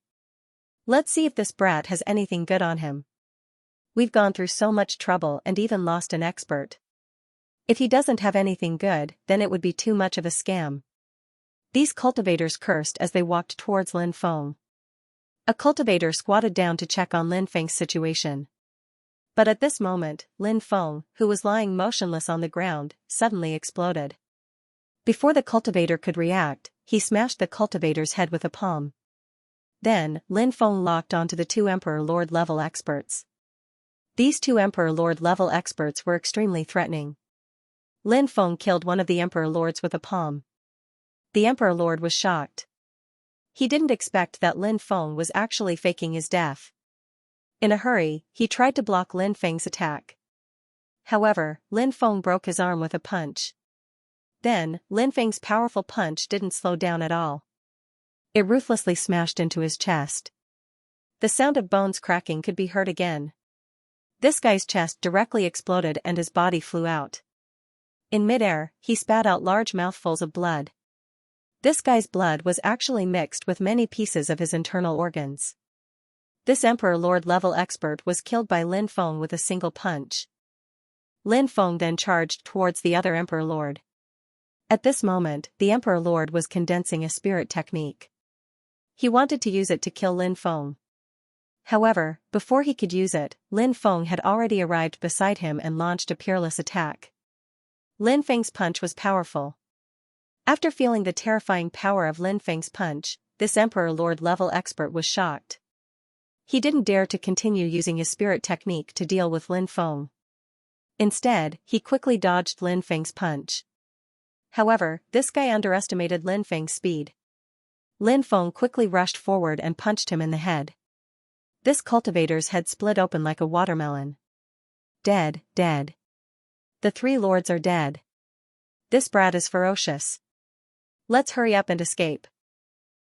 Let's see if this brat has anything good on him. We've gone through so much trouble and even lost an expert. If he doesn't have anything good, then it would be too much of a scam. These cultivators cursed as they walked towards Lin Feng. A cultivator squatted down to check on Lin Feng's situation. But at this moment, Lin Feng, who was lying motionless on the ground, suddenly exploded. Before the cultivator could react, he smashed the cultivator's head with a palm. Then, Lin Feng locked onto the two Emperor Lord level experts. These two Emperor Lord level experts were extremely threatening. Lin Feng killed one of the Emperor Lords with a palm. The Emperor Lord was shocked. He didn't expect that Lin Feng was actually faking his death. In a hurry, he tried to block Lin Feng's attack. However, Lin Feng broke his arm with a punch. Then, Lin Feng's powerful punch didn't slow down at all. It ruthlessly smashed into his chest. The sound of bones cracking could be heard again. This guy's chest directly exploded and his body flew out. In midair, he spat out large mouthfuls of blood. This guy's blood was actually mixed with many pieces of his internal organs. This Emperor Lord level expert was killed by Lin Feng with a single punch. Lin Feng then charged towards the other Emperor Lord. At this moment, the Emperor Lord was condensing a spirit technique. He wanted to use it to kill Lin Feng. However, before he could use it, Lin Feng had already arrived beside him and launched a peerless attack. Lin Feng's punch was powerful. After feeling the terrifying power of Lin Feng's punch, this Emperor Lord level expert was shocked. He didn't dare to continue using his spirit technique to deal with Lin Feng. Instead, he quickly dodged Lin Feng's punch. However, this guy underestimated Lin Feng's speed. Lin Feng quickly rushed forward and punched him in the head. This cultivator's head split open like a watermelon. Dead, dead. The three lords are dead. This brat is ferocious. Let's hurry up and escape.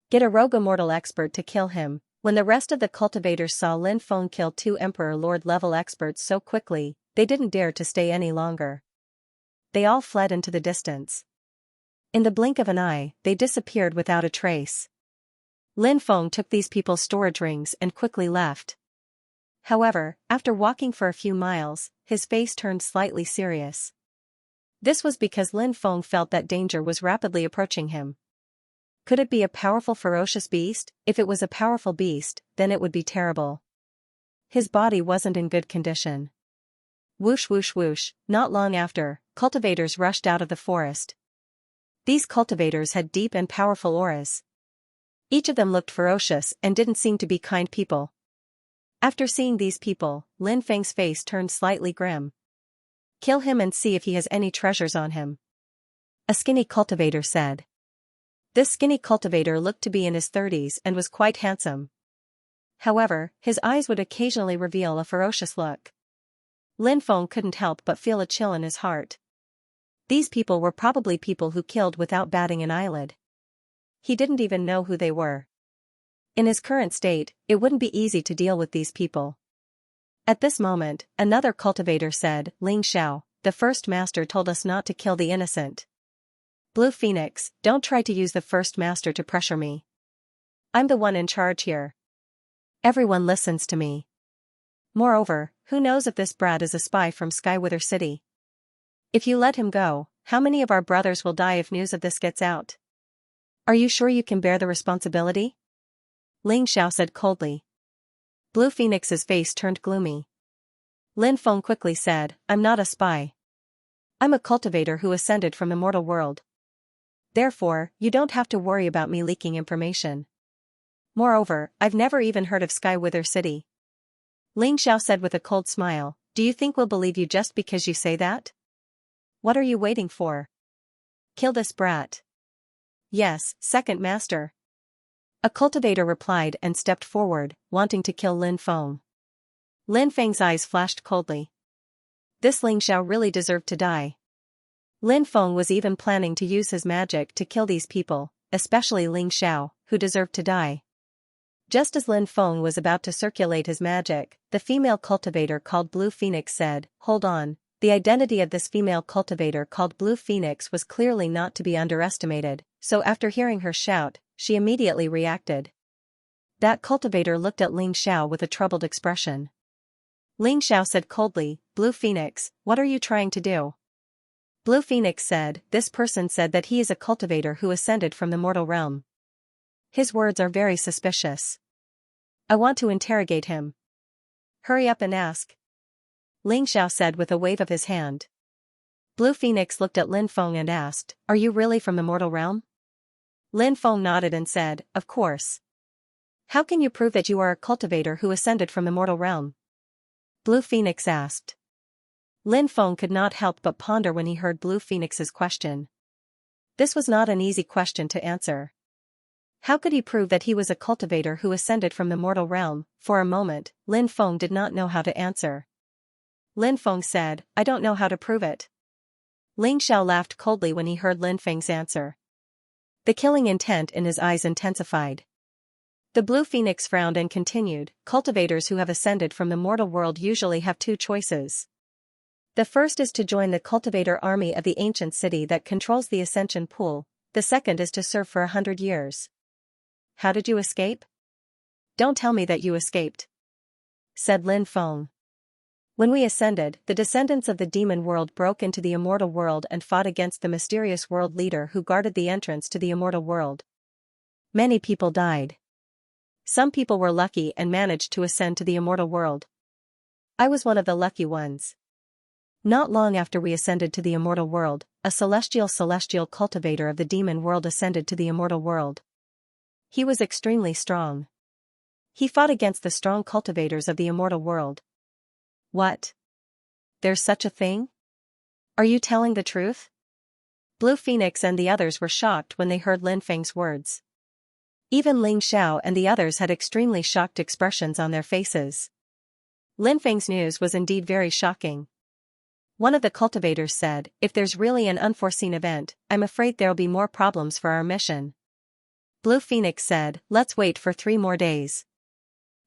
Get a rogue immortal expert to kill him. When the rest of the cultivators saw Lin Feng kill two Emperor Lord level experts so quickly, they didn't dare to stay any longer. They all fled into the distance. In the blink of an eye, they disappeared without a trace. Lin Feng took these people's storage rings and quickly left. However, after walking for a few miles, his face turned slightly serious. This was because Lin Feng felt that danger was rapidly approaching him. Could it be a powerful ferocious beast? If it was a powerful beast, then it would be terrible. His body wasn't in good condition. Whoosh whoosh whoosh, not long after, cultivators rushed out of the forest. These cultivators had deep and powerful auras. Each of them looked ferocious and didn't seem to be kind people. After seeing these people, Lin Feng's face turned slightly grim. Kill him and see if he has any treasures on him. A skinny cultivator said. This skinny cultivator looked to be in his 30s and was quite handsome. However, his eyes would occasionally reveal a ferocious look. Lin Feng couldn't help but feel a chill in his heart. These people were probably people who killed without batting an eyelid. He didn't even know who they were. In his current state, it wouldn't be easy to deal with these people. At this moment, another cultivator said, Ling Xiao, the first master told us not to kill the innocent. Blue Phoenix, don't try to use the first master to pressure me. I'm the one in charge here. Everyone listens to me. Moreover, who knows if this brat is a spy from Skywither City? If you let him go, how many of our brothers will die if news of this gets out? Are you sure you can bear the responsibility? Ling Xiao said coldly. Blue Phoenix's face turned gloomy. Lin Feng quickly said, I'm not a spy. I'm a cultivator who ascended from the mortal world. Therefore, you don't have to worry about me leaking information. Moreover, I've never even heard of Skywither City. Ling Xiao said with a cold smile, do you think we'll believe you just because you say that? What are you waiting for? Kill this brat. Yes, second master. A cultivator replied and stepped forward, wanting to kill Lin Feng. Lin Feng's eyes flashed coldly. This Ling Xiao really deserved to die. Lin Feng was even planning to use his magic to kill these people, especially Ling Xiao, who deserved to die. Just as Lin Feng was about to circulate his magic, the female cultivator called Blue Phoenix said, Hold on, the identity of this female cultivator called Blue Phoenix was clearly not to be underestimated, so after hearing her shout, she immediately reacted. That cultivator looked at Ling Xiao with a troubled expression. Ling Xiao said coldly, Blue Phoenix, what are you trying to do? Blue Phoenix said, This person said that he is a cultivator who ascended from the mortal realm. His words are very suspicious. I want to interrogate him. Hurry up and ask. Ling Xiao said with a wave of his hand. Blue Phoenix looked at Lin Feng and asked, Are you really from the mortal realm? Lin Feng nodded and said, Of course. How can you prove that you are a cultivator who ascended from the mortal realm? Blue Phoenix asked. Lin Feng could not help but ponder when he heard Blue Phoenix's question. This was not an easy question to answer. How could he prove that he was a cultivator who ascended from the mortal realm? For a moment, Lin Feng did not know how to answer. Lin Feng said, I don't know how to prove it. Ling Xiao laughed coldly when he heard Lin Feng's answer. The killing intent in his eyes intensified. The Blue Phoenix frowned and continued, Cultivators who have ascended from the mortal world usually have two choices. The first is to join the cultivator army of the ancient city that controls the ascension pool, the second is to serve for 100 years. How did you escape? Don't tell me that you escaped, said Lin Feng. When we ascended, the descendants of the demon world broke into the immortal world and fought against the mysterious world leader who guarded the entrance to the immortal world. Many people died. Some people were lucky and managed to ascend to the immortal world. I was one of the lucky ones. Not long after we ascended to the immortal world, a celestial cultivator of the demon world ascended to the immortal world. He was extremely strong. He fought against the strong cultivators of the immortal world. What? There's such a thing? Are you telling the truth? Blue Phoenix and the others were shocked when they heard Lin Feng's words. Even Ling Xiao and the others had extremely shocked expressions on their faces. Lin Feng's news was indeed very shocking. One of the cultivators said, If there's really an unforeseen event, I'm afraid there'll be more problems for our mission. Blue Phoenix said, Let's wait for 3 more days.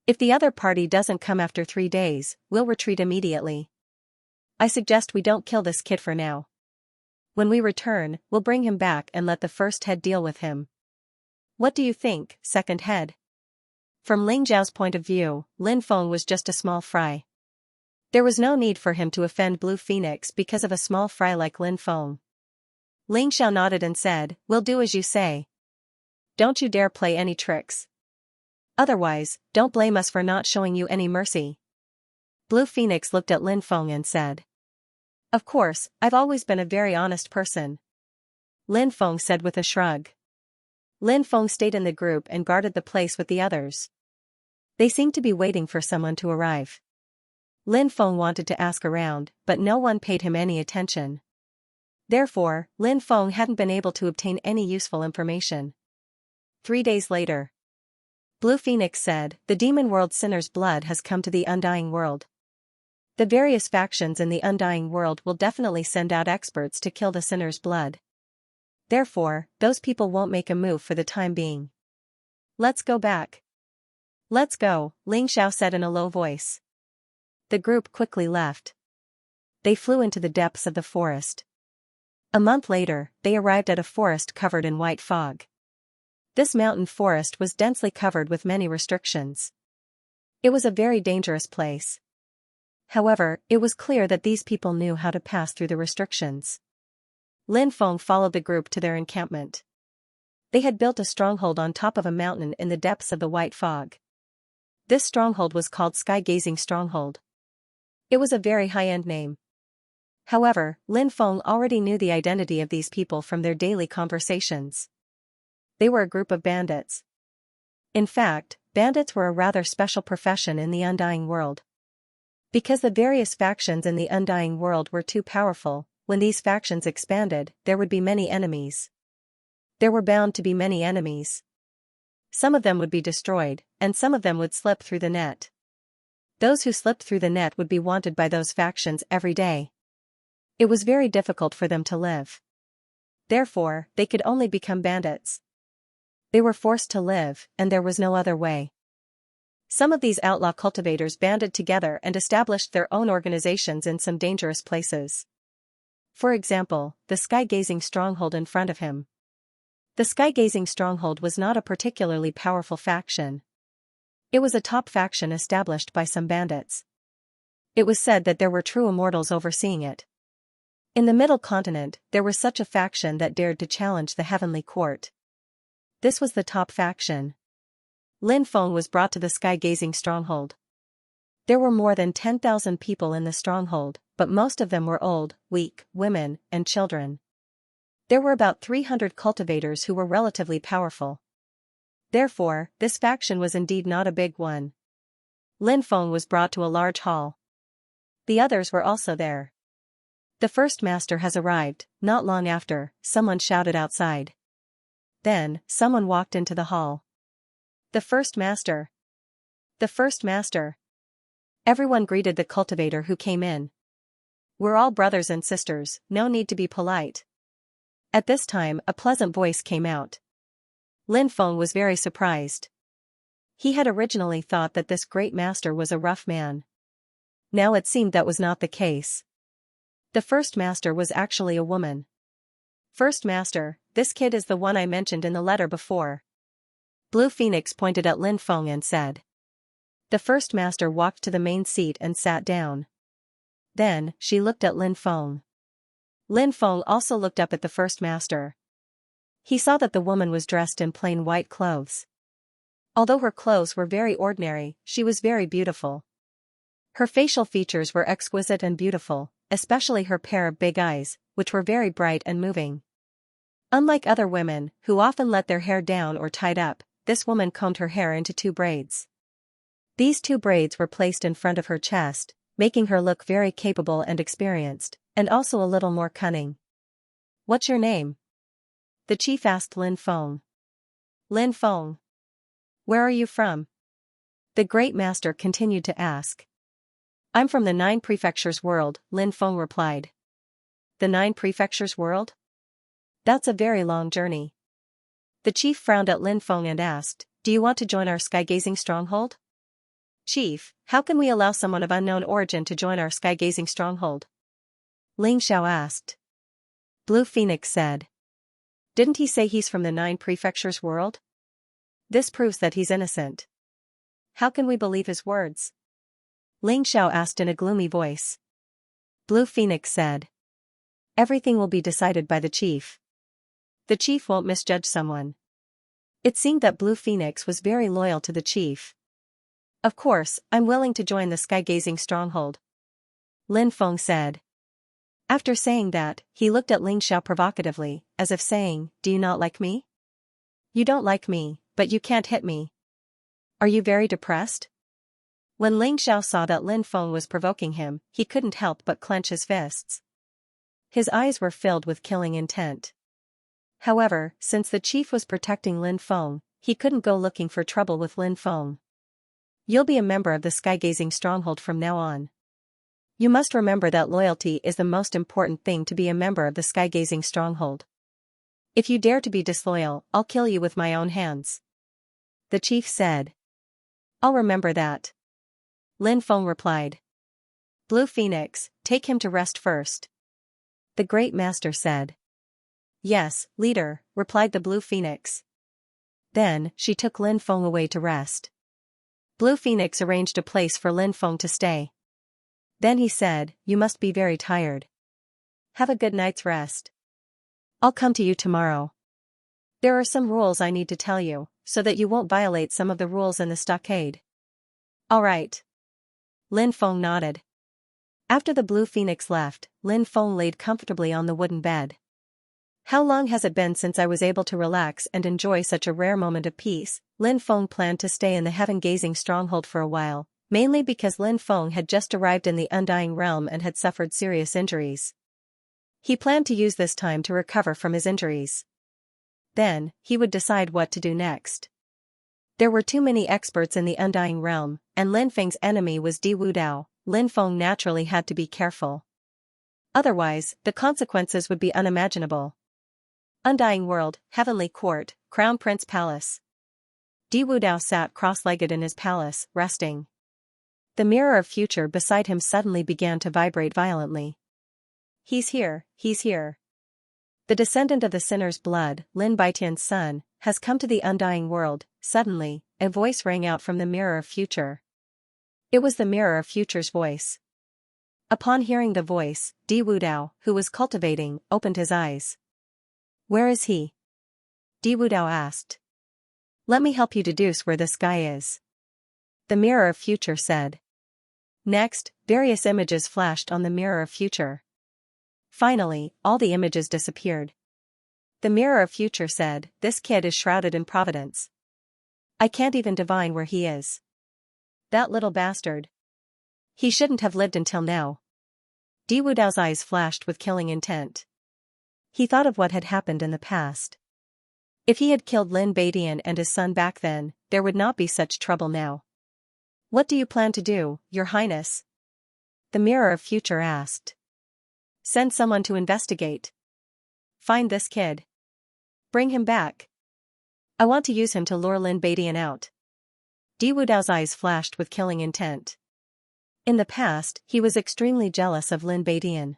If the other party doesn't come after 3 days, we'll retreat immediately. I suggest we don't kill this kid for now. When we return, we'll bring him back and let the first head deal with him. What do you think, second head? From Ling Zhao's point of view, Lin Feng was just a small fry. There was no need for him to offend Blue Phoenix because of a small fry like Lin Feng. Ling Xiao nodded and said, We'll do as you say. Don't you dare play any tricks. Otherwise, don't blame us for not showing you any mercy. Blue Phoenix looked at Lin Feng and said. Of course, I've always been a very honest person. Lin Feng said with a shrug. Lin Feng stayed in the group and guarded the place with the others. They seemed to be waiting for someone to arrive. Lin Feng wanted to ask around, but no one paid him any attention. Therefore, Lin Feng hadn't been able to obtain any useful information. 3 days later. Blue Phoenix said, The demon world sinner's blood has come to the undying world. The various factions in the undying world will definitely send out experts to kill the sinner's blood. Therefore, those people won't make a move for the time being. Let's go back. Let's go, Ling Xiao said in a low voice. The group quickly left. They flew into the depths of the forest. A month later, they arrived at a forest covered in white fog. This mountain forest was densely covered with many restrictions. It was a very dangerous place. However, it was clear that these people knew how to pass through the restrictions. Lin Feng followed the group to their encampment. They had built a stronghold on top of a mountain in the depths of the white fog. This stronghold was called Sky-Gazing Stronghold. It was a very high-end name. However, Lin Feng already knew the identity of these people from their daily conversations. They were a group of bandits. In fact, bandits were a rather special profession in the Undying World. Because the various factions in the Undying World were too powerful, when these factions expanded, there would be many enemies. There were bound to be many enemies. Some of them would be destroyed, and some of them would slip through the net. Those who slipped through the net would be wanted by those factions every day. It was very difficult for them to live. Therefore, they could only become bandits. They were forced to live, and there was no other way. Some of these outlaw cultivators banded together and established their own organizations in some dangerous places. For example, the Sky-Gazing Stronghold in front of him. The Sky-Gazing Stronghold was not a particularly powerful faction. It was a top faction established by some bandits. It was said that there were true immortals overseeing it. In the Middle Continent, there was such a faction that dared to challenge the Heavenly Court. This was the top faction. Lin Feng was brought to the Sky-Gazing Stronghold. There were more than 10,000 people in the stronghold, but most of them were old, weak, women, and children. There were about 300 cultivators who were relatively powerful. Therefore, this faction was indeed not a big one. Lin Feng was brought to a large hall. The others were also there. The first master has arrived. Not long after, someone shouted outside. Then, someone walked into the hall. The first master. The first master. Everyone greeted the cultivator who came in. We're all brothers and sisters, no need to be polite. At this time, a pleasant voice came out. Lin Feng was very surprised. He had originally thought that this great master was a rough man. Now it seemed that was not the case. The first master was actually a woman. First master, this kid is the one I mentioned in the letter before. Blue Phoenix pointed at Lin Feng and said. The first master walked to the main seat and sat down. Then, she looked at Lin Feng. Lin Feng also looked up at the first master. He saw that the woman was dressed in plain white clothes. Although her clothes were very ordinary, she was very beautiful. Her facial features were exquisite and beautiful, especially her pair of big eyes, which were very bright and moving. Unlike other women, who often let their hair down or tied up, this woman combed her hair into 2 braids. These 2 braids were placed in front of her chest, making her look very capable and experienced, and also a little more cunning. What's your name? The chief asked Lin Feng. Lin Feng. Where are you from? The great master continued to ask. I'm from the 9 prefectures world, Lin Feng replied. The 9 prefectures world? That's a very long journey. The chief frowned at Lin Feng and asked, do you want to join our Sky-Gazing Stronghold? Chief, how can we allow someone of unknown origin to join our Sky-Gazing Stronghold? Ling Xiao asked. Blue Phoenix said. Didn't he say he's from the 9 prefectures world? This proves that he's innocent. How can we believe his words? Ling Xiao asked in a gloomy voice. Blue Phoenix said. Everything will be decided by the chief. The chief won't misjudge someone. It seemed that Blue Phoenix was very loyal to the chief. Of course, I'm willing to join the Sky-Gazing Stronghold. Lin Feng said. After saying that, he looked at Ling Xiao provocatively, as if saying, do you not like me? You don't like me, but you can't hit me. Are you very depressed? When Ling Xiao saw that Lin Feng was provoking him, he couldn't help but clench his fists. His eyes were filled with killing intent. However, since the chief was protecting Lin Feng, he couldn't go looking for trouble with Lin Feng. You'll be a member of the Sky-Gazing Stronghold from now on. You must remember that loyalty is the most important thing to be a member of the Sky-Gazing Stronghold. If you dare to be disloyal, I'll kill you with my own hands. The chief said. I'll remember that. Lin Feng replied. Blue Phoenix, take him to rest first. The great master said. Yes, leader, replied the Blue Phoenix. Then, she took Lin Feng away to rest. Blue Phoenix arranged a place for Lin Feng to stay. Then he said, "You must be very tired. Have a good night's rest. I'll come to you tomorrow. There are some rules I need to tell you, so that you won't violate some of the rules in the stockade." "All right." Lin Feng nodded. After the Blue Phoenix left, Lin Feng laid comfortably on the wooden bed. How long has it been since I was able to relax and enjoy such a rare moment of peace? Lin Feng planned to stay in the heaven-gazing stronghold for a while, mainly because Lin Feng had just arrived in the Undying Realm and had suffered serious injuries. He planned to use this time to recover from his injuries. Then, he would decide what to do next. There were too many experts in the Undying Realm, and Lin Feng's enemy was Di Wudao. Lin Feng naturally had to be careful. Otherwise, the consequences would be unimaginable. Undying World, Heavenly Court, Crown Prince Palace. Di Wudao sat cross-legged in his palace, resting. The mirror of future beside him suddenly began to vibrate violently. "He's here, he's here. The descendant of the sinner's blood, Lin Baitian's son, has come to the Undying World." Suddenly, a voice rang out from the mirror of future. It was the mirror of future's voice. Upon hearing the voice, Di Wudao, who was cultivating, opened his eyes. "Where is he?" Di Wudao asked. "Let me help you deduce where this guy is," the mirror of future said. Next, various images flashed on the mirror of future. Finally, all the images disappeared. The mirror of future said, "This kid is shrouded in providence. I can't even divine where he is. That little bastard. He shouldn't have lived until now." Di Wudao's eyes flashed with killing intent. He thought of what had happened in the past. If he had killed Lin Baitian and his son back then, there would not be such trouble now. "What do you plan to do, Your Highness?" the mirror of future asked. "Send someone to investigate. Find this kid. Bring him back. I want to use him to lure Lin Baitian out." Di Wudao's eyes flashed with killing intent. In the past, he was extremely jealous of Lin Baitian.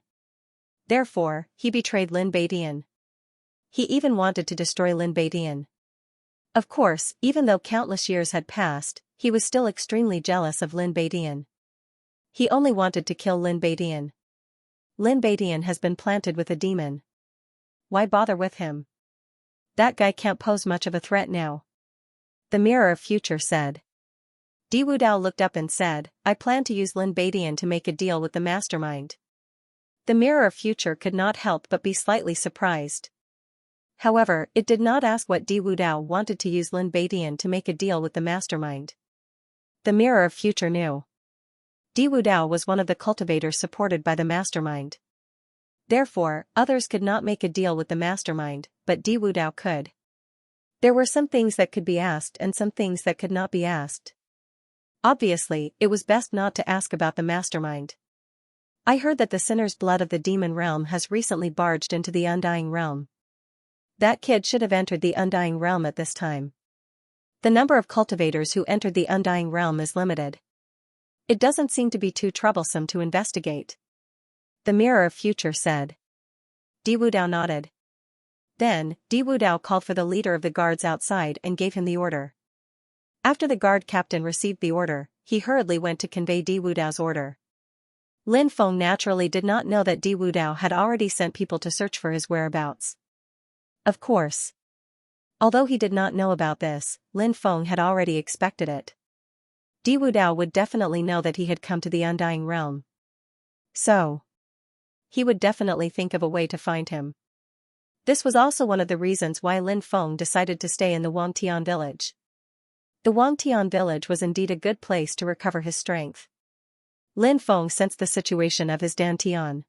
Therefore, he betrayed Lin Baitian. He even wanted to destroy Lin Baitian. Of course, even though countless years had passed, he was still extremely jealous of Lin Baitian. He only wanted to kill Lin Baitian. Lin Baitian has been planted with a demon. Why bother with him? That guy can't pose much of a threat now, the mirror of future said. Di Wudao looked up and said, "I plan to use Lin Baitian to make a deal with the mastermind." The mirror of future could not help but be slightly surprised. However, it did not ask what Di Wudao wanted to use Lin Baitian to make a deal with the mastermind. The mirror of future knew. Di Wudao was one of the cultivators supported by the mastermind. Therefore, others could not make a deal with the mastermind, but Di Wudao could. There were some things that could be asked and some things that could not be asked. Obviously, it was best not to ask about the mastermind. "I heard that the sinner's blood of the demon realm has recently barged into the Undying Realm. That kid should have entered the Undying Realm at this time. The number of cultivators who entered the Undying Realm is limited. It doesn't seem to be too troublesome to investigate," the mirror of future said. Di Wudao nodded. Then, Di Wudao called for the leader of the guards outside and gave him the order. After the guard captain received the order, he hurriedly went to convey Di Wudao's order. Lin Feng naturally did not know that Di Wudao had already sent people to search for his whereabouts. Of course. Although he did not know about this, Lin Feng had already expected it. Di Wudao would definitely know that he had come to the Undying Realm. So, he would definitely think of a way to find him. This was also one of the reasons why Lin Feng decided to stay in the Wangtian village. The Wangtian village was indeed a good place to recover his strength. Lin Feng sensed the situation of his Dantian.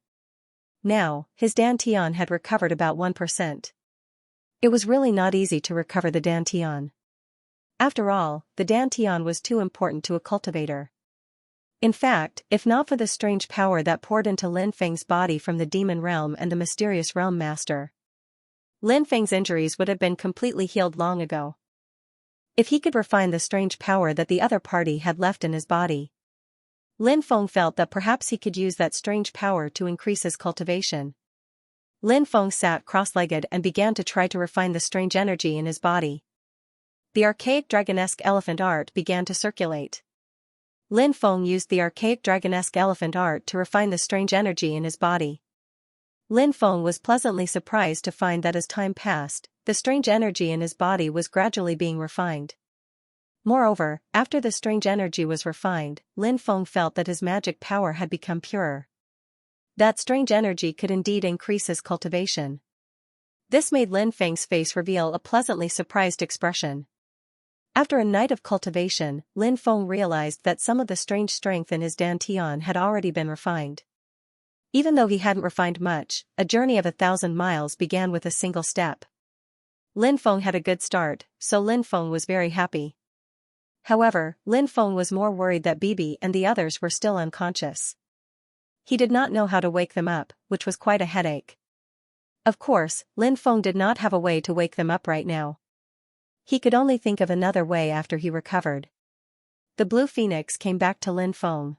Now, his Dantian had recovered about 1%. It was really not easy to recover the Dantian. After all, the Dantian was too important to a cultivator. In fact, if not for the strange power that poured into Lin Feng's body from the demon realm and the mysterious realm master, Lin Feng's injuries would have been completely healed long ago. If he could refine the strange power that the other party had left in his body, Lin Feng felt that perhaps he could use that strange power to increase his cultivation. Lin Feng sat cross-legged and began to try to refine the strange energy in his body. The archaic dragonesque elephant art began to circulate. Lin Feng used the archaic dragonesque elephant art to refine the strange energy in his body. Lin Feng was pleasantly surprised to find that as time passed, the strange energy in his body was gradually being refined. Moreover, after the strange energy was refined, Lin Feng felt that his magic power had become purer. That strange energy could indeed increase his cultivation. This made Lin Feng's face reveal a pleasantly surprised expression. After a night of cultivation, Lin Feng realized that some of the strange strength in his dantian had already been refined. Even though he hadn't refined much, a journey of 1,000 miles began with a single step. Lin Feng had a good start, so Lin Feng was very happy. However, Lin Feng was more worried that Bibi and the others were still unconscious. He did not know how to wake them up, which was quite a headache. Of course, Lin Feng did not have a way to wake them up right now. He could only think of another way after he recovered. The blue phoenix came back to Lin Feng.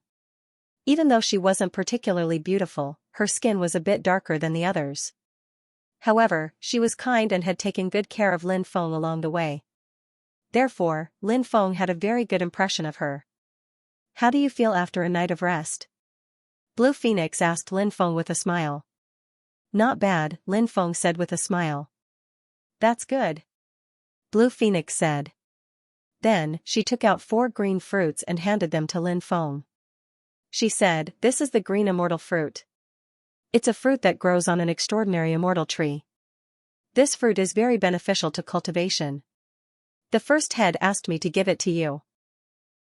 Even though she wasn't particularly beautiful, her skin was a bit darker than the others. However, she was kind and had taken good care of Lin Feng along the way. Therefore, Lin Feng had a very good impression of her. "How do you feel after a night of rest?" Blue Phoenix asked Lin Feng with a smile. "Not bad," Lin Feng said with a smile. "That's good," Blue Phoenix said. Then, she took out 4 green fruits and handed them to Lin Feng. She said, "This is the green immortal fruit. It's a fruit that grows on an extraordinary immortal tree. This fruit is very beneficial to cultivation. The first head asked me to give it to you."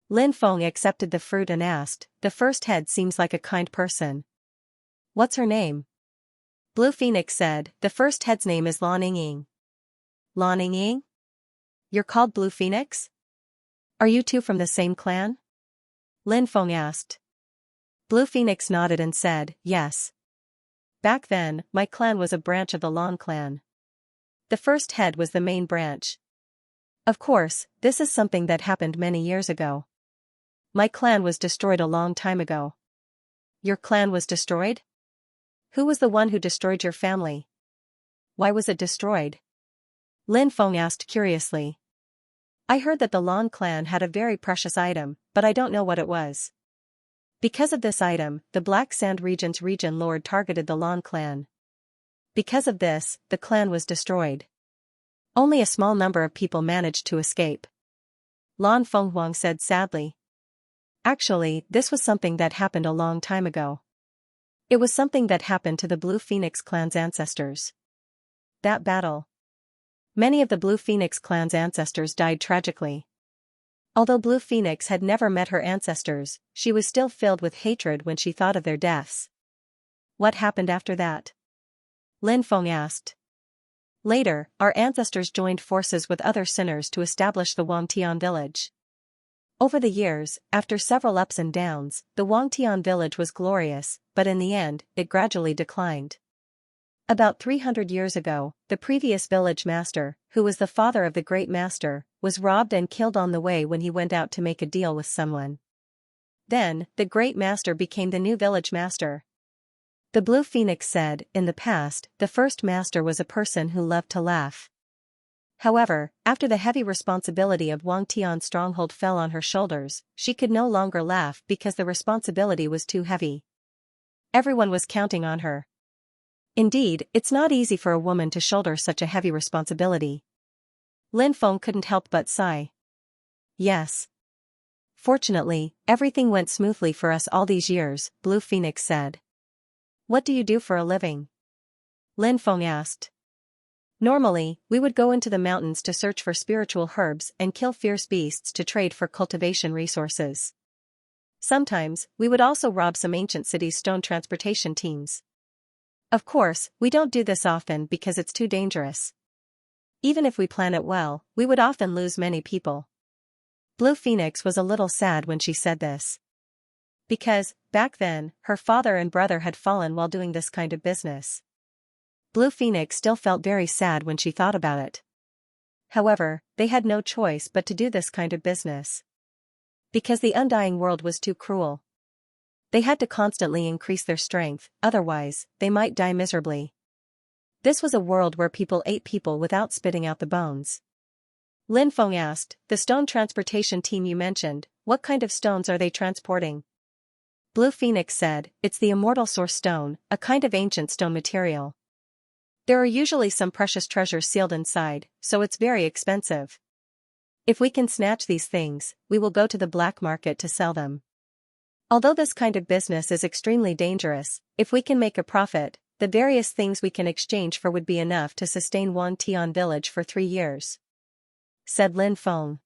Lin Feng accepted the fruit and asked, "The first head seems like a kind person. What's her name?" Blue Phoenix said, "The first head's name is Lan Ying." "Lan Ying? You're called Blue Phoenix? Are you two from the same clan?" Lin Feng asked. Blue Phoenix nodded and said, "Yes. Back then, my clan was a branch of the Lan clan. The first head was the main branch. Of course, this is something that happened many years ago. My clan was destroyed a long time ago." "Your clan was destroyed? Who was the one who destroyed your family? Why was it destroyed?" Lin Feng asked curiously. "I heard that the Lan clan had a very precious item, but I don't know what it was. Because of this item, the Black Sand Region's region lord targeted the Lan clan. Because of this, the clan was destroyed. Only a small number of people managed to escape." Lan Fenghuang said sadly. "Actually, this was something that happened a long time ago. It was something that happened to the Blue Phoenix clan's ancestors. That battle. Many of the Blue Phoenix clan's ancestors died tragically. Although Blue Phoenix had never met her ancestors, she was still filled with hatred when she thought of their deaths." "What happened after that?" Lin Feng asked. "Later, our ancestors joined forces with other sinners to establish the Wangtian village. Over the years, after several ups and downs, the Wangtian village was glorious, but in the end, it gradually declined. About 300 years ago, the previous village master, who was the father of the great master, was robbed and killed on the way when he went out to make a deal with someone. Then, the great master became the new village master." The Blue Phoenix said, "In the past, the first master was a person who loved to laugh. However, after the heavy responsibility of Wangtian's stronghold fell on her shoulders, she could no longer laugh because the responsibility was too heavy. Everyone was counting on her. Indeed, it's not easy for a woman to shoulder such a heavy responsibility." Lin Feng couldn't help but sigh. "Yes. Fortunately, everything went smoothly for us all these years," Blue Phoenix said. "What do you do for a living?" Lin Feng asked. "Normally, we would go into the mountains to search for spiritual herbs and kill fierce beasts to trade for cultivation resources. Sometimes, we would also rob some ancient cities' stone transportation teams. Of course, we don't do this often because it's too dangerous. Even if we plan it well, we would often lose many people." Blue Phoenix was a little sad when she said this. Because, back then, her father and brother had fallen while doing this kind of business. Blue Phoenix still felt very sad when she thought about it. However, they had no choice but to do this kind of business. Because the undying world was too cruel. They had to constantly increase their strength, otherwise, they might die miserably. This was a world where people ate people without spitting out the bones. Lin Feng asked, "The stone transportation team you mentioned, what kind of stones are they transporting? Blue Phoenix said, it's the immortal source stone, a kind of ancient stone material. There are usually some precious treasures sealed inside, so it's very expensive. If we can snatch these things, we will go to the black market to sell them. Although this kind of business is extremely dangerous, if we can make a profit, the various things we can exchange for would be enough to sustain Wan Tian village for 3 years. Said Lin Feng.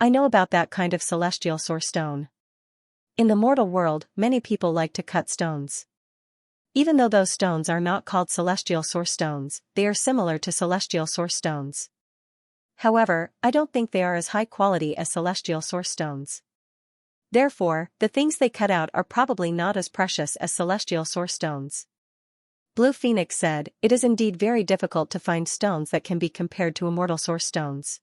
I know about that kind of celestial source stone. In the mortal world, many people like to cut stones. Even though those stones are not called celestial source stones, they are similar to celestial source stones. However, I don't think they are as high quality as celestial source stones. Therefore, the things they cut out are probably not as precious as celestial source stones. Blue Phoenix said, it is indeed very difficult to find stones that can be compared to immortal source stones.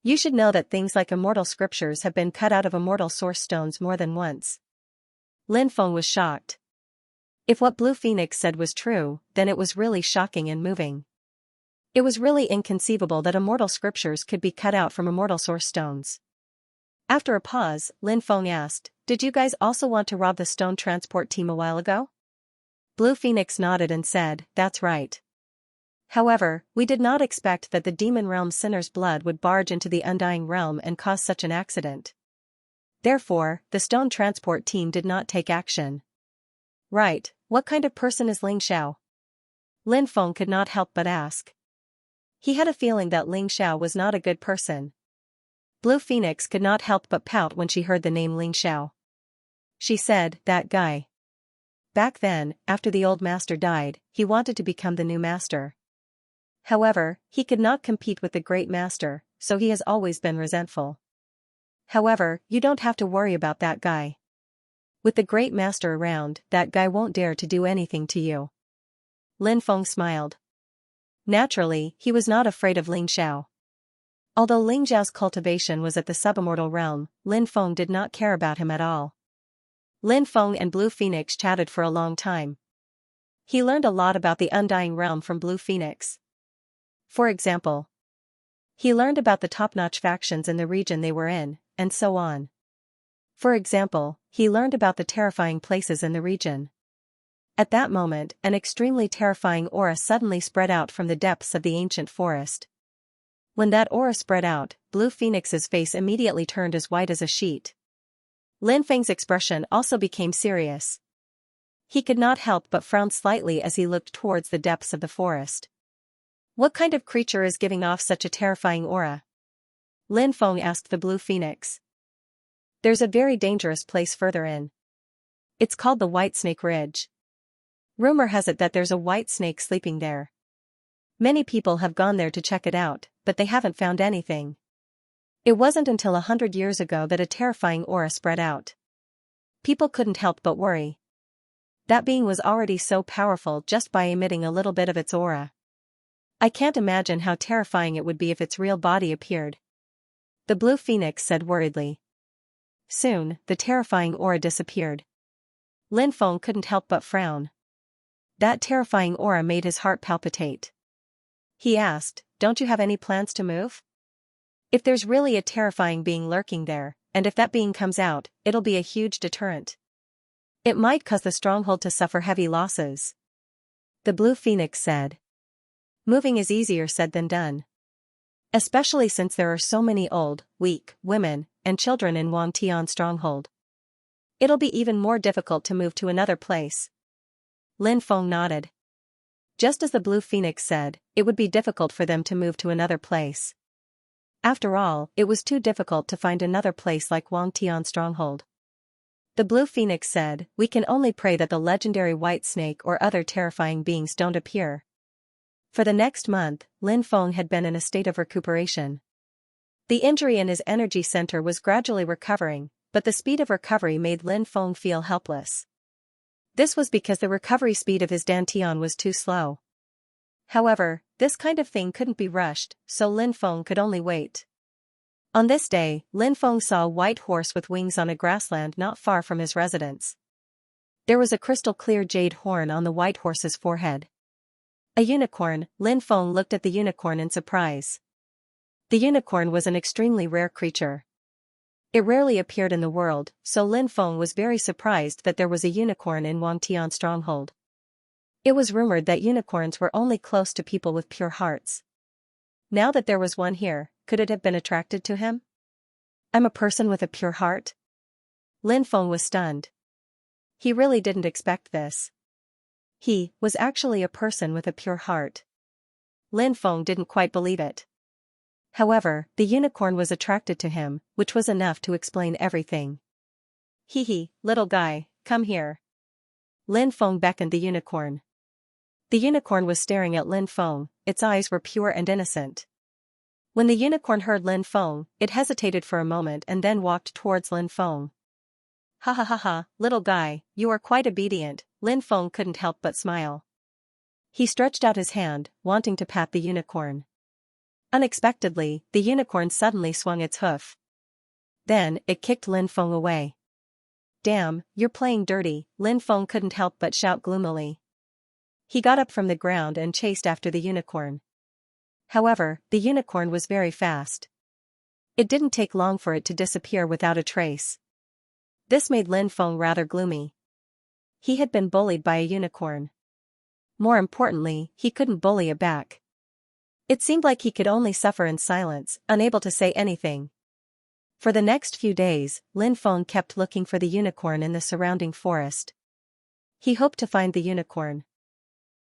You should know that things like immortal scriptures have been cut out of immortal source stones more than once. Lin Feng was shocked. If what Blue Phoenix said was true, then it was really shocking and moving. It was really inconceivable that immortal scriptures could be cut out from immortal source stones. After a pause, Lin Feng asked, did you guys also want to rob the stone transport team a while ago? Blue Phoenix nodded and said, that's right. However, we did not expect that the demon realm sinner's blood would barge into the undying realm and cause such an accident. Therefore, the stone transport team did not take action. Right, what kind of person is Ling Xiao? Lin Feng could not help but ask. He had a feeling that Ling Xiao was not a good person. Blue Phoenix could not help but pout when she heard the name Ling Xiao. She said, that guy. Back then, after the old master died, he wanted to become the new master. However, he could not compete with the great master, so he has always been resentful. However, you don't have to worry about that guy. With the great master around, that guy won't dare to do anything to you. Lin Feng smiled. Naturally, he was not afraid of Ling Xiao. Although Ling Xiao's cultivation was at the subimmortal realm, Lin Feng did not care about him at all. Lin Feng and Blue Phoenix chatted for a long time. He learned a lot about the undying realm from Blue Phoenix. For example, he learned about the top-notch factions in the region they were in, and so on. For example, he learned about the terrifying places in the region. At that moment, an extremely terrifying aura suddenly spread out from the depths of the ancient forest. When that aura spread out, Blue Phoenix's face immediately turned as white as a sheet. Lin Feng's expression also became serious. He could not help but frown slightly as he looked towards the depths of the forest. What kind of creature is giving off such a terrifying aura? Lin Feng asked the Blue Phoenix. There's a very dangerous place further in. It's called the White Snake Ridge. Rumor has it that there's a white snake sleeping there. Many people have gone there to check it out, but they haven't found anything. It wasn't until 100 years ago that a terrifying aura spread out. People couldn't help but worry. That being was already so powerful just by emitting a little bit of its aura. I can't imagine how terrifying it would be if its real body appeared. The Blue Phoenix said worriedly. Soon, the terrifying aura disappeared. Lin Feng couldn't help but frown. That terrifying aura made his heart palpitate. He asked, don't you have any plans to move? If there's really a terrifying being lurking there, and if that being comes out, it'll be a huge deterrent. It might cause the stronghold to suffer heavy losses. The Blue Phoenix said. Moving is easier said than done. Especially since there are so many old, weak, women, and children in Wang Tian stronghold. It'll be even more difficult to move to another place. Lin Feng nodded. Just as the Blue Phoenix said, it would be difficult for them to move to another place. After all, it was too difficult to find another place like Wang Tian stronghold. The Blue Phoenix said, we can only pray that the legendary white snake or other terrifying beings don't appear. For the next month, Lin Feng had been in a state of recuperation. The injury in his energy center was gradually recovering, but the speed of recovery made Lin Feng feel helpless. This was because the recovery speed of his dantian was too slow. However, this kind of thing couldn't be rushed, so Lin Feng could only wait. On this day, Lin Feng saw a white horse with wings on a grassland not far from his residence. There was a crystal-clear jade horn on the white horse's forehead. A unicorn. Lin Feng looked at the unicorn in surprise. The unicorn was an extremely rare creature. It rarely appeared in the world, so Lin Feng was very surprised that there was a unicorn in Wangtian stronghold. It was rumored that unicorns were only close to people with pure hearts. Now that there was one here, could it have been attracted to him? I'm a person with a pure heart? Lin Feng was stunned. He really didn't expect this. He was actually a person with a pure heart. Lin Feng didn't quite believe it. However, the unicorn was attracted to him, which was enough to explain everything. Hee, little guy, come here. Lin Feng beckoned the unicorn. The unicorn was staring at Lin Feng, its eyes were pure and innocent. When the unicorn heard Lin Feng, it hesitated for a moment and then walked towards Lin Feng. Ha ha ha ha, little guy, you are quite obedient, Lin Feng couldn't help but smile. He stretched out his hand, wanting to pat the unicorn. Unexpectedly, the unicorn suddenly swung its hoof. Then, it kicked Lin Feng away. Damn, you're playing dirty, Lin Feng couldn't help but shout gloomily. He got up from the ground and chased after the unicorn. However, the unicorn was very fast. It didn't take long for it to disappear without a trace. This made Lin Feng rather gloomy. He had been bullied by a unicorn. More importantly, he couldn't bully it back. It seemed like he could only suffer in silence, unable to say anything. For the next few days, Lin Feng kept looking for the unicorn in the surrounding forest. He hoped to find the unicorn.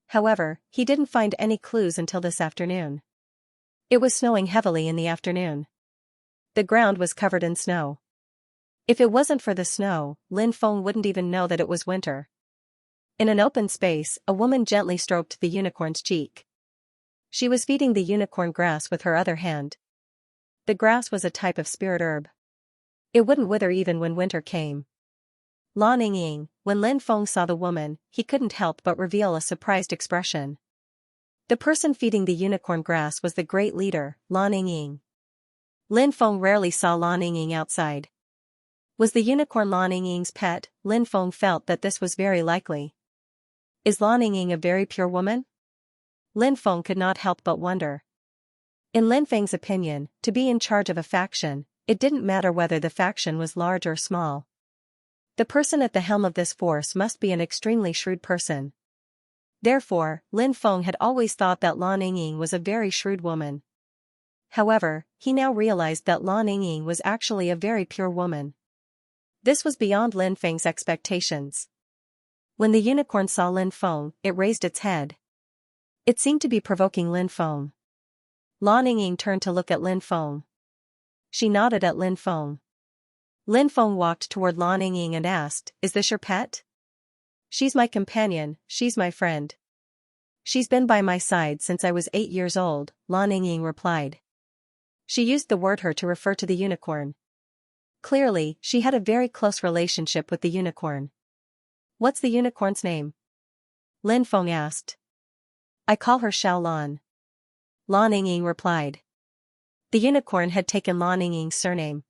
However, he didn't find any clues until this afternoon. It was snowing heavily in the afternoon. The ground was covered in snow. If it wasn't for the snow, Lin Feng wouldn't even know that it was winter. In an open space, a woman gently stroked the unicorn's cheek. She was feeding the unicorn grass with her other hand. The grass was a type of spirit herb. It wouldn't wither even when winter came. Lan Ying, when Lin Feng saw the woman, he couldn't help but reveal a surprised expression. The person feeding the unicorn grass was the great leader, Lan Ying. Lin Feng rarely saw Lan Ying outside. Was the unicorn Lan Ying's pet? Lin Feng felt that this was very likely. Is Lan Ying a very pure woman? Lin Feng could not help but wonder. In Lin Feng's opinion, to be in charge of a faction, it didn't matter whether the faction was large or small. The person at the helm of this force must be an extremely shrewd person. Therefore, Lin Feng had always thought that Lan Ying was a very shrewd woman. However, he now realized that Lan Ying was actually a very pure woman. This was beyond Lin Feng's expectations. When the unicorn saw Lin Feng, it raised its head. It seemed to be provoking Lin Feng. Lan Ying turned to look at Lin Feng. She nodded at Lin Feng. Lin Feng walked toward Lan Ying and asked, "Is this your pet?" "She's my companion, she's my friend. She's been by my side since I was 8 years old," Lan Ying replied. She used the word her to refer to the unicorn. Clearly, she had a very close relationship with the unicorn. "What's the unicorn's name?" Lin Feng asked. "I call her Xiao Lan." Lan Ying replied. The unicorn had taken Lan Ying's surname.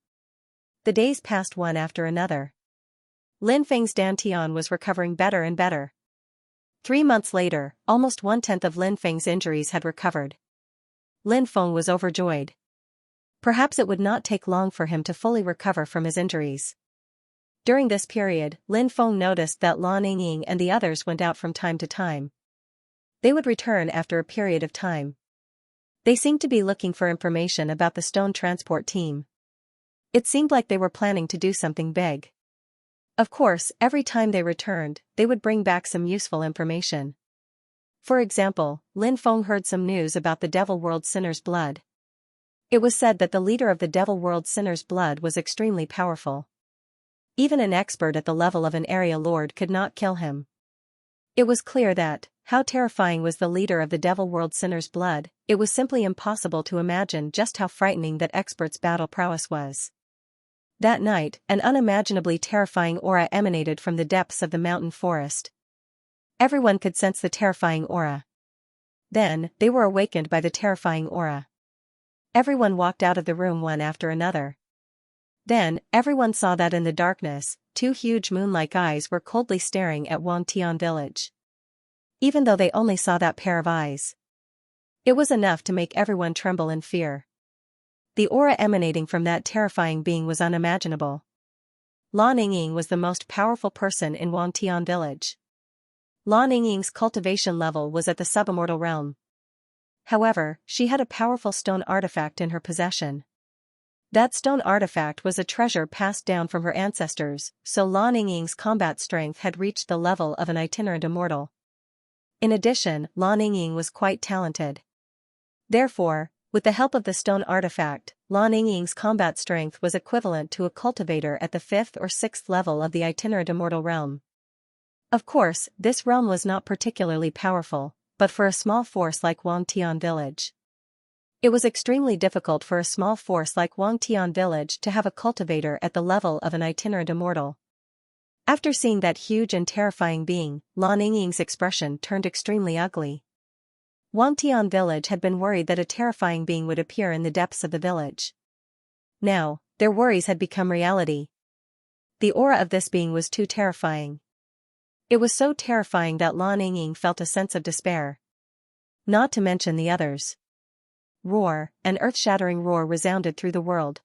The days passed one after another. Lin Feng's dantian was recovering better and better. 3 months later, almost 1/10 of Lin Feng's injuries had recovered. Lin Feng was overjoyed. Perhaps it would not take long for him to fully recover from his injuries. During this period, Lin Feng noticed that Lan Ying and the others went out from time to time. They would return after a period of time. They seemed to be looking for information about the stone transport team. It seemed like they were planning to do something big. Of course, every time they returned, they would bring back some useful information. For example, Lin Feng heard some news about the Devil World Sinner's blood. It was said that the leader of the Devil World Sinner's blood was extremely powerful. Even an expert at the level of an area lord could not kill him. It was clear that, how terrifying was the leader of the Devil World Sinner's blood, it was simply impossible to imagine just how frightening that expert's battle prowess was. That night, an unimaginably terrifying aura emanated from the depths of the mountain forest. Everyone could sense the terrifying aura. Then, they were awakened by the terrifying aura. Everyone walked out of the room one after another. Then, everyone saw that in the darkness, 2 huge moon-like eyes were coldly staring at Wangtian village. Even though they only saw that pair of eyes, it was enough to make everyone tremble in fear. The aura emanating from that terrifying being was unimaginable. Lan Yingying was the most powerful person in Wangtian village. Lan Yingying's cultivation level was at the subimmortal realm. However, she had a powerful stone artifact in her possession. That stone artifact was a treasure passed down from her ancestors, so Lan Yingying's combat strength had reached the level of an itinerant immortal. In addition, Lan Yingying was quite talented. Therefore, with the help of the stone artifact, Lan Yingying's combat strength was equivalent to a cultivator at the 5th or 6th level of the itinerant immortal realm. Of course, this realm was not particularly powerful, but for a small force like Wangtian village. It was extremely difficult for a small force like Wangtian village to have a cultivator at the level of an itinerant immortal. After seeing that huge and terrifying being, Lan Yingying's expression turned extremely ugly. Wangtian village had been worried that a terrifying being would appear in the depths of the village. Now, their worries had become reality. The aura of this being was too terrifying. It was so terrifying that Lan Yingying felt a sense of despair. Not to mention the others. Roar, an earth-shattering roar resounded through the world.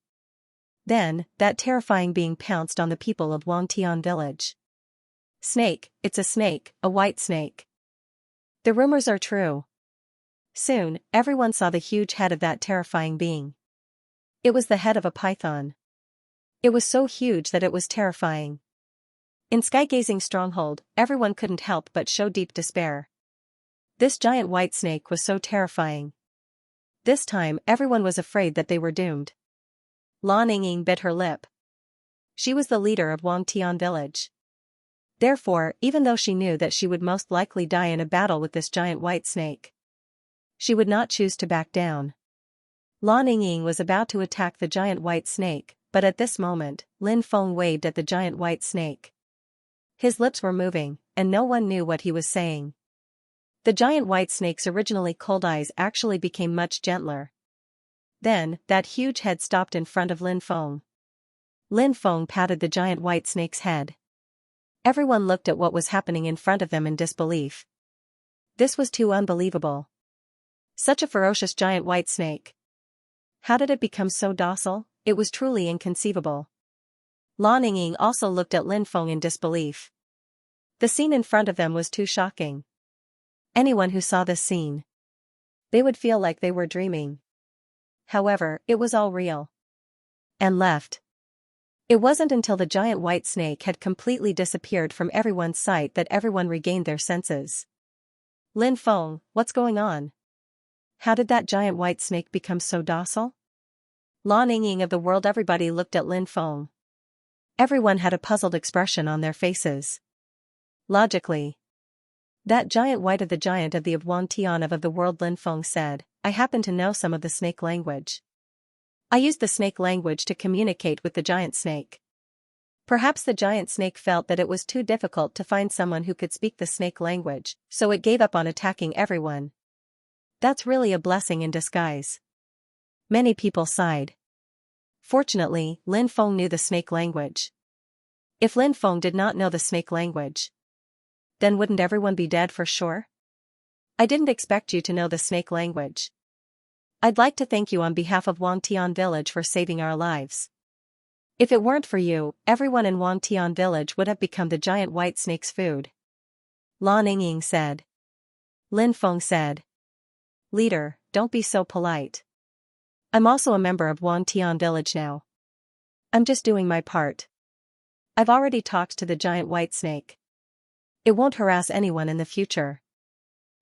Then, that terrifying being pounced on the people of Wangtian village. Snake, it's a snake, a white snake. The rumors are true. Soon, everyone saw the huge head of that terrifying being. It was the head of a python. It was so huge that it was terrifying. In Skygazing Stronghold, everyone couldn't help but show deep despair. This giant white snake was so terrifying. This time everyone was afraid that they were doomed. Lan Yingying bit her lip. She was the leader of Wangtian village. Therefore, even though she knew that she would most likely die in a battle with this giant white snake, she would not choose to back down. Lan Yingying was about to attack the giant white snake, but at this moment, Lin Feng waved at the giant white snake. His lips were moving, and no one knew what he was saying. The giant white snake's originally cold eyes actually became much gentler. Then, that huge head stopped in front of Lin Feng. Lin Feng patted the giant white snake's head. Everyone looked at what was happening in front of them in disbelief. This was too unbelievable. Such a ferocious giant white snake. How did it become so docile? It was truly inconceivable. Lan Yingying also looked at Lin Feng in disbelief. The scene in front of them was too shocking. Anyone who saw this scene, they would feel like they were dreaming. However, it was all real. And left. It wasn't until the giant white snake had completely disappeared from everyone's sight that everyone regained their senses. Lin Feng, what's going on? How did that giant white snake become so docile? Lan Yingying of the world. Everybody looked at Lin Feng. Everyone had a puzzled expression on their faces. Logically, that giant white of the giant of the Wangtian of the world, Lin Feng said, I happen to know some of the snake language. I used the snake language to communicate with the giant snake. Perhaps the giant snake felt that it was too difficult to find someone who could speak the snake language, so it gave up on attacking everyone. That's really a blessing in disguise. Many people sighed. Fortunately, Lin Feng knew the snake language. If Lin Feng did not know the snake language, then wouldn't everyone be dead for sure? I didn't expect you to know the snake language. I'd like to thank you on behalf of Wangtian village for saving our lives. If it weren't for you, everyone in Wangtian village would have become the giant white snake's food. Lan Yingying said. Lin Feng said. Leader, don't be so polite. I'm also a member of Wangtian village now. I'm just doing my part. I've already talked to the giant white snake. It won't harass anyone in the future.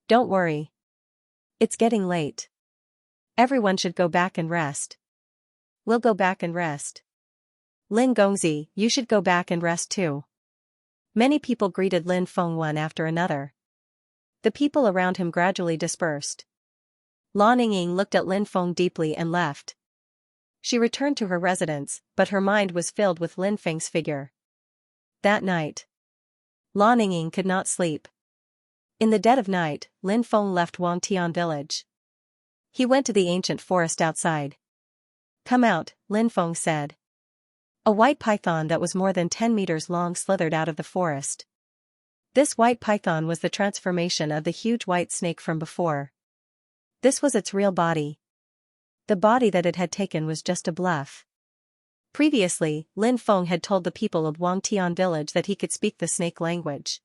Don't worry. It's getting late. Everyone should go back and rest. We'll go back and rest. Lin Gongzi, you should go back and rest too. Many people greeted Lin Feng one after another. The people around him gradually dispersed. Lan Yingying looked at Lin Feng deeply and left. She returned to her residence, but her mind was filled with Lin Feng's figure. That night, Lan Yingying could not sleep. In the dead of night, Lin Feng left Wangtian village. He went to the ancient forest outside. Come out, Lin Feng said. A white python that was more than 10 meters long slithered out of the forest. This white python was the transformation of the huge white snake from before. This was its real body. The body that it had taken was just a bluff. Previously, Lin Feng had told the people of Wangtian village that he could speak the snake language.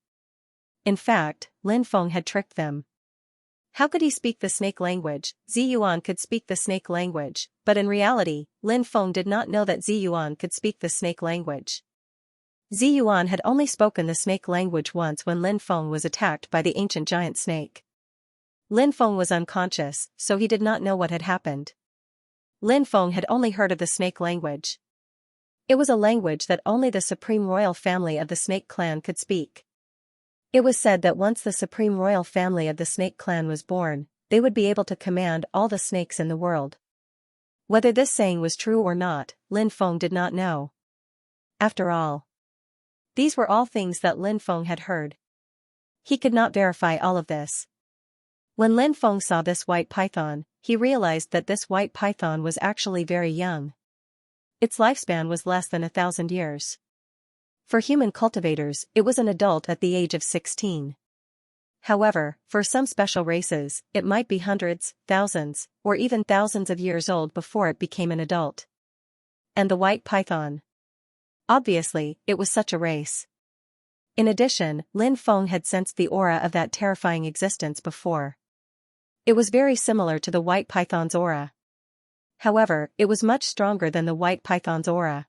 In fact, Lin Feng had tricked them. How could he speak the snake language? Ziyuan could speak the snake language, but in reality, Lin Feng did not know that Ziyuan could speak the snake language. Ziyuan had only spoken the snake language once when Lin Feng was attacked by the ancient giant snake. Lin Feng was unconscious, so he did not know what had happened. Lin Feng had only heard of the snake language. It was a language that only the supreme royal family of the snake clan could speak. It was said that once the supreme royal family of the snake clan was born, they would be able to command all the snakes in the world. Whether this saying was true or not, Lin Feng did not know. After all, these were all things that Lin Feng had heard. He could not verify all of this. When Lin Feng saw this white python, he realized that this white python was actually very young. Its lifespan was less than 1,000 years. For human cultivators, it was an adult at the age of 16. However, for some special races, it might be hundreds, thousands, or even thousands of years old before it became an adult. And the white python. Obviously, it was such a race. In addition, Lin Feng had sensed the aura of that terrifying existence before. It was very similar to the white python's aura. However, it was much stronger than the white python's aura.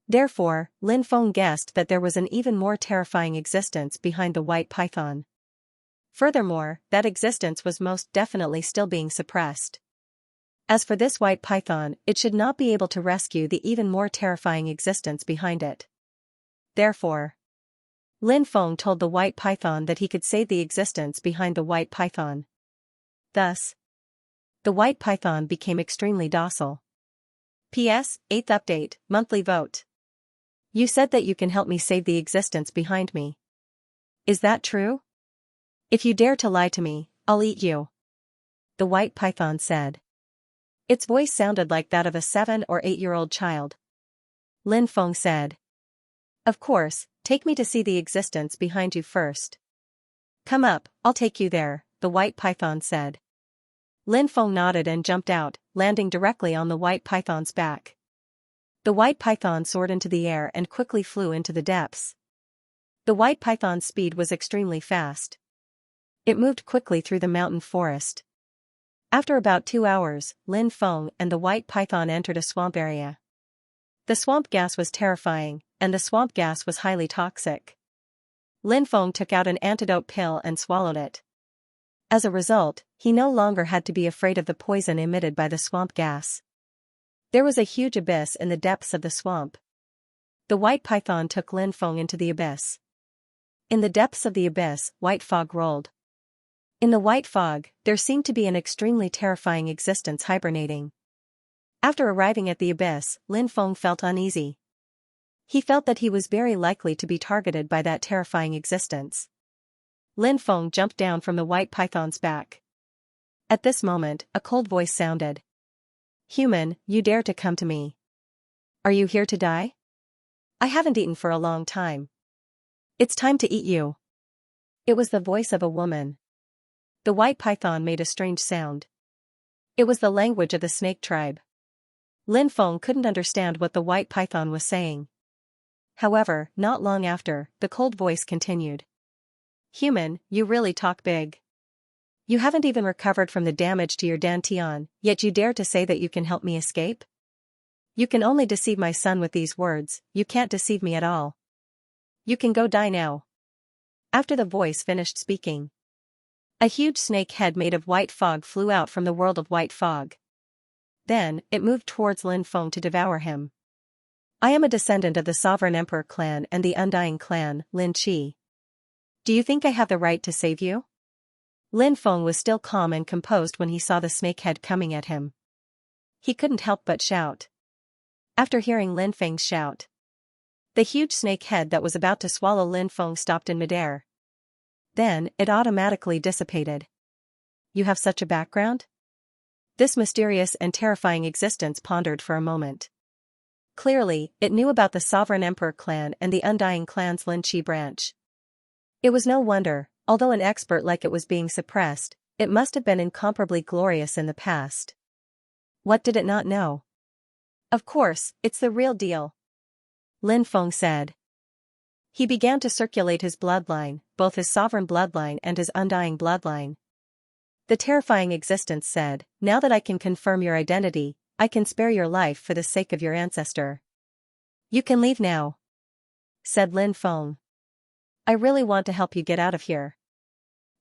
Therefore, Lin Feng guessed that there was an even more terrifying existence behind the white python. Furthermore, that existence was most definitely still being suppressed. As for this white python, it should not be able to rescue the even more terrifying existence behind it. Therefore, Lin Feng told the white python that he could save the existence behind the white python. Thus, the white python became extremely docile. P.S. 8th update, monthly vote. You said that you can help me save the existence behind me. Is that true? If you dare to lie to me, I'll eat you. The white python said. Its voice sounded like that of a 7 or 8-year-old child. Lin Feng said. Of course, take me to see the existence behind you first. Come up, I'll take you there, the white python said. Lin Feng nodded and jumped out, landing directly on the white python's back. The white python soared into the air and quickly flew into the depths. The white python's speed was extremely fast. It moved quickly through the mountain forest. After about 2 hours, Lin Feng and the white python entered a swamp area. The swamp gas was terrifying, and the swamp gas was highly toxic. Lin Feng took out an antidote pill and swallowed it. As a result, he no longer had to be afraid of the poison emitted by the swamp gas. There was a huge abyss in the depths of the swamp. The white python took Lin Feng into the abyss. In the depths of the abyss, white fog rolled. In the white fog, there seemed to be an extremely terrifying existence hibernating. After arriving at the abyss, Lin Feng felt uneasy. He felt that he was very likely to be targeted by that terrifying existence. Lin Feng jumped down from the white python's back. At this moment, a cold voice sounded. Human, you dare to come to me. Are you here to die? I haven't eaten for a long time. It's time to eat you. It was the voice of a woman. The white python made a strange sound. It was the language of the snake tribe. Lin Feng couldn't understand what the white python was saying. However, not long after, the cold voice continued. Human, you really talk big. You haven't even recovered from the damage to your dantian, yet you dare to say that you can help me escape? You can only deceive my son with these words, you can't deceive me at all. You can go die now. After the voice finished speaking, a huge snake head made of white fog flew out from the world of white fog. Then, it moved towards Lin Feng to devour him. I am a descendant of the Sovereign Emperor clan and the Undying clan, Lin Qi. Do you think I have the right to save you? Lin Feng was still calm and composed when he saw the snakehead coming at him. He couldn't help but shout. After hearing Lin Feng's shout, the huge snakehead that was about to swallow Lin Feng stopped in midair. Then, it automatically dissipated. You have such a background? This mysterious and terrifying existence pondered for a moment. Clearly, it knew about the Sovereign Emperor clan and the Undying clan's Lin Qi branch. It was no wonder, although an expert like it was being suppressed, it must have been incomparably glorious in the past. What did it not know? Of course, it's the real deal, Lin Feng said. He began to circulate his bloodline, both his sovereign bloodline and his undying bloodline. The terrifying existence said, now that I can confirm your identity, I can spare your life for the sake of your ancestor. You can leave now, said Lin Feng. I really want to help you get out of here.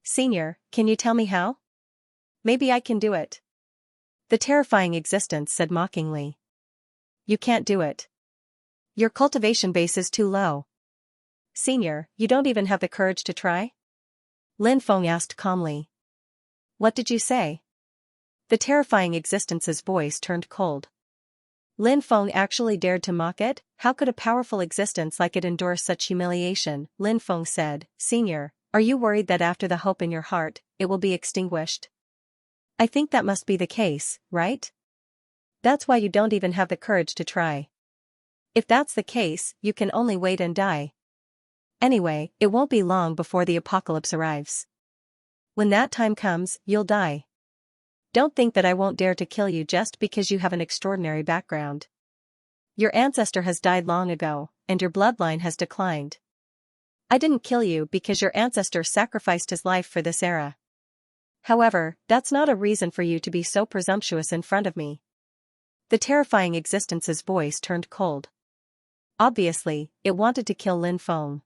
Senior, can you tell me how? Maybe I can do it. The terrifying existence said mockingly. You can't do it. Your cultivation base is too low. Senior, you don't even have the courage to try? Lin Feng asked calmly. What did you say? The terrifying existence's voice turned cold. Lin Feng actually dared to mock it? How could a powerful existence like it endure such humiliation? Lin Feng said, Senior, are you worried that after the hope in your heart, it will be extinguished? I think that must be the case, right? That's why you don't even have the courage to try. If that's the case, you can only wait and die. Anyway, it won't be long before the apocalypse arrives. When that time comes, you'll die. Don't think that I won't dare to kill you just because you have an extraordinary background. Your ancestor has died long ago, and your bloodline has declined. I didn't kill you because your ancestor sacrificed his life for this era. However, that's not a reason for you to be so presumptuous in front of me. The terrifying existence's voice turned cold. Obviously, it wanted to kill Lin Feng.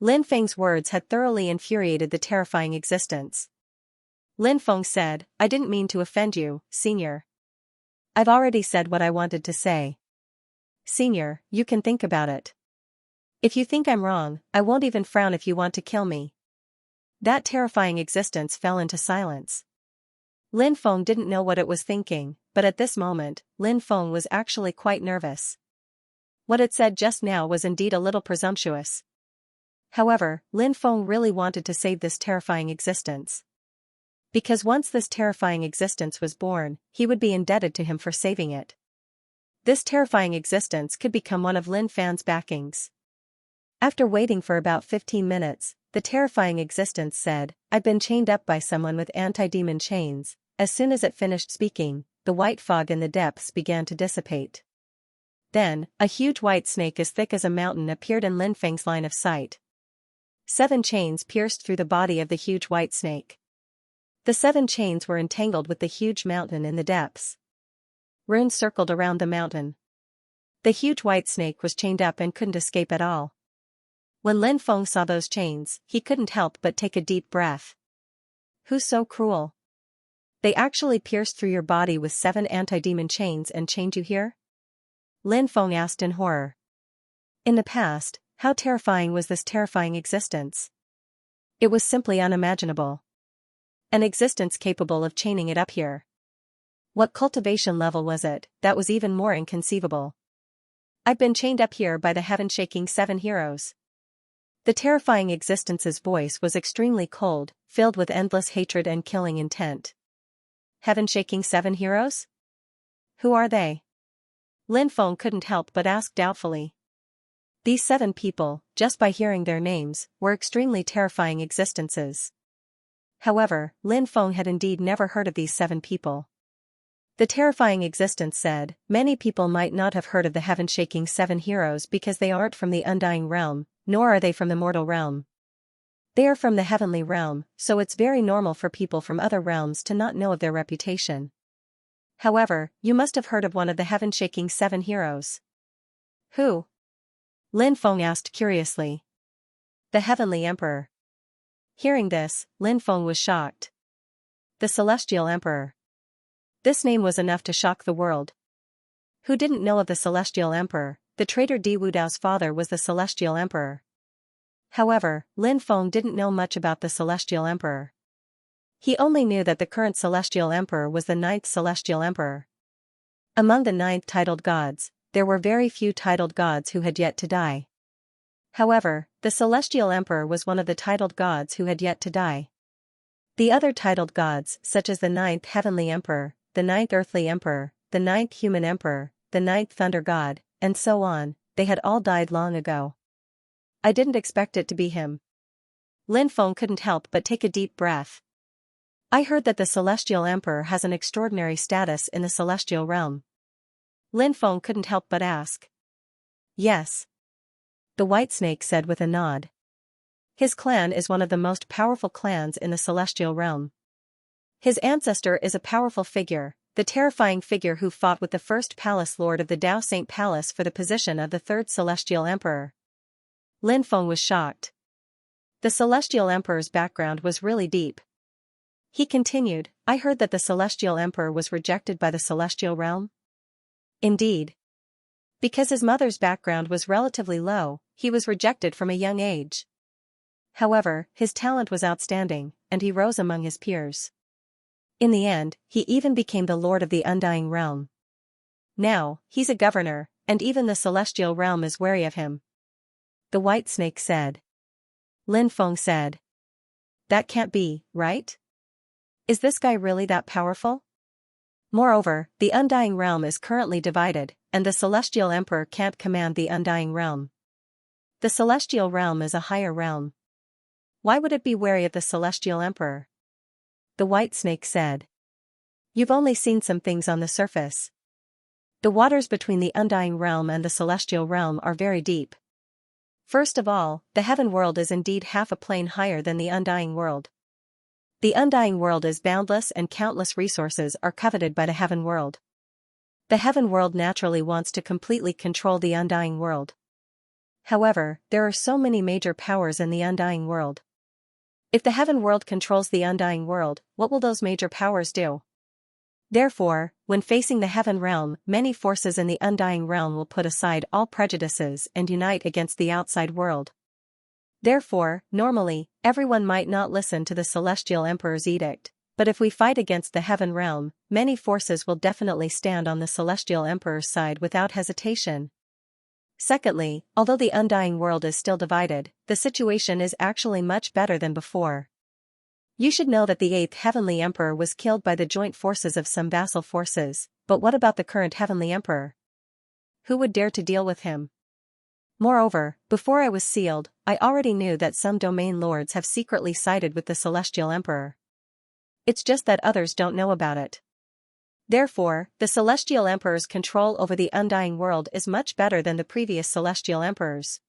Lin Feng's words had thoroughly infuriated the terrifying existence. Lin Feng said, I didn't mean to offend you, Senior. I've already said what I wanted to say. Senior, you can think about it. If you think I'm wrong, I won't even frown if you want to kill me. That terrifying existence fell into silence. Lin Feng didn't know what it was thinking, but at this moment, Lin Feng was actually quite nervous. What it said just now was indeed a little presumptuous. However, Lin Feng really wanted to save this terrifying existence. Because once this terrifying existence was born, he would be indebted to him for saving it. This terrifying existence could become one of Lin Fan's backings. After waiting for about 15 minutes, the terrifying existence said, I've been chained up by someone with anti-demon chains. As soon as it finished speaking, the white fog in the depths began to dissipate. Then, a huge white snake as thick as a mountain appeared in Lin Feng's line of sight. 7 chains pierced through the body of the huge white snake. The 7 chains were entangled with the huge mountain in the depths. Runes circled around the mountain. The huge white snake was chained up and couldn't escape at all. When Lin Feng saw those chains, he couldn't help but take a deep breath. Who's so cruel? They actually pierced through your body with 7 anti-demon chains and chained you here? Lin Feng asked in horror. In the past, how terrifying was this terrifying existence? It was simply unimaginable. An existence capable of chaining it up here. What cultivation level was it? That was even more inconceivable. I've been chained up here by the heaven-shaking 7 heroes. The terrifying existence's voice was extremely cold, filled with endless hatred and killing intent. Heaven-shaking 7 heroes? Who are they? Lin Feng couldn't help but ask doubtfully. These 7 people, just by hearing their names, were extremely terrifying existences. However, Lin Feng had indeed never heard of these 7 people. The terrifying existence said, many people might not have heard of the heaven-shaking 7 heroes because they aren't from the undying realm, nor are they from the mortal realm. They are from the heavenly realm, so it's very normal for people from other realms to not know of their reputation. However, you must have heard of one of the heaven-shaking 7 heroes. Who? Lin Feng asked curiously. The Heavenly Emperor. Hearing this, Lin Feng was shocked. The Celestial Emperor. This name was enough to shock the world. Who didn't know of the Celestial Emperor? The traitor Di Wudao's father was the Celestial Emperor. However, Lin Feng didn't know much about the Celestial Emperor. He only knew that the current Celestial Emperor was the 9th Celestial Emperor. Among the 9th titled gods, there were very few titled gods who had yet to die. However, the Celestial Emperor was one of the titled gods who had yet to die. The other titled gods, such as the 9th Heavenly Emperor, the 9th Earthly Emperor, the 9th Human Emperor, the 9th Thunder God, and so on, they had all died long ago. I didn't expect it to be him. Lin Feng couldn't help but take a deep breath. I heard that the Celestial Emperor has an extraordinary status in the celestial realm. Lin Feng couldn't help but ask. Yes. The White Snake said with a nod. His clan is one of the most powerful clans in the celestial realm. His ancestor is a powerful figure, the terrifying figure who fought with the first palace lord of the Dao Saint Palace for the position of the third celestial emperor. Lin Feng was shocked. The celestial emperor's background was really deep. He continued, I heard that the celestial emperor was rejected by the celestial realm. Indeed. Because his mother's background was relatively low, he was rejected from a young age. However, his talent was outstanding, and he rose among his peers. In the end, he even became the lord of the Undying Realm. Now, he's a governor, and even the celestial realm is wary of him. The White Snake said. Lin Feng said. That can't be, right? Is this guy really that powerful? Moreover, the Undying Realm is currently divided, and the Celestial Emperor can't command the Undying Realm. The Celestial Realm is a higher realm. Why would it be wary of the Celestial Emperor? The White Snake said. You've only seen some things on the surface. The waters between the Undying Realm and the Celestial Realm are very deep. First of all, the Heaven World is indeed half a plane higher than the Undying World. The Undying World is boundless and countless resources are coveted by the Heaven World. The Heaven World naturally wants to completely control the Undying World. However, there are so many major powers in the Undying World. If the Heaven World controls the Undying World, what will those major powers do? Therefore, when facing the Heaven Realm, many forces in the Undying Realm will put aside all prejudices and unite against the outside world. Therefore, normally, everyone might not listen to the Celestial Emperor's edict, but if we fight against the Heaven Realm, many forces will definitely stand on the Celestial Emperor's side without hesitation. Secondly, although the Undying World is still divided, the situation is actually much better than before. You should know that the 8th Heavenly Emperor was killed by the joint forces of some vassal forces, but what about the current Heavenly Emperor? Who would dare to deal with him? Moreover, before I was sealed, I already knew that some domain lords have secretly sided with the Celestial Emperor. It's just that others don't know about it. Therefore, the Celestial Emperor's control over the Undying World is much better than the previous Celestial Emperors.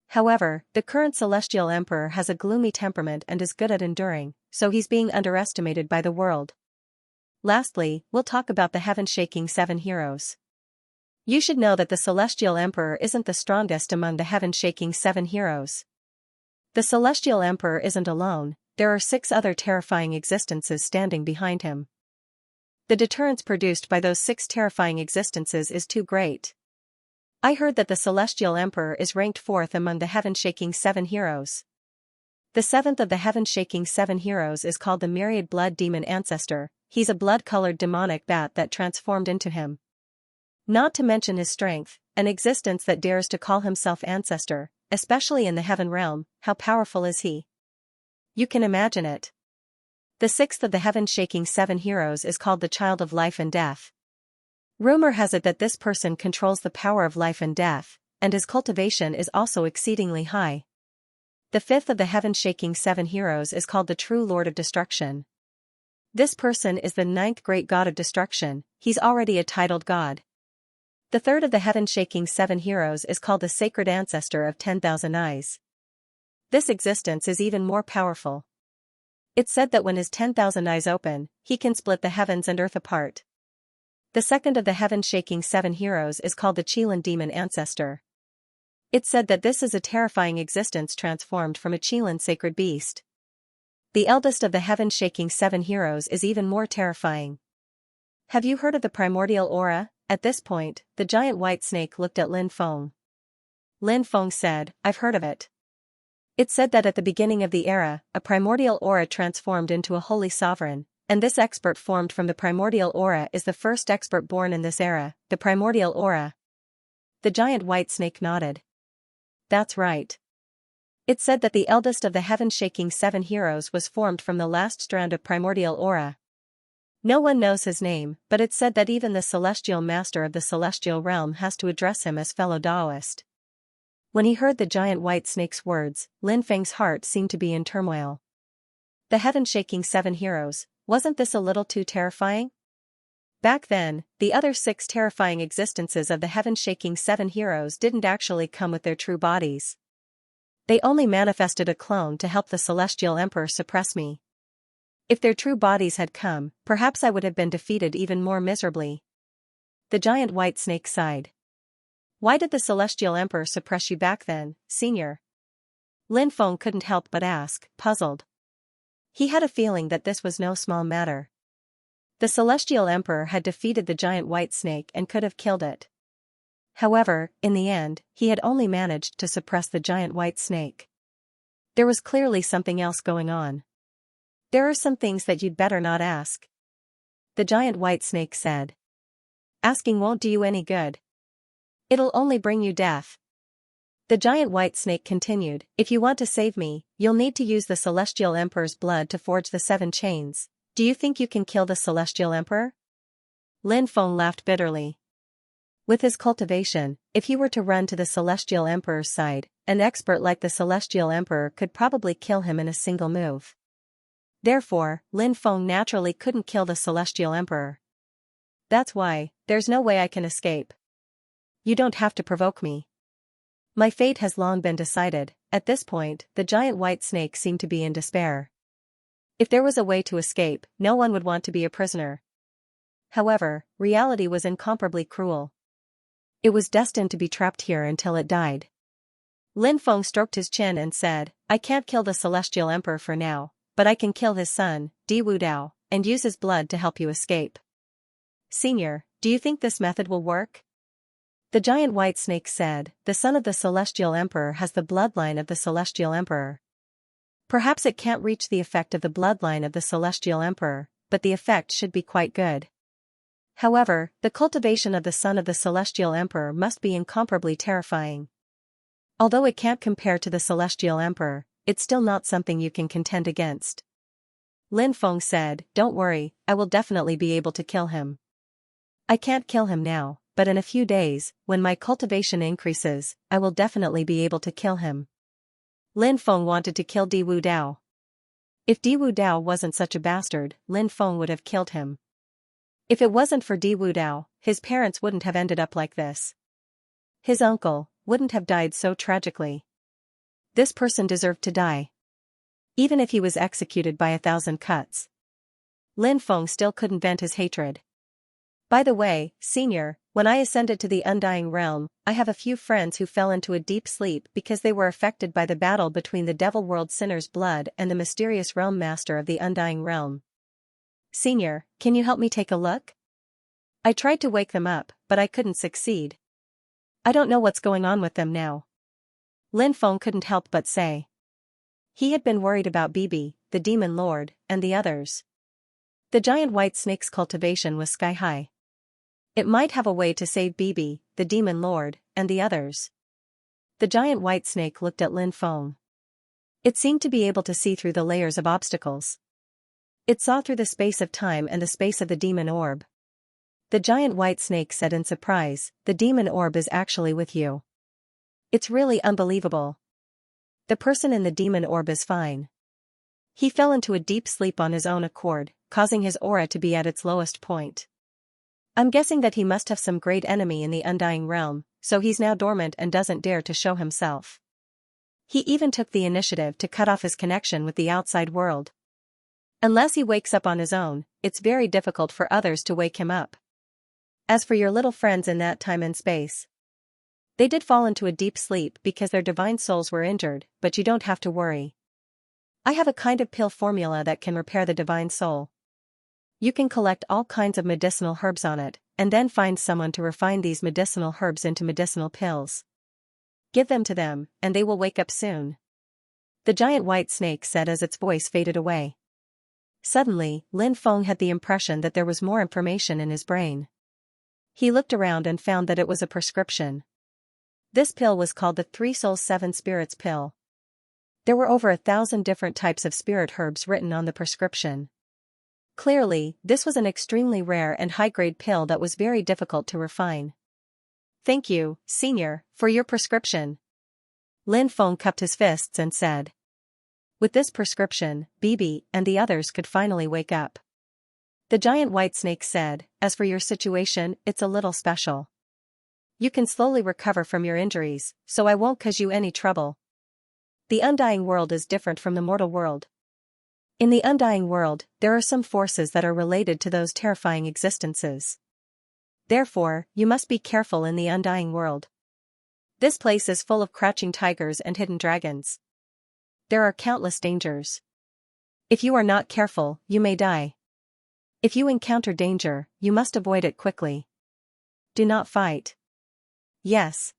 However, the current Celestial Emperor has a gloomy temperament and is good at enduring, so he's being underestimated by the world. Lastly, we'll talk about the heaven-shaking 7 heroes. You should know that the Celestial Emperor isn't the strongest among the heaven-shaking 7 heroes. The Celestial Emperor isn't alone, there are 6 other terrifying existences standing behind him. The deterrence produced by those 6 terrifying existences is too great. I heard that the Celestial Emperor is ranked 4th among the heaven-shaking 7 heroes. The 7th of the heaven-shaking 7 heroes is called the Myriad Blood Demon Ancestor. He's a blood-colored demonic bat that transformed into him. Not to mention his strength, an existence that dares to call himself Ancestor, especially in the Heaven Realm. How powerful is he? You can imagine it. The 6th of the heaven-shaking 7 heroes is called the Child of Life and Death. Rumor has it that this person controls the power of life and death, and his cultivation is also exceedingly high. The 5th of the heaven-shaking 7 heroes is called the True Lord of Destruction. This person is the 9th great god of destruction, he's already a titled god. The 3rd of the heaven-shaking 7 heroes is called the Sacred Ancestor of 10,000 Eyes. This existence is even more powerful. It's said that when his 10,000 eyes open, he can split the heavens and earth apart. The 2nd of the heaven-shaking 7 heroes is called the Qilin Demon Ancestor. It's said that this is a terrifying existence transformed from a Qilin sacred beast. The eldest of the heaven-shaking 7 heroes is even more terrifying. Have you heard of the primordial aura? At this point, the giant white snake looked at Lin Feng. Lin Feng said, I've heard of it. It's said that at the beginning of the era, a primordial aura transformed into a holy sovereign, and this expert formed from the primordial aura is the first expert born in this era, the primordial aura. The giant white snake nodded. That's right. It's said that the eldest of the heaven-shaking 7 heroes was formed from the last strand of primordial aura. No one knows his name, but it's said that even the celestial master of the celestial realm has to address him as fellow Taoist. When he heard the giant white snake's words, Lin Feng's heart seemed to be in turmoil. The heaven-shaking 7 heroes, wasn't this a little too terrifying? Back then, the other 6 terrifying existences of the heaven-shaking 7 heroes didn't actually come with their true bodies. They only manifested a clone to help the Celestial Emperor suppress me. If their true bodies had come, perhaps I would have been defeated even more miserably. The giant white snake sighed. Why did the Celestial Emperor suppress you back then, Senior? Lin Feng couldn't help but ask, puzzled. He had a feeling that this was no small matter. The Celestial Emperor had defeated the giant white snake and could have killed it. However, in the end, he had only managed to suppress the giant white snake. There was clearly something else going on. There are some things that you'd better not ask. The giant white snake said. Asking won't do you any good. It'll only bring you death. The giant white snake continued, if you want to save me, you'll need to use the Celestial Emperor's blood to forge the 7 chains. Do you think you can kill the Celestial Emperor? Lin Feng laughed bitterly. With his cultivation, if he were to run to the Celestial Emperor's side, an expert like the Celestial Emperor could probably kill him in a single move. Therefore, Lin Feng naturally couldn't kill the Celestial Emperor. That's why, there's no way I can escape. You don't have to provoke me. My fate has long been decided. At this point, the giant white snake seemed to be in despair. If there was a way to escape, no one would want to be a prisoner. However, reality was incomparably cruel. It was destined to be trapped here until it died. Lin Feng stroked his chin and said, I can't kill the Celestial Emperor for now, but I can kill his son, Di Wudao, and use his blood to help you escape. Senior, do you think this method will work? The giant white snake said, the son of the Celestial Emperor has the bloodline of the Celestial Emperor. Perhaps it can't reach the effect of the bloodline of the Celestial Emperor, but the effect should be quite good. However, the cultivation of the son of the Celestial Emperor must be incomparably terrifying. Although it can't compare to the Celestial Emperor, it's still not something you can contend against. Lin Feng said, don't worry, I will definitely be able to kill him. I can't kill him now, but in a few days, when my cultivation increases, I will definitely be able to kill him. Lin Feng wanted to kill Di Wudao. If Di Wudao wasn't such a bastard, Lin Feng would have killed him. If it wasn't for Di Wudao, his parents wouldn't have ended up like this. His uncle wouldn't have died so tragically. This person deserved to die. Even if he was executed by 1,000 cuts. Lin Feng still couldn't vent his hatred. By the way, Senior, when I ascended to the Undying Realm, I have a few friends who fell into a deep sleep because they were affected by the battle between the Devil World Sinner's blood and the mysterious Realm Master of the Undying Realm. Senior, can you help me take a look? I tried to wake them up, but I couldn't succeed. I don't know what's going on with them now. Lin Feng couldn't help but say. He had been worried about Bibi, the Demon Lord, and the others. The giant white snake's cultivation was sky high. It might have a way to save Bibi, the Demon Lord, and the others. The giant white snake looked at Lin Feng. It seemed to be able to see through the layers of obstacles. It saw through the space of time and the space of the demon orb. The giant white snake said in surprise, the demon orb is actually with you. It's really unbelievable. The person in the demon orb is fine. He fell into a deep sleep on his own accord, causing his aura to be at its lowest point. I'm guessing that he must have some great enemy in the Undying Realm, so he's now dormant and doesn't dare to show himself. He even took the initiative to cut off his connection with the outside world. Unless he wakes up on his own, it's very difficult for others to wake him up. As for your little friends in that time and space, they did fall into a deep sleep because their divine souls were injured, but you don't have to worry. I have a kind of pill formula that can repair the divine soul. You can collect all kinds of medicinal herbs on it, and then find someone to refine these medicinal herbs into medicinal pills. Give them to them, and they will wake up soon. The giant white snake said as its voice faded away. Suddenly, Lin Feng had the impression that there was more information in his brain. He looked around and found that it was a prescription. This pill was called the 3 Souls 7 Spirits pill. There were over 1,000 different types of spirit herbs written on the prescription. Clearly, this was an extremely rare and high-grade pill that was very difficult to refine. Thank you, Senior, for your prescription. Lin Feng cupped his fists and said. With this prescription, Bibi and the others could finally wake up. The giant white snake said, "As for your situation, it's a little special. You can slowly recover from your injuries, so I won't cause you any trouble. The undying world is different from the mortal world. In the undying world, there are some forces that are related to those terrifying existences. Therefore, you must be careful in the undying world. This place is full of crouching tigers and hidden dragons. There are countless dangers. If you are not careful, you may die. If you encounter danger, you must avoid it quickly. Do not fight." "Yes.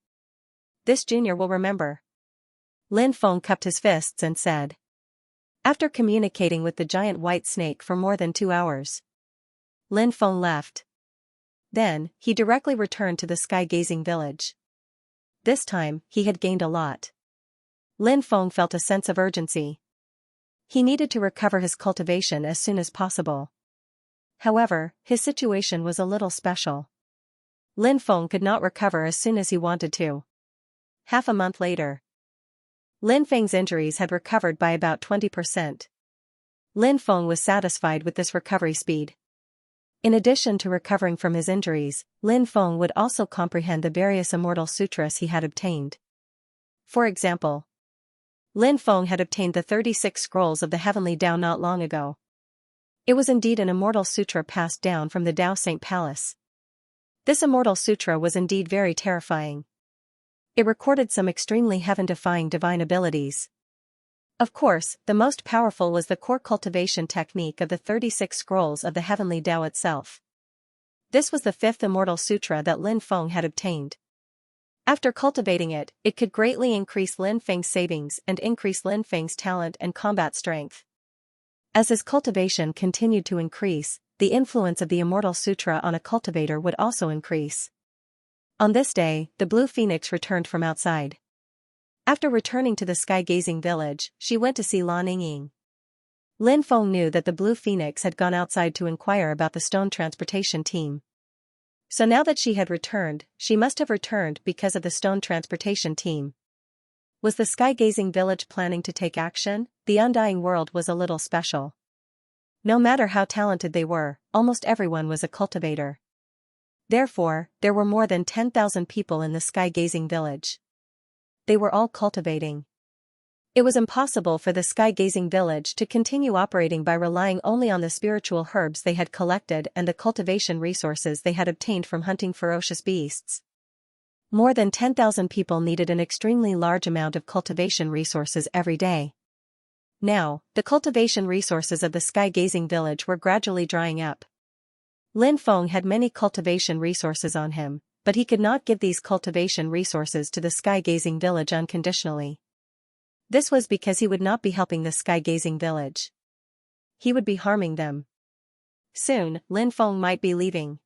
This junior will remember." Lin Feng cupped his fists and said. After communicating with the giant white snake for more than 2 hours, Lin Feng left. Then, he directly returned to the sky-gazing village. This time, he had gained a lot. Lin Feng felt a sense of urgency. He needed to recover his cultivation as soon as possible. However, his situation was a little special. Lin Feng could not recover as soon as he wanted to. Half a month later, Lin Feng's injuries had recovered by about 20%. Lin Feng was satisfied with this recovery speed. In addition to recovering from his injuries, Lin Feng would also comprehend the various immortal sutras he had obtained. For example, Lin Feng had obtained the 36 scrolls of the heavenly Tao not long ago. It was indeed an immortal sutra passed down from the Tao Saint Palace. This immortal sutra was indeed very terrifying. It recorded some extremely heaven-defying divine abilities. Of course, the most powerful was the core cultivation technique of the 36 scrolls of the heavenly Tao itself. This was the 5th immortal sutra that Lin Feng had obtained. After cultivating it, it could greatly increase Lin Feng's savings and increase Lin Feng's talent and combat strength. As his cultivation continued to increase, the influence of the immortal sutra on a cultivator would also increase. On this day, the blue phoenix returned from outside. After returning to the sky-gazing village, she went to see Lan Yingying. Lin Feng knew that the blue phoenix had gone outside to inquire about the stone transportation team. So now that she had returned, she must have returned because of the stone transportation team. Was the sky-gazing village planning to take action? The undying world was a little special. No matter how talented they were, almost everyone was a cultivator. Therefore, there were more than 10,000 people in the sky-gazing village. They were all cultivating. It was impossible for the sky-gazing village to continue operating by relying only on the spiritual herbs they had collected and the cultivation resources they had obtained from hunting ferocious beasts. More than 10,000 people needed an extremely large amount of cultivation resources every day. Now, the cultivation resources of the sky-gazing village were gradually drying up. Lin Feng had many cultivation resources on him, but he could not give these cultivation resources to the sky-gazing village unconditionally. This was because he would not be helping the sky-gazing village. He would be harming them. Soon, Lin Feng might be leaving.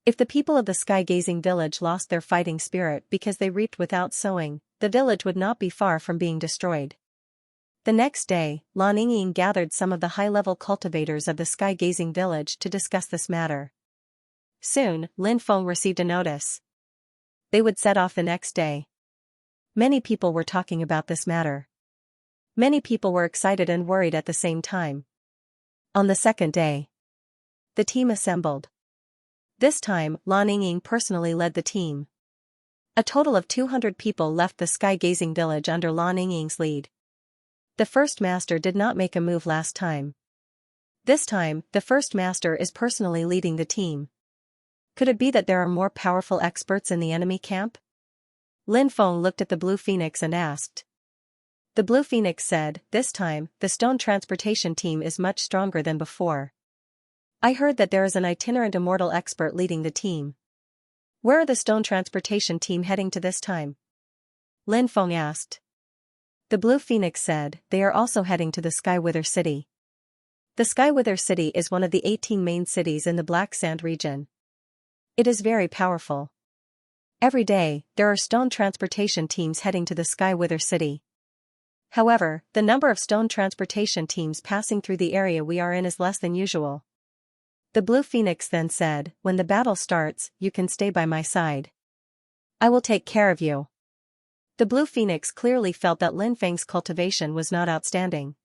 If the people of the sky-gazing village lost their fighting spirit because they reaped without sowing, the village would not be far from being destroyed. The next day, Lan Yingying gathered some of the high-level cultivators of the sky-gazing village to discuss this matter. Soon, Lin Feng received a notice. They would set off the next day. Many people were talking about this matter. Many people were excited and worried at the same time. On the second day, the team assembled. This time, Lan Yingying personally led the team. A total of 200 people left the sky-gazing village under Lan Yingying's lead. The first master did not make a move last time. This time, the first master is personally leading the team. Could it be that there are more powerful experts in the enemy camp? Lin Feng looked at the blue phoenix and asked. The blue phoenix said, "This time, the stone transportation team is much stronger than before. I heard that there is an itinerant immortal expert leading the team. Where are the stone transportation team heading to this time?" Lin Feng asked. The blue phoenix said, "They are also heading to the Skywither City. The Skywither City is one of the 18 main cities in the Black Sand region. It is very powerful. Every day, there are stone transportation teams heading to the Skywither City. However, the number of stone transportation teams passing through the area we are in is less than usual." The blue phoenix then said, "When the battle starts, you can stay by my side. I will take care of you." The Blue Phoenix clearly felt that Lin Feng's cultivation was not outstanding.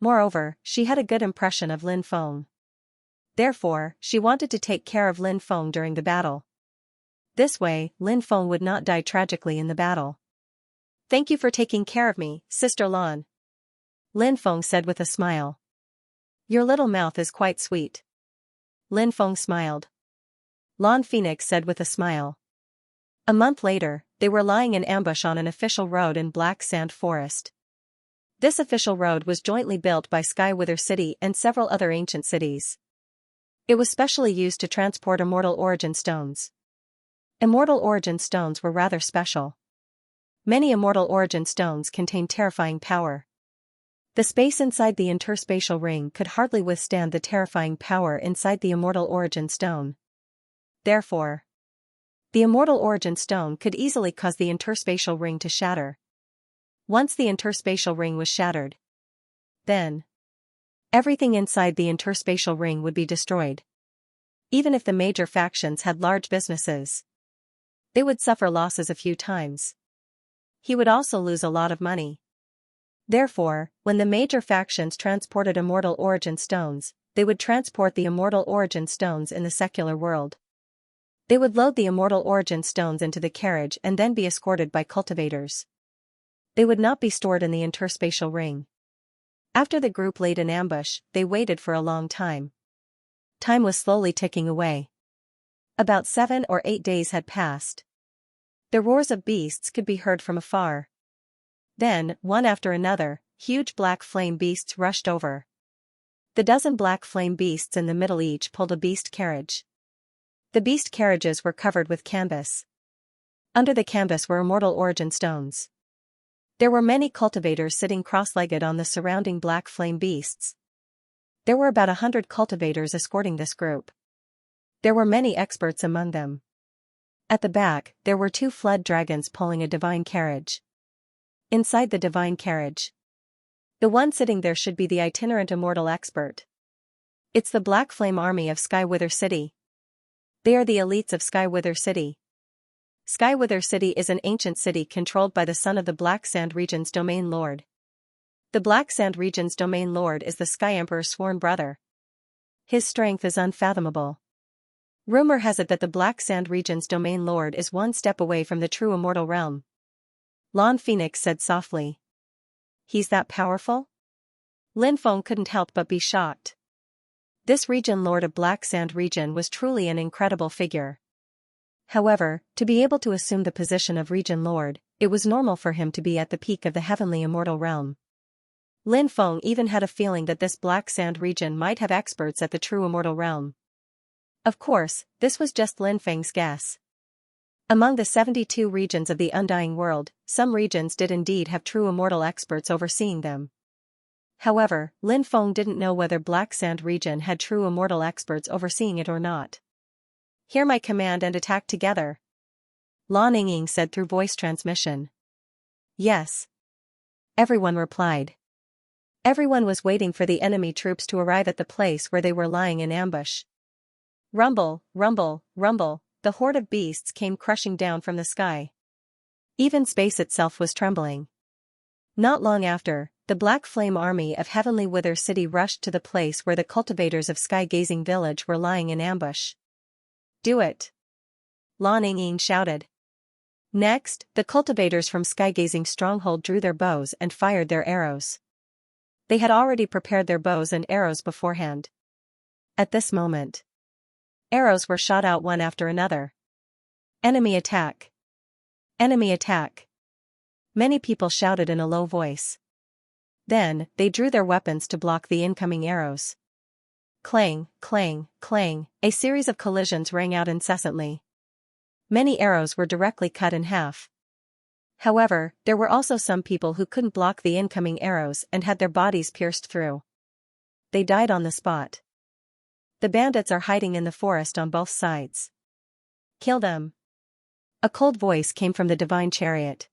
Moreover, she had a good impression of Lin Feng. Therefore, she wanted to take care of Lin Feng during the battle. This way, Lin Feng would not die tragically in the battle. "Thank you for taking care of me, Sister Lan," Lin Feng said with a smile. "Your little mouth is quite sweet." Lin Feng smiled. Lan Phoenix said with a smile. A month later, they were lying in ambush on an official road in Black Sand Forest. This official road was jointly built by Skywither City and several other ancient cities. It was specially used to transport immortal origin stones. Immortal origin stones were rather special. Many immortal origin stones contained terrifying power. The space inside the interspatial ring could hardly withstand the terrifying power inside the immortal origin stone. Therefore, the immortal origin stone could easily cause the interspatial ring to shatter. Once the interspatial ring was shattered, then everything inside the interspatial ring would be destroyed. Even if the major factions had large businesses, they would suffer losses a few times. He would also lose a lot of money. Therefore, when the major factions transported immortal origin stones, they would transport the immortal origin stones in the secular world. They would load the immortal origin stones into the carriage and then be escorted by cultivators. They would not be stored in the interspatial ring. After the group laid in ambush, they waited for a long time. Time was slowly ticking away. About 7 or 8 days had passed. The roars of beasts could be heard from afar. Then, one after another, huge black flame beasts rushed over. The dozen black flame beasts in the middle each pulled a beast carriage. The beast carriages were covered with canvas. Under the canvas were immortal origin stones. There were many cultivators sitting cross-legged on the surrounding black flame beasts. There were about 100 cultivators escorting this group. There were many experts among them. At the back, there were 2 flood dragons pulling a divine carriage. Inside the divine carriage, the one sitting there should be the itinerant immortal expert. It's the Black Flame Army of Skywither City. They are the elites of Skywither City. Skywither City is an ancient city controlled by the son of the Black Sand Region's domain lord. The Black Sand Region's domain lord is the Sky Emperor's sworn brother. His strength is unfathomable. Rumor has it that the Black Sand Region's domain lord is one step away from the true immortal realm. Lan Phoenix said softly. He's that powerful? Lin Feng couldn't help but be shocked. This region lord of Black Sand Region was truly an incredible figure. However, to be able to assume the position of region lord, it was normal for him to be at the peak of the heavenly immortal realm. Lin Feng even had a feeling that this Black Sand Region might have experts at the true immortal realm. Of course, this was just Lin Feng's guess. Among the 72 regions of the Undying World, some regions did indeed have true immortal experts overseeing them. However, Lin Feng didn't know whether Black Sand Region had true immortal experts overseeing it or not. "Hear my command and attack together," Lan Yingying said through voice transmission. "Yes." Everyone replied. Everyone was waiting for the enemy troops to arrive at the place where they were lying in ambush. Rumble, rumble, rumble, the horde of beasts came crushing down from the sky. Even space itself was trembling. Not long after, the Black Flame Army of Heavenly Wither City rushed to the place where the cultivators of Sky-Gazing Village were lying in ambush. "Do it!" Lan Yingying shouted. Next, the cultivators from Sky-Gazing Stronghold drew their bows and fired their arrows. They had already prepared their bows and arrows beforehand. At this moment, arrows were shot out one after another. Enemy attack! Enemy attack! Many people shouted in a low voice. Then, they drew their weapons to block the incoming arrows. Clang, clang, clang, a series of collisions rang out incessantly. Many arrows were directly cut in half. However, there were also some people who couldn't block the incoming arrows and had their bodies pierced through. They died on the spot. The bandits are hiding in the forest on both sides. Kill them! A cold voice came from the divine chariot.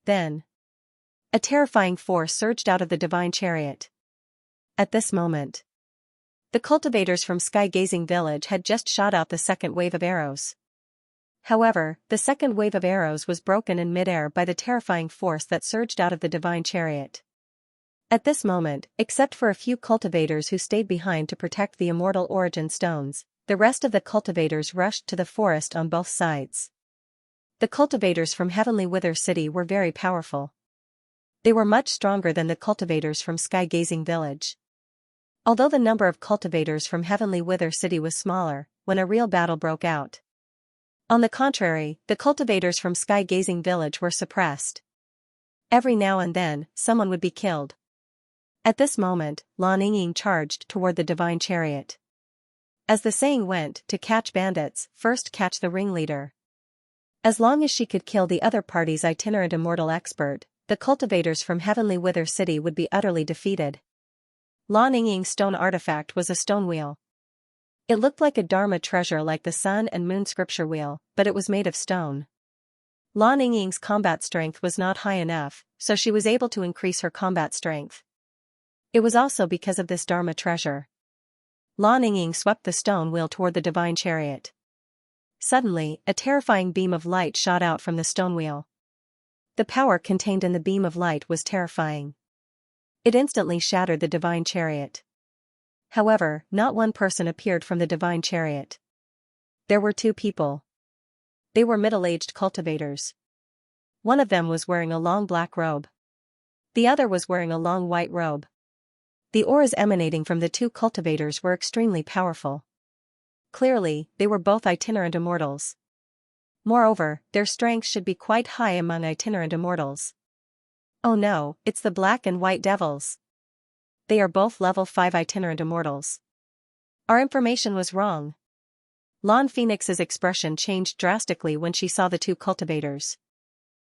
Then, a terrifying force surged out of the divine chariot. At this moment, the cultivators from Sky-Gazing Village had just shot out the second wave of arrows. However, the second wave of arrows was broken in midair by the terrifying force that surged out of the divine chariot. At this moment, except for a few cultivators who stayed behind to protect the immortal origin stones, the rest of the cultivators rushed to the forest on both sides. The cultivators from Heavenly Wither City were very powerful. They were much stronger than the cultivators from Sky-Gazing Village. Although the number of cultivators from Heavenly Wither City was smaller, when a real battle broke out. On the contrary, the cultivators from Sky-Gazing Village were suppressed. Every now and then, someone would be killed. At this moment, Lan Yingying charged toward the divine chariot. As the saying went, to catch bandits, first catch the ringleader. As long as she could kill the other party's itinerant immortal expert, the cultivators from Heavenly Wither City would be utterly defeated. Lan Yingying's stone artifact was a stone wheel. It looked like a Dharma treasure like the sun and moon scripture wheel, but it was made of stone. Lan Yingying's combat strength was not high enough, so she was able to increase her combat strength. It was also because of this Dharma treasure. Lan Yingying swept the stone wheel toward the divine chariot. Suddenly, a terrifying beam of light shot out from the stone wheel. The power contained in the beam of light was terrifying. It instantly shattered the divine chariot. However, not one person appeared from the divine chariot. There were two people. They were middle-aged cultivators. One of them was wearing a long black robe. The other was wearing a long white robe. The auras emanating from the two cultivators were extremely powerful. Clearly, they were both itinerant immortals. Moreover, their strength should be quite high among itinerant immortals. Oh no, it's the Black and White Devils. They are both level 5 itinerant immortals. Our information was wrong. Lan Phoenix's expression changed drastically when she saw the two cultivators.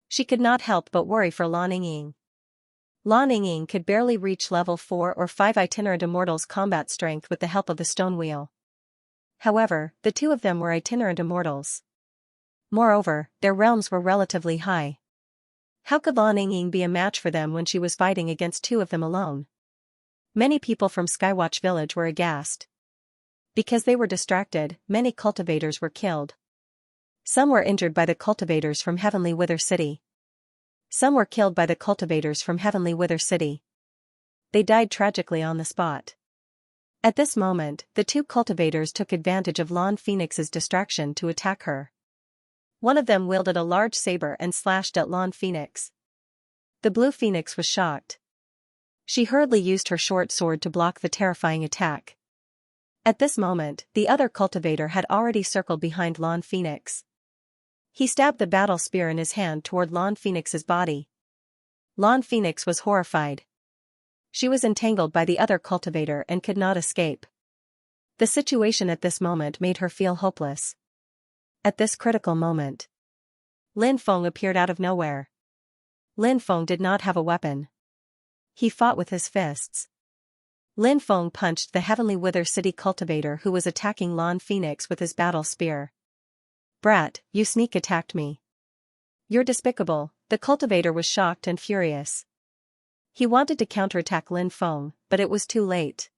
She could not help but worry for Lan Yingying. Lan Yingying could barely reach level 4 or 5 itinerant immortals' combat strength with the help of the stone wheel. However, the two of them were itinerant immortals. Moreover, their realms were relatively high. How could Lan Yingying be a match for them when she was fighting against two of them alone? Many people from Skywatch Village were aghast. Because they were distracted, many cultivators were killed. Some were injured by the cultivators from Heavenly Wither City. Some were killed by the cultivators from Heavenly Wither City. They died tragically on the spot. At this moment, the two cultivators took advantage of Lan Phoenix's distraction to attack her. One of them wielded a large saber and slashed at Lan Phoenix. The Blue Phoenix was shocked. She hurriedly used her short sword to block the terrifying attack. At this moment, the other cultivator had already circled behind Lan Phoenix. He stabbed the battle spear in his hand toward Lan Phoenix's body. Lan Phoenix was horrified. She was entangled by the other cultivator and could not escape. The situation at this moment made her feel hopeless. At this critical moment, Lin Feng appeared out of nowhere. Lin Feng did not have a weapon. He fought with his fists. Lin Feng punched the Heavenly Wither City cultivator who was attacking Lan Phoenix with his battle spear. "Brat, you sneak attacked me. You're despicable." The cultivator was shocked and furious. He wanted to counterattack Lin Feng, but it was too late.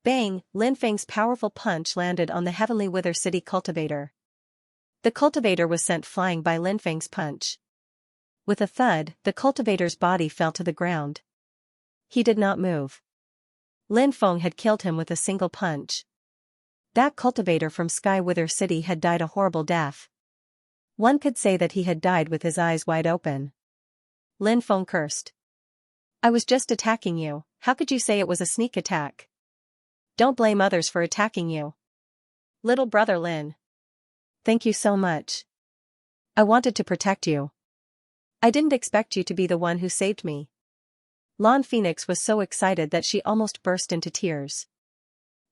Bang! Lin Feng's powerful punch landed on the Heavenly Wither City cultivator. The cultivator was sent flying by Lin Feng's punch. With a thud, the cultivator's body fell to the ground. He did not move. Lin Feng had killed him with a single punch. That cultivator from Sky Wither City had died a horrible death. One could say that he had died with his eyes wide open. Lin Feng cursed. "I was just attacking you, how could you say it was a sneak attack? Don't blame others for attacking you. Little brother Lin. Thank you so much. I wanted to protect you. I didn't expect you to be the one who saved me." Lan Phoenix was so excited that she almost burst into tears.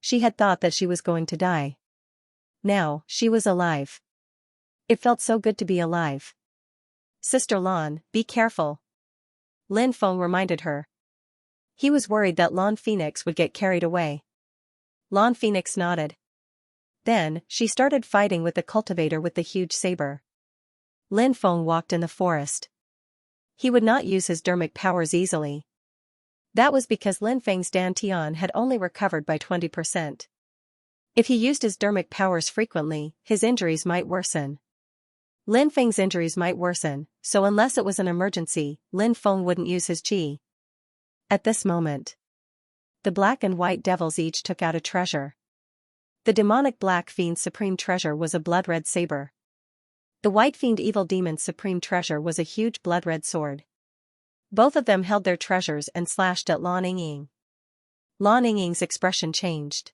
She had thought that she was going to die. Now, she was alive. It felt so good to be alive. "Sister Lan, be careful," Lin Feng reminded her. He was worried that Lan Phoenix would get carried away. Lan Phoenix nodded. Then, she started fighting with the cultivator with the huge saber. Lin Feng walked in the forest. He would not use his dermic powers easily. That was because Lin Feng's Dantian had only recovered by 20%. If he used his dermic powers frequently, his injuries might worsen. Lin Feng's injuries might worsen, so unless it was an emergency, Lin Feng wouldn't use his qi. At this moment, the black and white devils each took out a treasure. The demonic black fiend's supreme treasure was a blood-red saber. The white fiend evil demon's supreme treasure was a huge blood-red sword. Both of them held their treasures and slashed at Lan Yingying. Lan Yingying's expression changed.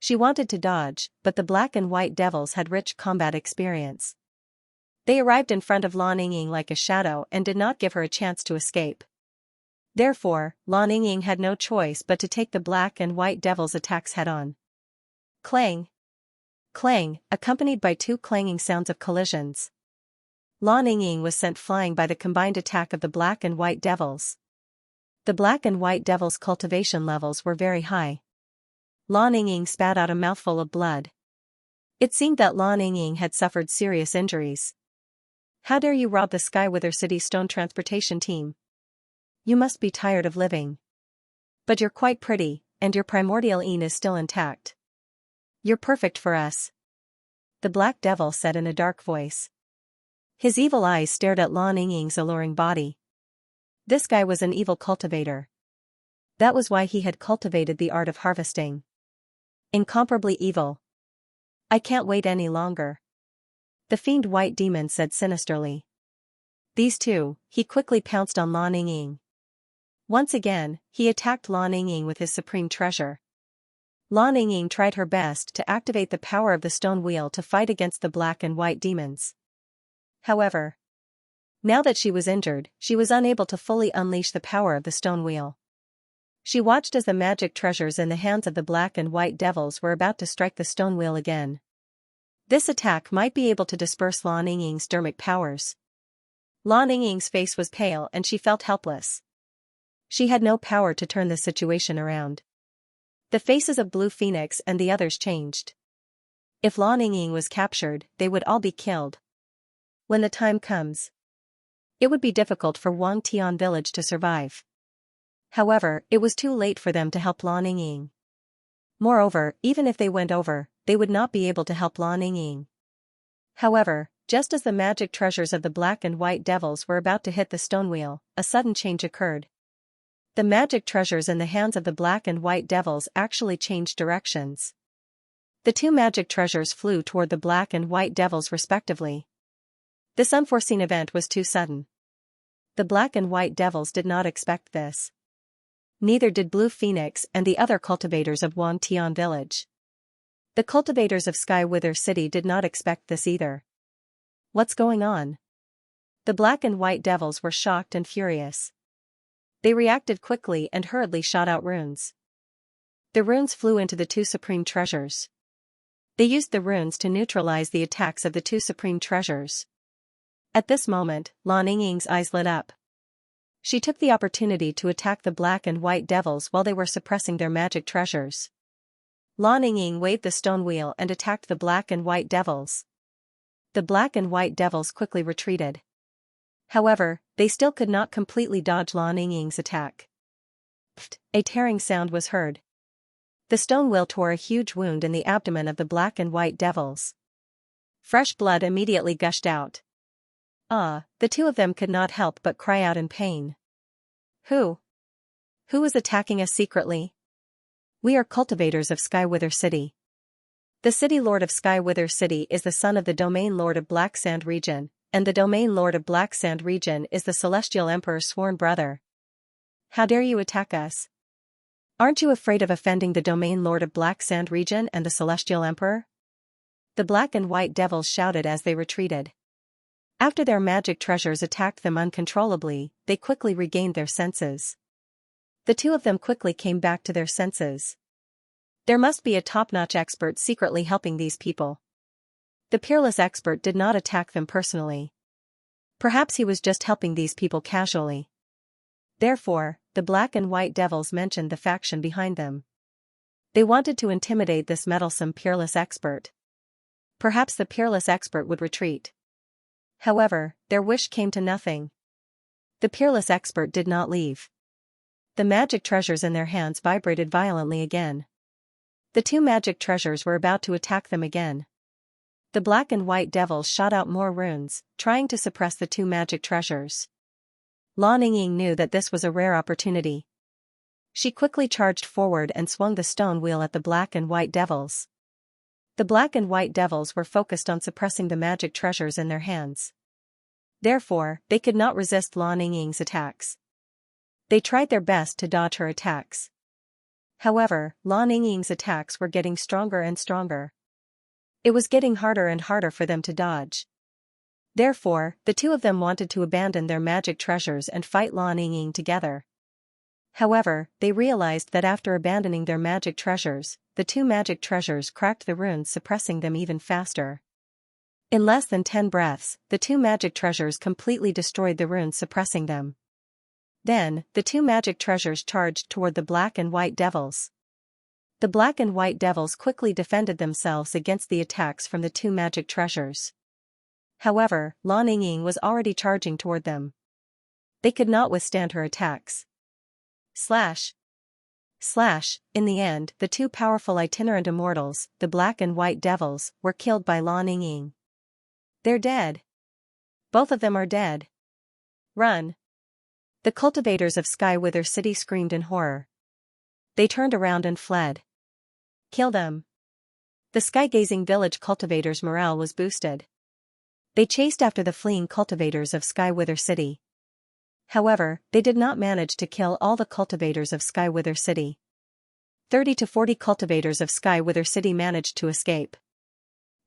She wanted to dodge, but the black and white devils had rich combat experience. They arrived in front of Lan Yingying like a shadow and did not give her a chance to escape. Therefore, Lan Yingying had no choice but to take the black and white devils' attacks head-on. Clang! Clang, accompanied by two clanging sounds of collisions. Lan Yingying was sent flying by the combined attack of the black and white devils. The black and white devils' cultivation levels were very high. Lan Yingying spat out a mouthful of blood. It seemed that Lan Yingying had suffered serious injuries. How dare you rob the Skywither City Stone Transportation Team? You must be tired of living. But you're quite pretty, and your primordial Yin is still intact. You're perfect for us. The Black Devil said in a dark voice. His evil eyes stared at Lan Yingying's alluring body. This guy was an evil cultivator. That was why he had cultivated the art of harvesting. Incomparably evil. I can't wait any longer. The fiend white demon said sinisterly. These two, he quickly pounced on Lan Yingying. Once again, he attacked Lan Yingying with his supreme treasure. Lan Yingying tried her best to activate the power of the stone wheel to fight against the black and white demons. However, now that she was injured, she was unable to fully unleash the power of the stone wheel. She watched as the magic treasures in the hands of the black and white devils were about to strike the stone wheel again. This attack might be able to disperse Lan Yingying's dermic powers. Lan Yingying's face was pale and she felt helpless. She had no power to turn the situation around. The faces of Blue Phoenix and the others changed. If Lan Yingying was captured, they would all be killed. When the time comes, it would be difficult for Wang Tian village to survive. However, it was too late for them to help Lan Yingying. Moreover, even if they went over, they would not be able to help Lan Yingying. However, just as the magic treasures of the black and white devils were about to hit the stone wheel, a sudden change occurred. The magic treasures in the hands of the black and white devils actually changed directions. The two magic treasures flew toward the black and white devils respectively. This unforeseen event was too sudden. The black and white devils did not expect this. Neither did Blue Phoenix and the other cultivators of Wang Tian village. The cultivators of Skywither City did not expect this either. What's going on? The black and white devils were shocked and furious. They reacted quickly and hurriedly shot out runes. The runes flew into the two supreme treasures. They used the runes to neutralize the attacks of the two supreme treasures. At this moment, Lan Yingying's eyes lit up. She took the opportunity to attack the black and white devils while they were suppressing their magic treasures. Lan Yingying waved the stone wheel and attacked the black and white devils. The black and white devils quickly retreated. However, they still could not completely dodge Lan Yingying's attack. Pfft, a tearing sound was heard. The stone wheel tore a huge wound in the abdomen of the black and white devils. Fresh blood immediately gushed out. The two of them could not help but cry out in pain. Who is attacking us secretly? We are cultivators of Skywither City. The city lord of Skywither City is the son of the domain lord of Black Sand region, and the domain lord of Black Sand region is the celestial emperor's sworn brother. How dare you attack us? Aren't you afraid of offending the domain lord of Black Sand region and the celestial emperor? The black and white devils shouted as they retreated. After their magic treasures attacked them uncontrollably, they quickly regained their senses. The two of them quickly came back to their senses. There must be a top-notch expert secretly helping these people. The peerless expert did not attack them personally. Perhaps he was just helping these people casually. Therefore, the black and white devils mentioned the faction behind them. They wanted to intimidate this meddlesome peerless expert. Perhaps the peerless expert would retreat. However, their wish came to nothing. The peerless expert did not leave. The magic treasures in their hands vibrated violently again. The two magic treasures were about to attack them again. the black and white devils shot out more runes, trying to suppress the two magic treasures. Lan Yingying knew that this was a rare opportunity. She quickly charged forward and swung the stone wheel at the black and white devils. The black and white devils were focused on suppressing the magic treasures in their hands. Therefore, they could not resist Lan Yingying's attacks. They tried their best to dodge her attacks. However, Lan Yingying's attacks were getting stronger and stronger. It was getting harder and harder for them to dodge. Therefore, the two of them wanted to abandon their magic treasures and fight Lan Yingying together. However, they realized that after abandoning their magic treasures, the two magic treasures cracked the runes, suppressing them even faster. In less than 10 breaths, the two magic treasures completely destroyed the runes, suppressing them. Then, the two magic treasures charged toward the black and white devils. The black and white devils quickly defended themselves against the attacks from the two magic treasures. However, Lan Yingying was already charging toward them. They could not withstand her attacks. Slash! Slash! In the end, the two powerful itinerant immortals, the black and white devils, were killed by Lan Yingying. They're dead. Both of them are dead. Run! The cultivators of Sky Wither City screamed in horror. They turned around and fled. Kill them! The sky-gazing village cultivators' morale was boosted. They chased after the fleeing cultivators of Sky Wither City. However, they did not manage to kill all the cultivators of Sky Wither City. 30 to 40 cultivators of Sky Wither City managed to escape.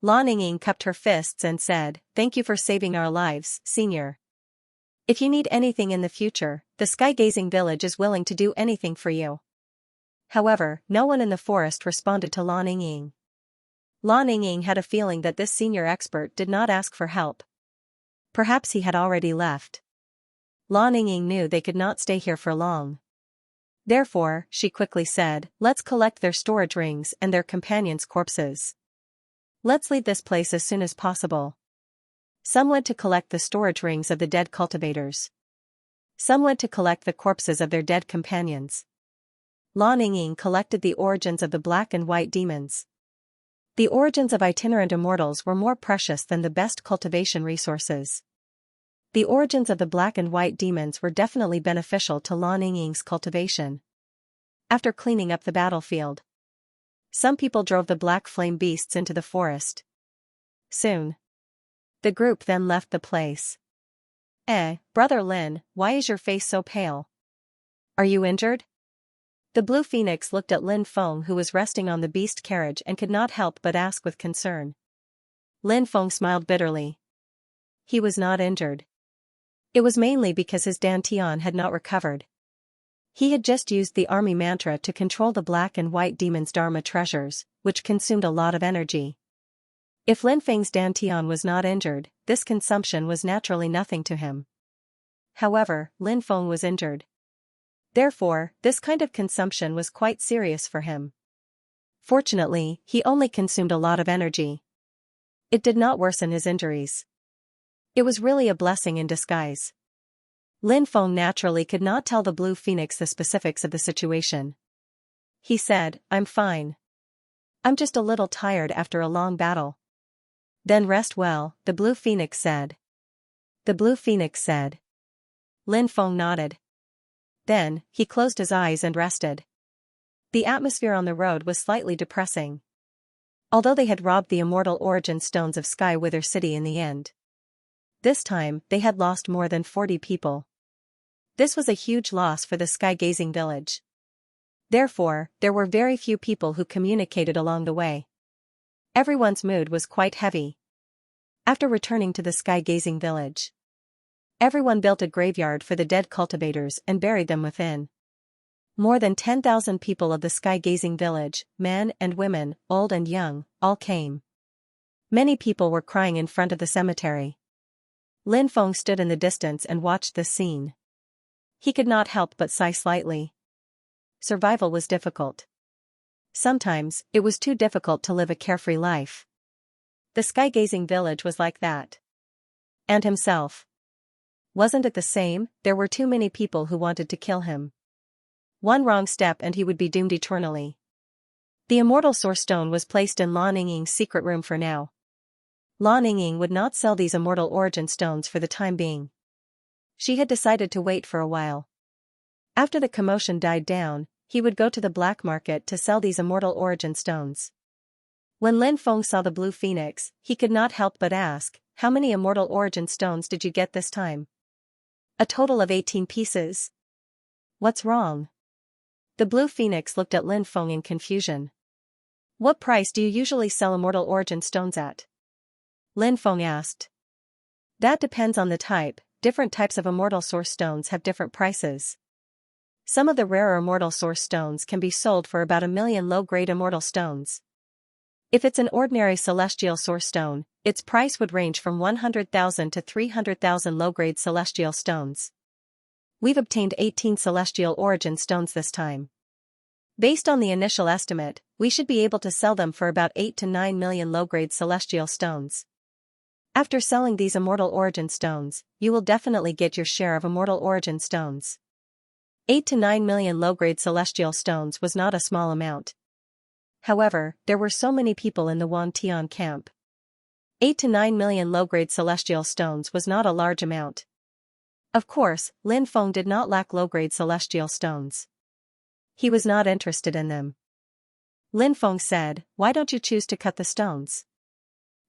Lan Yingying cupped her fists and said, "Thank you for saving our lives, Senior. If you need anything in the future, the sky-gazing village is willing to do anything for you." However, no one in the forest responded to Lan Yingying. Lan Yingying had a feeling that this senior expert did not ask for help. Perhaps he had already left. Lan Yingying knew they could not stay here for long. Therefore, she quickly said, "Let's collect their storage rings and their companions' corpses. Let's leave this place as soon as possible." Some went to collect the storage rings of the dead cultivators. Some went to collect the corpses of their dead companions. Lan Yingying collected the origins of the black and white demons. The origins of itinerant immortals were more precious than the best cultivation resources. The origins of the black and white demons were definitely beneficial to Lan Yingying's cultivation. After cleaning up the battlefield, some people drove the black flame beasts into the forest. Soon, the group then left the place. Brother Lin, why is your face so pale? Are you injured? The Blue Phoenix looked at Lin Feng, who was resting on the beast carriage, and could not help but ask with concern. Lin Feng smiled bitterly. He was not injured. It was mainly because his dantian had not recovered. He had just used the army mantra to control the black and white demons' dharma treasures, which consumed a lot of energy. If Lin Feng's dantian was not injured, this consumption was naturally nothing to him. However, Lin Feng was injured. Therefore, this kind of consumption was quite serious for him. Fortunately, he only consumed a lot of energy. It did not worsen his injuries. It was really a blessing in disguise. Lin Feng naturally could not tell the Blue Phoenix the specifics of the situation. He said, "I'm fine. I'm just a little tired after a long battle." "Then rest well," the Blue Phoenix said. The Blue Phoenix said. Lin Feng nodded. Then, he closed his eyes and rested. The atmosphere on the road was slightly depressing. Although they had robbed the immortal origin stones of Sky Wither City in the end. This time, they had lost more than 40 people. This was a huge loss for the sky-gazing village. Therefore, there were very few people who communicated along the way. Everyone's mood was quite heavy. After returning to the sky-gazing village, everyone built a graveyard for the dead cultivators and buried them within. More than 10,000 people of the sky-gazing village, men and women, old and young, all came. Many people were crying in front of the cemetery. Lin Feng stood in the distance and watched this scene. He could not help but sigh slightly. Survival was difficult. Sometimes, it was too difficult to live a carefree life. The sky-gazing village was like that. And himself. Wasn't it the same? There were too many people who wanted to kill him. One wrong step and he would be doomed eternally. The immortal source stone was placed in Lan Yingying's secret room for now. Lan Yingying would not sell these immortal origin stones for the time being. She had decided to wait for a while. After the commotion died down, he would go to the black market to sell these immortal origin stones. When Lin Feng saw the blue phoenix, he could not help but ask, "How many immortal origin stones did you get this time?" "A total of 18 pieces. What's wrong?" The blue phoenix looked at Lin Feng in confusion. "What price do you usually sell immortal origin stones at?" Lin Feng asked. "That depends on the type. Different types of immortal source stones have different prices. Some of the rarer immortal source stones can be sold for about 1,000,000 low-grade immortal stones. If it's an ordinary celestial source stone, its price would range from 100,000 to 300,000 low-grade celestial stones. We've obtained 18 celestial origin stones this time. Based on the initial estimate, we should be able to sell them for about 8 to 9 million low-grade celestial stones. After selling these immortal origin stones, you will definitely get your share of immortal origin stones." 8 to 9 million low-grade celestial stones was not a small amount. However, there were so many people in the Wang Tian camp. 8 to 9 million low-grade celestial stones was not a large amount. Of course, Lin Feng did not lack low-grade celestial stones. He was not interested in them. Lin Feng said, "Why don't you choose to cut the stones?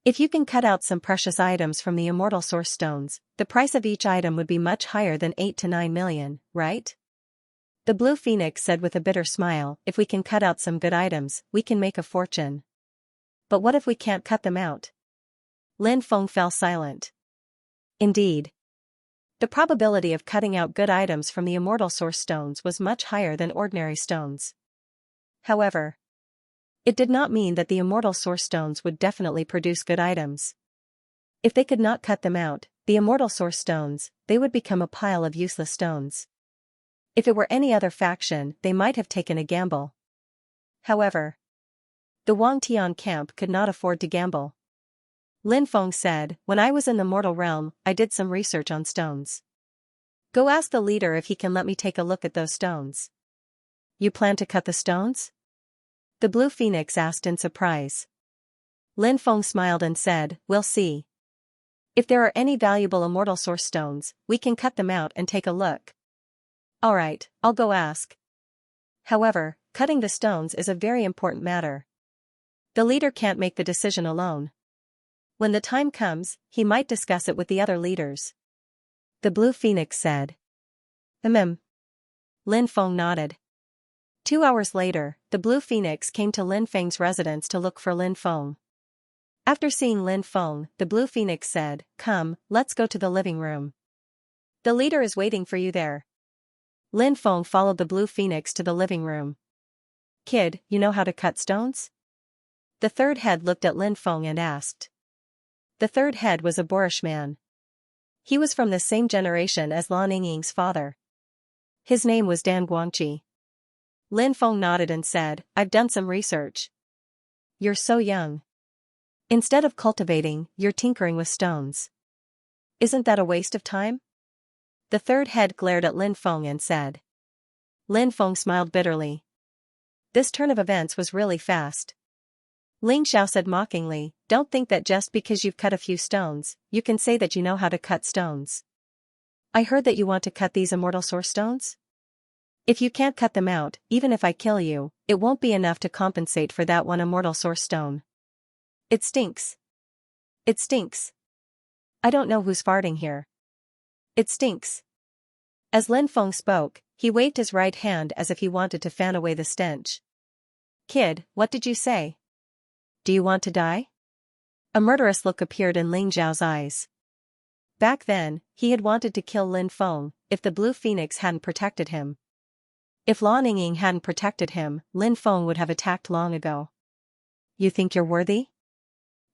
If you can cut out some precious items from the immortal source stones, the price of each item would be much higher than 8 to 9 million, right?" The blue phoenix said with a bitter smile, "If we can cut out some good items, we can make a fortune. But what if we can't cut them out?" Lin Feng fell silent. Indeed, the probability of cutting out good items from the immortal source stones was much higher than ordinary stones. However, it did not mean that the immortal source stones would definitely produce good items. If they could not cut them out, the immortal source stones, they would become a pile of useless stones. If it were any other faction, they might have taken a gamble. However, the Wang Tian camp could not afford to gamble. Lin Feng said, "When I was in the mortal realm, I did some research on stones. Go ask the leader if he can let me take a look at those stones." "You plan to cut the stones?" the blue phoenix asked in surprise. Lin Feng smiled and said, "We'll see. If there are any valuable immortal source stones, we can cut them out and take a look." "Alright, I'll go ask." However, cutting the stones is a very important matter. The leader can't make the decision alone. When the time comes, he might discuss it with the other leaders. The blue phoenix said. Lin Feng nodded. 2 hours later, the blue phoenix came to Lin Feng's residence to look for Lin Feng. After seeing Lin Feng, the blue phoenix said, "Come, let's go to the living room. The leader is waiting for you there." Lin Feng followed the blue phoenix to the living room. "Kid, you know how to cut stones?" The third head looked at Lin Feng and asked. The third head was a boorish man. He was from the same generation as Lan Yingying's father. His name was Dan Guangqi. Lin Feng nodded and said, "I've done some research." "You're so young. Instead of cultivating, you're tinkering with stones. Isn't that a waste of time?" The third head glared at Lin Feng and said. Lin Feng smiled bitterly. This turn of events was really fast. Ling Xiao said mockingly, "Don't think that just because you've cut a few stones, you can say that you know how to cut stones. I heard that you want to cut these immortal source stones? If you can't cut them out, even if I kill you, it won't be enough to compensate for that one immortal source stone. It stinks. It stinks. I don't know who's farting here. It stinks." As Lin Feng spoke, he waved his right hand as if he wanted to fan away the stench. "Kid, what did you say? Do you want to die?" A murderous look appeared in Ling Zhao's eyes. Back then, he had wanted to kill Lin Feng, if the blue phoenix hadn't protected him. If Lan Yingying hadn't protected him, Lin Feng would have attacked long ago. "You think you're worthy?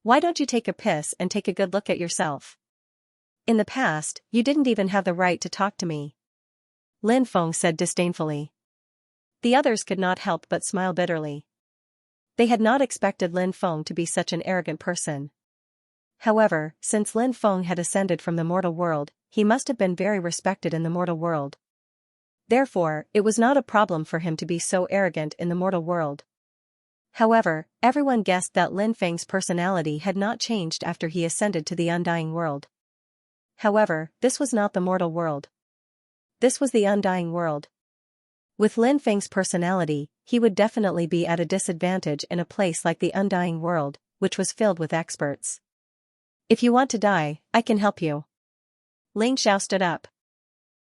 Why don't you take a piss and take a good look at yourself? In the past, you didn't even have the right to talk to me," Lin Feng said disdainfully. The others could not help but smile bitterly. They had not expected Lin Feng to be such an arrogant person. However, since Lin Feng had ascended from the mortal world, he must have been very respected in the mortal world. Therefore, it was not a problem for him to be so arrogant in the mortal world. However, everyone guessed that Lin Feng's personality had not changed after he ascended to the undying world. However, this was not the mortal world. This was the undying world. With Lin Feng's personality, he would definitely be at a disadvantage in a place like the undying world, which was filled with experts. If you want to die, I can help you. Ling Xiao stood up.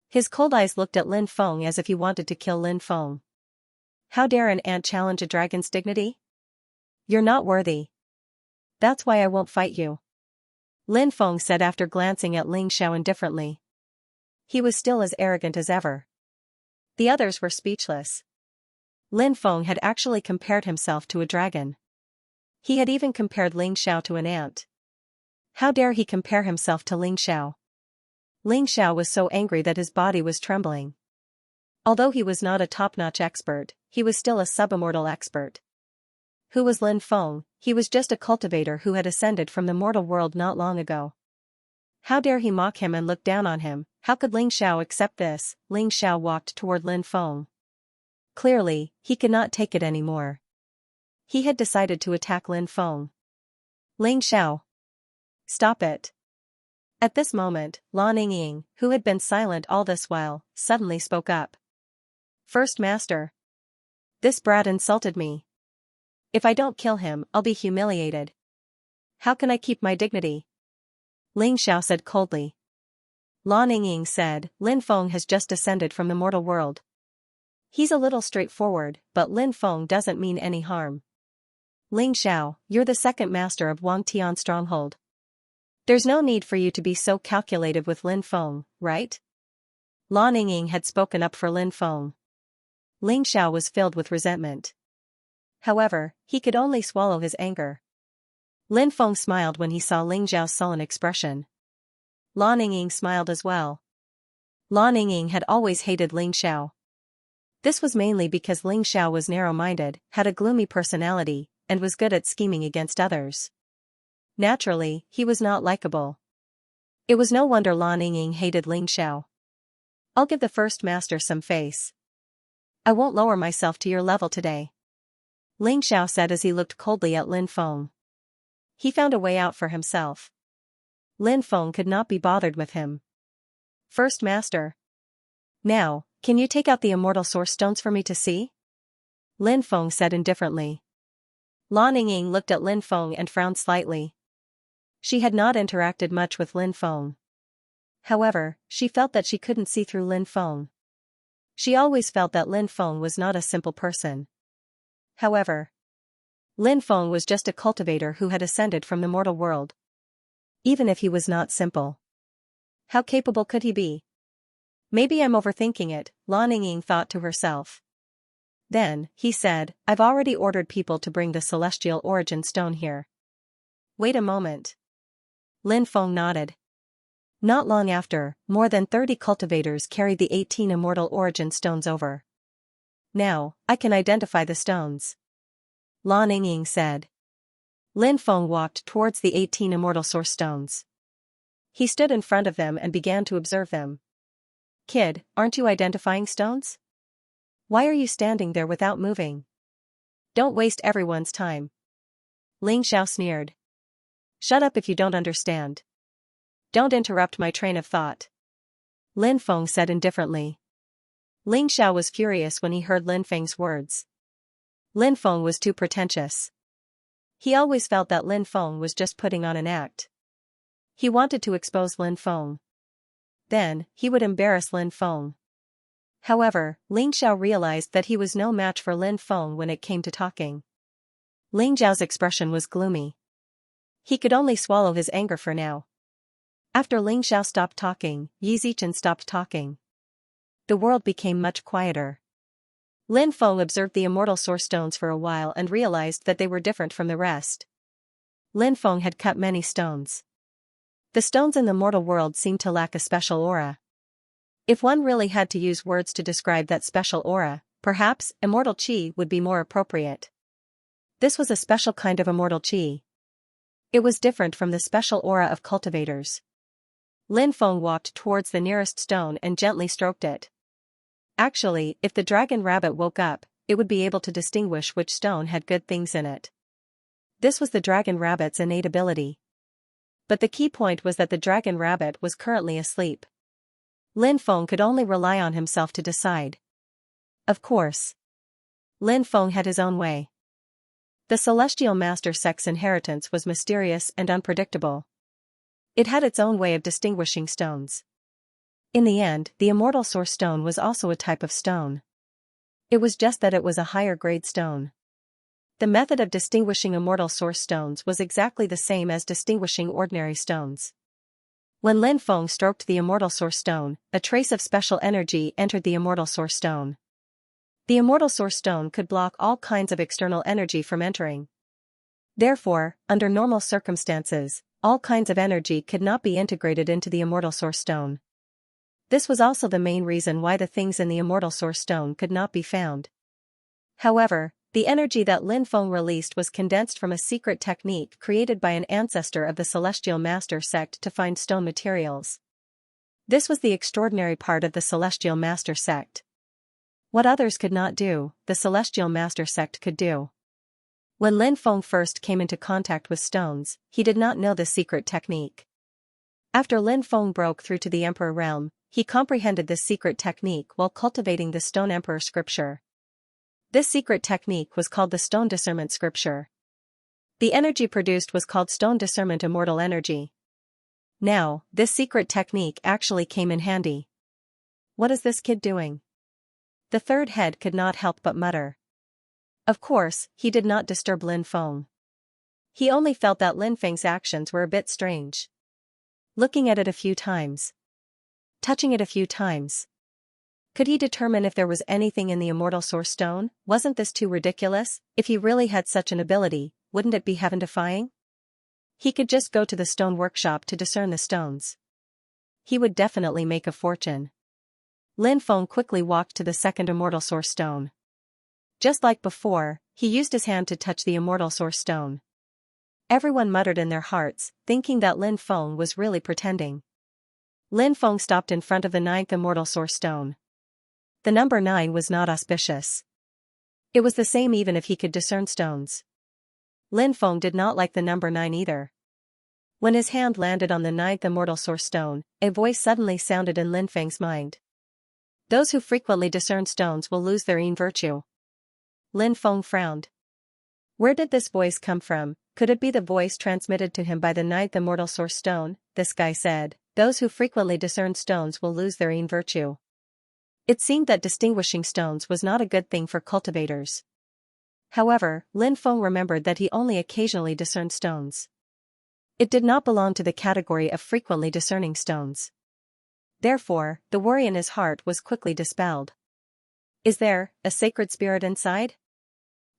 His cold eyes looked at Lin Feng as if he wanted to kill Lin Feng. How dare an ant challenge a dragon's dignity? You're not worthy. That's why I won't fight you. Lin Feng said after glancing at Ling Xiao indifferently. He was still as arrogant as ever. The others were speechless. Lin Feng had actually compared himself to a dragon. He had even compared Ling Xiao to an ant. How dare he compare himself to Ling Xiao? Ling Xiao was so angry that his body was trembling. Although he was not a top-notch expert, he was still a subimmortal expert. Who was Lin Feng? He was just a cultivator who had ascended from the mortal world not long ago. How dare he mock him and look down on him? How could Ling Xiao accept this? Ling Xiao walked toward Lin Feng. Clearly, he could not take it anymore. He had decided to attack Lin Feng. Ling Xiao. Stop it. At this moment, Lan Yingying, who had been silent all this while, suddenly spoke up. First Master. This brat insulted me. If I don't kill him, I'll be humiliated. How can I keep my dignity? Ling Xiao said coldly. Lan Yingying said, Lin Feng has just descended from the mortal world. He's a little straightforward, but Lin Feng doesn't mean any harm. Ling Xiao, you're the second master of Wang Tian Stronghold. There's no need for you to be so calculative with Lin Feng, right? Lan Yingying had spoken up for Lin Feng. Ling Xiao was filled with resentment. However, he could only swallow his anger. Lin Feng smiled when he saw Ling Xiao's sullen expression. Lan Yingying smiled as well. Lan Yingying had always hated Ling Xiao. This was mainly because Ling Xiao was narrow-minded, had a gloomy personality, and was good at scheming against others. Naturally, he was not likable. It was no wonder Lan Yingying hated Ling Xiao. I'll give the first master some face. I won't lower myself to your level today. Ling Xiao said as he looked coldly at Lin Feng. He found a way out for himself. Lin Feng could not be bothered with him. First master. Now, can you take out the immortal source stones for me to see? Lin Feng said indifferently. Lan Yingying looked at Lin Feng and frowned slightly. She had not interacted much with Lin Feng. However, she felt that she couldn't see through Lin Feng. She always felt that Lin Feng was not a simple person. However, Lin Feng was just a cultivator who had ascended from the mortal world. Even if he was not simple, how capable could he be? Maybe I'm overthinking it, Lan Yingying thought to herself. Then, he said, I've already ordered people to bring the celestial origin stone here. Wait a moment. Lin Feng nodded. Not long after, more than 30 cultivators carried the 18 immortal origin stones over. Now, I can identify the stones. Lan Yingying said. Lin Feng walked towards the 18 immortal source stones. He stood in front of them and began to observe them. Kid, aren't you identifying stones? Why are you standing there without moving? Don't waste everyone's time. Ling Xiao sneered. Shut up if you don't understand. Don't interrupt my train of thought. Lin Feng said indifferently. Ling Xiao was furious when he heard Lin Feng's words. Lin Feng was too pretentious. He always felt that Lin Feng was just putting on an act. He wanted to expose Lin Feng. Then, he would embarrass Lin Feng. However, Ling Xiao realized that he was no match for Lin Feng when it came to talking. Ling Xiao's expression was gloomy. He could only swallow his anger for now. After Ling Xiao stopped talking, Yi Zichen stopped talking. The world became much quieter. Lin Feng observed the immortal source stones for a while and realized that they were different from the rest. Lin Feng had cut many stones. The stones in the mortal world seemed to lack a special aura. If one really had to use words to describe that special aura, perhaps immortal qi would be more appropriate. This was a special kind of immortal qi. It was different from the special aura of cultivators. Lin Feng walked towards the nearest stone and gently stroked it. Actually, if the dragon rabbit woke up, it would be able to distinguish which stone had good things in it. This was the dragon rabbit's innate ability. But the key point was that the dragon rabbit was currently asleep. Lin Feng could only rely on himself to decide. Of course, Lin Feng had his own way. The Celestial Master Sect's inheritance was mysterious and unpredictable. It had its own way of distinguishing stones. In the end, the Immortal Source Stone was also a type of stone. It was just that it was a higher grade stone. The method of distinguishing Immortal Source Stones was exactly the same as distinguishing ordinary stones. When Lin Feng stroked the Immortal Source Stone, a trace of special energy entered the Immortal Source Stone. The Immortal Source Stone could block all kinds of external energy from entering. Therefore, under normal circumstances, all kinds of energy could not be integrated into the Immortal Source Stone. This was also the main reason why the things in the Immortal Source Stone could not be found. However, the energy that Lin Feng released was condensed from a secret technique created by an ancestor of the Celestial Master Sect to find stone materials. This was the extraordinary part of the Celestial Master Sect. What others could not do, the Celestial Master Sect could do. When Lin Feng first came into contact with stones, he did not know the secret technique. After Lin Feng broke through to the Emperor realm, he comprehended this secret technique while cultivating the Stone Emperor scripture. This secret technique was called the Stone Discernment Scripture. The energy produced was called Stone Discernment Immortal Energy. Now, this secret technique actually came in handy. What is this kid doing? The third head could not help but mutter. Of course, he did not disturb Lin Feng. He only felt that Lin Feng's actions were a bit strange. Looking at it a few times. Touching it a few times. Could he determine if there was anything in the Immortal Source Stone? Wasn't this too ridiculous? If he really had such an ability, wouldn't it be heaven-defying? He could just go to the stone workshop to discern the stones. He would definitely make a fortune. Lin Feng quickly walked to the second Immortal Source Stone. Just like before, he used his hand to touch the Immortal Source Stone. Everyone muttered in their hearts, thinking that Lin Feng was really pretending. Lin Feng stopped in front of the ninth Immortal Source Stone. The number 9 was not auspicious. It was the same even if he could discern stones. Lin Feng did not like the number 9 either. When his hand landed on the ninth Immortal Source Stone, a voice suddenly sounded in Lin Feng's mind. Those who frequently discern stones will lose their yin virtue. Lin Feng frowned. Where did this voice come from? Could it be the voice transmitted to him by the ninth Immortal Source Stone? This guy said, those who frequently discern stones will lose their yin virtue. It seemed that distinguishing stones was not a good thing for cultivators. However, Lin Feng remembered that he only occasionally discerned stones. It did not belong to the category of frequently discerning stones. Therefore, the worry in his heart was quickly dispelled. Is there a sacred spirit inside?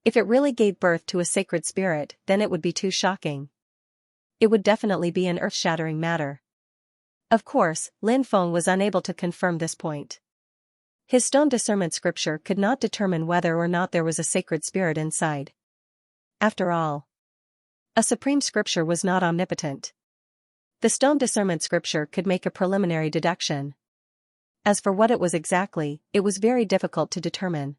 If it really gave birth to a sacred spirit, then it would be too shocking. It would definitely be an earth-shattering matter. Of course, Lin Feng was unable to confirm this point. His stone discernment scripture could not determine whether or not there was a sacred spirit inside. After all, a supreme scripture was not omnipotent. The stone discernment scripture could make a preliminary deduction. As for what it was exactly, it was very difficult to determine.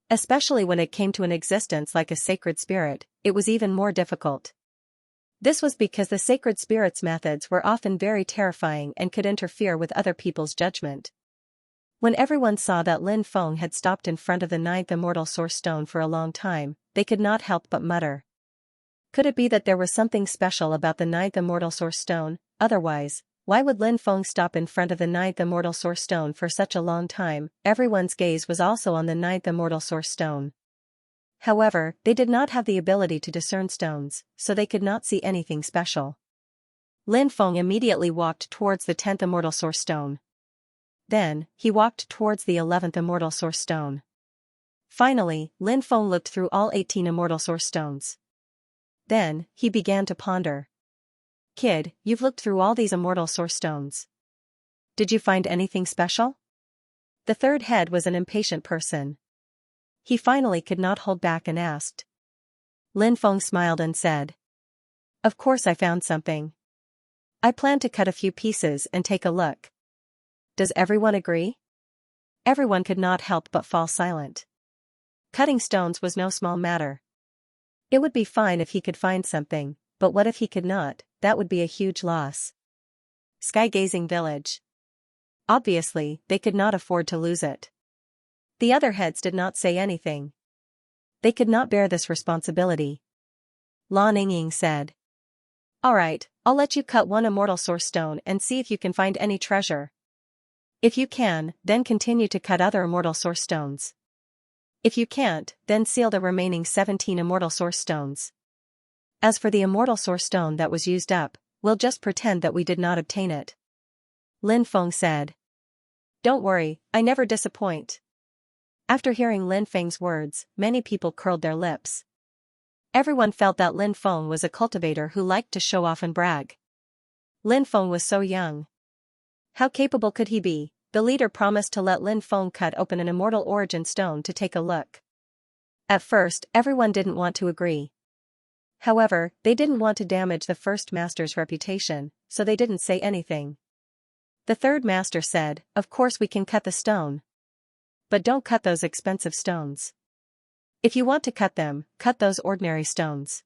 Especially when it came to an existence like a sacred spirit, it was even more difficult. This was because the sacred spirit's methods were often very terrifying and could interfere with other people's judgment. When everyone saw that Lin Feng had stopped in front of the ninth Immortal Source Stone for a long time, they could not help but mutter. Could it be that there was something special about the ninth Immortal Source Stone? Otherwise, why would Lin Feng stop in front of the ninth Immortal Source Stone for such a long time? Everyone's gaze was also on the ninth Immortal Source Stone. However, they did not have the ability to discern stones, so they could not see anything special. Lin Feng immediately walked towards the 10th Immortal Source Stone. Then, he walked towards the 11th Immortal Source Stone. Finally, Lin Feng looked through all 18 Immortal Source Stones. Then, he began to ponder. Kid, you've looked through all these Immortal Source Stones. Did you find anything special? The third head was an impatient person. He finally could not hold back and asked. Lin Feng smiled and said. Of course I found something. I plan to cut a few pieces and take a look. Does everyone agree? Everyone could not help but fall silent. Cutting stones was no small matter. It would be fine if he could find something, but what if he could not? That would be a huge loss. Sky-gazing village. Obviously, they could not afford to lose it. The other heads did not say anything. They could not bear this responsibility. Lan Yingying said. Alright, I'll let you cut one immortal source stone and see if you can find any treasure. If you can, then continue to cut other immortal source stones. If you can't, then seal the remaining 17 immortal source stones. As for the immortal source stone that was used up, we'll just pretend that we did not obtain it. Lin Feng said. Don't worry, I never disappoint. After hearing Lin Feng's words, many people curled their lips. Everyone felt that Lin Feng was a cultivator who liked to show off and brag. Lin Feng was so young. How capable could he be? The leader promised to let Lin Feng cut open an immortal origin stone to take a look. At first, everyone didn't want to agree. However, they didn't want to damage the first master's reputation, so they didn't say anything. The third master said, of course we can cut the stone. But don't cut those expensive stones. If you want to cut them, cut those ordinary stones.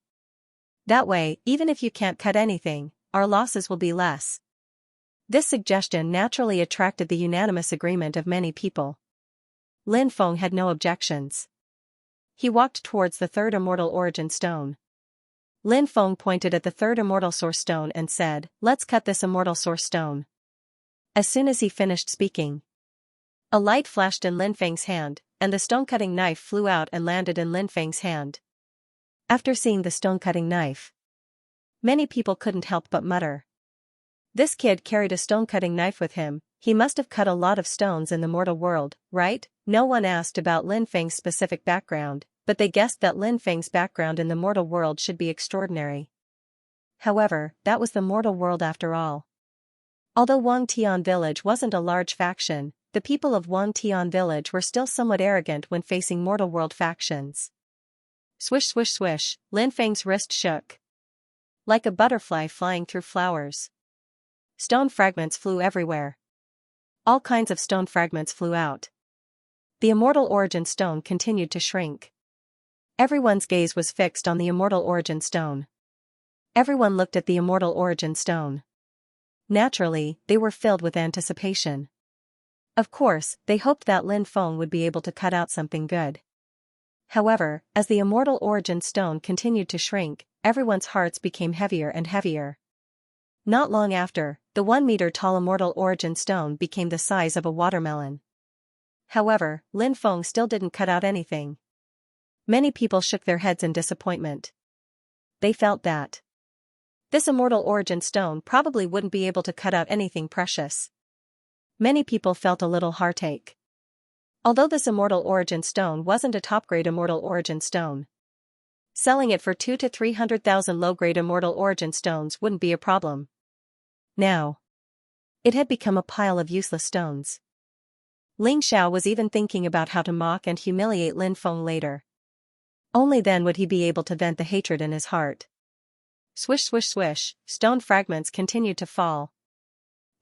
That way, even if you can't cut anything, our losses will be less. This suggestion naturally attracted the unanimous agreement of many people. Lin Feng had no objections. He walked towards the third immortal origin stone. Lin Feng pointed at the third immortal source stone and said, let's cut this immortal source stone. As soon as he finished speaking, a light flashed in Lin Feng's hand, and the stone-cutting knife flew out and landed in Lin Feng's hand. After seeing the stone-cutting knife, many people couldn't help but mutter. This kid carried a stone-cutting knife with him, he must have cut a lot of stones in the mortal world, right? No one asked about Lin Feng's specific background, but they guessed that Lin Feng's background in the mortal world should be extraordinary. However, that was the mortal world after all. Although Wang Tian village wasn't a large faction, the people of Wang Tian village were still somewhat arrogant when facing mortal world factions. Swish swish swish, Lin Feng's wrist shook. Like a butterfly flying through flowers. Stone fragments flew everywhere. All kinds of stone fragments flew out. The immortal origin stone continued to shrink. Everyone's gaze was fixed on the immortal origin stone. Everyone looked at the immortal origin stone. Naturally, they were filled with anticipation. Of course, they hoped that Lin Feng would be able to cut out something good. However, as the immortal origin stone continued to shrink, everyone's hearts became heavier and heavier. Not long after, the 1-meter-tall immortal origin stone became the size of a watermelon. However, Lin Feng still didn't cut out anything. Many people shook their heads in disappointment. They felt that this immortal origin stone probably wouldn't be able to cut out anything precious. Many people felt a little heartache. Although this immortal origin stone wasn't a top-grade immortal origin stone, selling it for 200,000 to 300,000 low-grade immortal origin stones wouldn't be a problem. Now, it had become a pile of useless stones. Ling Xiao was even thinking about how to mock and humiliate Lin Feng later. Only then would he be able to vent the hatred in his heart. Swish swish swish, stone fragments continued to fall.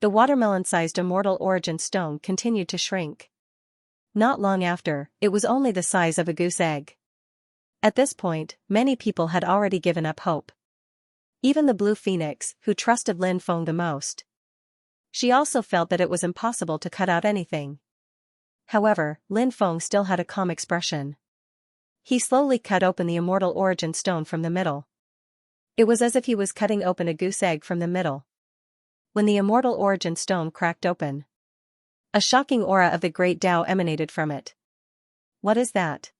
The watermelon-sized immortal origin stone continued to shrink. Not long after, it was only the size of a goose egg. At this point, many people had already given up hope. Even the Blue Phoenix, who trusted Lin Feng the most. She also felt that it was impossible to cut out anything. However, Lin Feng still had a calm expression. He slowly cut open the immortal origin stone from the middle. It was as if he was cutting open a goose egg from the middle. When the immortal origin stone cracked open, a shocking aura of the great Tao emanated from it. What is that?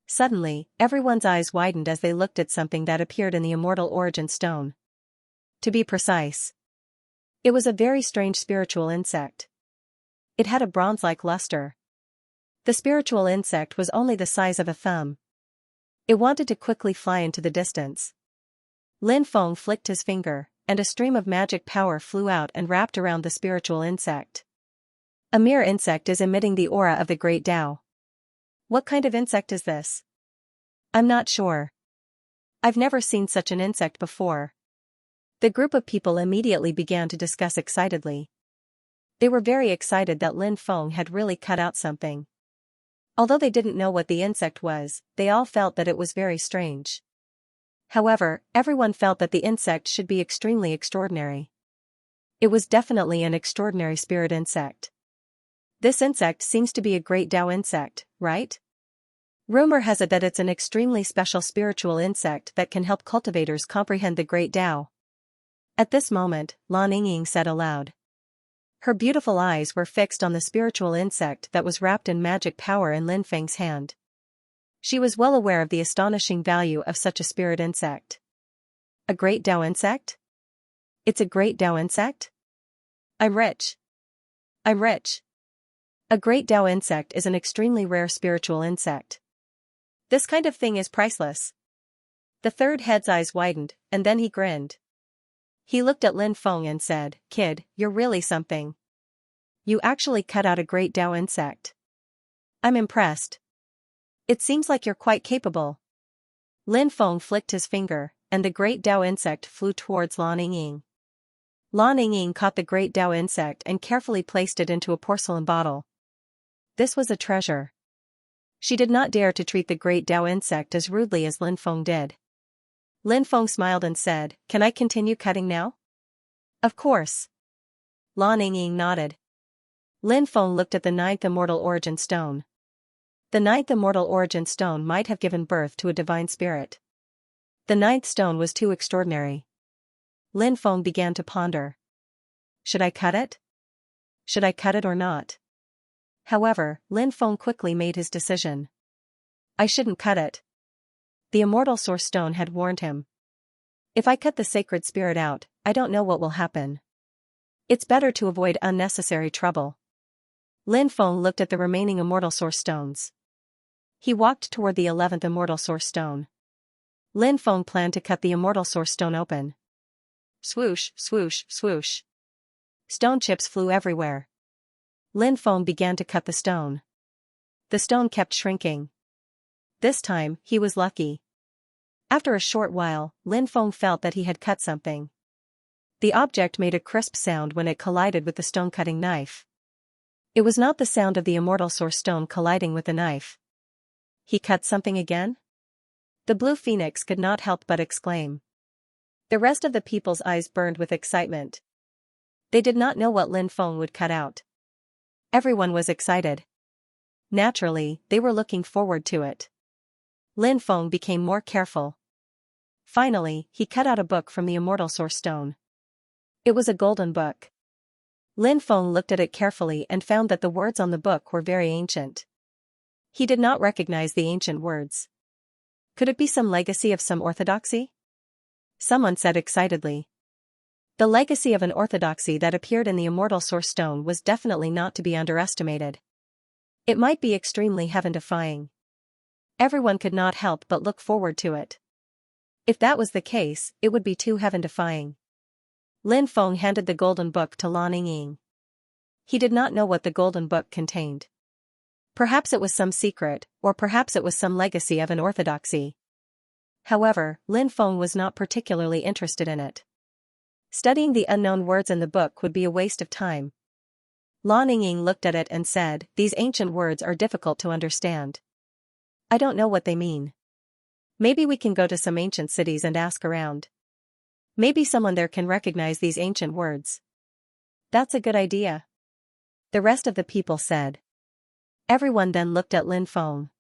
Suddenly, everyone's eyes widened as they looked at something that appeared in the immortal origin stone. To be precise, it was a very strange spiritual insect. It had a bronze-like luster. The spiritual insect was only the size of a thumb. It wanted to quickly fly into the distance. Lin Feng flicked his finger, and a stream of magic power flew out and wrapped around the spiritual insect. A mere insect is emitting the aura of the great Tao. What kind of insect is this? I'm not sure. I've never seen such an insect before. The group of people immediately began to discuss excitedly. They were very excited that Lin Feng had really cut out something. Although they didn't know what the insect was, they all felt that it was very strange. However, everyone felt that the insect should be extremely extraordinary. It was definitely an extraordinary spirit insect. This insect seems to be a great Tao insect, right? Rumor has it that it's an extremely special spiritual insect that can help cultivators comprehend the great Tao. At this moment, Lan Yingying said aloud. Her beautiful eyes were fixed on the spiritual insect that was wrapped in magic power in Lin Feng's hand. She was well aware of the astonishing value of such a spirit insect. A great Tao insect? It's a great Tao insect? I'm rich. I'm rich. A great Tao insect is an extremely rare spiritual insect. This kind of thing is priceless. The third head's eyes widened, and then he grinned. He looked at Lin Feng and said, "Kid, you're really something. You actually cut out a great Tao insect. I'm impressed. It seems like you're quite capable." Lin Feng flicked his finger, and the great Tao insect flew towards Lan Yingying. Lan Yingying caught the great Tao insect and carefully placed it into a porcelain bottle. This was a treasure. She did not dare to treat the great Tao insect as rudely as Lin Feng did. Lin Feng smiled and said, "Can I continue cutting now?" "Of course." Lan Yingying nodded. Lin Feng looked at the 9th immortal origin stone. The 9th immortal origin stone might have given birth to a divine spirit. The 9th stone was too extraordinary. Lin Feng began to ponder. Should I cut it? Should I cut it or not? However, Lin Feng quickly made his decision. I shouldn't cut it. The immortal source stone had warned him. If I cut the sacred spirit out, I don't know what will happen. It's better to avoid unnecessary trouble. Lin Feng looked at the remaining immortal source stones. He walked toward the 11th immortal source stone. Lin Feng planned to cut the immortal source stone open. Swoosh, swoosh, swoosh. Stone chips flew everywhere. Lin Feng began to cut the stone. The stone kept shrinking. This time, he was lucky. After a short while, Lin Feng felt that he had cut something. The object made a crisp sound when it collided with the stone-cutting knife. It was not the sound of the immortal source stone colliding with the knife. He cut something again? The blue phoenix could not help but exclaim. The rest of the people's eyes burned with excitement. They did not know what Lin Feng would cut out. Everyone was excited. Naturally, they were looking forward to it. Lin Feng became more careful. Finally, he cut out a book from the immortal source stone. It was a golden book. Lin Feng looked at it carefully and found that the words on the book were very ancient. He did not recognize the ancient words. Could it be some legacy of some orthodoxy? Someone said excitedly. The legacy of an orthodoxy that appeared in the immortal source stone was definitely not to be underestimated. It might be extremely heaven-defying. Everyone could not help but look forward to it. If that was the case, it would be too heaven-defying. Lin Feng handed the golden book to Lan Yingying. He did not know what the golden book contained. Perhaps it was some secret, or perhaps it was some legacy of an orthodoxy. However, Lin Feng was not particularly interested in it. Studying the unknown words in the book would be a waste of time. Lan Yingying looked at it and said, "These ancient words are difficult to understand. I don't know what they mean. Maybe we can go to some ancient cities and ask around. Maybe someone there can recognize these ancient words." "That's a good idea," the rest of the people said. Everyone then looked at Lin Feng.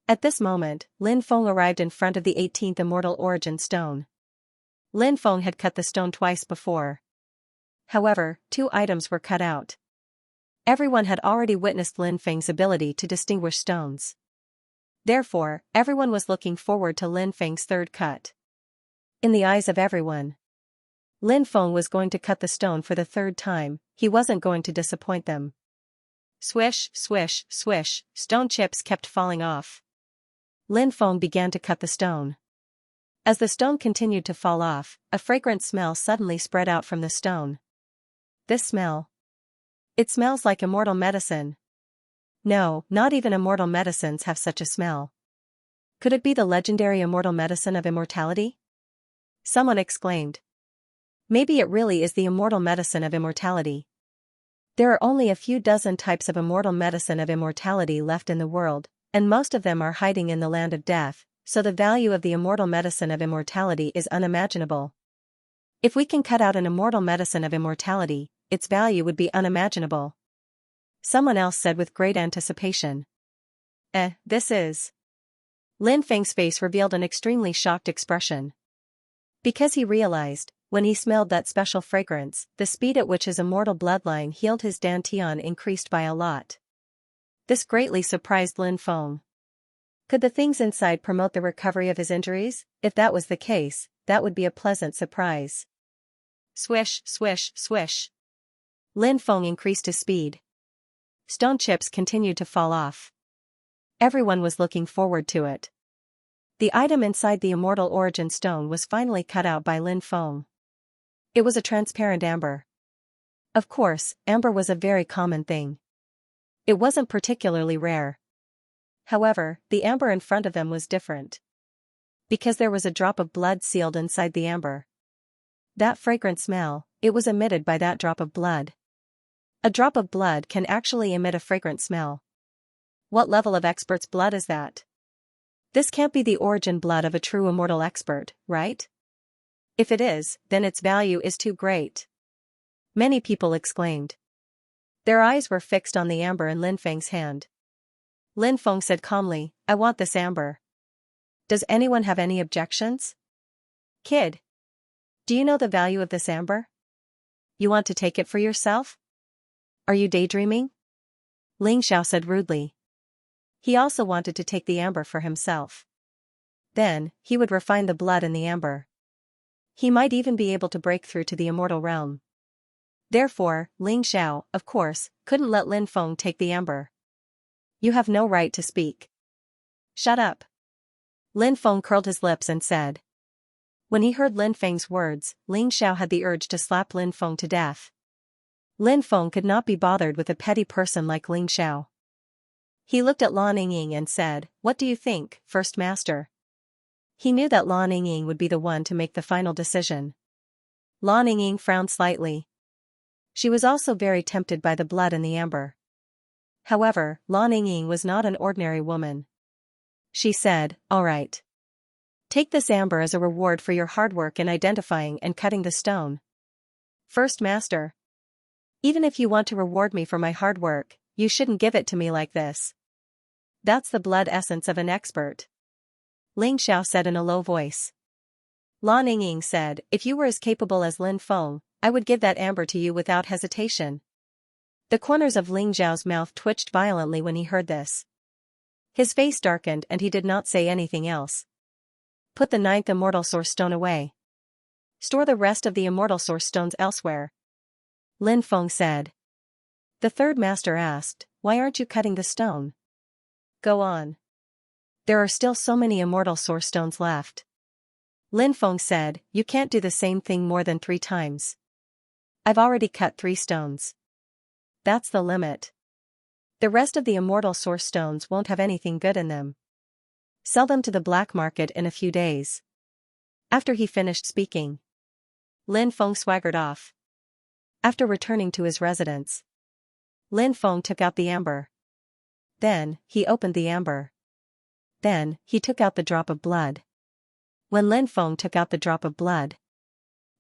At this moment, Lin Feng arrived in front of the 18th immortal origin stone. Lin Feng had cut the stone twice before. However, 2 items were cut out. Everyone had already witnessed Lin Feng's ability to distinguish stones. Therefore, everyone was looking forward to Lin Feng's third cut. In the eyes of everyone, Lin Feng was going to cut the stone for the 3rd time. He wasn't going to disappoint them. Swish, swish, swish, stone chips kept falling off. Lin Feng began to cut the stone. As the stone continued to fall off, a fragrant smell suddenly spread out from the stone. This smell. It smells like immortal medicine. No, not even immortal medicines have such a smell. Could it be the legendary immortal medicine of immortality? Someone exclaimed. Maybe it really is the immortal medicine of immortality. There are only a few dozen types of immortal medicine of immortality left in the world, and most of them are hiding in the land of death, so the value of the immortal medicine of immortality is unimaginable. If we can cut out an immortal medicine of immortality, its value would be unimaginable. Someone else said with great anticipation. This is. Lin Feng's face revealed an extremely shocked expression. Because he realized, when he smelled that special fragrance, the speed at which his immortal bloodline healed his dantian increased by a lot. This greatly surprised Lin Feng. Could the things inside promote the recovery of his injuries? If that was the case, that would be a pleasant surprise. Swish, swish, swish. Lin Feng increased his speed. Stone chips continued to fall off. Everyone was looking forward to it. The item inside the immortal origin stone was finally cut out by Lin Feng. It was a transparent amber. Of course, amber was a very common thing. It wasn't particularly rare. However, the amber in front of them was different. Because there was a drop of blood sealed inside the amber. That fragrant smell, it was emitted by that drop of blood. A drop of blood can actually emit a fragrant smell. What level of expert's blood is that? This can't be the origin blood of a true immortal expert, right? If it is, then its value is too great. Many people exclaimed. Their eyes were fixed on the amber in Lin Feng's hand. Lin Feng said calmly, I want this amber. Does anyone have any objections? Kid. Do you know the value of this amber? You want to take it for yourself? Are you daydreaming? Ling Xiao said rudely. He also wanted to take the amber for himself. Then, he would refine the blood in the amber. He might even be able to break through to the immortal realm. Therefore, Ling Xiao, of course, couldn't let Lin Feng take the amber. You have no right to speak. Shut up. Lin Feng curled his lips and said. When he heard Lin Feng's words, Ling Xiao had the urge to slap Lin Feng to death. Lin Feng could not be bothered with a petty person like Ling Xiao. He looked at Lan Yingying and said, What do you think, First Master? He knew that Lan Yingying would be the one to make the final decision. Lan Yingying frowned slightly. She was also very tempted by the blood in the amber. However, Lan Yingying was not an ordinary woman. She said, All right. Take this amber as a reward for your hard work in identifying and cutting the stone. First Master. Even if you want to reward me for my hard work, you shouldn't give it to me like this. That's the blood essence of an expert. Ling Xiao said in a low voice. Lan Yingying said, If you were as capable as Lin Feng, I would give that amber to you without hesitation. The corners of Ling Xiao's mouth twitched violently when he heard this. His face darkened and he did not say anything else. Put the 9th immortal source stone away. Store the rest of the immortal source stones elsewhere. Lin Feng said. The third master asked, Why aren't you cutting the stone? Go on. There are still so many immortal source stones left. Lin Feng said, You can't do the same thing more than 3 times. I've already cut 3 stones. That's the limit. The rest of the immortal source stones won't have anything good in them. Sell them to the black market in a few days. After he finished speaking, Lin Feng swaggered off. After returning to his residence, Lin Feng took out the amber. Then, he opened the amber. Then, he took out the drop of blood. When Lin Feng took out the drop of blood,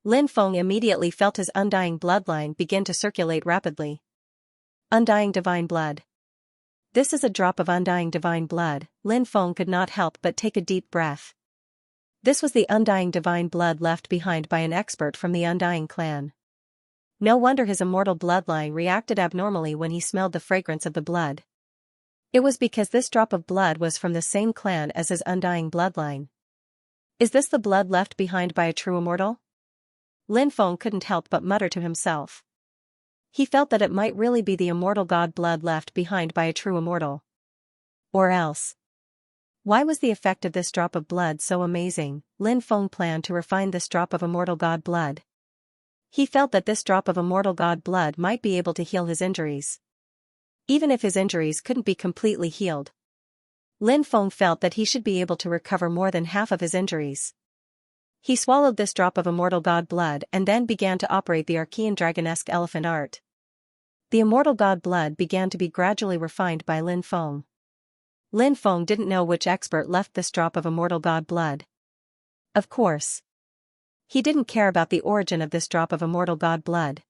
Lin Feng immediately felt his undying bloodline begin to circulate rapidly. Undying divine blood. This is a drop of undying divine blood. Lin Feng could not help but take a deep breath. This was the undying divine blood left behind by an expert from the Undying clan. No wonder his immortal bloodline reacted abnormally when he smelled the fragrance of the blood. It was because this drop of blood was from the same clan as his undying bloodline. Is this the blood left behind by a true immortal? Lin Feng couldn't help but mutter to himself. He felt that it might really be the immortal god blood left behind by a true immortal. Or else. Why was the effect of this drop of blood so amazing? Lin Feng planned to refine this drop of immortal god blood. He felt that this drop of immortal god blood might be able to heal his injuries. Even if his injuries couldn't be completely healed, Lin Feng felt that he should be able to recover more than half of his injuries. He swallowed this drop of immortal god blood and then began to operate the Archean dragonesque elephant art. The immortal god blood began to be gradually refined by Lin Feng. Lin Feng didn't know which expert left this drop of immortal god blood. Of course, he didn't care about the origin of this drop of immortal god blood.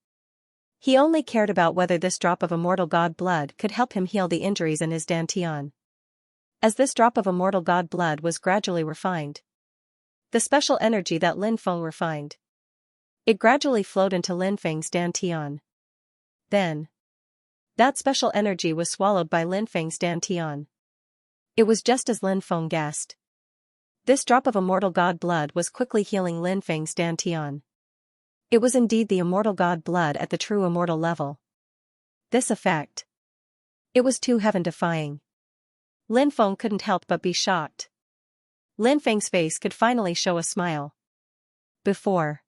He only cared about whether this drop of immortal god blood could help him heal the injuries in his dantian. As this drop of immortal god blood was gradually refined, the special energy that Lin Feng refined, it gradually flowed into Lin Feng's dantian. Then, that special energy was swallowed by Lin Feng's dantian. It was just as Lin Feng guessed. This drop of immortal god blood was quickly healing Lin Feng's dantian. It was indeed the immortal god blood at the true immortal level. This effect, it was too heaven-defying. Lin Feng couldn't help but be shocked. Lin Feng's face could finally show a smile. Before,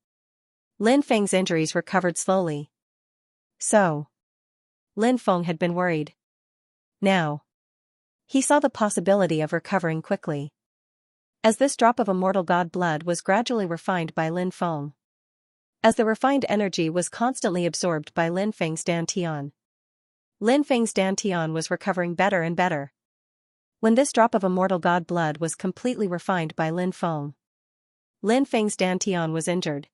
Lin Feng's injuries recovered slowly. So, Lin Feng had been worried. Now, he saw the possibility of recovering quickly. As this drop of immortal god blood was gradually refined by Lin Feng, as the refined energy was constantly absorbed by Lin Feng's dantian, Lin Feng's dantian was recovering better and better. When this drop of immortal god blood was completely refined by Lin Feng, Lin Feng's dantian was injured.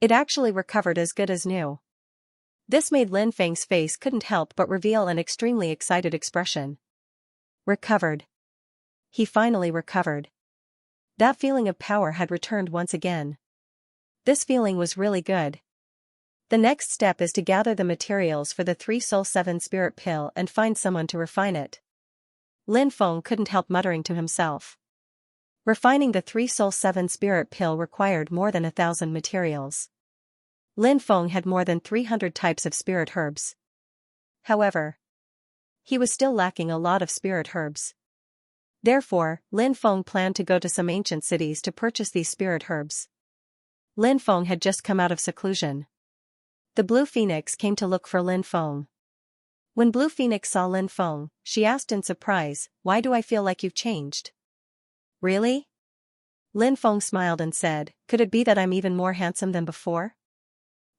It actually recovered as good as new. This made Lin Feng's face couldn't help but reveal an extremely excited expression. Recovered. He finally recovered. That feeling of power had returned once again. This feeling was really good. The next step is to gather the materials for the 3 Soul 7 Spirit Pill and find someone to refine it. Lin Feng couldn't help muttering to himself. Refining the 3 Soul 7 Spirit Pill required more than 1,000 materials. Lin Feng had more than 300 types of spirit herbs. However, he was still lacking a lot of spirit herbs. Therefore, Lin Feng planned to go to some ancient cities to purchase these spirit herbs. Lin Feng had just come out of seclusion. The Blue Phoenix came to look for Lin Feng. When Blue Phoenix saw Lin Feng, she asked in surprise, "Why do I feel like you've changed?" "Really?" Lin Feng smiled and said, "Could it be that I'm even more handsome than before?"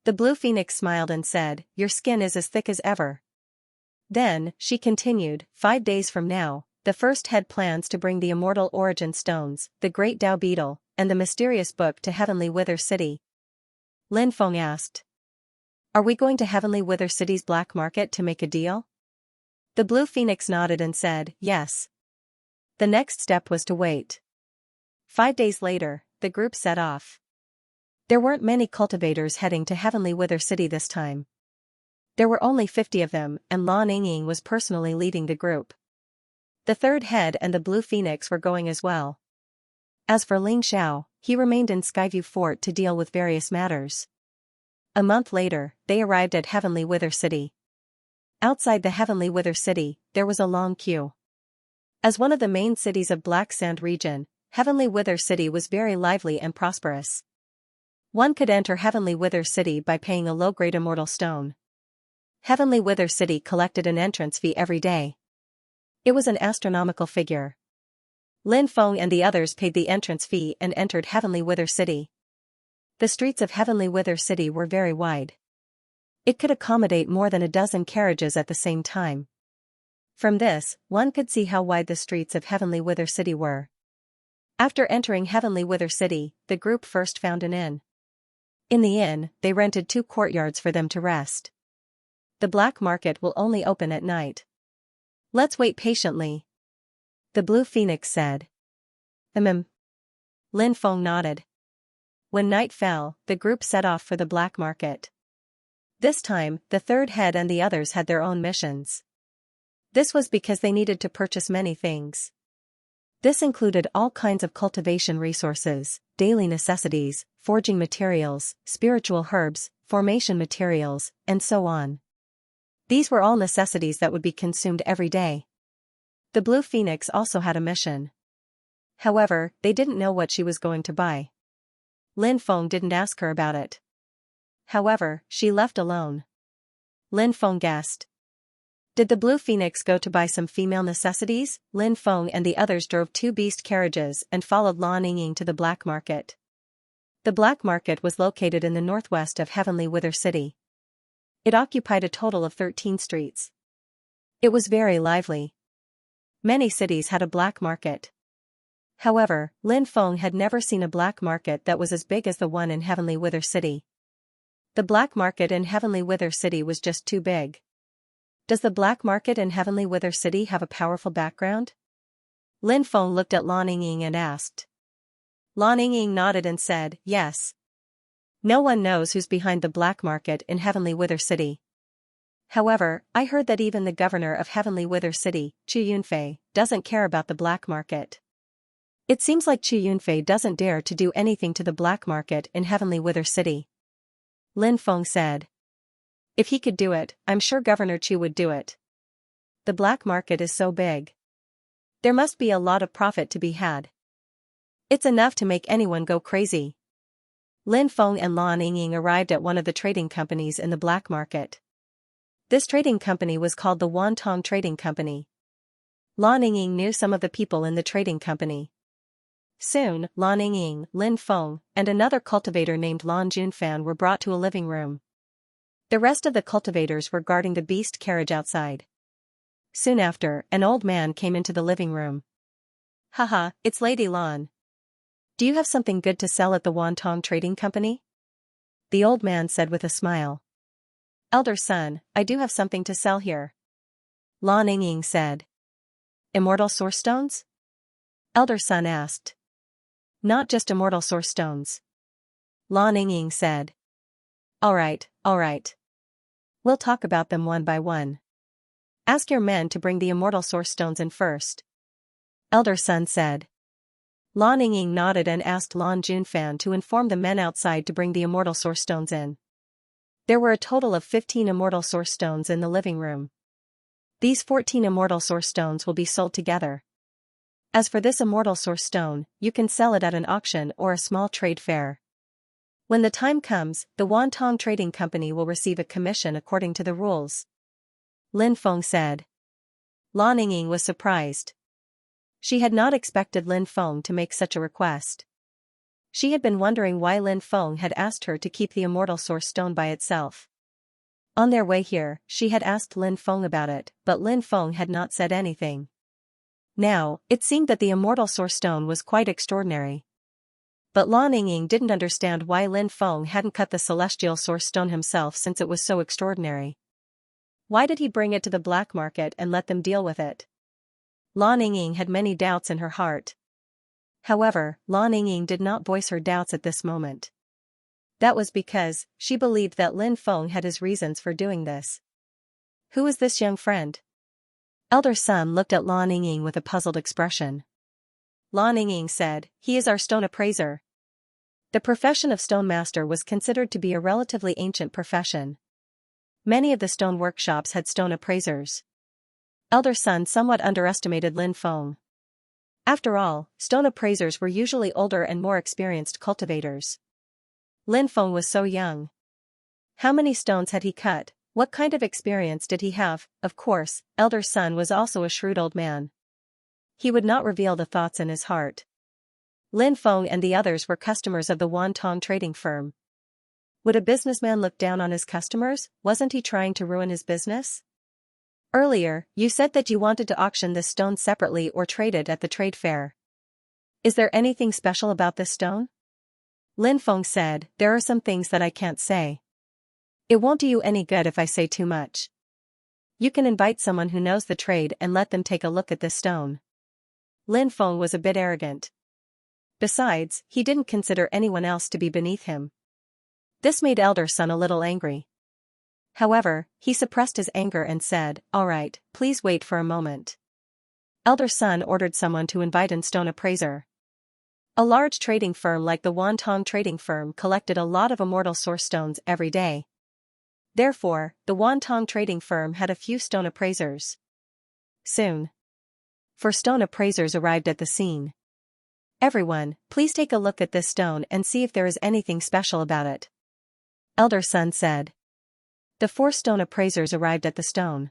The Blue Phoenix smiled and said, "Your skin is as thick as ever." Then, she continued, 5 days from now, the first head plans to bring the immortal origin stones, the great Dao beetle, and the mysterious book to Heavenly Wither City. Lin Feng asked, "Are we going to Heavenly Wither City's black market to make a deal?" The Blue Phoenix nodded and said, "Yes." The next step was to wait. 5 days later, the group set off. There weren't many cultivators heading to Heavenly Wither City this time. There were only 50 of them, and Lan Yingying was personally leading the group. The third head and the Blue Phoenix were going as well. As for Ling Xiao, he remained in Skyview Fort to deal with various matters. A month later, they arrived at Heavenly Wither City. Outside the Heavenly Wither City, there was a long queue. As one of the main cities of Black Sand region, Heavenly Wither City was very lively and prosperous. One could enter Heavenly Wither City by paying a low-grade immortal stone. Heavenly Wither City collected an entrance fee every day. It was an astronomical figure. Lin Feng and the others paid the entrance fee and entered Heavenly Wither City. The streets of Heavenly Wither City were very wide. It could accommodate more than a dozen carriages at the same time. From this, one could see how wide the streets of Heavenly Wither City were. After entering Heavenly Wither City, the group first found an inn. In the inn, they rented 2 courtyards for them to rest. The black market will only open at night. Let's wait patiently, the Blue Phoenix said. Lin Feng nodded. When night fell, the group set off for the black market. This time, the third head and the others had their own missions. This was because they needed to purchase many things. This included all kinds of cultivation resources, daily necessities, forging materials, spiritual herbs, formation materials, and so on. These were all necessities that would be consumed every day. The Blue Phoenix also had a mission. However, they didn't know what she was going to buy. Lin Feng didn't ask her about it. However, she left alone. Lin Feng guessed. Did the Blue Phoenix go to buy some female necessities? Lin Feng and the others drove 2 beast carriages and followed Lan Yingying to the black market. The black market was located in the northwest of Heavenly Wither City. It occupied a total of 13 streets. It was very lively. Many cities had a black market. However, Lin Feng had never seen a black market that was as big as the one in Heavenly Wither City. The black market in Heavenly Wither City was just too big. Does the black market in Heavenly Wither City have a powerful background? Lin Feng looked at Lan Yingying and asked. Lan Yingying nodded and said, yes. No one knows who's behind the black market in Heavenly Wither City. However, I heard that even the governor of Heavenly Wither City, Chu Yunfei, doesn't care about the black market. It seems like Chu Yunfei doesn't dare to do anything to the black market in Heavenly Wither City. Lin Feng said. If he could do it, I'm sure Governor Chu would do it. The black market is so big. There must be a lot of profit to be had. It's enough to make anyone go crazy. Lin Feng and Lan Yingying arrived at one of the trading companies in the black market. This trading company was called the Wantong Trading Company. Lan Yingying knew some of the people in the trading company. Soon, Lan Yingying, Lin Feng, and another cultivator named Lan Junfan were brought to a living room. The rest of the cultivators were guarding the beast carriage outside. Soon after, an old man came into the living room. Haha, it's Lady Lan. Do you have something good to sell at the Wantong Trading Company? The old man said with a smile. Elder son, I do have something to sell here. Lan Yingying said. Immortal source stones? Elder son asked. Not just immortal source stones. Lan Yingying said. Alright. We'll talk about them one by one. Ask your men to bring the immortal source stones in first. Elder son said. Lan Yingying nodded and asked Lan Junfan to inform the men outside to bring the immortal source stones in. There were a total of 15 immortal source stones in the living room. These 14 immortal source stones will be sold together. As for this immortal source stone, you can sell it at an auction or a small trade fair. When the time comes, the Wantong Trading Company will receive a commission according to the rules. Lin Feng said. Lan Yingying was surprised. She had not expected Lin Feng to make such a request. She had been wondering why Lin Feng had asked her to keep the immortal source stone by itself. On their way here, she had asked Lin Feng about it, but Lin Feng had not said anything. Now, it seemed that the immortal source stone was quite extraordinary. But Lan Yingying didn't understand why Lin Feng hadn't cut the celestial source stone himself since it was so extraordinary. Why did he bring it to the black market and let them deal with it? Lan Yingying had many doubts in her heart. However, Lan Yingying did not voice her doubts at this moment. That was because she believed that Lin Feng had his reasons for doing this. Who is this young friend? Elder son looked at Lan Yingying with a puzzled expression. Lan Yingying said, he is our stone appraiser. The profession of stone master was considered to be a relatively ancient profession. Many of the stone workshops had stone appraisers. Elder son somewhat underestimated Lin Feng. After all, stone appraisers were usually older and more experienced cultivators. Lin Feng was so young. How many stones had he cut? What kind of experience did he have? Of course, elder son was also a shrewd old man. He would not reveal the thoughts in his heart. Lin Feng and the others were customers of the Wantong trading firm. Would a businessman look down on his customers? Wasn't he trying to ruin his business? Earlier, you said that you wanted to auction this stone separately or trade it at the trade fair. Is there anything special about this stone? Lin Feng said, there are some things that I can't say. It won't do you any good if I say too much. You can invite someone who knows the trade and let them take a look at this stone. Lin Feng was a bit arrogant. Besides, he didn't consider anyone else to be beneath him. This made elder son a little angry. However, he suppressed his anger and said, all right, please wait for a moment. Elder son ordered someone to invite in stone appraiser. A large trading firm like the Wantong trading firm collected a lot of immortal source stones every day. Therefore, the Wantong trading firm had a few stone appraisers. Soon, 4 stone appraisers arrived at the scene. Everyone, please take a look at this stone and see if there is anything special about it. Elder son said. The 4 stone appraisers arrived at the stone.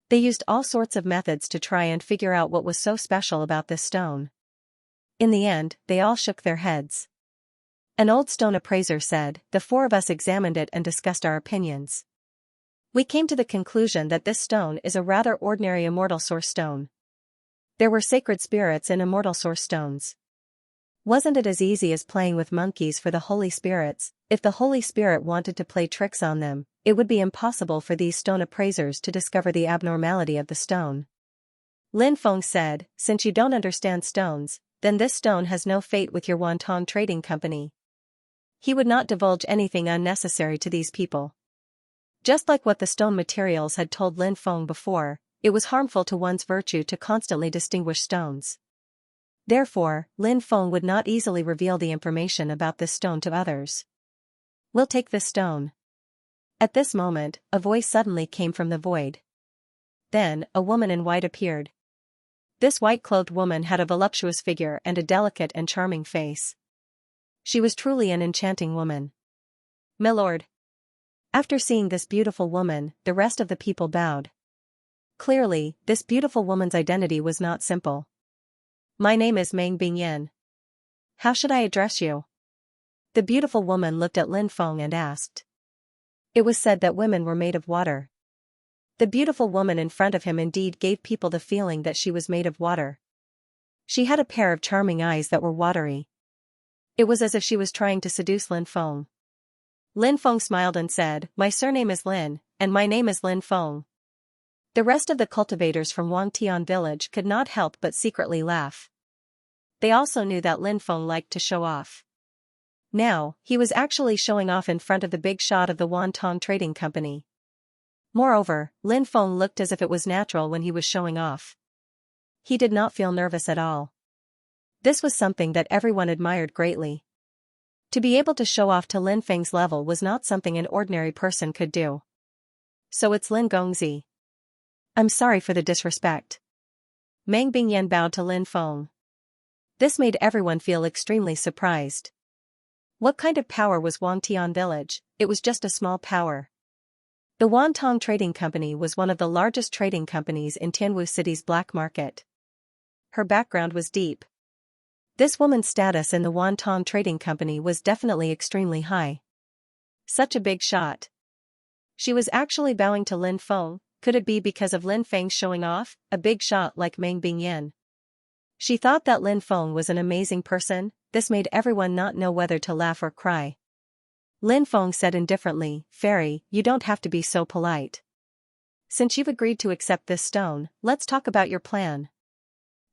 They used all sorts of methods to try and figure out what was so special about this stone. In the end, they all shook their heads. An old stone appraiser said, the 4 of us examined it and discussed our opinions. We came to the conclusion that this stone is a rather ordinary immortal source stone. There were sacred spirits in immortal source stones. Wasn't it as easy as playing with monkeys for the Holy Spirits? If the Holy Spirit wanted to play tricks on them, it would be impossible for these stone appraisers to discover the abnormality of the stone. Lin Feng said, since you don't understand stones, then this stone has no fate with your Wantong Trading Company. He would not divulge anything unnecessary to these people. Just like what the stone materials had told Lin Feng before, it was harmful to one's virtue to constantly distinguish stones. Therefore, Lin Feng would not easily reveal the information about this stone to others. We'll take this stone. At this moment, a voice suddenly came from the void. Then, a woman in white appeared. This white-clothed woman had a voluptuous figure and a delicate and charming face. She was truly an enchanting woman. "Milord." After seeing this beautiful woman, the rest of the people bowed. Clearly, this beautiful woman's identity was not simple. "My name is Meng Bingyan. How should I address you?" The beautiful woman looked at Lin Feng and asked. It was said that women were made of water. The beautiful woman in front of him indeed gave people the feeling that she was made of water. She had a pair of charming eyes that were watery. It was as if she was trying to seduce Lin Feng. Lin Feng smiled and said, "My surname is Lin, and my name is Lin Feng." The rest of the cultivators from Wangtian village could not help but secretly laugh. They also knew that Lin Feng liked to show off. Now, he was actually showing off in front of the big shot of the Wantong Trading Company. Moreover, Lin Feng looked as if it was natural when he was showing off. He did not feel nervous at all. This was something that everyone admired greatly. To be able to show off to Lin Feng's level was not something an ordinary person could do. "So it's Lin Gongzi. I'm sorry for the disrespect." Meng Bingyan bowed to Lin Feng. This made everyone feel extremely surprised. What kind of power was Wangtian village? It was just a small power. The Wantong Trading Company was one of the largest trading companies in Tianwu City's black market. Her background was deep. This woman's status in the Wantong Trading Company was definitely extremely high. Such a big shot. She was actually bowing to Lin Feng. Could it be because of Lin Feng showing off, a big shot like Meng Bingyan? She thought that Lin Feng was an amazing person. This made everyone not know whether to laugh or cry. Lin Feng said indifferently, "Fairy, you don't have to be so polite. Since you've agreed to accept this stone, let's talk about your plan."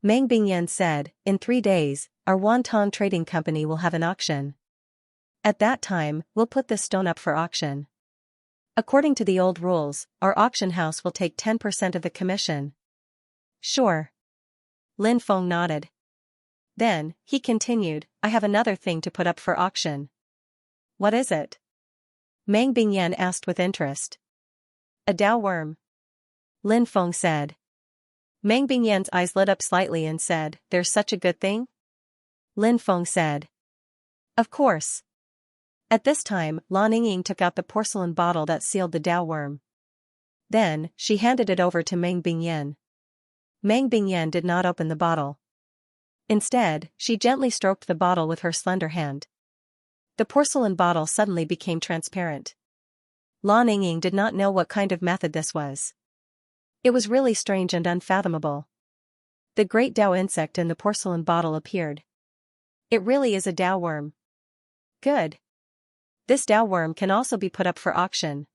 Meng Bingyan said, "In 3 days, our Wantong Trading Company will have an auction. At that time, we'll put this stone up for auction. According to the old rules, our auction house will take 10% of the commission." "Sure." Lin Feng nodded. Then, he continued, "I have another thing to put up for auction." "What is it?" Meng Bingyan asked with interest. "A Dao worm." Lin Feng said. Meng Bingyan's eyes lit up slightly and said, "There's such a good thing?" Lin Feng said. "Of course." At this time, Lan Yingying took out the porcelain bottle that sealed the Dao worm. Then, she handed it over to Meng Bingyan. Meng Bingyan did not open the bottle. Instead, she gently stroked the bottle with her slender hand. The porcelain bottle suddenly became transparent. Lan Yingying did not know what kind of method this was. It was really strange and unfathomable. The great Dao insect in the porcelain bottle appeared. It really is a Dao worm. Good. This Dao worm can also be put up for auction.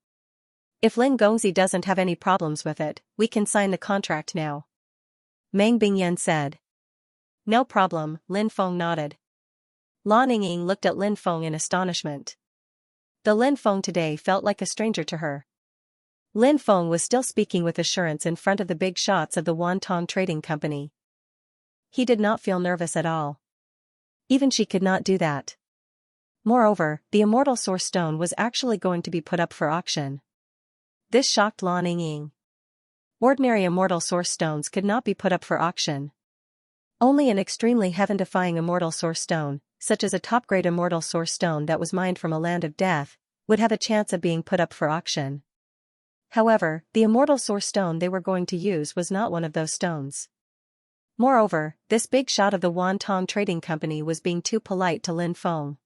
If Lin Gongzi doesn't have any problems with it, we can sign the contract now. Meng Bingyan said. No problem, Lin Feng nodded. Lan Yingying looked at Lin Feng in astonishment. The Lin Feng today felt like a stranger to her. Lin Feng was still speaking with assurance in front of the big shots of the Wantong Trading Company. He did not feel nervous at all. Even she could not do that. Moreover, the immortal source stone was actually going to be put up for auction. This shocked Lan Yingying. Ordinary immortal source stones could not be put up for auction. Only an extremely heaven-defying immortal source stone, such as a top-grade immortal source stone that was mined from a land of death, would have a chance of being put up for auction. However, the immortal source stone they were going to use was not one of those stones. Moreover, this big shot of the Wantong Trading Company was being too polite to Lin Feng.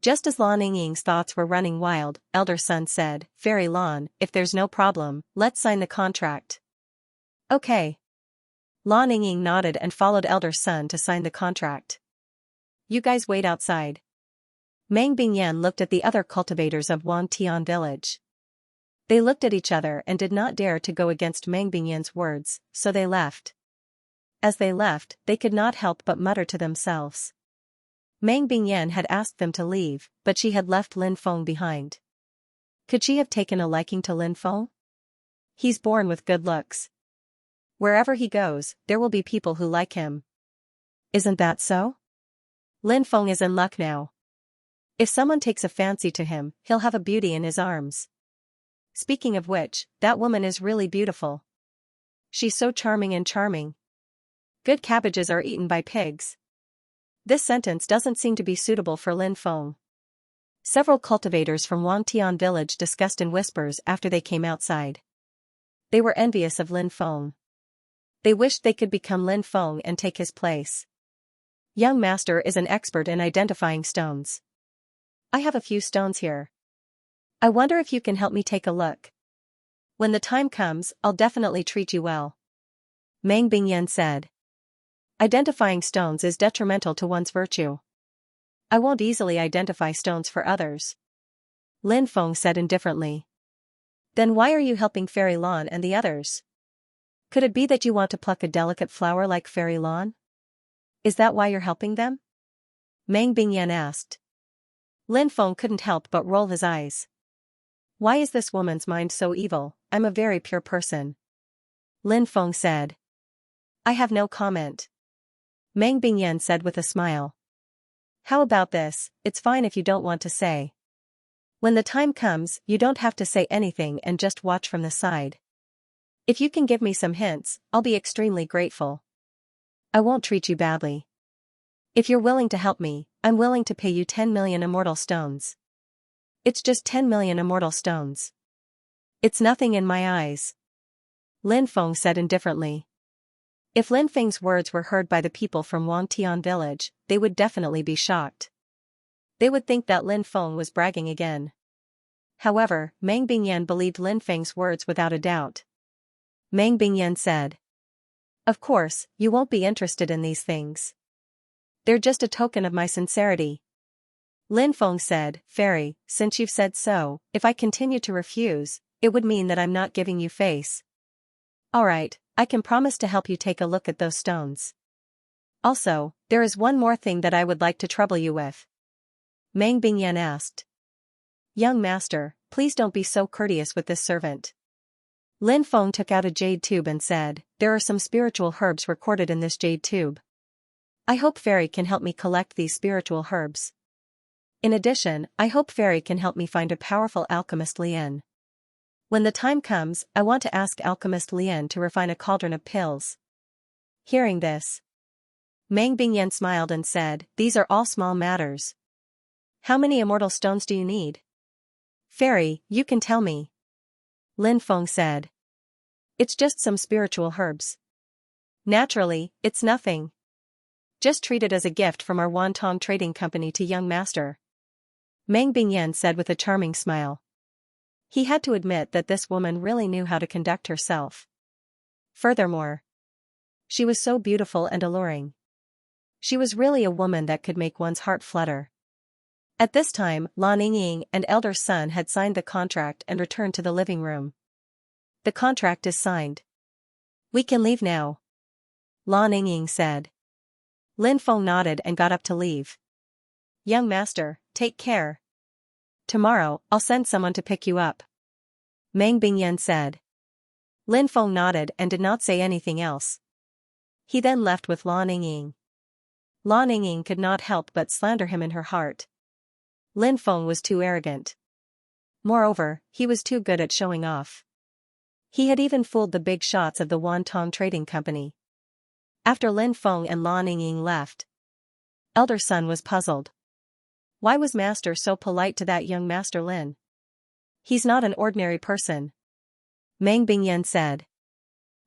Just as Lan Yingying's thoughts were running wild, elder son said, Fairy Lan, if there's no problem, let's sign the contract. Okay. Lan Yingying nodded and followed elder son to sign the contract. You guys wait outside. Meng Bingyan looked at the other cultivators of Wangtian village. They looked at each other and did not dare to go against Meng Bingyan's words, so they left. As they left, they could not help but mutter to themselves. Meng Bingyan had asked them to leave, but she had left Lin Feng behind. Could she have taken a liking to Lin Feng? He's born with good looks. Wherever he goes, there will be people who like him. Isn't that so? Lin Feng is in luck now. If someone takes a fancy to him, he'll have a beauty in his arms. Speaking of which, that woman is really beautiful. She's so charming and charming. Good cabbages are eaten by pigs. This sentence doesn't seem to be suitable for Lin Feng. Several cultivators from Wangtian village discussed in whispers after they came outside. They were envious of Lin Feng. They wished they could become Lin Feng and take his place. Young master is an expert in identifying stones. I have a few stones here. I wonder if you can help me take a look. When the time comes, I'll definitely treat you well. Meng Bingyan said. Identifying stones is detrimental to one's virtue. I won't easily identify stones for others. Lin Feng said indifferently. Then why are you helping Fairy Lan and the others? Could it be that you want to pluck a delicate flower like Fairy Lan? Is that why you're helping them? Meng Bingyan asked. Lin Feng couldn't help but roll his eyes. Why is this woman's mind so evil? I'm a very pure person. Lin Feng said. I have no comment. Meng Bingyan said with a smile. How about this, it's fine if you don't want to say. When the time comes, you don't have to say anything and just watch from the side. If you can give me some hints, I'll be extremely grateful. I won't treat you badly. If you're willing to help me, I'm willing to pay you 10 million immortal stones. It's just 10 million immortal stones. It's nothing in my eyes. Lin Feng said indifferently. If Lin Feng's words were heard by the people from Wangtian village, they would definitely be shocked. They would think that Lin Feng was bragging again. However, Meng Bingyan believed Lin Feng's words without a doubt. Meng Bingyan said. Of course, you won't be interested in these things. They're just a token of my sincerity. Lin Feng said, Fairy, since you've said so, if I continue to refuse, it would mean that I'm not giving you face. Alright, I can promise to help you take a look at those stones. Also, there is one more thing that I would like to trouble you with. Meng Bingyan asked. Young master, please don't be so courteous with this servant. Lin Feng took out a jade tube and said, there are some spiritual herbs recorded in this jade tube. I hope Fairy can help me collect these spiritual herbs. In addition, I hope Fairy can help me find a powerful alchemist Lien. When the time comes, I want to ask alchemist Lien to refine a cauldron of pills. Hearing this, Meng Bingyan smiled and said, these are all small matters. How many immortal stones do you need? Fairy, you can tell me. Lin Feng said. It's just some spiritual herbs. Naturally, it's nothing. Just treat it as a gift from our Wantong Trading Company to young master. Meng Bingyan said with a charming smile. He had to admit that this woman really knew how to conduct herself. Furthermore, she was so beautiful and alluring. She was really a woman that could make one's heart flutter. At this time, Lan Yingying and elder son had signed the contract and returned to the living room. The contract is signed. We can leave now. Lan Yingying said. Lin Feng nodded and got up to leave. Young master, take care. Tomorrow, I'll send someone to pick you up. Meng Bingyan said. Lin Feng nodded and did not say anything else. He then left with Lan Yingying. Lan Yingying could not help but slander him in her heart. Lin Feng was too arrogant. Moreover, he was too good at showing off. He had even fooled the big shots of the Wantong Trading Company. After Lin Feng and Lan Yingying left, elder son was puzzled. Why was master so polite to that young master Lin? He's not an ordinary person. Meng Bingyan said.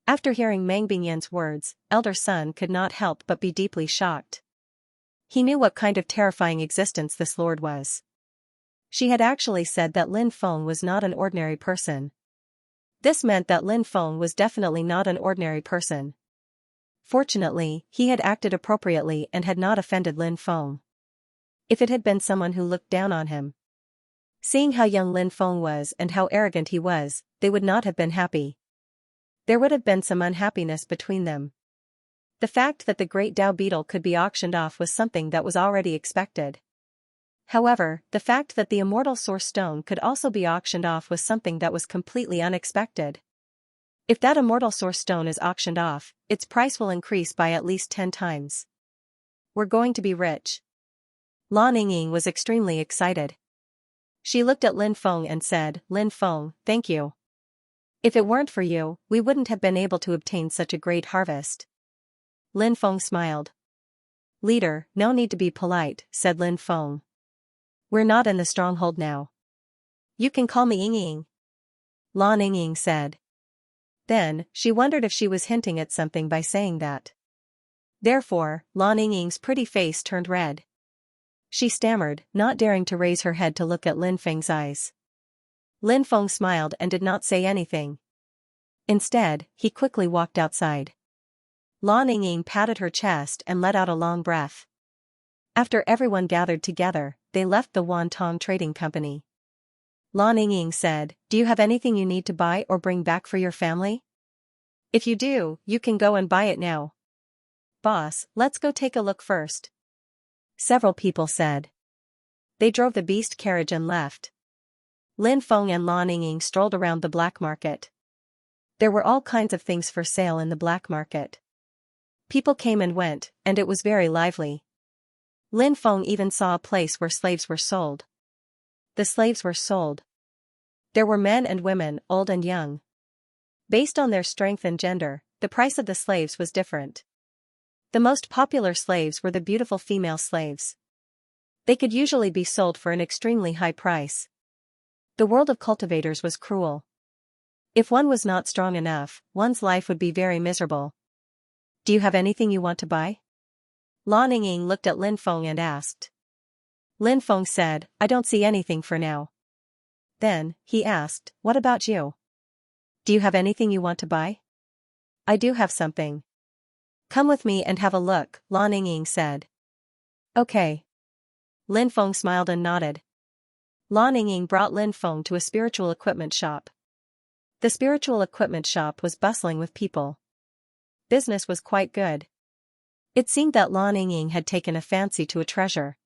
After hearing Meng Bingyan's words, elder son could not help but be deeply shocked. He knew what kind of terrifying existence this lord was. She had actually said that Lin Feng was not an ordinary person. This meant that Lin Feng was definitely not an ordinary person. Fortunately, he had acted appropriately and had not offended Lin Feng. If it had been someone who looked down on him, seeing how young Lin Feng was and how arrogant he was, they would not have been happy. There would have been some unhappiness between them. The fact that the great Dao beetle could be auctioned off was something that was already expected. However, the fact that the immortal source stone could also be auctioned off was something that was completely unexpected. If that immortal source stone is auctioned off, its price will increase by at least 10 times. We're going to be rich. Lan Yingying was extremely excited. She looked at Lin Feng and said, "Lin Feng, thank you. If it weren't for you, we wouldn't have been able to obtain such a great harvest." Lin Feng smiled. "Leader, no need to be polite," said Lin Feng. "We're not in the stronghold now. You can call me Yingying," Lan Yingying said. Then, she wondered if she was hinting at something by saying that. Therefore, Lan Yingying's pretty face turned red. She stammered, not daring to raise her head to look at Lin Feng's eyes. Lin Feng smiled and did not say anything. Instead, he quickly walked outside. Lan Yingying patted her chest and let out a long breath. After everyone gathered together, they left the Wantong Trading Company. Lan Yingying said, "Do you have anything you need to buy or bring back for your family? If you do, you can go and buy it now." "Boss, let's go take a look first," several people said. They drove the beast carriage and left. Lin Feng and Lan Yingying strolled around the black market. There were all kinds of things for sale in the black market. People came and went, and it was very lively. Lin Feng even saw a place where slaves were sold. The slaves were sold. There were men and women, old and young. Based on their strength and gender, the price of the slaves was different. The most popular slaves were the beautiful female slaves. They could usually be sold for an extremely high price. The world of cultivators was cruel. If one was not strong enough, one's life would be very miserable. "Do you have anything you want to buy?" Lan Yingying looked at Lin Feng and asked. Lin Feng said, "I don't see anything for now." Then, he asked, "What about you? Do you have anything you want to buy?" "I do have something. Come with me and have a look," Lan Yingying said. "Okay." Lin Feng smiled and nodded. Lan Yingying brought Lin Feng to a spiritual equipment shop. The spiritual equipment shop was bustling with people. Business was quite good. It seemed that Lan Yingying had taken a fancy to a treasure.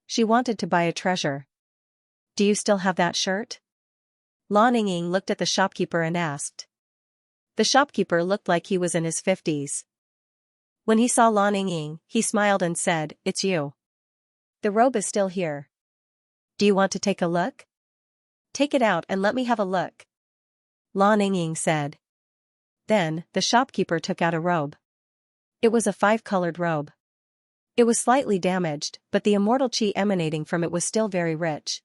She wanted to buy a treasure. "Do you still have that shirt?" Lan Yingying looked at the shopkeeper and asked. The shopkeeper looked like he was in his 50s. When he saw Lan Yingying, he smiled and said, "It's you. The robe is still here. Do you want to take a look?" "Take it out and let me have a look," Lan Yingying said. Then, the shopkeeper took out a robe. It was a 5-colored robe. It was slightly damaged, but the immortal chi emanating from it was still very rich.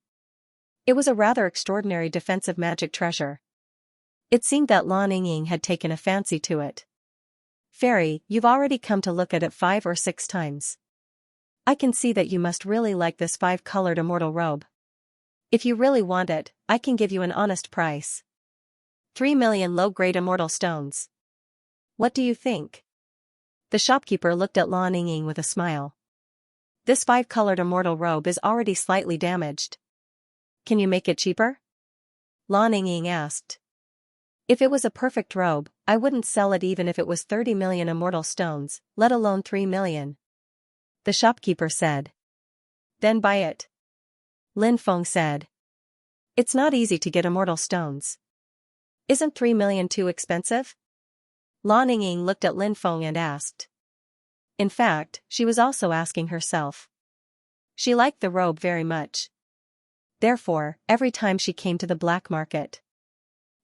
It was a rather extraordinary defensive magic treasure. It seemed that Lan Yingying had taken a fancy to it. "Fairy, you've already come to look at it 5 or 6 times. I can see that you must really like this 5-colored immortal robe. If you really want it, I can give you an honest price. 3 million low-grade immortal stones. What do you think?" The shopkeeper looked at Lan Yingying with a smile. "This 5-colored immortal robe is already slightly damaged. Can you make it cheaper?" Lan Yingying asked. "If it was a perfect robe, I wouldn't sell it even if it was 30 million immortal stones, let alone 3 million. The shopkeeper said. "Then buy it," Lin Feng said. "It's not easy to get immortal stones. Isn't 3 million too expensive?" Lan Yingying looked at Lin Feng and asked. In fact, she was also asking herself. She liked the robe very much. Therefore, every time she came to the black market,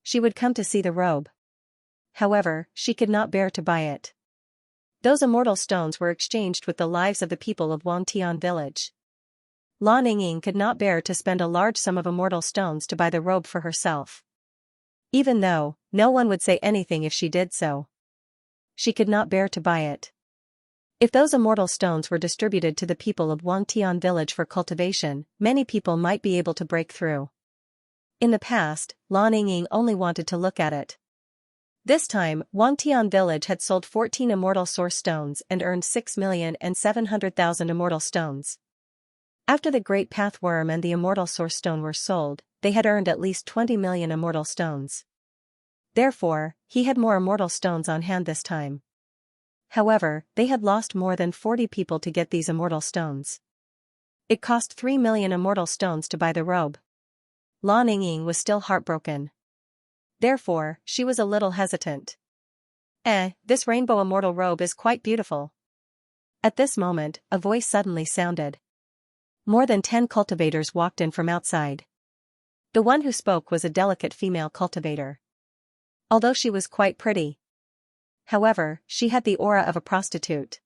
she would come to see the robe. However, she could not bear to buy it. Those immortal stones were exchanged with the lives of the people of Wangtian village. Lan Yingying could not bear to spend a large sum of immortal stones to buy the robe for herself. Even though, no one would say anything if she did so. She could not bear to buy it. If those immortal stones were distributed to the people of Wangtian village for cultivation, many people might be able to break through. In the past, Lan Yingying only wanted to look at it. This time, Wangtian village had sold 14 immortal source stones and earned 6,700,000 immortal stones. After the Great Path Worm and the immortal source stone were sold, they had earned at least 20 million immortal stones. Therefore, he had more immortal stones on hand this time. However, they had lost more than 40 people to get these immortal stones. It cost 3 million immortal stones to buy the robe. Lan Yingying was still heartbroken. Therefore, she was a little hesitant. This rainbow immortal robe is quite beautiful. At this moment, a voice suddenly sounded. More than 10 cultivators walked in from outside. The one who spoke was a delicate female cultivator. Although she was quite pretty. However, she had the aura of a prostitute.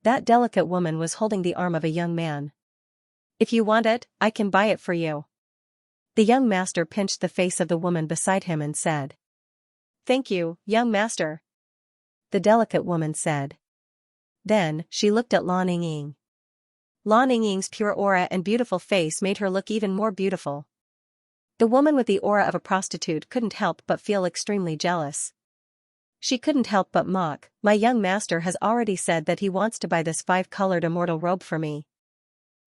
That delicate woman was holding the arm of a young man. If you want it, I can buy it for you. The young master pinched the face of the woman beside him and said. Thank you, young master. The delicate woman said. Then, she looked at Lan Yingying. Lan Yingying's pure aura and beautiful face made her look even more beautiful. The woman with the aura of a prostitute couldn't help but feel extremely jealous. She couldn't help but mock, my young master has already said that he wants to buy this 5-colored immortal robe for me.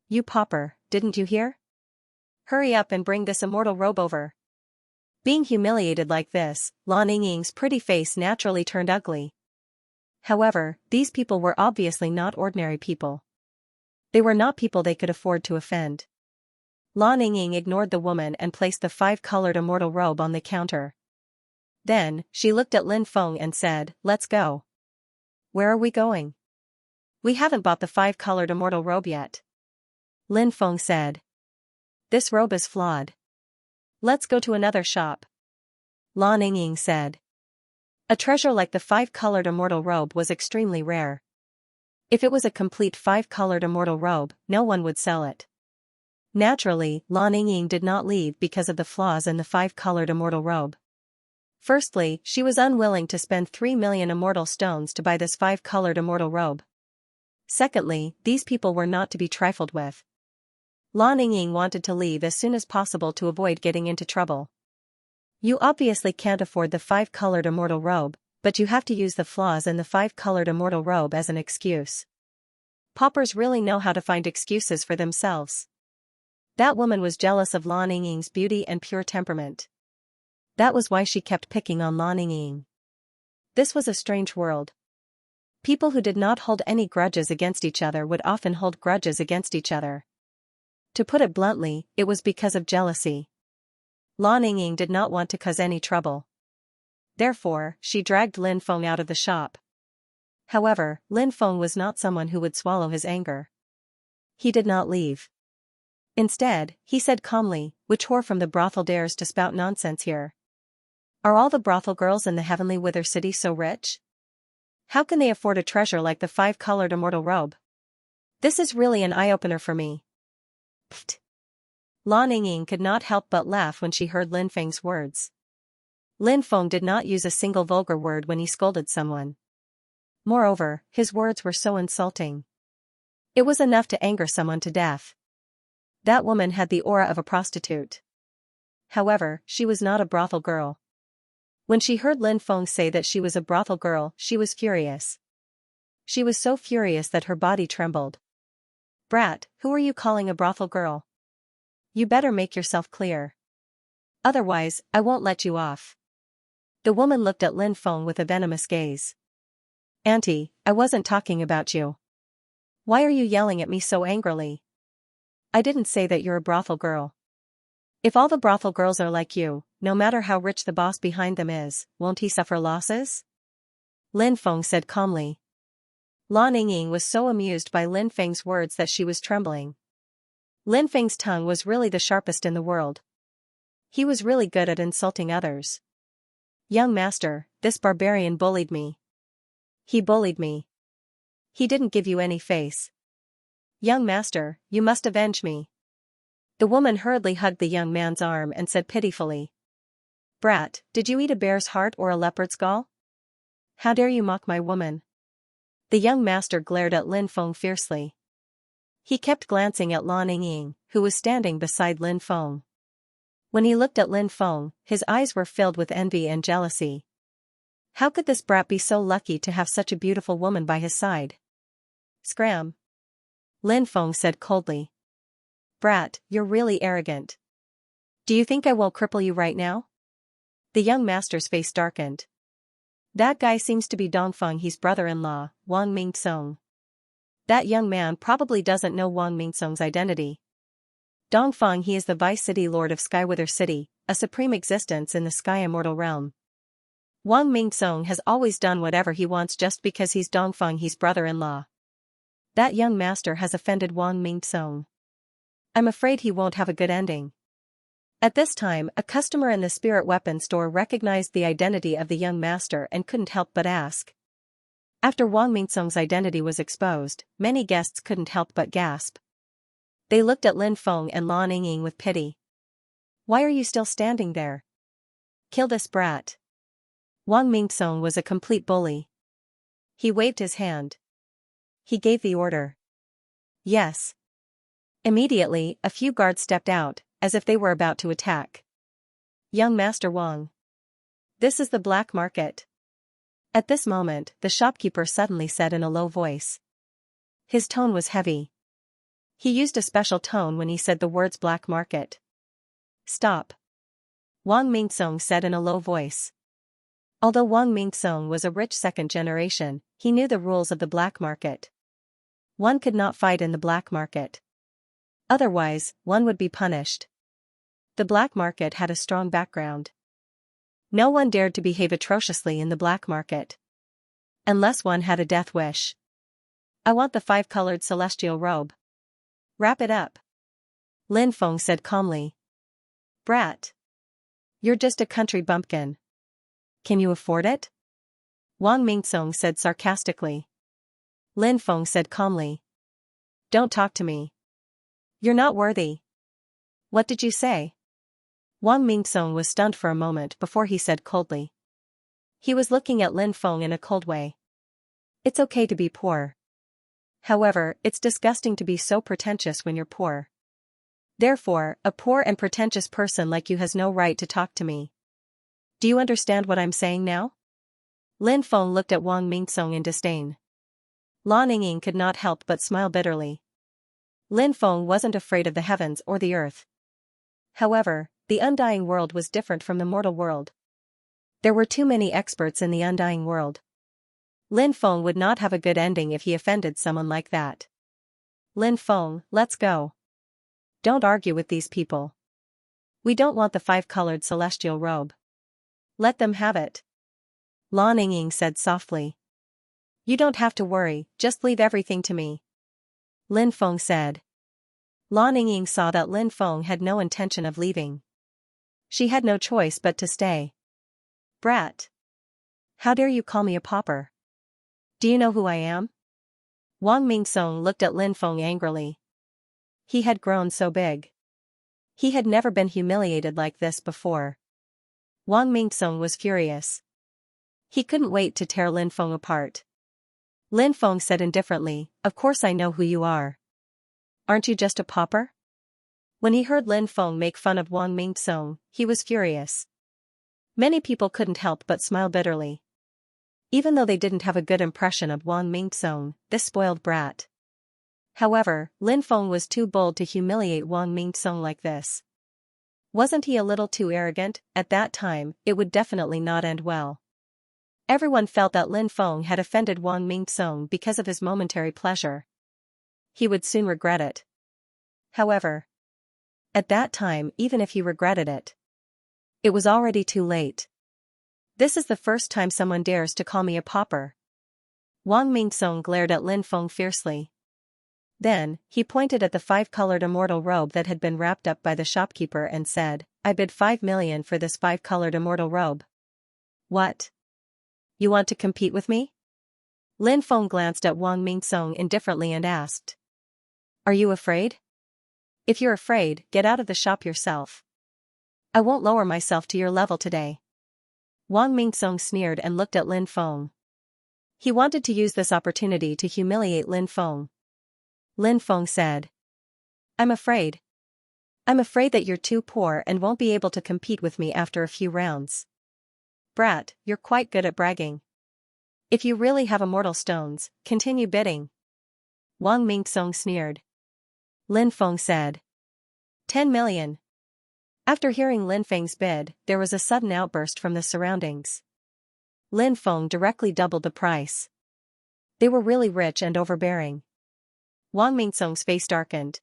You pauper, didn't you hear? Hurry up and bring this immortal robe over. Being humiliated like this, Lan Yingying's pretty face naturally turned ugly. However, these people were obviously not ordinary people. They were not people they could afford to offend. Lan Yingying ignored the woman and placed the 5-colored immortal robe on the counter. Then, she looked at Lin Feng and said, let's go. Where are we going? We haven't bought the 5-colored immortal robe yet. Lin Feng said. This robe is flawed. Let's go to another shop. Lan Yingying said. A treasure like the 5-colored immortal robe was extremely rare. If it was a complete 5-colored immortal robe, no one would sell it. Naturally, Lan Yingying did not leave because of the flaws in the 5-colored immortal robe. Firstly, she was unwilling to spend 3 million immortal stones to buy this 5-colored immortal robe. Secondly, these people were not to be trifled with. Lan Yingying wanted to leave as soon as possible to avoid getting into trouble. You obviously can't afford the 5-colored immortal robe, but you have to use the flaws in the 5-colored immortal robe as an excuse. Paupers really know how to find excuses for themselves. That woman was jealous of Lan Yingying's beauty and pure temperament. That was why she kept picking on Lan Yingying. This was a strange world. People who did not hold any grudges against each other would often hold grudges against each other. To put it bluntly, it was because of jealousy. Lan Yingying did not want to cause any trouble. Therefore, she dragged Lin Feng out of the shop. However, Lin Feng was not someone who would swallow his anger. He did not leave. Instead, he said calmly, which whore from the brothel dares to spout nonsense here? Are all the brothel girls in the heavenly Wither City so rich? How can they afford a treasure like the 5-colored immortal robe? This is really an eye-opener for me. Pfft. Lan Yingying could not help but laugh when she heard Lin Feng's words. Lin Feng did not use a single vulgar word when he scolded someone. Moreover, his words were so insulting. It was enough to anger someone to death. That woman had the aura of a prostitute. However, she was not a brothel girl. When she heard Lin Feng say that she was a brothel girl, she was furious. She was so furious that her body trembled. Brat, who are you calling a brothel girl? You better make yourself clear. Otherwise, I won't let you off. The woman looked at Lin Feng with a venomous gaze. Auntie, I wasn't talking about you. Why are you yelling at me so angrily? I didn't say that you're a brothel girl. If all the brothel girls are like you, no matter how rich the boss behind them is, won't he suffer losses? Lin Feng said calmly. Lan Yingying was so amused by Lin Feng's words that she was trembling. Lin Feng's tongue was really the sharpest in the world. He was really good at insulting others. Young master, this barbarian bullied me. He bullied me. He didn't give you any face. Young master, you must avenge me. The woman hurriedly hugged the young man's arm and said pitifully. Brat, did you eat a bear's heart or a leopard's gall? How dare you mock my woman? The young master glared at Lin Feng fiercely. He kept glancing at Lan Ying, who was standing beside Lin Feng. When he looked at Lin Feng, his eyes were filled with envy and jealousy. How could this brat be so lucky to have such a beautiful woman by his side? Scram! Lin Feng said coldly. Brat, you're really arrogant. Do you think I won't cripple you right now? The young master's face darkened. That guy seems to be Dongfeng He's brother-in-law, Wang Mingsong. That young man probably doesn't know Wang Mingsong's identity. Dongfeng He is the Vice-City Lord of Skywither City, a supreme existence in the Sky Immortal realm. Wang Mingsong has always done whatever he wants just because he's Dongfeng He's brother-in-law. That young master has offended Wang Mingsong. I'm afraid he won't have a good ending. At this time, a customer in the spirit weapon store recognized the identity of the young master and couldn't help but ask. After Wang Mingsong's identity was exposed, many guests couldn't help but gasp. They looked at Lin Feng and Lan Ying with pity. Why are you still standing there? Kill this brat. Wang Mingsong was a complete bully. He waved his hand. He gave the order. Yes. Immediately, a few guards stepped out, as if they were about to attack. Young Master Wang. This is the black market. At this moment, the shopkeeper suddenly said in a low voice. His tone was heavy. He used a special tone when he said the words black market. Stop. Wang Mingsong said in a low voice. Although Wang Mingsong was a rich second generation, he knew the rules of the black market. One could not fight in the black market. Otherwise, one would be punished. The black market had a strong background. No one dared to behave atrociously in the black market. Unless one had a death wish. I want the 5-colored celestial robe. Wrap it up. Lin Feng said calmly. Brat. You're just a country bumpkin. Can you afford it? Wang Mingsong said sarcastically. Lin Feng said calmly. Don't talk to me. You're not worthy. What did you say? Wang Mingsong was stunned for a moment before he said coldly. He was looking at Lin Feng in a cold way. It's okay to be poor. However, it's disgusting to be so pretentious when you're poor. Therefore, a poor and pretentious person like you has no right to talk to me. Do you understand what I'm saying now? Lin Feng looked at Wang Mingsong in disdain. Lan Ying could not help but smile bitterly. Lin Feng wasn't afraid of the heavens or the earth. However, the undying world was different from the mortal world. There were too many experts in the undying world. Lin Feng would not have a good ending if he offended someone like that. Lin Feng, let's go. Don't argue with these people. We don't want the 5-colored celestial robe. Let them have it. Lan Ying said softly. You don't have to worry, just leave everything to me. Lin Feng said. Lan Ying saw that Lin Feng had no intention of leaving. She had no choice but to stay. Brat. How dare you call me a pauper? Do you know who I am? Wang Mingsong looked at Lin Feng angrily. He had grown so big. He had never been humiliated like this before. Wang Mingsong was furious. He couldn't wait to tear Lin Feng apart. Lin Feng said indifferently, Of course I know who you are. Aren't you just a pauper? When he heard Lin Feng make fun of Wang Mingsong, he was furious. Many people couldn't help but smile bitterly. Even though they didn't have a good impression of Wang Mingsong, this spoiled brat. However, Lin Feng was too bold to humiliate Wang Mingsong like this. Wasn't he a little too arrogant? At that time, it would definitely not end well. Everyone felt that Lin Feng had offended Wang Mingsong because of his momentary pleasure. He would soon regret it. However, at that time, even if he regretted it, it was already too late. This is the first time someone dares to call me a pauper. Wang Mingsong glared at Lin Feng fiercely. Then, he pointed at the 5-colored immortal robe that had been wrapped up by the shopkeeper and said, I bid 5 million for this 5-colored immortal robe. What? You want to compete with me? Lin Feng glanced at Wang Mingsong indifferently and asked. Are you afraid? If you're afraid, get out of the shop yourself. I won't lower myself to your level today. Wang Mingsong sneered and looked at Lin Feng. He wanted to use this opportunity to humiliate Lin Feng. Lin Feng said, I'm afraid. I'm afraid that you're too poor and won't be able to compete with me after a few rounds. Brat, you're quite good at bragging. If you really have immortal stones, continue bidding. Wang Mingsong sneered. Lin Feng said, 10 million. After hearing Lin Feng's bid, there was a sudden outburst from the surroundings. Lin Feng directly doubled the price. They were really rich and overbearing. Wang Mingsong's face darkened.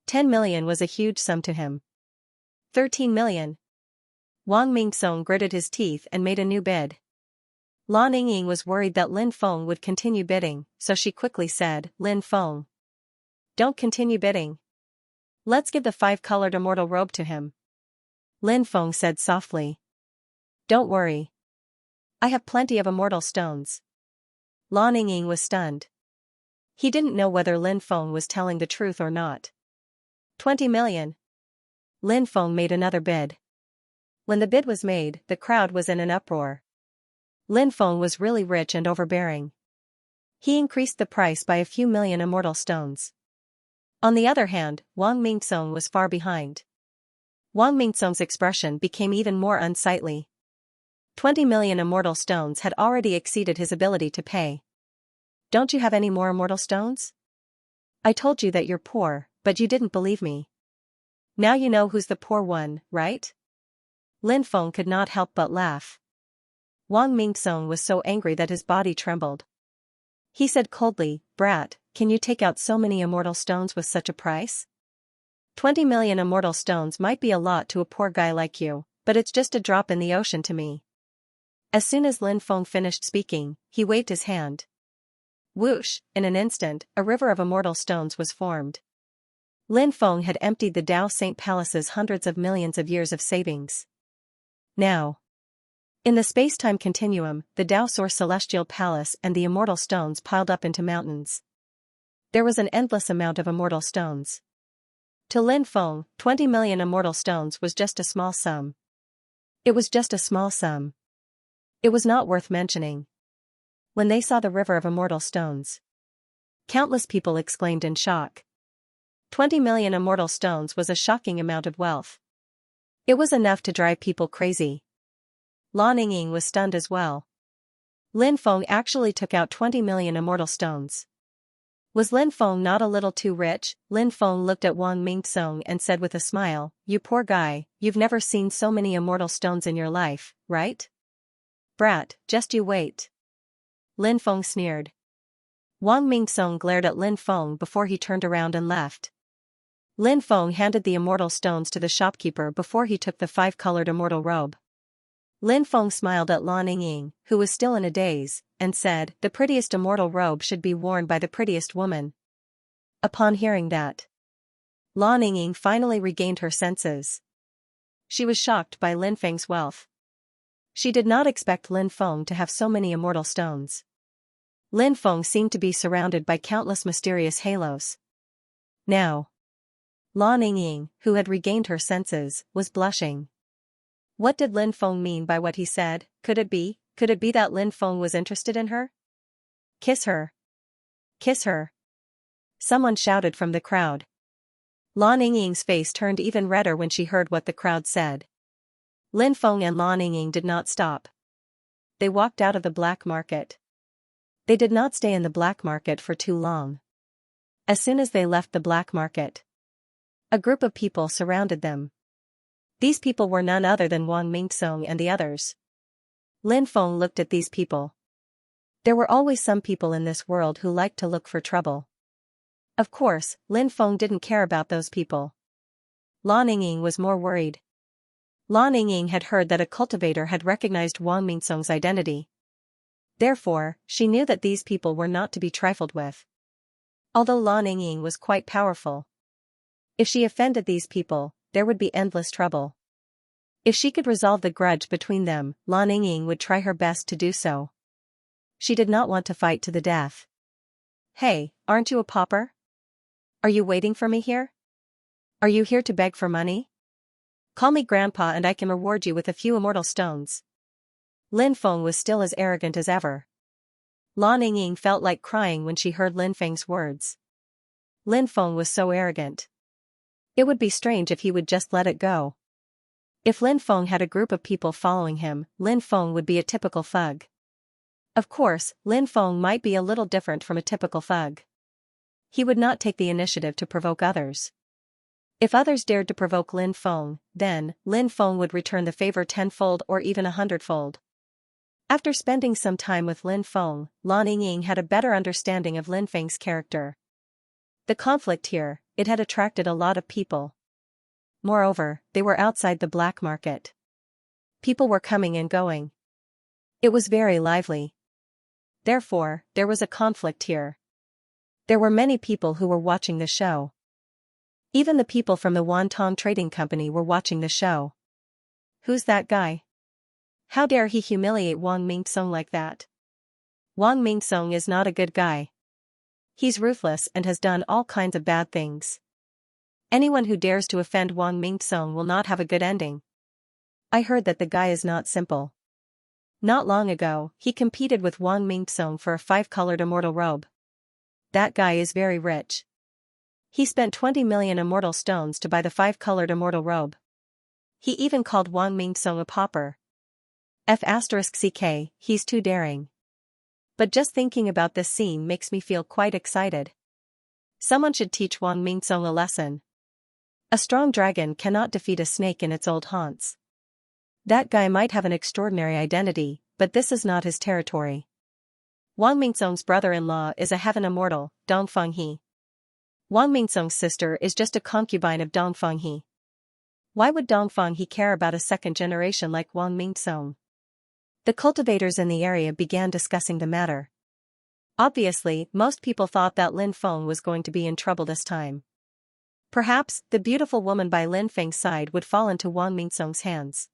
10 million was a huge sum to him. 13 million. Wang Mingsong gritted his teeth and made a new bid. Lan Yingying was worried that Lin Feng would continue bidding, so she quickly said, Lin Feng, don't continue bidding. Let's give the 5-colored immortal robe to him. Lin Feng said softly. Don't worry. I have plenty of immortal stones. Lan Yingying was stunned. He didn't know whether Lin Feng was telling the truth or not. 20 million. Lin Feng made another bid. When the bid was made, the crowd was in an uproar. Lin Feng was really rich and overbearing. He increased the price by a few million immortal stones. On the other hand, Wang Mingsong was far behind. Wang Mingsong's expression became even more unsightly. 20 million immortal stones had already exceeded his ability to pay. Don't you have any more immortal stones? I told you that you're poor, but you didn't believe me. Now you know who's the poor one, right? Lin Feng could not help but laugh. Wang Mingsong was so angry that his body trembled. He said coldly, Brat, can you take out so many immortal stones with such a price? 20 million immortal stones might be a lot to a poor guy like you, but it's just a drop in the ocean to me. As soon as Lin Feng finished speaking, he waved his hand. Whoosh, in an instant, a river of immortal stones was formed. Lin Feng had emptied the Dao Saint Palace's hundreds of millions of years of savings. Now, in the space-time continuum, the Dao Source Celestial Palace and the immortal stones piled up into mountains. There was an endless amount of immortal stones. To Lin Feng, 20 million immortal stones was just a small sum. It was just a small sum. It was not worth mentioning. When they saw the river of immortal stones, countless people exclaimed in shock. 20 million immortal stones was a shocking amount of wealth. It was enough to drive people crazy. Lan Yingying was stunned as well. Lin Feng actually took out 20 million immortal stones. Was Lin Feng not a little too rich? Lin Feng looked at Wang Mingsong and said with a smile, You poor guy, you've never seen so many immortal stones in your life, right? Brat, just you wait. Lin Feng sneered. Wang Mingsong glared at Lin Feng before he turned around and left. Lin Feng handed the immortal stones to the shopkeeper before he took the 5-colored immortal robe. Lin Feng smiled at Lan Yingying, who was still in a daze, and said, The prettiest immortal robe should be worn by the prettiest woman. Upon hearing that, Lan Yingying finally regained her senses. She was shocked by Lin Feng's wealth. She did not expect Lin Feng to have so many immortal stones. Lin Feng seemed to be surrounded by countless mysterious halos. Now, Lan Yingying, who had regained her senses, was blushing. What did Lin Feng mean by what he said? Could it be that Lin Feng was interested in her? Kiss her. Kiss her. Someone shouted from the crowd. Lan Yingying's face turned even redder when she heard what the crowd said. Lin Feng and Lan Yingying did not stop. They walked out of the black market. They did not stay in the black market for too long. As soon as they left the black market, a group of people surrounded them. These people were none other than Wang Mingsong and the others. Lin Feng looked at these people. There were always some people in this world who liked to look for trouble. Of course, Lin Feng didn't care about those people. Lan Yingying was more worried. Lan Yingying had heard that a cultivator had recognized Wang Mingsong's identity. Therefore, she knew that these people were not to be trifled with. Although Lan Yingying was quite powerful, if she offended these people, there would be endless trouble. If she could resolve the grudge between them, Lan Yingying would try her best to do so. She did not want to fight to the death. Hey, aren't you a pauper? Are you waiting for me here? Are you here to beg for money? Call me Grandpa and I can reward you with a few immortal stones. Lin Feng was still as arrogant as ever. Lan Yingying felt like crying when she heard Lin Feng's words. Lin Feng was so arrogant. It would be strange if he would just let it go. If Lin Feng had a group of people following him, Lin Feng would be a typical thug. Of course, Lin Feng might be a little different from a typical thug. He would not take the initiative to provoke others. If others dared to provoke Lin Feng, then Lin Feng would return the favor tenfold or even 100-fold. After spending some time with Lin Feng, Lan Yingying had a better understanding of Lin Feng's character. The conflict here, it had attracted a lot of people. Moreover, they were outside the black market. People were coming and going. It was very lively. Therefore, there was a conflict here. There were many people who were watching the show. Even the people from the Wonton Trading Company were watching the show. Who's that guy? How dare he humiliate Wang Mingsong like that? Wang Mingsong is not a good guy. He's ruthless and has done all kinds of bad things. Anyone who dares to offend Wang Mingsong will not have a good ending. I heard that the guy is not simple. Not long ago, he competed with Wang Mingsong for a 5-colored immortal robe. That guy is very rich. He spent 20 million immortal stones to buy the 5-colored immortal robe. He even called Wang Mingsong a pauper. F***ck, he's too daring. But just thinking about this scene makes me feel quite excited. Someone should teach Wang Mingsong a lesson. A strong dragon cannot defeat a snake in its old haunts. That guy might have an extraordinary identity, but this is not his territory. Wang Mingsong's brother-in-law is a heaven immortal, Dong Fenghe. Wang Mingsong's sister is just a concubine of Dong Fenghe. Why would Dong Fenghe care about a second generation like Wang Mingsong? The cultivators in the area began discussing the matter. Obviously, most people thought that Lin Feng was going to be in trouble this time. Perhaps, the beautiful woman by Lin Feng's side would fall into Wang Mingsong's hands.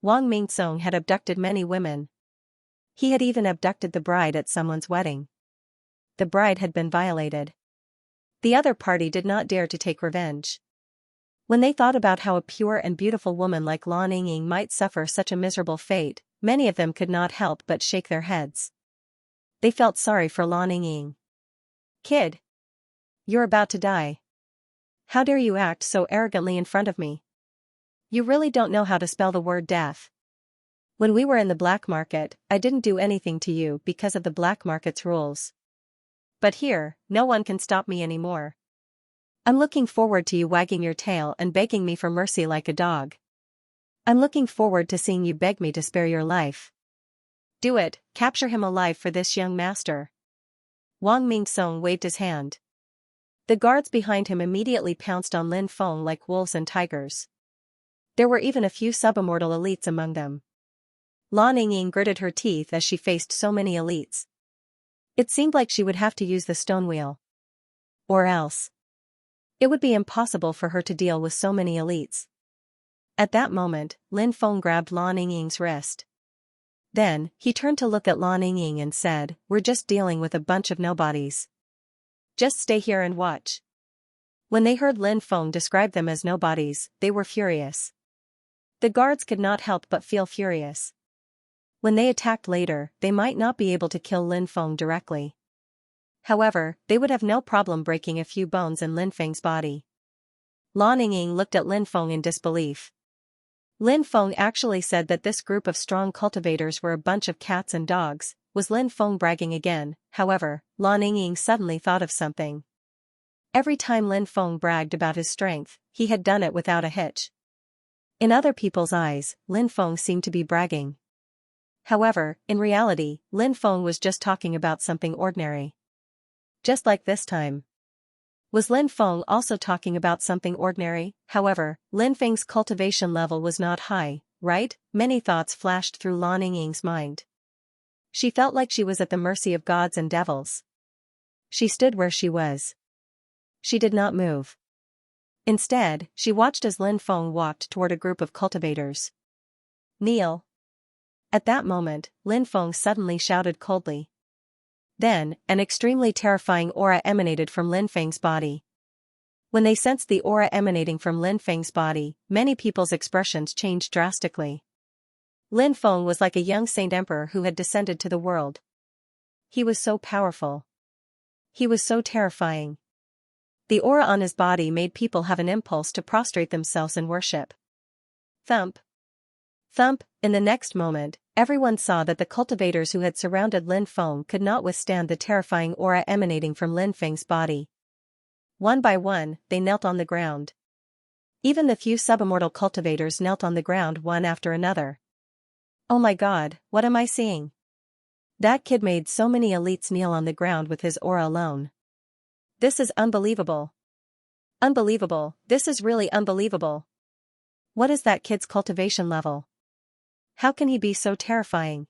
Wang Mingsong had abducted many women. He had even abducted the bride at someone's wedding. The bride had been violated. The other party did not dare to take revenge. When they thought about how a pure and beautiful woman like Lan Yingying might suffer such a miserable fate, many of them could not help but shake their heads. They felt sorry for Lan Yingying. Kid! You're about to die. How dare you act so arrogantly in front of me? You really don't know how to spell the word death. When we were in the black market, I didn't do anything to you because of the black market's rules. But here, no one can stop me anymore. I'm looking forward to you wagging your tail and begging me for mercy like a dog. I'm looking forward to seeing you beg me to spare your life. Do it, capture him alive for this young master. Wang Mingsong waved his hand. The guards behind him immediately pounced on Lin Feng like wolves and tigers. There were even a few sub-immortal elites among them. Lan Yingying gritted her teeth as she faced so many elites. It seemed like she would have to use the stone wheel. Or else. It would be impossible for her to deal with so many elites. At that moment, Lin Feng grabbed Lan Yingying's wrist. Then, he turned to look at Lan Yingying and said, "We're just dealing with a bunch of nobodies. Just stay here and watch." When they heard Lin Feng describe them as nobodies, they were furious. The guards could not help but feel furious. When they attacked later, they might not be able to kill Lin Feng directly. However, they would have no problem breaking a few bones in Lin Feng's body. Lan Yingying looked at Lin Feng in disbelief. Lin Feng actually said that this group of strong cultivators were a bunch of cats and dogs. Was Lin Feng bragging again? However, Lan Yingying suddenly thought of something. Every time Lin Feng bragged about his strength, he had done it without a hitch. In other people's eyes, Lin Feng seemed to be bragging. However, in reality, Lin Feng was just talking about something ordinary. Just like this time. Was Lin Feng also talking about something ordinary? However, Lin Feng's cultivation level was not high, right? Many thoughts flashed through Lan Yingying's mind. She felt like she was at the mercy of gods and devils. She stood where she was. She did not move. Instead, she watched as Lin Feng walked toward a group of cultivators. "Kneel." At that moment, Lin Feng suddenly shouted coldly. Then, an extremely terrifying aura emanated from Lin Feng's body. When they sensed the aura emanating from Lin Feng's body, many people's expressions changed drastically. Lin Feng was like a young saint emperor who had descended to the world. He was so powerful. He was so terrifying. The aura on his body made people have an impulse to prostrate themselves in worship. Thump. Thump. In the next moment, everyone saw that the cultivators who had surrounded Lin Feng could not withstand the terrifying aura emanating from Lin Feng's body. One by one, they knelt on the ground. Even the few subimmortal cultivators knelt on the ground one after another. Oh my god, what am I seeing? That kid made so many elites kneel on the ground with his aura alone. This is unbelievable. Unbelievable, this is really unbelievable. What is that kid's cultivation level? How can he be so terrifying?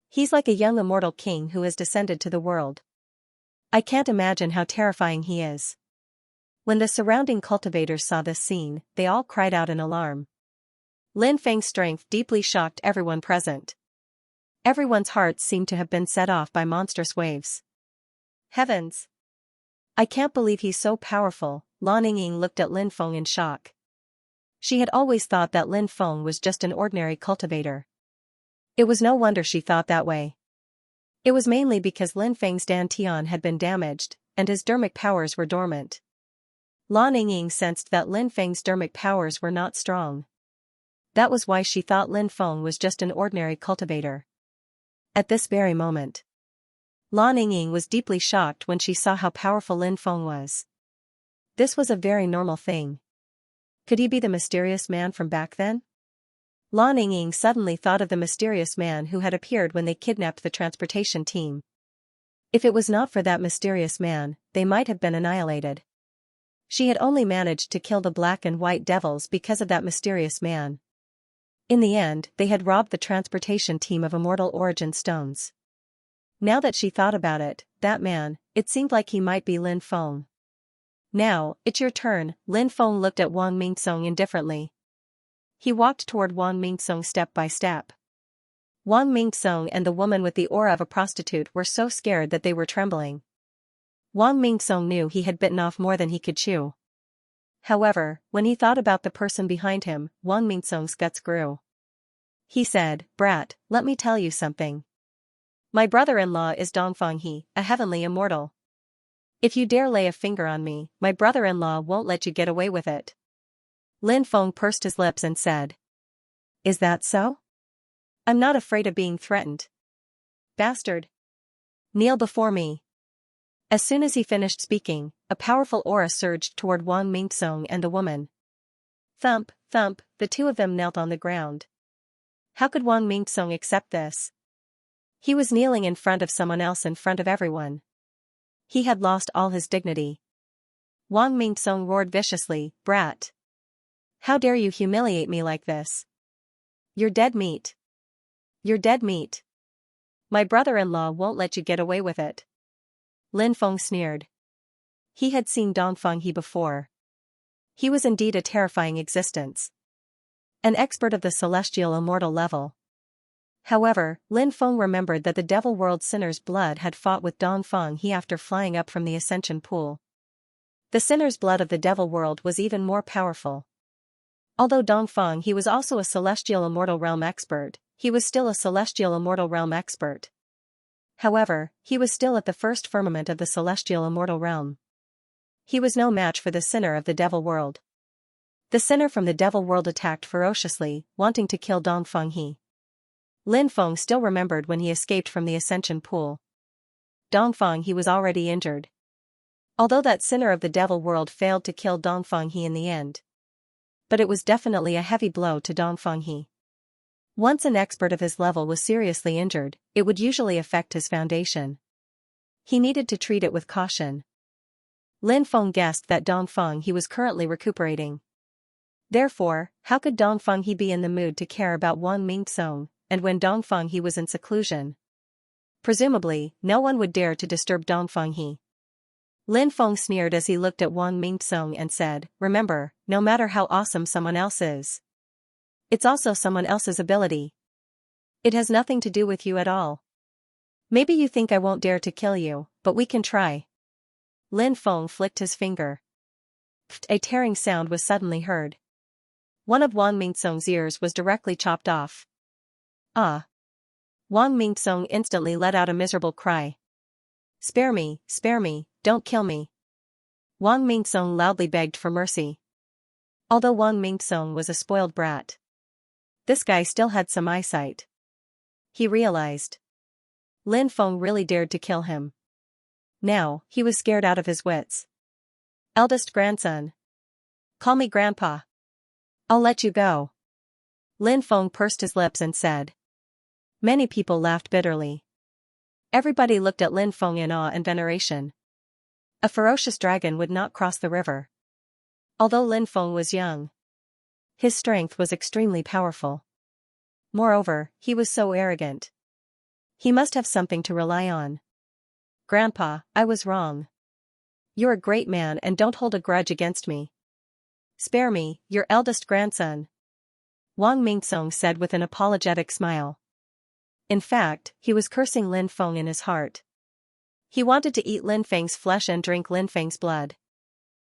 He's like a young immortal king who has descended to the world. I can't imagine how terrifying he is. When the surrounding cultivators saw this scene, they all cried out in alarm. Lin Feng's strength deeply shocked everyone present. Everyone's hearts seemed to have been set off by monstrous waves. Heavens! I can't believe he's so powerful. Lan Yingying looked at Lin Feng in shock. She had always thought that Lin Feng was just an ordinary cultivator. It was no wonder she thought that way. It was mainly because Lin Feng's dantian had been damaged, and his dermic powers were dormant. Lan Yingying sensed that Lin Feng's dermic powers were not strong. That was why she thought Lin Feng was just an ordinary cultivator. At this very moment, Lan Yingying was deeply shocked when she saw how powerful Lin Feng was. This was a very normal thing. Could he be the mysterious man from back then? Lan Yingying suddenly thought of the mysterious man who had appeared when they kidnapped the transportation team. If it was not for that mysterious man, they might have been annihilated. She had only managed to kill the black and white devils because of that mysterious man. In the end, they had robbed the transportation team of immortal origin stones. Now that she thought about it, that man, it seemed like he might be Lin Feng. Now, it's your turn. Lin Feng looked at Wang Mingsong indifferently. He walked toward Wang Mingsong step by step. Wang Mingsong and the woman with the aura of a prostitute were so scared that they were trembling. Wang Mingsong knew he had bitten off more than he could chew. However, when he thought about the person behind him, Wang Mingsong's guts grew. He said, "Brat, let me tell you something. My brother-in-law is Dongfang He, a heavenly immortal. If you dare lay a finger on me, my brother-in-law won't let you get away with it." Lin Feng pursed his lips and said, "Is that so? I'm not afraid of being threatened. Bastard. Kneel before me." As soon as he finished speaking, a powerful aura surged toward Wang Mingsong and the woman. Thump, thump, the two of them knelt on the ground. How could Wang Mingsong accept this? He was kneeling in front of someone else in front of everyone. He had lost all his dignity. Wang Mingsong roared viciously, "Brat! How dare you humiliate me like this? You're dead meat. You're dead meat. My brother-in-law won't let you get away with it." Lin Feng sneered. He had seen Dongfang He before. He was indeed a terrifying existence. An expert of the celestial immortal level. However, Lin Feng remembered that the devil world sinner's blood had fought with Dongfang He after flying up from the ascension pool. The sinner's blood of the devil world was even more powerful. Although Dongfang He was also a celestial immortal realm expert, he was still a celestial immortal realm expert. However, he was still at the first firmament of the celestial immortal realm. He was no match for the sinner of the devil world. The sinner from the devil world attacked ferociously, wanting to kill Dongfang He. Lin Feng still remembered when he escaped from the ascension pool. Dongfang He was already injured. Although that sinner of the devil world failed to kill Dongfang He in the end. But it was definitely a heavy blow to Dongfang He. Once an expert of his level was seriously injured, it would usually affect his foundation. He needed to treat it with caution. Lin Feng guessed that Dongfang He was currently recuperating. Therefore, how could Dongfang He be in the mood to care about Wang Mingsong, and when Dongfang He was in seclusion? Presumably, no one would dare to disturb Dongfang He. Lin Feng sneered as he looked at Wang Mingsong and said, "Remember, no matter how awesome someone else is, it's also someone else's ability. It has nothing to do with you at all. Maybe you think I won't dare to kill you, but we can try." Lin Feng flicked his finger. Pfft, a tearing sound was suddenly heard. One of Wang Mingsong's ears was directly chopped off. Ah! Wang Mingsong instantly let out a miserable cry. Spare me, don't kill me. Wang Mingsong loudly begged for mercy. Although Wang Mingsong was a spoiled brat, this guy still had some eyesight. He realized Lin Feng really dared to kill him. Now, he was scared out of his wits. Eldest grandson. Call me grandpa. I'll let you go. Lin Feng pursed his lips and said. Many people laughed bitterly. Everybody looked at Lin Feng in awe and veneration. A ferocious dragon would not cross the river. Although Lin Feng was young, his strength was extremely powerful. Moreover, he was so arrogant. He must have something to rely on. Grandpa, I was wrong. You're a great man and don't hold a grudge against me. Spare me, your eldest grandson. Wang Mingsong said with an apologetic smile. In fact, he was cursing Lin Feng in his heart. He wanted to eat Lin Feng's flesh and drink Lin Feng's blood.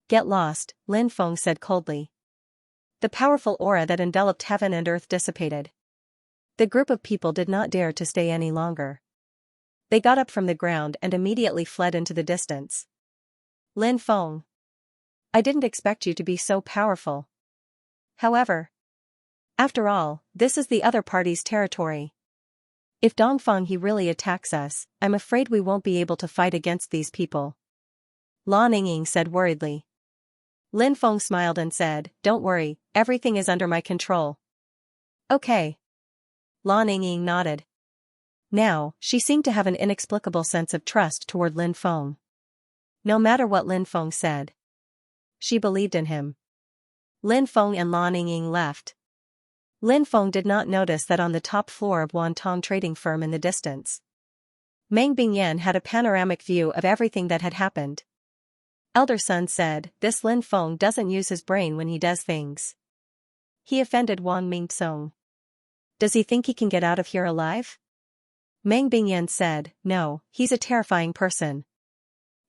Get lost, Lin Feng said coldly. The powerful aura that enveloped heaven and earth dissipated. The group of people did not dare to stay any longer. They got up from the ground and immediately fled into the distance. Lin Feng. I didn't expect you to be so powerful. However, after all, this is the other party's territory. If Dongfang he really attacks us, I'm afraid we won't be able to fight against these people. Lan Yingying said worriedly. Lin Feng smiled and said, Don't worry, everything is under my control. Okay. Lan Yingying nodded. Now, she seemed to have an inexplicable sense of trust toward Lin Feng. No matter what Lin Feng said, she believed in him. Lin Feng and Lan Yingying left. Lin Feng did not notice that on the top floor of Wantong trading firm in the distance, Meng Bingyan had a panoramic view of everything that had happened. Elder son said, This Lin Feng doesn't use his brain when he does things. He offended Wang Mingsong. Does he think he can get out of here alive? Meng Bingyan said, No, he's a terrifying person.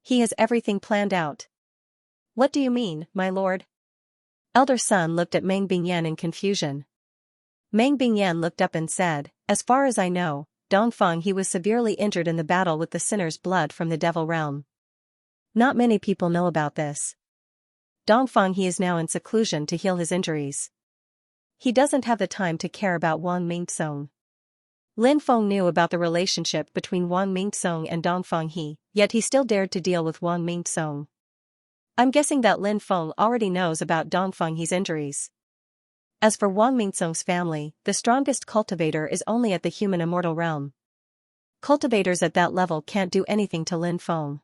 He has everything planned out. What do you mean, my lord? Elder son looked at Meng Bingyan in confusion. Meng Bingyan looked up and said, As far as I know, Dongfang he was severely injured in the battle with the sinner's blood from the devil realm. Not many people know about this. Dongfang he is now in seclusion to heal his injuries. He doesn't have the time to care about Wang Mingsong. Lin Feng knew about the relationship between Wang Mingsong and Dongfang he, yet he still dared to deal with Wang Mingsong. I'm guessing that Lin Feng already knows about Dongfang he's injuries. As for Wang Mingsong's family, the strongest cultivator is only at the human immortal realm. Cultivators at that level can't do anything to Lin Feng.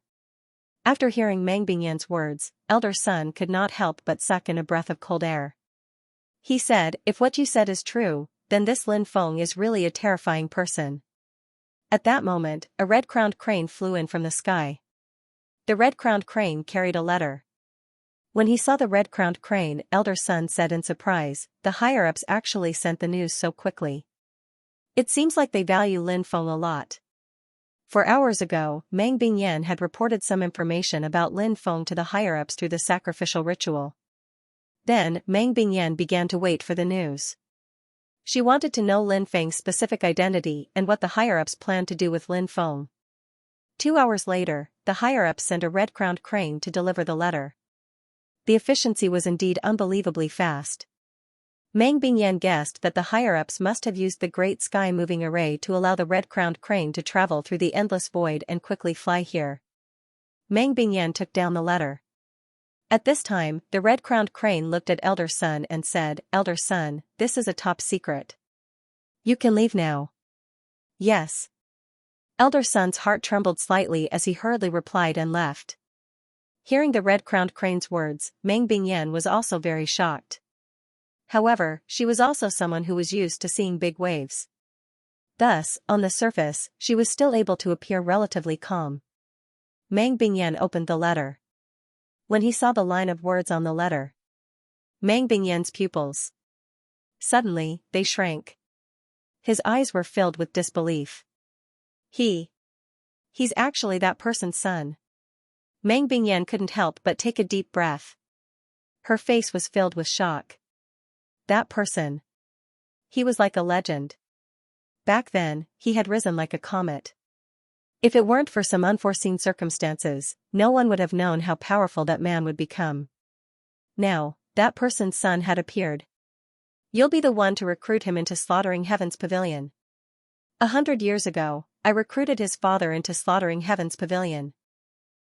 After hearing Meng Bingyan's words, elder son could not help but suck in a breath of cold air. He said, If what you said is true, then this Lin Feng is really a terrifying person. At that moment, a red-crowned crane flew in from the sky. The red-crowned crane carried a letter. When he saw the red-crowned crane, elder son said in surprise, the higher-ups actually sent the news so quickly. It seems like they value Lin Feng a lot. For hours ago, Meng Bingyan had reported some information about Lin Feng to the higher-ups through the sacrificial ritual. Then, Meng Bingyan began to wait for the news. She wanted to know Lin Feng's specific identity and what the higher-ups planned to do with Lin Feng. 2 hours later, the higher-ups sent a red-crowned crane to deliver the letter. The efficiency was indeed unbelievably fast. Meng Bingyan guessed that the higher-ups must have used the Great Sky Moving Array to allow the red-crowned crane to travel through the endless void and quickly fly here. Meng Bingyan took down the letter. At this time, the red-crowned crane looked at Elder Son and said, Elder Son, this is a top secret. You can leave now. Yes. Elder Son's heart trembled slightly as he hurriedly replied and left. Hearing the red-crowned crane's words, Meng Bingyan was also very shocked. However, she was also someone who was used to seeing big waves. Thus, on the surface, she was still able to appear relatively calm. Meng Bingyan opened the letter. When he saw the line of words on the letter, Meng Bingyan's pupils, suddenly, they shrank. His eyes were filled with disbelief. He's actually that person's son. Meng Bingyan couldn't help but take a deep breath. Her face was filled with shock. That person. He was like a legend. back then, he had risen like a comet. If it weren't for some unforeseen circumstances, no one would have known how powerful that man would become. Now, that person's son had appeared. You'll be the one to recruit him into slaughtering Heaven's pavilion. 100 years ago, I recruited his father into slaughtering Heaven's pavilion.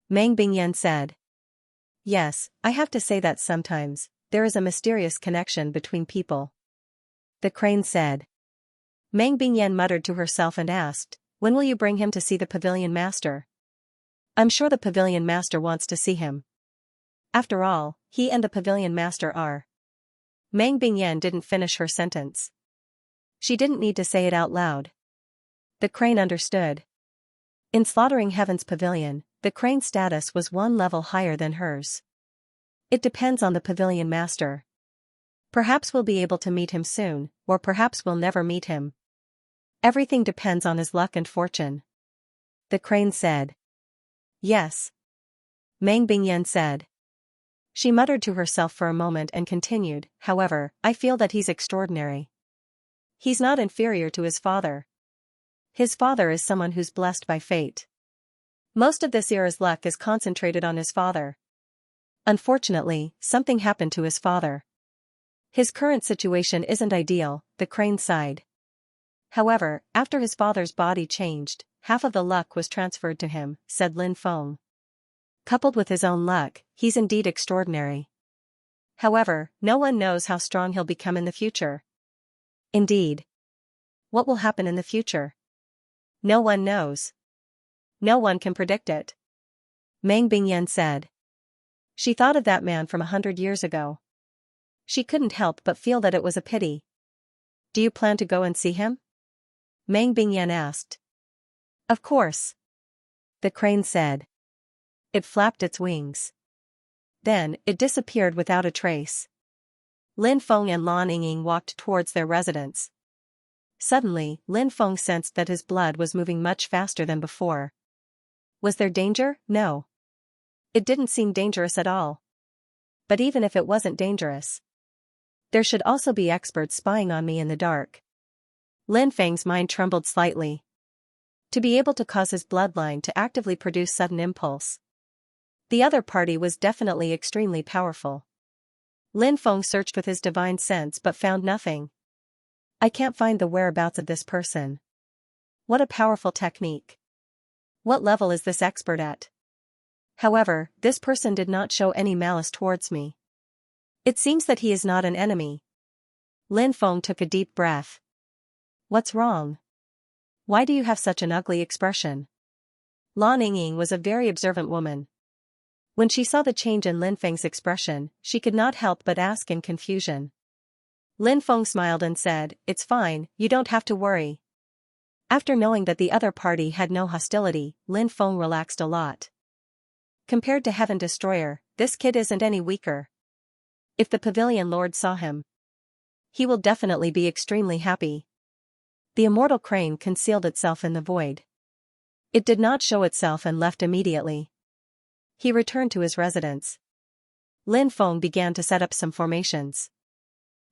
Mang Bingyan said. Yes, I have to say that sometimes, there is a mysterious connection between people. The crane said. Mang Bingyan muttered to herself and asked, when will you bring him to see the pavilion master? I'm sure the pavilion master wants to see him. After all, he and the pavilion master are. Mang Bingyan didn't finish her sentence. She didn't need to say it out loud. The crane understood. In slaughtering Heaven's pavilion, the crane's status was one level higher than hers. It depends on the pavilion master. Perhaps we'll be able to meet him soon, or perhaps we'll never meet him. Everything depends on his luck and fortune. The crane said. Yes. Mang Bingyan said. She muttered to herself for a moment and continued, however, I feel that he's extraordinary. He's not inferior to his father. His father is someone who's blessed by fate. Most of this era's luck is concentrated on his father. Unfortunately, something happened to his father. His current situation isn't ideal, the crane sighed. However, after his father's body changed, half of the luck was transferred to him, said Lin Feng. Coupled with his own luck, he's indeed extraordinary. However, no one knows how strong he'll become in the future. Indeed. What will happen in the future? No one knows. No one can predict it. Mang Bingyan said. She thought of that man from 100 years ago. She couldn't help but feel that it was a pity. Do you plan to go and see him? Mang Bingyan asked. Of course. The crane said. It flapped its wings. Then, it disappeared without a trace. Lin Feng and Lan Yingying walked towards their residence. Suddenly, Lin Feng sensed that his blood was moving much faster than before. Was there danger? No. It didn't seem dangerous at all. But even if it wasn't dangerous, there should also be experts spying on me in the dark. Lin Feng's mind trembled slightly. To be able to cause his bloodline to actively produce sudden impulse. The other party was definitely extremely powerful. Lin Feng searched with his divine sense but found nothing. I can't find the whereabouts of this person. What a powerful technique. What level is this expert at? However, this person did not show any malice towards me. It seems that he is not an enemy. Lin Feng took a deep breath. What's wrong? Why do you have such an ugly expression? Lan Yingying was a very observant woman. When she saw the change in Lin Feng's expression, she could not help but ask in confusion. Lin Feng smiled and said, It's fine, you don't have to worry. After knowing that the other party had no hostility, Lin Feng relaxed a lot. Compared to Heaven Destroyer, this kid isn't any weaker. If the Pavilion Lord saw him, he will definitely be extremely happy. The immortal crane concealed itself in the void. It did not show itself and left immediately. He returned to his residence. Lin Feng began to set up some formations.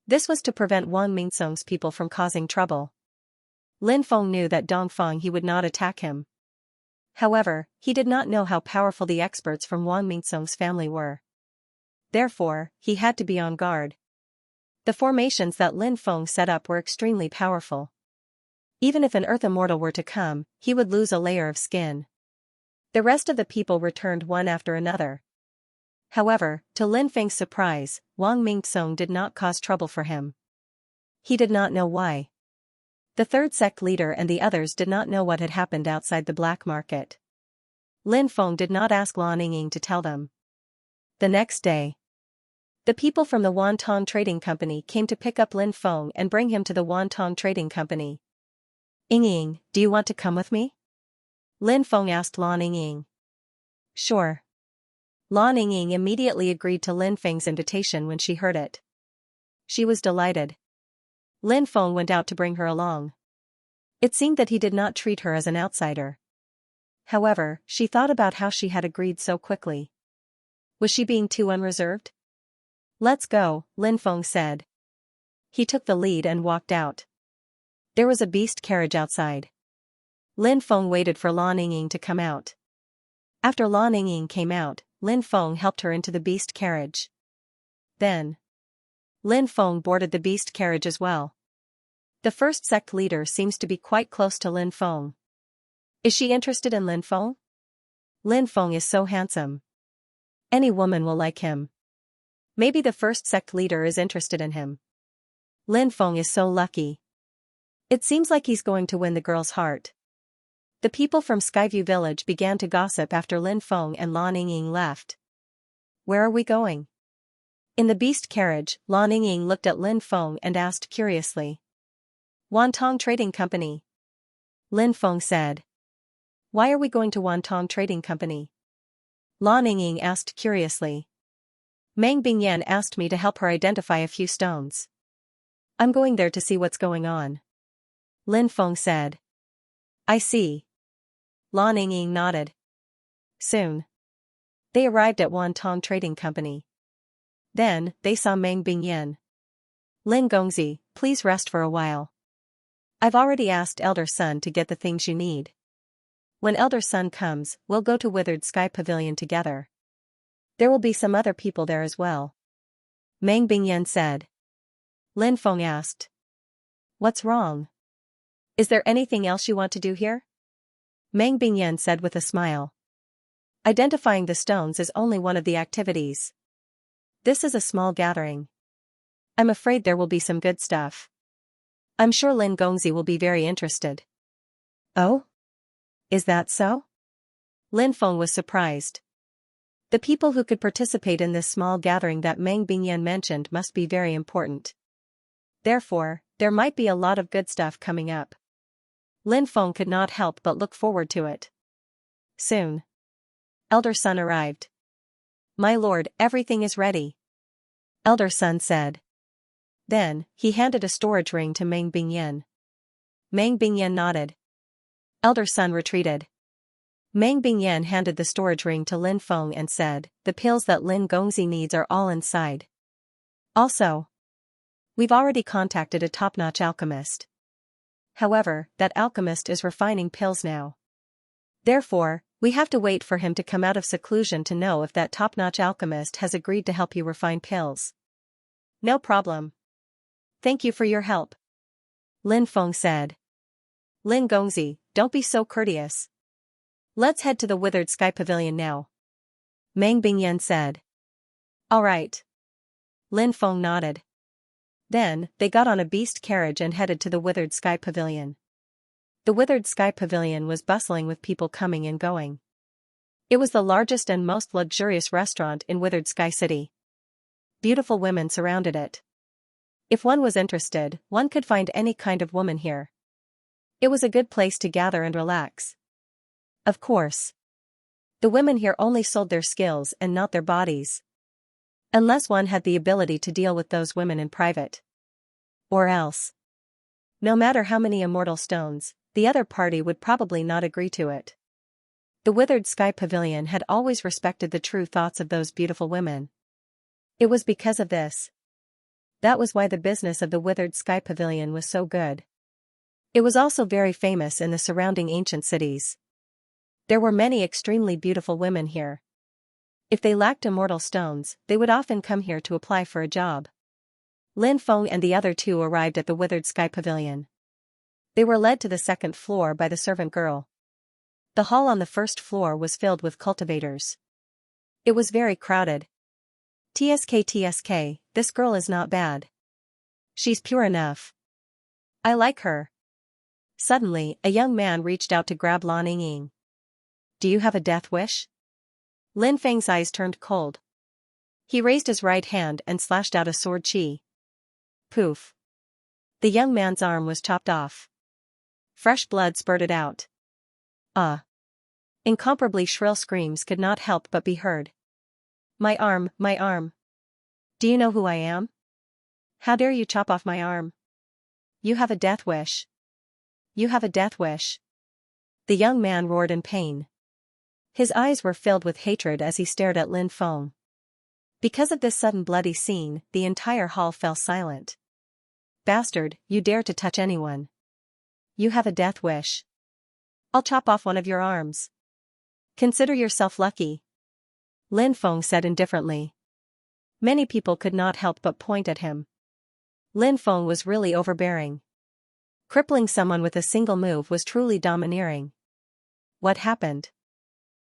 This was to prevent Wang Mingsong's people from causing trouble. Lin Feng knew that Dongfang he would not attack him. However, he did not know how powerful the experts from Wang Mingsong's family were. Therefore, he had to be on guard. The formations that Lin Feng set up were extremely powerful. Even if an Earth Immortal were to come, he would lose a layer of skin. The rest of the people returned one after another. However, to Lin Feng's surprise, Wang Mingsong did not cause trouble for him. He did not know why. The third sect leader and the others did not know what had happened outside the black market. Lin Feng did not ask Lan Yingying to tell them. The next day, the people from the Wantong Trading Company came to pick up Lin Feng and bring him to the Wantong Trading Company. Yingying, do you want to come with me? Lin Feng asked Lan Yingying. Sure. Lan Yingying immediately agreed to Lin Feng's invitation when she heard it. She was delighted. Lin Feng went out to bring her along. It seemed that he did not treat her as an outsider. However, she thought about how she had agreed so quickly. Was she being too unreserved? Let's go, Lin Feng said. He took the lead and walked out. There was a beast carriage outside. Lin Feng waited for Lan Ying to come out. After Lan Ying came out, Lin Feng helped her into the beast carriage. Then, Lin Feng boarded the beast carriage as well. The first sect leader seems to be quite close to Lin Feng. Is she interested in Lin Feng? Lin Feng is so handsome. Any woman will like him. Maybe the first sect leader is interested in him. Lin Feng is so lucky. It seems like he's going to win the girl's heart. The people from Skyview Village began to gossip after Lin Feng and Lan Ying left. Where are we going? In the beast carriage, Lan Ying looked at Lin Feng and asked curiously. Wantong Trading Company. Lin Feng said. Why are we going to Wantong Trading Company? Lan Ying asked curiously. Meng Bingyan asked me to help her identify a few stones. I'm going there to see what's going on. Lin Feng said. I see. Lan Ying nodded. Soon, they arrived at Wantong Trading Company. Then, they saw Meng Bingyan. Lin Gongzi, please rest for a while. I've already asked Elder Sun to get the things you need. When Elder Sun comes, we'll go to Withered Sky Pavilion together. There will be some other people there as well. Meng Bingyan said. Lin Feng asked. What's wrong? Is there anything else you want to do here? Meng Bingyan said with a smile. Identifying the stones is only one of the activities. This is a small gathering. I'm afraid there will be some good stuff. I'm sure Lin Gongzi will be very interested. Oh? Is that so? Lin Feng was surprised. The people who could participate in this small gathering that Meng Bingyan mentioned must be very important. Therefore, there might be a lot of good stuff coming up. Lin Feng could not help but look forward to it. Soon, Elder Sun arrived. My lord, everything is ready. Elder Sun said. Then, he handed a storage ring to Meng Bingyan. Meng Bingyan nodded. Elder Sun retreated. Meng Bingyan handed the storage ring to Lin Feng and said, the pills that Lin Gongzi needs are all inside. Also, we've already contacted a top-notch alchemist. However, that alchemist is refining pills now. Therefore, we have to wait for him to come out of seclusion to know if that top-notch alchemist has agreed to help you refine pills. No problem. Thank you for your help. Lin Feng said. Lin Gongzi, don't be so courteous. Let's head to the Withered Sky Pavilion now. Meng Bingyan said. All right. Lin Feng nodded. Then, they got on a beast carriage and headed to the Withered Sky Pavilion. The Withered Sky Pavilion was bustling with people coming and going. It was the largest and most luxurious restaurant in Withered Sky City. Beautiful women surrounded it. If one was interested, one could find any kind of woman here. It was a good place to gather and relax. Of course, the women here only sold their skills and not their bodies. Unless one had the ability to deal with those women in private. Or else, no matter how many immortal stones, the other party would probably not agree to it. The Withered Sky Pavilion had always respected the true thoughts of those beautiful women. It was because of this. That was why the business of the Withered Sky Pavilion was so good. It was also very famous in the surrounding ancient cities. There were many extremely beautiful women here. If they lacked immortal stones, they would often come here to apply for a job. Lin Feng and the other two arrived at the Withered Sky Pavilion. They were led to the second floor by the servant girl. The hall on the first floor was filled with cultivators. It was very crowded. TSK, this girl is not bad. She's pure enough. I like her. Suddenly, a young man reached out to grab Lan Ying. Do you have a death wish? Lin Feng's eyes turned cold. He raised his right hand and slashed out a sword chi. Poof. The young man's arm was chopped off. Fresh blood spurted out. Incomparably shrill screams could not help but be heard. My arm, my arm. Do you know who I am? How dare you chop off my arm? You have a death wish. You have a death wish. The young man roared in pain. His eyes were filled with hatred as he stared at Lin Feng. Because of this sudden bloody scene, the entire hall fell silent. Bastard, you dare to touch anyone. You have a death wish. I'll chop off one of your arms. Consider yourself lucky. Lin Feng said indifferently. Many people could not help but point at him. Lin Feng was really overbearing. Crippling someone with a single move was truly domineering. What happened?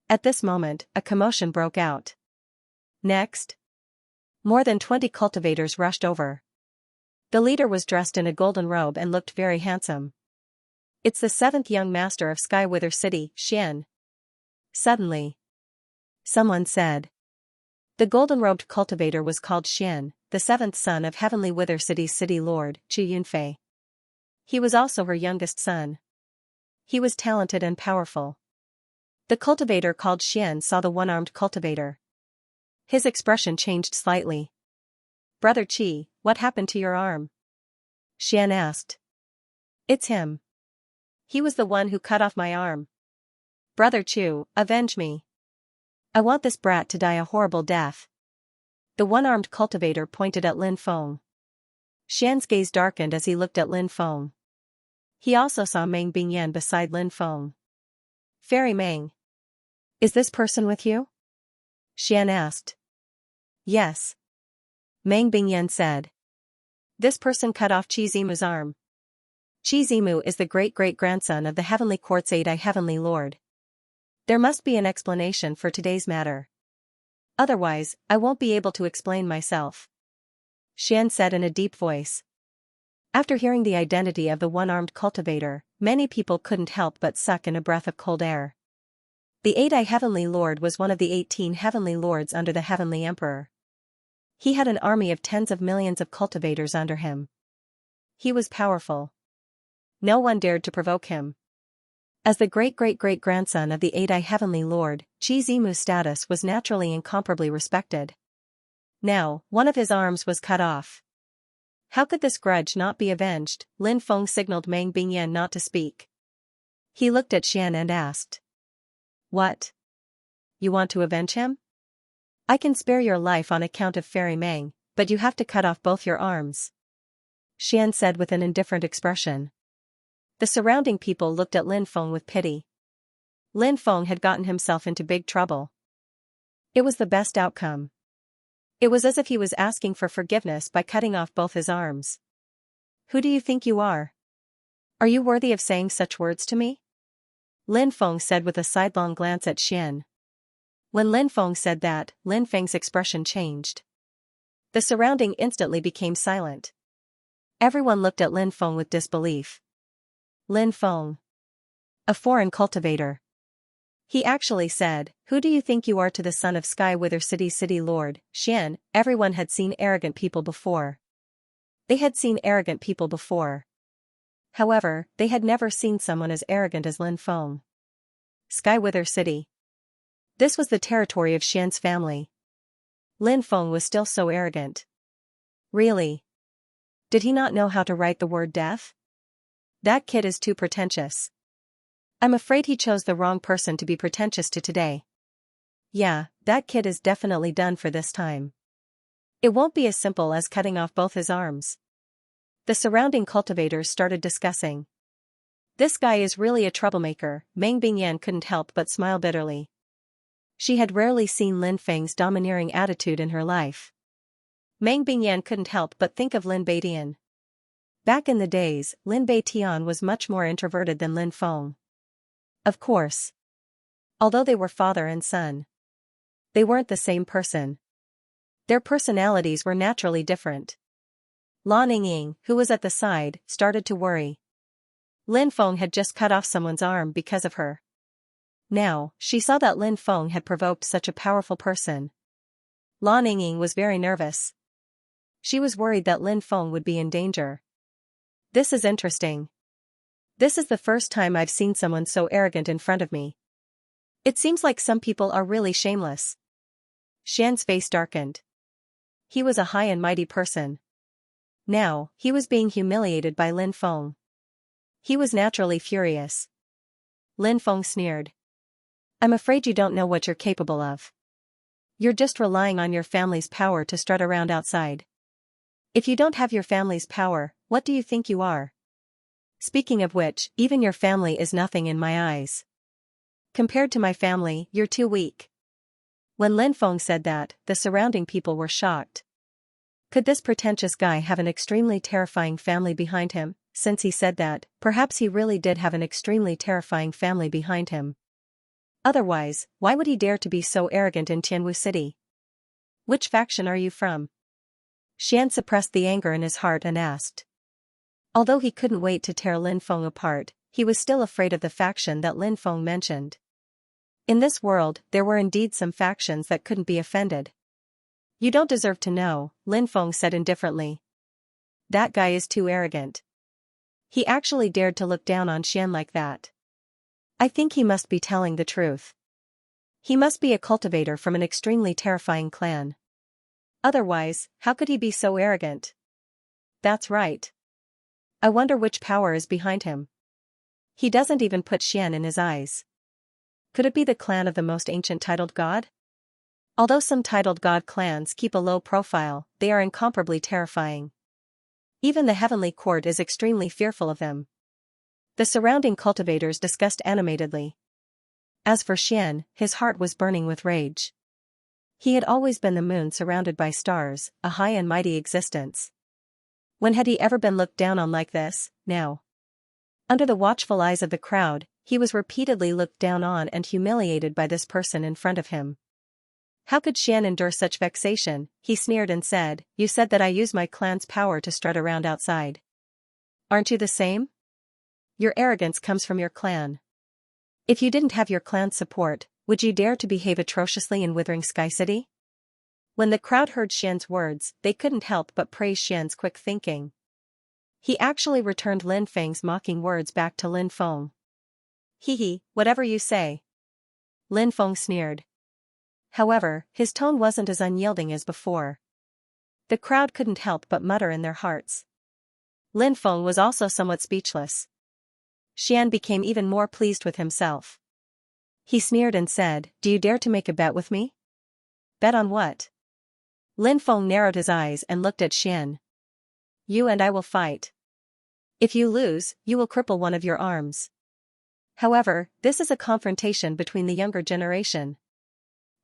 At this moment, a commotion broke out. Next, more than 20 cultivators rushed over. The leader was dressed in a golden robe and looked very handsome. It's the 7th young master of Skywither City, Xian. Suddenly, someone said. The golden-robed cultivator was called Xian, the 7th son of Heavenly Wither City's city lord, Zhi Yunfei. He was also her youngest son. He was talented and powerful. The cultivator called Xian saw the one-armed cultivator. His expression changed slightly. Brother Qi, what happened to your arm? Xian asked. It's him. He was the one who cut off my arm. Brother Chu, avenge me. I want this brat to die a horrible death. The one-armed cultivator pointed at Lin Feng. Xian's gaze darkened as he looked at Lin Feng. He also saw Meng Bingyan beside Lin Feng. Fairy Meng. Is this person with you? Xian asked. Yes. Meng Bingyan said. This person cut off Qi Zimu's arm. Qi Zimu is the great-great-grandson of the Heavenly Court's 8th Heavenly Lord. There must be an explanation for today's matter. Otherwise, I won't be able to explain myself. Xian said in a deep voice. After hearing the identity of the one-armed cultivator, many people couldn't help but suck in a breath of cold air. The 8th Heavenly Lord was one of the 18 Heavenly Lords under the Heavenly Emperor. He had an army of tens of millions of cultivators under him. He was powerful. No one dared to provoke him. As the great-great-great-grandson of the 8th Heavenly Lord, Qi Zimu's status was naturally incomparably respected. Now, one of his arms was cut off. How could this grudge not be avenged? Lin Feng signaled Meng Bingyan not to speak. He looked at Xian and asked. What? You want to avenge him? I can spare your life on account of Fairy Meng, but you have to cut off both your arms. Xian said with an indifferent expression. The surrounding people looked at Lin Feng with pity. Lin Feng had gotten himself into big trouble. It was the best outcome. It was as if he was asking for forgiveness by cutting off both his arms. Who do you think you are? Are you worthy of saying such words to me? Lin Feng said with a sidelong glance at Xian. When Lin Feng said that, Lin Feng's expression changed. The surrounding instantly became silent. Everyone looked at Lin Feng with disbelief. Lin Feng. A foreign cultivator. He actually said, who do you think you are to the son of Skywither City's city lord, Xian? Everyone had seen arrogant people before. They had seen arrogant people before. However, they had never seen someone as arrogant as Lin Feng. Skywither City. This was the territory of Xian's family. Lin Feng was still so arrogant. Really? Did he not know how to write the word death? That kid is too pretentious. I'm afraid he chose the wrong person to be pretentious to today. Yeah, that kid is definitely done for this time. It won't be as simple as cutting off both his arms. The surrounding cultivators started discussing. This guy is really a troublemaker. Meng Bingyan couldn't help but smile bitterly. She had rarely seen Lin Feng's domineering attitude in her life. Meng Bingyan couldn't help but think of Lin Beitian. Back in the days, Lin Beitian was much more introverted than Lin Feng. Of course. Although they were father and son, they weren't the same person. Their personalities were naturally different. Lan Yingying, who was at the side, started to worry. Lin Feng had just cut off someone's arm because of her. Now, she saw that Lin Feng had provoked such a powerful person. Lan Yingying was very nervous. She was worried that Lin Feng would be in danger. This is interesting. This is the first time I've seen someone so arrogant in front of me. It seems like some people are really shameless. Xian's face darkened. He was a high and mighty person. Now, he was being humiliated by Lin Feng. He was naturally furious. Lin Feng sneered. I'm afraid you don't know what you're capable of. You're just relying on your family's power to strut around outside. If you don't have your family's power, what do you think you are? Speaking of which, even your family is nothing in my eyes. Compared to my family, you're too weak. When Lin Feng said that, the surrounding people were shocked. Could this pretentious guy have an extremely terrifying family behind him? Since he said that, perhaps he really did have an extremely terrifying family behind him. Otherwise, why would he dare to be so arrogant in Tianwu City? Which faction are you from? Xian suppressed the anger in his heart and asked. Although he couldn't wait to tear Lin Feng apart, he was still afraid of the faction that Lin Feng mentioned. In this world, there were indeed some factions that couldn't be offended. You don't deserve to know, Lin Feng said indifferently. That guy is too arrogant. He actually dared to look down on Xian like that. I think he must be telling the truth. He must be a cultivator from an extremely terrifying clan. Otherwise, how could he be so arrogant? That's right. I wonder which power is behind him. He doesn't even put Xian in his eyes. Could it be the clan of the most ancient titled god? Although some titled god clans keep a low profile, they are incomparably terrifying. Even the heavenly court is extremely fearful of them. The surrounding cultivators discussed animatedly. As for Xian, his heart was burning with rage. He had always been the moon surrounded by stars, a high and mighty existence. When had he ever been looked down on like this? Now, under the watchful eyes of the crowd, he was repeatedly looked down on and humiliated by this person in front of him. How could Xian endure such vexation? He sneered and said, "You said that I use my clan's power to strut around outside. Aren't you the same? Your arrogance comes from your clan. If you didn't have your clan's support, would you dare to behave atrociously in Withering Sky City?" When the crowd heard Xian's words, they couldn't help but praise Xian's quick thinking. He actually returned Lin Feng's mocking words back to Lin Feng. Hee, whatever you say. Lin Feng sneered. However, his tone wasn't as unyielding as before. The crowd couldn't help but mutter in their hearts. Lin Feng was also somewhat speechless. Xian became even more pleased with himself. He sneered and said, "Do you dare to make a bet with me?" Bet on what? Lin Feng narrowed his eyes and looked at Xian. You and I will fight. If you lose, you will cripple one of your arms. However, this is a confrontation between the younger generation.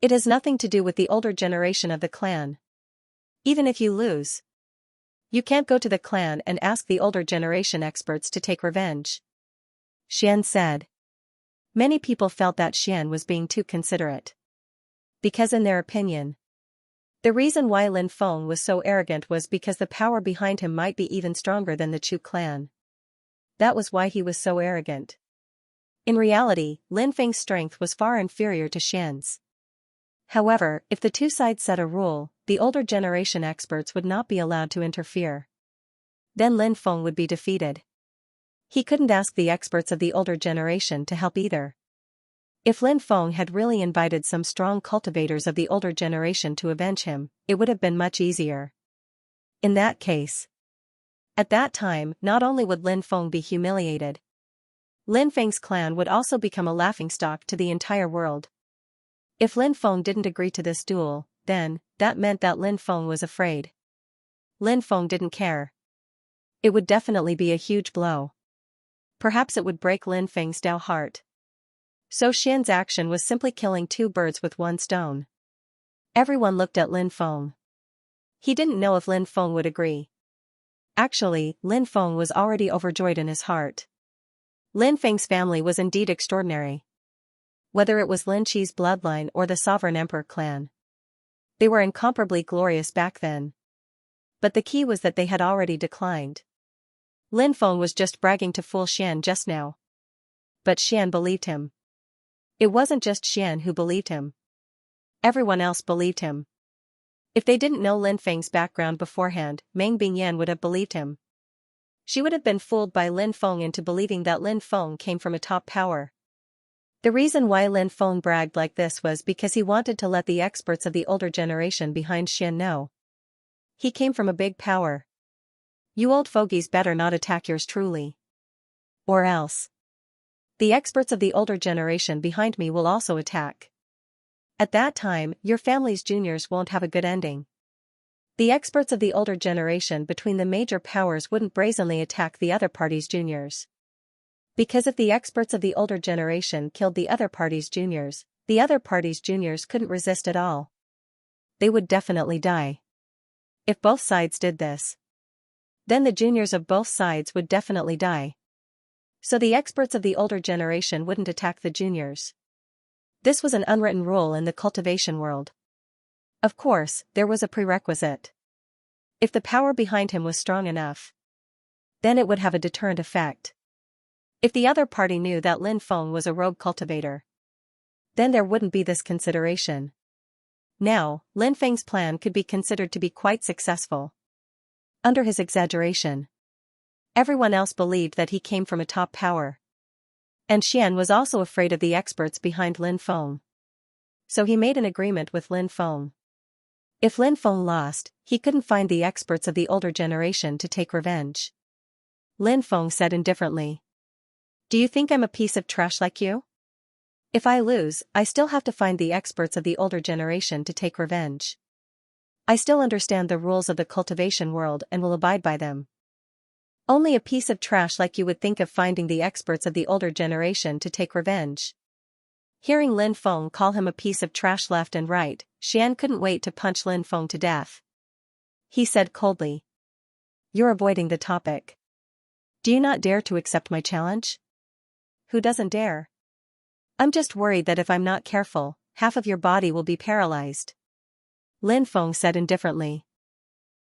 It has nothing to do with the older generation of the clan. Even if you lose, you can't go to the clan and ask the older generation experts to take revenge. Xian said. Many people felt that Xian was being too considerate. Because in their opinion, the reason why Lin Feng was so arrogant was because the power behind him might be even stronger than the Chu clan. That was why he was so arrogant. In reality, Lin Feng's strength was far inferior to Xian's. However, if the two sides set a rule, the older generation experts would not be allowed to interfere. Then Lin Feng would be defeated. He couldn't ask the experts of the older generation to help either. If Lin Feng had really invited some strong cultivators of the older generation to avenge him, it would have been much easier. In that case, at that time, not only would Lin Feng be humiliated, Lin Feng's clan would also become a laughingstock to the entire world. If Lin Feng didn't agree to this duel, then, that meant that Lin Feng was afraid. Lin Feng didn't care. It would definitely be a huge blow. Perhaps it would break Lin Feng's Dao heart. So Xian's action was simply killing two birds with one stone. Everyone looked at Lin Feng. He didn't know if Lin Feng would agree. Actually, Lin Feng was already overjoyed in his heart. Lin Feng's family was indeed extraordinary. Whether it was Lin Qi's bloodline or the Sovereign Emperor clan, they were incomparably glorious back then. But the key was that they had already declined. Lin Feng was just bragging to fool Xian just now. But Xian believed him. It wasn't just Xian who believed him. Everyone else believed him. If they didn't know Lin Feng's background beforehand, Meng Bingyan would have believed him. She would have been fooled by Lin Feng into believing that Lin Feng came from a top power. The reason why Lin Feng bragged like this was because he wanted to let the experts of the older generation behind Xian know. He came from a big power. You old fogies better not attack yours truly. Or else, the experts of the older generation behind me will also attack. At that time, your family's juniors won't have a good ending. The experts of the older generation between the major powers wouldn't brazenly attack the other party's juniors. Because if the experts of the older generation killed the other party's juniors, the other party's juniors couldn't resist at all. They would definitely die. If both sides did this, then the juniors of both sides would definitely die. So the experts of the older generation wouldn't attack the juniors. This was an unwritten rule in the cultivation world. Of course, there was a prerequisite. If the power behind him was strong enough, then it would have a deterrent effect. If the other party knew that Lin Feng was a rogue cultivator, then there wouldn't be this consideration. Now, Lin Feng's plan could be considered to be quite successful. Under his exaggeration, everyone else believed that he came from a top power. And Xian was also afraid of the experts behind Lin Feng. So he made an agreement with Lin Feng. If Lin Feng lost, he couldn't find the experts of the older generation to take revenge. Lin Feng said indifferently. Do you think I'm a piece of trash like you? If I lose, I still have to find the experts of the older generation to take revenge. I still understand the rules of the cultivation world and will abide by them. Only a piece of trash like you would think of finding the experts of the older generation to take revenge. Hearing Lin Feng call him a piece of trash left and right, Xian couldn't wait to punch Lin Feng to death. He said coldly. You're avoiding the topic. Do you not dare to accept my challenge? Who doesn't dare? I'm just worried that if I'm not careful, half of your body will be paralyzed. Lin Feng said indifferently.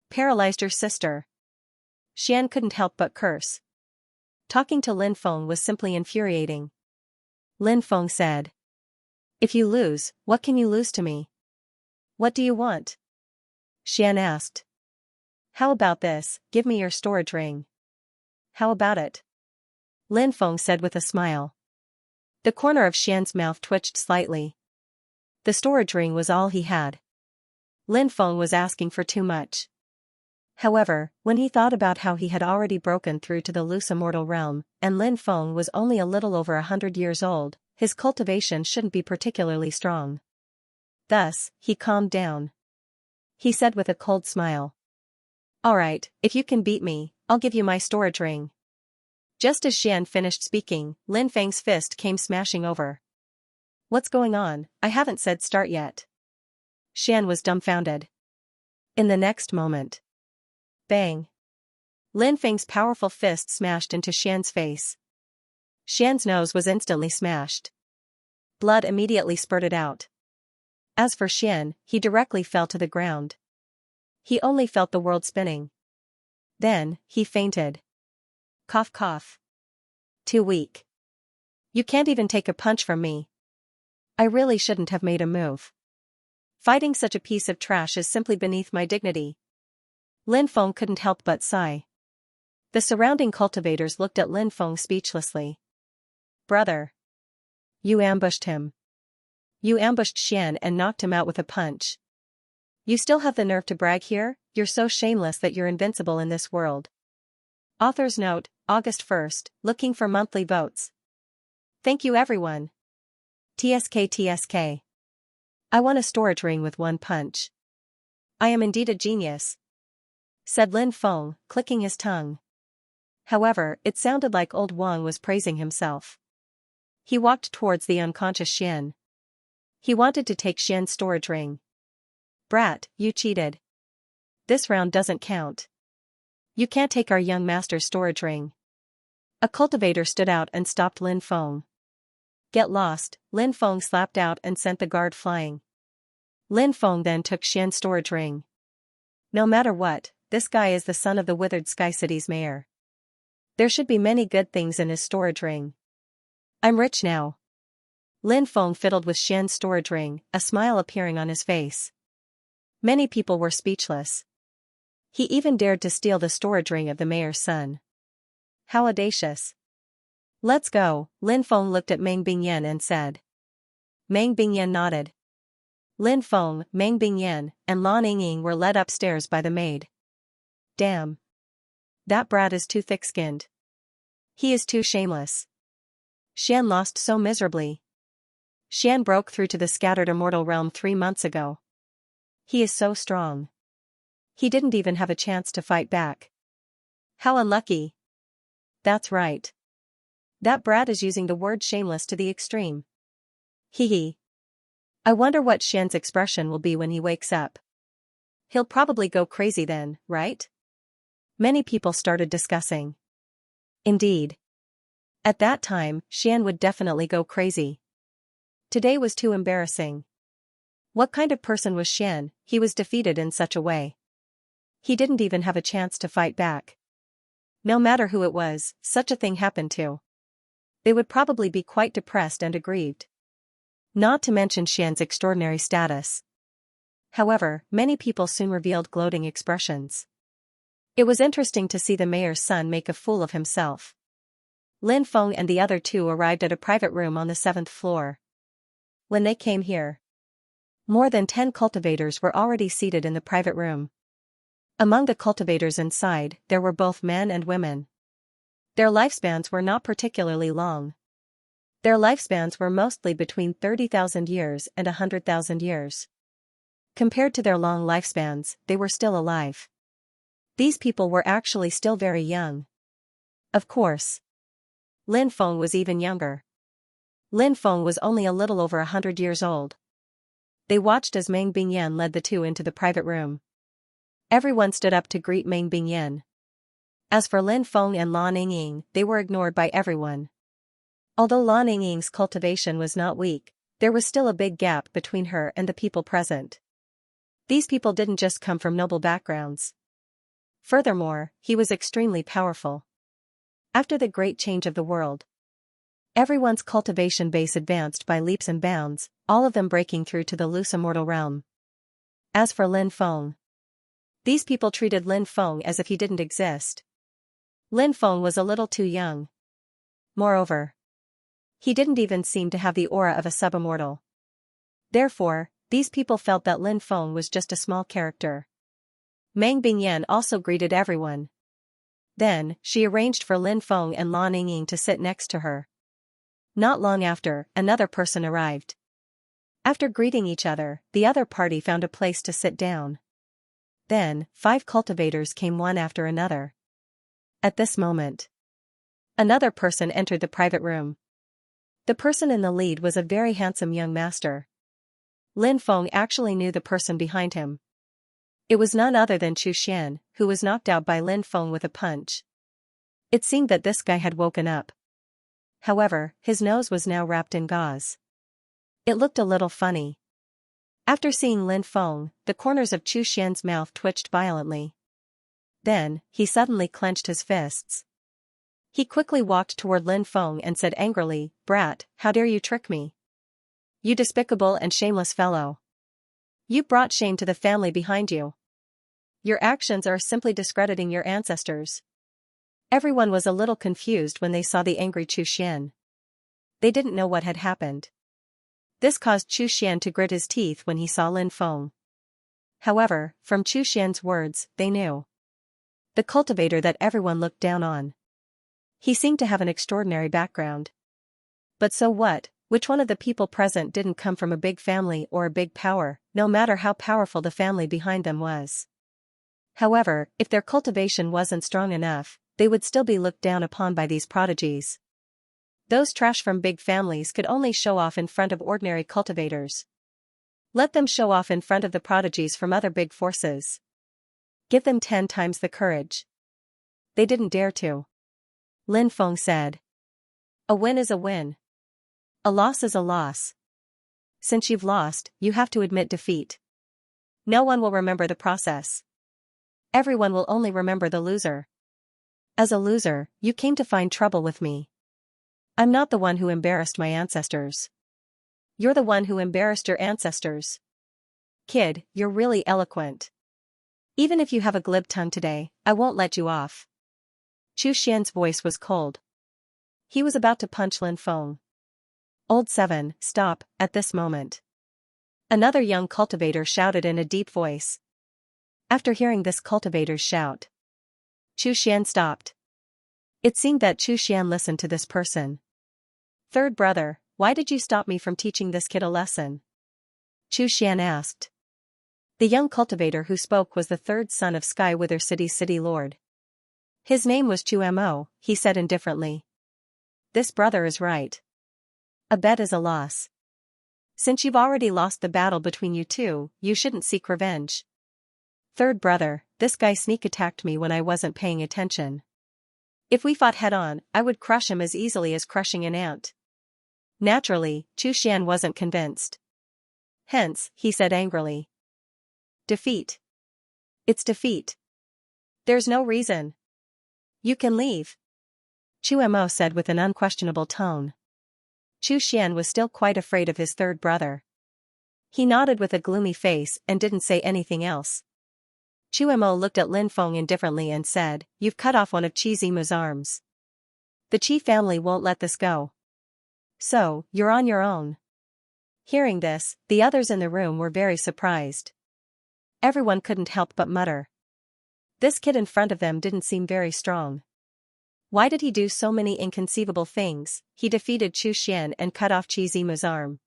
Paralyzed your sister. Xian couldn't help but curse. Talking to Lin Feng was simply infuriating. Lin Feng said. If you lose, what can you lose to me? What do you want? Xian asked. How about this, give me your storage ring. How about it? Lin Feng said with a smile. The corner of Xian's mouth twitched slightly. The storage ring was all he had. Lin Feng was asking for too much. However, when he thought about how he had already broken through to the loose immortal realm, and Lin Feng was only a little over 100 years old, his cultivation shouldn't be particularly strong. Thus, he calmed down. He said with a cold smile. Alright, if you can beat me, I'll give you my storage ring. Just as Xian finished speaking, Lin Feng's fist came smashing over. What's going on? I haven't said start yet. Xian was dumbfounded. In the next moment. Bang. Lin Feng's powerful fist smashed into Xian's face. Xian's nose was instantly smashed. Blood immediately spurted out. As for Xian, he directly fell to the ground. He only felt the world spinning. Then, he fainted. Cough cough. Too weak. You can't even take a punch from me. I really shouldn't have made a move. Fighting such a piece of trash is simply beneath my dignity. Lin Feng couldn't help but sigh. The surrounding cultivators looked at Lin Feng speechlessly. Brother. You ambushed him. You ambushed Xian and knocked him out with a punch. You still have the nerve to brag here? You're so shameless that you're invincible in this world. Author's note, August 1st, looking for monthly votes. Thank you everyone. TSK. I won a storage ring with one punch. I am indeed a genius, said Lin Feng, clicking his tongue. However, it sounded like old Wang was praising himself. He walked towards the unconscious Xian. He wanted to take Xian's storage ring. Brat, you cheated. This round doesn't count. You can't take our young master's storage ring. A cultivator stood out and stopped Lin Feng. Get lost, Lin Feng slapped out and sent the guard flying. Lin Feng then took Xian's storage ring. No matter what, this guy is the son of the withered Sky City's mayor. There should be many good things in his storage ring. I'm rich now. Lin Feng fiddled with Xian's storage ring, a smile appearing on his face. Many people were speechless. He even dared to steal the storage ring of the mayor's son. How audacious. Let's go, Lin Feng looked at Meng Bingyan and said. Meng Bingyan nodded. Lin Feng, Meng Bingyan, and Lan Yingying were led upstairs by the maid. Damn. That brat is too thick-skinned. He is too shameless. Xian lost so miserably. Xian broke through to the scattered immortal realm 3 months ago. He is so strong. He didn't even have a chance to fight back. How unlucky. That's right. That brat is using the word shameless to the extreme. Hee hee. I wonder what Xian's expression will be when he wakes up. He'll probably go crazy then, right? Many people started discussing. Indeed. At that time, Xian would definitely go crazy. Today was too embarrassing. What kind of person was Xian? He was defeated in such a way. He didn't even have a chance to fight back. No matter who it was, such a thing happened to. They would probably be quite depressed and aggrieved. Not to mention Xian's extraordinary status. However, many people soon revealed gloating expressions. It was interesting to see the mayor's son make a fool of himself. Lin Feng and the other two arrived at a private room on the 7th floor. When they came here, more than 10 cultivators were already seated in the private room. Among the cultivators inside, there were both men and women. Their lifespans were not particularly long. Their lifespans were mostly between 30,000 years and 100,000 years. Compared to their long lifespans, they were still alive. These people were actually still very young. Of course. Lin Feng was even younger. Lin Feng was only a little over 100 years old. They watched as Meng Bingyan led the two into the private room. Everyone stood up to greet Meng Bingyan. As for Lin Feng and Lan Yingying, they were ignored by everyone. Although Lan Yingying's cultivation was not weak, there was still a big gap between her and the people present. These people didn't just come from noble backgrounds. Furthermore, he was extremely powerful. After the great change of the world, everyone's cultivation base advanced by leaps and bounds, all of them breaking through to the loose immortal realm. As for Lin Feng, these people treated Lin Feng as if he didn't exist. Lin Feng was a little too young. Moreover, he didn't even seem to have the aura of a subimmortal. Therefore, these people felt that Lin Feng was just a small character. Meng Bingyan also greeted everyone. Then, she arranged for Lin Feng and Lan Yingying to sit next to her. Not long after, another person arrived. After greeting each other, the other party found a place to sit down. Then, 5 cultivators came one after another. At this moment, another person entered the private room. The person in the lead was a very handsome young master. Lin Feng actually knew the person behind him. It was none other than Chu Xian, who was knocked out by Lin Feng with a punch. It seemed that this guy had woken up. However, his nose was now wrapped in gauze. It looked a little funny. After seeing Lin Feng, the corners of Chu Xian's mouth twitched violently. Then, he suddenly clenched his fists. He quickly walked toward Lin Feng and said angrily, "Brat, how dare you trick me? You despicable and shameless fellow. You brought shame to the family behind you. Your actions are simply discrediting your ancestors." Everyone was a little confused when they saw the angry Chu Xian. They didn't know what had happened. This caused Chu Xian to grit his teeth when he saw Lin Feng. However, from Chu Xian's words, they knew. The cultivator that everyone looked down on. He seemed to have an extraordinary background. But so what? Which one of the people present didn't come from a big family or a big power, no matter how powerful the family behind them was? However, if their cultivation wasn't strong enough, they would still be looked down upon by these prodigies. Those trash from big families could only show off in front of ordinary cultivators. Let them show off in front of the prodigies from other big forces. Give them 10 times the courage. They didn't dare to. Lin Feng said. A win is a win. A loss is a loss. Since you've lost, you have to admit defeat. No one will remember the process. Everyone will only remember the loser. As a loser, you came to find trouble with me. I'm not the one who embarrassed my ancestors. You're the one who embarrassed your ancestors. Kid, you're really eloquent. Even if you have a glib tongue today, I won't let you off. Chu Xian's voice was cold. He was about to punch Lin Feng. Old 7, stop, at this moment. Another young cultivator shouted in a deep voice. After hearing this cultivator's shout, Chu Xian stopped. It seemed that Chu Xian listened to this person. Third brother, why did you stop me from teaching this kid a lesson? Chu Xian asked. The young cultivator who spoke was the third son of Sky Wither City's city lord. His name was Chu Mo, he said indifferently. This brother is right. A bet is a loss. Since you've already lost the battle between you two, you shouldn't seek revenge. Third brother, this guy sneak attacked me when I wasn't paying attention. If we fought head-on, I would crush him as easily as crushing an ant. Naturally, Chu Xian wasn't convinced. Hence, he said angrily. Defeat. It's defeat. There's no reason. You can leave. Chu Mo said with an unquestionable tone. Chu Xian was still quite afraid of his third brother. He nodded with a gloomy face and didn't say anything else. Chu Mo looked at Lin Feng indifferently and said, You've cut off one of Qi Zimu's arms. The Qi family won't let this go. So, you're on your own. Hearing this, the others in the room were very surprised. Everyone couldn't help but mutter. This kid in front of them didn't seem very strong. Why did he do so many inconceivable things? He defeated Chu Xian and cut off Qi Zimu's arm.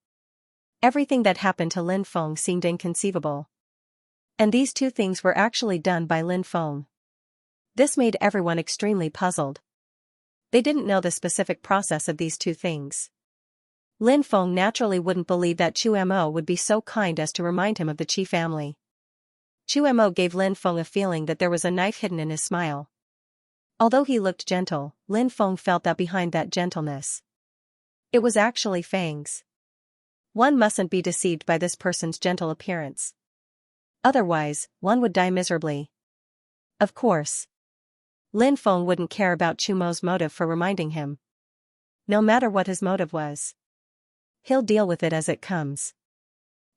Everything that happened to Lin Feng seemed inconceivable. And these two things were actually done by Lin Feng. This made everyone extremely puzzled. They didn't know the specific process of these two things. Lin Feng naturally wouldn't believe that Chu Mo would be so kind as to remind him of the Qi family. Chu Mo gave Lin Feng a feeling that there was a knife hidden in his smile. Although he looked gentle, Lin Feng felt that behind that gentleness, it was actually fangs. One mustn't be deceived by this person's gentle appearance. Otherwise, one would die miserably. Of course, Lin Feng wouldn't care about Chu Mo's motive for reminding him. No matter what his motive was, he'll deal with it as it comes.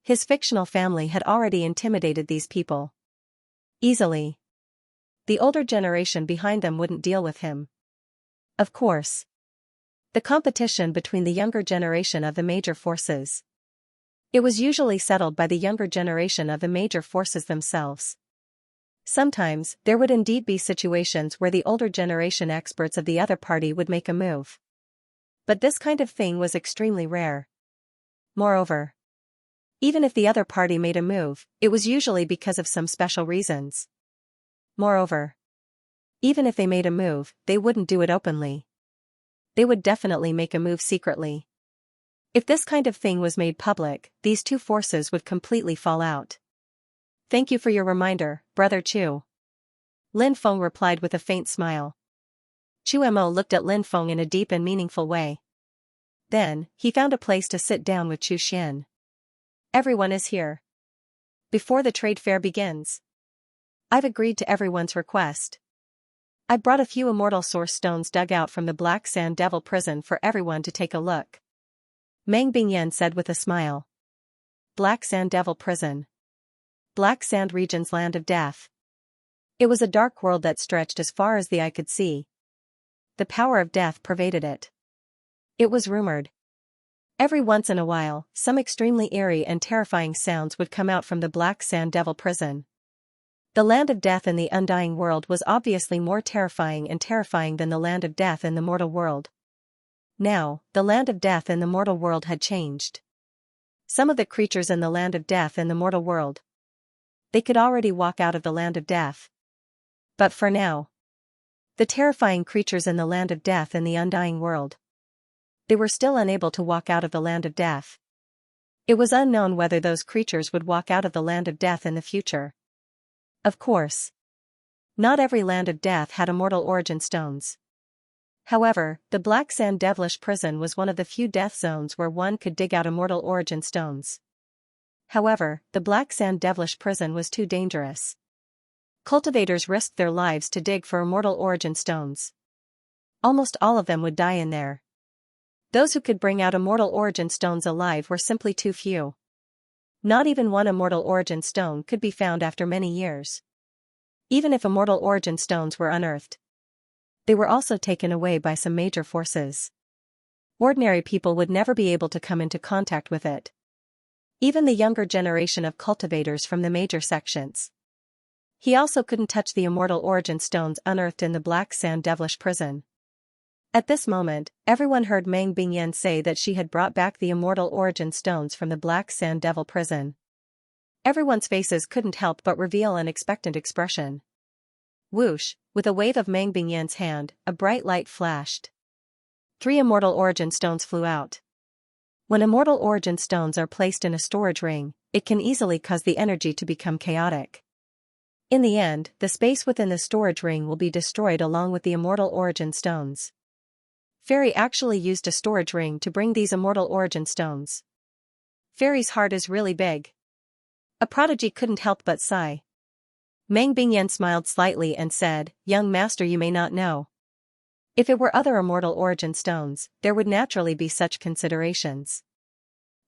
His fictional family had already intimidated these people easily. The older generation behind them wouldn't deal with him. Of course, the competition between the younger generation of the major forces. It was usually settled by the younger generation of the major forces themselves. Sometimes, there would indeed be situations where the older generation experts of the other party would make a move. But this kind of thing was extremely rare. Moreover, even if the other party made a move, it was usually because of some special reasons. Moreover, even if they made a move, they wouldn't do it openly. They would definitely make a move secretly. If this kind of thing was made public, these two forces would completely fall out. Thank you for your reminder, Brother Chu. Lin Feng replied with a faint smile. Chu Mo looked at Lin Feng in a deep and meaningful way. Then, he found a place to sit down with Chu Xian. Everyone is here. Before the trade fair begins, I've agreed to everyone's request. I brought a few immortal source stones dug out from the Black Sand Devil prison for everyone to take a look. Meng Bingyan said with a smile. Black Sand Devil prison. Black Sand region's land of death. It was a dark world that stretched as far as the eye could see. The power of death pervaded it. It was rumored. Every once in a while, some extremely eerie and terrifying sounds would come out from the Black Sand Devil prison. The land of death in the undying world was obviously more terrifying than the land of death in the mortal world. Now, the land of death in the mortal world had changed. Some of the creatures in the land of death in the mortal world, they could already walk out of the land of death. But for now, the terrifying creatures in the land of death in the undying world, they were still unable to walk out of the land of death. It was unknown whether those creatures would walk out of the land of death in the future. Of course, not every land of death had immortal origin stones. However, the Black Sand Devilish prison was one of the few death zones where one could dig out immortal origin stones. However, the Black Sand Devilish prison was too dangerous. Cultivators risked their lives to dig for immortal origin stones. Almost all of them would die in there. Those who could bring out immortal origin stones alive were simply too few. Not even one immortal origin stone could be found after many years. Even if immortal origin stones were unearthed, they were also taken away by some major forces. Ordinary people would never be able to come into contact with it. Even the younger generation of cultivators from the major sections. He also couldn't touch the immortal origin stones unearthed in the Black Sand Devilish prison. At this moment, everyone heard Meng Bingyan say that she had brought back the immortal origin stones from the Black Sand Devil prison. Everyone's faces couldn't help but reveal an expectant expression. Whoosh, with a wave of Meng Bingyan's hand, a bright light flashed. 3 immortal origin stones flew out. When immortal origin stones are placed in a storage ring, it can easily cause the energy to become chaotic. In the end, the space within the storage ring will be destroyed along with the immortal origin stones. Fairy actually used a storage ring to bring these immortal origin stones. Fairy's heart is really big. A prodigy couldn't help but sigh. Meng Bingyan smiled slightly and said, "Young master, you may not know. If it were other immortal origin stones, there would naturally be such considerations.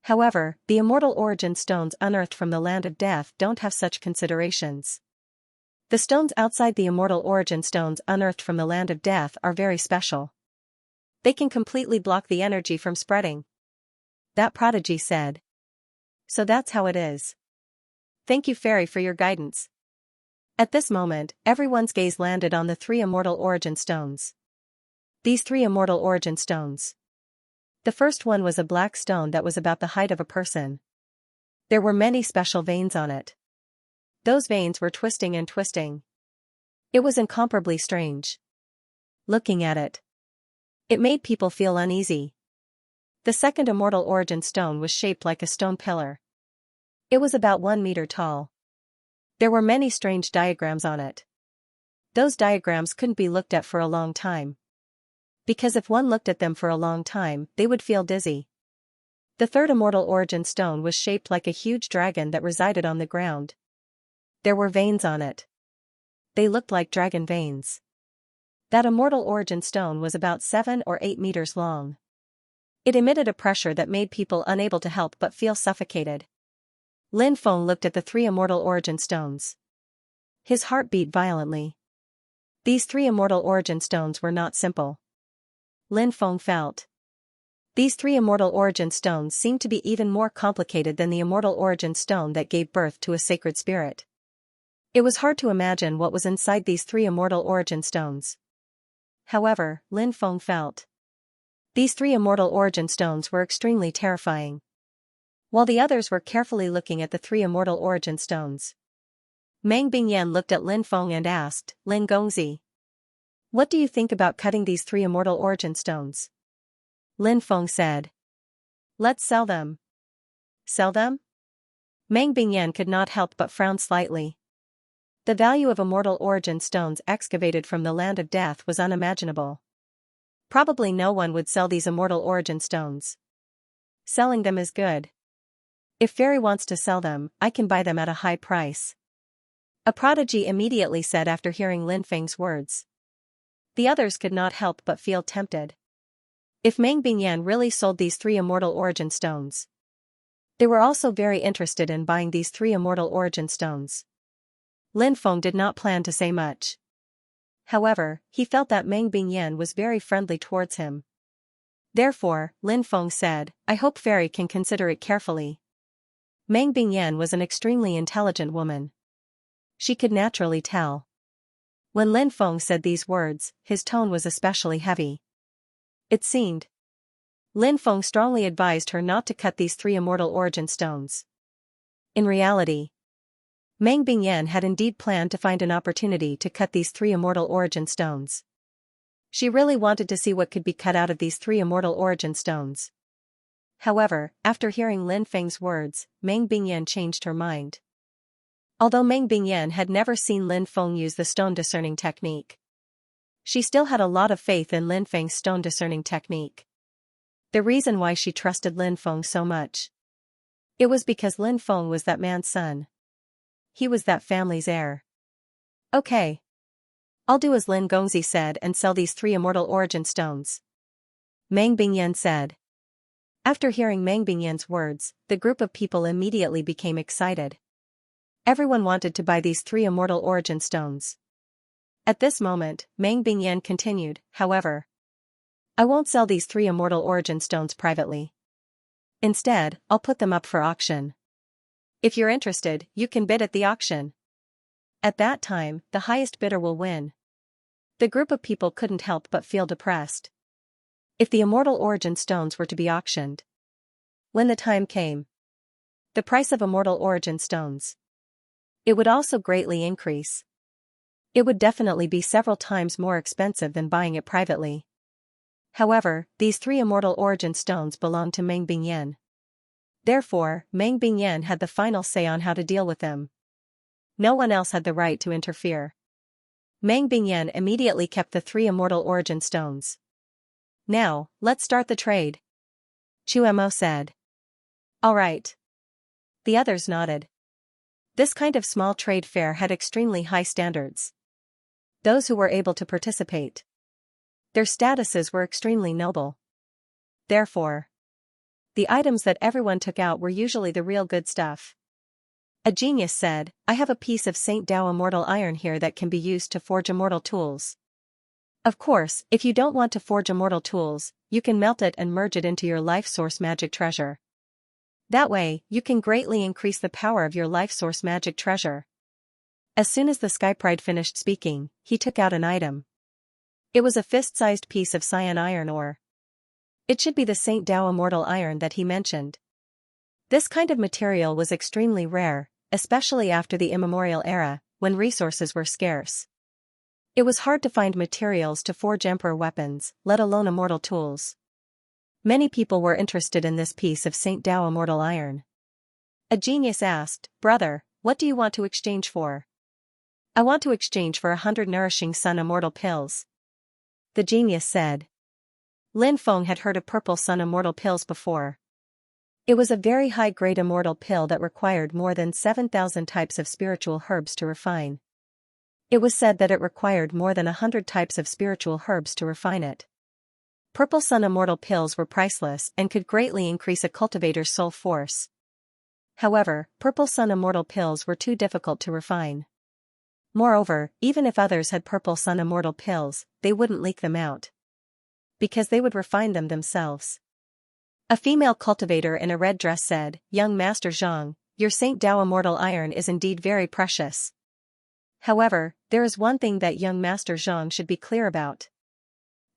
However, the immortal origin stones unearthed from the land of death don't have such considerations. The stones outside the immortal origin stones unearthed from the land of death are very special. They can completely block the energy from spreading." That prodigy said. "So that's how it is. Thank you, Fairy, for your guidance." At this moment, everyone's gaze landed on the 3 immortal origin stones. These 3 immortal origin stones. The first one was a black stone that was about the height of a person. There were many special veins on it. Those veins were twisting and twisting. It was incomparably strange. Looking at it, it made people feel uneasy. The second immortal origin stone was shaped like a stone pillar. It was about 1 meter tall. There were many strange diagrams on it. Those diagrams couldn't be looked at for a long time. Because if one looked at them for a long time, they would feel dizzy. The third immortal origin stone was shaped like a huge dragon that resided on the ground. There were veins on it. They looked like dragon veins. That immortal origin stone was about 7 or 8 meters long. It emitted a pressure that made people unable to help but feel suffocated. Lin Feng looked at the 3 immortal origin stones. His heart beat violently. These 3 immortal origin stones were not simple. Lin Feng felt. These 3 immortal origin stones seemed to be even more complicated than the immortal origin stone that gave birth to a sacred spirit. It was hard to imagine what was inside these 3 immortal origin stones. However, Lin Feng felt. These 3 immortal origin stones were extremely terrifying. While the others were carefully looking at the 3 immortal origin stones, Meng Bingyan looked at Lin Feng and asked, "Lin Gongzi, what do you think about cutting these 3 immortal origin stones?" Lin Feng said, "Let's sell them." "Sell them?" Meng Bingyan could not help but frown slightly. The value of immortal origin stones excavated from the land of death was unimaginable. Probably no one would sell these immortal origin stones. Selling them is good. If Fairy wants to sell them, I can buy them at a high price. A prodigy immediately said after hearing Lin Feng's words. The others could not help but feel tempted. If Meng Bingyan really sold these 3 immortal origin stones, they were also very interested in buying these 3 immortal origin stones. Lin Feng did not plan to say much. However, he felt that Meng Bingyan was very friendly towards him. Therefore, Lin Feng said, "I hope Fairy can consider it carefully." Meng Bingyan was an extremely intelligent woman. She could naturally tell. When Lin Feng said these words, his tone was especially heavy. It seemed. Lin Feng strongly advised her not to cut these 3 immortal origin stones. In reality, Meng Bingyan had indeed planned to find an opportunity to cut these 3 immortal origin stones. She really wanted to see what could be cut out of these 3 immortal origin stones. However, after hearing Lin Feng's words, Meng Bingyan changed her mind. Although Meng Bingyan had never seen Lin Feng use the stone discerning technique, she still had a lot of faith in Lin Feng's stone discerning technique. The reason why she trusted Lin Feng so much, it was because Lin Feng was that man's son. He was that family's heir. "Okay. I'll do as Lin Gongzi said and sell these 3 immortal origin stones," Meng Bingyan said. After hearing Meng Bingyan's words, the group of people immediately became excited. Everyone wanted to buy these 3 immortal origin stones. At this moment, Meng Bingyan continued, "However, I won't sell these 3 immortal origin stones privately. Instead, I'll put them up for auction. If you're interested, you can bid at the auction. At that time, the highest bidder will win." The group of people couldn't help but feel depressed. If the immortal origin stones were to be auctioned, when the time came, the price of immortal origin stones. It would also greatly increase. It would definitely be several times more expensive than buying it privately. However, these 3 immortal origin stones belonged to Meng Bingyan. Therefore, Meng Bingyan had the final say on how to deal with them. No one else had the right to interfere. Meng Bingyan immediately kept the 3 immortal origin stones. Now, let's start the trade, Chu Mo said. All right. The others nodded. This kind of small trade fair had extremely high standards. Those who were able to participate, their statuses were extremely noble. Therefore, the items that everyone took out were usually the real good stuff. A genius said, I have a piece of Saint Dao immortal iron here that can be used to forge immortal tools. Of course, if you don't want to forge immortal tools, you can melt it and merge it into your life source magic treasure. That way, you can greatly increase the power of your life source magic treasure. As soon as the Sky Pride finished speaking, he took out an item. It was a fist-sized piece of cyan iron ore. It should be the Saint Dao immortal iron that he mentioned. This kind of material was extremely rare, especially after the Immemorial era, when resources were scarce. It was hard to find materials to forge emperor weapons, let alone immortal tools. Many people were interested in this piece of Saint Dao immortal iron. A genius asked, Brother, what do you want to exchange for? I want to exchange for 100 nourishing sun immortal pills. The genius said. Lin Feng had heard of purple sun immortal pills before. It was a very high-grade immortal pill that required more than 7,000 types of spiritual herbs to refine. It was said that it required more than 100 types of spiritual herbs to refine it. Purple sun immortal pills were priceless and could greatly increase a cultivator's soul force. However, purple sun immortal pills were too difficult to refine. Moreover, even if others had purple sun immortal pills, they wouldn't leak them out, because they would refine them themselves. A female cultivator in a red dress said, Young Master Zhang, your Saint Dao immortal iron is indeed very precious. However, there is one thing that young Master Zhang should be clear about.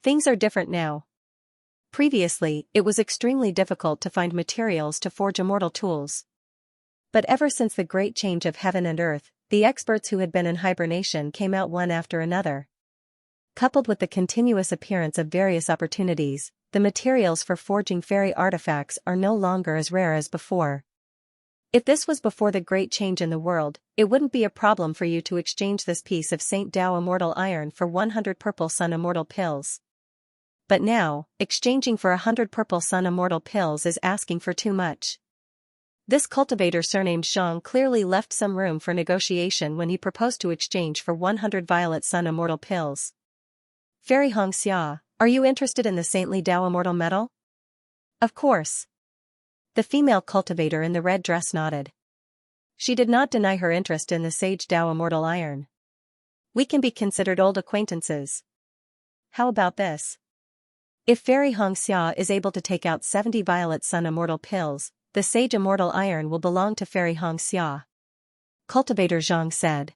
Things are different now. Previously, it was extremely difficult to find materials to forge immortal tools. But ever since the great change of heaven and earth, the experts who had been in hibernation came out one after another. Coupled with the continuous appearance of various opportunities, the materials for forging fairy artifacts are no longer as rare as before. If this was before the great change in the world, it wouldn't be a problem for you to exchange this piece of Saint Dao immortal iron for 100 purple sun immortal pills. But now, exchanging for 100 purple sun immortal pills is asking for too much. This cultivator surnamed Zhang clearly left some room for negotiation when he proposed to exchange for 100 violet sun immortal pills. Fairy Xianxia, are you interested in the saintly Dao immortal metal? Of course. The female cultivator in the red dress nodded. She did not deny her interest in the sage Dao immortal iron. We can be considered old acquaintances. How about this? If Fairy Xianxia is able to take out 70 violet sun immortal pills, the sage immortal iron will belong to Fairy Xianxia. Cultivator Zhang said.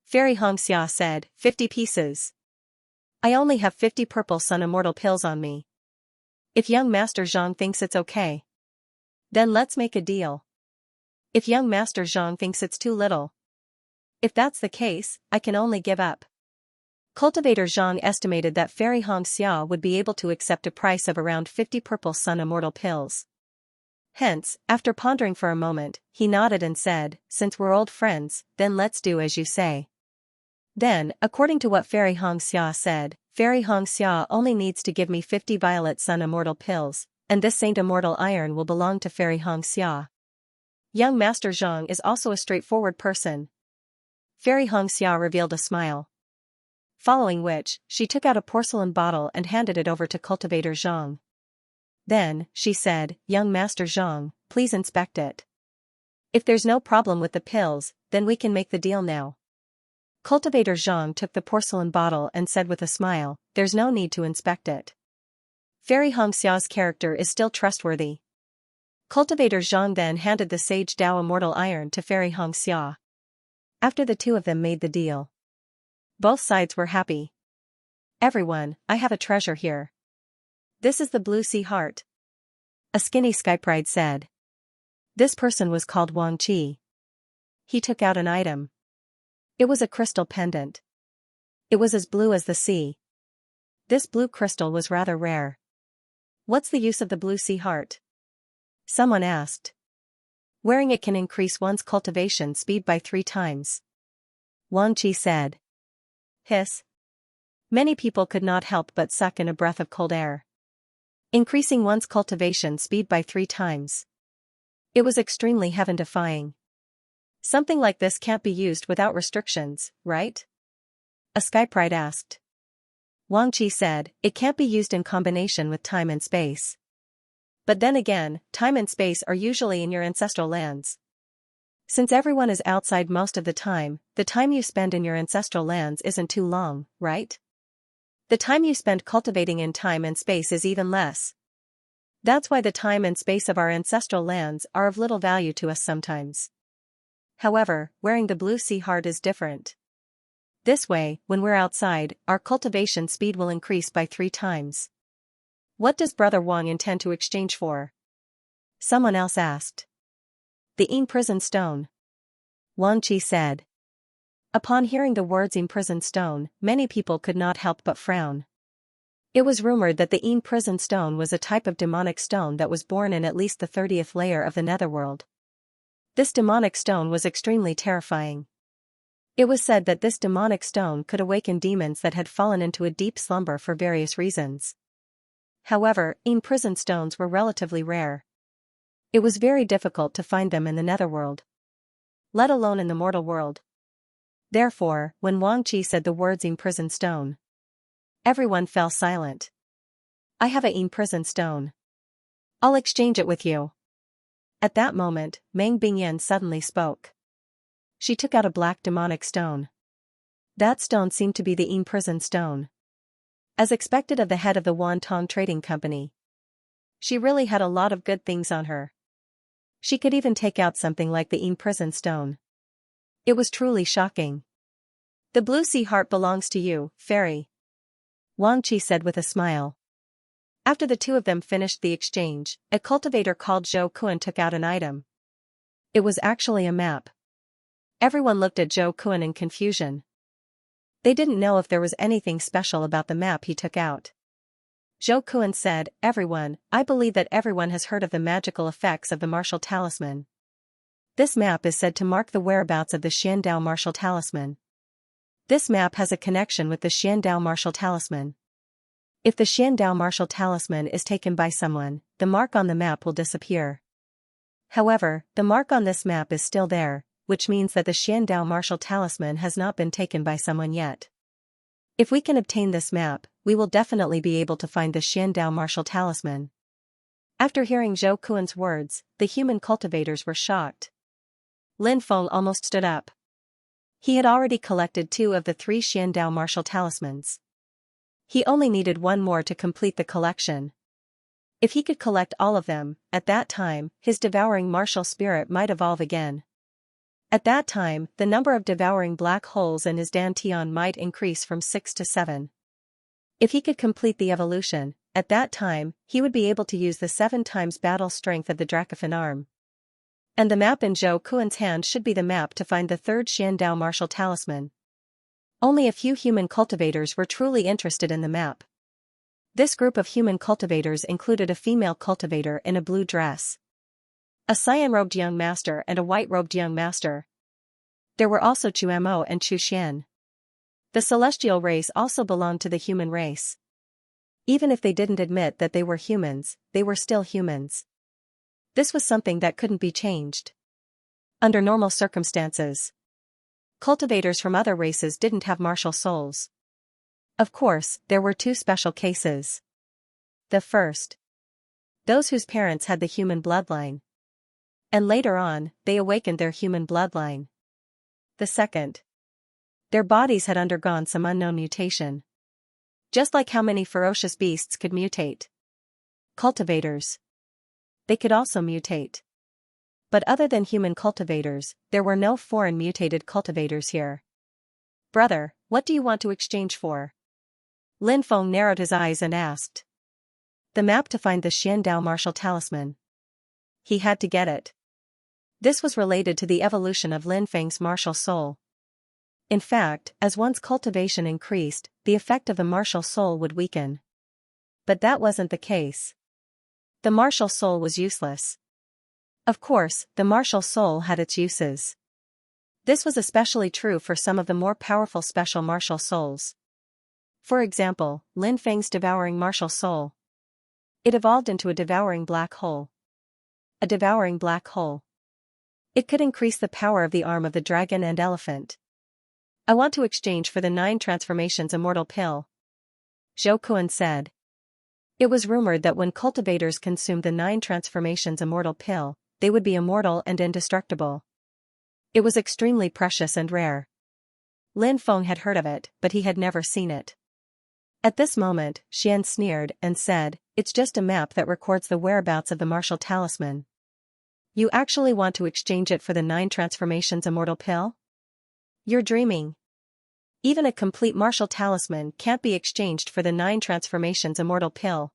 Fairy Xianxia said, 50 pieces. I only have 50 purple sun immortal pills on me. If young Master Zhang thinks it's okay, then let's make a deal. If young Master Zhang thinks it's too little, if that's the case, I can only give up. Cultivator Zhang estimated that Fairy Xianxia would be able to accept a price of around 50 purple sun immortal pills. Hence, after pondering for a moment, he nodded and said, Since we're old friends, then let's do as you say. Then, according to what Fairy Xianxia said, Fairy Xianxia only needs to give me 50 violet sun immortal pills, and this Saint immortal iron will belong to Fairy Xianxia. Young Master Zhang is also a straightforward person. Fairy Xianxia revealed a smile. Following which, she took out a porcelain bottle and handed it over to Cultivator Zhang. Then, she said, Young Master Zhang, please inspect it. If there's no problem with the pills, then we can make the deal now. Cultivator Zhang took the porcelain bottle and said with a smile, There's no need to inspect it. Fairy Xia's character is still trustworthy. Cultivator Zhang then handed the sage Dao immortal iron to Fairy Xia. After the two of them made the deal, both sides were happy. Everyone, I have a treasure here. This is the blue sea heart. A skinny Skypride said. This person was called Wang Qi. He took out an item. It was a crystal pendant. It was as blue as the sea. This blue crystal was rather rare. What's the use of the blue sea heart? Someone asked. Wearing it can increase one's cultivation speed by 3 times. Wang Qi said. Hiss. Many people could not help but suck in a breath of cold air. Increasing one's cultivation speed by 3 times. It was extremely heaven-defying. Something like this can't be used without restrictions, right? A Skyprite asked. Wang Qi said, it can't be used in combination with time and space. But then again, time and space are usually in your ancestral lands. Since everyone is outside most of the time you spend in your ancestral lands isn't too long, right? The time you spend cultivating in time and space is even less. That's why the time and space of our ancestral lands are of little value to us sometimes. However, wearing the blue sea heart is different. This way, when we're outside, our cultivation speed will increase by 3 times. What does Brother Wang intend to exchange for? Someone else asked. The imprisoned stone. Wang Qi said. Upon hearing the words imprisoned stone, many people could not help but frown. It was rumored that the imprisoned stone was a type of demonic stone that was born in at least the 30th layer of the netherworld. This demonic stone was extremely terrifying. It was said that this demonic stone could awaken demons that had fallen into a deep slumber for various reasons. However, imprisoned stones were relatively rare. It was very difficult to find them in the netherworld, let alone in the mortal world. Therefore, when Wang Qi said the words imprisoned stone, everyone fell silent. I have a imprisoned stone. I'll exchange it with you. At that moment, Meng Bingyan suddenly spoke. She took out a black demonic stone. That stone seemed to be the imprisoned stone. As expected of the head of the Wantong Trading Company. She really had a lot of good things on her. She could even take out something like the imprisoned stone. It was truly shocking. The blue sea heart belongs to you, fairy. Wang Qi said with a smile. After the two of them finished the exchange, a cultivator called Zhou Kun took out an item. It was actually a map. Everyone looked at Zhou Kun in confusion. They didn't know if there was anything special about the map he took out. Zhou Kun said, everyone, I believe that everyone has heard of the magical effects of the martial talisman. This map is said to mark the whereabouts of the Xiandao martial talisman. This map has a connection with the Xiandao martial talisman. If the Xiandao martial talisman is taken by someone, the mark on the map will disappear. However, the mark on this map is still there, which means that the Xiandao martial talisman has not been taken by someone yet. If we can obtain this map, we will definitely be able to find the Xiandao martial talisman. After hearing Zhou Kun's words, the human cultivators were shocked. Lin Feng almost stood up. He had already collected 2 of the 3 Xiandao martial talismans. He only needed 1 more to complete the collection. If he could collect all of them, at that time, his devouring martial spirit might evolve again. At that time, the number of devouring black holes in his dantian might increase from 6 to 7. If he could complete the evolution, at that time, he would be able to use the 7 times battle strength of the Dracophon arm. And the map in Zhou Kun's hand should be the map to find the 3rd Xiandao martial talisman. Only a few human cultivators were truly interested in the map. This group of human cultivators included a female cultivator in a blue dress, a cyan-robed young master and a white-robed young master. There were also Chuemo and Chuxian. The celestial race also belonged to the human race. Even if they didn't admit that they were humans, they were still humans. This was something that couldn't be changed. Under normal circumstances, cultivators from other races didn't have martial souls. Of course, there were 2 special cases. The first, those whose parents had the human bloodline. And later on, they awakened their human bloodline. The second, their bodies had undergone some unknown mutation. Just like how many ferocious beasts could mutate. Cultivators. They could also mutate. But other than human cultivators, there were no foreign mutated cultivators here. Brother, what do you want to exchange for? Lin Feng narrowed his eyes and asked. The map to find the Xiandao martial talisman. He had to get it. This was related to the evolution of Lin Feng's martial soul. In fact, as one's cultivation increased, the effect of the martial soul would weaken. But that wasn't the case. The martial soul was useless. Of course, the martial soul had its uses. This was especially true for some of the more powerful special martial souls. For example, Lin Feng's devouring martial soul. It evolved into a devouring black hole. A devouring black hole. It could increase the power of the arm of the dragon and elephant. I want to exchange for the 9 transformations immortal pill, Zhou Kuan said. It was rumored that when cultivators consumed the 9 transformations immortal pill, they would be immortal and indestructible. It was extremely precious and rare. Lin Feng had heard of it, but he had never seen it. At this moment, Xian sneered and said, "It's just a map that records the whereabouts of the martial talisman. You actually want to exchange it for the 9 transformations immortal pill? You're dreaming. Even a complete martial talisman can't be exchanged for the 9 transformations immortal pill.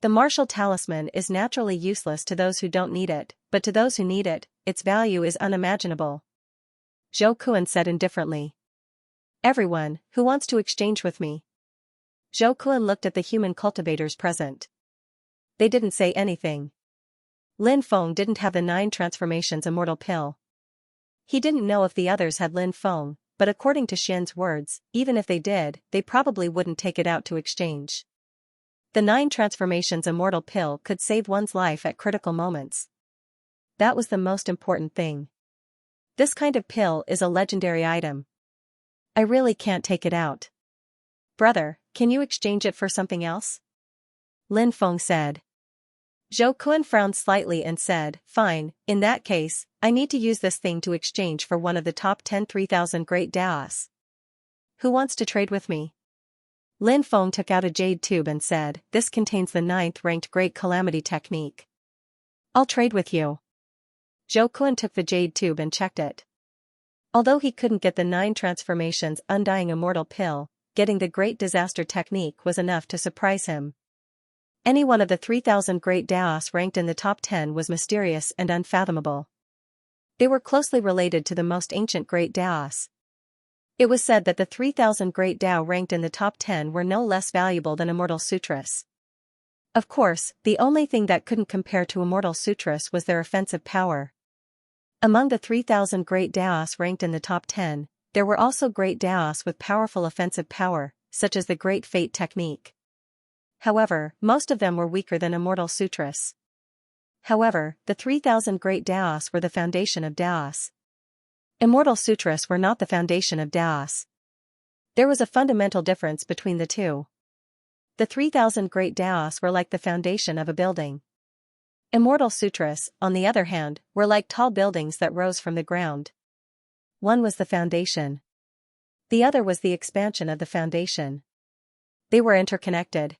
The martial talisman is naturally useless to those who don't need it, but to those who need it, its value is unimaginable," Zhou Kuan said indifferently. "Everyone, who wants to exchange with me?" Zhou Kuan looked at the human cultivators present. They didn't say anything. Lin Feng didn't have the 9 transformations immortal pill. He didn't know if the others had Lin Feng, but according to Xian's words, even if they did, they probably wouldn't take it out to exchange. The 9 transformations immortal pill could save one's life at critical moments. That was the most important thing. This kind of pill is a legendary item. I really can't take it out. Brother, can you exchange it for something else? Lin Feng said. Zhou Kuan frowned slightly and said, "Fine, in that case, I need to use this thing to exchange for one of the top 10 3,000 great Daos. Who wants to trade with me?" Lin Feng took out a jade tube and said, "This contains the 9th ranked Great Calamity technique. I'll trade with you." Zhou Kuan took the jade tube and checked it. Although he couldn't get the 9 transformations undying immortal pill, getting the Great Disaster technique was enough to surprise him. Any one of the 3,000 great Daos ranked in the top 10 was mysterious and unfathomable. They were closely related to the most ancient great Daos. It was said that the 3,000 great Dao ranked in the top 10 were no less valuable than Immortal Sutras. Of course, the only thing that couldn't compare to Immortal Sutras was their offensive power. Among the 3,000 great Daos ranked in the top 10, there were also great Daos with powerful offensive power, such as the Great Fate technique. However, most of them were weaker than Immortal Sutras. However, the 3,000 great Daos were the foundation of Daos. Immortal Sutras were not the foundation of Daos. There was a fundamental difference between the two. The 3,000 great Daos were like the foundation of a building. Immortal Sutras, on the other hand, were like tall buildings that rose from the ground. One was the foundation. The other was the expansion of the foundation. They were interconnected.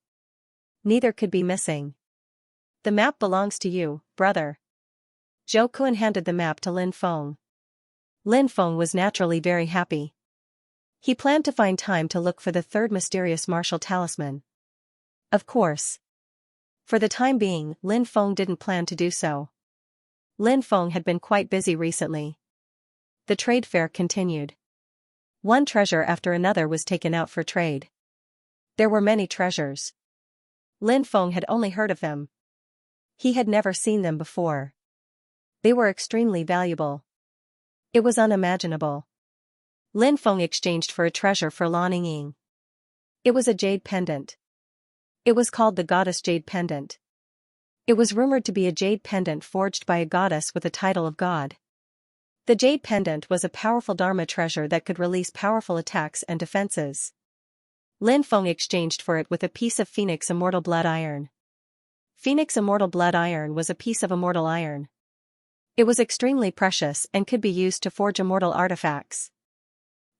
Neither could be missing. "The map belongs to you, brother." Zhou Kuan handed the map to Lin Feng. Lin Feng was naturally very happy. He planned to find time to look for the 3rd mysterious martial talisman. Of course. For the time being, Lin Feng didn't plan to do so. Lin Feng had been quite busy recently. The trade fair continued. One treasure after another was taken out for trade. There were many treasures. Lin Feng had only heard of them. He had never seen them before. They were extremely valuable. It was unimaginable. Lin Feng exchanged for a treasure for Lan Ying. It was a jade pendant. It was called the Goddess Jade Pendant. It was rumored to be a jade pendant forged by a goddess with the title of God. The jade pendant was a powerful Dharma treasure that could release powerful attacks and defenses. Lin Feng exchanged for it with a piece of Phoenix Immortal Blood Iron. Phoenix Immortal Blood Iron was a piece of immortal iron. It was extremely precious and could be used to forge immortal artifacts.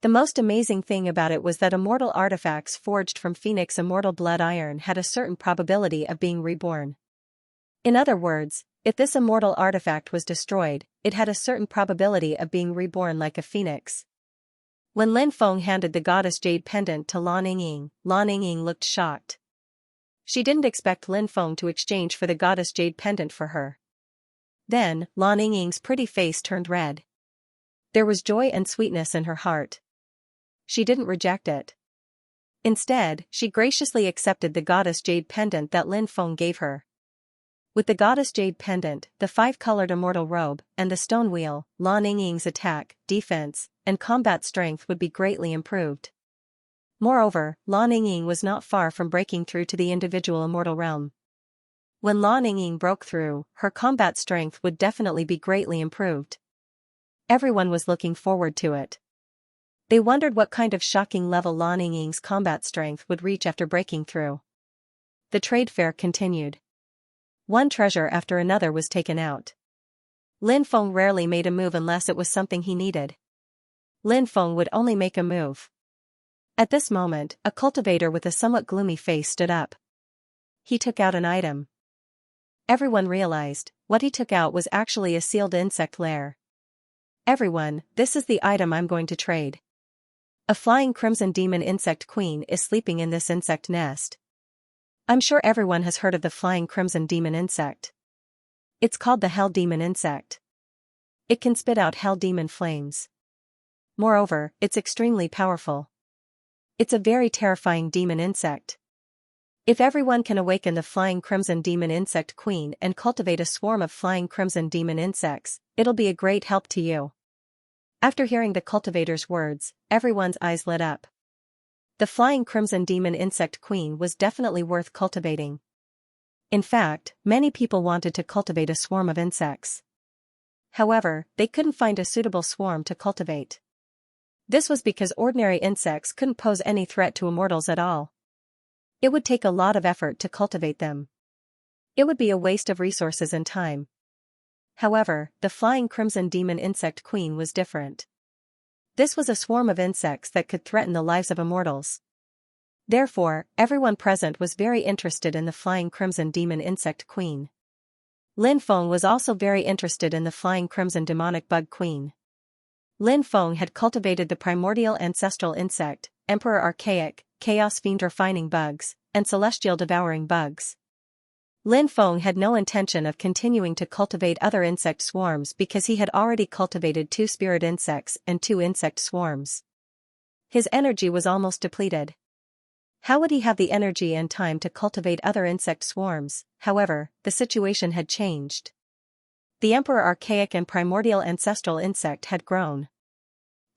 The most amazing thing about it was that immortal artifacts forged from Phoenix Immortal Blood Iron had a certain probability of being reborn. In other words, if this immortal artifact was destroyed, it had a certain probability of being reborn like a phoenix. When Lin Feng handed the Goddess Jade Pendant to Lan Ying looked shocked. She didn't expect Lin Feng to exchange for the Goddess Jade Pendant for her. Then, Lan Yingying's pretty face turned red. There was joy and sweetness in her heart. She didn't reject it. Instead, she graciously accepted the goddess jade pendant that Lin Feng gave her. With the goddess jade pendant, the 5-colored immortal robe, and the stone wheel, Lan Yingying's attack, defense, and combat strength would be greatly improved. Moreover, Lan Yingying was not far from breaking through to the individual immortal realm. When Lan Yingying broke through, her combat strength would definitely be greatly improved. Everyone was looking forward to it. They wondered what kind of shocking level Lan Yingying's combat strength would reach after breaking through. The trade fair continued. One treasure after another was taken out. Lin Feng rarely made a move unless it was something he needed. Lin Feng would only make a move. At this moment, a cultivator with a somewhat gloomy face stood up. He took out an item. Everyone realized, what he took out was actually a sealed insect lair. Everyone, this is the item I'm going to trade. A flying crimson demon insect queen is sleeping in this insect nest. I'm sure everyone has heard of the flying crimson demon insect. It's called the hell demon insect. It can spit out hell demon flames. Moreover, it's extremely powerful. It's a very terrifying demon insect. If everyone can awaken the flying crimson demon insect queen and cultivate a swarm of flying crimson demon insects, it'll be a great help to you. After hearing the cultivator's words, everyone's eyes lit up. The flying crimson demon insect queen was definitely worth cultivating. In fact, many people wanted to cultivate a swarm of insects. However, they couldn't find a suitable swarm to cultivate. This was because ordinary insects couldn't pose any threat to immortals at all. It would take a lot of effort to cultivate them. It would be a waste of resources and time. However, the flying crimson demon insect queen was different. This was a swarm of insects that could threaten the lives of immortals. Therefore, everyone present was very interested in the flying crimson demon insect queen. Lin Feng was also very interested in the flying crimson demonic bug queen. Lin Feng had cultivated the primordial ancestral insect, Emperor Archaic, Chaos Fiend refining bugs, and Celestial devouring bugs. Lin Feng had no intention of continuing to cultivate other insect swarms because he had already cultivated 2 spirit insects and 2 insect swarms. His energy was almost depleted. How would he have the energy and time to cultivate other insect swarms? However, the situation had changed. The Emperor Archaic and Primordial Ancestral insect had grown.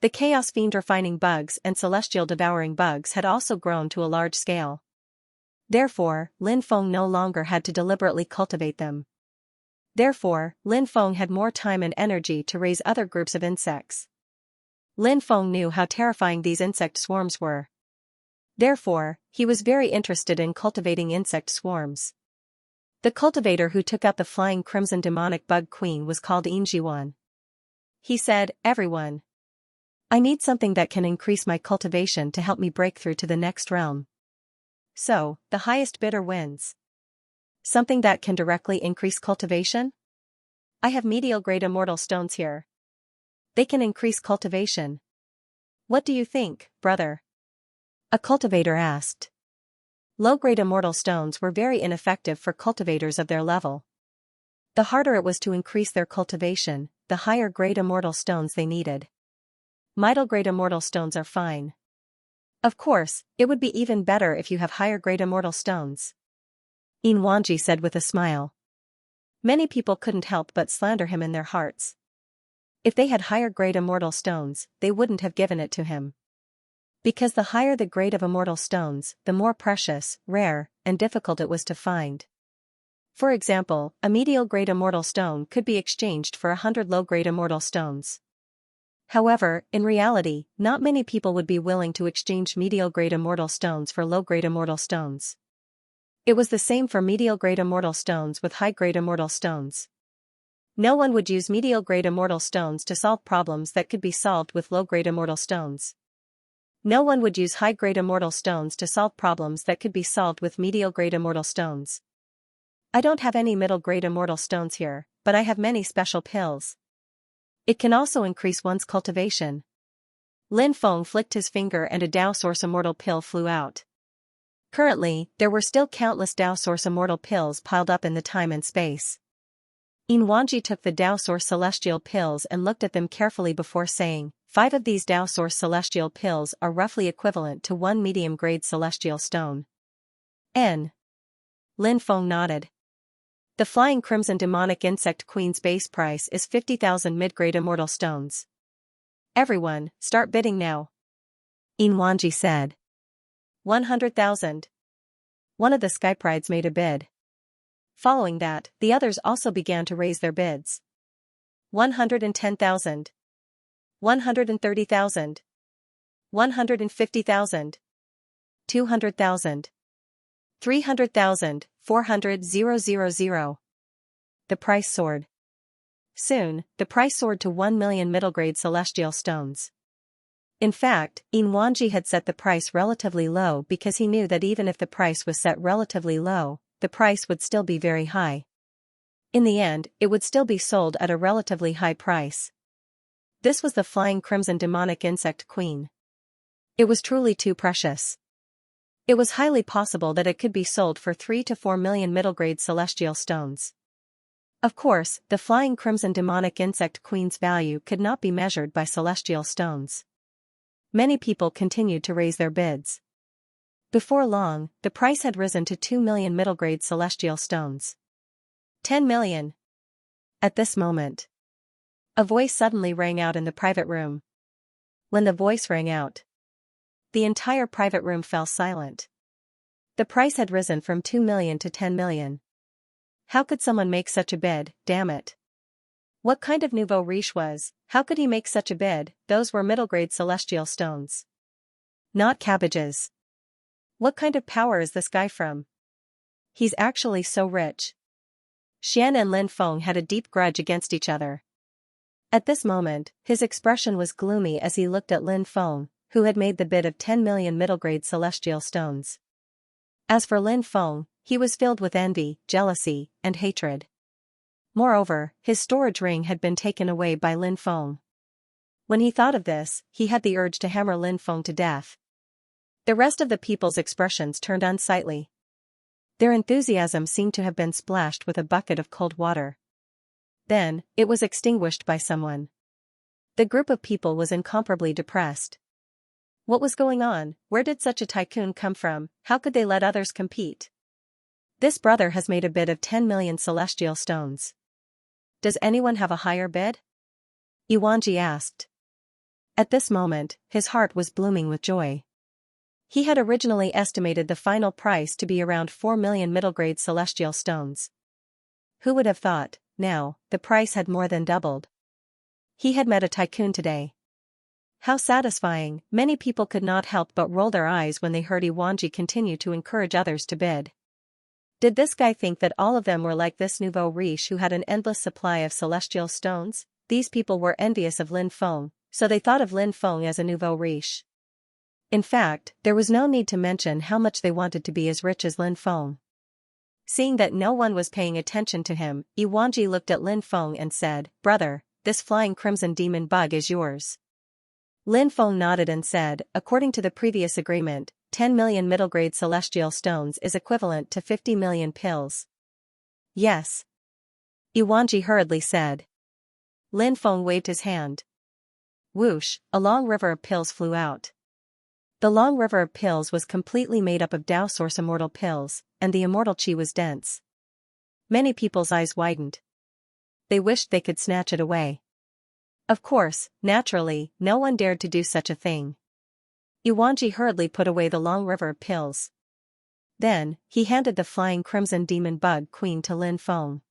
The Chaos Fiend refining bugs and Celestial devouring bugs had also grown to a large scale. Therefore, Lin Feng no longer had to deliberately cultivate them. Therefore, Lin Feng had more time and energy to raise other groups of insects. Lin Feng knew how terrifying these insect swarms were. Therefore, he was very interested in cultivating insect swarms. The cultivator who took out the flying crimson demonic bug queen was called Injiwan. He said, "Everyone, I need something that can increase my cultivation to help me break through to the next realm. So, the highest bidder wins. Something that can directly increase cultivation? I have medial-grade immortal stones here. They can increase cultivation. What do you think, brother?" A cultivator asked. Low-grade immortal stones were very ineffective for cultivators of their level. The harder it was to increase their cultivation, the higher grade immortal stones they needed. Middle-grade immortal stones are fine. Of course, it would be even better if you have higher-grade immortal stones. Yin Wanji said with a smile. Many people couldn't help but slander him in their hearts. If they had higher-grade immortal stones, they wouldn't have given it to him. Because the higher the grade of immortal stones, the more precious, rare, and difficult it was to find. For example, a medial-grade immortal stone could be exchanged for 100 low-grade immortal stones. However, in reality, not many people would be willing to exchange medial-grade immortal stones for low-grade immortal stones. It was the same for medial-grade immortal stones with high-grade immortal stones. No one would use medial-grade immortal stones to solve problems that could be solved with low-grade immortal stones. No one would use high-grade immortal stones to solve problems that could be solved with medial-grade immortal stones. I don't have any middle-grade immortal stones here, but I have many special pills. It can also increase one's cultivation. Lin Feng flicked his finger and a Dao Source Immortal pill flew out. Currently, there were still countless Dao Source Immortal pills piled up in the time and space. Immemorial took the Dao Source celestial pills and looked at them carefully before saying, 5 of these Dao Source celestial pills are roughly equivalent to 1 medium-grade celestial stone. N. Lin Feng nodded. The Flying Crimson Demonic Insect Queen's base price is 50,000 mid-grade immortal stones. Everyone, start bidding now. Immemorial said. 100,000. One of the Skyprides made a bid. Following that, the others also began to raise their bids. 110,000. 130,000. 150,000. 200,000. 300,000, 400,000. The price soared. Soon, the price soared to 1 million middle-grade celestial stones. In fact, Immemorial had set the price relatively low because he knew that even if the price was set relatively low, the price would still be very high. In the end, it would still be sold at a relatively high price. This was the Flying Crimson Demonic Insect Queen. It was truly too precious. It was highly possible that it could be sold for 3 to 4 million middle-grade celestial stones. Of course, the Flying Crimson Demonic Insect Queen's value could not be measured by celestial stones. Many people continued to raise their bids. Before long, the price had risen to 2 million middle-grade celestial stones. 10 million. At this moment, a voice suddenly rang out in the private room. When the voice rang out, the entire private room fell silent. The price had risen from 2 million to 10 million. How could someone make such a bid, damn it? What kind of nouveau riche was, how could he make such a bid? Those were middle-grade celestial stones. Not cabbages. What kind of power is this guy from? He's actually so rich. Xian and Lin Feng had a deep grudge against each other. At this moment, his expression was gloomy as he looked at Lin Feng, who had made the bid of 10 million middle-grade celestial stones. As for Lin Feng, he was filled with envy, jealousy, and hatred. Moreover, his storage ring had been taken away by Lin Feng. When he thought of this, he had the urge to hammer Lin Feng to death. The rest of the people's expressions turned unsightly. Their enthusiasm seemed to have been splashed with a bucket of cold water. Then, it was extinguished by someone. The group of people was incomparably depressed. What was going on? Where did such a tycoon come from? How could they let others compete? This brother has made a bid of 10 million celestial stones. Does anyone have a higher bid? Immemorial asked. At this moment, his heart was blooming with joy. He had originally estimated the final price to be around 4 million middle-grade celestial stones. Who would have thought? Now, the price had more than doubled. He had met a tycoon today. How satisfying! Many people could not help but roll their eyes when they heard Immemorial continue to encourage others to bid. Did this guy think that all of them were like this nouveau riche who had an endless supply of celestial stones? These people were envious of Lin Feng, so they thought of Lin Feng as a nouveau riche. In fact, there was no need to mention how much they wanted to be as rich as Lin Feng. Seeing that no one was paying attention to him, Immemorial looked at Lin Feng and said, "Brother, this flying crimson demon bug is yours." Lin Feng nodded and said, "According to the previous agreement, 10 million middle-grade celestial stones is equivalent to 50 million pills." "Yes." Immemorial hurriedly said. Lin Feng waved his hand. Whoosh, a long river of pills flew out. The long river of pills was completely made up of Dao Source immortal pills, and the immortal qi was dense. Many people's eyes widened. They wished they could snatch it away. Of course, naturally, no one dared to do such a thing. Xianxia hurriedly put away the long river of pills. Then, he handed the flying crimson demon bug queen to Lin Feng.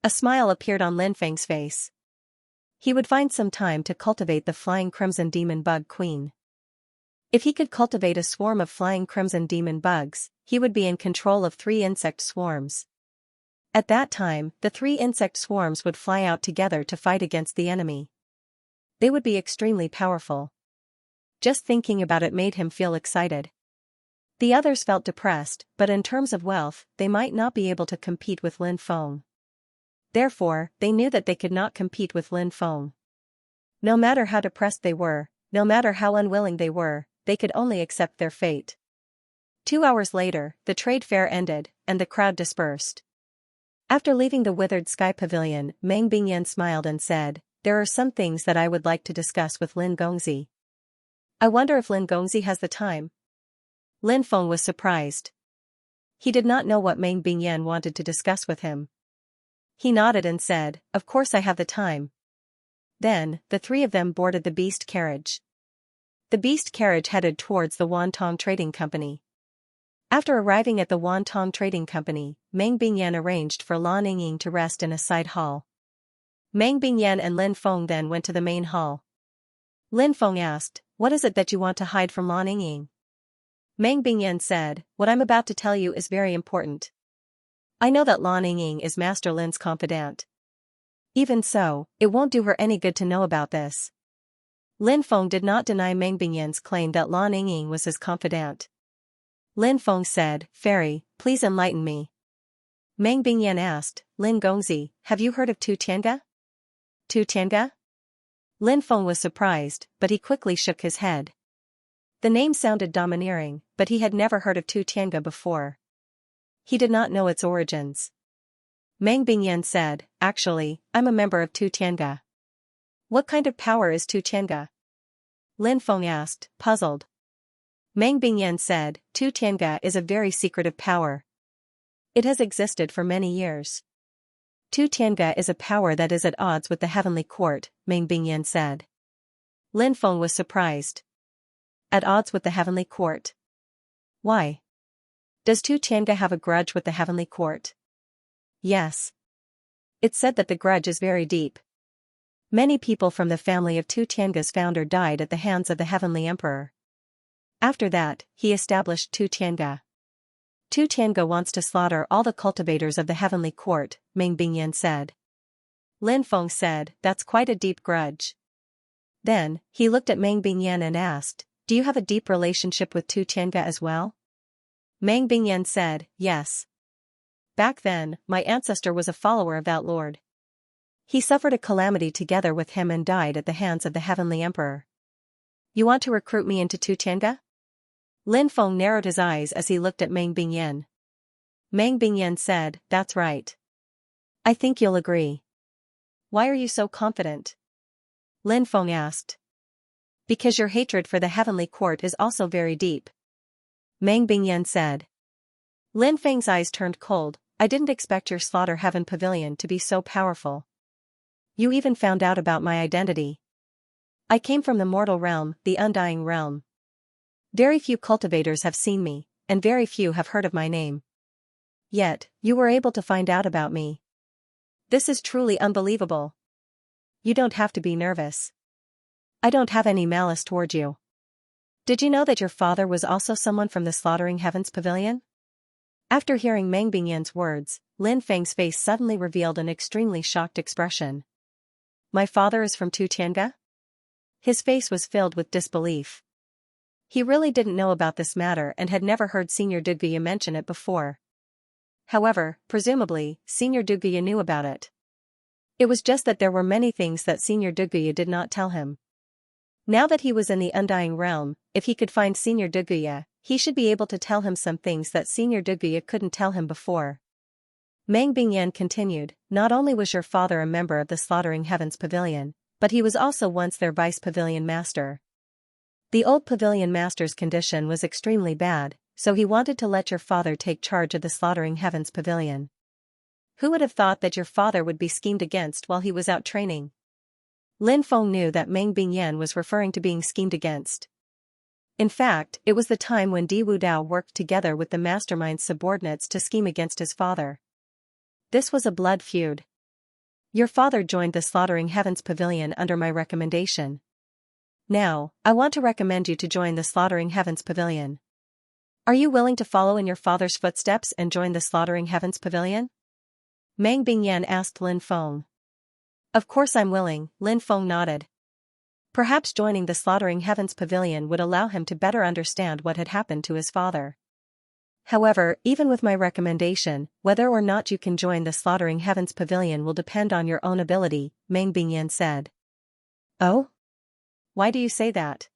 A smile appeared on Lin Feng's face. He would find some time to cultivate the flying crimson demon bug queen. If he could cultivate a swarm of flying crimson demon bugs, he would be in control of 3 insect swarms. At that time, the 3 insect swarms would fly out together to fight against the enemy. They would be extremely powerful. Just thinking about it made him feel excited. The others felt depressed, but in terms of wealth, they might not be able to compete with Lin Feng. Therefore, they knew that they could not compete with Lin Feng. No matter how depressed they were, no matter how unwilling they were, they could only accept their fate. 2 hours later, the trade fair ended, and the crowd dispersed. After leaving the withered sky pavilion, Meng Bingyan smiled and said, "There are some things that I would like to discuss with Lin Gongzi. I wonder if Lin Gongzi has the time." Lin Feng was surprised. He did not know what Meng Bingyan wanted to discuss with him. He nodded and said, "Of course I have the time." Then, the three of them boarded the beast carriage. The beast carriage headed towards the Wantong Trading Company. After arriving at the Wantong Trading Company, Meng Bingyan arranged for Lan Yingying to rest in a side hall. Meng Bingyan and Lin Feng then went to the main hall. Lin Feng asked, "What is it that you want to hide from Lan Yingying?" Meng Bingyan said, "What I'm about to tell you is very important. I know that Lan Yingying is Master Lin's confidant. Even so, it won't do her any good to know about this." Lin Feng did not deny Meng Bingyan's claim that Lan Yingying was his confidant. Lin Feng said, "Fairy, please enlighten me." Meng Bingyan asked, "Lin Gongzi, have you heard of Tu Tiange?" Tu Tiange? Lin Feng was surprised, but he quickly shook his head. The name sounded domineering, but he had never heard of Tu Tiange before. He did not know its origins. Meng Bingyan said, "Actually, I'm a member of Tu Tiange." "What kind of power is Tu Tiange?" Lin Feng asked, puzzled. Meng Bingyan said, "Tu Tiange is a very secretive power. It has existed for many years." "Tu Tiange is a power that is at odds with the heavenly court," Meng Bingyan said. Lin Feng was surprised. At odds with the heavenly court? Why? Does Tu Tiange have a grudge with the heavenly court? Yes. It's said that the grudge is very deep. Many people from the family of Tu Tiange's founder died at the hands of the heavenly emperor. After that, he established Tu Tiange. Tu Tiange wants to slaughter all the cultivators of the heavenly court, Meng Bingyan said. Lin Feng said, "That's quite a deep grudge." Then, he looked at Meng Bingyan and asked, "Do you have a deep relationship with Tu Tiange as well?" Meng Bingyan said, "Yes. Back then, my ancestor was a follower of that lord. He suffered a calamity together with him and died at the hands of the heavenly emperor." "You want to recruit me into Tu Tiange?" Lin Feng narrowed his eyes as he looked at Meng Bingyan. Meng Bingyan said, "That's right. I think you'll agree." "Why are you so confident?" Lin Feng asked. "Because your hatred for the heavenly court is also very deep," Meng Bingyan said. Lin Feng's eyes turned cold. "I didn't expect your Slaughter Heaven Pavilion to be so powerful. You even found out about my identity." "I came from the mortal realm, the undying realm. Very few cultivators have seen me, and very few have heard of my name. Yet, you were able to find out about me. This is truly unbelievable. You don't have to be nervous. I don't have any malice toward you. Did you know that your father was also someone from the Slaughtering Heavens Pavilion?" After hearing Meng Bingyan's words, Lin Feng's face suddenly revealed an extremely shocked expression. "My father is from Tu Tiange?" His face was filled with disbelief. He really didn't know about this matter and had never heard Senior Duguya mention it before. However, presumably, Senior Duguya knew about it. It was just that there were many things that Senior Duguya did not tell him. Now that he was in the Undying Realm, if he could find Senior Duguya, he should be able to tell him some things that Senior Duguya couldn't tell him before. Meng Bingyan continued, "Not only was your father a member of the Slaughtering Heavens Pavilion, but he was also once their vice pavilion master. The old pavilion master's condition was extremely bad, so he wanted to let your father take charge of the Slaughtering Heavens Pavilion. Who would have thought that your father would be schemed against while he was out training?" Lin Feng knew that Meng Bingyan was referring to being schemed against. In fact, it was the time when Di Wudao worked together with the mastermind's subordinates to scheme against his father. This was a blood feud. Your father joined the Slaughtering Heavens Pavilion under my recommendation. Now, I want to recommend you to join the Slaughtering Heavens Pavilion. Are you willing to follow in your father's footsteps and join the Slaughtering Heavens Pavilion?" Meng Bingyan asked Lin Feng. "Of course I'm willing," Lin Feng nodded. Perhaps joining the Slaughtering Heavens Pavilion would allow him to better understand what had happened to his father. "However, even with my recommendation, whether or not you can join the Slaughtering Heavens Pavilion will depend on your own ability," Meng Bingyan said. "Oh? Why do you say that?"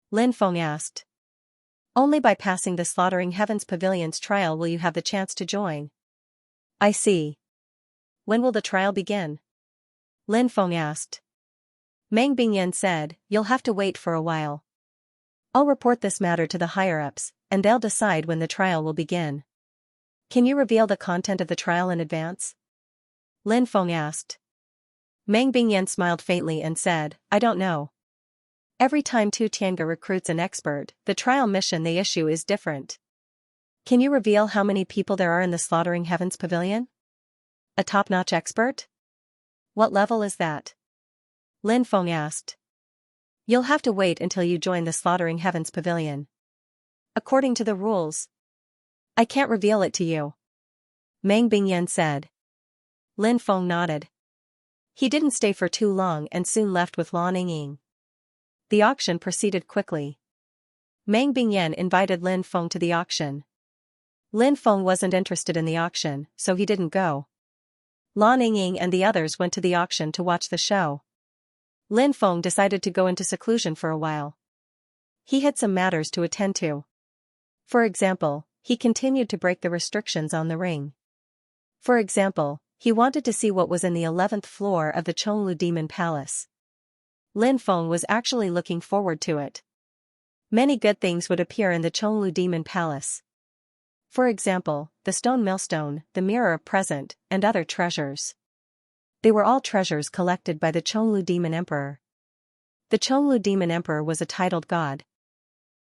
Lin Feng asked. "Only by passing the Slaughtering Heavens Pavilion's trial will you have the chance to join." "I see. when will the trial begin? Lin Feng asked. Meng Bingyan said, you'll have to wait for a while. I'll report this matter to the higher-ups, and they'll decide when the trial will begin. Can you reveal the content of the trial in advance? Lin Feng asked. Meng Bingyan smiled faintly and said, I don't know. Every time Tu Tiange recruits an expert, the trial mission they issue is different. Can you reveal how many people there are in the Slaughtering Heavens Pavilion? A top-notch expert? What level is that? Lin Feng asked. You'll have to wait until you join the Slaughtering Heavens Pavilion. According to the rules. I can't reveal it to you. Meng Bingyan said. Lin Feng nodded. He didn't stay for too long and soon left with Lan Yingying. The auction proceeded quickly. Meng Bingyan invited Lin Feng to the auction. Lin Feng wasn't interested in the auction, so he didn't go. Lan Yingying and the others went to the auction to watch the show. Lin Feng decided to go into seclusion for a while. He had some matters to attend to. For example, he continued to break the restrictions on the ring. For example, he wanted to see what was in the 11th floor of the Chonglu Demon Palace. Lin Feng was actually looking forward to it. Many good things would appear in the Chonglu Demon Palace. For example, the stone millstone, the mirror of present, and other treasures. They were all treasures collected by the Chonglu Demon Emperor. The Chonglu Demon Emperor was a titled god.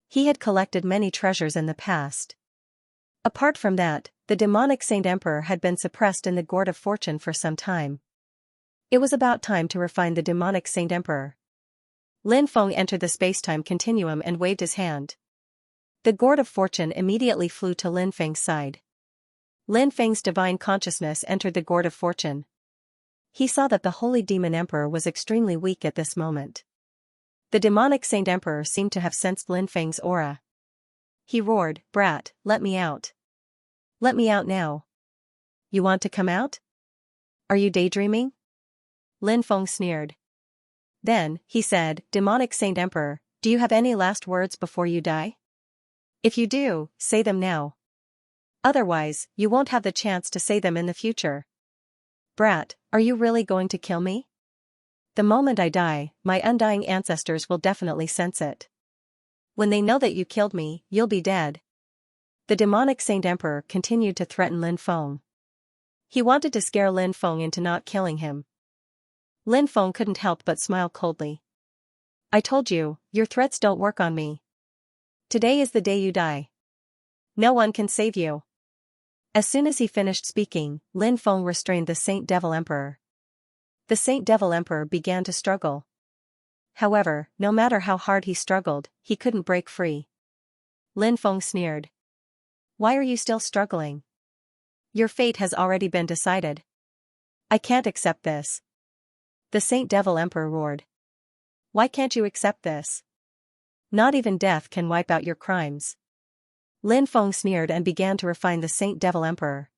He had collected many treasures in the past. Apart from that, the demonic Saint Emperor had been suppressed in the Gourd of Fortune for some time. It was about time to refine the demonic Saint Emperor. Lin Feng entered the space-time continuum and waved his hand. The Gourd of Fortune immediately flew to Lin Feng's side. Lin Feng's divine consciousness entered the Gourd of Fortune. He saw that the Holy Demon Emperor was extremely weak at this moment. The demonic Saint Emperor seemed to have sensed Lin Feng's aura. He roared, Brat, let me out. Let me out now. You want to come out? Are you daydreaming? Lin Feng sneered. Then, he said, Demonic Saint Emperor, do you have any last words before you die? If you do, say them now. Otherwise, you won't have the chance to say them in the future. Brat, are you really going to kill me? The moment I die, my undying ancestors will definitely sense it. When they know that you killed me, you'll be dead. The demonic Saint Emperor continued to threaten Lin Feng. He wanted to scare Lin Feng into not killing him. Lin Feng couldn't help but smile coldly. I told you, your threats don't work on me. Today is the day you die. No one can save you. As soon as he finished speaking, Lin Feng restrained the Saint Devil Emperor. The Saint Devil Emperor began to struggle. However, no matter how hard he struggled, he couldn't break free. Lin Feng sneered. Why are you still struggling? Your fate has already been decided. I can't accept this. The Saint Devil Emperor roared. Why can't you accept this? Not even death can wipe out your crimes. Lin Feng sneered and began to refine the Saint Devil Emperor.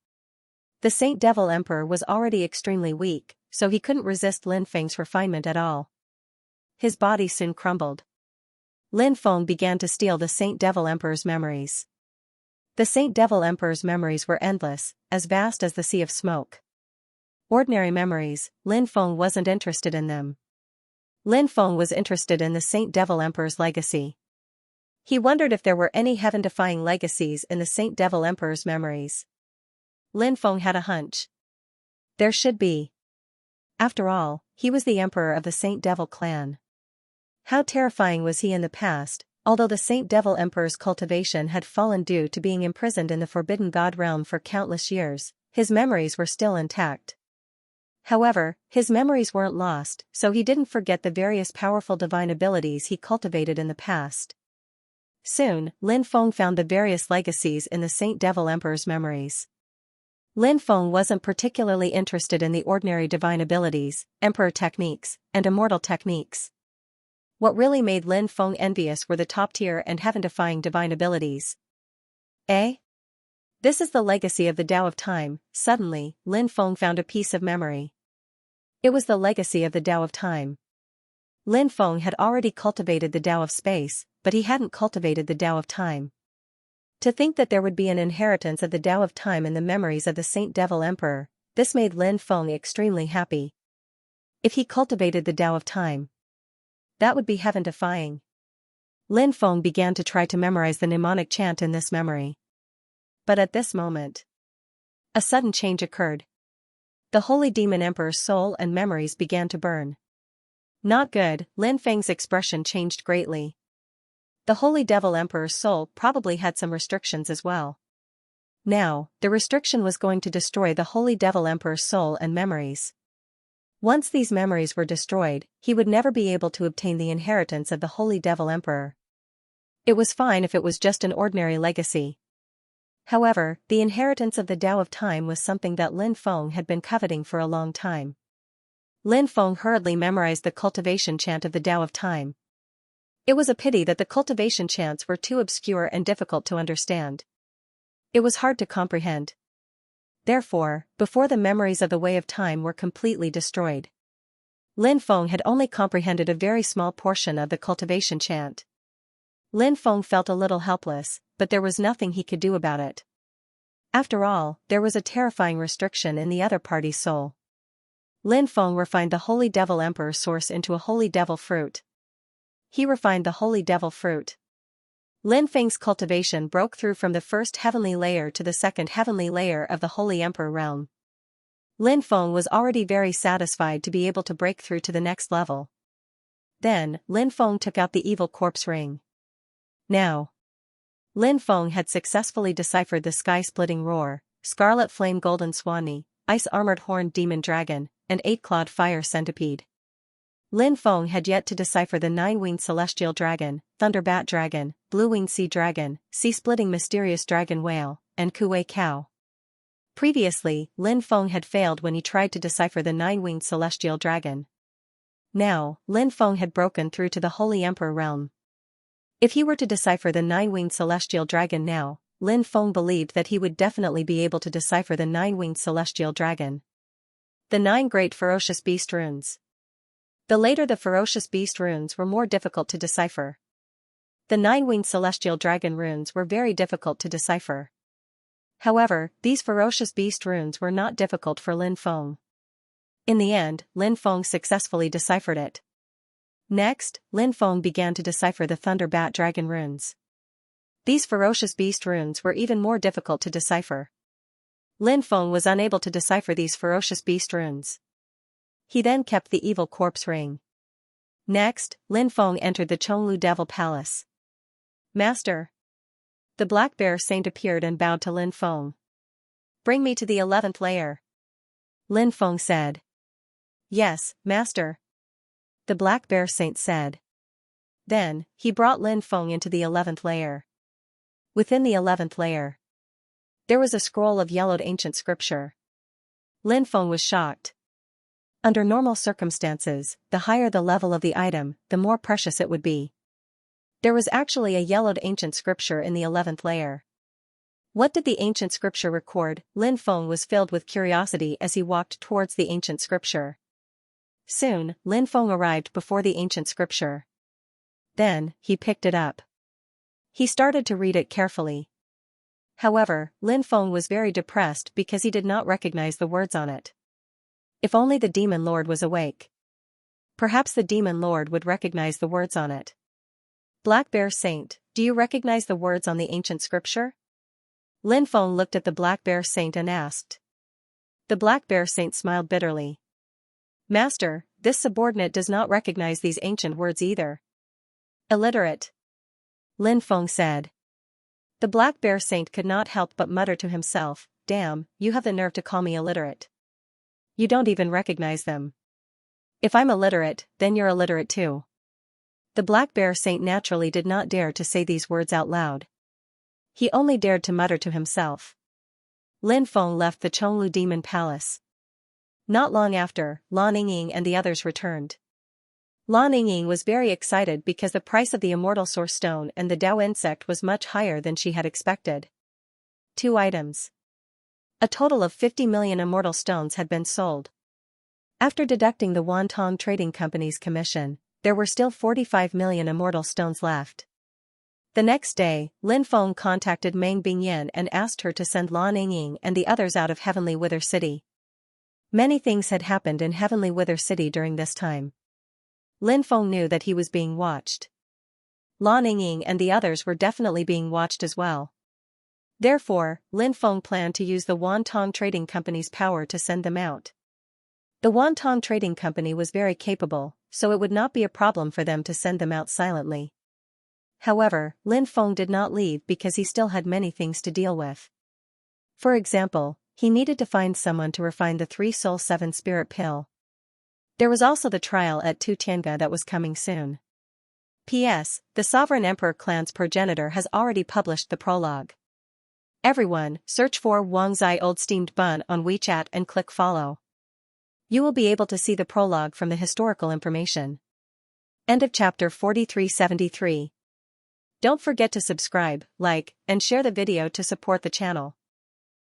The Saint Devil Emperor was already extremely weak, so he couldn't resist Lin Feng's refinement at all. His body soon crumbled. Lin Feng began to steal the Saint Devil Emperor's memories. The Saint Devil Emperor's memories were endless, as vast as the sea of smoke. Ordinary memories, Lin Feng wasn't interested in them. Lin Feng was interested in the Saint Devil Emperor's legacy. He wondered if there were any heaven-defying legacies in the Saint Devil Emperor's memories. Lin Feng had a hunch. There should be. After all, he was the emperor of the Saint Devil clan. How terrifying was he in the past, although the Saint Devil Emperor's cultivation had fallen due to being imprisoned in the Forbidden God realm for countless years, his memories were still intact. However, his memories weren't lost, so he didn't forget the various powerful divine abilities he cultivated in the past. Soon, Lin Feng found the various legacies in the Saint Devil Emperor's memories. Lin Feng wasn't particularly interested in the ordinary divine abilities, emperor techniques, and immortal techniques. What really made Lin Feng envious were the top-tier and heaven-defying divine abilities. This is the legacy of the Tao of Time. Suddenly, Lin Feng found a piece of memory. It was the legacy of the Tao of Time. Lin Feng had already cultivated the Tao of Space, but he hadn't cultivated the Tao of Time. To think that there would be an inheritance of the Tao of Time in the memories of the Saint Devil Emperor, This made Lin Feng extremely happy. If he cultivated the Tao of Time, that would be heaven-defying. Lin Feng began to try to memorize the mnemonic chant in this memory. But at this moment, a sudden change occurred. The Holy Demon Emperor's soul and memories began to burn. Not good. Lin Feng's expression changed greatly. The Holy Devil Emperor's soul probably had some restrictions as well. Now, the restriction was going to destroy the Holy Devil Emperor's soul and memories. Once these memories were destroyed, he would never be able to obtain the inheritance of the Holy Devil Emperor. It was fine if it was just an ordinary legacy. However, the inheritance of the Tao of Time was something that Lin Feng had been coveting for a long time. Lin Feng hurriedly memorized the cultivation chant of the Tao of Time. It was a pity that the cultivation chants were too obscure and difficult to understand. It was hard to comprehend. Therefore, before the memories of the Way of Time were completely destroyed, Lin Feng had only comprehended a very small portion of the cultivation chant. Lin Feng felt a little helpless, but there was nothing he could do about it. After all, there was a terrifying restriction in the other party's soul. Lin Feng refined the Holy Devil Emperor's source into a Holy Devil fruit. He refined the Holy Devil fruit. Lin Feng's cultivation broke through from the first heavenly layer to the second heavenly layer of the Holy Emperor realm. Lin Feng was already very satisfied to be able to break through to the next level. Then, Lin Feng took out the evil corpse ring. Now, Lin Feng had successfully deciphered the sky-splitting roar, scarlet flame golden swanee, ice-armored horned demon dragon, and eight-clawed fire centipede. Lin Feng had yet to decipher the nine-winged celestial dragon, thunderbat dragon, blue-winged sea dragon, sea-splitting mysterious dragon whale, and kuei cow. Previously, Lin Feng had failed when he tried to decipher the nine-winged celestial dragon. Now, Lin Feng had broken through to the Holy Emperor realm. If he were to decipher the nine-winged celestial dragon now, Lin Feng believed that he would definitely be able to decipher the nine-winged celestial dragon. The 9 great ferocious beast runes. The later the ferocious beast runes were more difficult to decipher. The 9-winged celestial dragon runes were very difficult to decipher. However, these ferocious beast runes were not difficult for Lin Feng. In the end, Lin Feng successfully deciphered it. Next, Lin Feng began to decipher the thunderbat dragon runes. These ferocious beast runes were even more difficult to decipher. Lin Feng was unable to decipher these ferocious beast runes. He then kept the evil corpse ring. Next, Lin Feng entered the Chonglu Devil Palace. Master. The Black Bear Saint appeared and bowed to Lin Feng. Bring me to the 11th layer. Lin Feng said. Yes, Master. The Black Bear Saint said. Then, he brought Lin Feng into the 11th layer. Within the 11th layer, there was a scroll of yellowed ancient scripture. Lin Feng was shocked. Under normal circumstances, the higher the level of the item, the more precious it would be. There was actually a yellowed ancient scripture in the 11th layer. What did the ancient scripture record? Lin Feng was filled with curiosity as he walked towards the ancient scripture. Soon, Lin Feng arrived before the ancient scripture. Then, he picked it up. He started to read it carefully. However, Lin Feng was very depressed because he did not recognize the words on it. If only the Demon Lord was awake. Perhaps the Demon Lord would recognize the words on it. Black Bear Saint, do you recognize the words on the ancient scripture? Lin Feng looked at the Black Bear Saint and asked. The Black Bear Saint smiled bitterly. Master, this subordinate does not recognize these ancient words either. Illiterate. Lin Feng said. The Black Bear Saint could not help but mutter to himself, damn, you have the nerve to call me illiterate. You don't even recognize them. If I'm illiterate, then you're illiterate too. The Black Bear Saint naturally did not dare to say these words out loud. He only dared to mutter to himself. Lin Feng left the Chonglu Demon Palace. Not long after, Lan Yingying and the others returned. Lan Yingying was very excited because the price of the Immortal Source Stone and the Dao Insect was much higher than she had expected. 2 items. A total of 50 million Immortal Stones had been sold. After deducting the Wantong Trading Company's commission, there were still 45 million Immortal Stones left. The next day, Lin Feng contacted Meng Bingyan and asked her to send Lan Yingying and the others out of Heavenly Wither City. Many things had happened in Heavenly Wither City during this time. Lin Feng knew that he was being watched. Lan Yingying and the others were definitely being watched as well. Therefore, Lin Feng planned to use the Wantong Trading Company's power to send them out. The Wantong Trading Company was very capable, so it would not be a problem for them to send them out silently. However, Lin Feng did not leave because he still had many things to deal with. For example, he needed to find someone to refine the 3 Soul 7 Spirit pill. There was also the trial at Tu Tianga that was coming soon. P.S. The Sovereign Emperor clan's progenitor has already published the prologue. Everyone, search for Wang Zai Old Steamed Bun on WeChat and click follow. You will be able to see the prologue from the historical information. End of chapter 4373. Don't forget to subscribe, like, and share the video to support the channel.